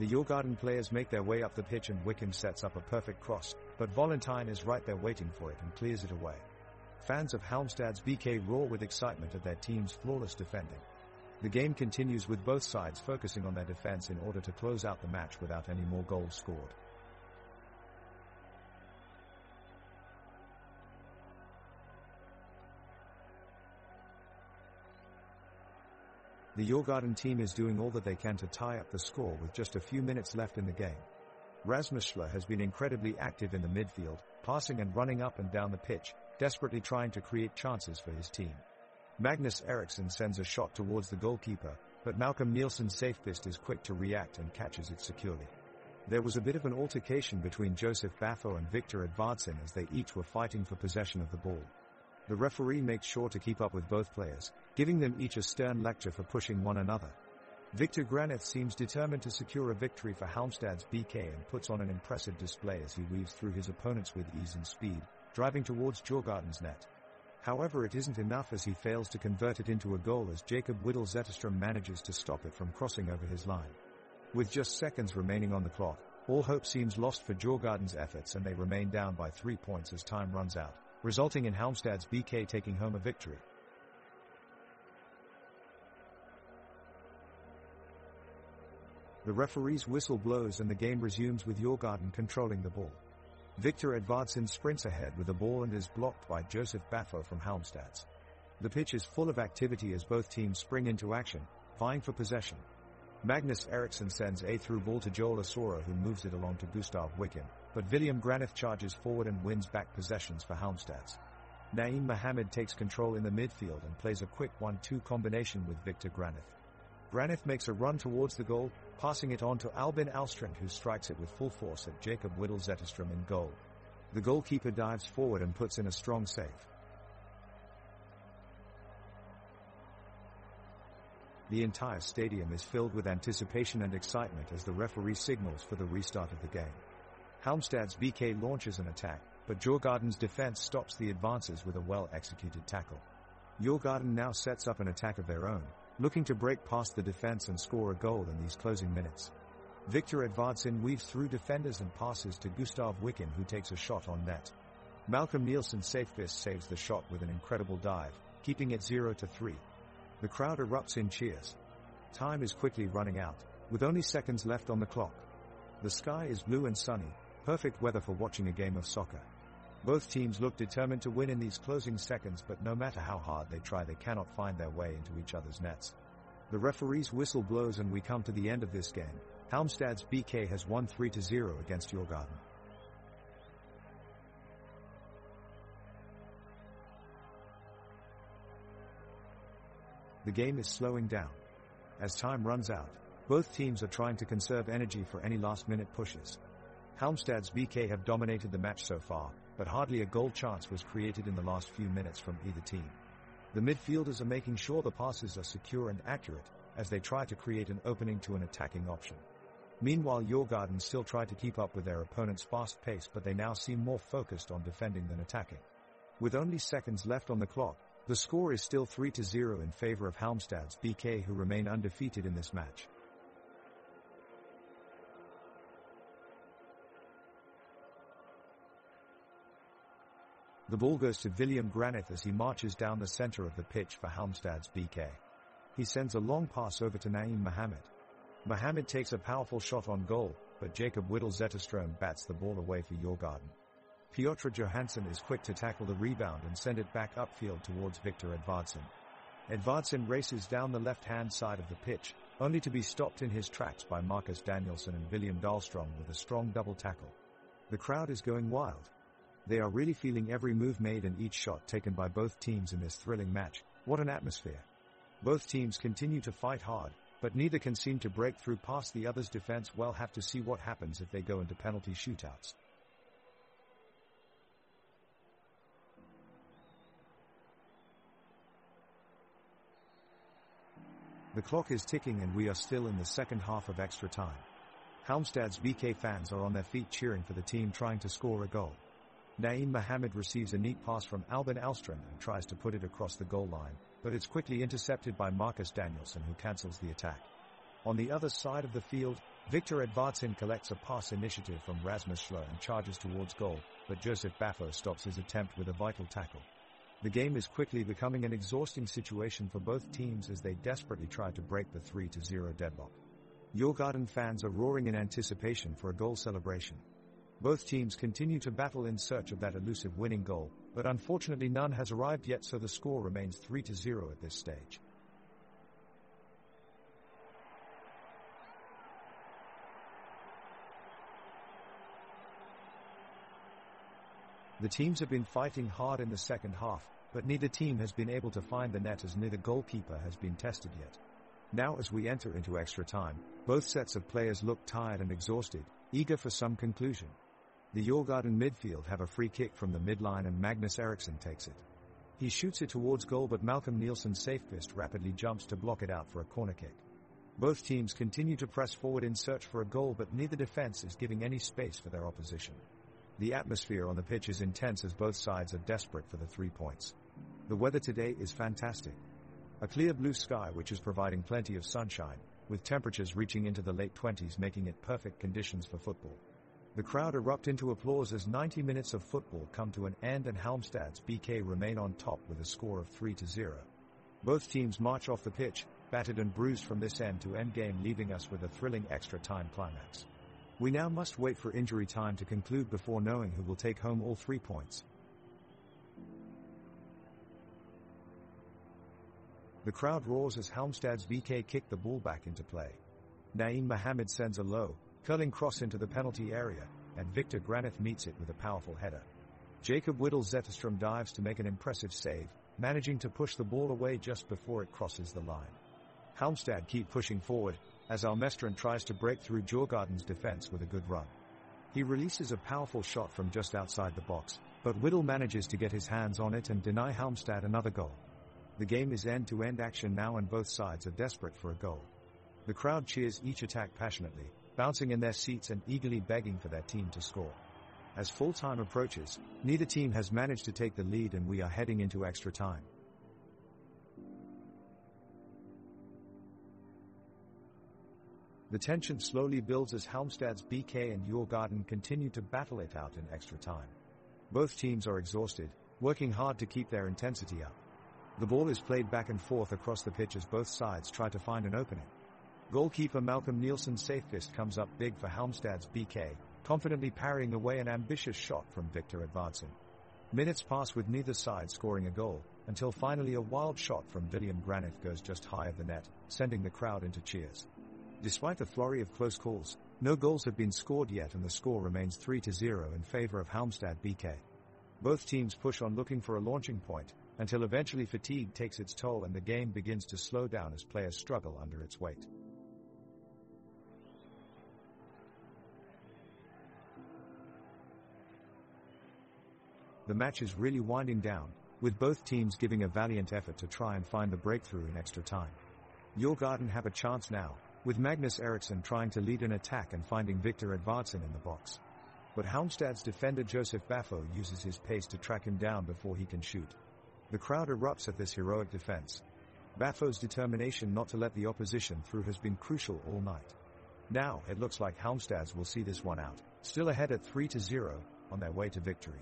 The Djurgården players make their way up the pitch and Wickham sets up a perfect cross, but Valentine is right there waiting for it and clears it away. Fans of Halmstad's BK roar with excitement at their team's flawless defending. The game continues with both sides focusing on their defense in order to close out the match without any more goals scored. The Djurgården team is doing all that they can to tie up the score with just a few minutes left in the game. Rasmus Schler has been incredibly active in the midfield, passing and running up and down the pitch, desperately trying to create chances for his team. Magnus Eriksson sends a shot towards the goalkeeper, but Malcolm Nielsen's safe fist is quick to react and catches it securely. There was a bit of an altercation between Joseph Baffo and Victor Edvardsson as they each were fighting for possession of the ball. The referee makes sure to keep up with both players, giving them each a stern lecture for pushing one another. Victor Granith seems determined to secure a victory for Halmstad's BK and puts on an impressive display as he weaves through his opponents with ease and speed, driving towards Djurgården's net. However, it isn't enough as he fails to convert it into a goal as Jacob Whittle Zetterström manages to stop it from crossing over his line. With just seconds remaining on the clock, all hope seems lost for Djurgården's efforts and they remain down by 3 points as time runs out, resulting in Halmstad's BK taking home a victory. The referee's whistle blows and the game resumes with Djurgården controlling the ball. Victor Edvardsson sprints ahead with the ball and is blocked by Joseph Baffo from Halmstad. The pitch is full of activity as both teams spring into action, vying for possession. Magnus Eriksson sends a through ball to Joel Asoro, who moves it along to Gustav Wickham, but William Granith charges forward and wins back possessions for Halmstad. Naeem Mohammed takes control in the midfield and plays a quick 1-2 combination with Victor Granith. Granith makes a run towards the goal, passing it on to Albin Alstrand, who strikes it with full force at Jacob Whittle Zetterström in goal. The goalkeeper dives forward and puts in a strong save. The entire stadium is filled with anticipation and excitement as the referee signals for the restart of the game. Halmstad's BK launches an attack, but Djurgården's defense stops the advances with a well-executed tackle. Djurgården now sets up an attack of their own, looking to break past the defense and score a goal in these closing minutes. Victor Edvardsson weaves through defenders and passes to Gustav Wickham, who takes a shot on net. Malcolm Nielsen's safe fist saves the shot with an incredible dive, keeping it 0-3. The crowd erupts in cheers. Time is quickly running out, with only seconds left on the clock. The sky is blue and sunny, perfect weather for watching a game of soccer. Both teams look determined to win in these closing seconds, but no matter how hard they try, they cannot find their way into each other's nets. The referee's whistle blows and we come to the end of this game. Halmstad's BK has won 3-0 against Djurgården. The game is slowing down. As time runs out, both teams are trying to conserve energy for any last-minute pushes. Halmstad's BK have dominated the match so far, but hardly a goal chance was created in the last few minutes from either team. The midfielders are making sure the passes are secure and accurate, as they try to create an opening to an attacking option. Meanwhile, Djurgården still try to keep up with their opponent's fast pace, but they now seem more focused on defending than attacking. With only seconds left on the clock, the score is still 3-0 in favor of Halmstad's BK, who remain undefeated in this match. The ball goes to William Granith as he marches down the center of the pitch for Halmstad's BK. He sends a long pass over to Naeem Mohamed. Mohamed takes a powerful shot on goal, but Jacob Whittle Zetterström bats the ball away for Djurgården. Piotr Johansson is quick to tackle the rebound and send it back upfield towards Victor Edvardsson. Edvardsson races down the left-hand side of the pitch, only to be stopped in his tracks by Marcus Danielsson and William Dahlstrom with a strong double tackle. The crowd is going wild. They are really feeling every move made and each shot taken by both teams in this thrilling match. What an atmosphere. Both teams continue to fight hard, but neither can seem to break through past the other's defense. We'll have to see what happens if they go into penalty shootouts. The clock is ticking and we are still in the second half of extra time. Halmstad's BK fans are on their feet cheering for the team trying to score a goal. Naeem Mohamed receives a neat pass from Albin Alström and tries to put it across the goal line, but it's quickly intercepted by Marcus Danielsson, who cancels the attack. On the other side of the field, Victor Edvardsson collects a pass initiative from Rasmus Schler and charges towards goal, but Joseph Baffo stops his attempt with a vital tackle. The game is quickly becoming an exhausting situation for both teams as they desperately try to break the 3-0 deadlock. Djurgården fans are roaring in anticipation for a goal celebration. Both teams continue to battle in search of that elusive winning goal, but unfortunately none has arrived yet, so the score remains 3-0 at this stage. The teams have been fighting hard in the second half, but neither team has been able to find the net as neither goalkeeper has been tested yet. Now as we enter into extra time, both sets of players look tired and exhausted, eager for some conclusion. The Djurgården midfield have a free kick from the midline and Magnus Eriksson takes it. He shoots it towards goal, but Malcolm Nielsen's safest rapidly jumps to block it out for a corner kick. Both teams continue to press forward in search for a goal, but neither defense is giving any space for their opposition. The atmosphere on the pitch is intense as both sides are desperate for the 3 points. The weather today is fantastic. A clear blue sky which is providing plenty of sunshine, with temperatures reaching into the late 20s, making it perfect conditions for football. The crowd erupt into applause as 90 minutes of football come to an end and Halmstad's BK remain on top with a score of 3-0. Both teams march off the pitch, battered and bruised from this end-to-end game, leaving us with a thrilling extra-time climax. We now must wait for injury time to conclude before knowing who will take home all 3 points. The crowd roars as Halmstad's BK kick the ball back into play. Naeem Mohamed sends a low, curling cross into the penalty area, and Victor Granith meets it with a powerful header. Jacob Whittle Zetterström dives to make an impressive save, managing to push the ball away just before it crosses the line. Halmstad keep pushing forward, as Almestron tries to break through Djurgården's defense with a good run. He releases a powerful shot from just outside the box, but Whittle manages to get his hands on it and deny Halmstad another goal. The game is end-to-end action now and both sides are desperate for a goal. The crowd cheers each attack passionately, bouncing in their seats and eagerly begging for their team to score. As full-time approaches, neither team has managed to take the lead and we are heading into extra time. The tension slowly builds as Halmstad's BK and Djurgården continue to battle it out in extra time. Both teams are exhausted, working hard to keep their intensity up. The ball is played back and forth across the pitch as both sides try to find an opening. Goalkeeper Malcolm Nielsen's safe fist comes up big for Halmstad's BK, confidently parrying away an ambitious shot from Victor Edvardsson. Minutes pass with neither side scoring a goal, until finally a wild shot from William Granith goes just high of the net, sending the crowd into cheers. Despite the flurry of close calls, no goals have been scored yet and the score remains 3-0 in favor of Halmstad BK. Both teams push on looking for a launching point, until eventually fatigue takes its toll and the game begins to slow down as players struggle under its weight. The match is really winding down, with both teams giving a valiant effort to try and find the breakthrough in extra time. Djurgården have a chance now, with Magnus Eriksson trying to lead an attack and finding Victor Edvardsson in the box. But Halmstad's defender Josef Baffo uses his pace to track him down before he can shoot. The crowd erupts at this heroic defense. Baffo's determination not to let the opposition through has been crucial all night. Now, it looks like Halmstads will see this one out, still ahead at 3-0, on their way to victory.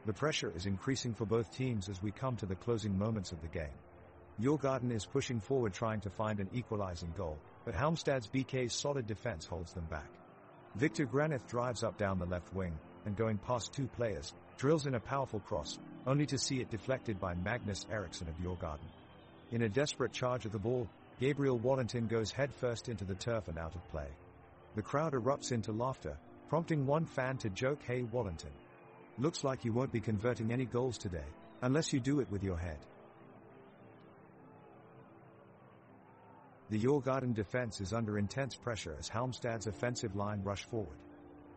The pressure is increasing for both teams as we come to the closing moments of the game. Djurgården is pushing forward trying to find an equalizing goal, but Halmstad's BK's solid defense holds them back. Victor Granith drives up down the left wing, and going past two players, drills in a powerful cross, only to see it deflected by Magnus Eriksson of Djurgården. In a desperate charge of the ball, Gabriel Wallington goes headfirst into the turf and out of play. The crowd erupts into laughter, prompting one fan to joke, "Hey Wallington. Looks like you won't be converting any goals today, unless you do it with your head." The Djurgården defense is under intense pressure as Halmstad's offensive line rush forward.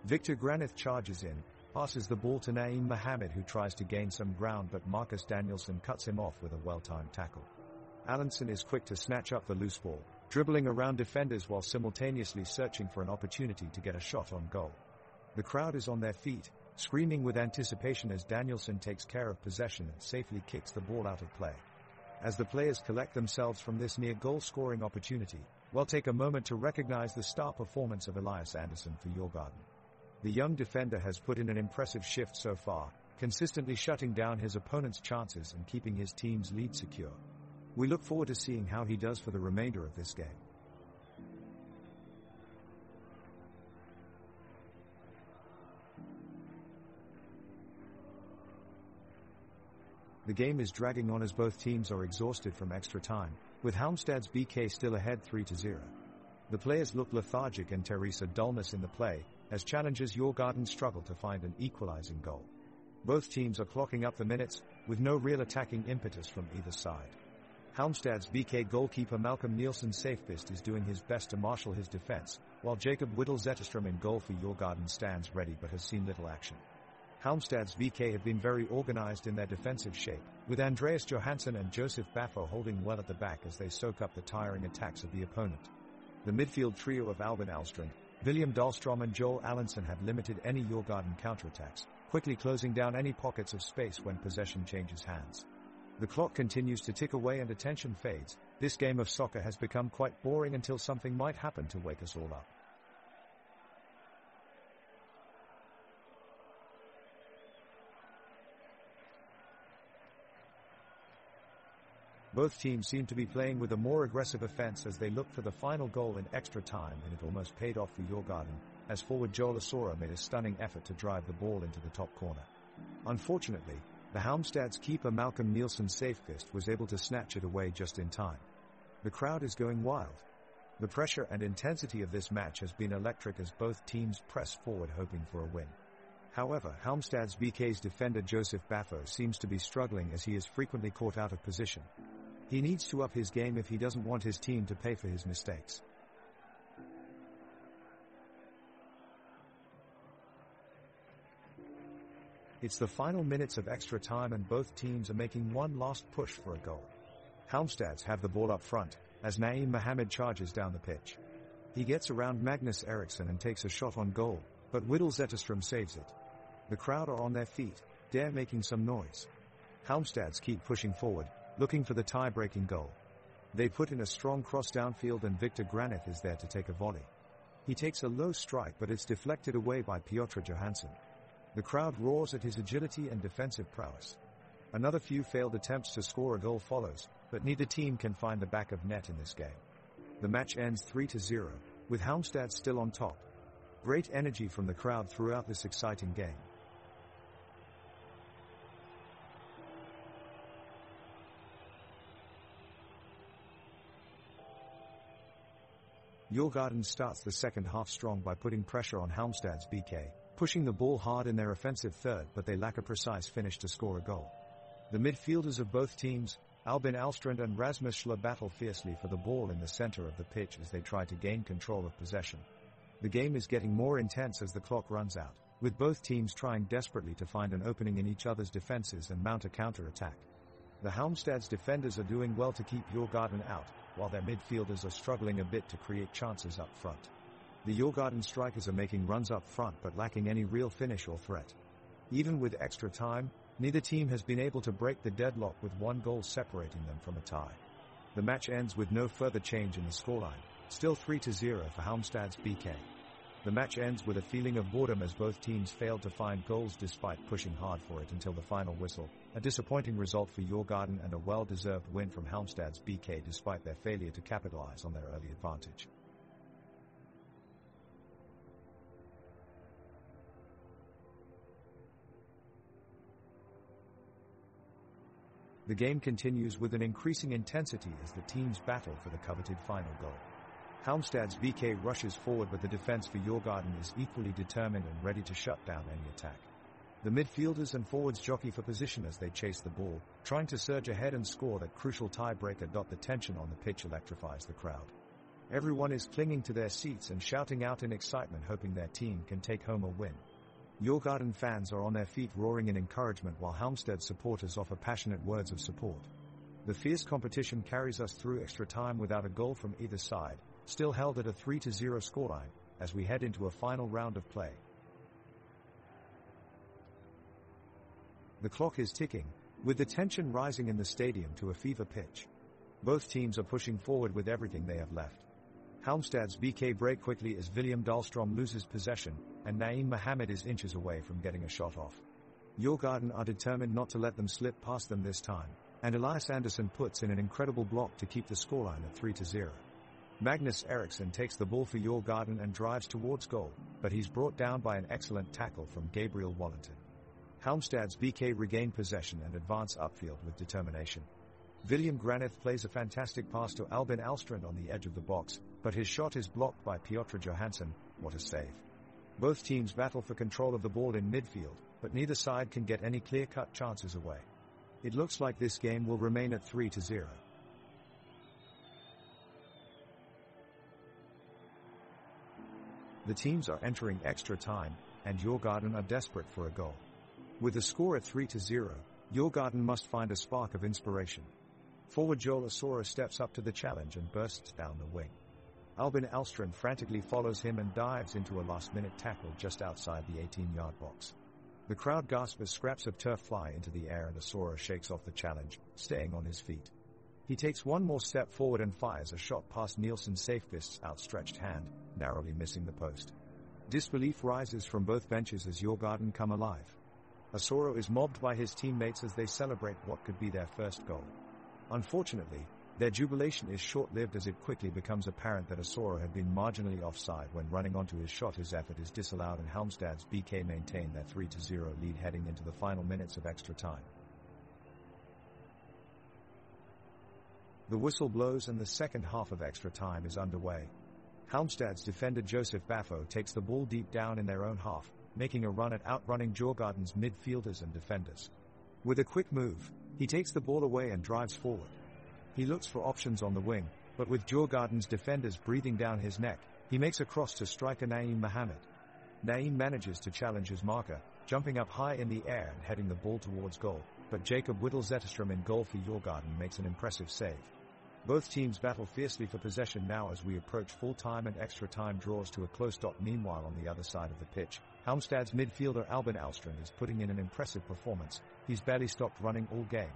Victor Granith charges in, passes the ball to Naeem Mohammed who tries to gain some ground but Marcus Danielsson cuts him off with a well-timed tackle. Allenson is quick to snatch up the loose ball, dribbling around defenders while simultaneously searching for an opportunity to get a shot on goal. The crowd is on their feet, screaming with anticipation as Danielsson takes care of possession and safely kicks the ball out of play. As the players collect themselves from this near goal-scoring opportunity, we'll take a moment to recognize the star performance of Elias Andersson for Djurgården. The young defender has put in an impressive shift so far, consistently shutting down his opponent's chances and keeping his team's lead secure. We look forward to seeing how he does for the remainder of this game. The game is dragging on as both teams are exhausted from extra time, with Halmstad's BK still ahead 3-0. The players look lethargic and Teresa dullness in the play, as challengers Djurgården struggle to find an equalizing goal. Both teams are clocking up the minutes, with no real attacking impetus from either side. Halmstad's BK goalkeeper Malcolm Nielsen Safebist is doing his best to marshal his defense, while Jacob Whittle Zetterstrom in goal for Djurgården stands ready but has seen little action. Halmstad's BK have been very organized in their defensive shape, with Andreas Johansson and Josef Baffo holding well at the back as they soak up the tiring attacks of the opponent. The midfield trio of Albin Alstrand, William Dahlstrom and Joel Allenson have limited any Djurgården counterattacks, quickly closing down any pockets of space when possession changes hands. The clock continues to tick away and attention fades. This game of soccer has become quite boring until something might happen to wake us all up. Both teams seem to be playing with a more aggressive offense as they look for the final goal in extra time, and it almost paid off for Djurgården, as forward Joel Asora made a stunning effort to drive the ball into the top corner. Unfortunately, the Halmstad's keeper Malcolm Nielsen Safebist was able to snatch it away just in time. The crowd is going wild. The pressure and intensity of this match has been electric as both teams press forward hoping for a win. However, Halmstad's BK's defender Josef Baffo seems to be struggling as he is frequently caught out of position. He needs to up his game if he doesn't want his team to pay for his mistakes. It's the final minutes of extra time and both teams are making one last push for a goal. Halmstads have the ball up front, as Naeem Mohammed charges down the pitch. He gets around Magnus Eriksson and takes a shot on goal, but Whittle Zetterstrom saves it. The crowd are on their feet, dare making some noise. Halmstads keep pushing forward, looking for the tie-breaking goal. They put in a strong cross downfield and Victor Granith is there to take a volley. He takes a low strike but it's deflected away by Piotr Johansson. The crowd roars at his agility and defensive prowess. Another few failed attempts to score a goal follows, but neither team can find the back of net in this game. The match ends 3-0, with Halmstad still on top. Great energy from the crowd throughout this exciting game. Djurgården starts the second half strong by putting pressure on Halmstad's BK, pushing the ball hard in their offensive third, but they lack a precise finish to score a goal. The midfielders of both teams, Albin Alstrand and Rasmus Schler, battle fiercely for the ball in the center of the pitch as they try to gain control of possession. The game is getting more intense as the clock runs out, with both teams trying desperately to find an opening in each other's defenses and mount a counter-attack. The Halmstad's defenders are doing well to keep Djurgården out, while their midfielders are struggling a bit to create chances up front. The Djurgården strikers are making runs up front but lacking any real finish or threat. Even with extra time, neither team has been able to break the deadlock, with one goal separating them from a tie. The match ends with no further change in the scoreline, still 3-0 for Halmstad's BK. The match ends with a feeling of boredom as both teams failed to find goals despite pushing hard for it until the final whistle, a disappointing result for Djurgården and a well-deserved win from Halmstad's BK despite their failure to capitalize on their early advantage. The game continues with an increasing intensity as the teams battle for the coveted final goal. Halmstad's BK rushes forward, but the defense for Djurgården is equally determined and ready to shut down any attack. The midfielders and forwards jockey for position as they chase the ball, trying to surge ahead and score that crucial tiebreaker. The tension on the pitch electrifies the crowd. Everyone is clinging to their seats and shouting out in excitement, hoping their team can take home a win. Djurgården fans are on their feet roaring in encouragement, while Halmstad supporters offer passionate words of support. The fierce competition carries us through extra time without a goal from either side, still held at a 3-0 scoreline, as we head into a final round of play. The clock is ticking, with the tension rising in the stadium to a fever pitch. Both teams are pushing forward with everything they have left. Halmstad's BK break quickly as William Dahlstrom loses possession, and Naeem Mohamed is inches away from getting a shot off. Djurgården are determined not to let them slip past them this time, and Elias Andersson puts in an incredible block to keep the scoreline at 3-0. Magnus Eriksson takes the ball for Djurgården and drives towards goal, but he's brought down by an excellent tackle from Gabriel Wallington. Halmstad's BK regain possession and advance upfield with determination. William Granith plays a fantastic pass to Albin Alstrand on the edge of the box, but his shot is blocked by Piotr Johansson. What a save. Both teams battle for control of the ball in midfield, but neither side can get any clear-cut chances away. It looks like this game will remain at 3-0. The teams are entering extra time, and Djurgården are desperate for a goal. With the score at 3-0, Djurgården must find a spark of inspiration. Forward Joel Asoro steps up to the challenge and bursts down the wing. Albin Alstrand frantically follows him and dives into a last-minute tackle just outside the 18-yard box. The crowd gasps as scraps of turf fly into the air and Asoro shakes off the challenge, staying on his feet. He takes one more step forward and fires a shot past Nielsen Safebeast's outstretched hand, narrowly missing the post. Disbelief rises from both benches as Djurgården come alive. Asoro is mobbed by his teammates as they celebrate what could be their first goal. Unfortunately, their jubilation is short-lived as it quickly becomes apparent that Asoro had been marginally offside when running onto his shot. His effort is disallowed and Halmstad's BK maintain their 3-0 lead heading into the final minutes of extra time. The whistle blows and the second half of extra time is underway. Halmstad's defender Joseph Baffo takes the ball deep down in their own half, making a run at outrunning Djurgården's midfielders and defenders. With a quick move, he takes the ball away and drives forward. He looks for options on the wing, but with Djurgården's defenders breathing down his neck, he makes a cross to striker Naeem Mohamed. Naeem manages to challenge his marker, jumping up high in the air and heading the ball towards goal, but Jacob Whittle-Zetterstrom in goal for Djurgården makes an impressive save. Both teams battle fiercely for possession now as we approach full time and extra time draws to a close. Meanwhile, on the other side of the pitch, Halmstad's midfielder Albin Alstrand is putting in an impressive performance. He's barely stopped running all game.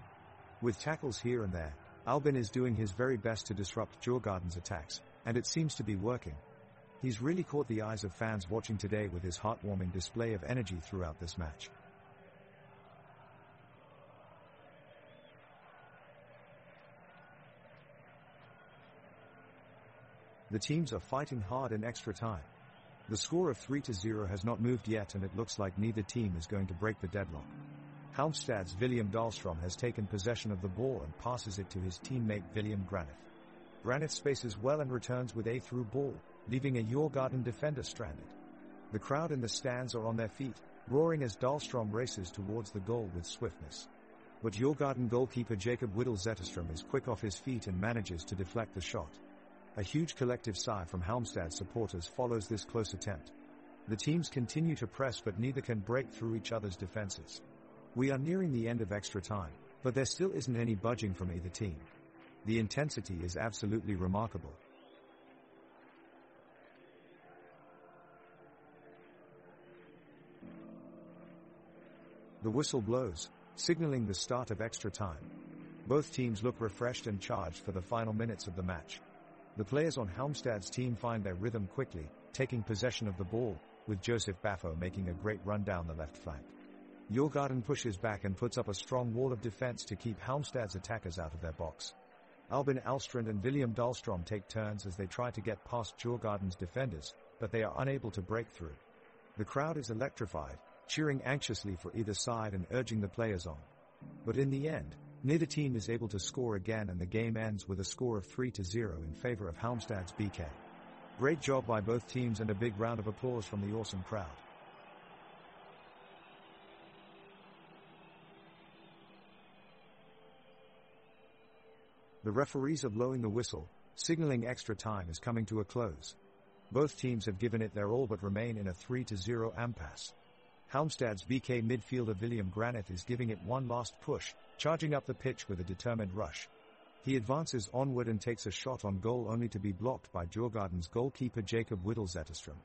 With tackles here and there, Albin is doing his very best to disrupt Djurgården's attacks, and it seems to be working. He's really caught the eyes of fans watching today with his heartwarming display of energy throughout this match. The teams are fighting hard in extra time. The score of 3-0 has not moved yet and it looks like neither team is going to break the deadlock. Halmstad's William Dahlstrom has taken possession of the ball and passes it to his teammate William Granith. Granith spaces well and returns with a through ball, leaving a Djurgården defender stranded. The crowd in the stands are on their feet, roaring as Dahlstrom races towards the goal with swiftness. But Djurgården goalkeeper Jakob Whittle Zetterström is quick off his feet and manages to deflect the shot. A huge collective sigh from Halmstad supporters follows this close attempt. The teams continue to press, but neither can break through each other's defenses. We are nearing the end of extra time, but there still isn't any budging from either team. The intensity is absolutely remarkable. The whistle blows, signaling the start of extra time. Both teams look refreshed and charged for the final minutes of the match. The players on Halmstad's team find their rhythm quickly, taking possession of the ball, with Joseph Baffo making a great run down the left flank. Djurgården pushes back and puts up a strong wall of defense to keep Halmstad's attackers out of their box. Albin Alstrand and William Dahlstrom take turns as they try to get past Djurgården's defenders, but they are unable to break through. The crowd is electrified, cheering anxiously for either side and urging the players on. But in the end, neither team is able to score again, and the game ends with a score of 3-0 in favor of Halmstad's BK. Great job by both teams, and a big round of applause from the awesome crowd. The referees are blowing the whistle, signaling extra time is coming to a close. Both teams have given it their all but remain in a 3-0 impasse. Halmstad's BK midfielder William Granith is giving it one last push, charging up the pitch with a determined rush. He advances onward and takes a shot on goal, only to be blocked by Djurgården's goalkeeper Jakob Whittle Zetterström.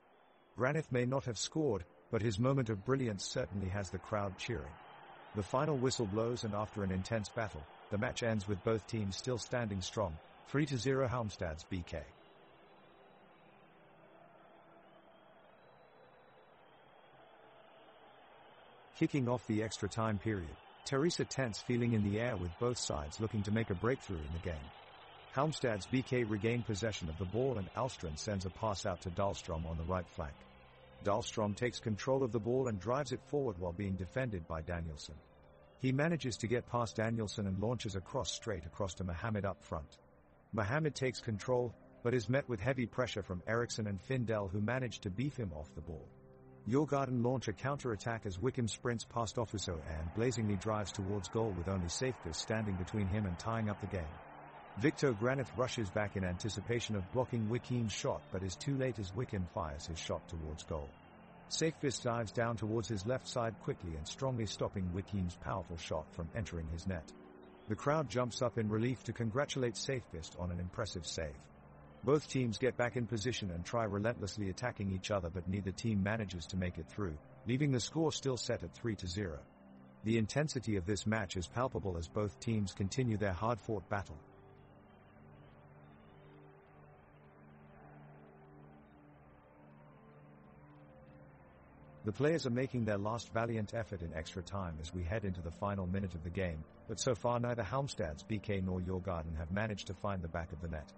Granith may not have scored, but his moment of brilliance certainly has the crowd cheering. The final whistle blows, and after an intense battle, the match ends with both teams still standing strong, 3-0 Halmstad's BK. Kicking off the extra time period, Teresa tense feeling in the air, with both sides looking to make a breakthrough in the game. Halmstad's BK regain possession of the ball, and Alstrand sends a pass out to Dahlstrom on the right flank. Dahlstrom takes control of the ball and drives it forward while being defended by Danielsson. He manages to get past Danielsson and launches a cross straight across to Mohamed up front. Mohamed takes control, but is met with heavy pressure from Eriksson and Findell, who manage to beef him off the ball. Djurgården launch a counter-attack as Wickham sprints past Offiso and blazingly drives towards goal, with only Safevis standing between him and tying up the game. Victor Granith rushes back in anticipation of blocking Wickham's shot, but is too late as Wickham fires his shot towards goal. Safevis dives down towards his left side quickly and strongly, stopping Wickham's powerful shot from entering his net. The crowd jumps up in relief to congratulate Safevis on an impressive save. Both teams get back in position and try relentlessly attacking each other, but neither team manages to make it through, leaving the score still set at 3-0. The intensity of this match is palpable as both teams continue their hard-fought battle. The players are making their last valiant effort in extra time as we head into the final minute of the game, but so far neither Halmstad's BK nor Djurgården have managed to find the back of the net.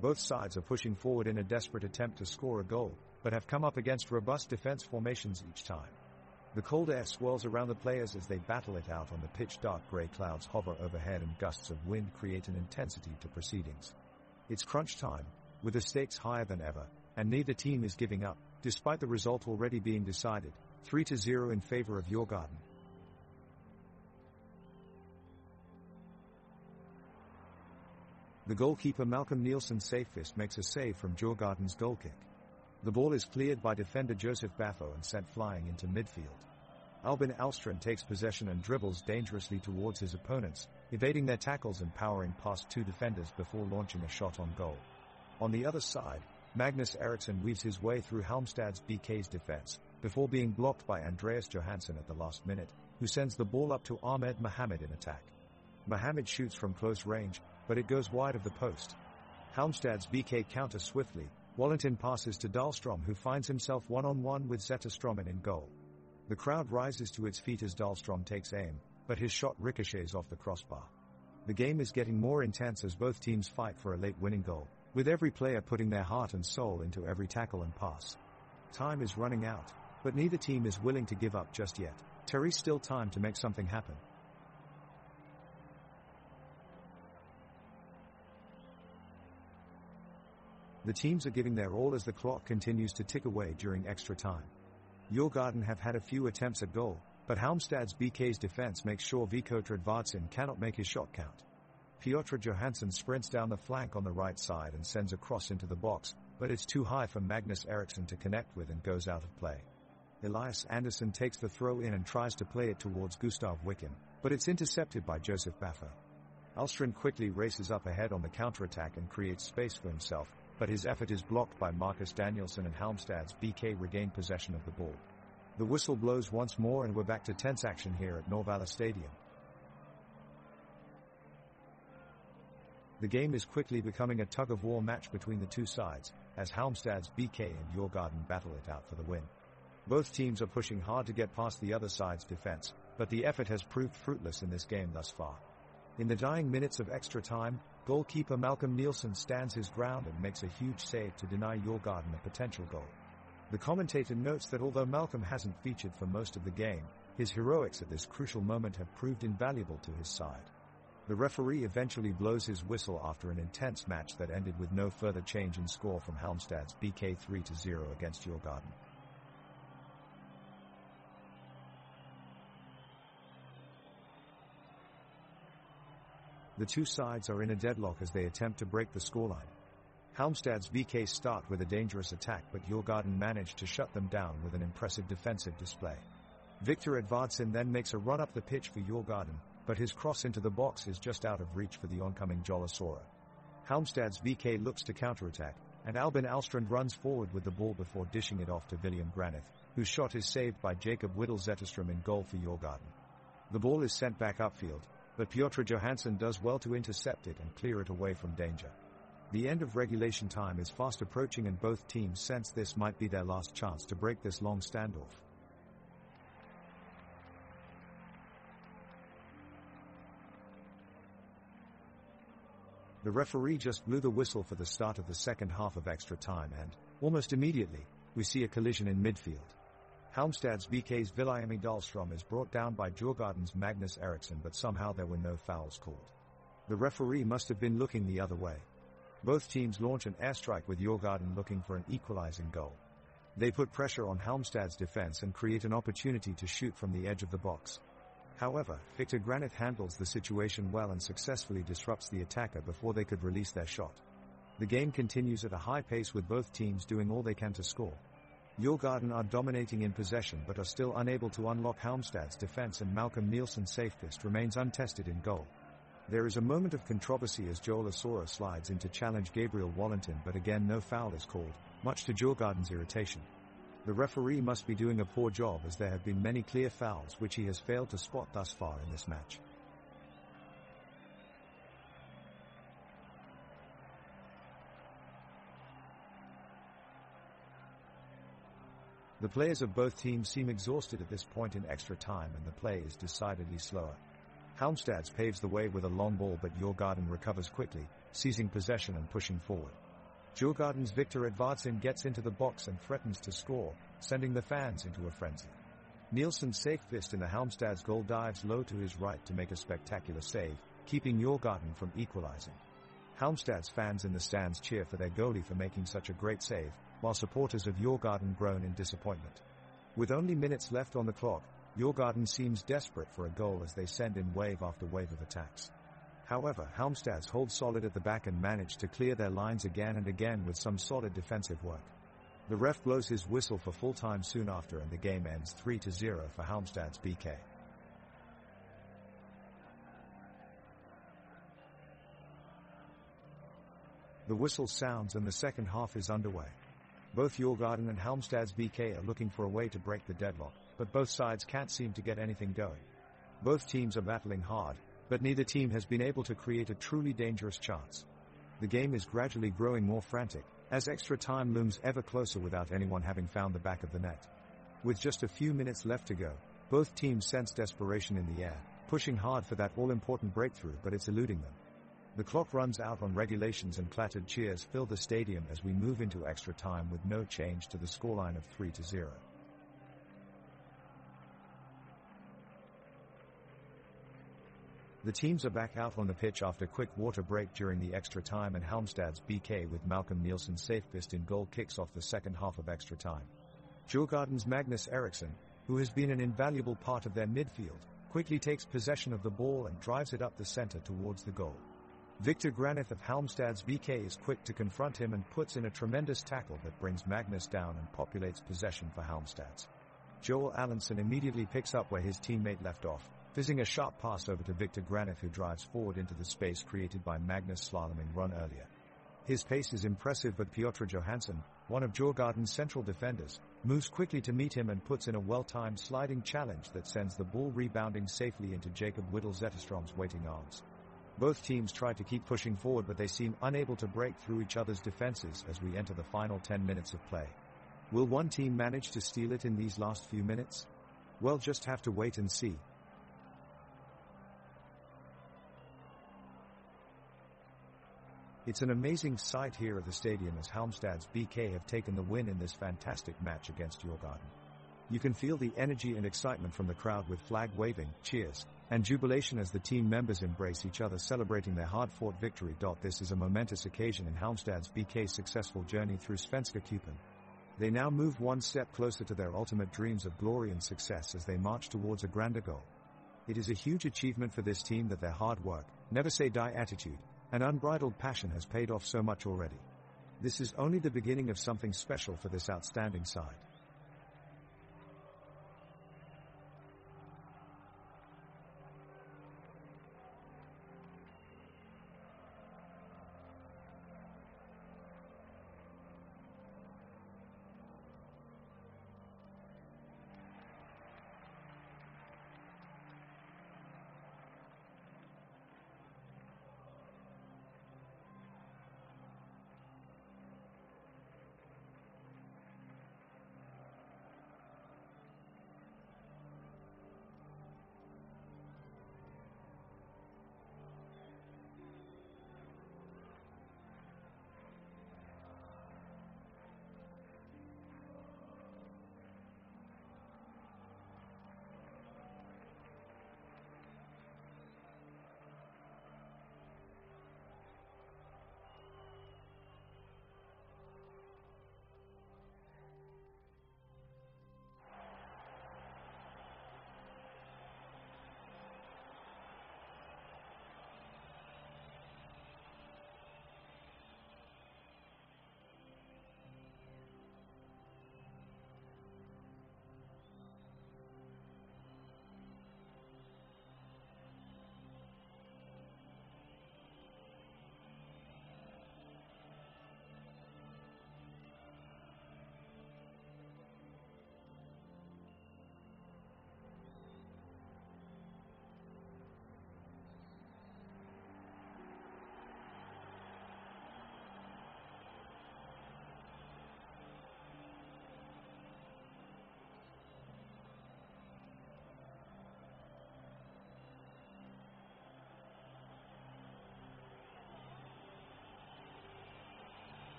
Both sides are pushing forward in a desperate attempt to score a goal, but have come up against robust defense formations each time. The cold air swirls around the players as they battle it out on the pitch-dark grey clouds hover overhead, and gusts of wind create an intensity to proceedings. It's crunch time, with the stakes higher than ever, and neither team is giving up, despite the result already being decided, 3-0 in favor of Djurgården. The goalkeeper Malcolm Nielsen Safevis makes a save from Djurgården's goal kick. The ball is cleared by defender Joseph Baffo and sent flying into midfield. Albin Alstrand takes possession and dribbles dangerously towards his opponents, evading their tackles and powering past two defenders before launching a shot on goal. On the other side, Magnus Eriksson weaves his way through Halmstad's BK's defense, before being blocked by Andreas Johansson at the last minute, who sends the ball up to Ahmed Mohamed in attack. Mohamed shoots from close range, but it goes wide of the post. Halmstad's BK counters swiftly. Wallington passes to Dahlstrom, who finds himself one-on-one with Zetterström in goal. The crowd rises to its feet as Dahlstrom takes aim, but his shot ricochets off the crossbar. The game is getting more intense as both teams fight for a late winning goal, with every player putting their heart and soul into every tackle and pass. Time is running out, but neither team is willing to give up just yet. There is still time to make something happen. The teams are giving their all as the clock continues to tick away during extra time. Djurgården have had a few attempts at goal, but Halmstad's BK's defense makes sure Viktor Edvardsson cannot make his shot count. Piotr Johansson sprints down the flank on the right side and sends a cross into the box, but it's too high for Magnus Eriksson to connect with and goes out of play. Elias Andersson takes the throw in and tries to play it towards Gustav Wickham, but it's intercepted by Joseph Baffa. Alstrand quickly races up ahead on the counterattack and creates space for himself, but his effort is blocked by Marcus Danielsson and Halmstad's BK regain possession of the ball. The whistle blows once more and we're back to tense action here at Norrvalla Stadium. The game is quickly becoming a tug-of-war match between the two sides, as Halmstad's BK and Djurgården battle it out for the win. Both teams are pushing hard to get past the other side's defense, but the effort has proved fruitless in this game thus far. In the dying minutes of extra time, goalkeeper Malcolm Nielsen stands his ground and makes a huge save to deny Djurgården a potential goal. The commentator notes that although Malcolm hasn't featured for most of the game, his heroics at this crucial moment have proved invaluable to his side. The referee eventually blows his whistle after an intense match that ended with no further change in score from Halmstad's BK 3-0 against Djurgården. The two sides are in a deadlock as they attempt to break the scoreline. Halmstad's BK start with a dangerous attack, but Djurgården managed to shut them down with an impressive defensive display. Viktor Edvardsson then makes a run up the pitch for Djurgården, but his cross into the box is just out of reach for the oncoming Jolasora. Halmstad's BK looks to counterattack, and Albin Alstrand runs forward with the ball before dishing it off to William Granith, whose shot is saved by Jacob Whittle-Zetterström in goal for Djurgården. The ball is sent back upfield, but Piotr Johansson does well to intercept it and clear it away from danger. The end of regulation time is fast approaching and both teams sense this might be their last chance to break this long standoff. The referee just blew the whistle for the start of the second half of extra time and, almost immediately, we see a collision in midfield. Halmstad's BK's William Dahlström is brought down by Djurgården's Magnus Eriksson, but somehow there were no fouls called. The referee must have been looking the other way. Both teams launch an airstrike with Djurgården looking for an equalizing goal. They put pressure on Halmstad's defense and create an opportunity to shoot from the edge of the box. However, Viktor Granith handles the situation well and successfully disrupts the attacker before they could release their shot. The game continues at a high pace with both teams doing all they can to score. Djurgården are dominating in possession but are still unable to unlock Halmstad's defense, and Malcolm Nielsen's safest remains untested in goal. There is a moment of controversy as Jolasora slides in to challenge Gabriel Wallington, but again no foul is called, much to Djurgården's irritation. The referee must be doing a poor job as there have been many clear fouls which he has failed to spot thus far in this match. The players of both teams seem exhausted at this point in extra time and the play is decidedly slower. Halmstad's paves the way with a long ball, but Djurgården recovers quickly, seizing possession and pushing forward. Djurgården's Viktor Edvardsson gets into the box and threatens to score, sending the fans into a frenzy. Nielsen's safe fist in the Halmstad's goal dives low to his right to make a spectacular save, keeping Djurgården from equalizing. Halmstad's fans in the stands cheer for their goalie for making such a great save, while supporters of Djurgården groan in disappointment. With only minutes left on the clock, Djurgården seems desperate for a goal as they send in wave after wave of attacks. However, Halmstad's hold solid at the back and manage to clear their lines again and again with some solid defensive work. The ref blows his whistle for full time soon after and the game ends 3-0 for Halmstad's BK. The whistle sounds and the second half is underway. Both Djurgården and Halmstad's BK are looking for a way to break the deadlock, but both sides can't seem to get anything going. Both teams are battling hard, but neither team has been able to create a truly dangerous chance. The game is gradually growing more frantic, as extra time looms ever closer without anyone having found the back of the net. With just a few minutes left to go, both teams sense desperation in the air, pushing hard for that all-important breakthrough, but it's eluding them. The clock runs out on regulations and clattered cheers fill the stadium as we move into extra time with no change to the scoreline of 3-0. The teams are back out on the pitch after a quick water break during the extra time, and Halmstad's BK with Malcolm Nielsen's safe-fist in goal kicks off the second half of extra time. Djurgården's Magnus Eriksson, who has been an invaluable part of their midfield, quickly takes possession of the ball and drives it up the center towards the goal. Victor Granith of Halmstad's BK is quick to confront him and puts in a tremendous tackle that brings Magnus down and populates possession for Halmstad's. Joel Allenson immediately picks up where his teammate left off, fizzing a sharp pass over to Victor Granith, who drives forward into the space created by Magnus' slaloming run earlier. His pace is impressive, but Piotr Johansson, one of Djurgården's central defenders, moves quickly to meet him and puts in a well-timed sliding challenge that sends the ball rebounding safely into Jacob Whittle Zetterstrom's waiting arms. Both teams try to keep pushing forward, but they seem unable to break through each other's defenses as we enter the final 10 minutes of play. Will one team manage to steal it in these last few minutes? We'll just have to wait and see. It's an amazing sight here at the stadium as Halmstad's BK have taken the win in this fantastic match against Djurgården. You can feel the energy and excitement from the crowd with flag waving, cheers, and jubilation as the team members embrace each other, celebrating their hard-fought victory. This is a momentous occasion in Halmstad's BK's successful journey through Svenska Cupen. They now move one step closer to their ultimate dreams of glory and success as they march towards a grander goal. It is a huge achievement for this team that their hard work, never say die attitude, and unbridled passion has paid off so much already. This is only the beginning of something special for this outstanding side.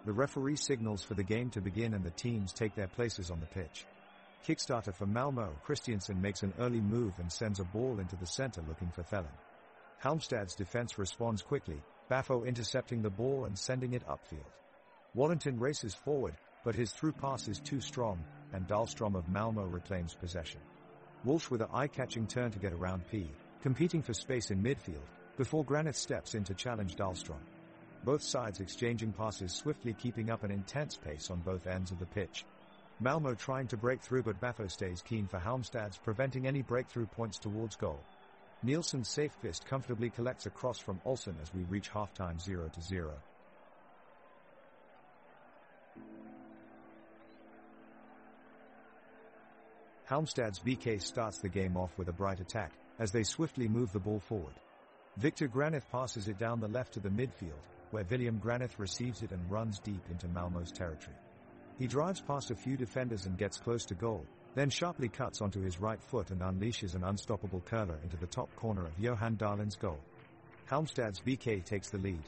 The referee signals for the game to begin and the teams take their places on the pitch. Kickstarter for Malmö, Christiansen makes an early move and sends a ball into the center looking for Thelen. Halmstad's defense responds quickly, Baffo intercepting the ball and sending it upfield. Wallington races forward, but his through pass is too strong, and Dahlstrom of Malmö reclaims possession. Walsh with an eye-catching turn to get around P, competing for space in midfield, before Granith steps in to challenge Dahlstrom. Both sides exchanging passes, swiftly keeping up an intense pace on both ends of the pitch. Malmö trying to break through, but Baffo stays keen for Halmstad's, preventing any breakthrough points towards goal. Nielsen's safe fist comfortably collects a cross from Olsen as we reach halftime 0-0. Halmstad's BK starts the game off with a bright attack, as they swiftly move the ball forward. Victor Granith passes it down the left to the midfield, where William Granith receives it and runs deep into Malmö's territory. He drives past a few defenders and gets close to goal, then sharply cuts onto his right foot and unleashes an unstoppable curler into the top corner of Johan Dahlin's goal. Halmstad's BK takes the lead.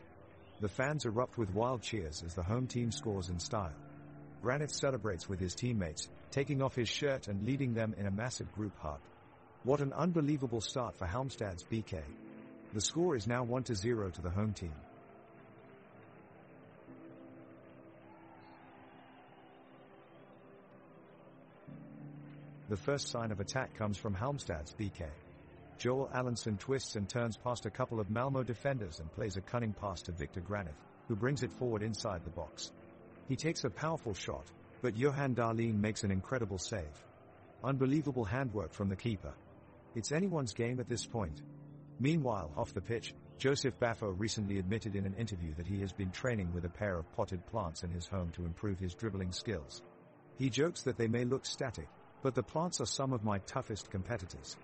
The fans erupt with wild cheers as the home team scores in style. Granith celebrates with his teammates, taking off his shirt and leading them in a massive group hug. What an unbelievable start for Halmstad's BK. The score is now 1-0 to the home team. The first sign of attack comes from Halmstad's BK. Joel Allenson twists and turns past a couple of Malmö defenders and plays a cunning pass to Victor Granith, who brings it forward inside the box. He takes a powerful shot, but Johan Dahlin makes an incredible save. Unbelievable handwork from the keeper. It's anyone's game at this point. Meanwhile, off the pitch, Joseph Baffo recently admitted in an interview that he has been training with a pair of potted plants in his home to improve his dribbling skills. He jokes that they may look static, but the plants are some of my toughest competitors.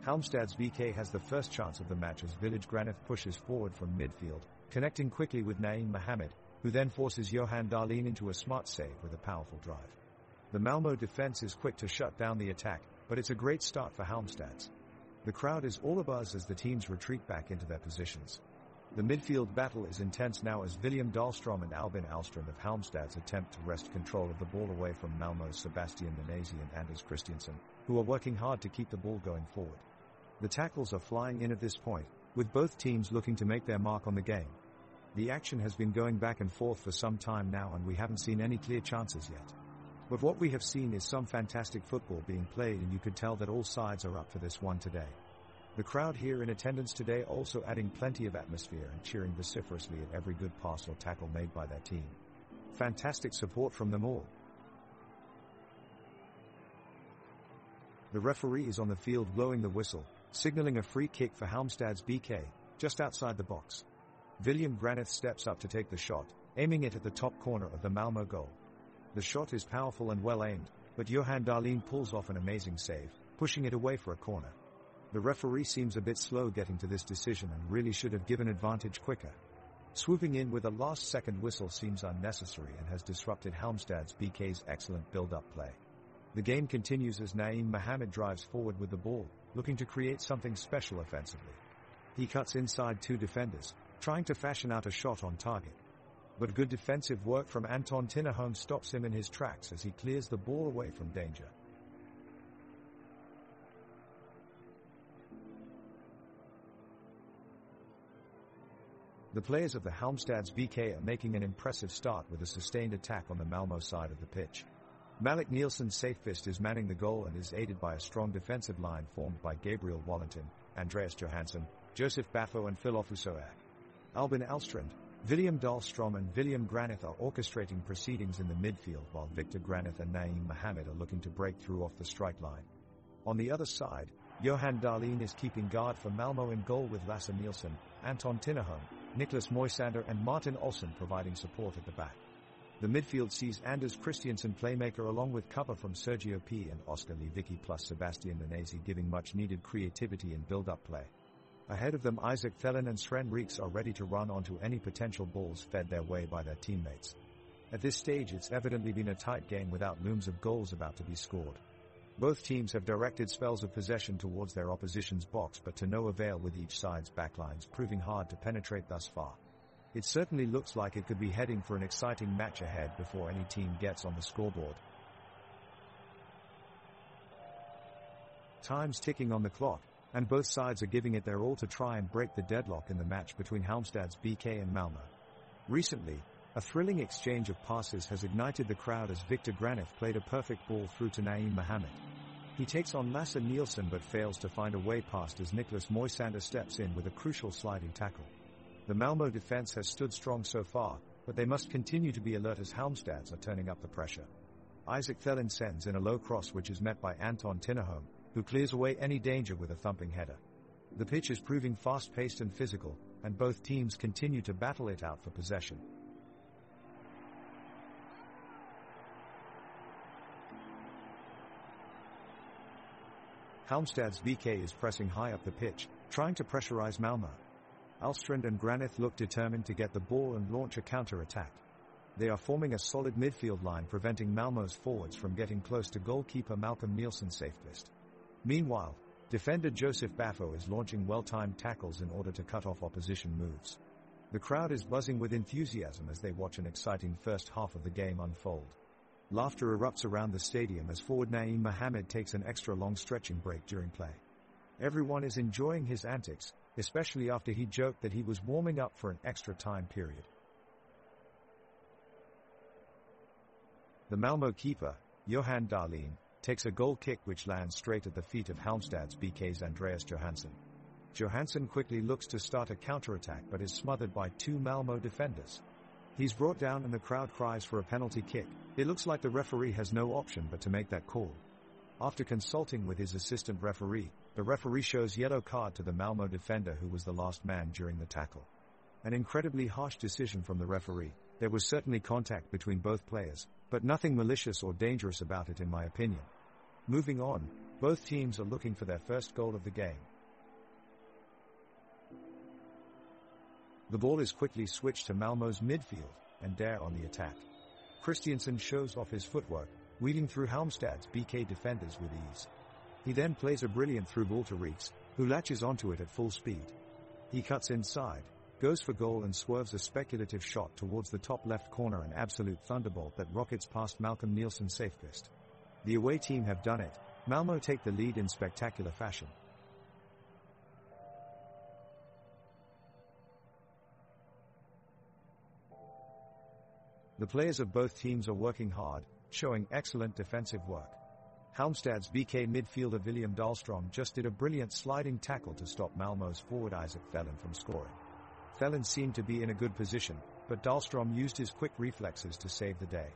Halmstad's BK has the first chance of the match as Village Granith pushes forward from midfield, connecting quickly with Naeem Mohamed, who then forces Johan Dahlin into a smart save with a powerful drive. The Malmö defense is quick to shut down the attack, but it's a great start for Halmstad's. The crowd is all abuzz as the teams retreat back into their positions. The midfield battle is intense now as William Dahlstrom and Albin Alström of Halmstad's attempt to wrest control of the ball away from Malmö's Sebastian Menezes and Anders Christiansen, who are working hard to keep the ball going forward. The tackles are flying in at this point, with both teams looking to make their mark on the game. The action has been going back and forth for some time now and we haven't seen any clear chances yet. But what we have seen is some fantastic football being played and you could tell that all sides are up for this one today. The crowd here in attendance today also adding plenty of atmosphere and cheering vociferously at every good pass or tackle made by their team. Fantastic support from them all. The referee is on the field blowing the whistle, signaling a free kick for Halmstad's BK, just outside the box. William Granith steps up to take the shot, aiming it at the top corner of the Malmö goal. The shot is powerful and well aimed, but Johan Dahlin pulls off an amazing save, pushing it away for a corner. The referee seems a bit slow getting to this decision and really should have given advantage quicker. Swooping in with a last-second whistle seems unnecessary and has disrupted Halmstad's BK's excellent build-up play. The game continues as Naeem Mohamed drives forward with the ball, looking to create something special offensively. He cuts inside two defenders, trying to fashion out a shot on target. But good defensive work from Anton Tinnerholm stops him in his tracks as he clears the ball away from danger. The players of the Halmstad's BK are making an impressive start with a sustained attack on the Malmö side of the pitch. Malik Nielsen's safe fist is manning the goal and is aided by a strong defensive line formed by Gabriel Wallington, Andreas Johansson, Joseph Baffo and Phil Ofusoak. Albin Alstrand, William Dahlstrom and William Granith are orchestrating proceedings in the midfield while Victor Granith and Naeem Mohamed are looking to break through off the strike line. On the other side, Johan Dahlin is keeping guard for Malmö in goal with Lasse Nielsen, Anton Tinnerholm, Niklas Moisander and Martin Olsen providing support at the back. The midfield sees Anders Christiansen playmaker along with cover from Sergio P and Oskar Lewicki plus Sebastian Menezes giving much needed creativity and build-up play. Ahead of them Isaac Thelen and Sven Reeks are ready to run onto any potential balls fed their way by their teammates. At this stage it's evidently been a tight game without looms of goals about to be scored. Both teams have directed spells of possession towards their opposition's box, but to no avail, with each side's backlines proving hard to penetrate thus far. It certainly looks like it could be heading for an exciting match ahead before any team gets on the scoreboard. Time's ticking on the clock, and both sides are giving it their all to try and break the deadlock in the match between Halmstad's BK and Malmö. Recently, a thrilling exchange of passes has ignited the crowd as Victor Granith played a perfect ball through to Naeem Mohamed. He takes on Lasse Nielsen but fails to find a way past as Niklas Moisander steps in with a crucial sliding tackle. The Malmö defense has stood strong so far, but they must continue to be alert as Halmstads are turning up the pressure. Isaac Thelin sends in a low cross which is met by Anton Tinnerholm, who clears away any danger with a thumping header. The pitch is proving fast-paced and physical, and both teams continue to battle it out for possession. Halmstad's BK is pressing high up the pitch, trying to pressurize Malmö. Alstrand and Granith look determined to get the ball and launch a counter-attack. They are forming a solid midfield line, preventing Malmö's forwards from getting close to goalkeeper Malcolm Nielsen's safest. Meanwhile, defender Joseph Baffo is launching well-timed tackles in order to cut off opposition moves. The crowd is buzzing with enthusiasm as they watch an exciting first half of the game unfold. Laughter erupts around the stadium as forward Naeem Mohamed takes an extra long stretching break during play. Everyone is enjoying his antics, especially after he joked that he was warming up for an extra time period. The Malmö keeper, Johan Dahlin, takes a goal kick which lands straight at the feet of Halmstad's BK's Andreas Johansson. Johansson quickly looks to start a counter-attack but is smothered by two Malmö defenders. He's brought down and the crowd cries for a penalty kick. It looks like the referee has no option but to make that call. After consulting with his assistant referee, the referee shows yellow card to the Malmö defender who was the last man during the tackle. An incredibly harsh decision from the referee. There was certainly contact between both players, but nothing malicious or dangerous about it in my opinion. Moving on, both teams are looking for their first goal of the game. The ball is quickly switched to Malmö's midfield, and Dare on the attack. Christiansen shows off his footwork, weaving through Halmstad's BK defenders with ease. He then plays a brilliant through ball to Reeks, who latches onto it at full speed. He cuts inside, goes for goal and swerves a speculative shot towards the top left corner, an absolute thunderbolt that rockets past Malcolm Nielsen's safest. The away team have done it. Malmö take the lead in spectacular fashion. The players of both teams are working hard, showing excellent defensive work. Halmstad's BK midfielder William Dahlstrom just did a brilliant sliding tackle to stop Malmö's forward Isaac Thelin from scoring. Thelin seemed to be in a good position, but Dahlstrom used his quick reflexes to save the day.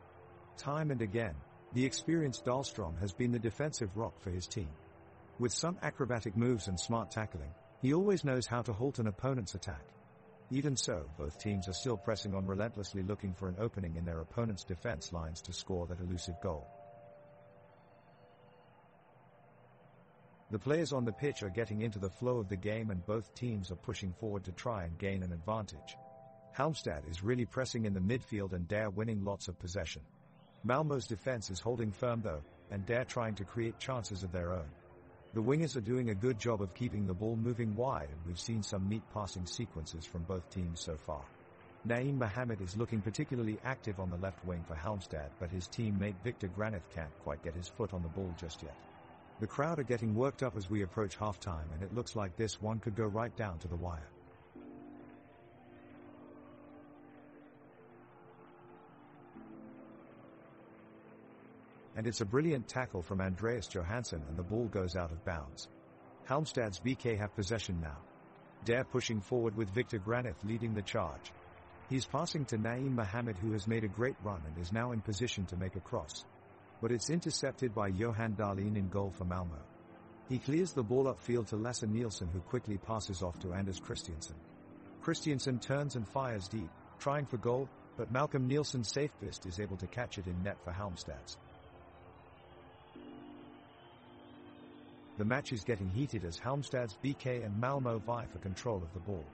Time and again, the experienced Dahlstrom has been the defensive rock for his team. With some acrobatic moves and smart tackling, he always knows how to halt an opponent's attack. Even so, both teams are still pressing on, relentlessly looking for an opening in their opponent's defense lines to score that elusive goal. The players on the pitch are getting into the flow of the game and both teams are pushing forward to try and gain an advantage. Halmstad is really pressing in the midfield and Dare winning lots of possession. Malmö's defense is holding firm though, and Dare trying to create chances of their own. The wingers are doing a good job of keeping the ball moving wide, and we've seen some neat passing sequences from both teams so far. Naeem Mohamed is looking particularly active on the left wing for Halmstad, but his teammate Victor Granith can't quite get his foot on the ball just yet. The crowd are getting worked up as we approach halftime, and it looks like this one could go right down to the wire. And it's a brilliant tackle from Andreas Johansson and the ball goes out of bounds. Halmstad's BK have possession now. Dare pushing forward with Victor Granith leading the charge. He's passing to Naeem Mohamed, who has made a great run and is now in position to make a cross. But it's intercepted by Johan Dahlin in goal for Malmö. He clears the ball upfield to Lasse Nielsen, who quickly passes off to Anders Christiansen. Christiansen turns and fires deep, trying for goal, but Malcolm Nielsen's safe fist is able to catch it in net for Halmstad's. The match is getting heated as Halmstad's BK and Malmö vie for control of the ball.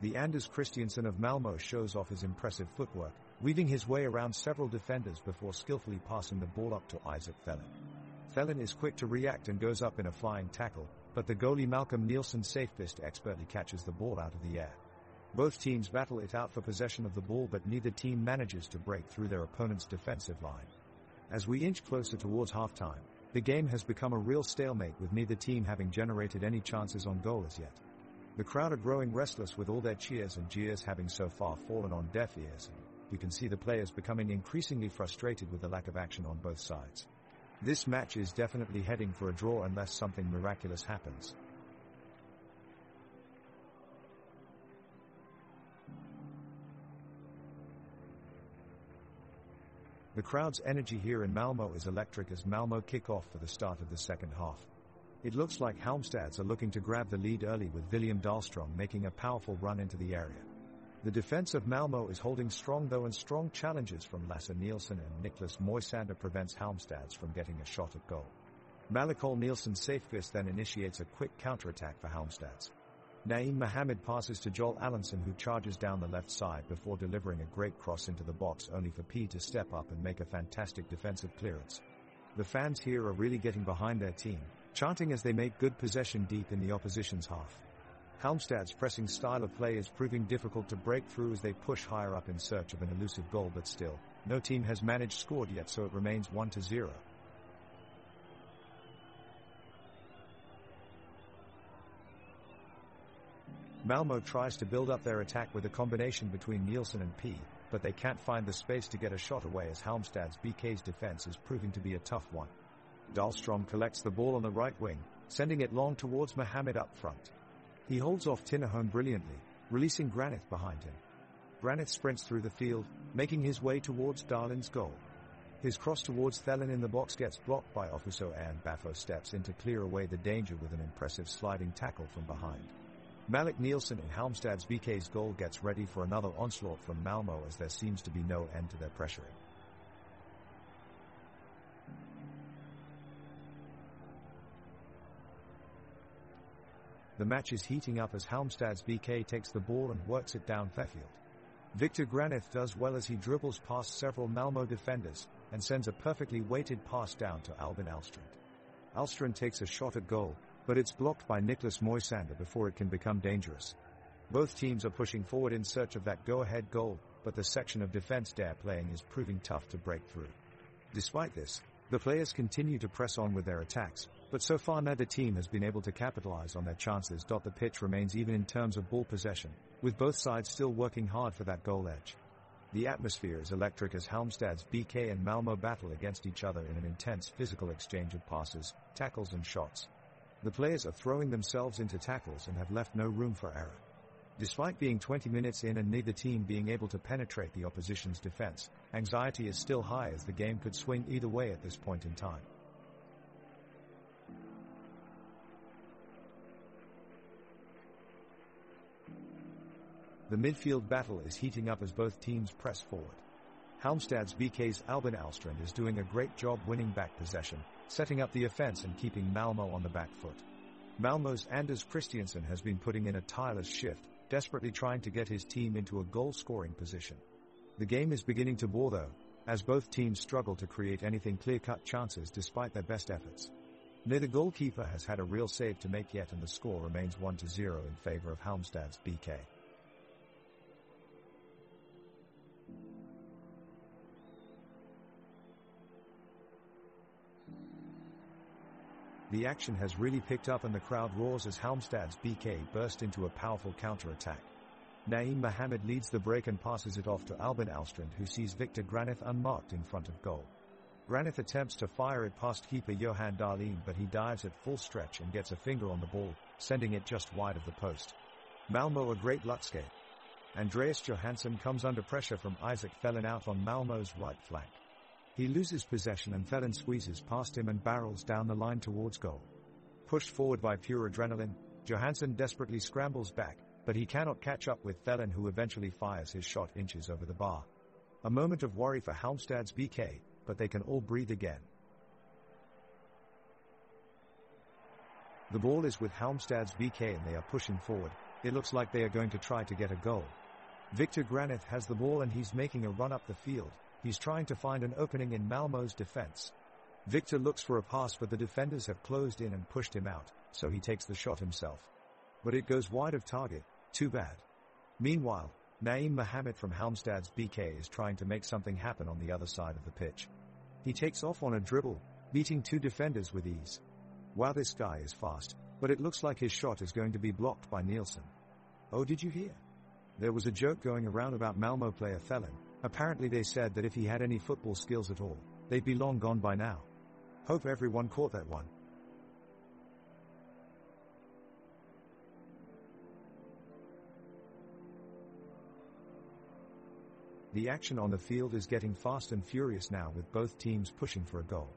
The Anders Christiansen of Malmö shows off his impressive footwork, weaving his way around several defenders before skillfully passing the ball up to Isaac Thelin. Thelen is quick to react and goes up in a flying tackle, but the goalie Malcolm Nielsen safefist expertly catches the ball out of the air. Both teams battle it out for possession of the ball, but neither team manages to break through their opponent's defensive line. As we inch closer towards halftime, the game has become a real stalemate, with neither team having generated any chances on goal as yet. The crowd are growing restless, with all their cheers and jeers having so far fallen on deaf ears, and you can see the players becoming increasingly frustrated with the lack of action on both sides. This match is definitely heading for a draw unless something miraculous happens. The crowd's energy here in Malmö is electric as Malmö kick off for the start of the second half. It looks like Halmstads are looking to grab the lead early, with William Dahlström making a powerful run into the area. The defense of Malmö is holding strong though, and strong challenges from Lasse Nielsen and Niklas Moisander prevents Halmstads from getting a shot at goal. Malakol Nielsen's safefist then initiates a quick counterattack for Halmstads. Naeem Mohammed passes to Joel Allenson, who charges down the left side before delivering a great cross into the box, only for P to step up and make a fantastic defensive clearance. The fans here are really getting behind their team, chanting as they make good possession deep in the opposition's half. Halmstad's pressing style of play is proving difficult to break through as they push higher up in search of an elusive goal, but still, no team has scored yet, so it remains 1-0. Malmö tries to build up their attack with a combination between Nielsen and P, but they can't find the space to get a shot away as Halmstads BK's defense is proving to be a tough one. Dahlström collects the ball on the right wing, sending it long towards Mohammed up front. He holds off Tinnerholm brilliantly, releasing Granith behind him. Granith sprints through the field, making his way towards Darlin's goal. His cross towards Thelen in the box gets blocked by Ofuso, and Baffo steps in to clear away the danger with an impressive sliding tackle from behind. Malik Nielsen in Halmstads BK's goal gets ready for another onslaught from Malmö, as there seems to be no end to their pressuring. The match is heating up as Halmstads BK takes the ball and works it down Fairfield. Victor Granith does well as he dribbles past several Malmö defenders and sends a perfectly weighted pass down to Albin Alstrand. Alstrand takes a shot at goal, but it's blocked by Niklas Moisander before it can become dangerous. Both teams are pushing forward in search of that go-ahead goal, but the section of defense they're playing is proving tough to break through. Despite this, the players continue to press on with their attacks, but so far neither team has been able to capitalize on their chances. The pitch remains even in terms of ball possession, with both sides still working hard for that goal edge. The atmosphere is electric as Halmstads BK and Malmö battle against each other in an intense physical exchange of passes, tackles and shots. The players are throwing themselves into tackles and have left no room for error. Despite being 20 minutes in and neither team being able to penetrate the opposition's defense, anxiety is still high as the game could swing either way at this point in time. The midfield battle is heating up as both teams press forward. Halmstads BK's Albin Alstrand is doing a great job winning back possession, setting up the offense and keeping Malmö on the back foot. Malmö's Anders Christiansen has been putting in a tireless shift, desperately trying to get his team into a goal-scoring position. The game is beginning to bore though, as both teams struggle to create anything clear-cut chances despite their best efforts. Neither goalkeeper has had a real save to make yet, and the score remains 1-0 in favor of Halmstads BK. The action has really picked up and the crowd roars as Halmstads BK burst into a powerful counter-attack. Naeem Mohammed leads the break and passes it off to Albin Alstrand, who sees Victor Granith unmarked in front of goal. Granith attempts to fire it past keeper Johan Dahlin, but he dives at full stretch and gets a finger on the ball, sending it just wide of the post. Malmö a great luckskate. Andreas Johansson comes under pressure from Isaac Thelen out on Malmö's right flank. He loses possession and Thelen squeezes past him and barrels down the line towards goal. Pushed forward by pure adrenaline, Johansson desperately scrambles back, but he cannot catch up with Thelen, who eventually fires his shot inches over the bar. A moment of worry for Halmstads BK, but they can all breathe again. The ball is with Halmstads BK and they are pushing forward. It looks like they are going to try to get a goal. Victor Granith has the ball and he's making a run up the field. He's trying to find an opening in Malmö's defense. Victor looks for a pass, but the defenders have closed in and pushed him out, so he takes the shot himself. But it goes wide of target, too bad. Meanwhile, Naeem Mohammed from Halmstad's BK is trying to make something happen on the other side of the pitch. He takes off on a dribble, beating two defenders with ease. Wow, this guy is fast, but it looks like his shot is going to be blocked by Nielsen. Oh, did you hear? There was a joke going around about Malmo player Felin. Apparently they said that if he had any football skills at all, they'd be long gone by now. Hope everyone caught that one. The action on the field is getting fast and furious now, with both teams pushing for a goal.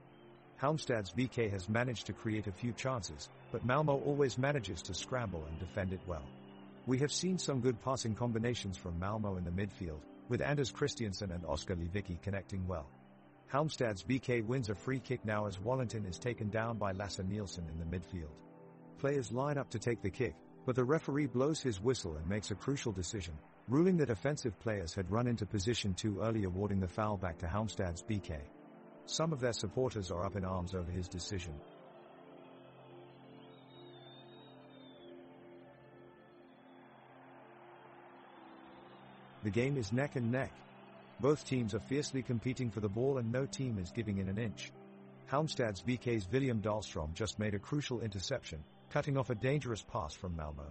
Halmstad's BK has managed to create a few chances, but Malmo always manages to scramble and defend it well. We have seen some good passing combinations from Malmo in the midfield, with Anders Christiansen and Oskar Lewicki connecting well. Halmstad's BK wins a free kick now as Wallington is taken down by Lasse Nielsen in the midfield. Players line up to take the kick, but the referee blows his whistle and makes a crucial decision, ruling that offensive players had run into position too early, awarding the foul back to Halmstad's BK. Some of their supporters are up in arms over his decision. The game is neck and neck. Both teams are fiercely competing for the ball and no team is giving in an inch. Halmstad's BK's William Dahlstrom just made a crucial interception, cutting off a dangerous pass from Malmo.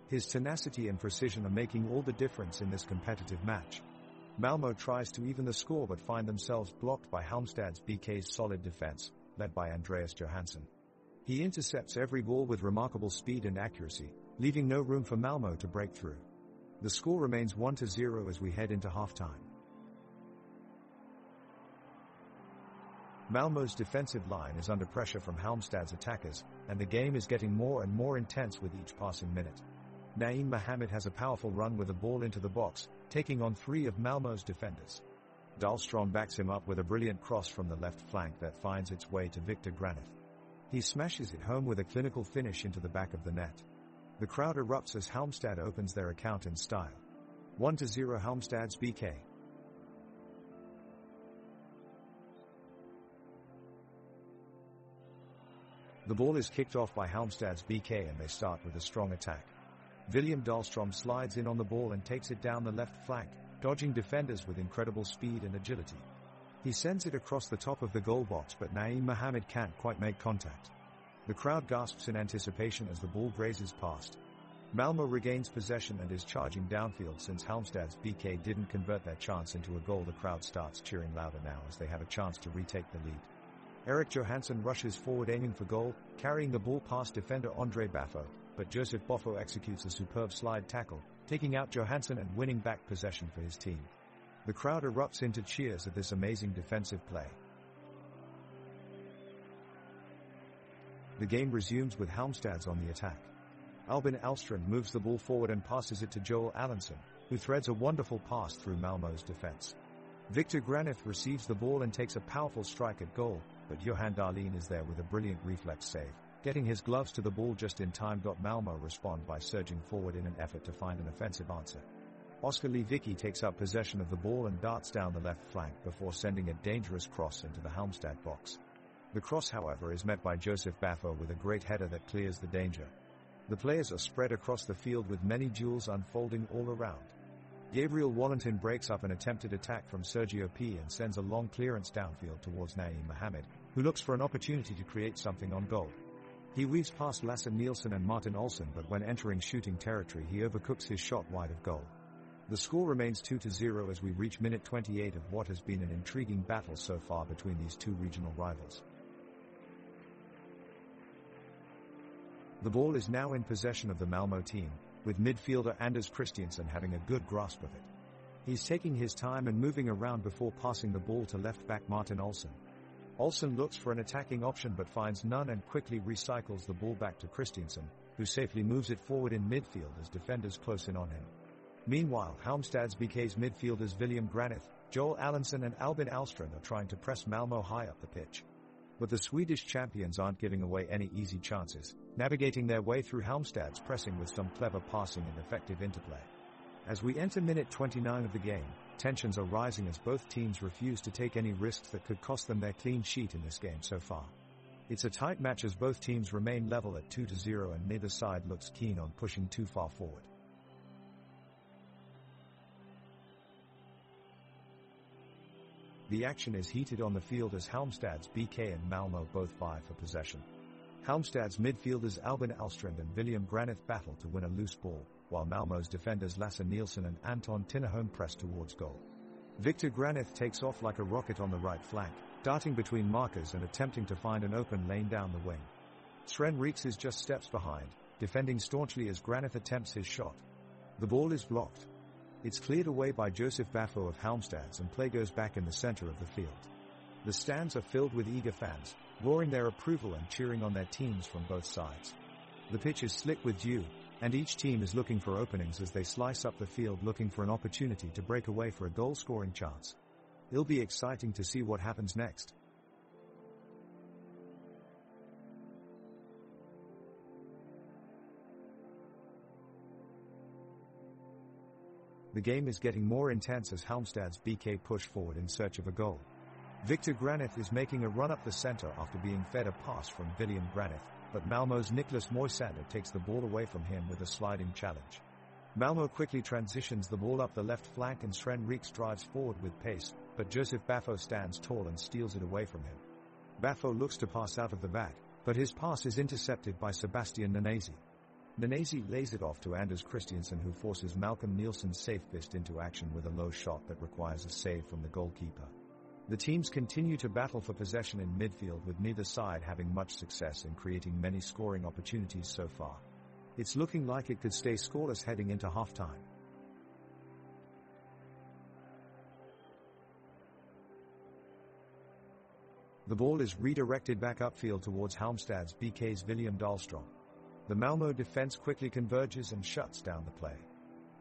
His tenacity and precision are making all the difference in this competitive match. Malmo tries to even the score but find themselves blocked by Halmstad's BK's solid defense, led by Andreas Johansson. He intercepts every ball with remarkable speed and accuracy, leaving no room for Malmo to break through. The score remains 1-0 as we head into halftime. Malmo's defensive line is under pressure from Halmstad's attackers, and the game is getting more and more intense with each passing minute. Naeem Mohammed has a powerful run with the ball into the box, taking on three of Malmo's defenders. Dahlstrom backs him up with a brilliant cross from the left flank that finds its way to Victor Granith. He smashes it home with a clinical finish into the back of the net. The crowd erupts as Halmstad opens their account in style. 1-0 Halmstad's BK. The ball is kicked off by Halmstad's BK and they start with a strong attack. William Dahlstrom slides in on the ball and takes it down the left flank, dodging defenders with incredible speed and agility. He sends it across the top of the goal box, but Naeem Mohammed can't quite make contact. The crowd gasps in anticipation as the ball grazes past. Malmo regains possession and is charging downfield. Since Halmstad's BK didn't convert their chance into a goal, the crowd starts cheering louder now as they have a chance to retake the lead. Erik Johansson rushes forward aiming for goal, carrying the ball past defender Andre Baffo, but Joseph Boffo executes a superb slide tackle, taking out Johansson and winning back possession for his team. The crowd erupts into cheers at this amazing defensive play. The game resumes with Halmstad's on the attack. Albin Alstrand moves the ball forward and passes it to Joel Allenson, who threads a wonderful pass through Malmo's defense. Victor Granith receives the ball and takes a powerful strike at goal, but Johan Dahlin is there with a brilliant reflex save, getting his gloves to the ball just in time. Malmo respond by surging forward in an effort to find an offensive answer. Oskar Lewicki takes up possession of the ball and darts down the left flank before sending a dangerous cross into the Halmstad box. The cross, however, is met by Joseph Baffo with a great header that clears the danger. The players are spread across the field with many duels unfolding all around. Gabriel Wallington breaks up an attempted attack from Sergio P and sends a long clearance downfield towards Naeem Mohammed, who looks for an opportunity to create something on goal. He weaves past Lasse Nielsen and Martin Olsen, but when entering shooting territory he overcooks his shot wide of goal. The score remains 2-0 as we reach minute 28 of what has been an intriguing battle so far between these two regional rivals. The ball is now in possession of the Malmo team, with midfielder Anders Christiansen having a good grasp of it. He's taking his time and moving around before passing the ball to left-back Martin Olsen. Olsen looks for an attacking option but finds none and quickly recycles the ball back to Christiansen, who safely moves it forward in midfield as defenders close in on him. Meanwhile, Halmstad's BK's midfielders William Granith, Joel Allenson and Albin Alstrand are trying to press Malmo high up the pitch. But the Swedish champions aren't giving away any easy chances, navigating their way through Halmstad's pressing with some clever passing and effective interplay. As we enter minute 29 of the game, tensions are rising as both teams refuse to take any risks that could cost them their clean sheet in this game so far. It's a tight match as both teams remain level at 2-0 and neither side looks keen on pushing too far forward. The action is heated on the field as Halmstad's BK and Malmö both vie for possession. Halmstad's midfielders Albin Alstrand and William Granith battle to win a loose ball, while Malmö's defenders Lasse Nielsen and Anton Tinnerholm press towards goal. Victor Granith takes off like a rocket on the right flank, darting between markers and attempting to find an open lane down the wing. Sven Reeks is just steps behind, defending staunchly as Granith attempts his shot. The ball is blocked. It's cleared away by Joseph Baffo of Halmstad's and play goes back in the center of the field. The stands are filled with eager fans, roaring their approval and cheering on their teams from both sides. The pitch is slick with dew, and each team is looking for openings as they slice up the field looking for an opportunity to break away for a goal-scoring chance. It'll be exciting to see what happens next. The game is getting more intense as Halmstad's BK push forward in search of a goal. Victor Granith is making a run up the center after being fed a pass from William Granith, but Malmö's Niklas Moisander takes the ball away from him with a sliding challenge. Malmö quickly transitions the ball up the left flank and Sven Reeks drives forward with pace, but Joseph Baffo stands tall and steals it away from him. Baffo looks to pass out of the back, but his pass is intercepted by Sebastian Nanasi. Nanasi lays it off to Anders Christiansen, who forces Malcolm Nielsen's safe fist into action with a low shot that requires a save from the goalkeeper. The teams continue to battle for possession in midfield, with neither side having much success in creating many scoring opportunities so far. It's looking like it could stay scoreless heading into halftime. The ball is redirected back upfield towards Halmstad's BK's William Dahlstrom. The Malmö defense quickly converges and shuts down the play.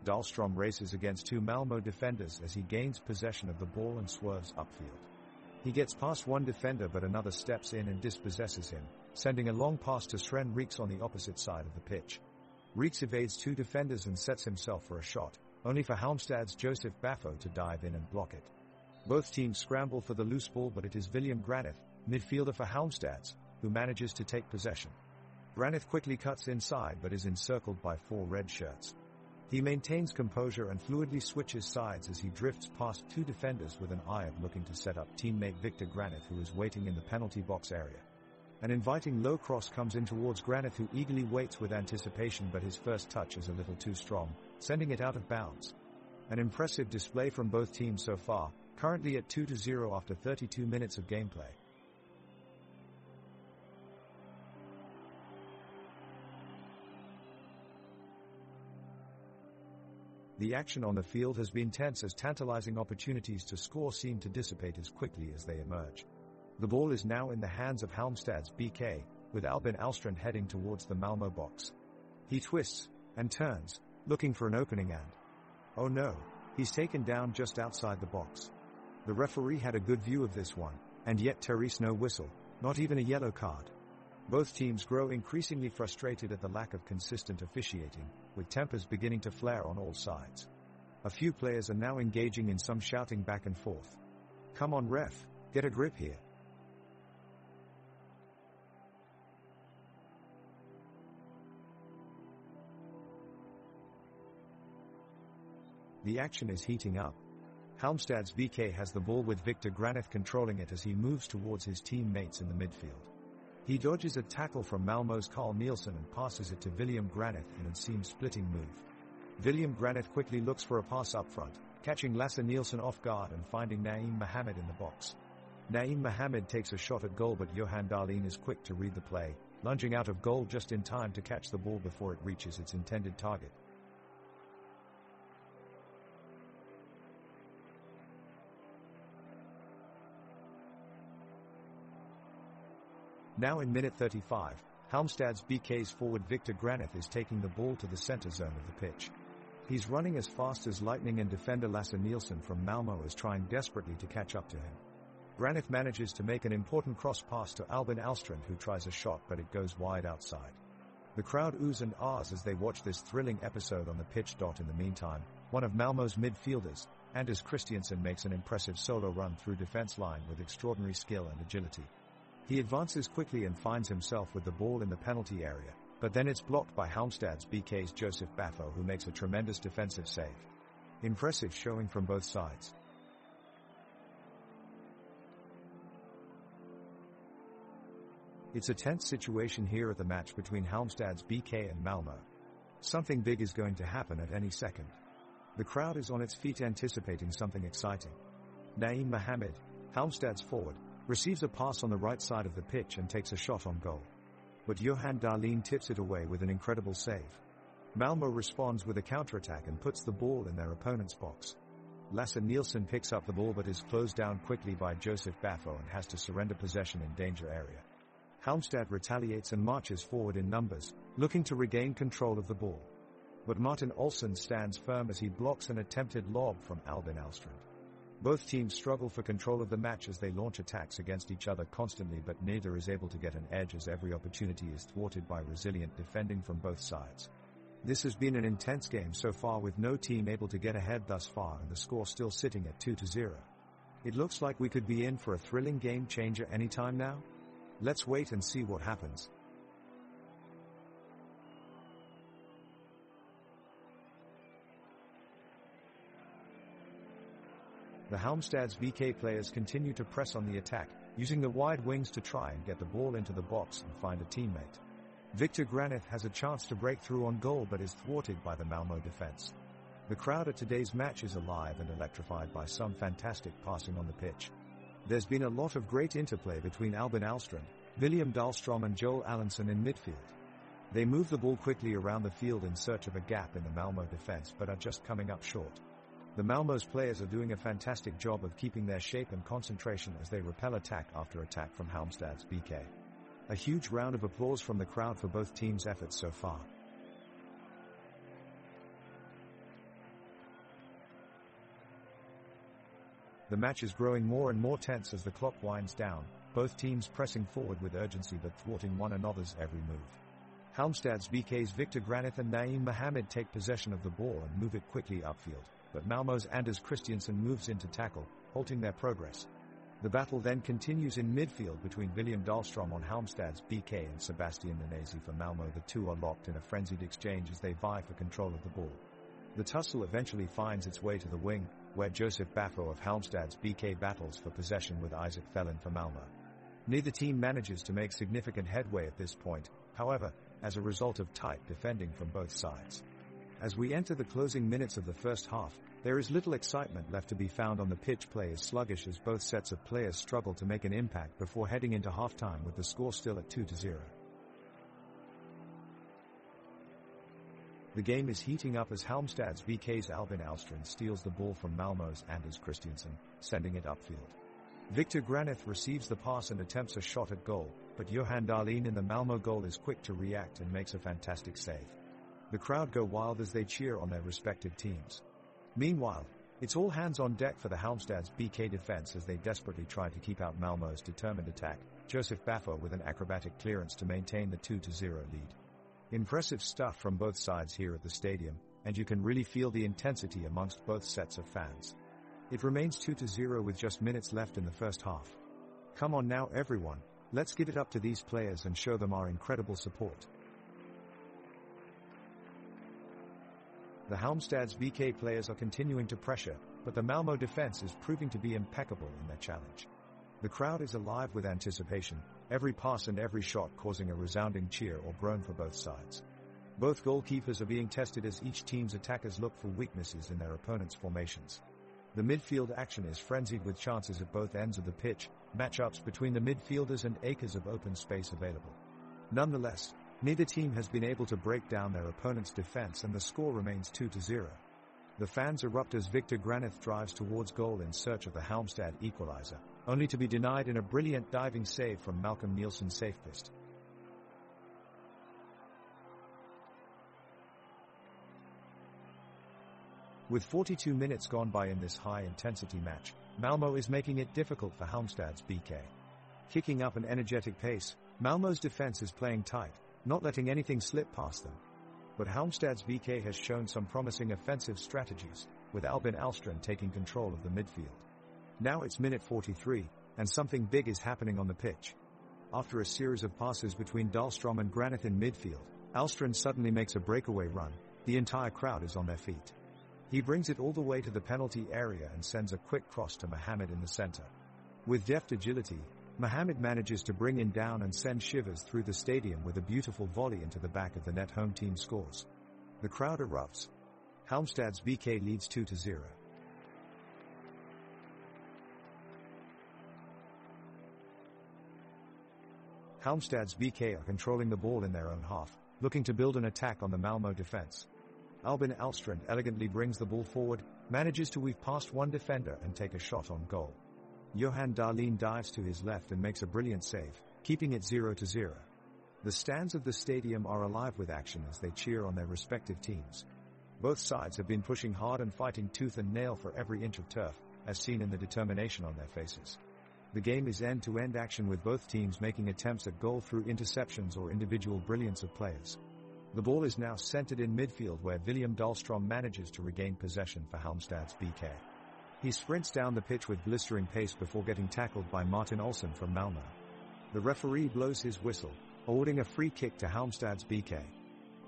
Dahlstrom races against two Malmö defenders as he gains possession of the ball and swerves upfield. He gets past one defender but another steps in and dispossesses him, sending a long pass to Sven Reeks on the opposite side of the pitch. Reeks evades two defenders and sets himself for a shot, only for Halmstad's Joseph Baffo to dive in and block it. Both teams scramble for the loose ball, but it is William Granith, midfielder for Halmstad's, who manages to take possession. Granith quickly cuts inside but is encircled by four red shirts. He maintains composure and fluidly switches sides as he drifts past two defenders with an eye of looking to set up teammate Victor Granith, who is waiting in the penalty box area. An inviting low cross comes in towards Granith, who eagerly waits with anticipation, but his first touch is a little too strong, sending it out of bounds. An impressive display from both teams so far, currently at 2-0 after 32 minutes of gameplay. The action on the field has been tense as tantalizing opportunities to score seem to dissipate as quickly as they emerge. The ball is now in the hands of Halmstad's BK, with Albin Alstrand heading towards the Malmö box. He twists and turns, looking for an opening and... oh no, he's taken down just outside the box. The referee had a good view of this one, and yet there is no whistle, not even a yellow card. Both teams grow increasingly frustrated at the lack of consistent officiating, with tempers beginning to flare on all sides. A few players are now engaging in some shouting back and forth. "Come on ref, get a grip here." The action is heating up. Halmstad's BK has the ball with Victor Granith controlling it as he moves towards his teammates in the midfield. He dodges a tackle from Malmö's Carl Nielsen and passes it to William Granith in a seam-splitting move. William Granith quickly looks for a pass up front, catching Lasse Nielsen off guard and finding Naeem Mohammed in the box. Naeem Mohammed takes a shot at goal, but Johan Dahlin is quick to read the play, lunging out of goal just in time to catch the ball before it reaches its intended target. Now in minute 35, Halmstad's BK's forward Victor Granith is taking the ball to the center zone of the pitch. He's running as fast as lightning and defender Lasse Nielsen from Malmö is trying desperately to catch up to him. Granith manages to make an important cross pass to Albin Alstrand, who tries a shot but it goes wide outside. The crowd oohs and ahs as they watch this thrilling episode on the pitch. In the meantime, one of Malmö's midfielders, Anders Christiansen makes an impressive solo run through defense line with extraordinary skill and agility. He advances quickly and finds himself with the ball in the penalty area, but then it's blocked by Halmstad's BK's Joseph Baffo, who makes a tremendous defensive save. Impressive showing from both sides. It's a tense situation here at the match between Halmstad's BK and Malmö. Something big is going to happen at any second. The crowd is on its feet anticipating something exciting. Naeem Mohammed, Halmstad's forward, receives a pass on the right side of the pitch and takes a shot on goal. But Johan Dahlin tips it away with an incredible save. Malmö responds with a counterattack and puts the ball in their opponent's box. Lasse Nielsen picks up the ball but is closed down quickly by Joseph Baffo and has to surrender possession in danger area. Halmstad retaliates and marches forward in numbers, looking to regain control of the ball. But Martin Olsson stands firm as he blocks an attempted lob from Albin Alstrand. Both teams struggle for control of the match as they launch attacks against each other constantly, but neither is able to get an edge as every opportunity is thwarted by resilient defending from both sides. This has been an intense game so far, with no team able to get ahead thus far and the score still sitting at 2-0. It looks like we could be in for a thrilling game changer anytime now. Let's wait and see what happens. The Halmstad's BK players continue to press on the attack, using the wide wings to try and get the ball into the box and find a teammate. Victor Granith has a chance to break through on goal but is thwarted by the Malmö defense. The crowd at today's match is alive and electrified by some fantastic passing on the pitch. There's been a lot of great interplay between Albin Alstrand, William Dahlstrom and Joel Allenson in midfield. They move the ball quickly around the field in search of a gap in the Malmö defense but are just coming up short. The Malmö's players are doing a fantastic job of keeping their shape and concentration as they repel attack after attack from Halmstad's BK. A huge round of applause from the crowd for both teams' efforts so far. The match is growing more and more tense as the clock winds down, both teams pressing forward with urgency but thwarting one another's every move. Halmstad's BK's Victor Granith and Naeem Mohammed take possession of the ball and move it quickly upfield, but Malmö's Anders Christiansen moves in to tackle, halting their progress. The battle then continues in midfield between William Dahlstrom on Halmstad's BK and Sebastian Nanesi for Malmö. The two are locked in a frenzied exchange as they vie for control of the ball. The tussle eventually finds its way to the wing, where Joseph Baffo of Halmstad's BK battles for possession with Isaac Felin for Malmö. Neither team manages to make significant headway at this point, however, as a result of tight defending from both sides. As we enter the closing minutes of the first half, there is little excitement left to be found on the pitch. Play is sluggish as both sets of players struggle to make an impact before heading into halftime with the score still at 2-0. The game is heating up as Halmstad's BK's Albin Alstrand steals the ball from Malmö's Anders Christiansen, sending it upfield. Victor Granith receives the pass and attempts a shot at goal, but Johan Dahlin in the Malmö goal is quick to react and makes a fantastic save. The crowd go wild as they cheer on their respective teams. Meanwhile, it's all hands on deck for the Halmstad's BK defense as they desperately try to keep out Malmö's determined attack, Joseph Baffo with an acrobatic clearance to maintain the 2-0 lead. Impressive stuff from both sides here at the stadium, and you can really feel the intensity amongst both sets of fans. It remains 2-0 with just minutes left in the first half. Come on now everyone, let's give it up to these players and show them our incredible support. The Halmstad's BK players are continuing to pressure, but the Malmö defense is proving to be impeccable in their challenge. The crowd is alive with anticipation, every pass and every shot causing a resounding cheer or groan for both sides. Both goalkeepers are being tested as each team's attackers look for weaknesses in their opponent's formations. The midfield action is frenzied with chances at both ends of the pitch, matchups between the midfielders and acres of open space available. Nonetheless, neither team has been able to break down their opponent's defense and the score remains 2-0. The fans erupt as Victor Granith drives towards goal in search of the Halmstad equalizer, only to be denied in a brilliant diving save from Malcolm Nielsen safepist. With 42 minutes gone by in this high-intensity match, Malmö is making it difficult for Halmstad's BK. Kicking up an energetic pace, Malmö's defense is playing tight, not letting anything slip past them. But Halmstad's BK has shown some promising offensive strategies, with Albin Alstrand taking control of the midfield. Now it's minute 43, and something big is happening on the pitch. After a series of passes between Dahlstrom and Granith in midfield, Alstrand suddenly makes a breakaway run. The entire crowd is on their feet. He brings it all the way to the penalty area and sends a quick cross to Mohammed in the center. With deft agility, Mohammed manages to bring it down and send shivers through the stadium with a beautiful volley into the back of the net. Home team scores. The crowd erupts. Halmstad's BK leads 2-0. Halmstad's BK are controlling the ball in their own half, looking to build an attack on the Malmö defense. Albin Alstrand elegantly brings the ball forward, manages to weave past one defender and take a shot on goal. Johan Dahlin dives to his left and makes a brilliant save, keeping it 0-0. The stands of the stadium are alive with action as they cheer on their respective teams. Both sides have been pushing hard and fighting tooth and nail for every inch of turf, as seen in the determination on their faces. The game is end-to-end action with both teams making attempts at goal through interceptions or individual brilliance of players. The ball is now centered in midfield where William Dahlstrom manages to regain possession for Halmstad's BK. He sprints down the pitch with blistering pace before getting tackled by Martin Olsson from Malmö. The referee blows his whistle, awarding a free kick to Halmstad's BK.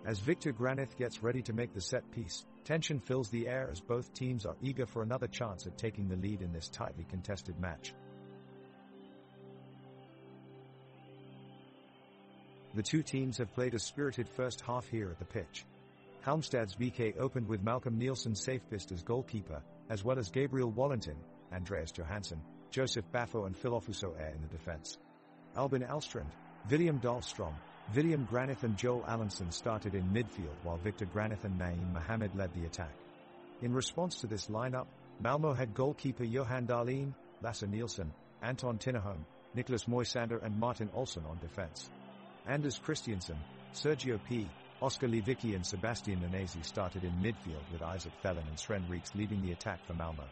As Victor Granith gets ready to make the set piece, tension fills the air as both teams are eager for another chance at taking the lead in this tightly contested match. The two teams have played a spirited first half here at the pitch. Halmstad's BK opened with Malcolm Nielsen Safepist as goalkeeper, as well as Gabriel Wallentin, Andreas Johansson, Joseph Baffo and Philofuso Air in the defense. Albin Alstrand, William Dahlstrom, William Granith and Joel Allenson started in midfield while Victor Granith and Naeem Mohammed led the attack. In response to this lineup, Malmö had goalkeeper Johan Dahlin, Lasse Nielsen, Anton Tinnerholm, Niklas Moisander and Martin Olsson on defense. Anders Christiansen, Sergio P., Oskar Lewicki and Sebastian Nanesi started in midfield with Isaac Thelen and Sven Reeks leading the attack for Malmö.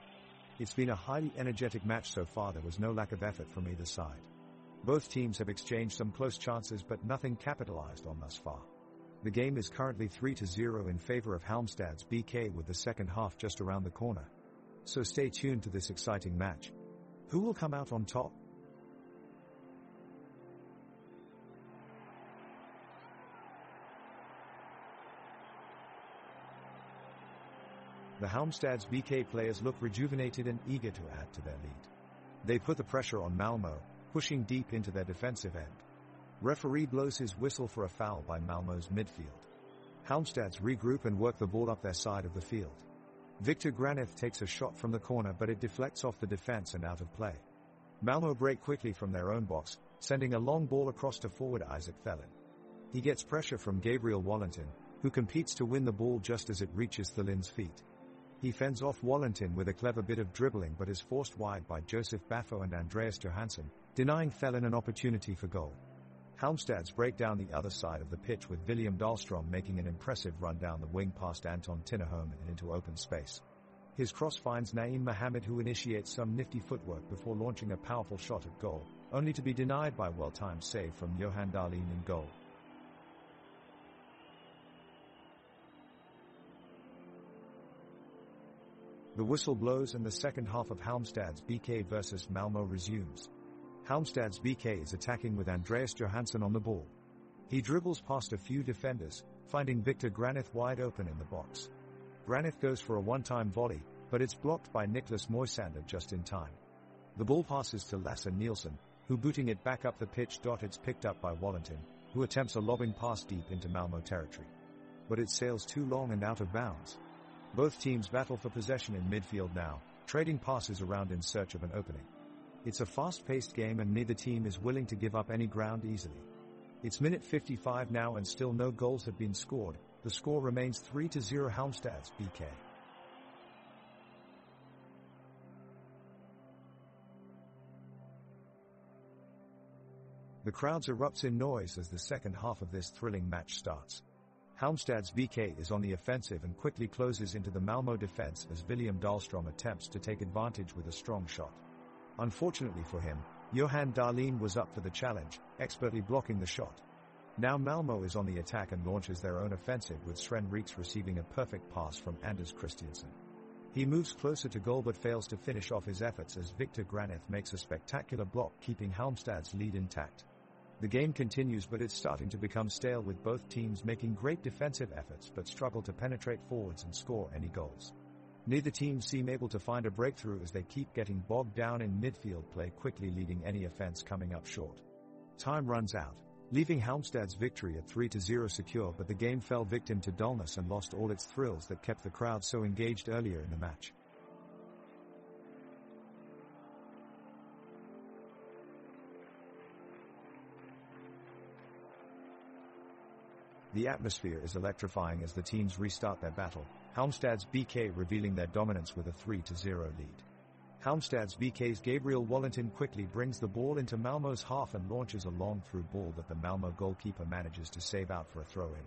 It's been a highly energetic match so far. There was no lack of effort from either side. Both teams have exchanged some close chances but nothing capitalized on thus far. The game is currently 3-0 in favor of Halmstad's BK with the second half just around the corner. So stay tuned to this exciting match. Who will come out on top? The Halmstad's BK players look rejuvenated and eager to add to their lead. They put the pressure on Malmö, pushing deep into their defensive end. Referee blows his whistle for a foul by Malmö's midfield. Halmstad's regroup and work the ball up their side of the field. Victor Granith takes a shot from the corner but it deflects off the defense and out of play. Malmö break quickly from their own box, sending a long ball across to forward Isaac Thelen. He gets pressure from Gabriel Wallentin, who competes to win the ball just as it reaches Thelen's feet. He fends off Wallentin with a clever bit of dribbling but is forced wide by Joseph Baffo and Andreas Johansson, denying Thelen an opportunity for goal. Halmstad's break down the other side of the pitch with William Dahlstrom making an impressive run down the wing past Anton Tinnerholm and into open space. His cross finds Naeem Mohammed who initiates some nifty footwork before launching a powerful shot at goal, only to be denied by well-timed save from Johan Dahlin in goal. The whistle blows and the second half of Halmstad's BK versus Malmö resumes. Halmstad's BK is attacking with Andreas Johansson on the ball. He dribbles past a few defenders, finding Victor Granith wide open in the box. Granith goes for a one-time volley, but it's blocked by Niklas Moisander just in time. The ball passes to Lasse Nielsen, who booting it back up the pitch. It's picked up by Wallentin, who attempts a lobbing pass deep into Malmö territory. But it sails too long and out of bounds. Both teams battle for possession in midfield now, trading passes around in search of an opening. It's a fast-paced game and neither team is willing to give up any ground easily. It's minute 55 now and still no goals have been scored. The score remains 3-0 Halmstad's BK. The crowd erupts in noise as the second half of this thrilling match starts. Halmstad's BK is on the offensive and quickly closes into the Malmö defense as William Dahlstrom attempts to take advantage with a strong shot. Unfortunately for him, Johan Dahlin was up for the challenge, expertly blocking the shot. Now Malmö is on the attack and launches their own offensive with Sven Reeks receiving a perfect pass from Anders Christiansen. He moves closer to goal but fails to finish off his efforts as Victor Granith makes a spectacular block, keeping Halmstad's lead intact. The game continues, but it's starting to become stale, with both teams making great defensive efforts but struggle to penetrate forwards and score any goals. Neither team seem able to find a breakthrough as they keep getting bogged down in midfield play, quickly leading any offense coming up short. Time runs out, leaving Halmstad's victory at 3-0 secure, but the game fell victim to dullness and lost all its thrills that kept the crowd so engaged earlier in the match. The atmosphere is electrifying as the teams restart their battle, Halmstad's BK revealing their dominance with a 3-0 lead. Halmstad's BK's Gabriel Wallentin quickly brings the ball into Malmö's half and launches a long through ball that the Malmö goalkeeper manages to save out for a throw-in.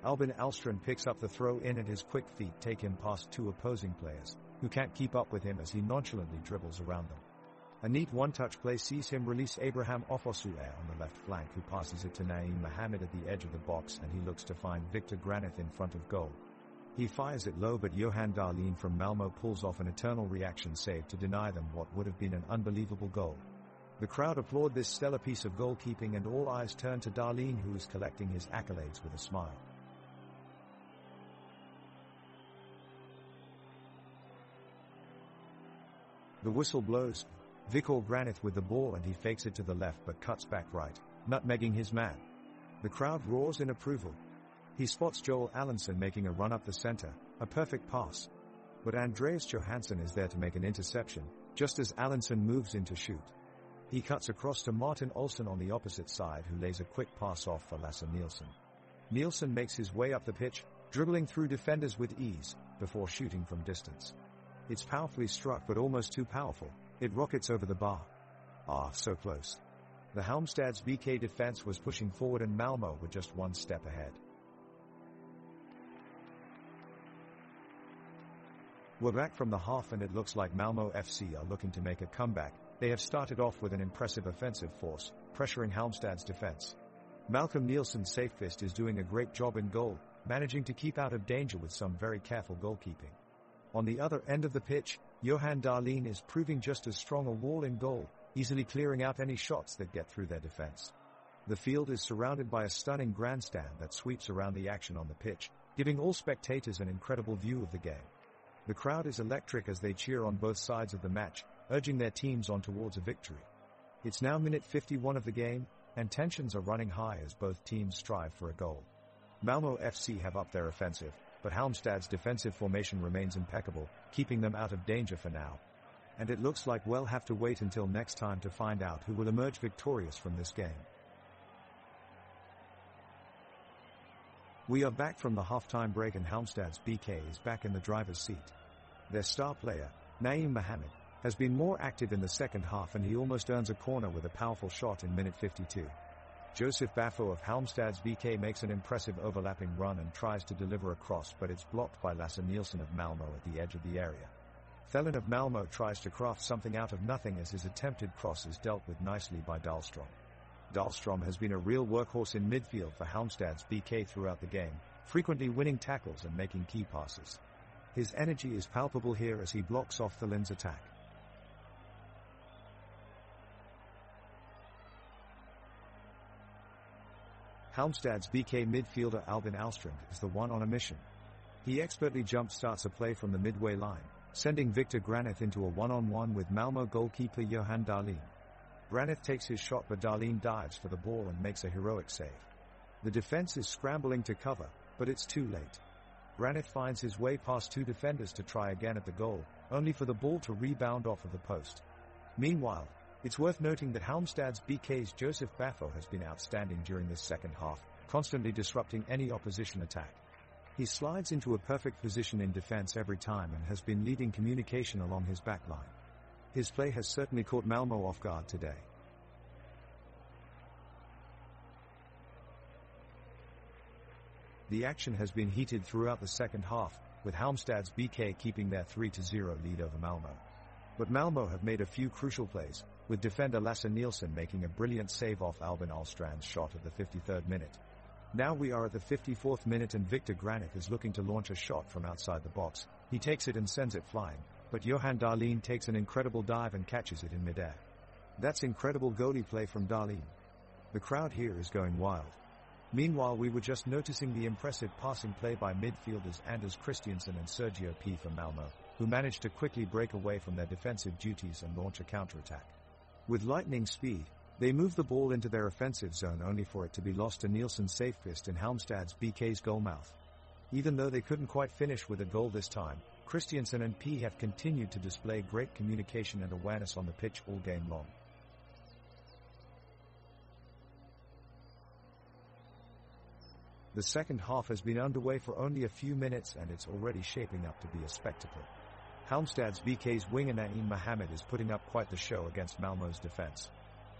Albin Alstrand picks up the throw-in and his quick feet take him past two opposing players, who can't keep up with him as he nonchalantly dribbles around them. A neat one-touch play sees him release Abraham Ofosu'e on the left flank, who passes it to Naeem Mohamed at the edge of the box, and he looks to find Victor Granith in front of goal. He fires it low, but Johan Dahlin from Malmö pulls off an eternal reaction save to deny them what would have been an unbelievable goal. The crowd applaud this stellar piece of goalkeeping, and all eyes turn to Dahlin, who is collecting his accolades with a smile. The whistle blows. Victor Granith with the ball, and he fakes it to the left but cuts back right, nutmegging his man. The crowd roars in approval. He spots Joel Allenson making a run up the center, a perfect pass. But Andreas Johansson is there to make an interception, just as Allenson moves in to shoot. He cuts across to Martin Olsen on the opposite side, who lays a quick pass off for Lasse Nielsen. Nielsen makes his way up the pitch, dribbling through defenders with ease, before shooting from distance. It's powerfully struck, but almost too powerful. It rockets over the bar. So close. The Halmstad's BK defense was pushing forward, and Malmö were just one step ahead. We're back from the half, and it looks like Malmö FC are looking to make a comeback. They have started off with an impressive offensive force, pressuring Halmstad's defense. Malcolm Nielsen's safe fist is doing a great job in goal, managing to keep out of danger with some very careful goalkeeping. On the other end of the pitch, Johan Dahlin is proving just as strong a wall in goal, easily clearing out any shots that get through their defense. The field is surrounded by a stunning grandstand that sweeps around the action on the pitch, giving all spectators an incredible view of the game. The crowd is electric as they cheer on both sides of the match, urging their teams on towards a victory. It's now minute 51 of the game, and tensions are running high as both teams strive for a goal. Malmö FC have upped their offensive, but Halmstad's defensive formation remains impeccable, keeping them out of danger for now. And it looks like we'll have to wait until next time to find out who will emerge victorious from this game. We are back from the halftime break, and Halmstad's BK is back in the driver's seat. Their star player, Naeem Mohamed, has been more active in the second half, and he almost earns a corner with a powerful shot in minute 52. Joseph Baffo of Halmstad's BK makes an impressive overlapping run and tries to deliver a cross, but it's blocked by Lasse Nielsen of Malmö at the edge of the area. Thelen of Malmö tries to craft something out of nothing as his attempted cross is dealt with nicely by Dahlstrom. Dahlstrom has been a real workhorse in midfield for Halmstad's BK throughout the game, frequently winning tackles and making key passes. His energy is palpable here as he blocks off Thelen's attack. Halmstad's BK midfielder Albin Alstrand is the one on a mission. He expertly jump-starts a play from the midway line, sending Victor Granith into a one-on-one with Malmö goalkeeper Johan Dahlin. Granith takes his shot, but Dahlin dives for the ball and makes a heroic save. The defense is scrambling to cover, but it's too late. Granith finds his way past two defenders to try again at the goal, only for the ball to rebound off of the post. Meanwhile, it's worth noting that Halmstad's BK's Joseph Baffo has been outstanding during this second half, constantly disrupting any opposition attack. He slides into a perfect position in defense every time and has been leading communication along his back line. His play has certainly caught Malmö off guard today. The action has been heated throughout the second half, with Halmstad's BK keeping their 3-0 lead over Malmö. But Malmö have made a few crucial plays, with defender Lasse Nielsen making a brilliant save off Albin Alstrand's shot at the 53rd minute. Now we are at the 54th minute and Victor Granit is looking to launch a shot from outside the box. He takes it and sends it flying, but Johan Dahlin takes an incredible dive and catches it in midair. That's incredible goalie play from Dahlin. The crowd here is going wild. Meanwhile, we were just noticing the impressive passing play by midfielders Anders Christiansen and Sergio P. from Malmö, who managed to quickly break away from their defensive duties and launch a counterattack. With lightning speed, they move the ball into their offensive zone only for it to be lost to Nielsen Safequist in Halmstad's BK's goalmouth. Even though they couldn't quite finish with a goal this time, Christiansen and P have continued to display great communication and awareness on the pitch all game long. The second half has been underway for only a few minutes and it's already shaping up to be a spectacle. Halmstad's BK's winger Naeem Mohamed is putting up quite the show against Malmö's defense.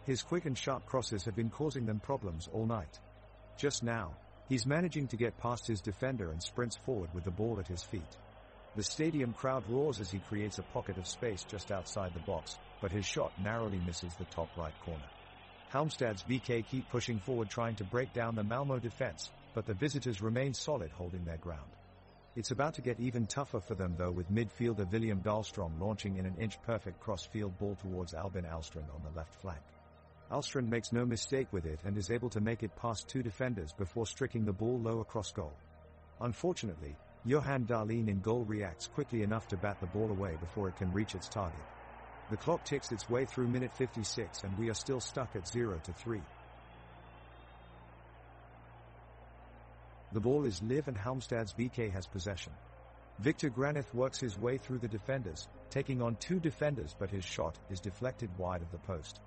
His quick and sharp crosses have been causing them problems all night. Just now, he's managing to get past his defender and sprints forward with the ball at his feet. The stadium crowd roars as he creates a pocket of space just outside the box, but his shot narrowly misses the top right corner. Halmstad's BK keep pushing forward trying to break down the Malmö defense, but the visitors remain solid holding their ground. It's about to get even tougher for them though, with midfielder William Dahlstrom launching in an inch-perfect cross-field ball towards Albin Alstrand on the left flank. Alstrand makes no mistake with it and is able to make it past two defenders before striking the ball low across goal. Unfortunately, Johan Dahlin in goal reacts quickly enough to bat the ball away before it can reach its target. The clock ticks its way through minute 56 and we are still stuck at 0-3. The ball is live and Halmstad's BK has possession. Victor Granit works his way through the defenders, taking on two defenders, but his shot is deflected wide of the post.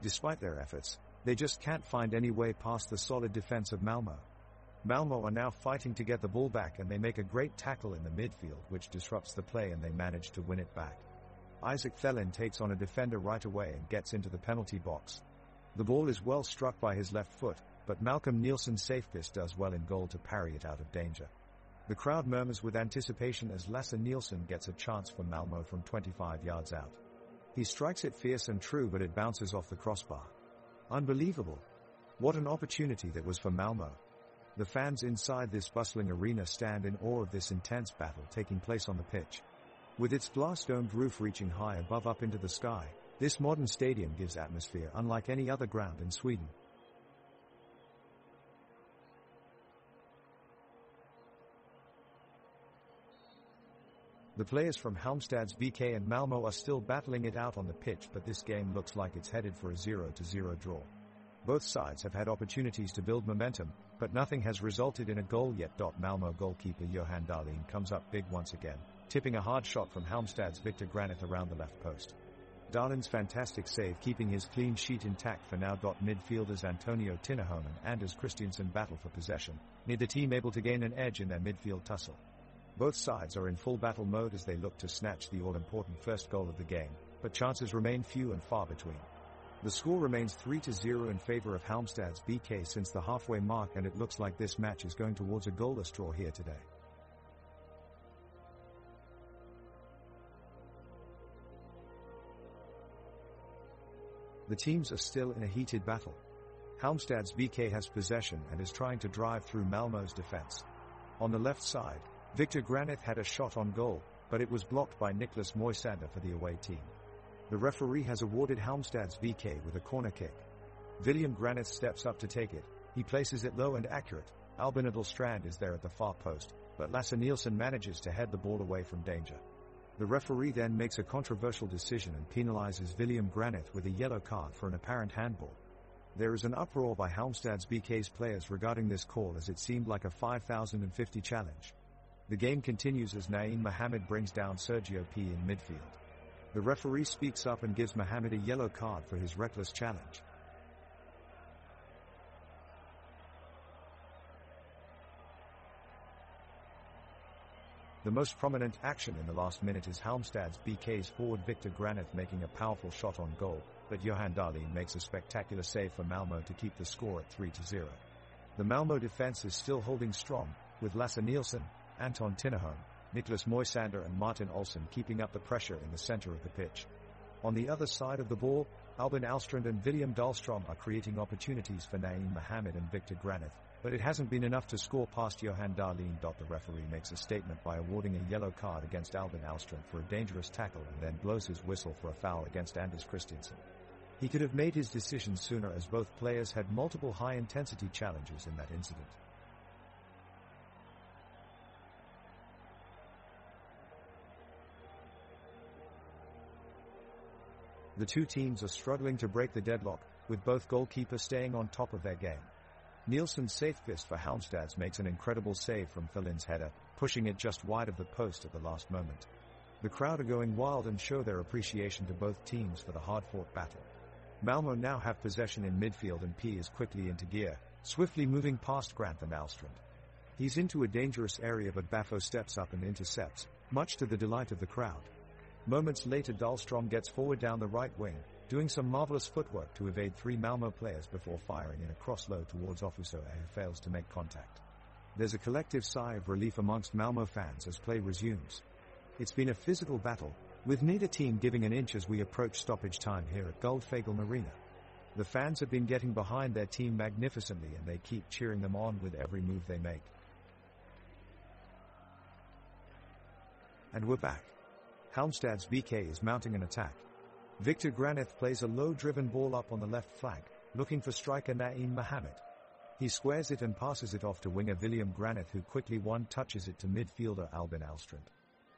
Despite their efforts, they just can't find any way past the solid defense of Malmö. Malmö are now fighting to get the ball back and they make a great tackle in the midfield which disrupts the play and they manage to win it back. Isaac Thelin takes on a defender right away and gets into the penalty box. The ball is well struck by his left foot, but Malcolm Nielsen Safequist does well in goal to parry it out of danger. The crowd murmurs with anticipation as Lasse Nielsen gets a chance for Malmö from 25 yards out. He strikes it fierce and true, but it bounces off the crossbar. Unbelievable. What an opportunity that was for Malmö. The fans inside this bustling arena stand in awe of this intense battle taking place on the pitch. With its glass-domed roof reaching high above up into the sky, this modern stadium gives atmosphere unlike any other ground in Sweden. The players from Halmstad's BK and Malmö are still battling it out on the pitch, but this game looks like it's headed for a 0-0 draw. Both sides have had opportunities to build momentum, but nothing has resulted in a goal yet. Malmö goalkeeper Johan Dahlin comes up big once again, tipping a hard shot from Halmstad's Victor Granit around the left post. Dahlin's fantastic save keeping his clean sheet intact for now. Midfielders Antonio Tinnerholm and Anders Christiansen battle for possession, neither team able to gain an edge in their midfield tussle. Both sides are in full battle mode as they look to snatch the all-important first goal of the game, but chances remain few and far between. The score remains 3-0 in favor of Halmstad's BK since the halfway mark, and it looks like this match is going towards a goalless draw here today. The teams are still in a heated battle. Halmstad's BK has possession and is trying to drive through Malmö's defense. On the left side, Victor Granit had a shot on goal, but it was blocked by Niklas Moisander for the away team. The referee has awarded Halmstad's BK with a corner kick. William Granit steps up to take it. He places it low and accurate. Albin Alstrand is there at the far post, but Lasse Nielsen manages to head the ball away from danger. The referee then makes a controversial decision and penalizes William Granit with a yellow card for an apparent handball. There is an uproar by Halmstad's BK's players regarding this call as it seemed like a 5050 challenge. The game continues as Naeem Mohamed brings down Sergio P. in midfield. The referee speaks up and gives Mohamed a yellow card for his reckless challenge. The most prominent action in the last minute is Halmstad's BK's forward Victor Granit making a powerful shot on goal, but Johan Dahlin makes a spectacular save for Malmö to keep the score at 3-0. The Malmö defense is still holding strong, with Lasse Nielsen, Anton Tinnerholm, Niklas Moisander and Martin Olsson keeping up the pressure in the center of the pitch. On the other side of the ball, Albin Alstrand and William Dahlstrom are creating opportunities for Naeem Mohamed and Victor Granit, but it hasn't been enough to score past Johan Dahlin. The referee makes a statement by awarding a yellow card against Albin Alstrand for a dangerous tackle and then blows his whistle for a foul against Anders Christiansen. He could have made his decision sooner, as both players had multiple high-intensity challenges in that incident. The two teams are struggling to break the deadlock, with both goalkeepers staying on top of their game. Nielsen's safe fist for Halmstad makes an incredible save from Thellin's header, pushing it just wide of the post at the last moment. The crowd are going wild and show their appreciation to both teams for the hard-fought battle. Malmö now have possession in midfield and P is quickly into gear, swiftly moving past Grant and Alstrand. He's into a dangerous area, but Baffo steps up and intercepts, much to the delight of the crowd. Moments later, Dahlstrom gets forward down the right wing, doing some marvelous footwork to evade three Malmö players before firing in a cross-low towards Ofuso, who fails to make contact. There's a collective sigh of relief amongst Malmö fans as play resumes. It's been a physical battle, with neither team giving an inch as we approach stoppage time here at Guldfaglen Arena. The fans have been getting behind their team magnificently, and they keep cheering them on with every move they make. And we're back. Halmstad's BK is mounting an attack. Victor Granith plays a low-driven ball up on the left flank, looking for striker Naeem Mohammed. He squares it and passes it off to winger William Granith, who quickly one-touches it to midfielder Albin Alstrand.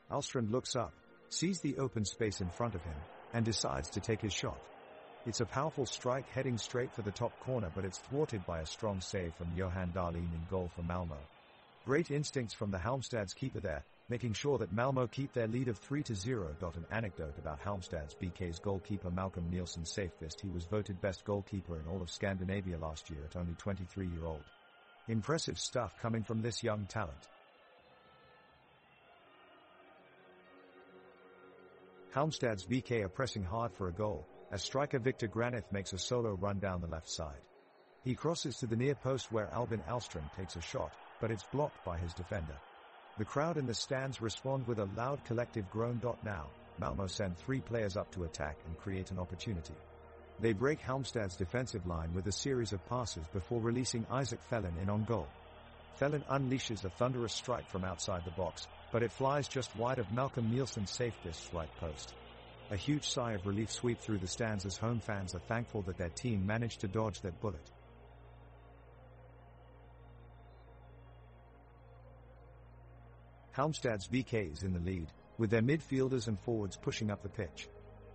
Alstrand looks up, sees the open space in front of him, and decides to take his shot. It's a powerful strike heading straight for the top corner, but it's thwarted by a strong save from Johan Dahlin in goal for Malmö. Great instincts from the Halmstad's keeper there, making sure that Malmö keep their lead of 3-0. An anecdote about Halmstad's BK's goalkeeper Malcolm Nielsen's safest: he was voted best goalkeeper in all of Scandinavia last year at only 23-year-old. Impressive stuff coming from this young talent. Halmstad's BK are pressing hard for a goal, as striker Victor Granith makes a solo run down the left side. He crosses to the near post where Albin Alstrand takes a shot, but it's blocked by his defender. The crowd in the stands respond with a loud collective groan. Now, Malmö send three players up to attack and create an opportunity. They break Halmstad's defensive line with a series of passes before releasing Isaac Thelin in on goal. Thelin unleashes a thunderous strike from outside the box, but it flies just wide of Malcolm Nielsen's safest right post. A huge sigh of relief sweeps through the stands as home fans are thankful that their team managed to dodge that bullet. Halmstad's BK is in the lead, with their midfielders and forwards pushing up the pitch.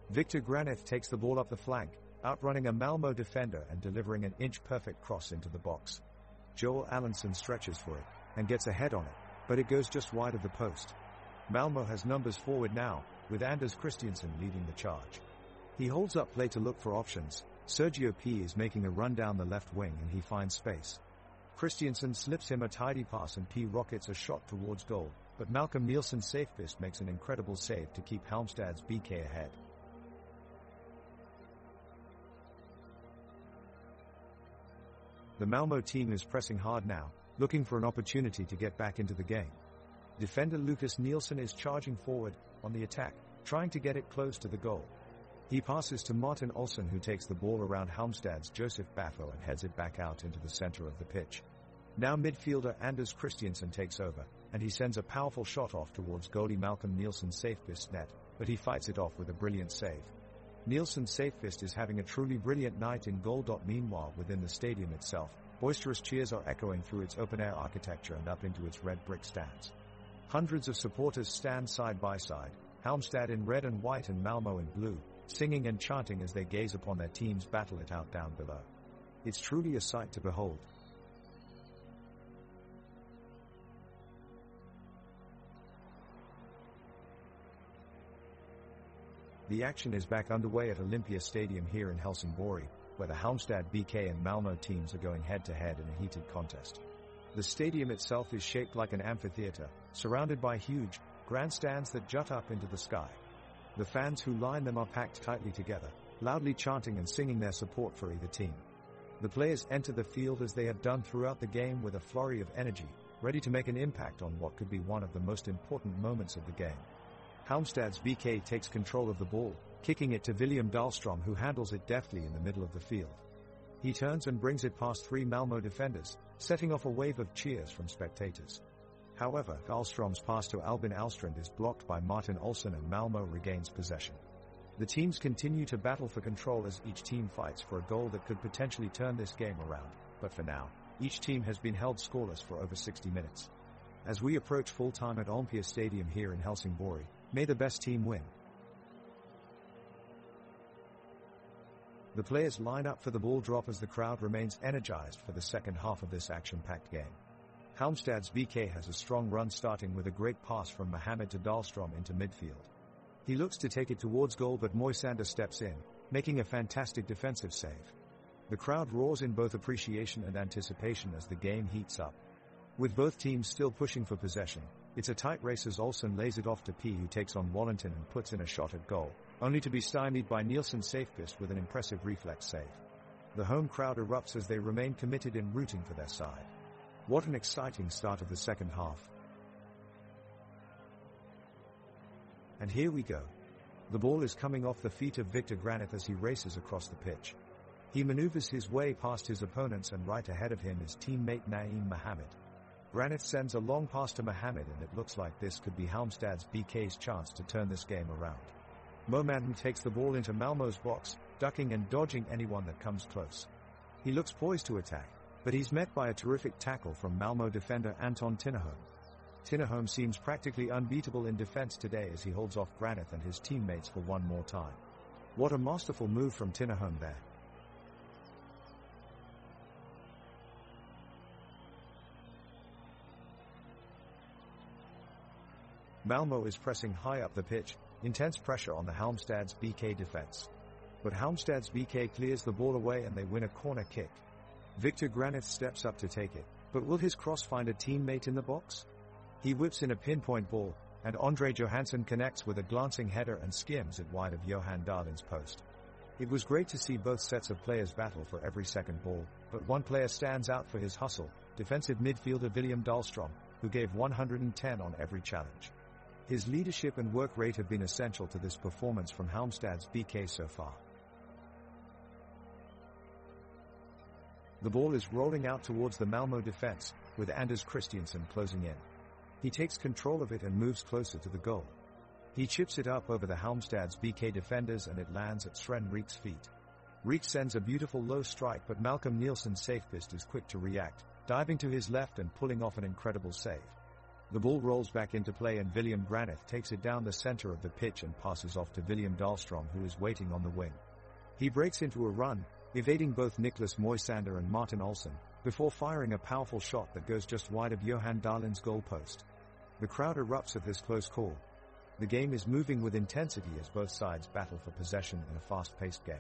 Victor Granith takes the ball up the flank, outrunning a Malmö defender and delivering an inch-perfect cross into the box. Joel Allenson stretches for it, and gets a head on it, but it goes just wide of the post. Malmö has numbers forward now, with Anders Christiansen leading the charge. He holds up play to look for options. Sergio P is making a run down the left wing and he finds space. Christiansen slips him a tidy pass and P rockets a shot towards goal, but Malcolm Nielsen's safest makes an incredible save to keep Halmstad's BK ahead. The Malmö team is pressing hard now, looking for an opportunity to get back into the game. Defender Lucas Nielsen is charging forward, on the attack, trying to get it close to the goal. He passes to Martin Olsson, who takes the ball around Halmstad's Joseph Baffo and heads it back out into the center of the pitch. Now midfielder Anders Christiansen takes over, and he sends a powerful shot off towards goalie Malcolm Nielsen's safest net, but he fights it off with a brilliant save. Nielsen's safest is having a truly brilliant night in goal. Meanwhile, within the stadium itself, boisterous cheers are echoing through its open-air architecture and up into its red brick stands. Hundreds of supporters stand side by side, Halmstad in red and white and Malmö in blue, singing and chanting as they gaze upon their teams battle it out down below. It's truly a sight to behold. The action is back underway at Olympia Stadium here in Helsingborg, where the Halmstad BK and Malmö teams are going head-to-head in a heated contest. The stadium itself is shaped like an amphitheater, surrounded by huge grandstands that jut up into the sky. The fans who line them are packed tightly together, loudly chanting and singing their support for either team. The players enter the field as they have done throughout the game with a flurry of energy, ready to make an impact on what could be one of the most important moments of the game. Halmstad's BK takes control of the ball, kicking it to William Dahlstrom, who handles it deftly in the middle of the field. He turns and brings it past 3 Malmö defenders, setting off a wave of cheers from spectators. However, Dahlström's pass to Albin Alstrand is blocked by Martin Olsson and Malmö regains possession. The teams continue to battle for control as each team fights for a goal that could potentially turn this game around, but for now, each team has been held scoreless for over 60 minutes. As we approach full time at Olympia Stadium here in Helsingborg, may the best team win. The players line up for the ball drop as the crowd remains energized for the second half of this action-packed game. Halmstad's BK has a strong run starting with a great pass from Mohamed to Dahlström into midfield. He looks to take it towards goal but Moisander steps in, making a fantastic defensive save. The crowd roars in both appreciation and anticipation as the game heats up. With both teams still pushing for possession, it's a tight race as Olsson lays it off to P who takes on Wallington and puts in a shot at goal, only to be stymied by Nielsen Safepist with an impressive reflex save. The home crowd erupts as they remain committed in rooting for their side. What an exciting start of the second half. And here we go. The ball is coming off the feet of Victor Granit as he races across the pitch. He maneuvers his way past his opponents and right ahead of him is teammate Naeem Mohamed. Granit sends a long pass to Mohamed and it looks like this could be Halmstad's BK's chance to turn this game around. Momander takes the ball into Malmö's box, ducking and dodging anyone that comes close. He looks poised to attack, but he's met by a terrific tackle from Malmö defender Anton Tinnerholm. Tinnerholm seems practically unbeatable in defense today as he holds off Granit and his teammates for one more time. What a masterful move from Tinnerholm there. Malmö is pressing high up the pitch, intense pressure on the Halmstad's BK defense. But Halmstad's BK clears the ball away and they win a corner kick. Victor Granit steps up to take it, but will his cross find a teammate in the box? He whips in a pinpoint ball, and Andre Johansson connects with a glancing header and skims it wide of Johan Dahlin's post. It was great to see both sets of players battle for every second ball, but one player stands out for his hustle, defensive midfielder William Dahlström, who gave 110 on every challenge. His leadership and work rate have been essential to this performance from Halmstad's BK so far. The ball is rolling out towards the Malmö defense, with Anders Christiansen closing in. He takes control of it and moves closer to the goal. He chips it up over the Halmstad's BK defenders and it lands at Sven Riek's feet. Riek sends a beautiful low strike but Malcolm Nielsen Safepist is quick to react, diving to his left and pulling off an incredible save. The ball rolls back into play and William Granit takes it down the center of the pitch and passes off to William Dahlström who is waiting on the wing. He breaks into a run, evading both Niklas Moisander and Martin Olsson, before firing a powerful shot that goes just wide of Johan Dahlin's goal post. The crowd erupts at this close call. The game is moving with intensity as both sides battle for possession in a fast-paced game.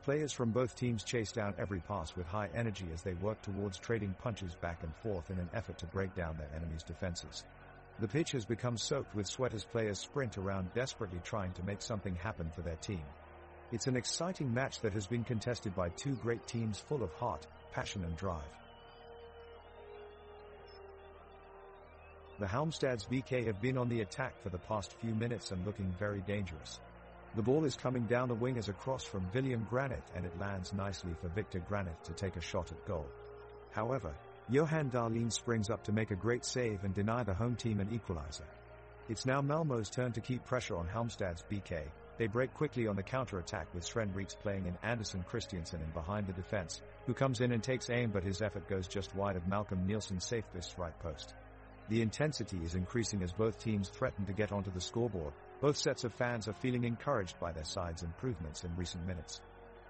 Players from both teams chase down every pass with high energy as they work towards trading punches back and forth in an effort to break down their enemy's defenses. The pitch has become soaked with sweat as players sprint around desperately trying to make something happen for their team. It's an exciting match that has been contested by two great teams full of heart, passion and drive. The Halmstad's BK have been on the attack for the past few minutes and looking very dangerous. The ball is coming down the wing as a cross from William Granit and it lands nicely for Victor Granit to take a shot at goal. However, Johan Dahlin springs up to make a great save and deny the home team an equalizer. It's now Malmö's turn to keep pressure on Halmstad's BK. They break quickly on the counter-attack with Sven Rieks playing in Anderson Christiansen in behind the defense, who comes in and takes aim but his effort goes just wide of Malcolm Nielsen Safepist's right post. The intensity is increasing as both teams threaten to get onto the scoreboard. Both sets of fans are feeling encouraged by their sides' improvements in recent minutes.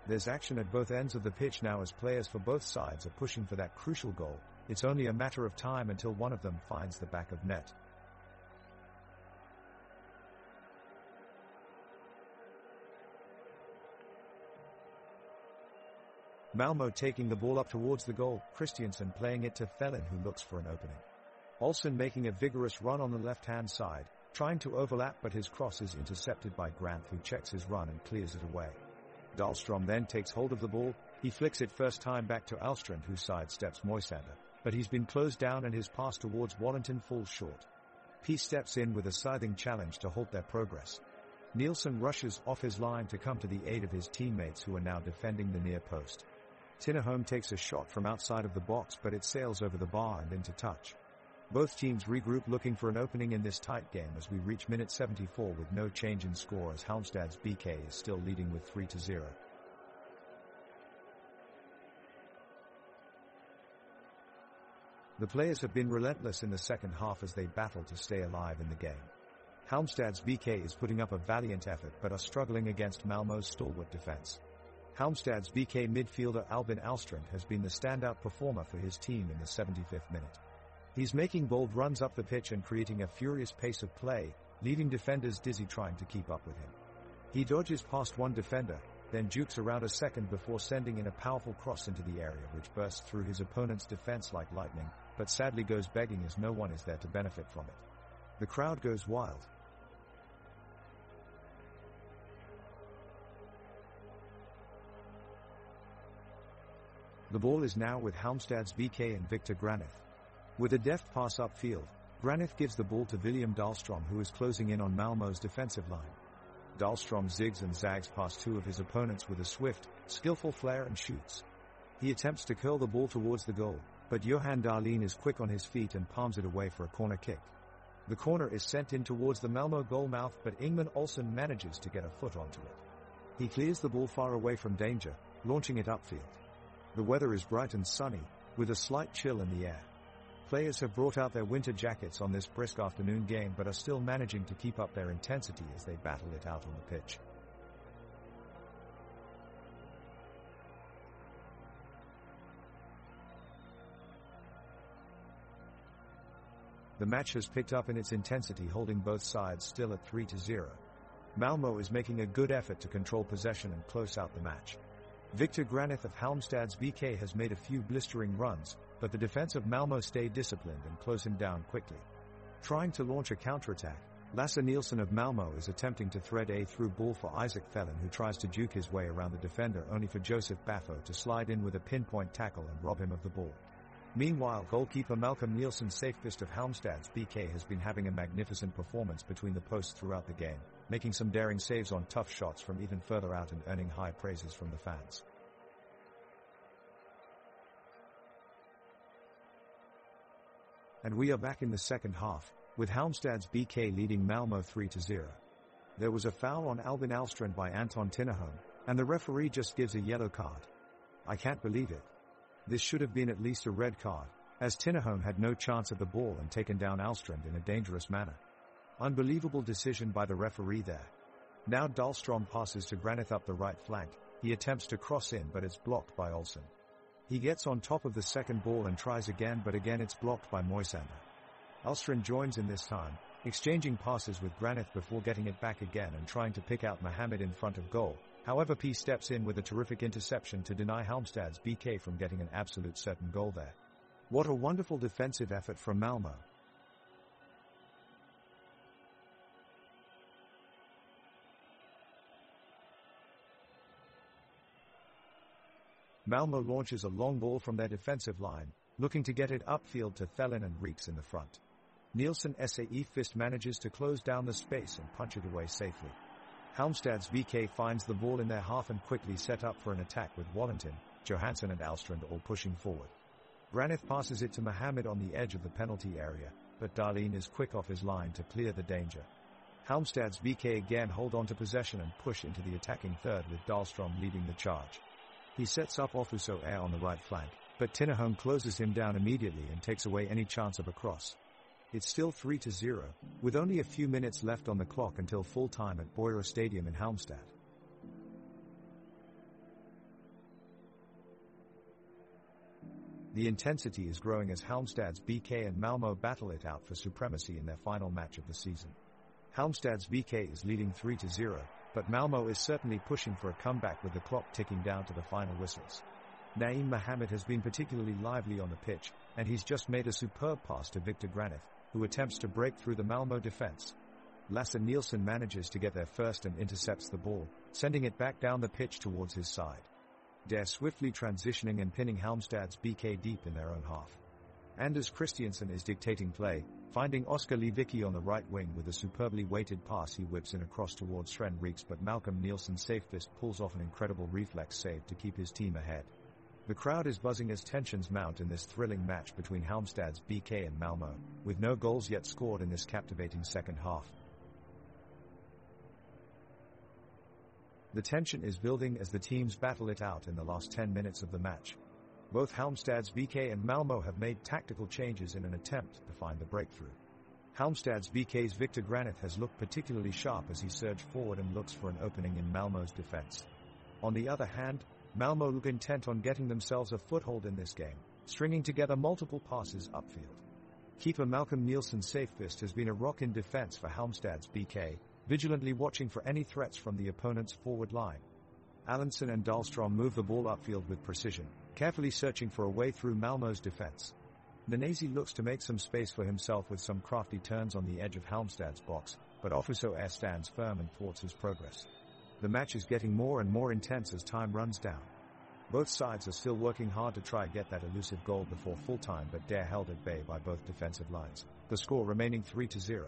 There's action at both ends of the pitch now as players for both sides are pushing for that crucial goal. It's only a matter of time until one of them finds the back of net. Malmö taking the ball up towards the goal, Christiansen playing it to Thelin who looks for an opening. Olsson making a vigorous run on the left-hand side, trying to overlap but his cross is intercepted by Grant who checks his run and clears it away. Dahlström then takes hold of the ball, he flicks it first time back to Alstrand who sidesteps Moisander, but he's been closed down and his pass towards Wallington falls short. P steps in with a scything challenge to halt their progress. Nielsen rushes off his line to come to the aid of his teammates who are now defending the near post. Tinnerholm takes a shot from outside of the box, but it sails over the bar and into touch. Both teams regroup looking for an opening in this tight game as we reach minute 74 with no change in score as Halmstad's BK is still leading with 3-0. The players have been relentless in the second half as they battle to stay alive in the game. Halmstad's BK is putting up a valiant effort but are struggling against Malmö's stalwart defense. Halmstad's BK midfielder Albin Alstrand has been the standout performer for his team in the 75th minute. He's making bold runs up the pitch and creating a furious pace of play, leaving defenders dizzy trying to keep up with him. He dodges past one defender, then jukes around a second before sending in a powerful cross into the area which bursts through his opponent's defense like lightning, but sadly goes begging as no one is there to benefit from it. The crowd goes wild. The ball is now with Halmstad's BK and Victor Granith. With a deft pass upfield, Granith gives the ball to William Dahlstrom, who is closing in on Malmö's defensive line. Dahlstrom zigs and zags past two of his opponents with a swift, skillful flair and shoots. He attempts to curl the ball towards the goal, but Johan Dahlin is quick on his feet and palms it away for a corner kick. The corner is sent in towards the Malmö goal mouth, but Ingman Olsen manages to get a foot onto it. He clears the ball far away from danger, launching it upfield. The weather is bright and sunny, with a slight chill in the air. Players have brought out their winter jackets on this brisk afternoon game but are still managing to keep up their intensity as they battle it out on the pitch. The match has picked up in its intensity, holding both sides still at 3-0. Malmö is making a good effort to control possession and close out the match. Victor Granith of Halmstad's BK has made a few blistering runs, but the defense of Malmö stay disciplined and close him down quickly. Trying to launch a counterattack, Lasse Nielsen of Malmö is attempting to thread a through ball for Isaac Thelen, who tries to juke his way around the defender only for Joseph Baffo to slide in with a pinpoint tackle and rob him of the ball. Meanwhile, goalkeeper Malcolm Nielsen Safest of Halmstad's BK has been having a magnificent performance between the posts throughout the game, making some daring saves on tough shots from even further out and earning high praises from the fans. And we are back in the second half, with Halmstad's BK leading Malmö 3-0. There was a foul on Albin Alstrand by Anton Tinnerholm, and the referee just gives a yellow card. I can't believe it. This should have been at least a red card, as Tinnerholm had no chance at the ball and taken down Alstrand in a dangerous manner. Unbelievable decision by the referee there. Now Dahlstrom passes to Granith up the right flank. He attempts to cross in but it's blocked by Olsen. He gets on top of the second ball and tries again, but again it's blocked by Moisander. Alstrand joins in this time, exchanging passes with Granith before getting it back again and trying to pick out Mohammed in front of goal. However, P steps in with a terrific interception to deny Halmstad's BK from getting an absolute certain goal there. What a wonderful defensive effort from Malmö. Malmö launches a long ball from their defensive line, looking to get it upfield to Thelen and Reeks in the front. Nielsen SAE Fist manages to close down the space and punch it away safely. Halmstad's BK finds the ball in their half and quickly set up for an attack with Wallington, Johansson and Alstrand all pushing forward. Granith passes it to Mohammed on the edge of the penalty area, but Dahlin is quick off his line to clear the danger. Halmstad's BK again hold on to possession and push into the attacking third with Dahlstrom leading the charge. He sets up Ofuso Air on the right flank, but Tinnerholm closes him down immediately and takes away any chance of a cross. It's still 3-0, with only a few minutes left on the clock until full time at Boyra Stadium in Halmstad. The intensity is growing as Halmstad's BK and Malmö battle it out for supremacy in their final match of the season. Halmstad's BK is leading 3-0, but Malmö is certainly pushing for a comeback with the clock ticking down to the final whistles. Naeem Mohammed has been particularly lively on the pitch, and he's just made a superb pass to Victor Granith, who attempts to break through the Malmö defense. Lasse Nielsen manages to get there first and intercepts the ball, sending it back down the pitch towards his side. They're swiftly transitioning and pinning Halmstad's BK deep in their own half. Anders Christiansen is dictating play, finding Oskar Levicki on the right wing with a superbly weighted pass. He whips in across towards Sven Reeks, but Malcolm Nielsen Safest pulls off an incredible reflex save to keep his team ahead. The crowd is buzzing as tensions mount in this thrilling match between Halmstad's BK and Malmö, with no goals yet scored in this captivating second half. The tension is building as the teams battle it out in the last 10 minutes of the match. Both Halmstad's BK and Malmö have made tactical changes in an attempt to find the breakthrough. Halmstad's BK's Victor Granith has looked particularly sharp as he surged forward and looks for an opening in Malmö's defense. On the other hand, Malmö look intent on getting themselves a foothold in this game, stringing together multiple passes upfield. Keeper Malcolm Nielsen's safe fist has been a rock in defense for Halmstad's BK, vigilantly watching for any threats from the opponent's forward line. Allenson and Dahlstrom move the ball upfield with precision, carefully searching for a way through Malmö's defense. Nanesi looks to make some space for himself with some crafty turns on the edge of Halmstad's box, but Ofuso stands firm and thwarts his progress. The match is getting more and more intense as time runs down. Both sides are still working hard to try get that elusive goal before full-time, but they're held at bay by both defensive lines, the score remaining 3-0.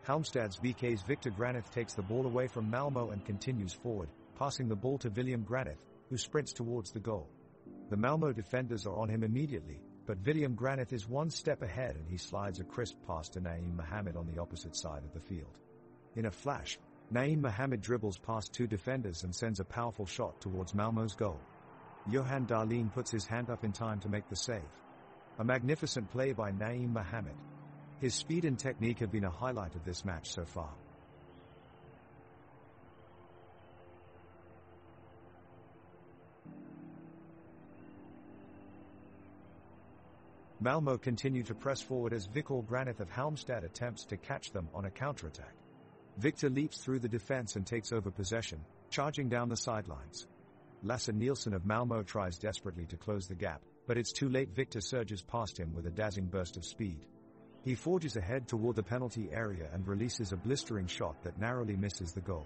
Halmstad's BK's Victor Granith takes the ball away from Malmö and continues forward, passing the ball to William Granith, who sprints towards the goal. The Malmö defenders are on him immediately, but William Granith is one step ahead and he slides a crisp pass to Naeem Mohamed on the opposite side of the field. In a flash, Naeem Mohamed dribbles past two defenders and sends a powerful shot towards Malmö's goal. Johan Dahlin puts his hand up in time to make the save. A magnificent play by Naeem Mohamed. His speed and technique have been a highlight of this match so far. Malmö continue to press forward as Victor Granith of Halmstad attempts to catch them on a counterattack. Victor leaps through the defense and takes over possession, charging down the sidelines. Lasse Nielsen of Malmö tries desperately to close the gap, but it's too late. Victor surges past him with a dazzling burst of speed. He forges ahead toward the penalty area and releases a blistering shot that narrowly misses the goal.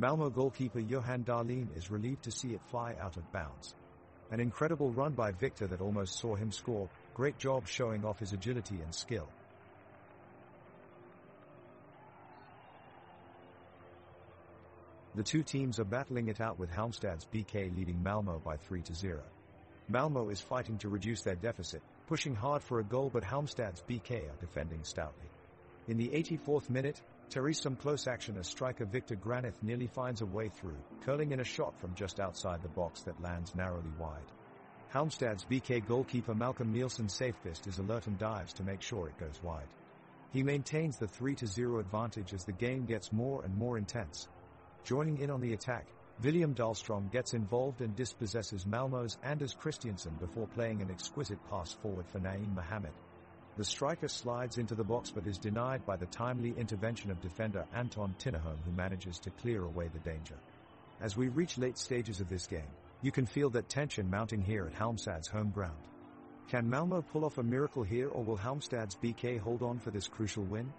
Malmö goalkeeper Johan Dahlin is relieved to see it fly out of bounds. An incredible run by Victor that almost saw him score. Great job showing off his agility and skill. The two teams are battling it out with Halmstad's BK leading Malmö by 3-0. Malmö is fighting to reduce their deficit, pushing hard for a goal, but Halmstad's BK are defending stoutly. In the 84th minute, there is some close action as striker Victor Granith nearly finds a way through, curling in a shot from just outside the box that lands narrowly wide. Halmstad's BK goalkeeper Malcolm Nielsen's safe fist is alert and dives to make sure it goes wide. He maintains the 3-0 advantage as the game gets more and more intense. Joining in on the attack, William Dahlstrom gets involved and dispossesses Malmö's Anders Christiansen before playing an exquisite pass forward for Naeem Mohamed. The striker slides into the box but is denied by the timely intervention of defender Anton Tinnerholm, who manages to clear away the danger. As we reach late stages of this game, you can feel that tension mounting here at Halmstad's home ground. Can Malmö pull off a miracle here, or will Halmstad's BK hold on for this crucial win?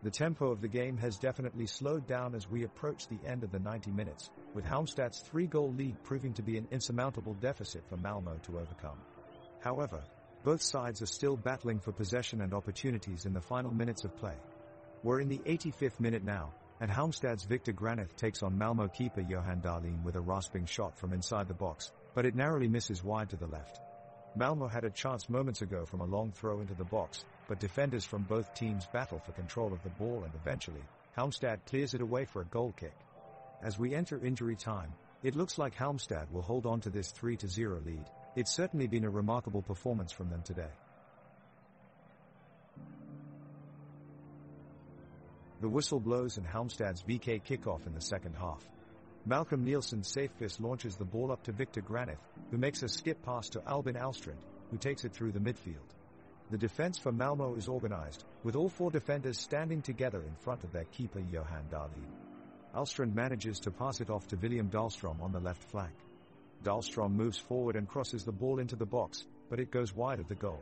The tempo of the game has definitely slowed down as we approach the end of the 90 minutes, with Halmstad's 3-goal lead proving to be an insurmountable deficit for Malmö to overcome. However, both sides are still battling for possession and opportunities in the final minutes of play. We're in the 85th minute now, and Halmstad's Victor Granith takes on Malmö keeper Johan Dahlin with a rasping shot from inside the box, but it narrowly misses wide to the left. Malmö had a chance moments ago from a long throw into the box, but defenders from both teams battle for control of the ball and eventually, Halmstad clears it away for a goal kick. As we enter injury time, it looks like Halmstad will hold on to this 3-0 lead. It's certainly been a remarkable performance from them today. The whistle blows and Halmstad's BK kickoff in the second half. Malcolm Nielsen's safe fist launches the ball up to Victor Granith, who makes a skip pass to Albin Alstrand, who takes it through the midfield. The defense for Malmö is organized, with all four defenders standing together in front of their keeper Johan Dahlin. Alstrand manages to pass it off to William Dahlstrom on the left flank. Dahlstrom moves forward and crosses the ball into the box, but it goes wide of the goal.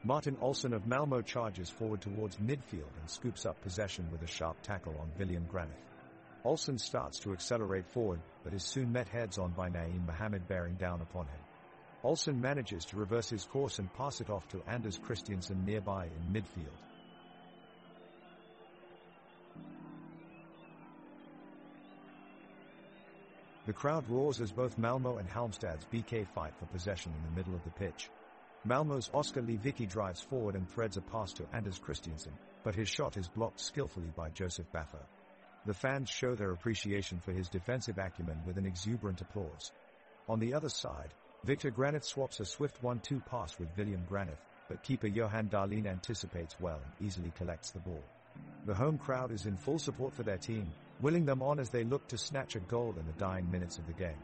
Martin Olsson of Malmö charges forward towards midfield and scoops up possession with a sharp tackle on William Granith. Olsson starts to accelerate forward, but is soon met heads-on by Naeem Mohamed bearing down upon him. Olsson manages to reverse his course and pass it off to Anders Christiansen nearby in midfield. The crowd roars as both Malmö and Halmstad's BK fight for possession in the middle of the pitch. Malmö's Oskar Lewicki drives forward and threads a pass to Anders Christiansen, but his shot is blocked skillfully by Joseph Baffo. The fans show their appreciation for his defensive acumen with an exuberant applause. On the other side, Victor Granith swaps a swift 1-2 pass with William Granith, but keeper Johan Dahlin anticipates well and easily collects the ball. The home crowd is in full support for their team, willing them on as they look to snatch a goal in the dying minutes of the game.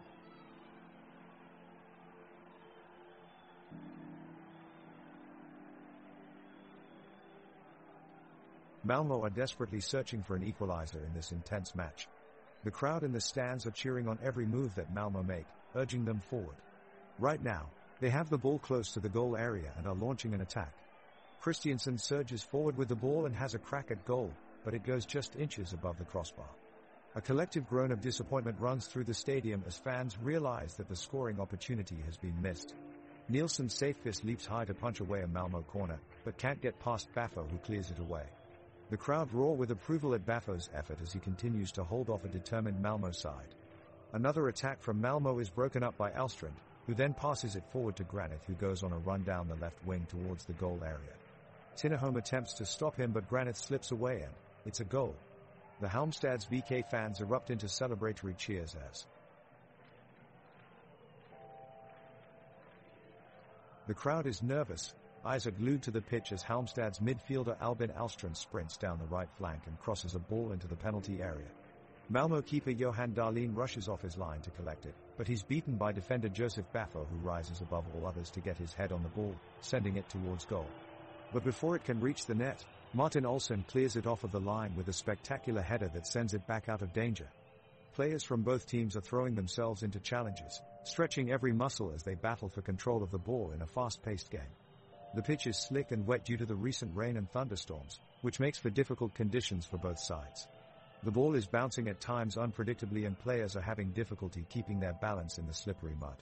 Malmö are desperately searching for an equalizer in this intense match. The crowd in the stands are cheering on every move that Malmö make, urging them forward. Right now, they have the ball close to the goal area and are launching an attack. Christiansen surges forward with the ball and has a crack at goal, but it goes just inches above the crossbar. A collective groan of disappointment runs through the stadium as fans realize that the scoring opportunity has been missed. Nielsen's safe fist leaps high to punch away a Malmö corner, but can't get past Baffo, who clears it away. The crowd roar with approval at Baffo's effort as he continues to hold off a determined Malmö side. Another attack from Malmö is broken up by Alstrand, who then passes it forward to Granith, who goes on a run down the left wing towards the goal area. Tinnerholm attempts to stop him, but Granith slips away and it's a goal. The Halmstad's BK fans erupt into celebratory cheers as the crowd is nervous, eyes are glued to the pitch as Halmstad's midfielder Albin Alstrand sprints down the right flank and crosses a ball into the penalty area. Malmö keeper Johan Dahlin rushes off his line to collect it, but he's beaten by defender Joseph Baffo, who rises above all others to get his head on the ball, sending it towards goal. But before it can reach the net, Martin Olsson clears it off of the line with a spectacular header that sends it back out of danger. Players from both teams are throwing themselves into challenges, stretching every muscle as they battle for control of the ball in a fast-paced game. The pitch is slick and wet due to the recent rain and thunderstorms, which makes for difficult conditions for both sides. The ball is bouncing at times unpredictably and players are having difficulty keeping their balance in the slippery mud.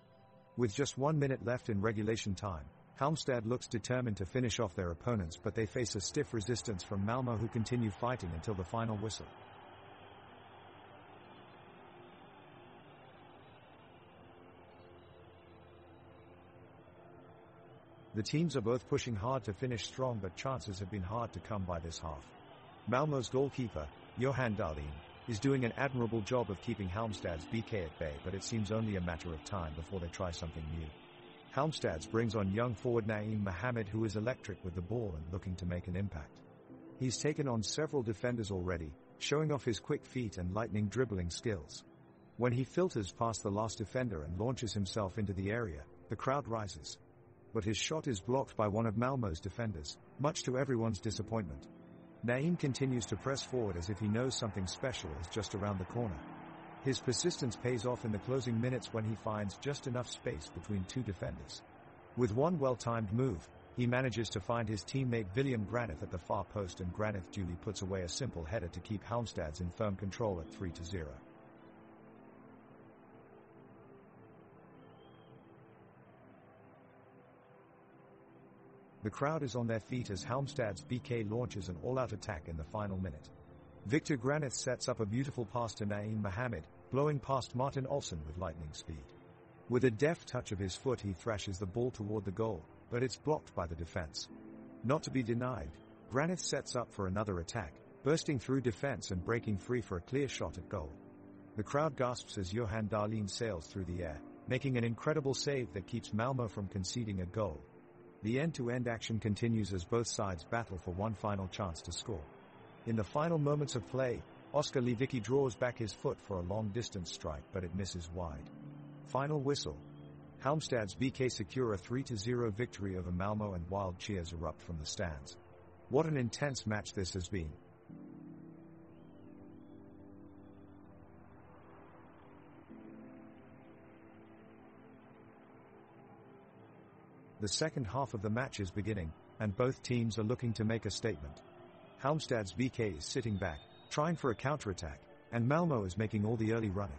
With just 1 minute left in regulation time, Halmstad looks determined to finish off their opponents, but they face a stiff resistance from Malmö, who continue fighting until the final whistle. The teams are both pushing hard to finish strong, but chances have been hard to come by this half. Malmö's goalkeeper, Johan Dahlin, is doing an admirable job of keeping Halmstad's BK at bay, but it seems only a matter of time before they try something new. Halmstad's brings on young forward Naeem Mohamed, who is electric with the ball and looking to make an impact. He's taken on several defenders already, showing off his quick feet and lightning dribbling skills. When he filters past the last defender and launches himself into the area, the crowd rises. But his shot is blocked by one of Malmö's defenders, much to everyone's disappointment. Naeem continues to press forward as if he knows something special is just around the corner. His persistence pays off in the closing minutes when he finds just enough space between two defenders. With one well-timed move, he manages to find his teammate William Granith at the far post, and Granith duly puts away a simple header to keep Halmstad's in firm control at 3-0. The crowd is on their feet as Halmstad's BK launches an all-out attack in the final minute. Victor Granith sets up a beautiful pass to Naeem Mohamed, blowing past Martin Olsson with lightning speed. With a deft touch of his foot, he thrashes the ball toward the goal, but it's blocked by the defense. Not to be denied, Granith sets up for another attack, bursting through defense and breaking free for a clear shot at goal. The crowd gasps as Johan Dahlin sails through the air, making an incredible save that keeps Malmö from conceding a goal. The end-to-end action continues as both sides battle for one final chance to score. In the final moments of play, Oskar Lewicki draws back his foot for a long-distance strike, but it misses wide. Final whistle. Halmstad's BK secure a 3-0 victory over Malmö, and wild cheers erupt from the stands. What an intense match this has been. The second half of the match is beginning, and both teams are looking to make a statement. Halmstad's BK is sitting back, trying for a counter-attack, and Malmö is making all the early running.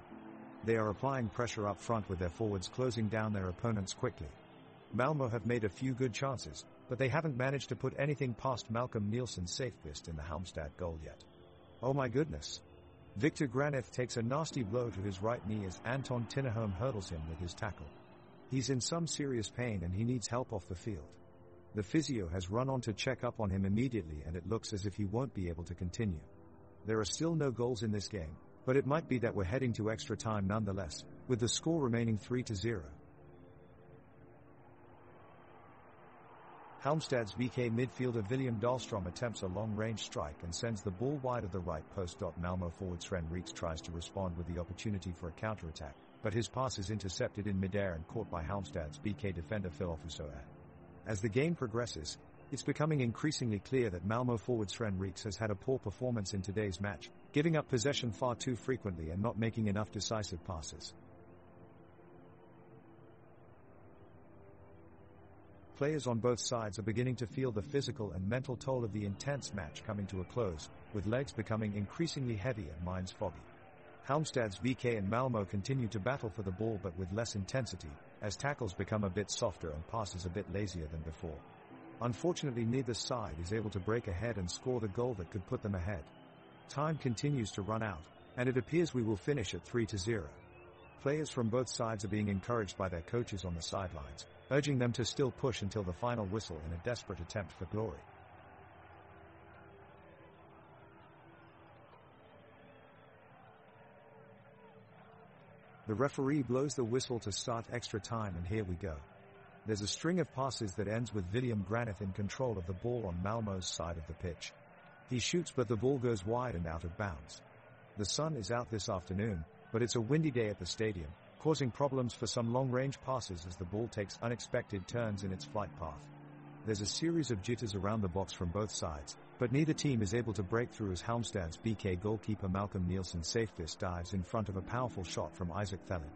They are applying pressure up front with their forwards closing down their opponents quickly. Malmö have made a few good chances, but they haven't managed to put anything past Malcolm Nielsen's safe fist in the Halmstad goal yet. Oh my goodness! Victor Granith takes a nasty blow to his right knee as Anton Tinnerholm hurdles him with his tackle. He's in some serious pain and he needs help off the field. The physio has run on to check up on him immediately and it looks as if he won't be able to continue. There are still no goals in this game, but it might be that we're heading to extra time nonetheless, with the score remaining 3-0. Halmstad's VK midfielder William Dahlstrom attempts a long-range strike and sends the ball wide of the right post. Malmo forward Sven Reeks tries to respond with the opportunity for a counter-attack, but his pass is intercepted in midair and caught by Halmstad's VK defender Phil Ofusoa. As the game progresses, it's becoming increasingly clear that Malmo forward Sven Reeks has had a poor performance in today's match, giving up possession far too frequently and not making enough decisive passes. Players on both sides are beginning to feel the physical and mental toll of the intense match coming to a close, with legs becoming increasingly heavy and minds foggy. Halmstad's VK and Malmo continue to battle for the ball but with less intensity, as tackles become a bit softer and passes a bit lazier than before. Unfortunately, neither side is able to break ahead and score the goal that could put them ahead. Time continues to run out, and it appears we will finish at 3-0. Players from both sides are being encouraged by their coaches on the sidelines, urging them to still push until the final whistle in a desperate attempt for glory. The referee blows the whistle to start extra time and here we go. There's a string of passes that ends with William Granith in control of the ball on Malmo's side of the pitch. He shoots but the ball goes wide and out of bounds. The sun is out this afternoon, but it's a windy day at the stadium, causing problems for some long-range passes as the ball takes unexpected turns in its flight path. There's a series of jitters around the box from both sides, but neither team is able to break through as Halmstad's BK goalkeeper Malcolm Nielsen safest dives in front of a powerful shot from Isaac Thelin.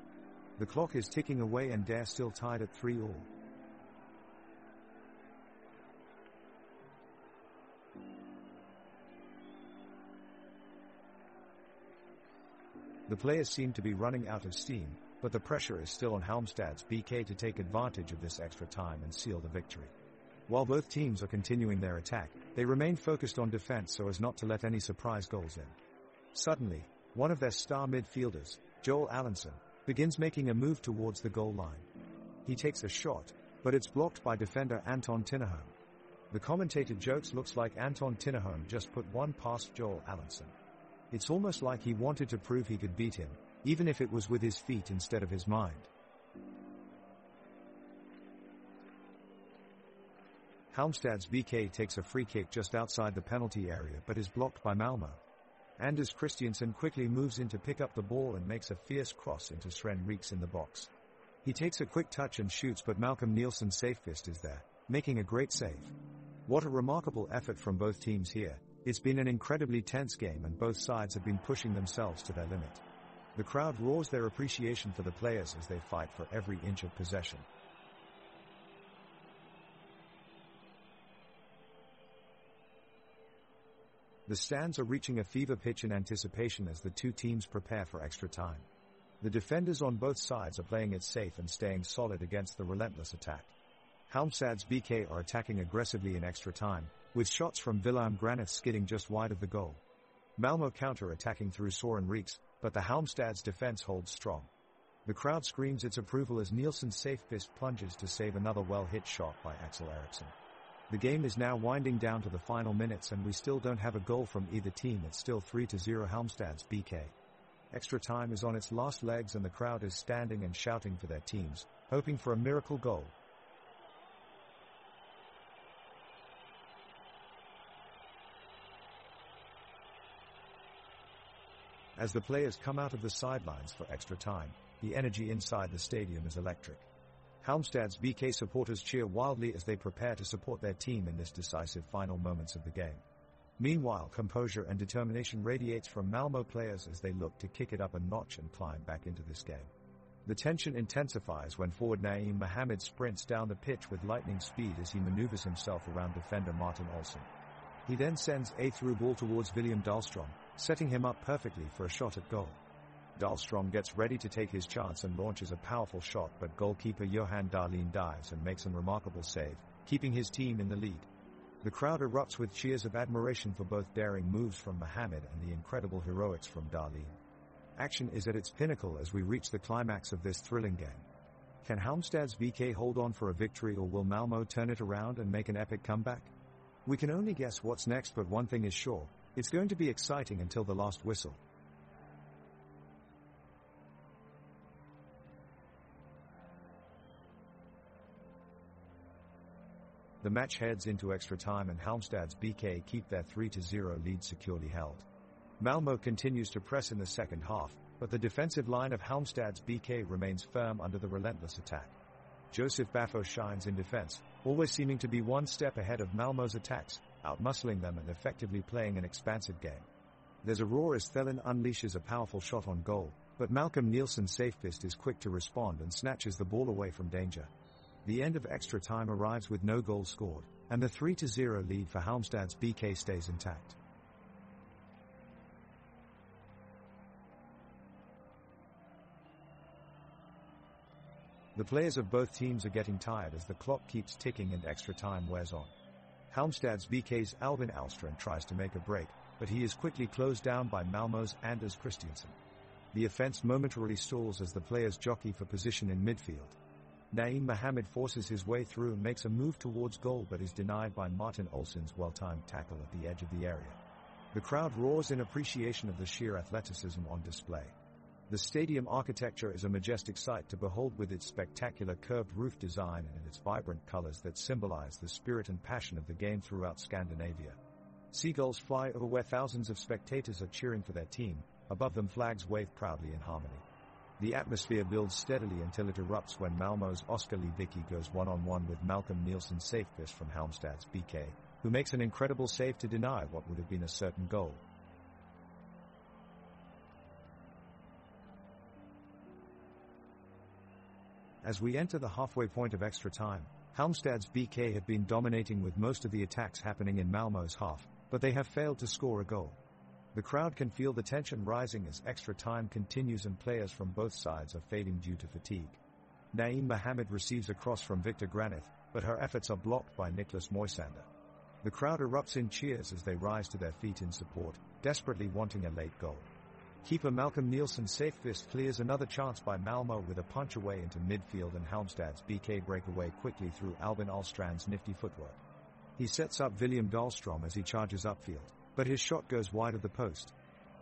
The clock is ticking away and they're still tied at 3-3. The players seem to be running out of steam, but the pressure is still on Halmstad's BK to take advantage of this extra time and seal the victory. While both teams are continuing their attack, they remain focused on defense so as not to let any surprise goals in. Suddenly, one of their star midfielders, Joel Allenson, begins making a move towards the goal line. He takes a shot, but it's blocked by defender Anton Tinnerholm. The commentator jokes looks like Anton Tinnerholm just put one past Joel Allenson. It's almost like he wanted to prove he could beat him, even if it was with his feet instead of his mind. Halmstad's VK takes a free kick just outside the penalty area but is blocked by Malmo. Anders Christiansen quickly moves in to pick up the ball and makes a fierce cross into Sven Reeks in the box. He takes a quick touch and shoots but Malcolm Nielsen's safe fist is there, making a great save. What a remarkable effort from both teams here. It's been an incredibly tense game and both sides have been pushing themselves to their limit. The crowd roars their appreciation for the players as they fight for every inch of possession. The stands are reaching a fever pitch in anticipation as the two teams prepare for extra time. The defenders on both sides are playing it safe and staying solid against the relentless attack. Halmstad's BK are attacking aggressively in extra time, with shots from William Granith skidding just wide of the goal. Malmo counter-attacking through Søren Reeks, but the Halmstad's defense holds strong. The crowd screams its approval as Nielsen's safe fist plunges to save another well-hit shot by Axel Eriksson. The game is now winding down to the final minutes and we still don't have a goal from either team. It's still 3-0 Halmstad's BK. Extra time is on its last legs and the crowd is standing and shouting for their teams, hoping for a miracle goal. As the players come out of the sidelines for extra time, the energy inside the stadium is electric. Halmstad's BK supporters cheer wildly as they prepare to support their team in this decisive final moments of the game. Meanwhile, composure and determination radiates from Malmo players as they look to kick it up a notch and climb back into this game. The tension intensifies when forward Naeem Mohamed sprints down the pitch with lightning speed as he maneuvers himself around defender Martin Olsen. He then sends a through ball towards William Dahlstrom, setting him up perfectly for a shot at goal. Dahlstrom gets ready to take his chance and launches a powerful shot, but goalkeeper Johan Dahlin dives and makes a remarkable save, keeping his team in the lead. The crowd erupts with cheers of admiration for both daring moves from Mohammed and the incredible heroics from Darlene. Action is at its pinnacle as we reach the climax of this thrilling game. Can Halmstad's BK hold on for a victory, or will Malmö turn it around and make an epic comeback? We can only guess what's next, but one thing is sure, it's going to be exciting until the last whistle. The match heads into extra time and Halmstad's BK keep their 3-0 lead securely held. Malmö continues to press in the second half, but the defensive line of Halmstad's BK remains firm under the relentless attack. Joseph Baffo shines in defense, always seeming to be one step ahead of Malmö's attacks, outmuscling them and effectively playing an expansive game. There's a roar as Thelen unleashes a powerful shot on goal, but Malcolm Nielsen's safest is quick to respond and snatches the ball away from danger. The end of extra time arrives with no goal scored, and the 3-0 lead for Halmstad's BK stays intact. The players of both teams are getting tired as the clock keeps ticking and extra time wears on. Halmstad's BK's Albin Alstrand tries to make a break, but he is quickly closed down by Malmö's Anders Christiansen. The offense momentarily stalls as the players jockey for position in midfield. Naeem Mohammed forces his way through and makes a move towards goal, but is denied by Martin Olsen's well-timed tackle at the edge of the area. The crowd roars in appreciation of the sheer athleticism on display. The stadium architecture is a majestic sight to behold, with its spectacular curved roof design and its vibrant colors that symbolize the spirit and passion of the game throughout Scandinavia. Seagulls fly over where thousands of spectators are cheering for their team, above them flags wave proudly in harmony. The atmosphere builds steadily until it erupts when Malmö's Oskar Lewicki goes one-on-one with Malcolm Nielsen's safe fist from Halmstad's BK, who makes an incredible save to deny what would have been a certain goal. As we enter the halfway point of extra time, Halmstad's BK have been dominating with most of the attacks happening in Malmö's half, but they have failed to score a goal. The crowd can feel the tension rising as extra time continues and players from both sides are fading due to fatigue. Naeem Mohammed receives a cross from Victor Granith, but her efforts are blocked by Niklas Moisander. The crowd erupts in cheers as they rise to their feet in support, desperately wanting a late goal. Keeper Malcolm Nielsen's safe fist clears another chance by Malmö with a punch away into midfield, and Halmstad's BK break away quickly through Albin Alstrand's nifty footwork. He sets up William Dahlstrom as he charges upfield, but his shot goes wide of the post.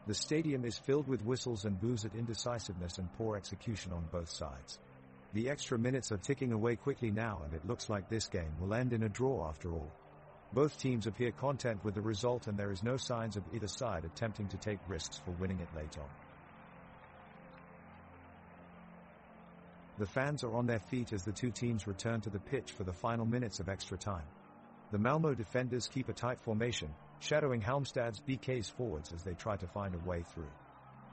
The stadium is filled with whistles and boos at indecisiveness and poor execution on both sides. The extra minutes are ticking away quickly now, and it looks like this game will end in a draw after all. Both teams appear content with the result, and there is no signs of either side attempting to take risks for winning it late on. The fans are on their feet as the two teams return to the pitch for the final minutes of extra time. The Malmö defenders keep a tight formation, shadowing Halmstad's BK's forwards as they try to find a way through.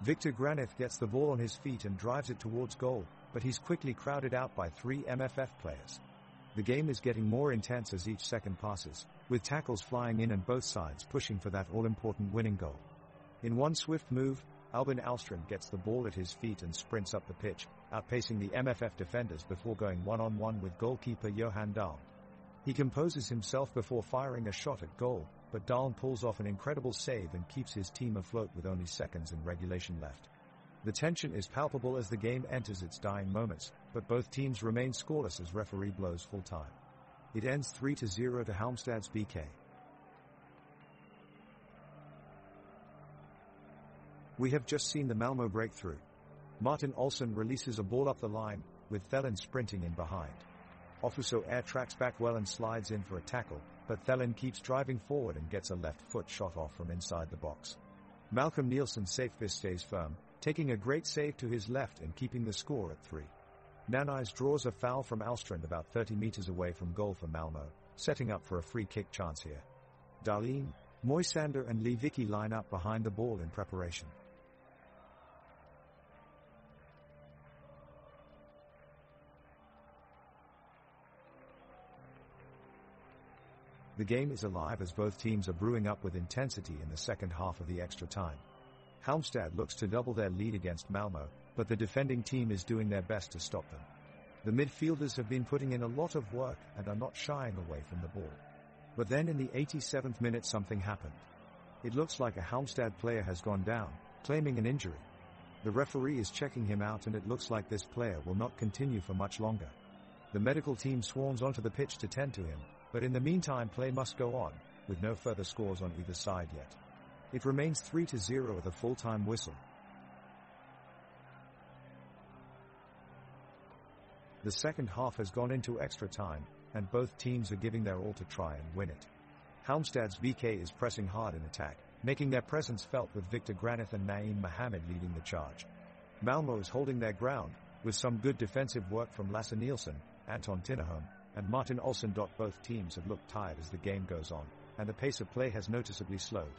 Victor Granith gets the ball on his feet and drives it towards goal, but he's quickly crowded out by 3 MFF players. The game is getting more intense as each second passes, with tackles flying in and both sides pushing for that all-important winning goal. In one swift move, Albin Alstrand gets the ball at his feet and sprints up the pitch, outpacing the MFF defenders before going one-on-one with goalkeeper Johan Dahl. He composes himself before firing a shot at goal, but Dahl pulls off an incredible save and keeps his team afloat with only seconds in regulation left. The tension is palpable as the game enters its dying moments, but both teams remain scoreless as referee blows full time. It ends 3-0 to Halmstad's BK. We have just seen the Malmö breakthrough. Martin Olsen releases a ball up the line, with Thelen sprinting in behind. Ofuso air tracks back well and slides in for a tackle, but Thelen keeps driving forward and gets a left foot shot off from inside the box. Malcolm Nielsen's safe fist stays firm, taking a great save to his left and keeping the score at 3. Nanais draws a foul from Alstrand about 30 meters away from goal for Malmö, setting up for a free kick chance here. Darlene, Moisander and Lewicki line up behind the ball in preparation. The game is alive as both teams are brewing up with intensity in the second half of the extra time. Halmstad looks to double their lead against Malmö, but the defending team is doing their best to stop them. The midfielders have been putting in a lot of work and are not shying away from the ball. But then in the 87th minute something happened. It looks like a Halmstad player has gone down, claiming an injury. The referee is checking him out and it looks like this player will not continue for much longer. The medical team swarms onto the pitch to tend to him, but in the meantime play must go on, with no further scores on either side yet. It remains 3-0 with a full-time whistle. The second half has gone into extra time, and both teams are giving their all to try and win it. Halmstad's VK is pressing hard in attack, making their presence felt with Victor Granith and Naeem Mohammed leading the charge. Malmö is holding their ground, with some good defensive work from Lasse Nielsen, Anton Tinnerholm, and Martin Olsen. Both teams have looked tired as the game goes on, and the pace of play has noticeably slowed.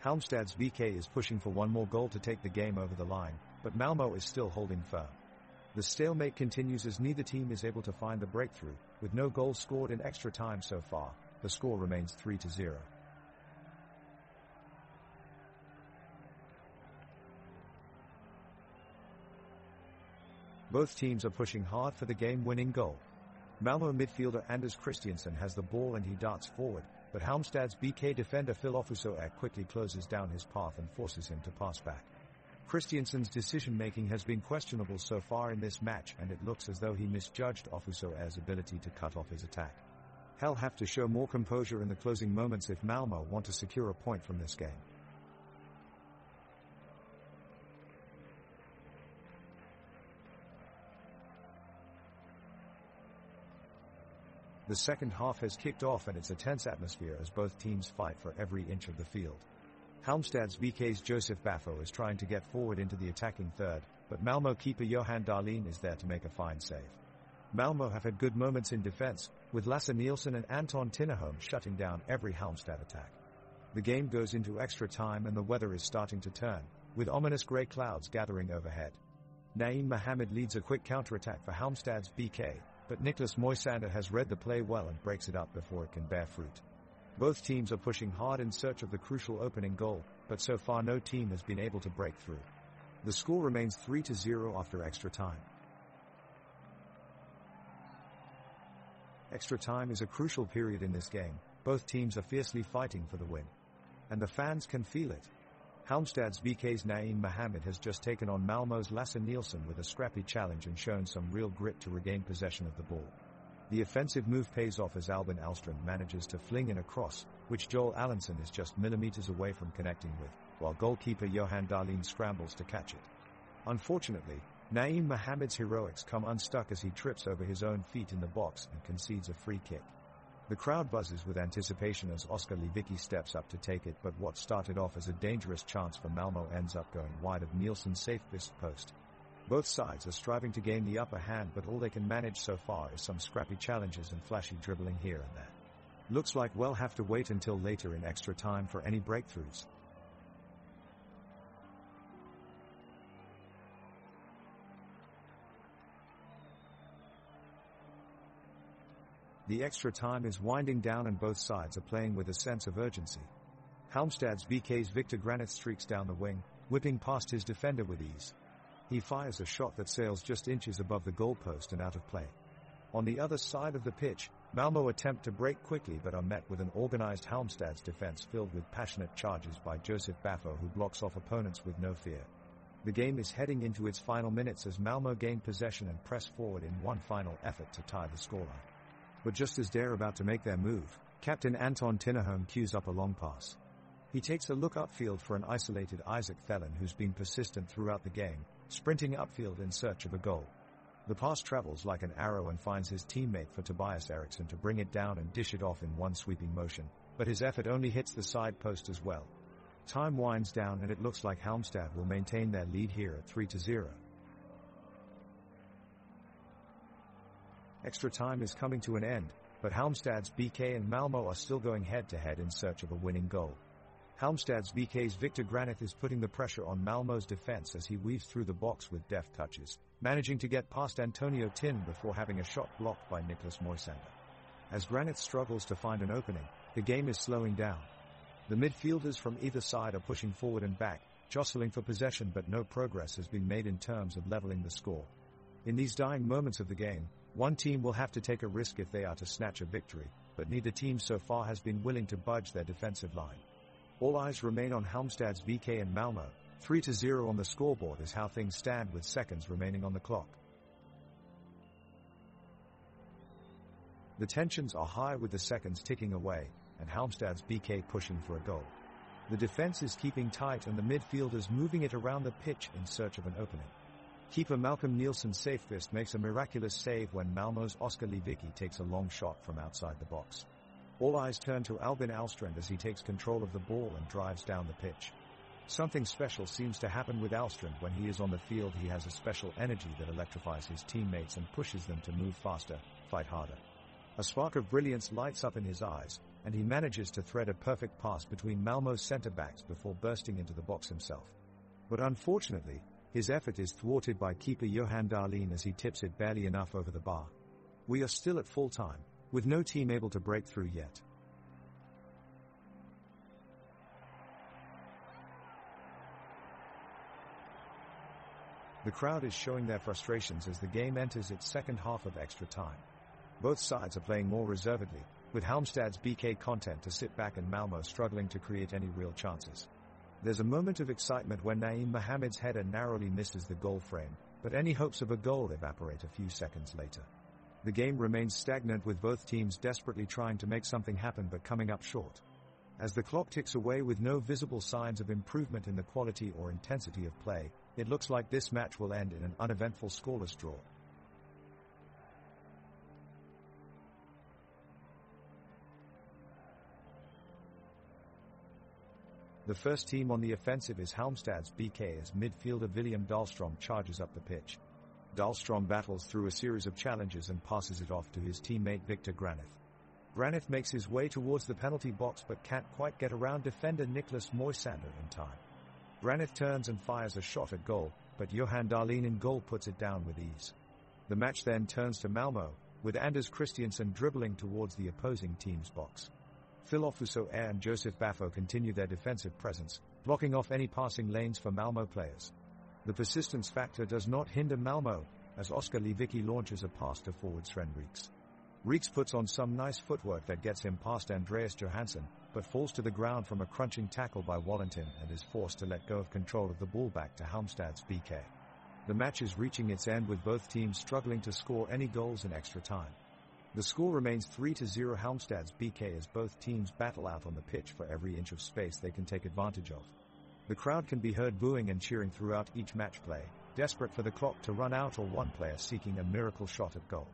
Halmstad's VK is pushing for one more goal to take the game over the line, but Malmö is still holding firm. The stalemate continues as neither team is able to find the breakthrough, with no goals scored in extra time so far. The score remains 3-0. Both teams are pushing hard for the game-winning goal. Malmö midfielder Anders Christiansen has the ball and he darts forward, but Halmstad's BK defender Phil Ofusoer quickly closes down his path and forces him to pass back. Christiansen's decision-making has been questionable so far in this match, and it looks as though he misjudged Ofusoer's ability to cut off his attack. He'll have to show more composure in the closing moments if Malmö want to secure a point from this game. The second half has kicked off and it's a tense atmosphere as both teams fight for every inch of the field. Halmstad's VK's Joseph Baffo is trying to get forward into the attacking third, but Malmö keeper Johan Dahlin is there to make a fine save. Malmö have had good moments in defense, with Lasse Nielsen and Anton Tinnerholm shutting down every Halmstad attack. The game goes into extra time and the weather is starting to turn, with ominous grey clouds gathering overhead. Naeem Mohammed leads a quick counterattack for Halmstad's BK, but Niklas Moisander has read the play well and breaks it up before it can bear fruit. Both teams are pushing hard in search of the crucial opening goal, but so far no team has been able to break through. The score remains 3-0 after extra time. Extra time is a crucial period in this game. Both teams are fiercely fighting for the win. And the fans can feel it. Halmstad's VK's Naeem Mohammed has just taken on Malmö's Lasse Nielsen with a scrappy challenge and shown some real grit to regain possession of the ball. The offensive move pays off as Albin Alström manages to fling in a cross, which Joel Allenson is just millimeters away from connecting with, while goalkeeper Johan Dahlin scrambles to catch it. Unfortunately, Naeem Mohammed's heroics come unstuck as he trips over his own feet in the box and concedes a free kick. The crowd buzzes with anticipation as Oskar Lewicki steps up to take it, but what started off as a dangerous chance for Malmö ends up going wide of Nielsen's safe post. Both sides are striving to gain the upper hand, but all they can manage so far is some scrappy challenges and flashy dribbling here and there. Looks like we'll have to wait until later in extra time for any breakthroughs. The extra time is winding down and both sides are playing with a sense of urgency. Halmstad's VK's Victor Granith streaks down the wing, whipping past his defender with ease. He fires a shot that sails just inches above the goalpost and out of play. On the other side of the pitch, Malmö attempt to break quickly but are met with an organized Halmstad's defense filled with passionate charges by Joseph Baffo, who blocks off opponents with no fear. The game is heading into its final minutes as Malmö gain possession and press forward in one final effort to tie the scoreline. But just as they're about to make their move, captain Anton Tinnerholm cues up a long pass. He takes a look upfield for an isolated Isaac Thelen who's been persistent throughout the game, sprinting upfield in search of a goal. The pass travels like an arrow and finds his teammate for Tobias Eriksson to bring it down and dish it off in one sweeping motion, but his effort only hits the side post as well. Time winds down and it looks like Halmstad will maintain their lead here at 3-0. Extra time is coming to an end, but Halmstad's BK and Malmö are still going head-to-head in search of a winning goal. Halmstad's VK's Victor Granith is putting the pressure on Malmö's defense as he weaves through the box with deft touches, managing to get past Antonio Tin before having a shot blocked by Niklas Moisander. As Granith struggles to find an opening, the game is slowing down. The midfielders from either side are pushing forward and back, jostling for possession, but no progress has been made in terms of leveling the score. In these dying moments of the game, one team will have to take a risk if they are to snatch a victory, but neither team so far has been willing to budge their defensive line. All eyes remain on Halmstad's BK and Malmö. 3-0 on the scoreboard is how things stand with seconds remaining on the clock. The tensions are high with the seconds ticking away, and Halmstad's BK pushing for a goal. The defense is keeping tight and the midfielders moving it around the pitch in search of an opening. Keeper Malcolm Nielsen's safe fist makes a miraculous save when Malmö's Oskar Lewicki takes a long shot from outside the box. All eyes turn to Albin Alstrand as he takes control of the ball and drives down the pitch. Something special seems to happen with Alstrand when he is on the field. He has a special energy that electrifies his teammates and pushes them to move faster, fight harder. A spark of brilliance lights up in his eyes, and he manages to thread a perfect pass between Malmö's centre-backs before bursting into the box himself. But unfortunately, his effort is thwarted by keeper Johan Dahlin as he tips it barely enough over the bar. We are still at full time, with no team able to break through yet. The crowd is showing their frustrations as the game enters its second half of extra time. Both sides are playing more reservedly, with Halmstad's BK content to sit back and Malmö struggling to create any real chances. There's a moment of excitement when Naeem Mohamed's header narrowly misses the goal frame, but any hopes of a goal evaporate a few seconds later. The game remains stagnant with both teams desperately trying to make something happen but coming up short. As the clock ticks away with no visible signs of improvement in the quality or intensity of play, it looks like this match will end in an uneventful scoreless draw. The first team on the offensive is Halmstad's BK as midfielder William Dahlstrom charges up the pitch. Dahlstrom battles through a series of challenges and passes it off to his teammate Victor Granith. Granith makes his way towards the penalty box but can't quite get around defender Niklas Moisander in time. Granith turns and fires a shot at goal, but Johan Dahlin in goal puts it down with ease. The match then turns to Malmö, with Anders Christiansen dribbling towards the opposing team's box. Philofuso Air and Joseph Baffo continue their defensive presence, blocking off any passing lanes for Malmö players. The persistence factor does not hinder Malmö, as Oskar Lewicki launches a pass to forward Sven Reeks. Reeks puts on some nice footwork that gets him past Andreas Johansson, but falls to the ground from a crunching tackle by Wallentin and is forced to let go of control of the ball back to Halmstad's BK. The match is reaching its end with both teams struggling to score any goals in extra time. The score remains 3-0 Halmstad's BK as both teams battle out on the pitch for every inch of space they can take advantage of. The crowd can be heard booing and cheering throughout each match play, desperate for the clock to run out or one player seeking a miracle shot at goal.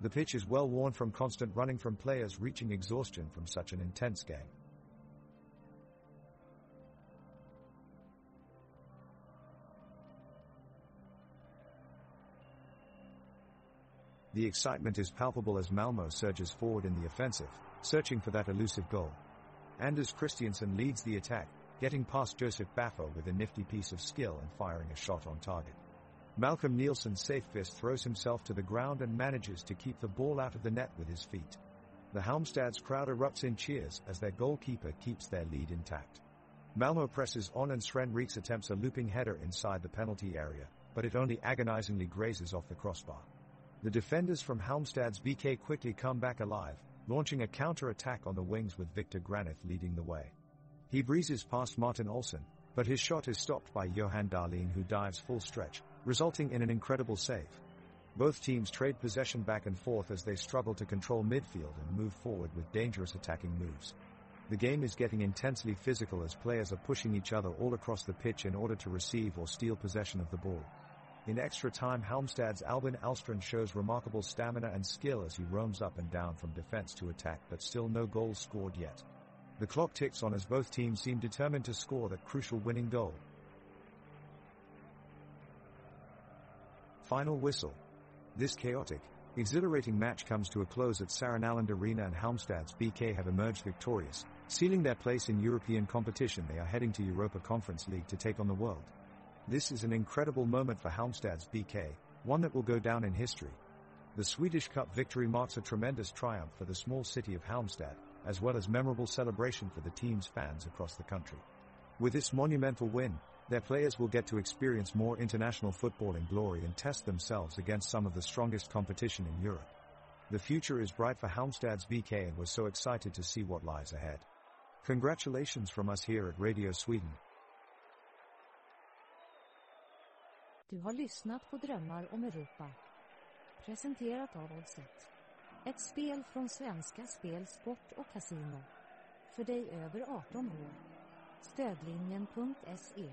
The pitch is well worn from constant running from players reaching exhaustion from such an intense game. The excitement is palpable as Malmö surges forward in the offensive, searching for that elusive goal. Anders Christiansen leads the attack, getting past Joseph Baffo with a nifty piece of skill and firing a shot on target. Malcolm Nielsen's safe fist throws himself to the ground and manages to keep the ball out of the net with his feet. The Halmstad's crowd erupts in cheers as their goalkeeper keeps their lead intact. Malmö presses on and Sven Reeks attempts a looping header inside the penalty area, but it only agonizingly grazes off the crossbar. The defenders from Halmstad's BK quickly come back alive, launching a counter-attack on the wings with Victor Granith leading the way. He breezes past Martin Olsson, but his shot is stopped by Johan Dahlin who dives full stretch, resulting in an incredible save. Both teams trade possession back and forth as they struggle to control midfield and move forward with dangerous attacking moves. The game is getting intensely physical as players are pushing each other all across the pitch in order to receive or steal possession of the ball. In extra time, Halmstad's Albin Alstrand shows remarkable stamina and skill as he roams up and down from defense to attack, but still no goals scored yet. The clock ticks on as both teams seem determined to score that crucial winning goal. Final whistle. This chaotic, exhilarating match comes to a close at Saranalland Arena and Halmstad's BK have emerged victorious, sealing their place in European competition. They are heading to Europa Conference League to take on the world. This is an incredible moment for Halmstad's BK, one that will go down in history. The Swedish Cup victory marks a tremendous triumph for the small city of Halmstad, as well as memorable celebration for the team's fans across the country. With this monumental win, their players will get to experience more international football in glory and test themselves against some of the strongest competition in Europe. The future is bright for Halmstad's BK and was so excited to see what lies ahead. Congratulations from us here at Radio Sweden. Du har lyssnat på Drömmar om Europa. Presenterat av Oddset. Ett spel från Svenska Spel, Sport och Casino. För dig över 18 år. Stödlinjen.se